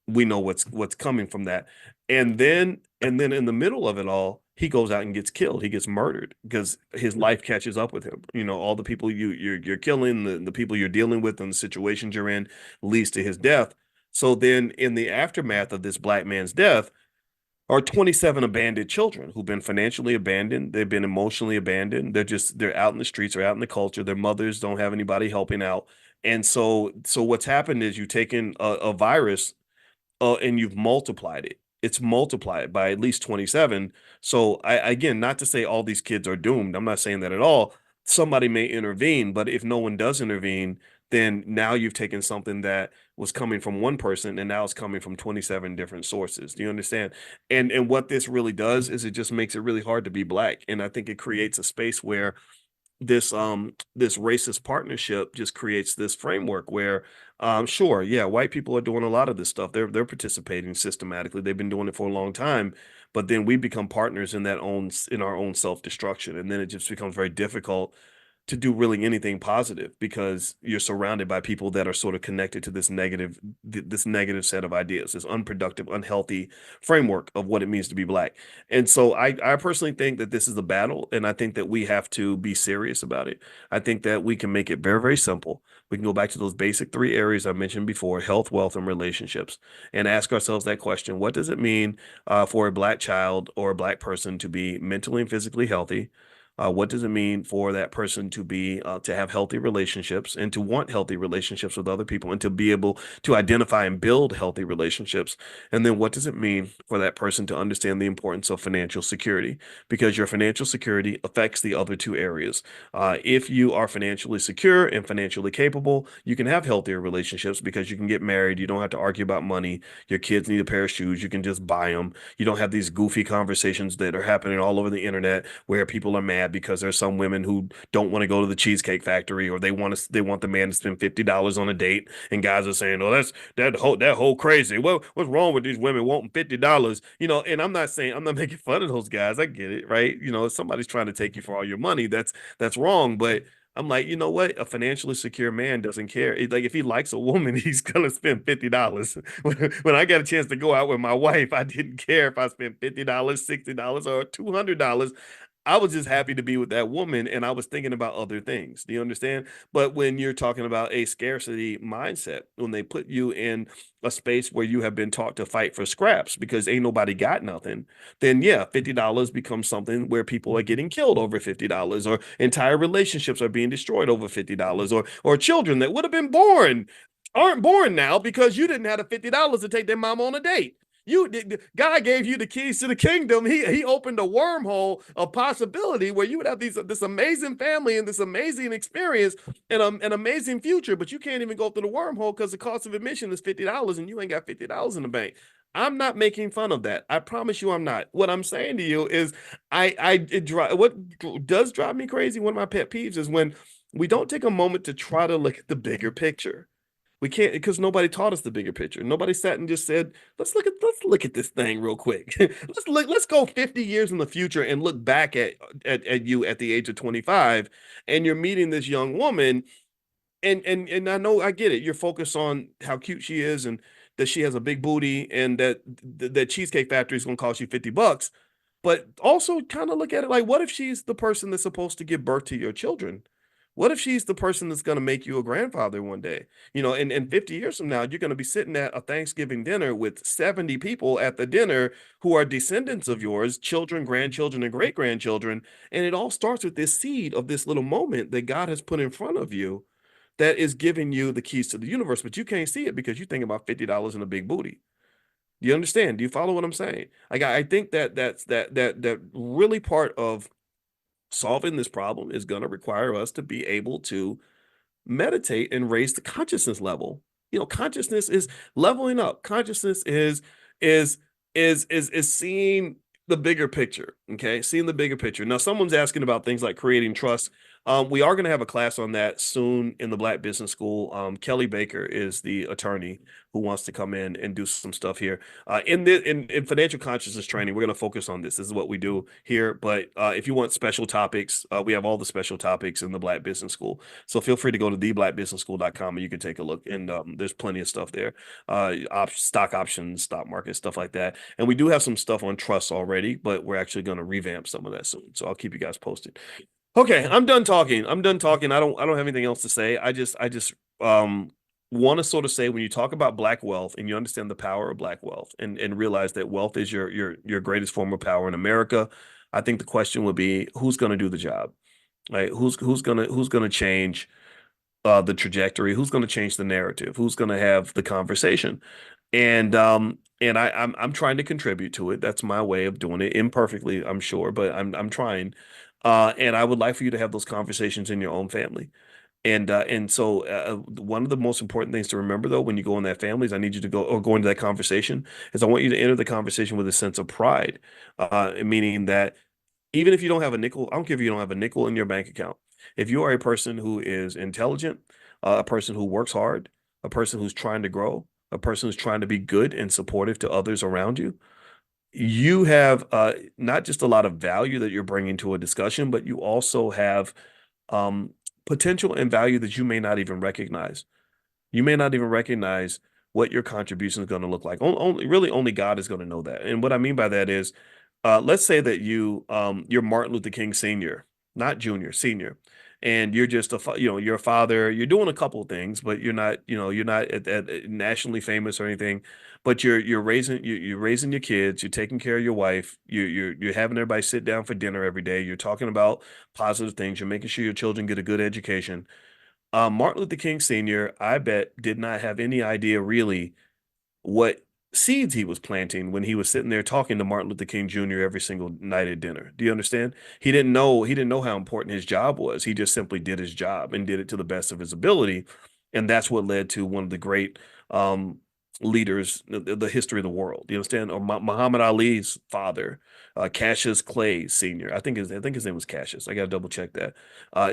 We know what's coming from that. And then in the middle of it all, he goes out and gets killed. He gets murdered because his life catches up with him. All the people you're killing, the people you're dealing with, and the situations you're in leads to his death. So then in the aftermath of this black man's death are 27 abandoned children who've been financially abandoned. They've been emotionally abandoned. They're out in the streets or out in the culture. Their mothers don't have anybody helping out. And so what's happened is you've taken a virus, and you've multiplied it. It's multiplied by at least 27. So again, not to say all these kids are doomed. I'm not saying that at all. Somebody may intervene, but if no one does intervene, then now you've taken something that was coming from one person and now it's coming from 27 different sources. Do you understand? And what this really does is it just makes it really hard to be black. And I think it creates a space where this racist partnership just creates this framework where sure, yeah, white people are doing a lot of this stuff. They're participating systematically. They've been doing it for a long time, but then we become partners in our own self-destruction, and then it just becomes very difficult to do really anything positive because you're surrounded by people that are sort of connected to this negative set of ideas, this unproductive, unhealthy framework of what it means to be black. And so I personally think that this is a battle, and I think that we have to be serious about it. I think that we can make it very, very simple. We can go back to those basic three areas I mentioned before: health, wealth, and relationships, and ask ourselves that question: what does it mean for a black child or a black person to be mentally and physically healthy? What does it mean for that person to be to have healthy relationships and to want healthy relationships with other people and to be able to identify and build healthy relationships? And then what does it mean for that person to understand the importance of financial security? Because your financial security affects the other two areas. If you are financially secure and financially capable, you can have healthier relationships because you can get married. You don't have to argue about money. Your kids need a pair of shoes. You can just buy them. You don't have these goofy conversations that are happening all over the internet where people are mad because there's some women who don't want to go to the Cheesecake Factory, or they want the man to spend $50 on a date, and guys are saying, "Oh, that whole crazy. What's wrong with these women wanting $50?" And I'm not making fun of those guys. I get it, right? If somebody's trying to take you for all your money, that's wrong. But I'm like, you know what? A financially secure man doesn't care. Like if he likes a woman, he's gonna spend $50. When I got a chance to go out with my wife, I didn't care if I spent $50, $60, or $200. I was just happy to be with that woman, and I was thinking about other things. Do you understand? But when you're talking about a scarcity mindset, when they put you in a space where you have been taught to fight for scraps because ain't nobody got nothing, then yeah, $50 becomes something where people are getting killed over $50, or entire relationships are being destroyed over $50, or children that would have been born aren't born now because you didn't have the $50 to take their mom on a date. God gave you the keys to the kingdom. He opened a wormhole of possibility where you would have this amazing family and this amazing experience and an amazing future, but you can't even go through the wormhole because the cost of admission is $50 and you ain't got $50 in the bank. I'm not making fun of that. I promise you I'm not. What I'm saying to you is what does drive me crazy, one of my pet peeves, is when we don't take a moment to try to look at the bigger picture. We can't, because nobody taught us the bigger picture. Nobody sat and just said, let's look at this thing real quick. Let's go 50 years in the future and look back at you at the age of 25, and you're meeting this young woman, and I know, I get it. You're focused on how cute she is and that she has a big booty and that Cheesecake Factory is going to cost you $50. But also kind of look at it like, what if she's the person that's supposed to give birth to your children? What if she's the person that's going to make you a grandfather one day? And 50 years from now, you're going to be sitting at a Thanksgiving dinner with 70 people at the dinner who are descendants of yours, children, grandchildren, and great grandchildren. And it all starts with this seed of this little moment that God has put in front of you that is giving you the keys to the universe, but you can't see it because you think about $50 and a big booty. Do you understand? Do you follow what I'm saying? Like I think that really part of solving this problem is going to require us to be able to meditate and raise the consciousness level. Consciousness is leveling up. Consciousness is is seeing the bigger picture. Okay, seeing the bigger picture. Now, someone's asking about things like creating trust. We are going to have a class on that soon in the Black Business School. Kelly Baker is the attorney who wants to come in and do some stuff here. In financial consciousness training, we're going to focus on this. This is what we do here. But if you want special topics, we have all the special topics in the Black Business School. So feel free to go to theblackbusinessschool.com and you can take a look. And there's plenty of stuff there. Stock options, stock market, stuff like that. And we do have some stuff on trusts already, but we're actually going to revamp some of that soon. So I'll keep you guys posted. Okay, I'm done talking. I don't have anything else to say. I just want to sort of say, when you talk about Black wealth and you understand the power of Black wealth and realize that wealth is your greatest form of power in America, I think the question would be, who's going to do the job? Right? Who's gonna change the trajectory? Who's going to change the narrative? Who's going to have the conversation? And I'm trying to contribute to it. That's my way of doing it, imperfectly, I'm sure, but I'm trying. And I would like for you to have those conversations in your own family. And so one of the most important things to remember, though, when you go in that family, is I need you to go into that conversation, is I want you to enter the conversation with a sense of pride, meaning that even if you don't have a nickel, I don't care if you don't have a nickel in your bank account. If you are a person who is intelligent, a person who works hard, a person who's trying to grow, a person who's trying to be good and supportive to others around you, you have not just a lot of value that you're bringing to a discussion, but you also have potential and value that you may not even recognize. You may not even recognize what your contribution is going to look like. Only God is going to know that. And what I mean by that is, let's say that you're Martin Luther King Sr. not junior, senior. And you're just you're a father, you're doing a couple of things, but you're not, you're not at nationally famous or anything, but you're raising you're raising your kids, you're taking care of your wife, you're having everybody sit down for dinner every day, you're talking about positive things, you're making sure your children get a good education. Martin Luther King Sr., I bet, did not have any idea really what seeds he was planting when he was sitting there talking to Martin Luther King Jr. every single night at dinner. Do you understand? He didn't know how important his job was. He just simply did his job and did it to the best of his ability. And that's what led to one of the great leaders, the history of the world. Do you understand? Or Muhammad Ali's father, Cassius Clay Sr. I think his name was Cassius. I got to double check that.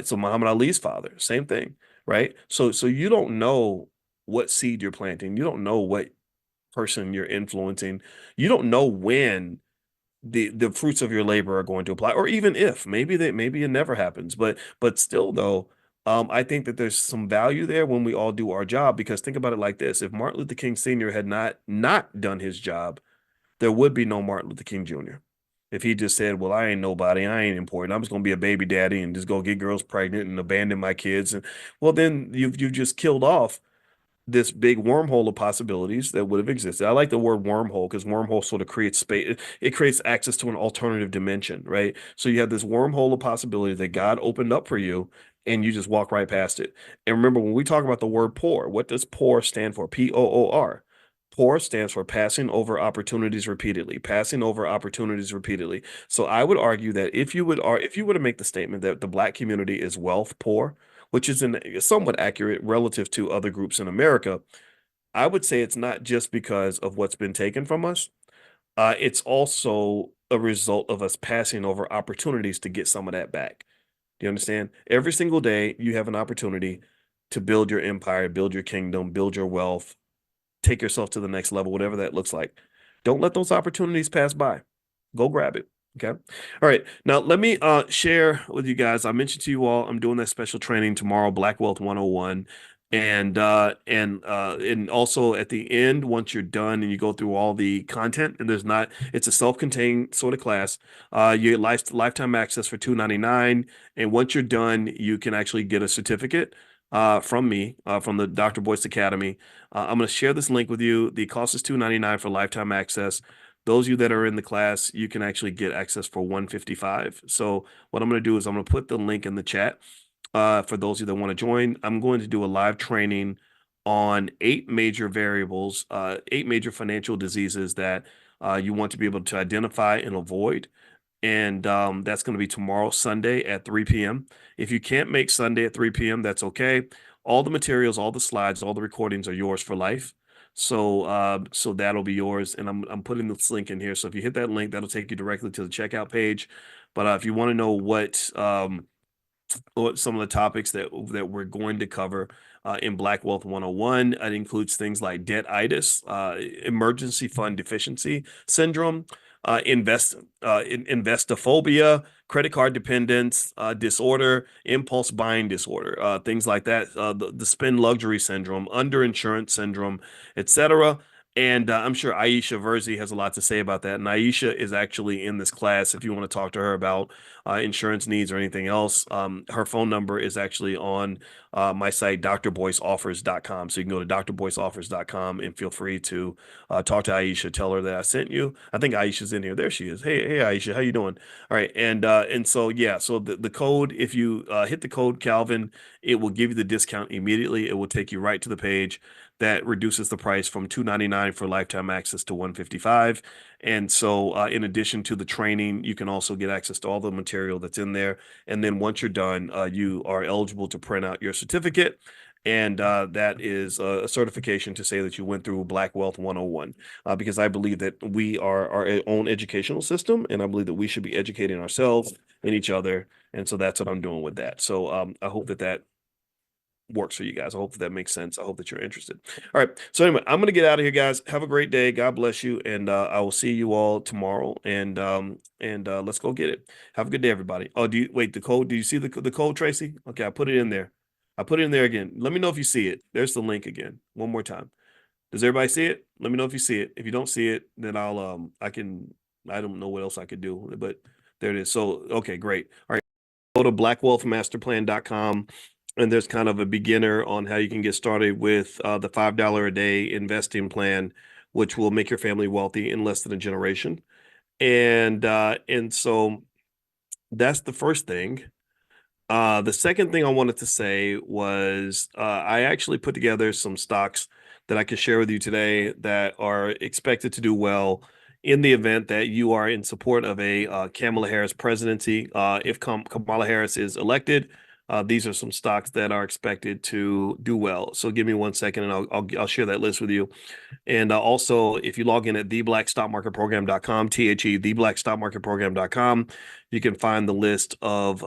So Muhammad Ali's father, same thing, right? So you don't know what seed you're planting. You don't know what person you're influencing. You don't know when the fruits of your labor are going to apply, or even if maybe it never happens. But still though, I think that there's some value there when we all do our job, because think about it like this: if Martin Luther King Sr. had not done his job, there would be no Martin Luther King Jr. If he just said, well, I ain't nobody, I ain't important, I'm just gonna be a baby daddy and just go get girls pregnant and abandon my kids, and well, then you've just killed off this big wormhole of possibilities that would have existed. I like the word wormhole because wormhole sort of creates space. It creates access to an alternative dimension, right? So you have this wormhole of possibility that God opened up for you, and you just walk right past it. And remember, when we talk about the word poor, what does poor stand for? Poor. Poor stands for passing over opportunities repeatedly, passing over opportunities repeatedly. So I would argue that if you were to make the statement that the Black community is wealth poor, which is somewhat accurate relative to other groups in America, I would say it's not just because of what's been taken from us. It's also a result of us passing over opportunities to get some of that back. Do you understand? Every single day, you have an opportunity to build your empire, build your kingdom, build your wealth, take yourself to the next level, whatever that looks like. Don't let those opportunities pass by. Go grab it. Okay. All right. Now let me share with you guys. I mentioned to you all I'm doing that special training tomorrow, Black Wealth 101. And also at the end, once you're done and you go through all the content, and it's a self-contained sort of class. You get lifetime access for $299. And once you're done, you can actually get a certificate from me, from the Dr. Boyce Academy. I'm going to share this link with you. The cost is $299 for lifetime access. Those of you that are in the class, you can actually get access for $155. So what I'm going to do is I'm going to put the link in the chat for those of you that want to join. I'm going to do a live training on 8 major variables, 8 major financial diseases that you want to be able to identify and avoid. And that's going to be tomorrow, Sunday at 3 p.m. If you can't make Sunday at 3 p.m., that's okay. All the materials, all the slides, all the recordings are yours for life. So that'll be yours. And I'm putting this link in here. So if you hit that link, that'll take you directly to the checkout page. But if you want to know what some of the topics that we're going to cover in Black Wealth 101, it includes things like debt-itis, emergency fund deficiency syndrome, investophobia, credit card dependence disorder, impulse buying disorder, things like that, the spend luxury syndrome, underinsurance syndrome, etc. And I'm sure Aisha Verzi has a lot to say about that. And Aisha is actually in this class if you want to talk to her about insurance needs or anything else. Her phone number is actually on my site, drboyceoffers.com. So you can go to drboyceoffers.com and feel free to talk to Aisha. Tell her that I sent you. I think Aisha's in here. There she is. Hey, Aisha, how you doing? All right. And so, yeah, so the code, if you hit the code Calvin, it will give you the discount immediately. It will take you right to the page that reduces the price from $299 for lifetime access to $155. And so in addition to the training, you can also get access to all the material that's in there. And then once you're done, you are eligible to print out your certificate. And that is a certification to say that you went through Black Wealth 101, because I believe that we are our own educational system, and I believe that we should be educating ourselves and each other. And so that's what I'm doing with that. So I hope that works for you guys. I hope that makes sense. I hope that you're interested. All right. So anyway, I'm going to get out of here, guys. Have a great day. God bless you. And I will see you all tomorrow. And let's go get it. Have a good day, everybody. Oh, the code? Do you see the code, Tracy? Okay. I put it in there. I put it in there again. Let me know if you see it. There's the link again. One more time. Does everybody see it? Let me know if you see it. If you don't see it, then I don't know what else I could do, but there it is. So, okay, great. All right. go to blackwealthmasterplan.com, and there's kind of a beginner on how you can get started with the $5 a day investing plan, which will make your family wealthy in less than a generation. And so that's the first thing. The second thing I wanted to say was I actually put together some stocks that I can share with you today that are expected to do well in the event that you are in support of a Kamala Harris presidency. If Kamala Harris is elected, these are some stocks that are expected to do well. So give me 1 second, and I'll share that list with you. And also, if you log in at theblackstockmarketprogram.com, theblackstockmarketprogram.com, you can find the list of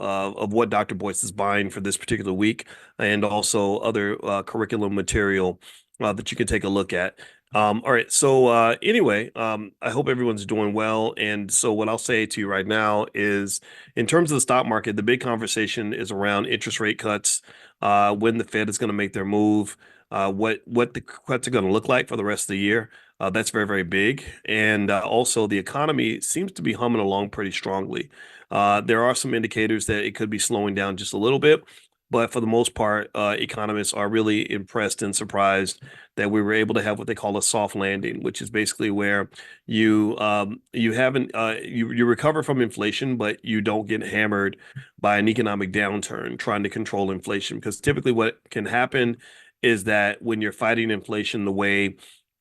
what Dr. Boyce is buying for this particular week, and also other curriculum material that you can take a look at. All right. So anyway, I hope everyone's doing well. And so what I'll say to you right now is, in terms of the stock market, the big conversation is around interest rate cuts, when the Fed is going to make their move, what the cuts are going to look like for the rest of the year. That's very, very big. And also, the economy seems to be humming along pretty strongly. There are some indicators that it could be slowing down just a little bit. But for the most part, economists are really impressed and surprised that we were able to have what they call a soft landing, which is basically where you haven't you recover from inflation, but you don't get hammered by an economic downturn trying to control inflation. Because typically, what can happen is that when you're fighting inflation the way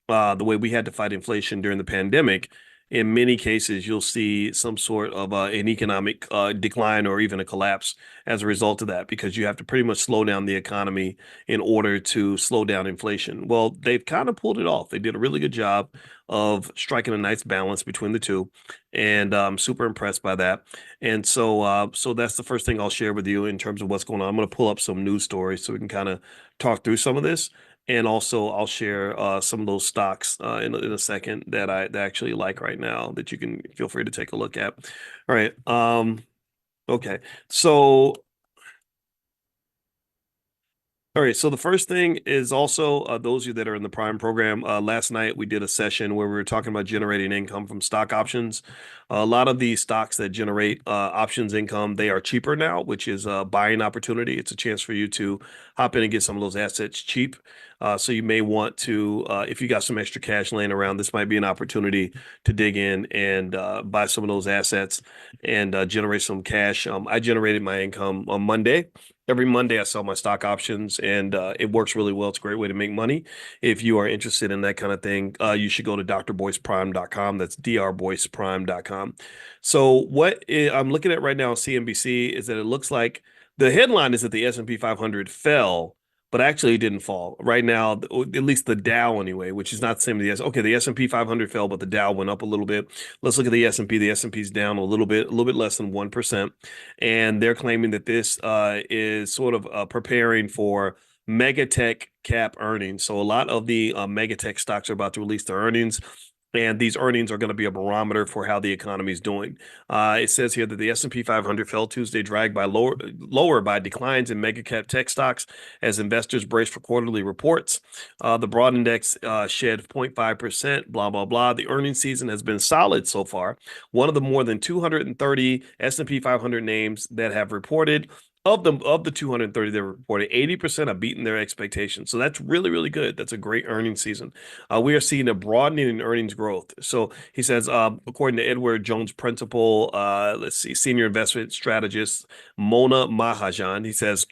we had to fight inflation during the pandemic, in many cases, you'll see some sort of an economic decline or even a collapse as a result of that, because you have to pretty much slow down the economy in order to slow down inflation. Well, they've kind of pulled it off. They did a really good job of striking a nice balance between the two, and I'm super impressed by that. And so that's the first thing I'll share with you in terms of what's going on. I'm going to pull up some news stories so we can kind of talk through some of this. And also, I'll share some of those stocks in a second that I actually like right now that you can feel free to take a look at. All right. Okay. So, all right. So the first thing is also those of you that are in the Prime program. Last night we did a session where we were talking about generating income from stock options. A lot of these stocks that generate options income, they are cheaper now, which is a buying opportunity. It's a chance for you to hop in and get some of those assets cheap. So you may want to, if you got some extra cash laying around, this might be an opportunity to dig in and buy some of those assets and generate some cash. I generated my income on Monday. Every Monday, I sell my stock options, and it works really well. It's a great way to make money. If you are interested in that kind of thing, you should go to drboyceprime.com. That's drboyceprime.com. So what I'm looking at right now on CNBC is that it looks like the headline is that the S&P 500 fell, but actually it didn't fall. Right now, at least the Dow anyway, which is not the same as the S. Okay, the S&P 500 fell, but the Dow went up a little bit. Let's look at the S&P. The S&P is down a little bit less than 1%. And they're claiming that this is sort of preparing for mega tech cap earnings. So a lot of the mega tech stocks are about to release their earnings. And these earnings are going to be a barometer for how the economy is doing. It says here that the S&P 500 fell Tuesday, dragged by lower by declines in mega cap tech stocks as investors brace for quarterly reports. The broad index shed 0.5%, blah, blah, blah. The earnings season has been solid so far. One of the more than 230 S&P 500 names that have reported, of the 230 that reported, 80% have beaten their expectations. So that's really, really good. That's a great earnings season. We are seeing a broadening in earnings growth. So he says, according to Edward Jones Principal, senior investment strategist Mona Mahajan, he says,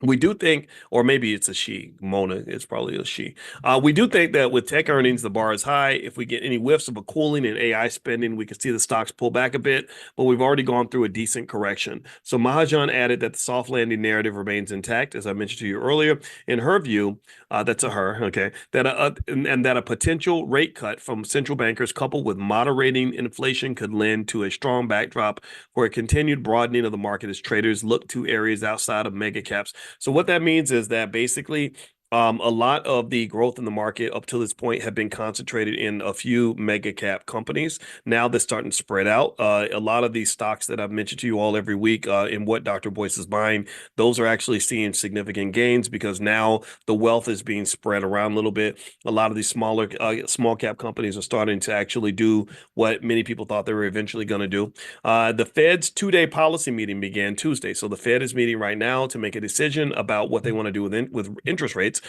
we do think, or maybe it's a she, Mona, it's probably a she. We do think that with tech earnings, the bar is high. If we get any whiffs of a cooling in AI spending, we could see the stocks pull back a bit, but we've already gone through a decent correction. So Mahajan added that the soft landing narrative remains intact, as I mentioned to you earlier. In her view, that's a her, okay, and that a potential rate cut from central bankers coupled with moderating inflation could lend to a strong backdrop for a continued broadening of the market as traders look to areas outside of mega caps. So what that means is that basically A lot of the growth in the market up to this point have been concentrated in a few mega cap companies. Now they're starting to spread out. A lot of these stocks that I've mentioned to you all every week in what Dr. Boyce is buying, those are actually seeing significant gains because now the wealth is being spread around a little bit. A lot of these small cap companies are starting to actually do what many people thought they were eventually going to do. The Fed's 2-day policy meeting began Tuesday. So the Fed is meeting right now to make a decision about what they want to do with interest rates.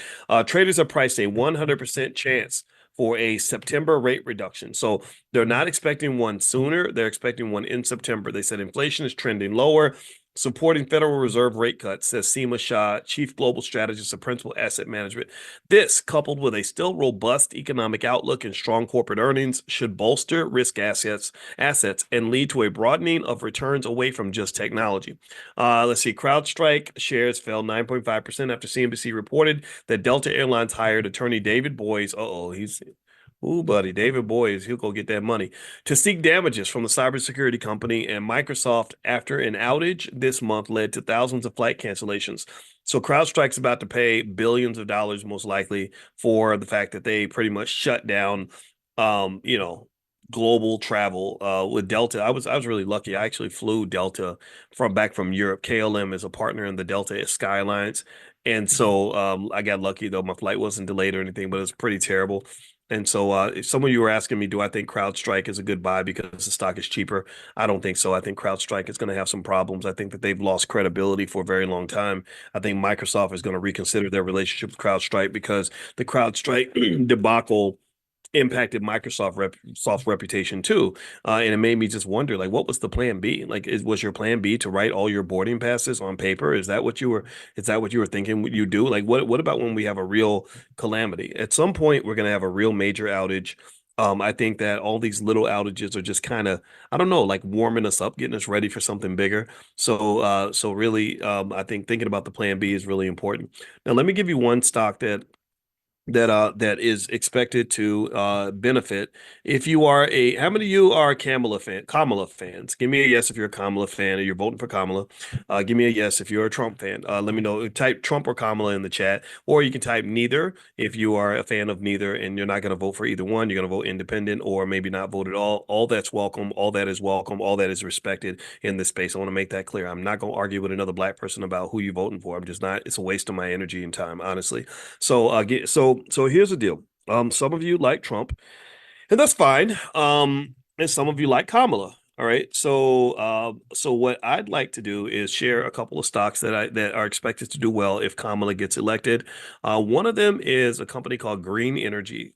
Traders have priced a 100% chance for a September rate reduction. So they're not expecting one sooner. They're expecting one in September. They said inflation is trending lower, supporting Federal Reserve rate cuts, says Seema Shah, Chief Global Strategist of Principal Asset Management. This, coupled with a still robust economic outlook and strong corporate earnings, should bolster risk assets and lead to a broadening of returns away from just technology. Let's see. CrowdStrike shares fell 9.5% after CNBC reported that Delta Airlines hired attorney David Boyce. Ooh, buddy, David Boyce, he'll go get that money to seek damages from the cybersecurity company and Microsoft after an outage this month led to thousands of flight cancellations. So CrowdStrike's about to pay billions of dollars, most likely, for the fact that they pretty much shut down, you know, global travel with Delta. I was really lucky. I actually flew Delta from Europe. KLM is a partner in the Delta Sky Alliance. And so I got lucky though. My flight wasn't delayed or anything, but it was pretty terrible. And so if some of you were asking me, do I think CrowdStrike is a good buy because the stock is cheaper? I don't think so. I think CrowdStrike is going to have some problems. I think that they've lost credibility for a very long time. I think Microsoft is going to reconsider their relationship with CrowdStrike because the CrowdStrike debacle impacted Microsoft's reputation too, and it made me just wonder, like, what was the plan B? Like, was your plan B to write all your boarding passes on paper? Is that what you were thinking you do? Like, what about when we have a real calamity? At some point, we're gonna have a real major outage. I think that all these little outages are just kind of, I don't know, like warming us up, getting us ready for something bigger. So really, I think thinking about the plan B is really important. Now, let me give you one stock that is expected to benefit. If you are how many of you are Kamala fans? Give me a yes if you're a Kamala fan or you're voting for Kamala. Give me a yes if you're a Trump fan. Let me know. Type Trump or Kamala in the chat, or you can type neither if you are a fan of neither and you're not going to vote for either one. You're going to vote independent or maybe not vote at all. All that's welcome. All that is welcome. All that is respected in this space. I want to make that clear. I'm not going to argue with another black person about who you're voting for. I'm just not. It's a waste of my energy and time, honestly. So here's the deal. Some of you like Trump, and that's fine. And some of you like Kamala. All right. So what I'd like to do is share a couple of stocks that are expected to do well if Kamala gets elected. One of them is a company called Green Energy.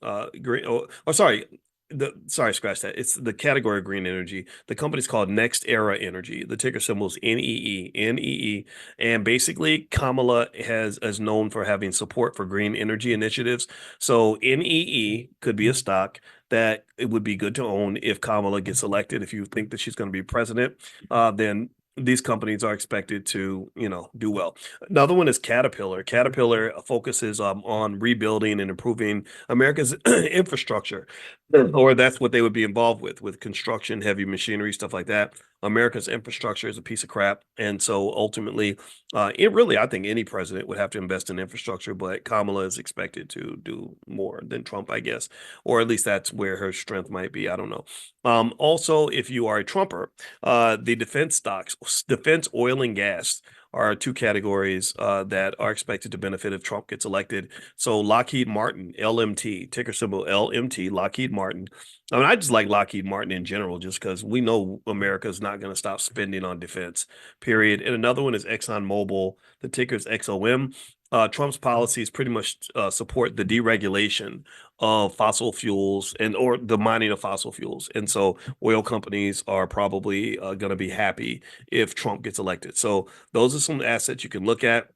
Scratch that. It's the category of green energy. The company's called Next Era Energy. The ticker symbol is NEE. And basically, Kamala is known for having support for green energy initiatives. So NEE could be a stock that it would be good to own if Kamala gets elected. If you think that she's going to be president, then these companies are expected to, do well. Another one is Caterpillar. Caterpillar focuses on rebuilding and improving America's infrastructure, or that's what they would be involved with construction, heavy machinery, stuff like that. America's infrastructure is a piece of crap. And so ultimately, I think any president would have to invest in infrastructure, but Kamala is expected to do more than Trump, I guess, or at least that's where her strength might be. I don't know. Also, if you are a Trumper, the defense stocks, defense, oil, and gas are two categories that are expected to benefit if Trump gets elected. So Lockheed Martin, LMT, ticker symbol LMT, Lockheed Martin. I mean, I just like Lockheed Martin in general, just because we know America is not going to stop spending on defense, period. And another one is ExxonMobil. The ticker is XOM. Trump's policies pretty much support the deregulation of fossil fuels or the mining of fossil fuels. And so oil companies are probably going to be happy if Trump gets elected. So those are some assets you can look at.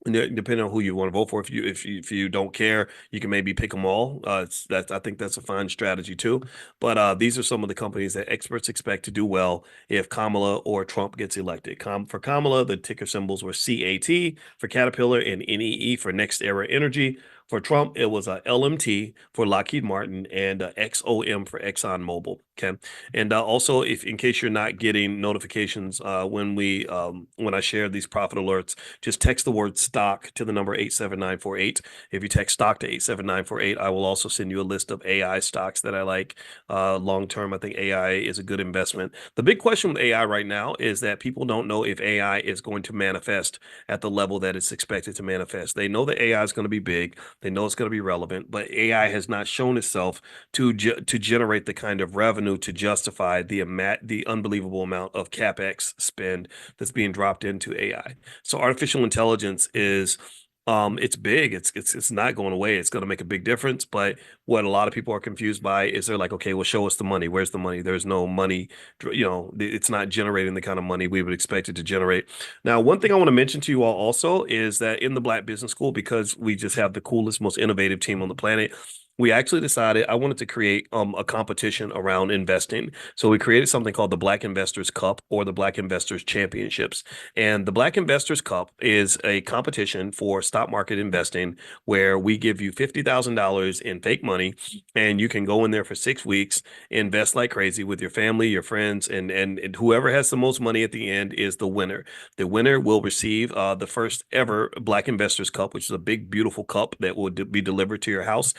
Depending on who you want to vote for, if you don't care, you can maybe pick them all. I think that's a fine strategy too. But these are some of the companies that experts expect to do well if Kamala or Trump gets elected. For Kamala, the ticker symbols were CAT for Caterpillar and NEE for Next Era Energy. For Trump, it was LMT for Lockheed Martin and XOM for ExxonMobil. Okay, and also, if in case you're not getting notifications when I share these profit alerts, just text the word stock to the number 87948. If you text stock to 87948, I will also send you a list of AI stocks that I like long term. I think AI is a good investment. The big question with AI right now is that people don't know if AI is going to manifest at the level that it's expected to manifest. They know that AI is going to be big. They know it's going to be relevant, but AI has not shown itself to generate the kind of revenue to justify the unbelievable amount of capex spend that's being dropped into AI. So artificial intelligence is it's big. It's not going away. It's going to make a big difference. But what a lot of people are confused by is they're like, okay, well, show us the money. Where's the money? There's no money. It's not generating the kind of money we would expect it to generate. Now, one thing I want to mention to you all also is that in the Black Business School, because we just have the coolest, most innovative team on the planet, we actually decided I wanted to create a competition around investing. So we created something called the Black Investors Cup or the Black Investors Championships. And the Black Investors Cup is a competition for stock market investing where we give you $50,000 in fake money, and you can go in there for 6 weeks, invest like crazy with your family, your friends, and whoever has the most money at the end is the winner. The winner will receive the first ever Black Investors Cup, which is a big, beautiful cup that will be delivered to your house.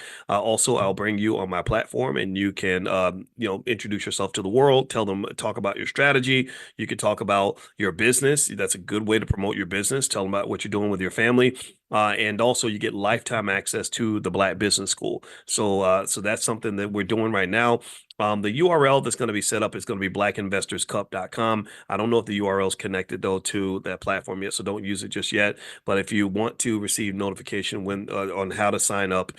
Also, I'll bring you on my platform, and you can, introduce yourself to the world. Talk about your strategy. You can talk about your business. That's a good way to promote your business. Tell them about what you're doing with your family. And also, you get lifetime access to the Black Business School. So that's something that we're doing right now. The URL that's going to be set up is going to be blackinvestorscup.com. I don't know if the URL is connected though to that platform yet, so don't use it just yet. But if you want to receive notification on how to sign up,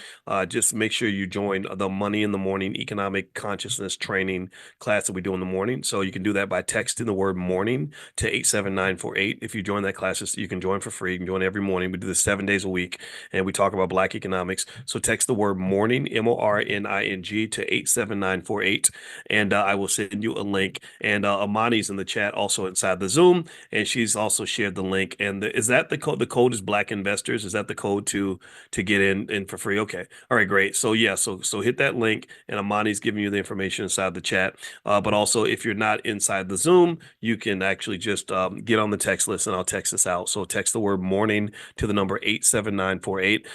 just make sure you join the Money in the Morning Economic Consciousness Training class that we do in the morning. So you can do that by texting the word morning to 87948. If you join that class, you can join for free. You can join every morning. We do this 7 days a week, and we talk about Black economics. So text the word morning, MORNING, to 87948. And I will send you a link. And Amani's in the chat, also inside the Zoom, and she's also shared the link. And is that the code? The code is Black Investors. Is that the code to get in for free? Okay. All right, great. So yeah, so hit that link, and Amani's giving you the information inside the chat. But also, if you're not inside the Zoom, you can actually just get on the text list, and I'll text this out. So text the word morning to the number 87948.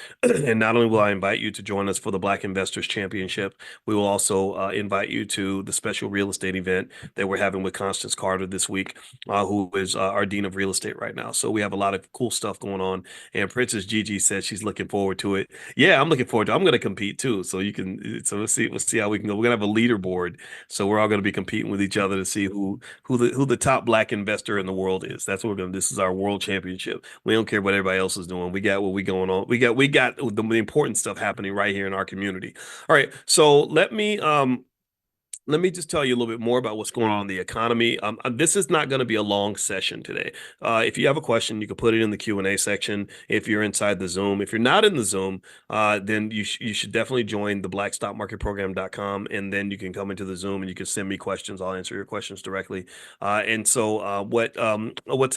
And not only will I invite you to join us for the Black Investors Championship, we will also invite you to the special real estate event that we're having with Constance Carter this week, who is our Dean of Real Estate right now. So we have a lot of cool stuff going on. And Princess Gigi says she's looking forward to it. Yeah, I'm looking forward to it. I'm going to compete too. So we'll see how we can go. We're going to have a leaderboard. So we're all going to be competing with each other to see who the top Black investor in the world is. That's what we're going to do. This is our world championship. We don't care what everybody else is doing. We got what we going on. We got the important stuff happening right here in our community. All right. So let me just tell you a little bit more about what's going on in the economy. This is not going to be a long session today. If you have a question, you can put it in the Q&A section if you're inside the Zoom. If you're not in the Zoom, then you should definitely join the blackstockmarketprogram.com, and then you can come into the Zoom and you can send me questions. I'll answer your questions directly. What's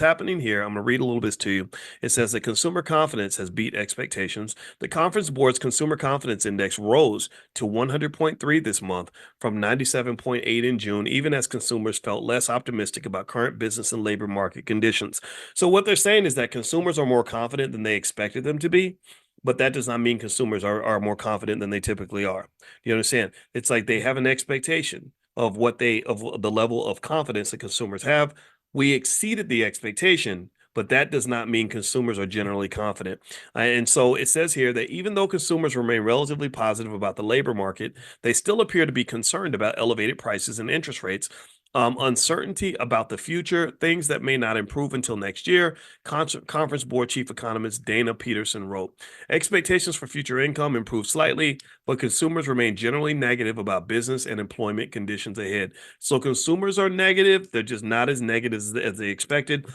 happening here, I'm going to read a little bit to you. It says that consumer confidence has beat expectations. The Conference Board's Consumer Confidence Index rose to 100.3 this month from 97.8 in June, even as consumers felt less optimistic about current business and labor market conditions. So what they're saying is that consumers are more confident than they expected them to be, but that does not mean consumers are more confident than they typically are. You understand? It's like they have an expectation of of the level of confidence that consumers have. We exceeded the expectation, but that does not mean consumers are generally confident. And so it says here that even though consumers remain relatively positive about the labor market, they still appear to be concerned about elevated prices and interest rates, uncertainty about the future, things that may not improve until next year. Conference Board Chief Economist Dana Peterson wrote, expectations for future income improved slightly, but consumers remain generally negative about business and employment conditions ahead. So consumers are negative. They're just not as negative as they expected.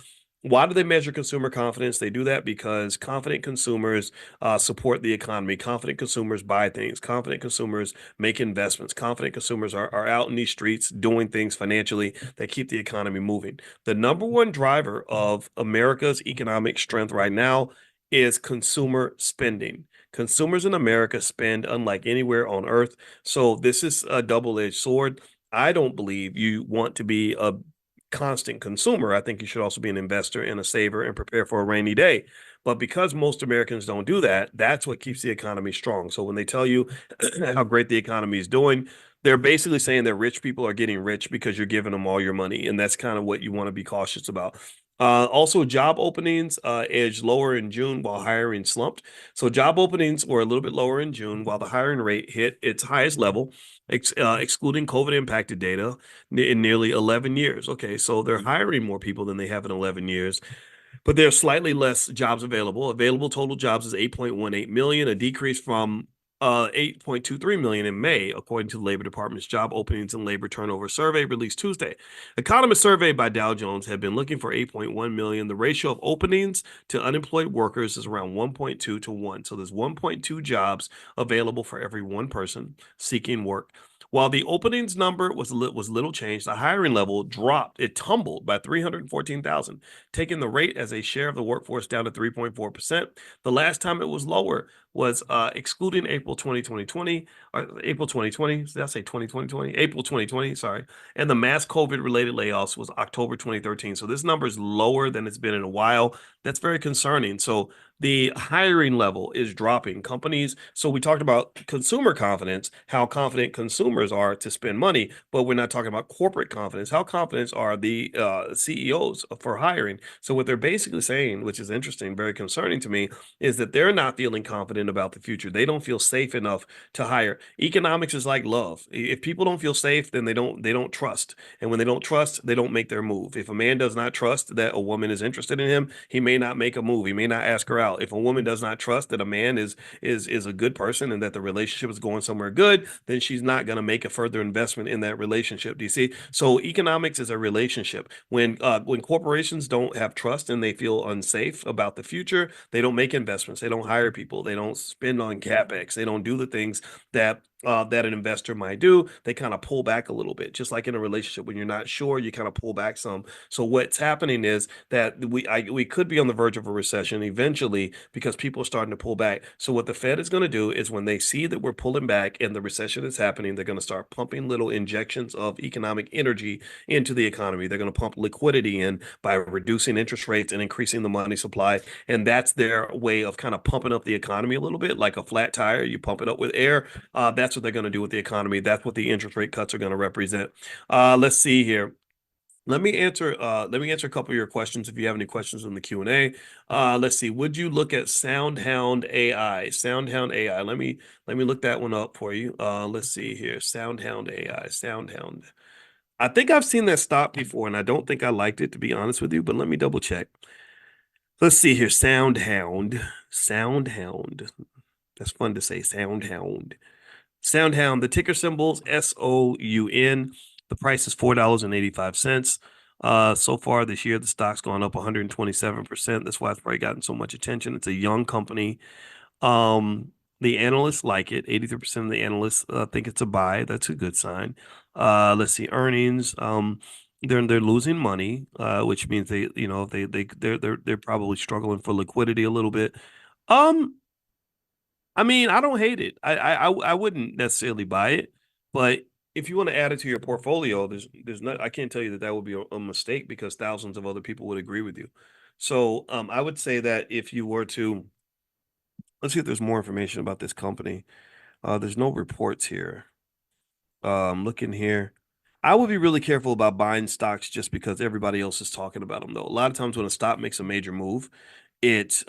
Why do they measure consumer confidence? They do that because confident consumers support the economy. Confident consumers buy things. Confident consumers make investments. Confident consumers are out in these streets doing things financially that keep the economy moving. The number one driver of America's economic strength right now is consumer spending. Consumers in America spend unlike anywhere on earth. So this is a double-edged sword. I don't believe you want to be a constant consumer. I think you should also be an investor and a saver and prepare for a rainy day. But because most Americans don't do that, that's what keeps the economy strong. So when they tell you how great the economy is doing, they're basically saying that rich people are getting rich because you're giving them all your money. And that's kind of what you want to be cautious about. Also, job openings edged lower in June while hiring slumped. So job openings were a little bit lower in June while the hiring rate hit its highest level, excluding COVID impacted data in nearly 11 years. Okay, so they're hiring more people than they have in 11 years, but there are slightly less jobs available. Available total jobs is 8.18 million, a decrease from 8.23 million in May, according to the Labor Department's Job Openings and Labor Turnover Survey released Tuesday. Economists surveyed by Dow Jones have been looking for 8.1 million. The ratio of openings to unemployed workers is around 1.2 to 1. So there's 1.2 jobs available for every one person seeking work. While the openings number was little changed, the hiring level dropped. It tumbled by 314,000, taking the rate as a share of the workforce down to 3.4%. The last time it was lower was excluding April 2020, or April 2020. Did I say 2020? April 2020, sorry. And the mass COVID-related layoffs was October 2013. So this number is lower than it's been in a while. That's very concerning. So the hiring level is dropping. Companies, so we talked about consumer confidence, how confident consumers are to spend money, but we're not talking about corporate confidence. How confident are the CEOs for hiring? So what they're basically saying, which is interesting, very concerning to me, is that they're not feeling confident about the future. They don't feel safe enough to hire. Economics is like love. If people don't feel safe, then they don't trust. And when they don't trust, they don't make their move. If a man does not trust that a woman is interested in him, he may not make a move. He may not ask her out. If a woman does not trust that a man is a good person and that the relationship is going somewhere good, then she's not going to make a further investment in that relationship. Do you see? So economics is a relationship. When corporations don't have trust and they feel unsafe about the future, they don't make investments. They don't hire people. They don't spend on capex. They don't do the things that an investor might do. They kind of pull back a little bit, just like in a relationship. When you're not sure, you kind of pull back some. So what's happening is that we could be on the verge of a recession eventually because people are starting to pull back. So what the Fed is going to do is when they see that we're pulling back and the recession is happening, they're going to start pumping little injections of economic energy into the economy. They're going to pump liquidity in by reducing interest rates and increasing the money supply. And that's their way of kind of pumping up the economy a little bit, like a flat tire. You pump it up with air. That's what they're going to do with the economy. That's what the interest rate cuts are going to represent. Let's see here. Let me answer a couple of your questions if you have any questions in the Q&A. Let's see. Would you look at SoundHound AI? SoundHound AI. Let me look that one up for you. Let's see here. SoundHound AI. SoundHound. I think I've seen that stock before, and I don't think I liked it, to be honest with you, but let me double check. Let's see here. SoundHound. SoundHound. That's fun to say. SoundHound. SoundHound, the ticker symbol's SOUN. The price is $4.85. So far this year, the stock's gone up 127%. That's why it's probably gotten so much attention. It's a young company. The analysts like it. 83% of the analysts think it's a buy. That's a good sign. Let's see earnings. They're losing money, which means they're probably struggling for liquidity a little bit. I mean, I don't hate it. I wouldn't necessarily buy it, but if you want to add it to your portfolio, there's not. I can't tell you that would be a mistake because thousands of other people would agree with you. So I would say that if you were to, let's see if there's more information about this company. There's no reports here. Looking here. I would be really careful about buying stocks just because everybody else is talking about them, though. A lot of times when a stock makes a major move, it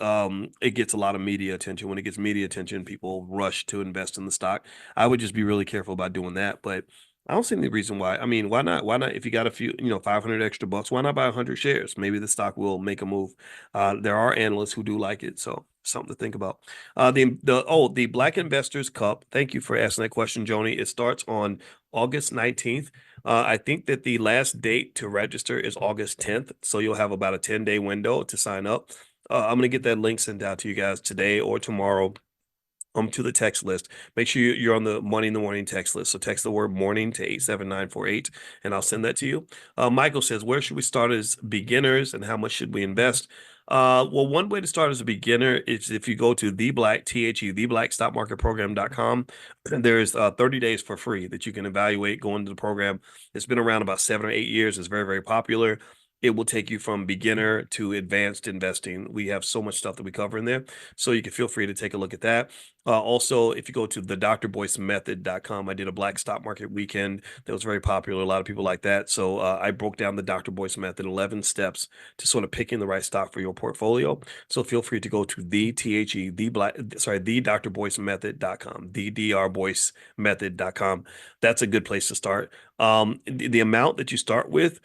gets a lot of media attention. When it gets media attention, people rush to invest in the stock. I would just be really careful about doing that. But I don't see any reason why. I mean, why not? Why not? If you got a few, 500 extra bucks, why not buy 100 shares? Maybe the stock will make a move. There are analysts who do like it, so something to think about. The Black Investors Cup. Thank you for asking that question, Joni. It starts on August 19th. I think that the last date to register is August 10th, so you'll have about a 10-day window to sign up. I'm going to get that link sent out to you guys today or tomorrow to the text list. Make sure you're on the Money in the Morning text list. So text the word morning to 87948 and I'll send that to you. Michael says, where should we start as beginners and how much should we invest? Well, one way to start as a beginner is if you go to theblackstockmarketprogram.com. There's 30 days for free that you can evaluate going to the program. It's been around about 7 or 8 years. It's very, very popular. It will take you from beginner to advanced investing. We have so much stuff that we cover in there. So you can feel free to take a look at that. Also, if you go to the drboycemethod.com, I did a Black Stock Market weekend that was very popular. A lot of people like that. So I broke down the Dr. Boyce Method, 11 steps to sort of picking the right stock for your portfolio. So feel free to go to the drboycemethod.com, the drboycemethod.com. That's a good place to start. The amount that you start with,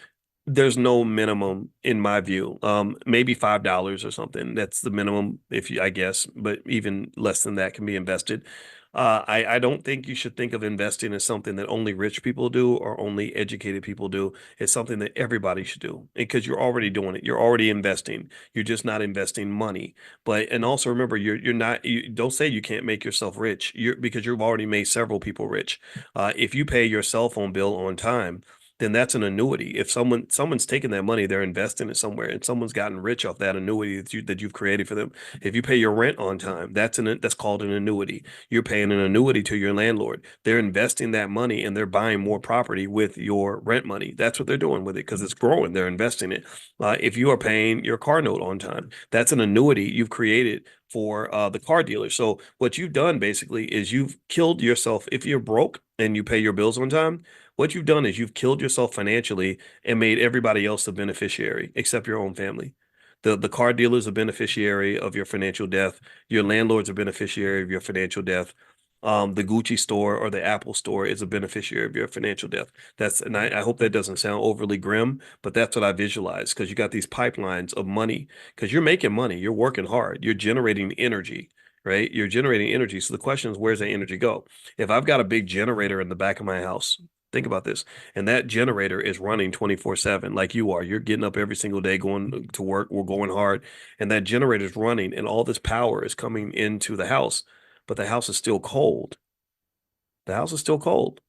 there's no minimum in my view. Maybe $5 or something. That's the minimum, if you, I guess, but even less than that can be invested. I don't think you should think of investing as something that only rich people do or only educated people do. It's something that everybody should do because you're already doing it. You're already investing. You're just not investing money. And also remember, you're not. You don't say you can't make yourself rich. Because you've already made several people rich. If you pay your cell phone bill on time, then that's an annuity. If someone's taking that money, they're investing it somewhere, and someone's gotten rich off that annuity that you've created for them. If you pay your rent on time, that's called an annuity. You're paying an annuity to your landlord. They're investing that money and they're buying more property with your rent money. That's what they're doing with it because it's growing. They're investing it. If you are paying your car note on time, that's an annuity you've created for the car dealer. So what you've done basically is you've killed yourself. If you're broke and you pay your bills on time, what you've done is you've killed yourself financially and made everybody else a beneficiary except your own family. The car dealer is a beneficiary of your financial death. Your landlord's a beneficiary of your financial death. The Gucci store or the Apple store is a beneficiary of your financial death. And I hope that doesn't sound overly grim, but that's what I visualize because you got these pipelines of money because you're making money, you're working hard, you're generating energy, right? You're generating energy. So the question is, where's that energy go? If I've got a big generator in the back of my house, think about this. And that generator is running 24/7 like you are. You're getting up every single day, going to work. We're going hard. And that generator is running and all this power is coming into the house, but the house is still cold. The house is still cold.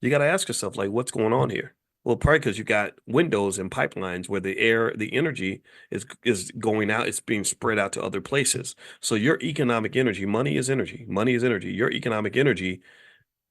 You got to ask yourself, like, what's going on here? Well, probably because you got windows and pipelines where the energy is going out. It's being spread out to other places. So your economic energy, money is energy. Money is energy. Your economic energy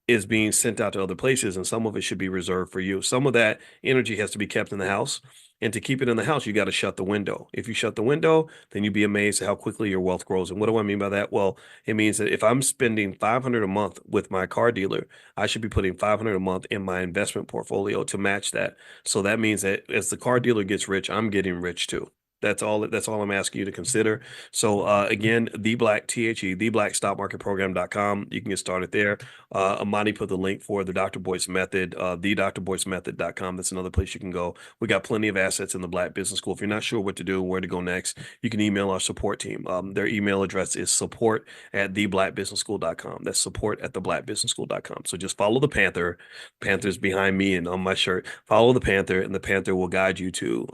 is being sent out to other places, and some of it should be reserved for you. Some of that energy has to be kept in the house. And to keep it in the house, you got to shut the window. If you shut the window, then you'd be amazed at how quickly your wealth grows. And what do I mean by that? Well, it means that if I'm spending $500 a month with my car dealer, I should be putting $500 a month in my investment portfolio to match that. So that means that as the car dealer gets rich, I'm getting rich too. That's all I'm asking you to consider. So again, theblackstockmarketprogram.com. You can get started there. Amani put the link for the Dr. Boyce Method, thedrboycemethod.com. That's another place you can go. We got plenty of assets in the Black Business School. If you're not sure what to do, where to go next, you can email our support team. Their email address is support@theblackbusinessschool.com. That's support@theblackbusinessschool.com. So just follow the Panther. Panther's behind me and on my shirt. Follow the Panther, and the Panther will guide you to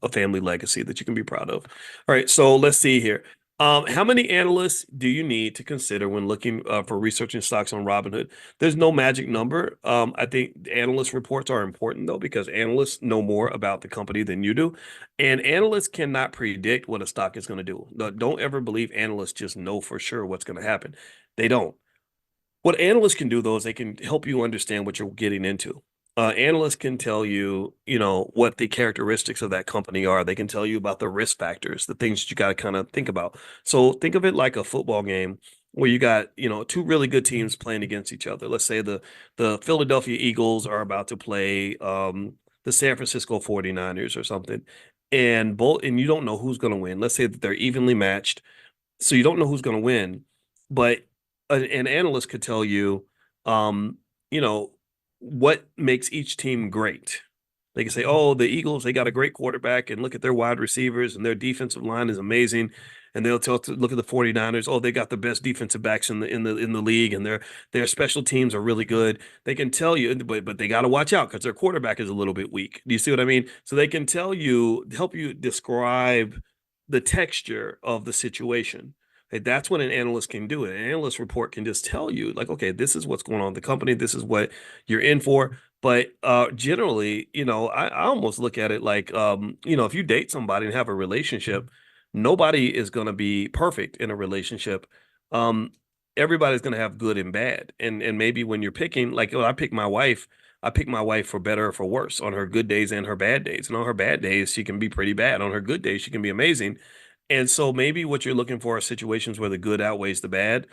a family legacy that you can be proud of. All right, so let's see here. How many analysts do you need to consider when looking for researching stocks on Robinhood? There's no magic number. I think analyst reports are important though, because analysts know more about the company than you do. And analysts cannot predict what a stock is going to do. Don't ever believe analysts just know for sure what's going to happen. They don't. What analysts can do though is they can help you understand what you're getting into. Analysts can tell you, what the characteristics of that company are. They can tell you about the risk factors, the things that you got to kind of think about. So think of it like a football game where you got, two really good teams playing against each other. Let's say the Philadelphia Eagles are about to play the San Francisco 49ers or something. And you don't know who's going to win. Let's say that they're evenly matched. So you don't know who's going to win, but an analyst could tell you, you know, what makes each team great. They can say, oh, the Eagles, they got a great quarterback, and look at their wide receivers, and their defensive line is amazing. And they'll look at the 49ers, oh, they got the best defensive backs in the league, and their special teams are really good. They can tell you, but they got to watch out because their quarterback is a little bit weak. Do you see what I mean? So they can tell you, help you describe the texture of the situation. Okay, that's what an analyst can do. An analyst report can just tell you, like, okay, this is what's going on in the company. This is what you're in for. But generally, I almost look at it like, if you date somebody and have a relationship, Nobody is going to be perfect in a relationship. Um, Everybody's going to have good and bad. And maybe when you're picking, like when I pick my wife for better or for worse on her good days and her bad days. And on her bad days, she can be pretty bad. On her good days, she can be amazing. And so maybe what you're looking for are situations where the good outweighs the bad,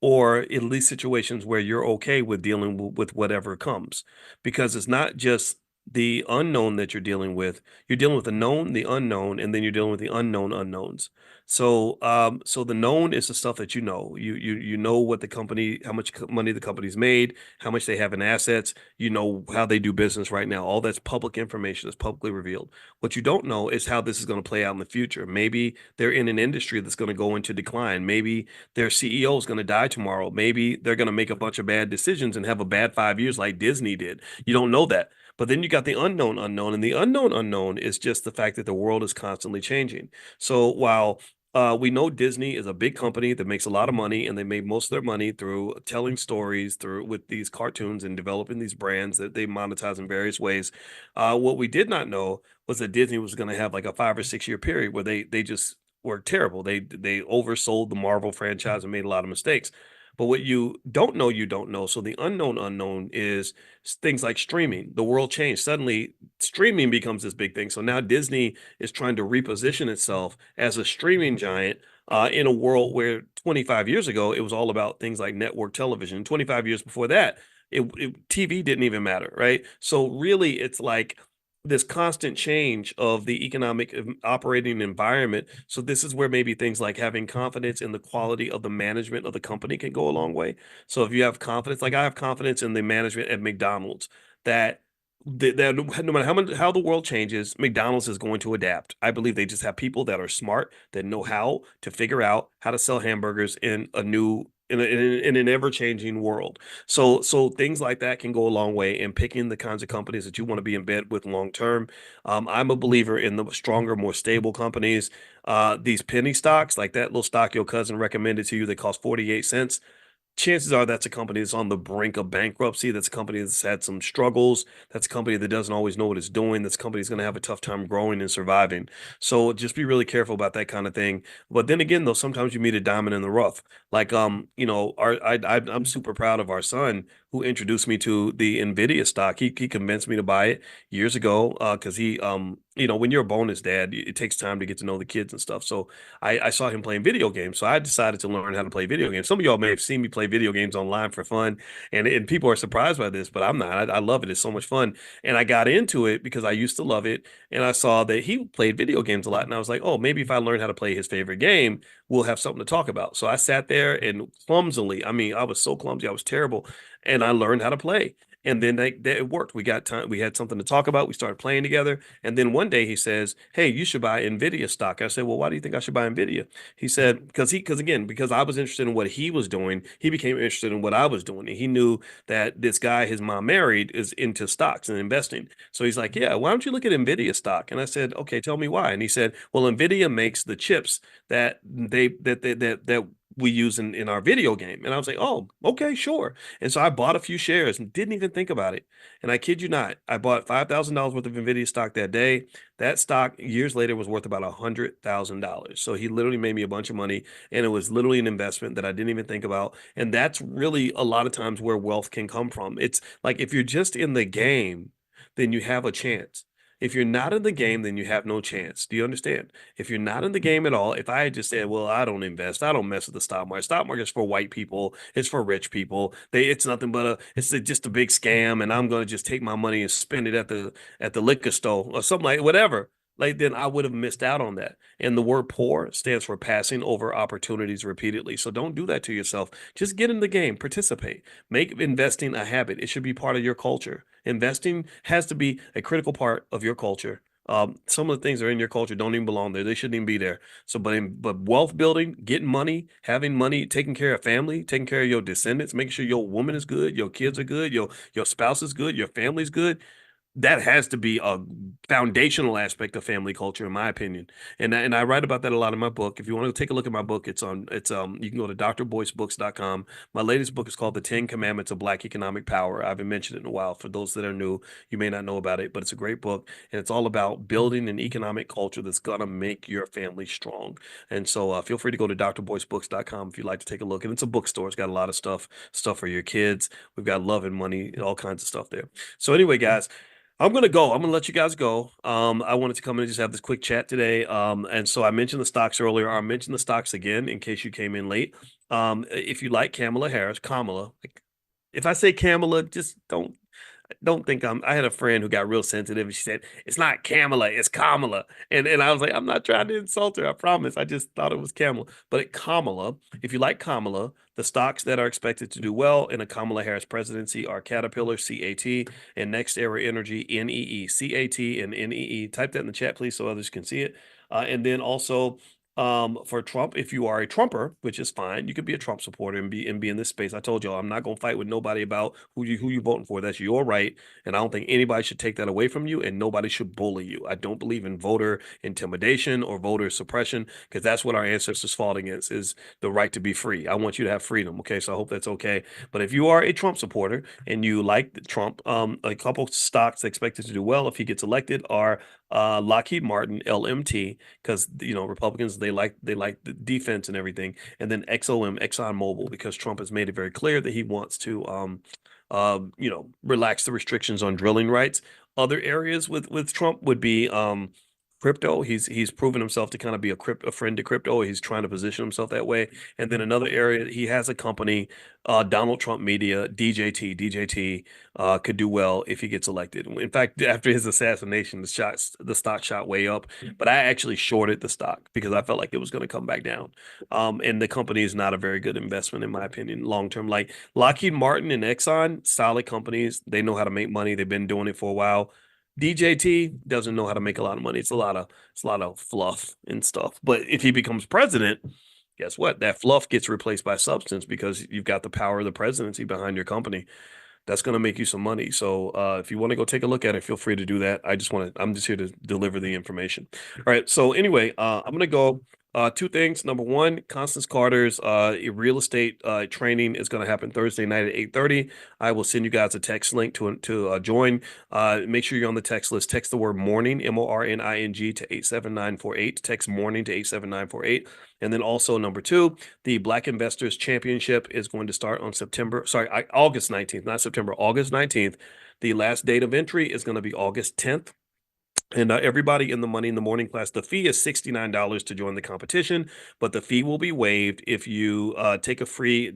or at least situations where you're okay with dealing with whatever comes, because it's not just the unknown that you're dealing with. You're dealing with the known, the unknown, and then you're dealing with the unknown unknowns. So the known is the stuff that you know. You know what the company, how much money the company's made, how much they have in assets. You know how they do business right now. All that's public information, that's publicly revealed. What you don't know is how this is going to play out in the future. Maybe they're in an industry that's going to go into decline. Maybe their CEO is going to die tomorrow. Maybe they're going to make a bunch of bad decisions and have a bad 5 years like Disney did. You don't know that. But then you got the unknown unknown, and the unknown unknown is just the fact that the world is constantly changing. So while we know Disney is a big company that makes a lot of money, and they made most of their money through telling stories through with these cartoons and developing these brands that they monetize in various ways. What we did not know was that Disney was going to have like a 5 or 6 year period where they just were terrible. They oversold the Marvel franchise and made a lot of mistakes. But what you don't know. So the unknown unknown is things like streaming. The world changed. Suddenly, streaming becomes this big thing. So now Disney is trying to reposition itself as a streaming giant in a world where 25 years ago, it was all about things like network television. 25 years before that, TV didn't even matter, right? So really, it's like this constant change of the economic operating environment. So this is where maybe things like having confidence in the quality of the management of the company can go a long way. So if you have confidence, like I have confidence in the management at McDonald's, that that no matter how the world changes, McDonald's is going to adapt. I believe they just have people that are smart, that know how to figure out how to sell hamburgers in a new in an ever-changing world. So things like that can go a long way in picking the kinds of companies that you want to be in bed with long term. I'm a believer in the stronger, more stable companies. These penny stocks, like that little stock your cousin recommended to you that cost 48 cents, chances are that's a company that's on the brink of bankruptcy. That's a company that's had some struggles. That's a company that doesn't always know what it's doing. That's a company that's going to have a tough time growing and surviving. So just be really careful about that kind of thing. But then again, though, sometimes you meet a diamond in the rough. Like, I'm super proud of our son who introduced me to the Nvidia stock. He convinced me to buy it years ago because when you're a bonus dad, it takes time to get to know the kids and stuff. So I saw him playing video games. So I decided to learn how to play video games. Some of y'all may have seen me play video games online for fun, and people are surprised by this, but I'm not. I love it. It's so much fun. And I got into it because I used to love it. And I saw that he played video games a lot. And I was like, oh, maybe if I learn how to play his favorite game, we'll have something to talk about. So I sat there and clumsily, I mean, I was so clumsy, I was terrible. And I learned how to play. And then it worked. We got time. We had something to talk about. We started playing together. And then one day he says, "Hey, you should buy Nvidia stock." I said, "Well, why do you think I should buy Nvidia?" He said, because I was interested in what he was doing. He became interested in what I was doing. And he knew that this guy his mom married is into stocks and investing. So he's like, "Yeah, why don't you look at Nvidia stock?" And I said, "Okay, tell me why." And he said, "Well, Nvidia makes the chips that we use in our video game." And I was like, "Oh, okay, sure." And so I bought a few shares and didn't even think about it. And I kid you not, I bought $5,000 worth of Nvidia stock that day. That stock years later was worth about $100,000. So he literally made me a bunch of money, and it was literally an investment that I didn't even think about. And that's really a lot of times where wealth can come from. It's like if you're just in the game, then you have a chance. If you're not in the game, then you have no chance. Do you understand? If you're not in the game at all, if I had just said, well, I don't invest, I don't mess with the stock market is for white people, it's for rich people. It's nothing but just a big scam, and I'm going to just take my money and spend it at the liquor store or something like whatever. Like then I would have missed out on that. And the word poor stands for passing over opportunities repeatedly. So don't do that to yourself. Just get in the game, participate, make investing a habit. It should be part of your culture. Investing has to be a critical part of your culture. Some of the things that are in your culture don't even belong there. They shouldn't even be there. So, but wealth building, getting money, having money, taking care of family, taking care of your descendants, making sure your woman is good, your kids are good, your spouse is good, your family's good. that has to be a foundational aspect of family culture, in my opinion. And I write about that a lot in my book. If you want to take a look at my book, it's you can go to drboycebooks.com. My latest book is called The 10 Commandments of Black Economic Power. I haven't mentioned it in a while. For those that are new, you may not know about it, but it's a great book, and it's all about building an economic culture that's gonna make your family strong. And so feel free to go to drboycebooks.com if you'd like to take a look. And it's a bookstore. It's got a lot of stuff for your kids. We've got love and money, all kinds of stuff there. So anyway, guys, I'm gonna go. I'm gonna let you guys go. I wanted to come in and just have this quick chat today. And so I mentioned the stocks earlier. I'll mention the stocks again in case you came in late. If you like Kamala, like, if I say Kamala, just don't think I had a friend who got real sensitive. And she said, "It's not Kamala, it's Kamala." And I was like, I'm not trying to insult her, I promise. I just thought it was Kamala. But Kamala, if you like Kamala, the stocks that are expected to do well in a Kamala Harris presidency are Caterpillar, CAT, and Next Era Energy, NEE. CAT and NEE. Type that in the chat, please, so others can see it. And then also for Trump, if you are a Trumper, which is fine, you could be a Trump supporter and be in this space. I told y'all I'm not gonna fight with nobody about who you voting for. That's your right, and I don't think anybody should take that away from you, and nobody should bully you. I don't believe in voter intimidation or voter suppression, because that's what our ancestors fought against, is the right to be free. I want you to have freedom. Okay, so I hope that's okay. But if you are a Trump supporter and you like Trump, a couple stocks expected to do well if he gets elected are Lockheed Martin, LMT, because Republicans, they like the defense and everything, and then XOM, ExxonMobil, because Trump has made it very clear that he wants to relax the restrictions on drilling rights. Other areas with Trump would be crypto. He's proven himself to kind of be a friend to crypto. He's trying to position himself that way. And then another area, he has a company, Donald Trump Media, DJT. DJT could do well if he gets elected. In fact, after his assassination, the stock shot way up. But I actually shorted the stock because I felt like it was going to come back down. And the company is not a very good investment, in my opinion, long term. Like Lockheed Martin and Exxon, solid companies. They know how to make money. They've been doing it for a while. DJT doesn't know how to make a lot of money. It's a lot of fluff and stuff. But if he becomes president, guess what? That fluff gets replaced by substance, because you've got the power of the presidency behind your company. That's going to make you some money. So if you want to go take a look at it, feel free to do that. I'm just here to deliver the information. All right. So anyway, I'm going to go. Two things. Number one, Constance Carter's real estate training is going to happen Thursday night at 8:30. I will send you guys a text link to join. Make sure you're on the text list. Text the word morning, MORNING, to 87948. Text morning to 87948. And then also number two, the Black Investors Championship is going to start on August 19th, not September, August 19th. The last date of entry is going to be August 10th. And everybody in the Money in the Morning class, the fee is $69 to join the competition, but the fee will be waived if you take a free,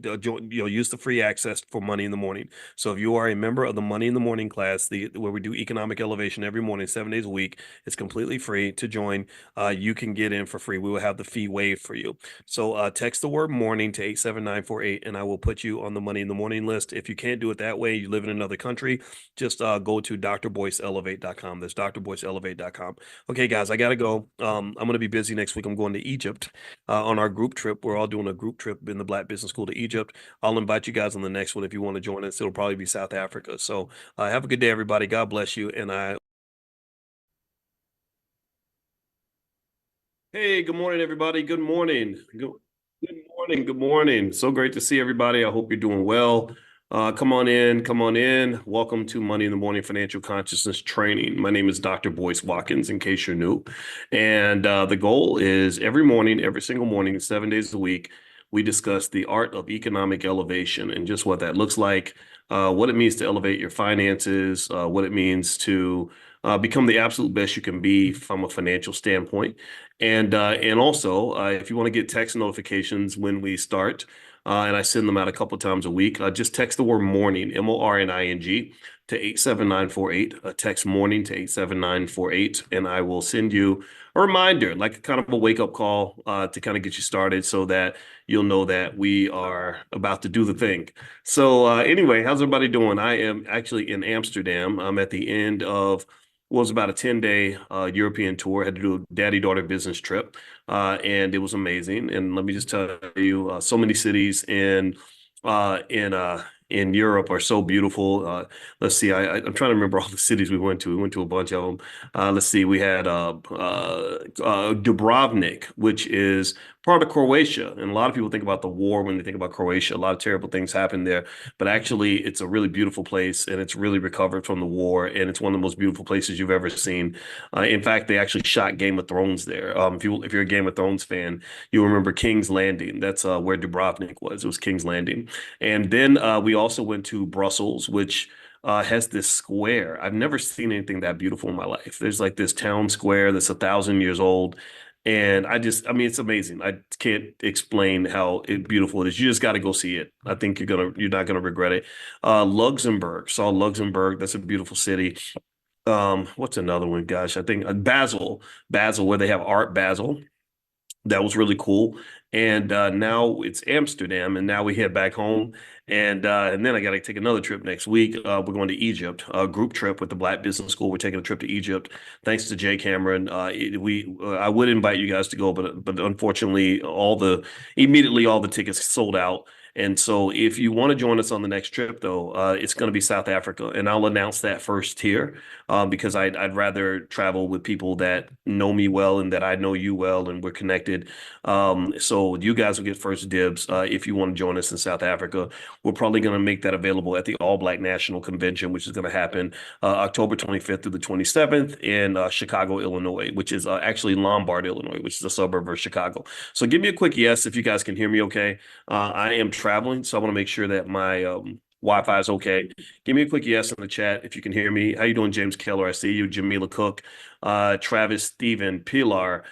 use the free access for Money in the Morning. So if you are a member of the Money in the Morning class, where we do economic elevation every morning, 7 days a week, it's completely free to join. You can get in for free. We will have the fee waived for you. So text the word morning to 87948, and I will put you on the Money in the Morning list. If you can't do it that way, you live in another country, just go to drboyceelevate.com. That's drboyceelevate.com. Okay, guys, I gotta go. I'm gonna be busy next week. I'm going to Egypt on our group trip. We're all doing a group trip in the Black Business School to Egypt. I'll invite you guys on the next one if you want to join us. It'll probably be South Africa. So have a good day, everybody. God bless you. Hey, good morning, everybody. Good morning. Good morning. Good morning. So great to see everybody. I hope you're doing well. Come on in. Welcome to Money in the Morning Financial Consciousness Training. My name is Dr. Boyce Watkins, in case you're new. And the goal is every single morning, 7 days a week, we discuss the art of economic elevation and just what that looks like, what it means to elevate your finances, what it means to become the absolute best you can be from a financial standpoint. And also, if you want to get text notifications when we start, and I send them out a couple of times a week, just text the word morning, MORNING, to 87948. Text morning to 87948, and I will send you a reminder, like a kind of a wake-up call to kind of get you started, so that you'll know that we are about to do the thing. So anyway, how's everybody doing? I am actually in Amsterdam. I'm at the end of was about a 10-day European tour. I had to do a daddy-daughter business trip, and it was amazing. And let me just tell you, so many cities in in Europe are so beautiful. Let's see, I'm trying to remember all the cities we went to. We went to a bunch of them. Let's see, we had Dubrovnik, which is part of Croatia. And a lot of people think about the war when they think about Croatia. A lot of terrible things happened there, but actually it's a really beautiful place and it's really recovered from the war. And it's one of the most beautiful places you've ever seen. In fact, they actually shot Game of Thrones there. If you're a Game of Thrones fan, you'll remember King's Landing. That's where Dubrovnik was. It was King's Landing. And then we also went to Brussels, which has this square. I've never seen anything that beautiful in my life. There's like this town square that's 1,000 years old. And I mean, it's amazing. I can't explain how beautiful it is. You just got to go see it. I think you're not gonna regret it. Luxembourg, saw Luxembourg. That's a beautiful city. What's another one? Gosh, I think Basel, where they have Art Basel. That was really cool. And now it's Amsterdam, and now we head back home. And then I got to take another trip next week. We're going to Egypt, a group trip with the Black Business School. We're taking a trip to Egypt, thanks to Jay Cameron. I would invite you guys to go, but unfortunately, immediately all the tickets sold out. And so if you want to join us on the next trip, though, it's going to be South Africa. And I'll announce that first here because I'd rather travel with people that know me well and that I know you well and we're connected. So you guys will get first dibs if you want to join us in South Africa. We're probably going to make that available at the All Black National Convention, which is going to happen October 25th through the 27th in Chicago, Illinois, which is actually Lombard, Illinois, which is a suburb of Chicago. So give me a quick yes if you guys can hear me okay. I am traveling, so I want to make sure that my Wi-Fi is okay. Give me a quick yes in the chat if you can hear me. How you doing, James Keller? I see you. Jamila Cook, Travis, Stephen, Pilar,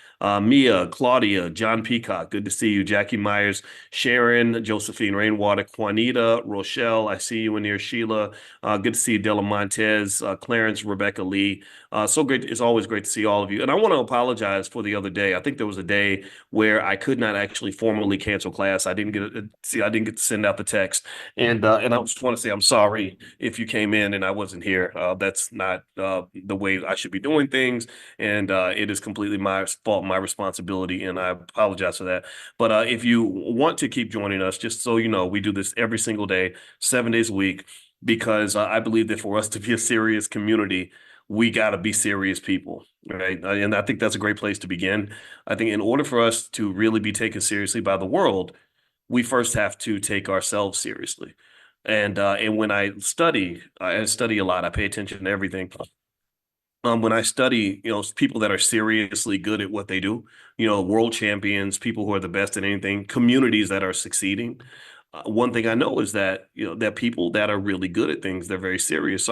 Mia, Claudia, John Peacock. Good to see you. Jackie Myers, Sharon, Josephine Rainwater, Juanita, Rochelle. I see you in here. Sheila. Good to see you. Della Montez, Clarence, Rebecca Lee. So great. It's always great to see all of you. And I want to apologize for the other day. I think there was a day where I could not actually formally cancel class. I didn't get to send out the text. And I just want to say I'm sorry if you came in and I wasn't here. That's not the way I should be doing things. And it is completely my fault, my responsibility, and I apologize for that. But if you want to keep joining us, just so you know, we do this every single day, 7 days a week, because I believe that for us to be a serious community, we got to be serious people, right? And I think that's a great place to begin. I think in order for us to really be taken seriously by the world, we first have to take ourselves seriously. And when I study a lot. I pay attention to everything. When I study, people that are seriously good at what they do, world champions, people who are the best at anything, communities that are succeeding. One thing I know is that, that people that are really good at things, they're very serious.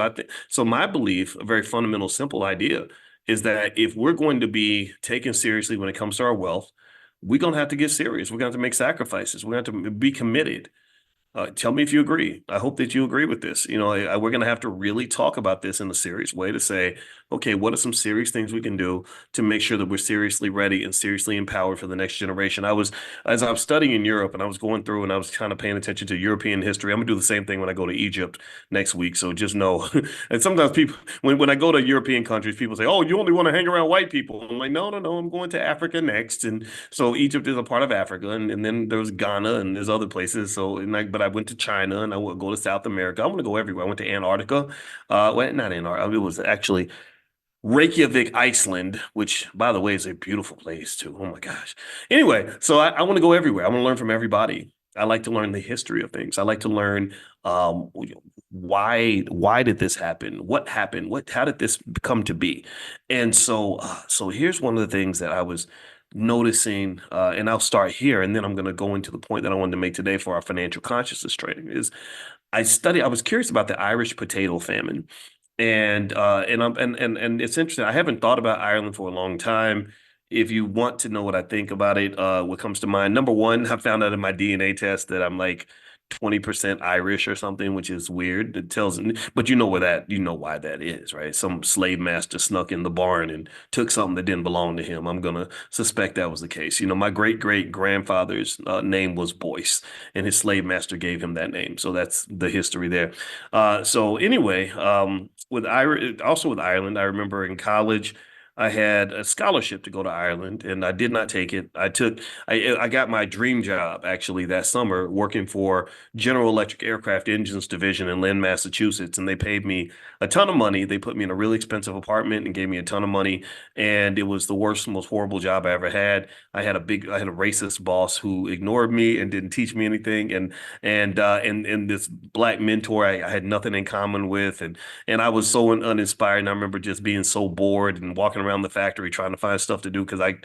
So my belief, a very fundamental, simple idea is that if we're going to be taken seriously when it comes to our wealth, we're going to have to get serious. We're going to have to make sacrifices. We're going to have to be committed. Tell me if you agree. I hope that you agree with this. We're going to have to really talk about this in a serious way to say, okay, what are some serious things we can do to make sure that we're seriously ready and seriously empowered for the next generation? As I was studying in Europe and I was going through and I was kind of paying attention to European history. I'm gonna do the same thing when I go to Egypt next week. So just know, and sometimes people, when I go to European countries, people say, oh, you only want to hang around white people. I'm like, no, I'm going to Africa next. And so Egypt is a part of Africa. And then there's Ghana and there's other places. But I went to China and I would go to South America. I want to go everywhere. I went to Antarctica. Well, not Antarctica. It was actually Reykjavik, Iceland, which, by the way, is a beautiful place too. Oh my gosh. Anyway, so I want to go everywhere. I want to learn from everybody. I like to learn the history of things. I like to learn why did this happen? What happened? How did this come to be? And so here's one of the things that I was noticing, and I'll start here, and then I'm going to go into the point that I wanted to make today for our financial consciousness training. I was curious about the Irish potato famine. And it's interesting. I haven't thought about Ireland for a long time. If you want to know what I think about it, what comes to mind, number one, I found out in my DNA test that I'm like 20% Irish or something, which is weird. It tells, but you know why that is, right? Some slave master snuck in the barn and took something that didn't belong to him. I'm gonna suspect that was the case. My great grandfather's name was Boyce, and his slave master gave him that name. So that's the history there. So anyway, with Ireland, I remember in college, I had a scholarship to go to Ireland, and I did not take it. I got my dream job actually that summer working for General Electric Aircraft Engines Division in Lynn, Massachusetts, and they paid me a ton of money. They put me in a really expensive apartment and gave me a ton of money, and it was the worst, most horrible job I ever had. I had a racist boss who ignored me and didn't teach me anything, and this black mentor I had nothing in common with, and I was so uninspired. And I remember just being so bored and walking around the factory trying to find stuff to do because I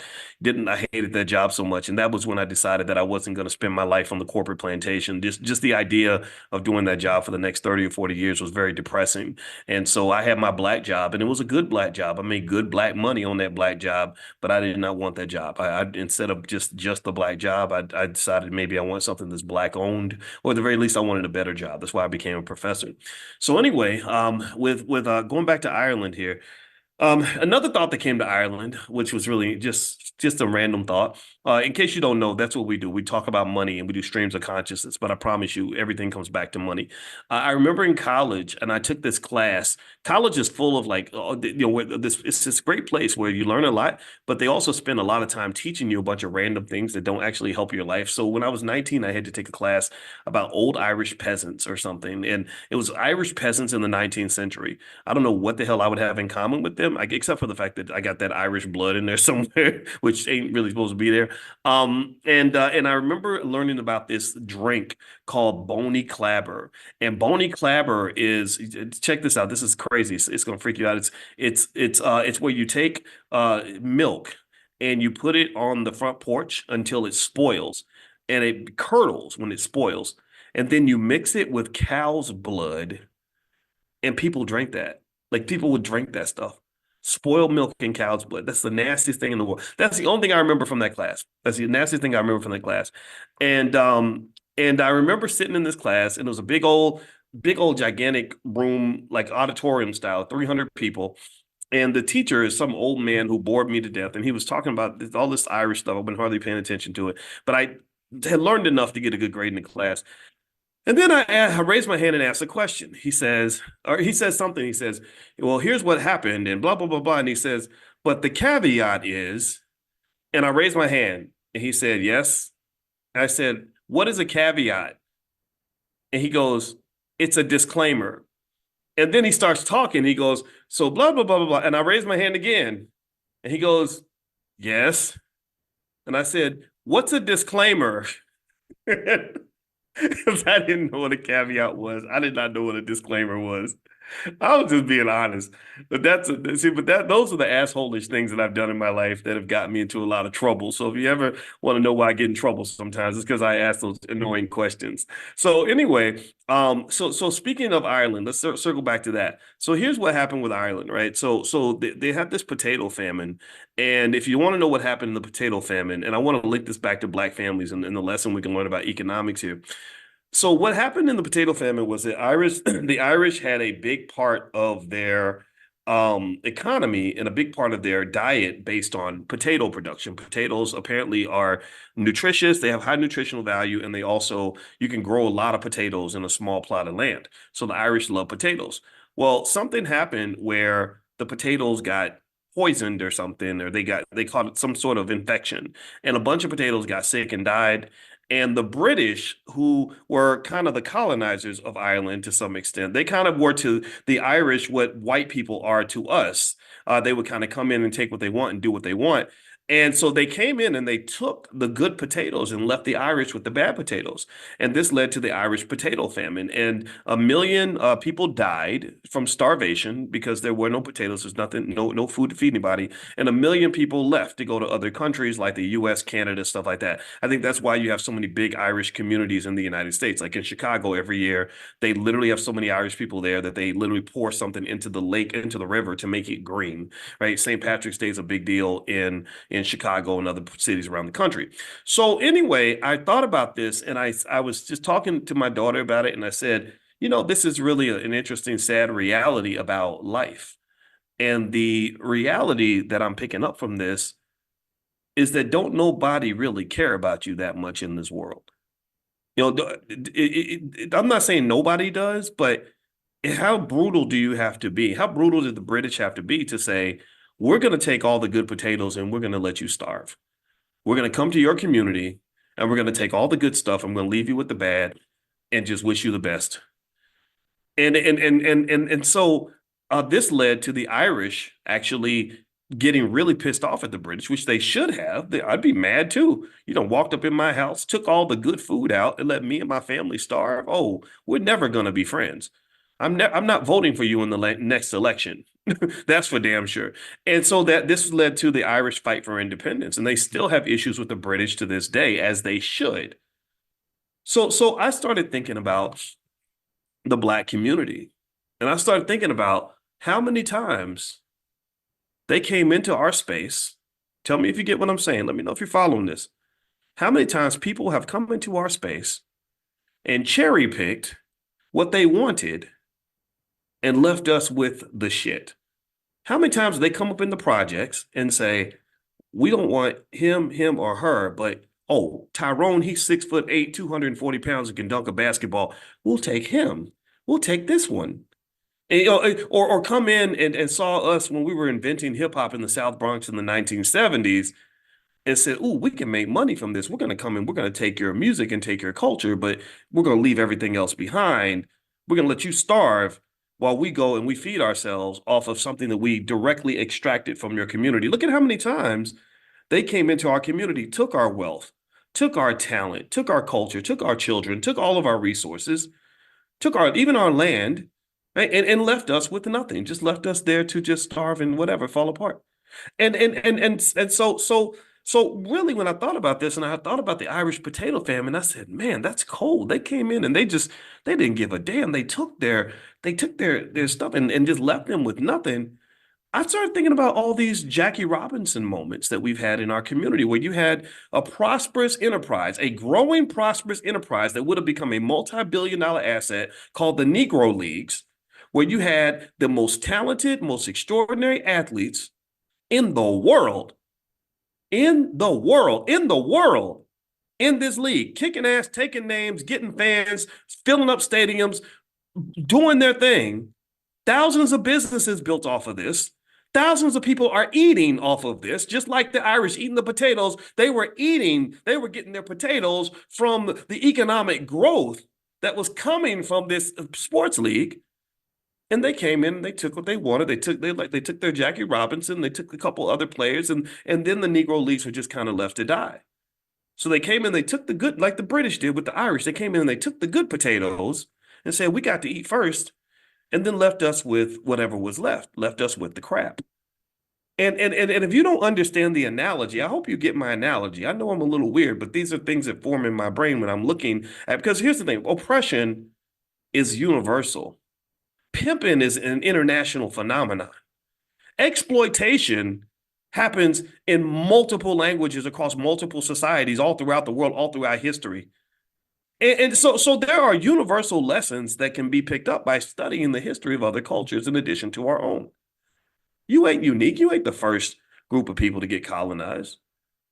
hated that job so much. And that was when I decided that I wasn't going to spend my life on the corporate plantation. Just the idea of doing that job for the next 30 or 40 years was very depressing. And so I had my black job, and it was a good black job. I made good black money on that black job, but I did not want that job. I instead of just the black job, I decided maybe I want something that's black owned, or at the very least, I wanted a better job. That's why I became a professor. So anyway, with going back to Ireland here, another thought that came to Ireland, which was really just a random thought. In case you don't know, that's what we do. We talk about money and we do streams of consciousness, but I promise you, everything comes back to money. I remember in college, and I took this class. College is full of like, it's this great place where you learn a lot, but they also spend a lot of time teaching you a bunch of random things that don't actually help your life. So when I was 19, I had to take a class about old Irish peasants or something, and it was Irish peasants in the 19th century. I don't know what the hell I would have in common with them, except for the fact that I got that Irish blood in there somewhere, which ain't really supposed to be there. And I remember learning about this drink called Boney Clabber. And Boney Clabber is, check this out. This is crazy. It's going to freak you out. It's where you take milk and you put it on the front porch until it spoils, and it curdles when it spoils, and then you mix it with cow's blood, and people drink that. Like people would drink that stuff. Spoiled milk and cow's blood. That's the nastiest thing in the world. That's the only thing I remember from that class. That's the nastiest thing I remember from that class. And I remember sitting in this class, and it was a big old gigantic room, like auditorium style, 300 people. And the teacher is some old man who bored me to death. And he was talking about all this Irish stuff. I've been hardly paying attention to it, but I had learned enough to get a good grade in the class. And then I raised my hand and asked a question. He says something. He says, well, here's what happened and blah, blah, blah, blah. And he says, but the caveat is, and I raised my hand and he said, yes. And I said, what is a caveat? And he goes, it's a disclaimer. And then he starts talking. He goes, so blah, blah, blah, blah, blah. And I raised my hand again and he goes, yes. And I said, what's a disclaimer? Because I didn't know what a caveat was. I did not know what a disclaimer was. I was just being honest. But those are the asshole-ish things that I've done in my life that have gotten me into a lot of trouble. So if you ever want to know why I get in trouble sometimes, it's because I ask those annoying questions. So anyway, so speaking of Ireland, let's circle back to that. So here's what happened with Ireland, right? So they had this potato famine. And if you want to know what happened in the potato famine, and I want to link this back to Black families and the lesson we can learn about economics here. So what happened in the potato famine was that the Irish had a big part of their economy and a big part of their diet based on potato production. Potatoes apparently are nutritious. They have high nutritional value, and you can grow a lot of potatoes in a small plot of land. So the Irish love potatoes. Well, something happened where the potatoes got poisoned or something, or they caught it some sort of infection, and a bunch of potatoes got sick and died. And the British, who were kind of the colonizers of Ireland to some extent, they kind of were to the Irish what white people are to us. They would kind of come in and take what they want and do what they want. And so they came in and they took the good potatoes and left the Irish with the bad potatoes. And this led to the Irish potato famine. And 1 million people died from starvation because there were no potatoes. There's nothing, no food to feed anybody. And 1 million people left to go to other countries like the US, Canada, stuff like that. I think that's why you have so many big Irish communities in the United States. Like in Chicago every year, they literally have so many Irish people there that they literally pour something into the lake, into the river to make it green, right? St. Patrick's Day is a big deal in Chicago and other cities around the country. So anyway, I thought about this and I was just talking to my daughter about it. And I said, this is really an interesting, sad reality about life. And the reality that I'm picking up from this is that don't nobody really care about you that much in this world. I'm not saying nobody does, but how brutal do you have to be? How brutal did the British have to be to say, we're going to take all the good potatoes and we're going to let you starve. We're going to come to your community and we're going to take all the good stuff. I'm going to leave you with the bad and just wish you the best. And so this led to the Irish actually getting really pissed off at the British, which they should have. I'd be mad too. You know, walked up in my house, took all the good food out, and let me and my family starve. Oh, we're never going to be friends. I'm not voting for you in the next election. That's for damn sure. And so that this led to the Irish fight for independence, and they still have issues with the British to this day, as they should. So I started thinking about the Black community, and I started thinking about how many times they came into our space. Tell me if you get what I'm saying. Let me know if you're following this. How many times people have come into our space and cherry picked what they wanted and left us with the shit? How many times do they come up in the projects and say, we don't want him or her, but oh, Tyrone, he's 6'8", 240 pounds and can dunk a basketball. We'll take him. We'll take this one. And, you know, or come in and saw us when we were inventing hip hop in the South Bronx in the 1970s and said, "Ooh, we can make money from this. We're going to come in. We're going to take your music and take your culture, but we're going to leave everything else behind. We're going to let you starve while we go and we feed ourselves off of something that we directly extracted from your community." Look at how many times they came into our community, took our wealth, took our talent, took our culture, took our children, took all of our resources, took even our land, right, and left us with nothing. Just left us there to just starve and whatever, fall apart. And so really, when I thought about this and I thought about the Irish potato famine, I said, man, that's cold. They came in and they didn't give a damn. They took their stuff and just left them with nothing. I started thinking about all these Jackie Robinson moments that we've had in our community where you had a prosperous enterprise, a growing prosperous enterprise that would have become a multi-billion-dollar asset called the Negro Leagues, where you had the most talented, most extraordinary athletes in the world, in this league, kicking ass, taking names, getting fans, filling up stadiums, doing their thing. Thousands of businesses built off of this. Thousands of people are eating off of this, just like the Irish eating the potatoes. They were getting their potatoes from the economic growth that was coming from this sports league. And they came in and they took what they wanted. They took their Jackie Robinson, they took a couple other players, and then the Negro Leagues were just kind of left to die. So they came in, they took the good, like the British did with the Irish. They came in and they took the good potatoes and said, we got to eat first, and then left us with whatever was left us with the crap. And if you don't understand the analogy, I hope you get my analogy. I know I'm a little weird, but these are things that form in my brain when I'm looking at, because here's the thing, oppression is universal. Pimping is an international phenomenon. Exploitation happens in multiple languages across multiple societies all throughout the world, all throughout history. And so there are universal lessons that can be picked up by studying the history of other cultures in addition to our own. You ain't unique. You ain't the first group of people to get colonized.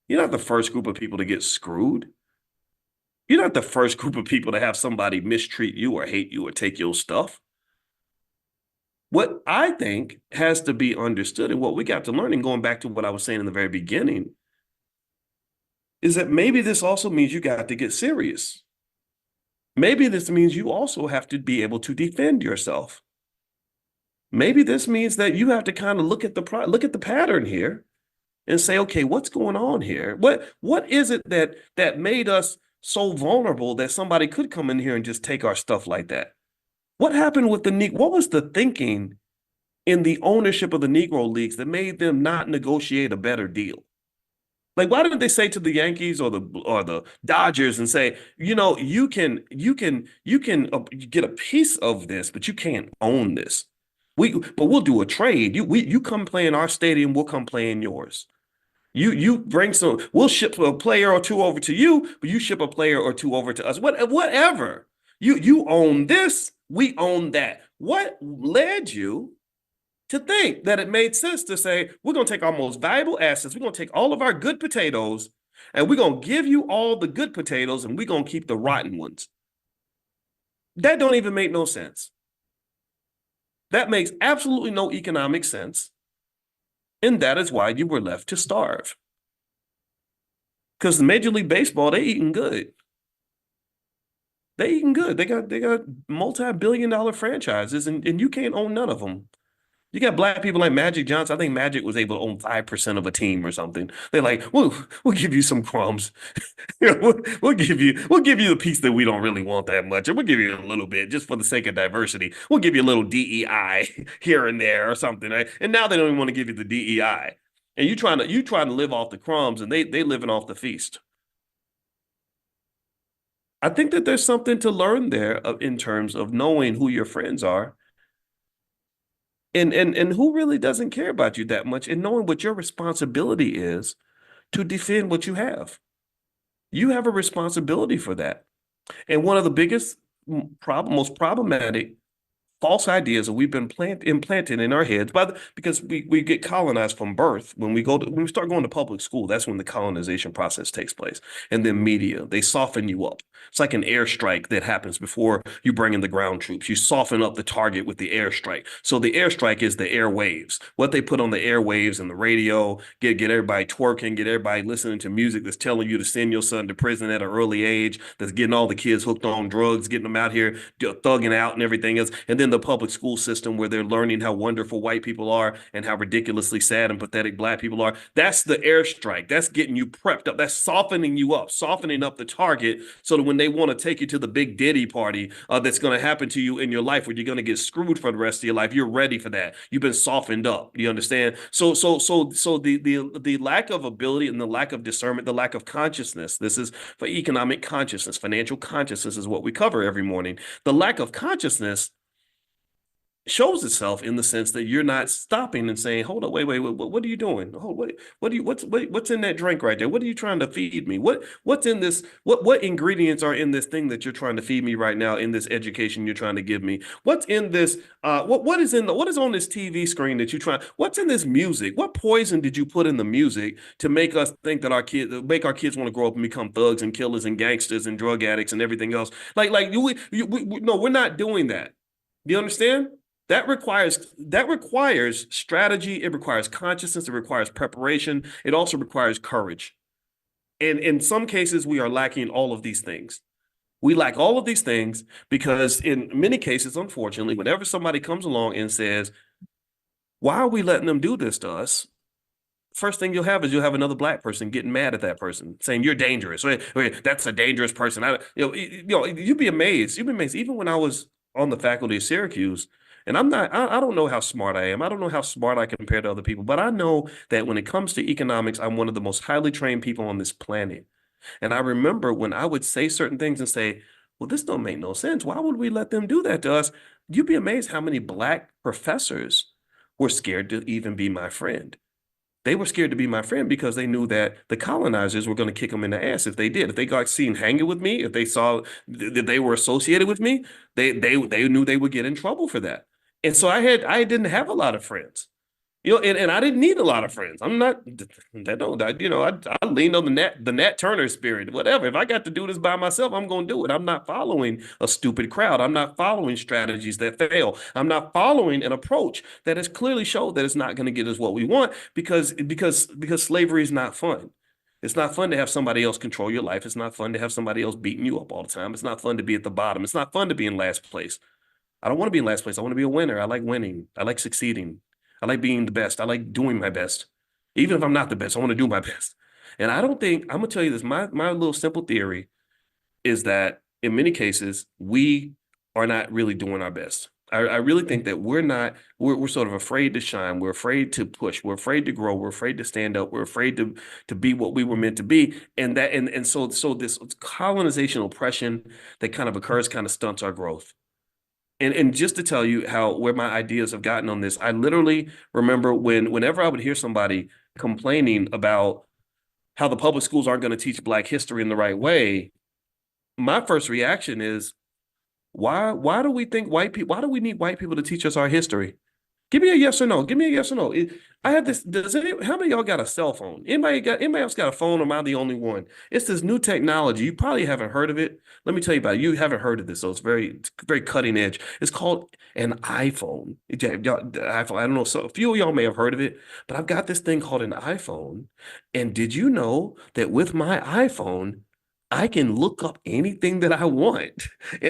You're not the first group of people to get screwed. You're not the first group of people to have somebody mistreat you or hate you or take your stuff. What I think has to be understood and what we got to learn, and going back to what I was saying in the very beginning, is that maybe this also means you got to get serious. Maybe this means you also have to be able to defend yourself. Maybe this means that you have to kind of look at the pattern here and say, okay, what's going on here? What is it that made us so vulnerable that somebody could come in here and just take our stuff like that? What happened with what was the thinking in the ownership of the Negro Leagues that made them not negotiate a better deal? Like, why didn't they say to the Yankees or the Dodgers and say, you can get a piece of this, but you can't own this. But we'll do a trade. You come play in our stadium, we'll come play in yours. You bring we'll ship a player or two over to you, but you ship a player or two over to us. Whatever. You own this, we own that. What led you to think that it made sense to say, we're going to take our most valuable assets, we're going to take all of our good potatoes, and we're going to give you all the good potatoes, and we're going to keep the rotten ones? That don't even make no sense. That makes absolutely no economic sense. And that is why you were left to starve. Because the Major League Baseball, they eating good. They eating good. They got multi-billion-dollar franchises, and you can't own none of them. You got black people like Magic Johnson. I think Magic was able to own 5% of a team or something. They're like, we'll give you some crumbs. We'll give you the piece that we don't really want that much, and we'll give you a little bit just for the sake of diversity. We'll give you a little DEI here and there or something. Right? And now they don't even want to give you the DEI. And you trying to live off the crumbs, and they living off the feast. I think that there's something to learn there in terms of knowing who your friends are and who really doesn't care about you that much, and knowing what your responsibility is to defend what you have. You have a responsibility for that. And one of the biggest most problematic false ideas that we've been implanted in our heads because we get colonized from birth. When we start going to public school, that's when the colonization process takes place. And then media, they soften you up. It's like an airstrike that happens before you bring in the ground troops. You soften up the target with the airstrike. So the airstrike is the airwaves. What they put on the airwaves and the radio, get everybody twerking, get everybody listening to music that's telling you to send your son to prison at an early age, that's getting all the kids hooked on drugs, getting them out here thugging out and everything else. And then the public school system where they're learning how wonderful white people are and how ridiculously sad and pathetic black people are. That's the airstrike. That's getting you prepped up. That's softening you up, softening up the target so that when they want to take you to the big Diddy party that's going to happen to you in your life where you're going to get screwed for the rest of your life, you're ready for that. You've been softened up. You understand? So the lack of ability and the lack of discernment, the lack of consciousness, this is for economic consciousness, financial consciousness is what we cover every morning. The lack of consciousness shows itself in the sense that you're not stopping and saying, hold on, wait, what are you doing? What's in that drink right there? What are you trying to feed me? What's in this? What ingredients are in this thing that you're trying to feed me right now in this education you're trying to give me? What's in this? What is on this TV screen that you try? What's in this music? What poison did you put in the music to make us think that our kids want to grow up and become thugs and killers and gangsters and drug addicts and everything else? No, we're not doing that. Do you understand? That requires strategy. It requires consciousness. It requires preparation. It also requires courage. And in some cases, we are lacking all of these things. We lack all of these things because in many cases, unfortunately, whenever somebody comes along and says, why are we letting them do this to us? First thing you'll have another black person getting mad at that person, saying you're dangerous. Wait, that's a dangerous person. You'd be amazed. You'd be amazed. Even when I was on the faculty of Syracuse, and I don't know how smart I am. I don't know how smart I compare to other people, but I know that when it comes to economics, I'm one of the most highly trained people on this planet. And I remember when I would say certain things and say, well, this don't make no sense. Why would we let them do that to us? You'd be amazed how many black professors were scared to even be my friend. They were scared to be my friend because they knew that the colonizers were going to kick them in the ass if they did. If they got seen hanging with me, if they saw that they were associated with me, they knew they would get in trouble for that. And so I didn't have a lot of friends, and I didn't need a lot of friends. I'm not that don't I leaned on the Nat Turner spirit, whatever. If I got to do this by myself, I'm going to do it. I'm not following a stupid crowd. I'm not following strategies that fail. I'm not following an approach that has clearly showed that it's not going to get us what we want because slavery is not fun. It's not fun to have somebody else control your life. It's not fun to have somebody else beating you up all the time. It's not fun to be at the bottom. It's not fun to be in last place. I don't want to be in last place. I want to be a winner. I like winning. I like succeeding. I like being the best. I like doing my best. Even if I'm not the best, I want to do my best. And I don't think, I'm going to tell you this, my little simple theory is that in many cases, we are not really doing our best. I really think that we're sort of afraid to shine. We're afraid to push. We're afraid to grow. We're afraid to stand up. We're afraid to be what we were meant to be. And so this colonization oppression that kind of occurs kind of stunts our growth. And just to tell you where my ideas have gotten on this, I literally remember whenever I would hear somebody complaining about how the public schools aren't going to teach Black history in the right way, my first reaction is, why do we need white people to teach us our history? Give me a yes or no. Give me a yes or no. I have this. How many of y'all got a cell phone? Anybody else got a phone? Or am I the only one? It's this new technology. You probably haven't heard of it. Let me tell you about it. You haven't heard of this, so it's very cutting edge. It's called an iPhone. The iPhone. I don't know. So a few of y'all may have heard of it, but I've got this thing called an iPhone. And did you know that with my iPhone, I can look up anything that I want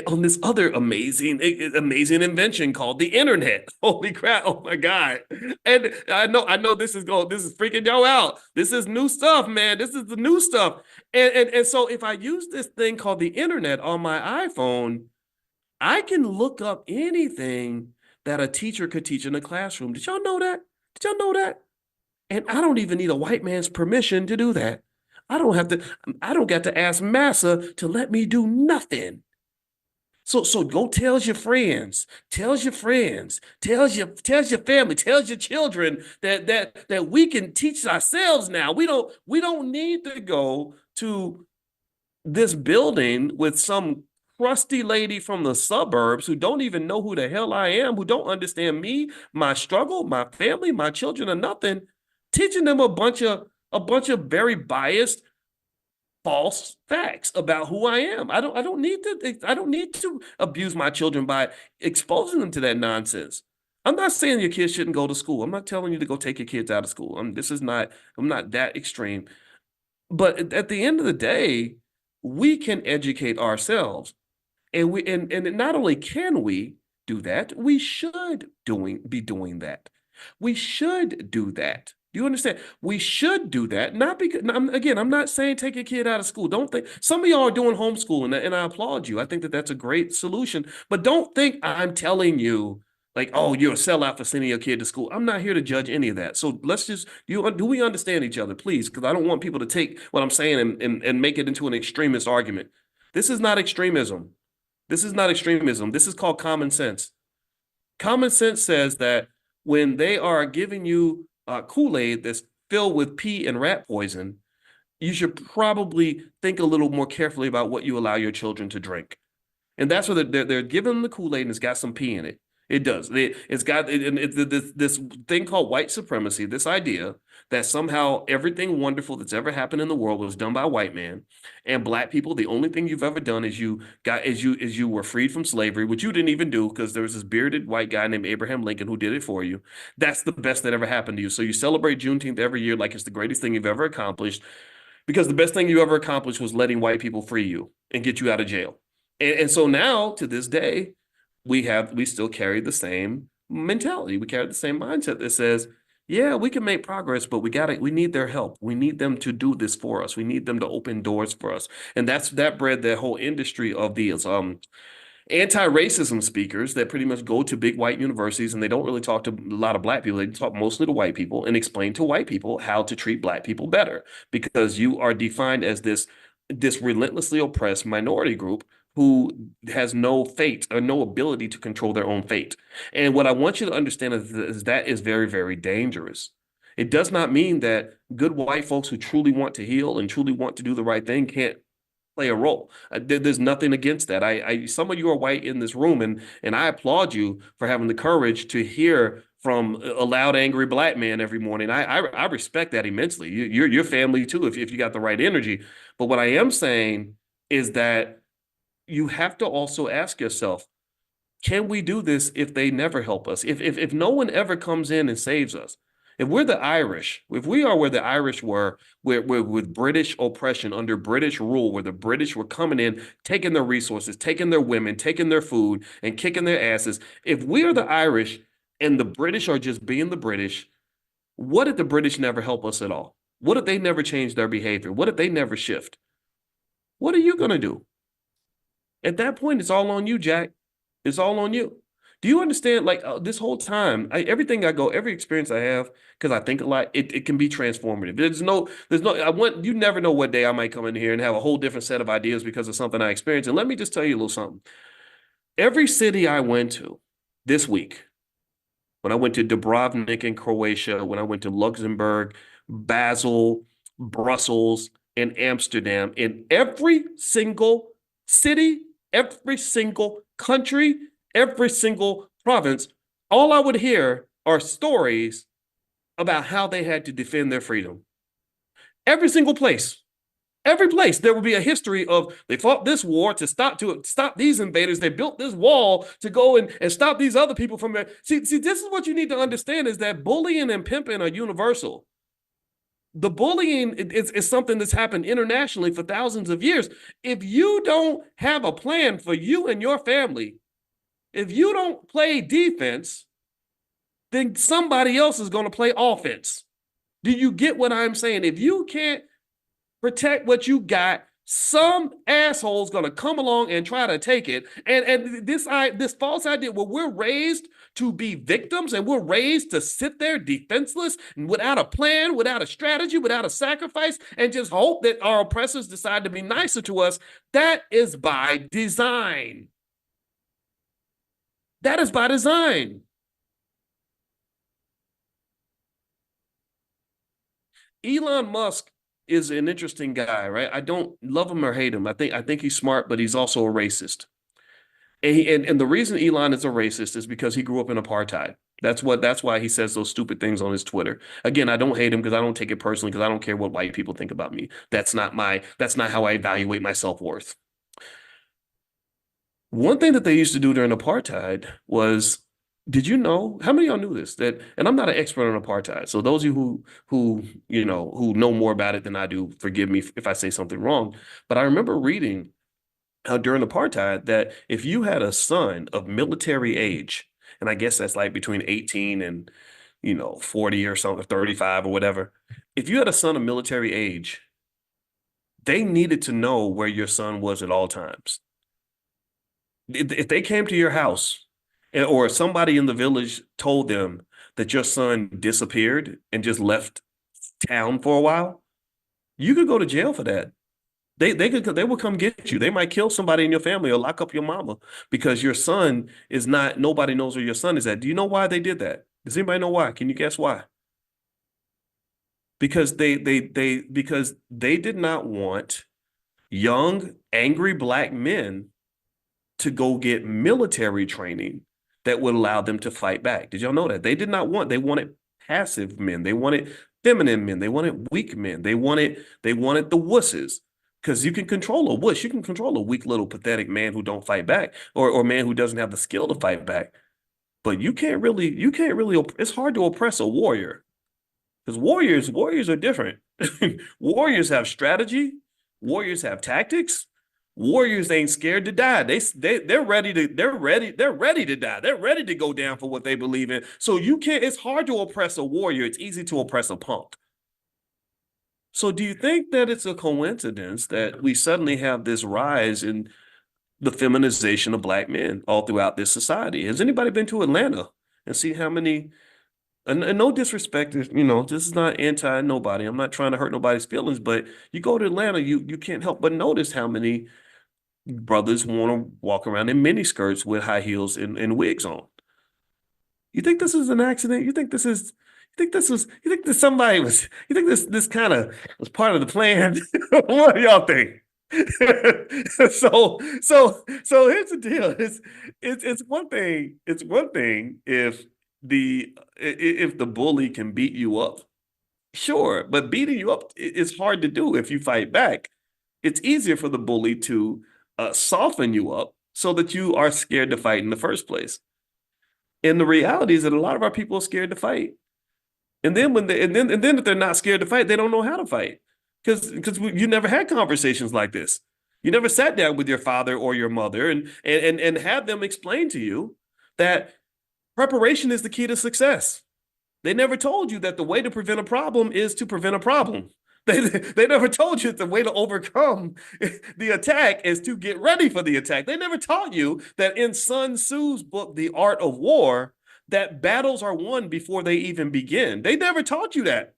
on this other amazing invention called the internet. Holy crap. Oh my God. And I know this is freaking y'all out. This is new stuff, man. This is the new stuff. And so if I use this thing called the internet on my iPhone, I can look up anything that a teacher could teach in a classroom. Did y'all know that? Did y'all know that? And I don't even need a white man's permission to do that. I don't got to ask massa to let me do nothing. So go tells your friends, tells your family, tells your children that we can teach ourselves now. We don't need to go to this building with some crusty lady from the suburbs who don't even know who the hell I am, who don't understand me, my struggle, my family, my children, or nothing, teaching them a bunch of very biased, false facts about who I am. I don't need to abuse my children by exposing them to that nonsense. I'm not saying your kids shouldn't go to school. I'm not telling you to go take your kids out of school. I'm not that extreme. But at the end of the day, we can educate ourselves. And not only can we do that, we should be doing that. We should do that. Do you understand? We should do that. Not because, I'm not saying take your kid out of school. Don't think some of y'all are doing homeschooling, and I applaud you. I think that that's a great solution. But don't think I'm telling you like, oh, you're a sellout for sending your kid to school. I'm not here to judge any of that. So let's just do we understand each other, please? Because I don't want people to take what I'm saying and make it into an extremist argument. This is not extremism. This is not extremism. This is called common sense. Common sense says that when they are giving you Kool-Aid that's filled with pee and rat poison, you should probably think a little more carefully about what you allow your children to drink. And that's what they're giving them the Kool-Aid and it's got some pee in it. It does. It's got this thing called white supremacy, this idea that somehow everything wonderful that's ever happened in the world was done by a white man, and black people, the only thing you've ever done is you were freed from slavery, which you didn't even do because there was this bearded white guy named Abraham Lincoln who did it for you. That's the best that ever happened to you. So you celebrate Juneteenth every year like it's the greatest thing you've ever accomplished because the best thing you ever accomplished was letting white people free you and get you out of jail. And so now to this day, we still carry the same mentality. We carry the same mindset that says, yeah, we can make progress, but we need their help. We need them to do this for us. We need them to open doors for us. And that bred the whole industry of these anti-racism speakers that pretty much go to big white universities and they don't really talk to a lot of black people. They talk mostly to white people and explain to white people how to treat black people better because you are defined as this relentlessly oppressed minority group who has no fate or no ability to control their own fate. And what I want you to understand is that is very, very dangerous. It does not mean that good white folks who truly want to heal and truly want to do the right thing can't play a role. There's nothing against that. Some of you are white in this room, and I applaud you for having the courage to hear from a loud, angry black man every morning. I respect that immensely. You're your family too, if you got the right energy. But what I am saying is that you have to also ask yourself, can we do this if they never help us? If no one ever comes in and saves us, if we're the Irish, if we are where the Irish were, with British oppression, under British rule, where the British were coming in, taking their resources, taking their women, taking their food, and kicking their asses, if we are the Irish and the British are just being the British, what if the British never help us at all? What if they never change their behavior? What if they never shift? What are you going to do? At that point, it's all on you, Jack. It's all on you. Do you understand? Like this whole time, every experience I have, because I think a lot, it can be transformative. You never know what day I might come in here and have a whole different set of ideas because of something I experienced. And let me just tell you a little something. Every city I went to this week, when I went to Dubrovnik in Croatia, when I went to Luxembourg, Basel, Brussels, and Amsterdam, in every single city, every single country, every single province, all I would hear are stories about how they had to defend their freedom. Every single place. Every place there will be a history of they fought this war to stop these invaders. They built this wall to go and stop these other people from there. See, this is what you need to understand is that bullying and pimping are universal. The bullying is something that's happened internationally for thousands of years. If you don't have a plan for you and your family, if you don't play defense, then somebody else is going to play offense. Do you get what I'm saying? If you can't protect what you got, some asshole's gonna come along and try to take it. And this false idea where we're raised to be victims and we're raised to sit there defenseless and without a plan, without a strategy, without a sacrifice, and just hope that our oppressors decide to be nicer to us, that is by design. That is by design. Elon Musk is an interesting guy, right? I don't love him or hate him. I think he's smart, but he's also a racist. And the reason Elon is a racist is because he grew up in apartheid. That's why he says those stupid things on his Twitter. Again, I don't hate him because I don't take it personally because I don't care what white people think about me. That's not how I evaluate my self-worth. One thing that they used to do during apartheid was, did you know, how many of y'all knew this? And I'm not an expert on apartheid. So those of you who know more about it than I do, forgive me if I say something wrong. But I remember reading how during apartheid that if you had a son of military age, and I guess that's like between 18 and 40 or something, 35 or whatever, if you had a son of military age, they needed to know where your son was at all times. If they came to your house or somebody in the village told them that your son disappeared and just left town for a while, you could go to jail for that. They will come get you. They might kill somebody in your family or lock up your mama because your son is not, nobody knows where your son is at. Do you know why they did that? Does anybody know why? Can you guess why? Because they did not want young, angry Black men to go get military training that would allow them to fight back. Did y'all know that? They wanted passive men. They wanted feminine men. They wanted weak men. They wanted the wusses. Because you can control a wuss. You can control a weak little pathetic man who don't fight back or a man who doesn't have the skill to fight back. But you can't really, it's hard to oppress a warrior. Because warriors are different. Warriors have strategy. Warriors have tactics. Warriors ain't scared to die. They're ready to die. They're ready to go down for what they believe in. So it's hard to oppress a warrior. It's easy to oppress a punk. So do you think that it's a coincidence that we suddenly have this rise in the feminization of Black men all throughout this society? Has anybody been to Atlanta and see how many, and no disrespect, this is not anti-nobody. I'm not trying to hurt nobody's feelings, but you go to Atlanta, you can't help but notice how many brothers want to walk around in mini skirts with high heels and wigs on. You think this is an accident? You think this kind of was part of the plan? What do y'all think? So here's the deal. It's one thing if the bully can beat you up. Sure, but beating you up is hard to do if you fight back. It's easier for the bully to soften you up so that you are scared to fight in the first place. And the reality is that a lot of our people are scared to fight. And then if they're not scared to fight, they don't know how to fight. Because you never had conversations like this. You never sat down with your father or your mother and had them explain to you that preparation is the key to success. They never told you that the way to prevent a problem is to prevent a problem. They never told you that the way to overcome the attack is to get ready for the attack. They never taught you that in Sun Tzu's book, The Art of War, that battles are won before they even begin. They never taught you that.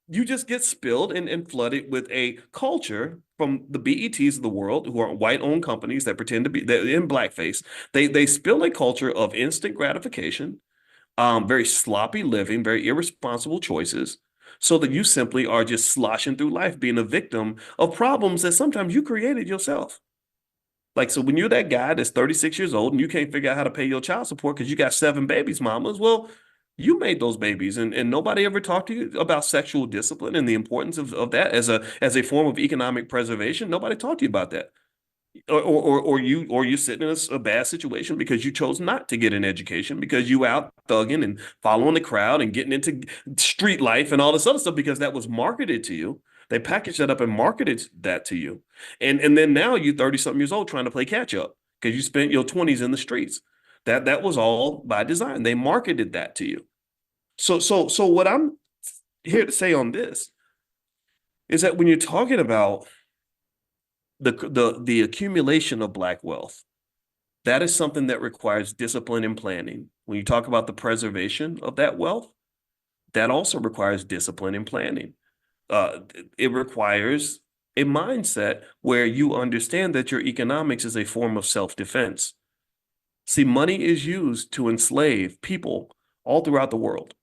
You just get spilled and flooded with a culture from the BETs of the world, who are white-owned companies that pretend to be in blackface. They spill a culture of instant gratification, very sloppy living, very irresponsible choices, so that you simply are just sloshing through life, being a victim of problems that sometimes you created yourself. Like, so when you're that guy that's 36 years old and you can't figure out how to pay your child support because you got 7 babies mamas, well, You made those babies, and nobody ever talked to you about sexual discipline and the importance of that as a form of economic preservation. Nobody talked to you about that. Or you sitting in a bad situation because you chose not to get an education because you out thugging and following the crowd and getting into street life and all this other stuff because that was marketed to you. They packaged that up and marketed that to you. And then now you 30 something years old trying to play catch up because you spent your 20s in the streets. That was all by design. They marketed that to you. So what I'm here to say on this is that when you're talking about the accumulation of Black wealth, that is something that requires discipline and planning. When you talk about the preservation of that wealth, that also requires discipline and planning. Uh, it requires a mindset where you understand that your economics is a form of self-defense. See, money is used to enslave people all throughout the world.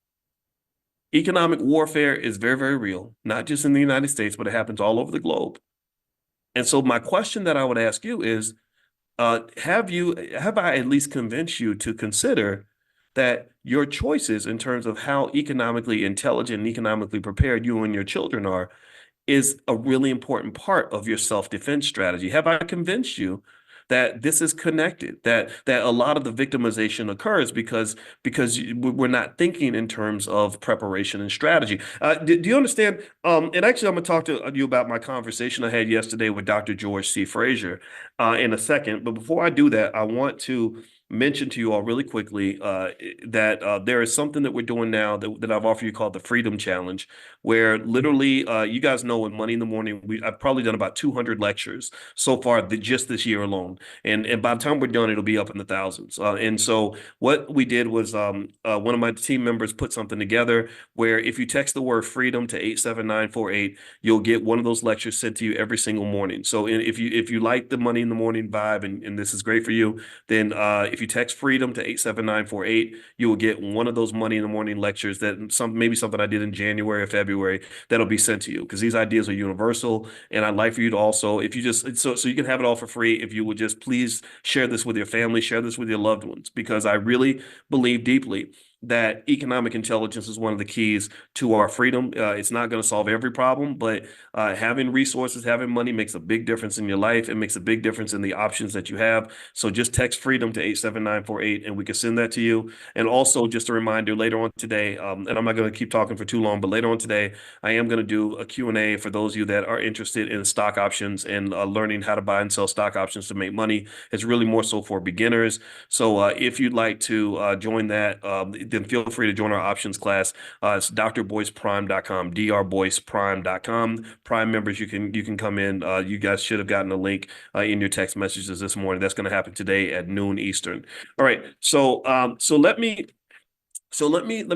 Economic warfare is very, very real, not just in the United States, but it happens all over the globe. And so my question that I would ask you is, have I at least convinced you to consider that your choices in terms of how economically intelligent and economically prepared you and your children are is a really important part of your self-defense strategy? Have I convinced you that this is connected, that a lot of the victimization occurs because we're not thinking in terms of preparation and strategy? Do you understand? And actually, I'm going to talk to you about my conversation I had yesterday with Dr. George C. Frazier in a second. But before I do that, I want to mention to you all really quickly that there is something that we're doing now that I've offered you called the Freedom Challenge, where literally you guys know in Money in the Morning, I've probably done about 200 lectures so far just this year alone. And by the time we're done, it'll be up in the thousands. And so what we did was one of my team members put something together where if you text the word freedom to 87948, you'll get one of those lectures sent to you every single morning. So if you like the Money in the Morning vibe and this is great for you, then if you text freedom to 87948, you will get one of those Money in the Morning lectures that maybe something I did in January or February that'll be sent to you, because these ideas are universal. And I'd like for you to also, if you just, so you can have it all for free, if you would just please share this with your family, share this with your loved ones, because I really believe deeply that economic intelligence is one of the keys to our freedom. It's not going to solve every problem, but having resources, having money makes a big difference in your life. It makes a big difference in the options that you have. So just text freedom to 87948 and we can send that to you. And also just a reminder, later on today, and I'm not going to keep talking for too long, but later on today, I am going to do a Q&A for those of you that are interested in stock options and learning how to buy and sell stock options to make money. It's really more so for beginners. So if you'd like to join that, then feel free to join our options class. It's drboyceprime.com, drboyceprime.com. Prime members, you can come in. You guys should have gotten a link in your text messages this morning. That's going to happen today at noon Eastern. All right. So let me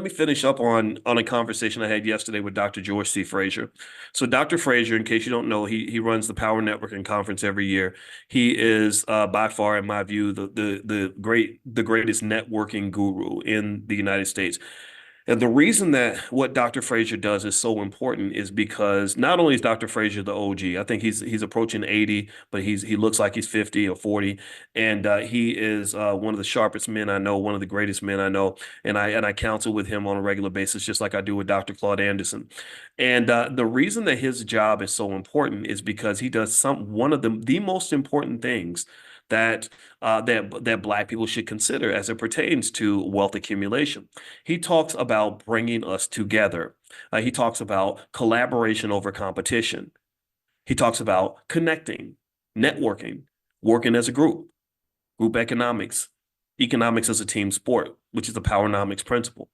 finish up on a conversation I had yesterday with Dr. George C. Frazier. So Dr. Frazier, in case you don't know, he runs the Power Networking Conference every year. He is by far, in my view, the greatest networking guru in the United States. And the reason that what Dr. Frazier does is so important is because not only is Dr. Frazier the OG, I think he's approaching 80, but he looks like he's 50 or 40, and he is one of the sharpest men I know, one of the greatest men I know, and I counsel with him on a regular basis, just like I do with Dr. Claude Anderson. And the reason that his job is so important is because he does one of the most important things that Black people should consider as it pertains to wealth accumulation. He talks about bringing us together. He talks about collaboration over competition. He talks about connecting, networking, working as a group economics as a team sport, which is the Powernomics principle.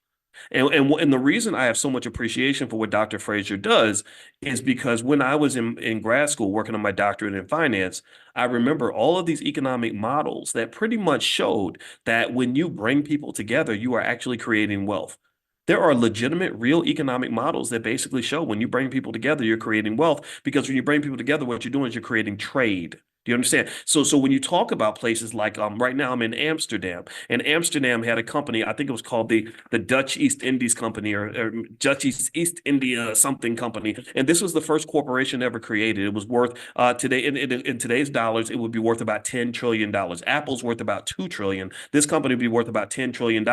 And the reason I have so much appreciation for what Dr. Frazier does is because when I was in grad school working on my doctorate in finance, I remember all of these economic models that pretty much showed that when you bring people together, you are actually creating wealth. There are legitimate, real economic models that basically show when you bring people together, you're creating wealth, because when you bring people together, what you're doing is you're creating trade. Do you understand? So when you talk about places like right now I'm in Amsterdam, and Amsterdam had a company, I think it was called the Dutch East Indies Company or Dutch East India something company, and this was the first corporation ever created. It was worth today in today's dollars, it would be worth about $10 trillion. Apple's worth about 2 trillion. This company would be worth about $10 trillion.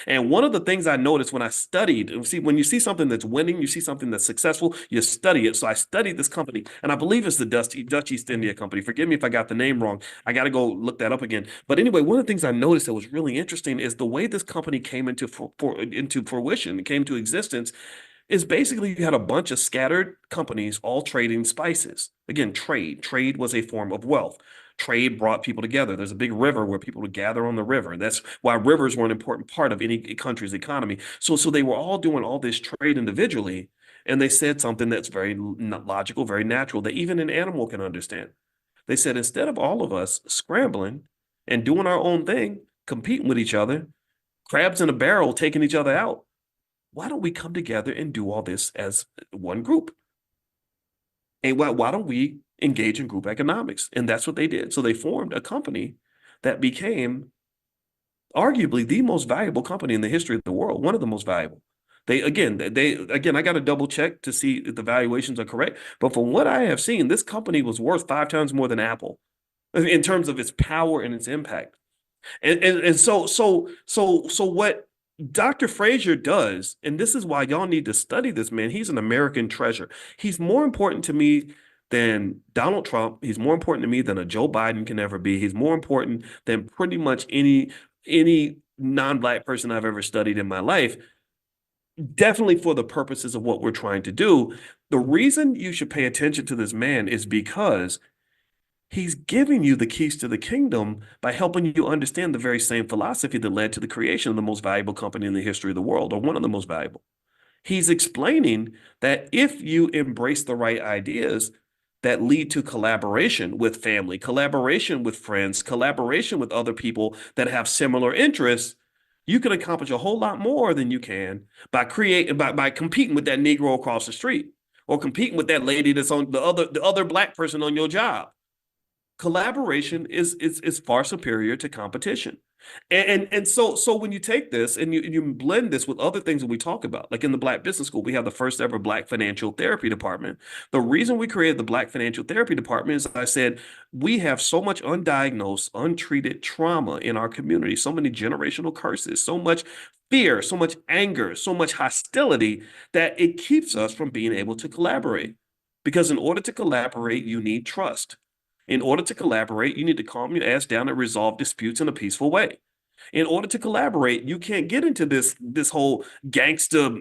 And one of the things I noticed when I studied, see, when you see something that's winning, you see something that's successful, you study it. So I studied this company, and I believe it's the Dutch East India Company. Forgive me if I got the name wrong. I got to go look that up again. But anyway, one of the things I noticed that was really interesting is the way this company came into fruition, came to existence, is basically you had a bunch of scattered companies all trading spices. Again, trade. Trade was a form of wealth. Trade brought people together. There's a big river where people would gather on the river. That's why rivers were an important part of any country's economy. So they were all doing all this trade individually, and they said something that's very logical, very natural, that even an animal can understand. They said, instead of all of us scrambling and doing our own thing, competing with each other, crabs in a barrel taking each other out, why don't we come together and do all this as one group? And why don't we engage in group economics? And that's what they did. So they formed a company that became arguably the most valuable company in the history of the world, one of the most valuable. They again, I got to double check to see if the valuations are correct. But from what I have seen, this company was worth 5 times more than Apple in terms of its power and its impact. And so what Dr. Frazier does, and this is why y'all need to study this man. He's an American treasure. He's more important to me than Donald Trump. He's more important to me than a Joe Biden can ever be. He's more important than pretty much any non-Black person I've ever studied in my life. Definitely for the purposes of what we're trying to do. The reason you should pay attention to this man is because he's giving you the keys to the kingdom by helping you understand the very same philosophy that led to the creation of the most valuable company in the history of the world, or one of the most valuable. He's explaining that if you embrace the right ideas that lead to collaboration with family, collaboration with friends, collaboration with other people that have similar interests, you can accomplish a whole lot more than you can by competing with that Negro across the street, or competing with that lady that's on the other Black person on your job. Collaboration is far superior to competition. And so when you take this and you blend this with other things that we talk about, like in the Black Business School, we have the first ever Black Financial Therapy Department. The reason we created the Black Financial Therapy Department is, I said, we have so much undiagnosed, untreated trauma in our community, so many generational curses, so much fear, so much anger, so much hostility, that it keeps us from being able to collaborate. Because in order to collaborate, you need trust. In order to collaborate, you need to calm your ass down and resolve disputes in a peaceful way. In order to collaborate, you can't get into this whole gangster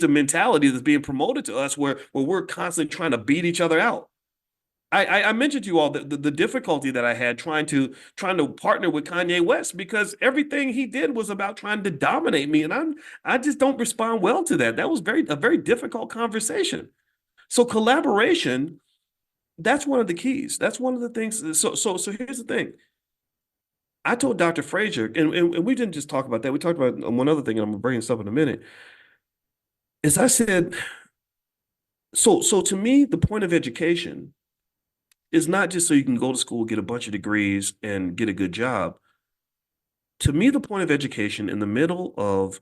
mentality that's being promoted to us, where we're constantly trying to beat each other out. I mentioned to you all the difficulty that I had trying to partner with Kanye West, because everything he did was about trying to dominate me, and I just don't respond well to that. That was a very difficult conversation. So collaboration, that's one of the keys. That's one of the things. So here's the thing. I told Dr. Frazier, and we didn't just talk about that. We talked about one other thing, and I'm gonna bring this up in a minute. Is I said, so to me, the point of education is not just so you can go to school, get a bunch of degrees, and get a good job. To me, the point of education, in the middle of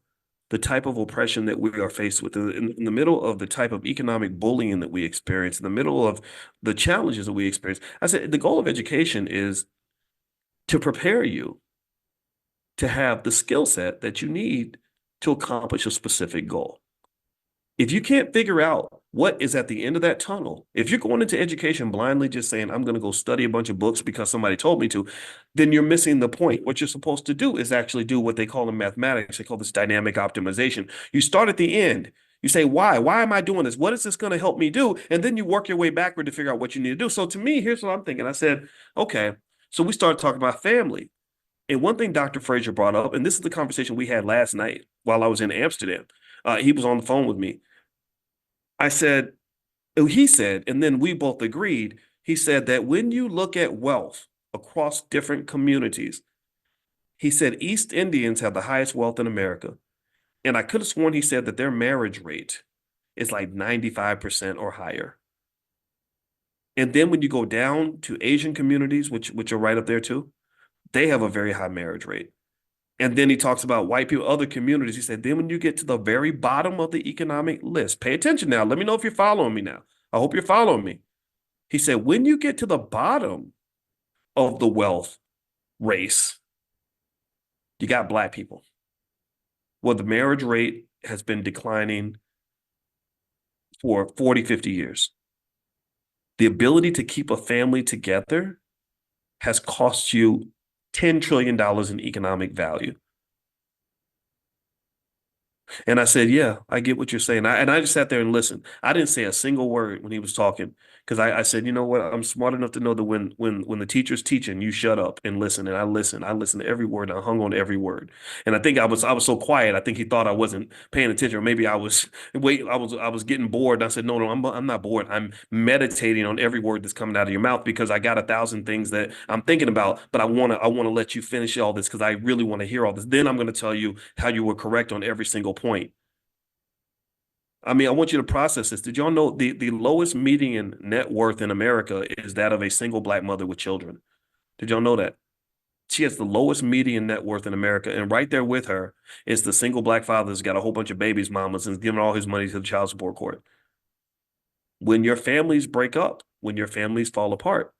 the type of oppression that we are faced with, in the middle of the type of economic bullying that we experience, in the middle of the challenges that we experience, I said the goal of education is to prepare you to have the skill set that you need to accomplish a specific goal. If you can't figure out what is at the end of that tunnel, if you're going into education blindly just saying, I'm going to go study a bunch of books because somebody told me to, then you're missing the point. What you're supposed to do is actually do what they call in mathematics. They call this dynamic optimization. You start at the end. You say, why? Why am I doing this? What is this going to help me do? And then you work your way backward to figure out what you need to do. So to me, here's what I'm thinking. I said, okay, so we started talking about family. And one thing Dr. Frazier brought up, and this is the conversation we had last night while I was in Amsterdam. He was on the phone with me. He said, and then we both agreed, he said that when you look at wealth across different communities, he said East Indians have the highest wealth in America. And I could have sworn he said that their marriage rate is like 95% or higher. And then when you go down to Asian communities, which are right up there too, they have a very high marriage rate. And then he talks about white people, other communities. He said, then when you get to the very bottom of the economic list, pay attention now. Let me know if you're following me now. I hope you're following me. He said, when you get to the bottom of the wealth race, you got Black people. Well, the marriage rate has been declining for 40, 50 years. The ability to keep a family together has cost you $10 trillion in economic value. And I said, yeah, I get what you're saying. I just sat there and listened. I didn't say a single word when he was talking because I said, you know what? I'm smart enough to know that when the teacher's teaching, you shut up and listen. And I listened. I listened to every word. I hung on to every word. And I think I was so quiet. I think he thought I wasn't paying attention, or maybe I was getting bored. And I said, no, I'm not bored. I'm meditating on every word that's coming out of your mouth because I got 1,000 things that I'm thinking about, but I want to let you finish all this because I really want to hear all this. Then I'm going to tell you how you were correct on every single point. I mean, I want you to process this. Did y'all know the lowest median net worth in America is that of a single Black mother with children? Did y'all know that? She has the lowest median net worth in America. And right there with her is the single Black father that's got a whole bunch of babies, mamas, and is giving all his money to the child support court. When your families break up, when your families fall apart,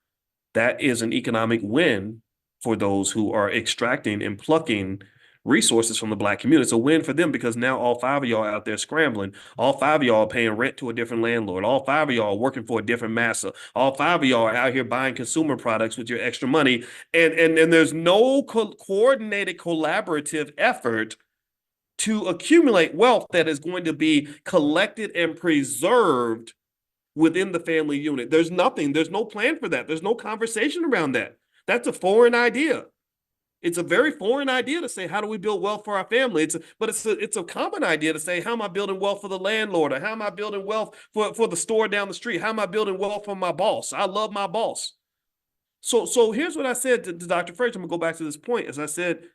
that is an economic win for those who are extracting and plucking resources from the Black community. It's a win for them because now all 5 of y'all are out there scrambling. All 5 of y'all are paying rent to a different landlord. All 5 of y'all are working for a different master. All 5 of y'all are out here buying consumer products with your extra money. And there's no coordinated collaborative effort to accumulate wealth that is going to be collected and preserved within the family unit. There's nothing. There's no plan for that. There's no conversation around that. That's a foreign idea. It's a very foreign idea to say, how do we build wealth for our family? It's a common idea to say, how am I building wealth for the landlord? Or how am I building wealth for the store down the street? How am I building wealth for my boss? I love my boss. So here's what I said to Dr. Frazier. I'm gonna go back to this point. As I said,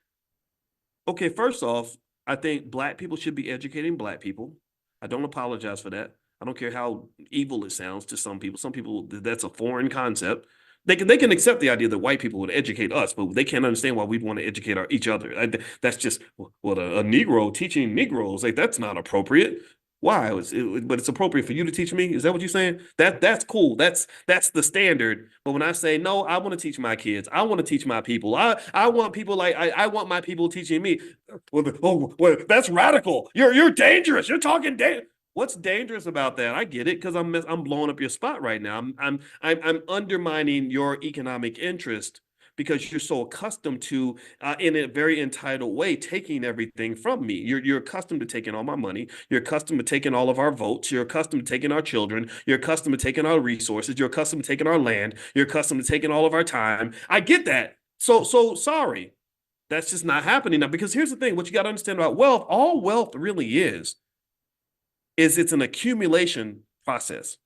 okay, first off, I think Black people should be educating Black people. I don't apologize for that. I don't care how evil it sounds to some people. Some people, that's a foreign concept. They can accept the idea that white people would educate us, but they can't understand why we'd want to educate each other. That's just what a Negro teaching Negroes, like, that's not appropriate. Why? But it's appropriate for you to teach me? Is that what you're saying? That's cool. That's the standard. But when I say, no, I want to teach my kids. I want to teach my people. I want people like I want my people teaching me. Well, that's radical. You're dangerous. You're talking dangerous. What's dangerous about that? I get it because I'm blowing up your spot right now. I'm undermining your economic interest because you're so accustomed to, in a very entitled way, taking everything from me. You're accustomed to taking all my money. You're accustomed to taking all of our votes. You're accustomed to taking our children. You're accustomed to taking our resources. You're accustomed to taking our land. You're accustomed to taking all of our time. I get that. So sorry. That's just not happening now. Because here's the thing: what you got to understand about wealth, all wealth really is it's an accumulation process.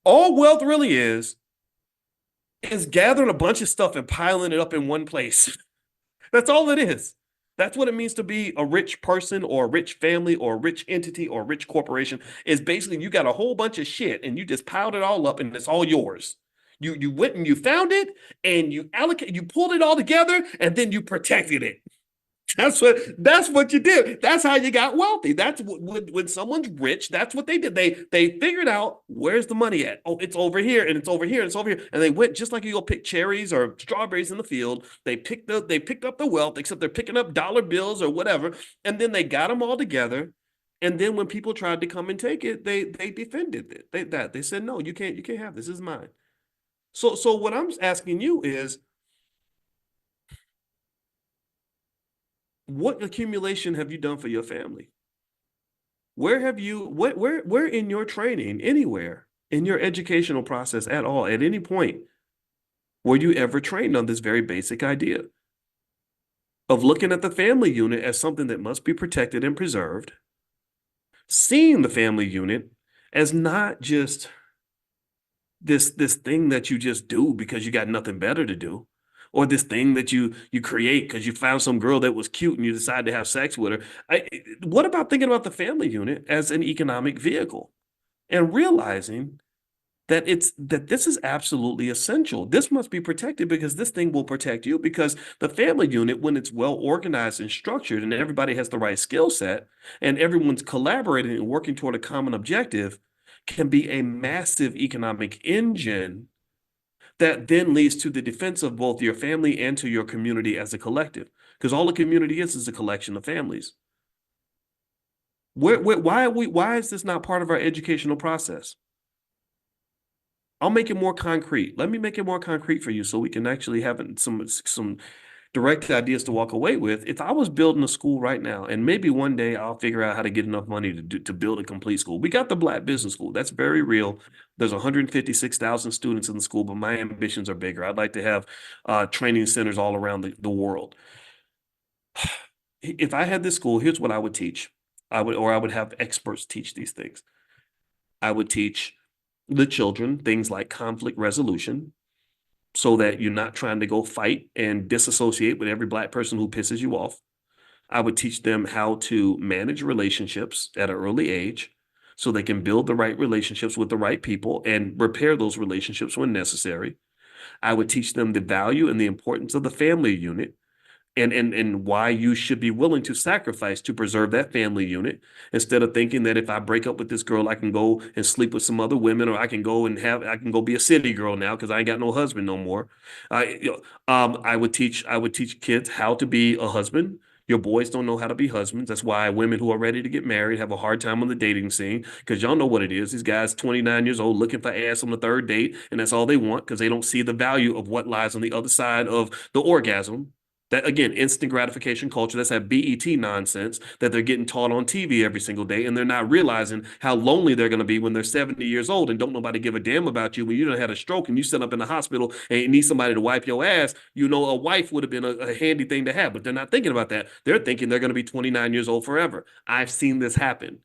All wealth really is gathering a bunch of stuff and piling it up in one place. That's all it is. That's what it means to be a rich person or a rich family or a rich entity or a rich corporation, is basically you got a whole bunch of shit and you just piled it all up and it's all yours. You went and you found it and you pulled it all together and then you protected it. That's what you did. That's how you got wealthy. That's when someone's rich, that's what they did. They figured out, where's the money at? Oh, it's over here and it's over here and it's over here. And they went, just like you go pick cherries or strawberries in the field. They picked up the wealth, except they're picking up dollar bills or whatever. And then they got them all together. And then when people tried to come and take it, they defended it. They said, no, you can't have this. This is mine. So what I'm asking you is, what accumulation have you done for your family? Where have you, where in your training, anywhere in your educational process at all, at any point, were you ever trained on this very basic idea of looking at the family unit as something that must be protected and preserved, seeing the family unit as not just this thing that you just do because you got nothing better to do, or this thing that you create because you found some girl that was cute and you decided to have sex with her. What about thinking about the family unit as an economic vehicle and realizing that this is absolutely essential. This must be protected because this thing will protect you, because the family unit, when it's well organized and structured and everybody has the right skill set and everyone's collaborating and working toward a common objective, can be a massive economic engine that then leads to the defense of both your family and to your community as a collective, because all a community is a collection of families. Why is this not part of our educational process? I'll make it more concrete. Let me make it more concrete for you so we can actually have some direct ideas to walk away with. If I was building a school right now, and maybe one day I'll figure out how to get enough money to build a complete school. We got the Black Business School. That's very real. There's 156,000 students in the school, but my ambitions are bigger. I'd like to have training centers all around the world. If I had this school, here's what I would teach. I would have experts teach these things. I would teach the children things like conflict resolution, so that you're not trying to go fight and disassociate with every Black person who pisses you off. I would teach them how to manage relationships at an early age so they can build the right relationships with the right people and repair those relationships when necessary. I would teach them the value and the importance of the family unit, and why you should be willing to sacrifice to preserve that family unit, instead of thinking that if I break up with this girl, I can go and sleep with some other women, or I can go be a city girl now because I ain't got no husband no more. I would teach kids how to be a husband. Your boys don't know how to be husbands. That's why women who are ready to get married have a hard time on the dating scene, because y'all know what it is. These guys, 29 years old, looking for ass on the third date, and that's all they want because they don't see the value of what lies on the other side of the orgasm. That, again, instant gratification culture, that's that BET nonsense that they're getting taught on TV every single day, and they're not realizing how lonely they're going to be when they're 70 years old and don't nobody give a damn about you. When you done had a stroke and you sit up in the hospital and you need somebody to wipe your ass, you know, a wife would have been a handy thing to have, but they're not thinking about that. They're thinking they're going to be 29 years old forever. I've seen this happen.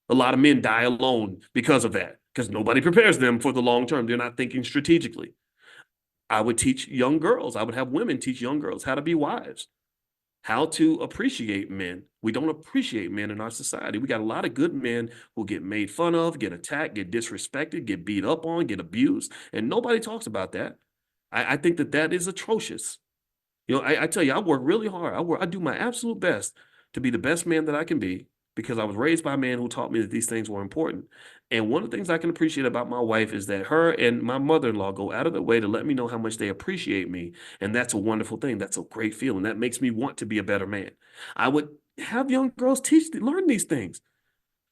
A lot of men die alone because of that, because nobody prepares them for the long term. They're not thinking strategically. I would teach young girls. I would have women teach young girls how to be wives, how to appreciate men. We don't appreciate men in our society. We got a lot of good men who get made fun of, get attacked, get disrespected, get beat up on, get abused, and nobody talks about that. I think that is atrocious. You know, I tell you, I work really hard. I do my absolute best to be the best man that I can be, because I was raised by a man who taught me that these things were important. And one of the things I can appreciate about my wife is that her and my mother-in-law go out of their way to let me know how much they appreciate me. And that's a wonderful thing. That's a great feeling. That makes me want to be a better man. I would have young girls learn these things.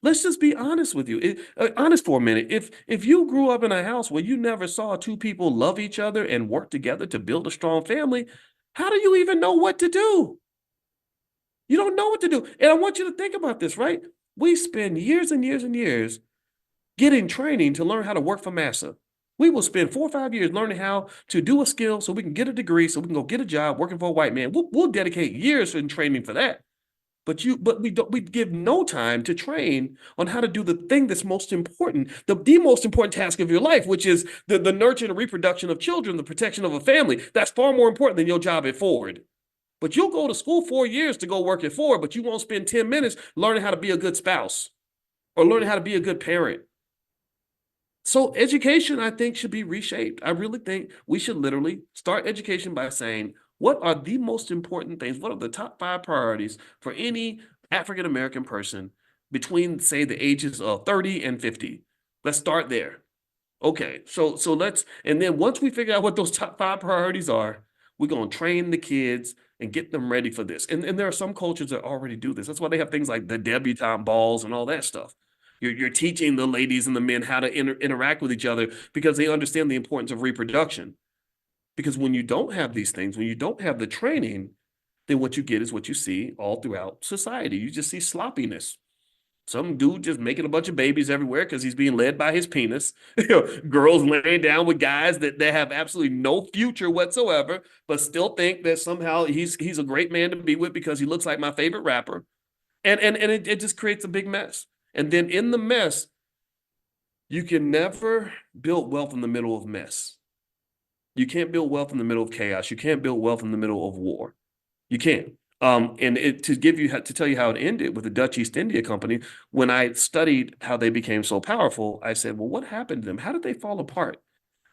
Let's just be honest with you. Honest for a minute. If you grew up in a house where you never saw two people love each other and work together to build a strong family, how do you even know what to do? You don't know what to do. And I want you to think about this, right? We spend years and years and years getting training to learn how to work for NASA. We will spend 4 or 5 years learning how to do a skill so we can get a degree, so we can go get a job working for a white man. We'll dedicate years in training for that. But we give no time to train on how to do the thing that's most important, the most important task of your life, which is the nurture and reproduction of children, the protection of a family. That's far more important than your job at Ford. But you'll go to school 4 years to go work at Ford, but you won't spend 10 minutes learning how to be a good spouse or learning how to be a good parent. So education, I think, should be reshaped. I really think we should literally start education by saying, what are the most important things? What are the top 5 priorities for any African-American person between, say, the ages of 30 and 50? Let's start there. Okay, so and then once we figure out what those top 5 priorities are, we're going to train the kids and get them ready for this. And there are some cultures that already do this. That's why they have things like the debutante balls and all that stuff. You're teaching the ladies and the men how to interact with each other, because they understand the importance of reproduction. Because when you don't have these things, when you don't have the training, then what you get is what you see all throughout society. You just see sloppiness. Some dude just making a bunch of babies everywhere because he's being led by his penis. Girls laying down with guys that have absolutely no future whatsoever, but still think that somehow he's a great man to be with because he looks like my favorite rapper. And it just creates a big mess. And then in the mess, you can never build wealth in the middle of mess. You can't build wealth in the middle of chaos. You can't build wealth in the middle of war. You can't. And to tell you how it ended with the Dutch East India Company, when I studied how they became so powerful, I said, well, what happened to them? How did they fall apart?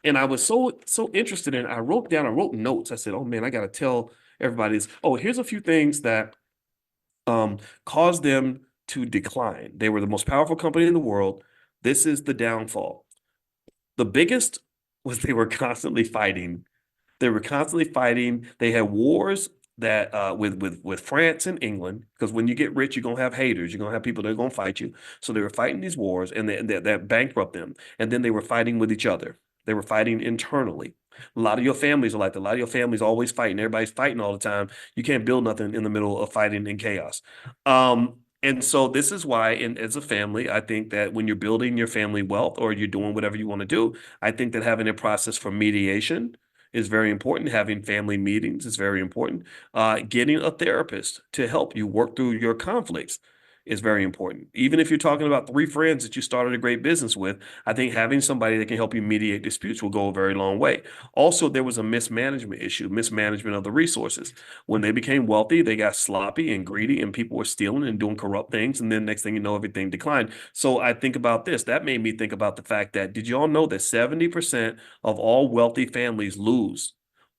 And I was so interested in it. I wrote notes. I said, oh man, I got to tell everybody this. Oh, here's a few things that caused them to decline. They were the most powerful company in the world. This is the downfall. The biggest was they were constantly fighting. They were constantly fighting. They had wars that with France and England, because when you get rich, you're gonna have haters. You're gonna have people that are gonna fight you. So they were fighting these wars, and that bankrupt them. And then they were fighting with each other. They were fighting internally. A lot of your families are like that. A lot of your families always fighting. Everybody's fighting all the time. You can't build nothing in the middle of fighting and chaos. And so this is why, as a family, I think that when you're building your family wealth or you're doing whatever you want to do, I think that having a process for mediation is very important. Having family meetings is very important. Getting a therapist to help you work through your conflicts is very important. Even if you're talking about 3 friends that you started a great business with, I think having somebody that can help you mediate disputes will go a very long way. Also, there was a mismanagement issue, mismanagement of the resources. When they became wealthy, they got sloppy and greedy, and people were stealing and doing corrupt things. And then next thing you know, everything declined. So I think about this. That made me think about the fact that, did you all know that 70% of all wealthy families lose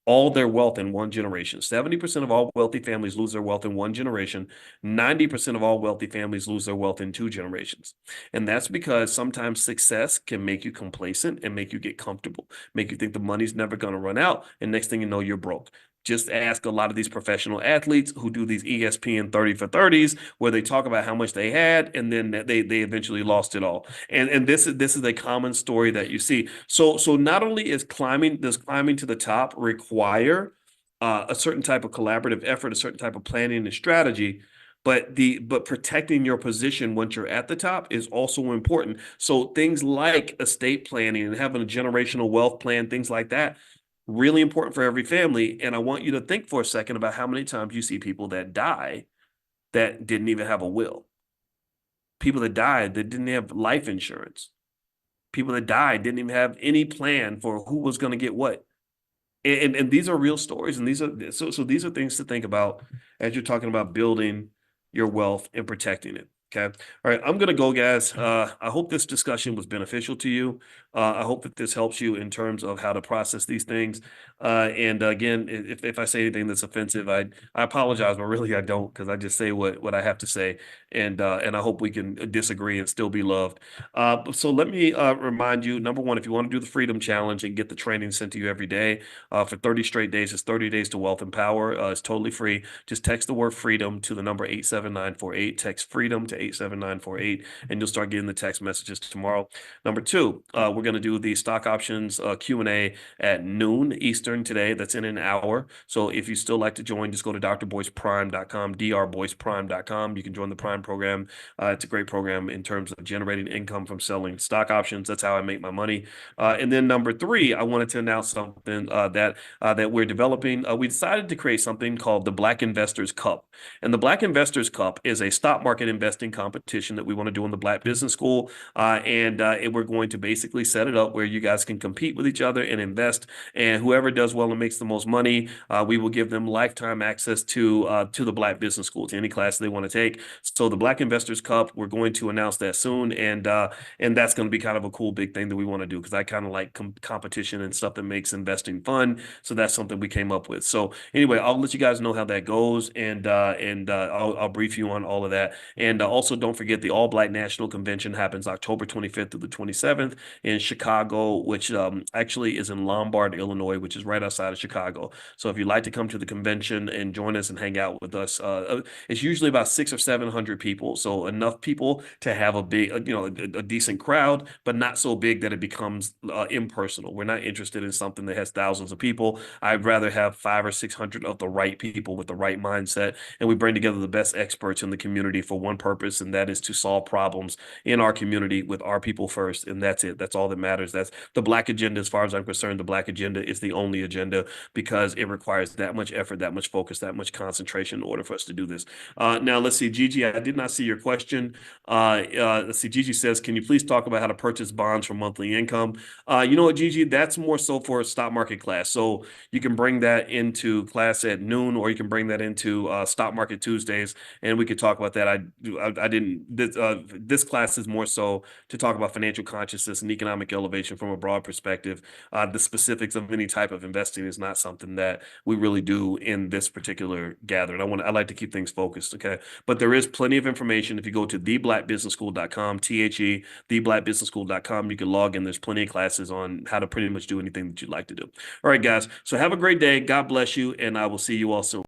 all their wealth in one generation? 70% of all wealthy families lose their wealth in one generation. 90% of all wealthy families lose their wealth in 2 generations. And that's because sometimes success can make you complacent and make you get comfortable, make you think the money's never going to run out. And next thing you know, you're broke. Just ask a lot of these professional athletes who do these ESPN 30 for 30s, where they talk about how much they had and then they eventually lost it all. And this is a common story that you see. So not only does climbing to the top require a certain type of collaborative effort, a certain type of planning and strategy, but protecting your position once you're at the top is also important. So things like estate planning and having a generational wealth plan, things like that, really important for every family. And I want you to think for a second about how many times you see people that die that didn't even have a will. People that died that didn't have life insurance. People that died didn't even have any plan for who was going to get what. And these are real stories, and these are these are things to think about as you're talking about building your wealth and protecting it. Okay. All right. I'm going to go, guys. I hope this discussion was beneficial to you. I hope that this helps you in terms of how to process these things. And again, if I say anything that's offensive, I apologize, but really I don't, because I just say what I have to say. And I hope we can disagree and still be loved. So let me remind you, number one, if you want to do the Freedom Challenge and get the training sent to you every day for 30 straight days, it's 30 days to wealth and power. It's totally free. Just text the word freedom to the number 87948. Text freedom to 87948, and you'll start getting the text messages tomorrow. Number two, we're going to do the stock options Q&A at noon Eastern today. That's in an hour. So if you still like to join, just go to drboyceprime.com, drboyceprime.com. You can join the Prime program. It's a great program in terms of generating income from selling stock options. That's how I make my money. And then number three, I wanted to announce something that we're developing. We decided to create something called the Black Investors Cup. And the Black Investors Cup is a stock market investing competition that we want to do in the Black Business School. And we're going to basically set it up where you guys can compete with each other and invest. And whoever does well and makes the most money, we will give them lifetime access to the Black Business School, to any class they want to take. So the Black Investors Cup, we're going to announce that soon. And that's going to be kind of a cool big thing that we want to do, because I kind of like competition and stuff that makes investing fun. So that's something we came up with. So anyway, I'll let you guys know how that goes, and I'll brief you on all of that. And also, don't forget, the All Black National Convention happens October 25th through the 27th in Chicago, which actually is in Lombard, Illinois, which is right outside of Chicago. So if you'd like to come to the convention and join us and hang out with us, it's usually about 600 or 700 people. So enough people to have a big, a decent crowd, but not so big that it becomes impersonal. We're not interested in something that has thousands of people. I'd rather have 500 or 600 of the right people with the right mindset. And we bring together the best experts in the community for one purpose, and that is to solve problems in our community with our people first. And that's it. That's all that matters. That's the Black agenda. As far as I'm concerned, the Black agenda is the only only agenda because it requires that much effort, that much focus, that much concentration in order for us to do this. Now, let's see, Gigi, I did not see your question. Let's see, Gigi says, can you please talk about how to purchase bonds for monthly income? You know what, Gigi, that's more so for a stock market class. So you can bring that into class at noon, or you can bring that into Stock Market Tuesdays, and we could talk about that. I didn't, this class is more so to talk about financial consciousness and economic elevation from a broad perspective. The specifics of any type of investing is not something that we really do in this particular gathering. I like to keep things focused, okay? But there is plenty of information. If you go to theblackbusinessschool.com, theblackbusinessschool.com, you can log in. There's plenty of classes on how to pretty much do anything that you'd like to do. All right, guys. So have a great day. God bless you, and I will see you all soon.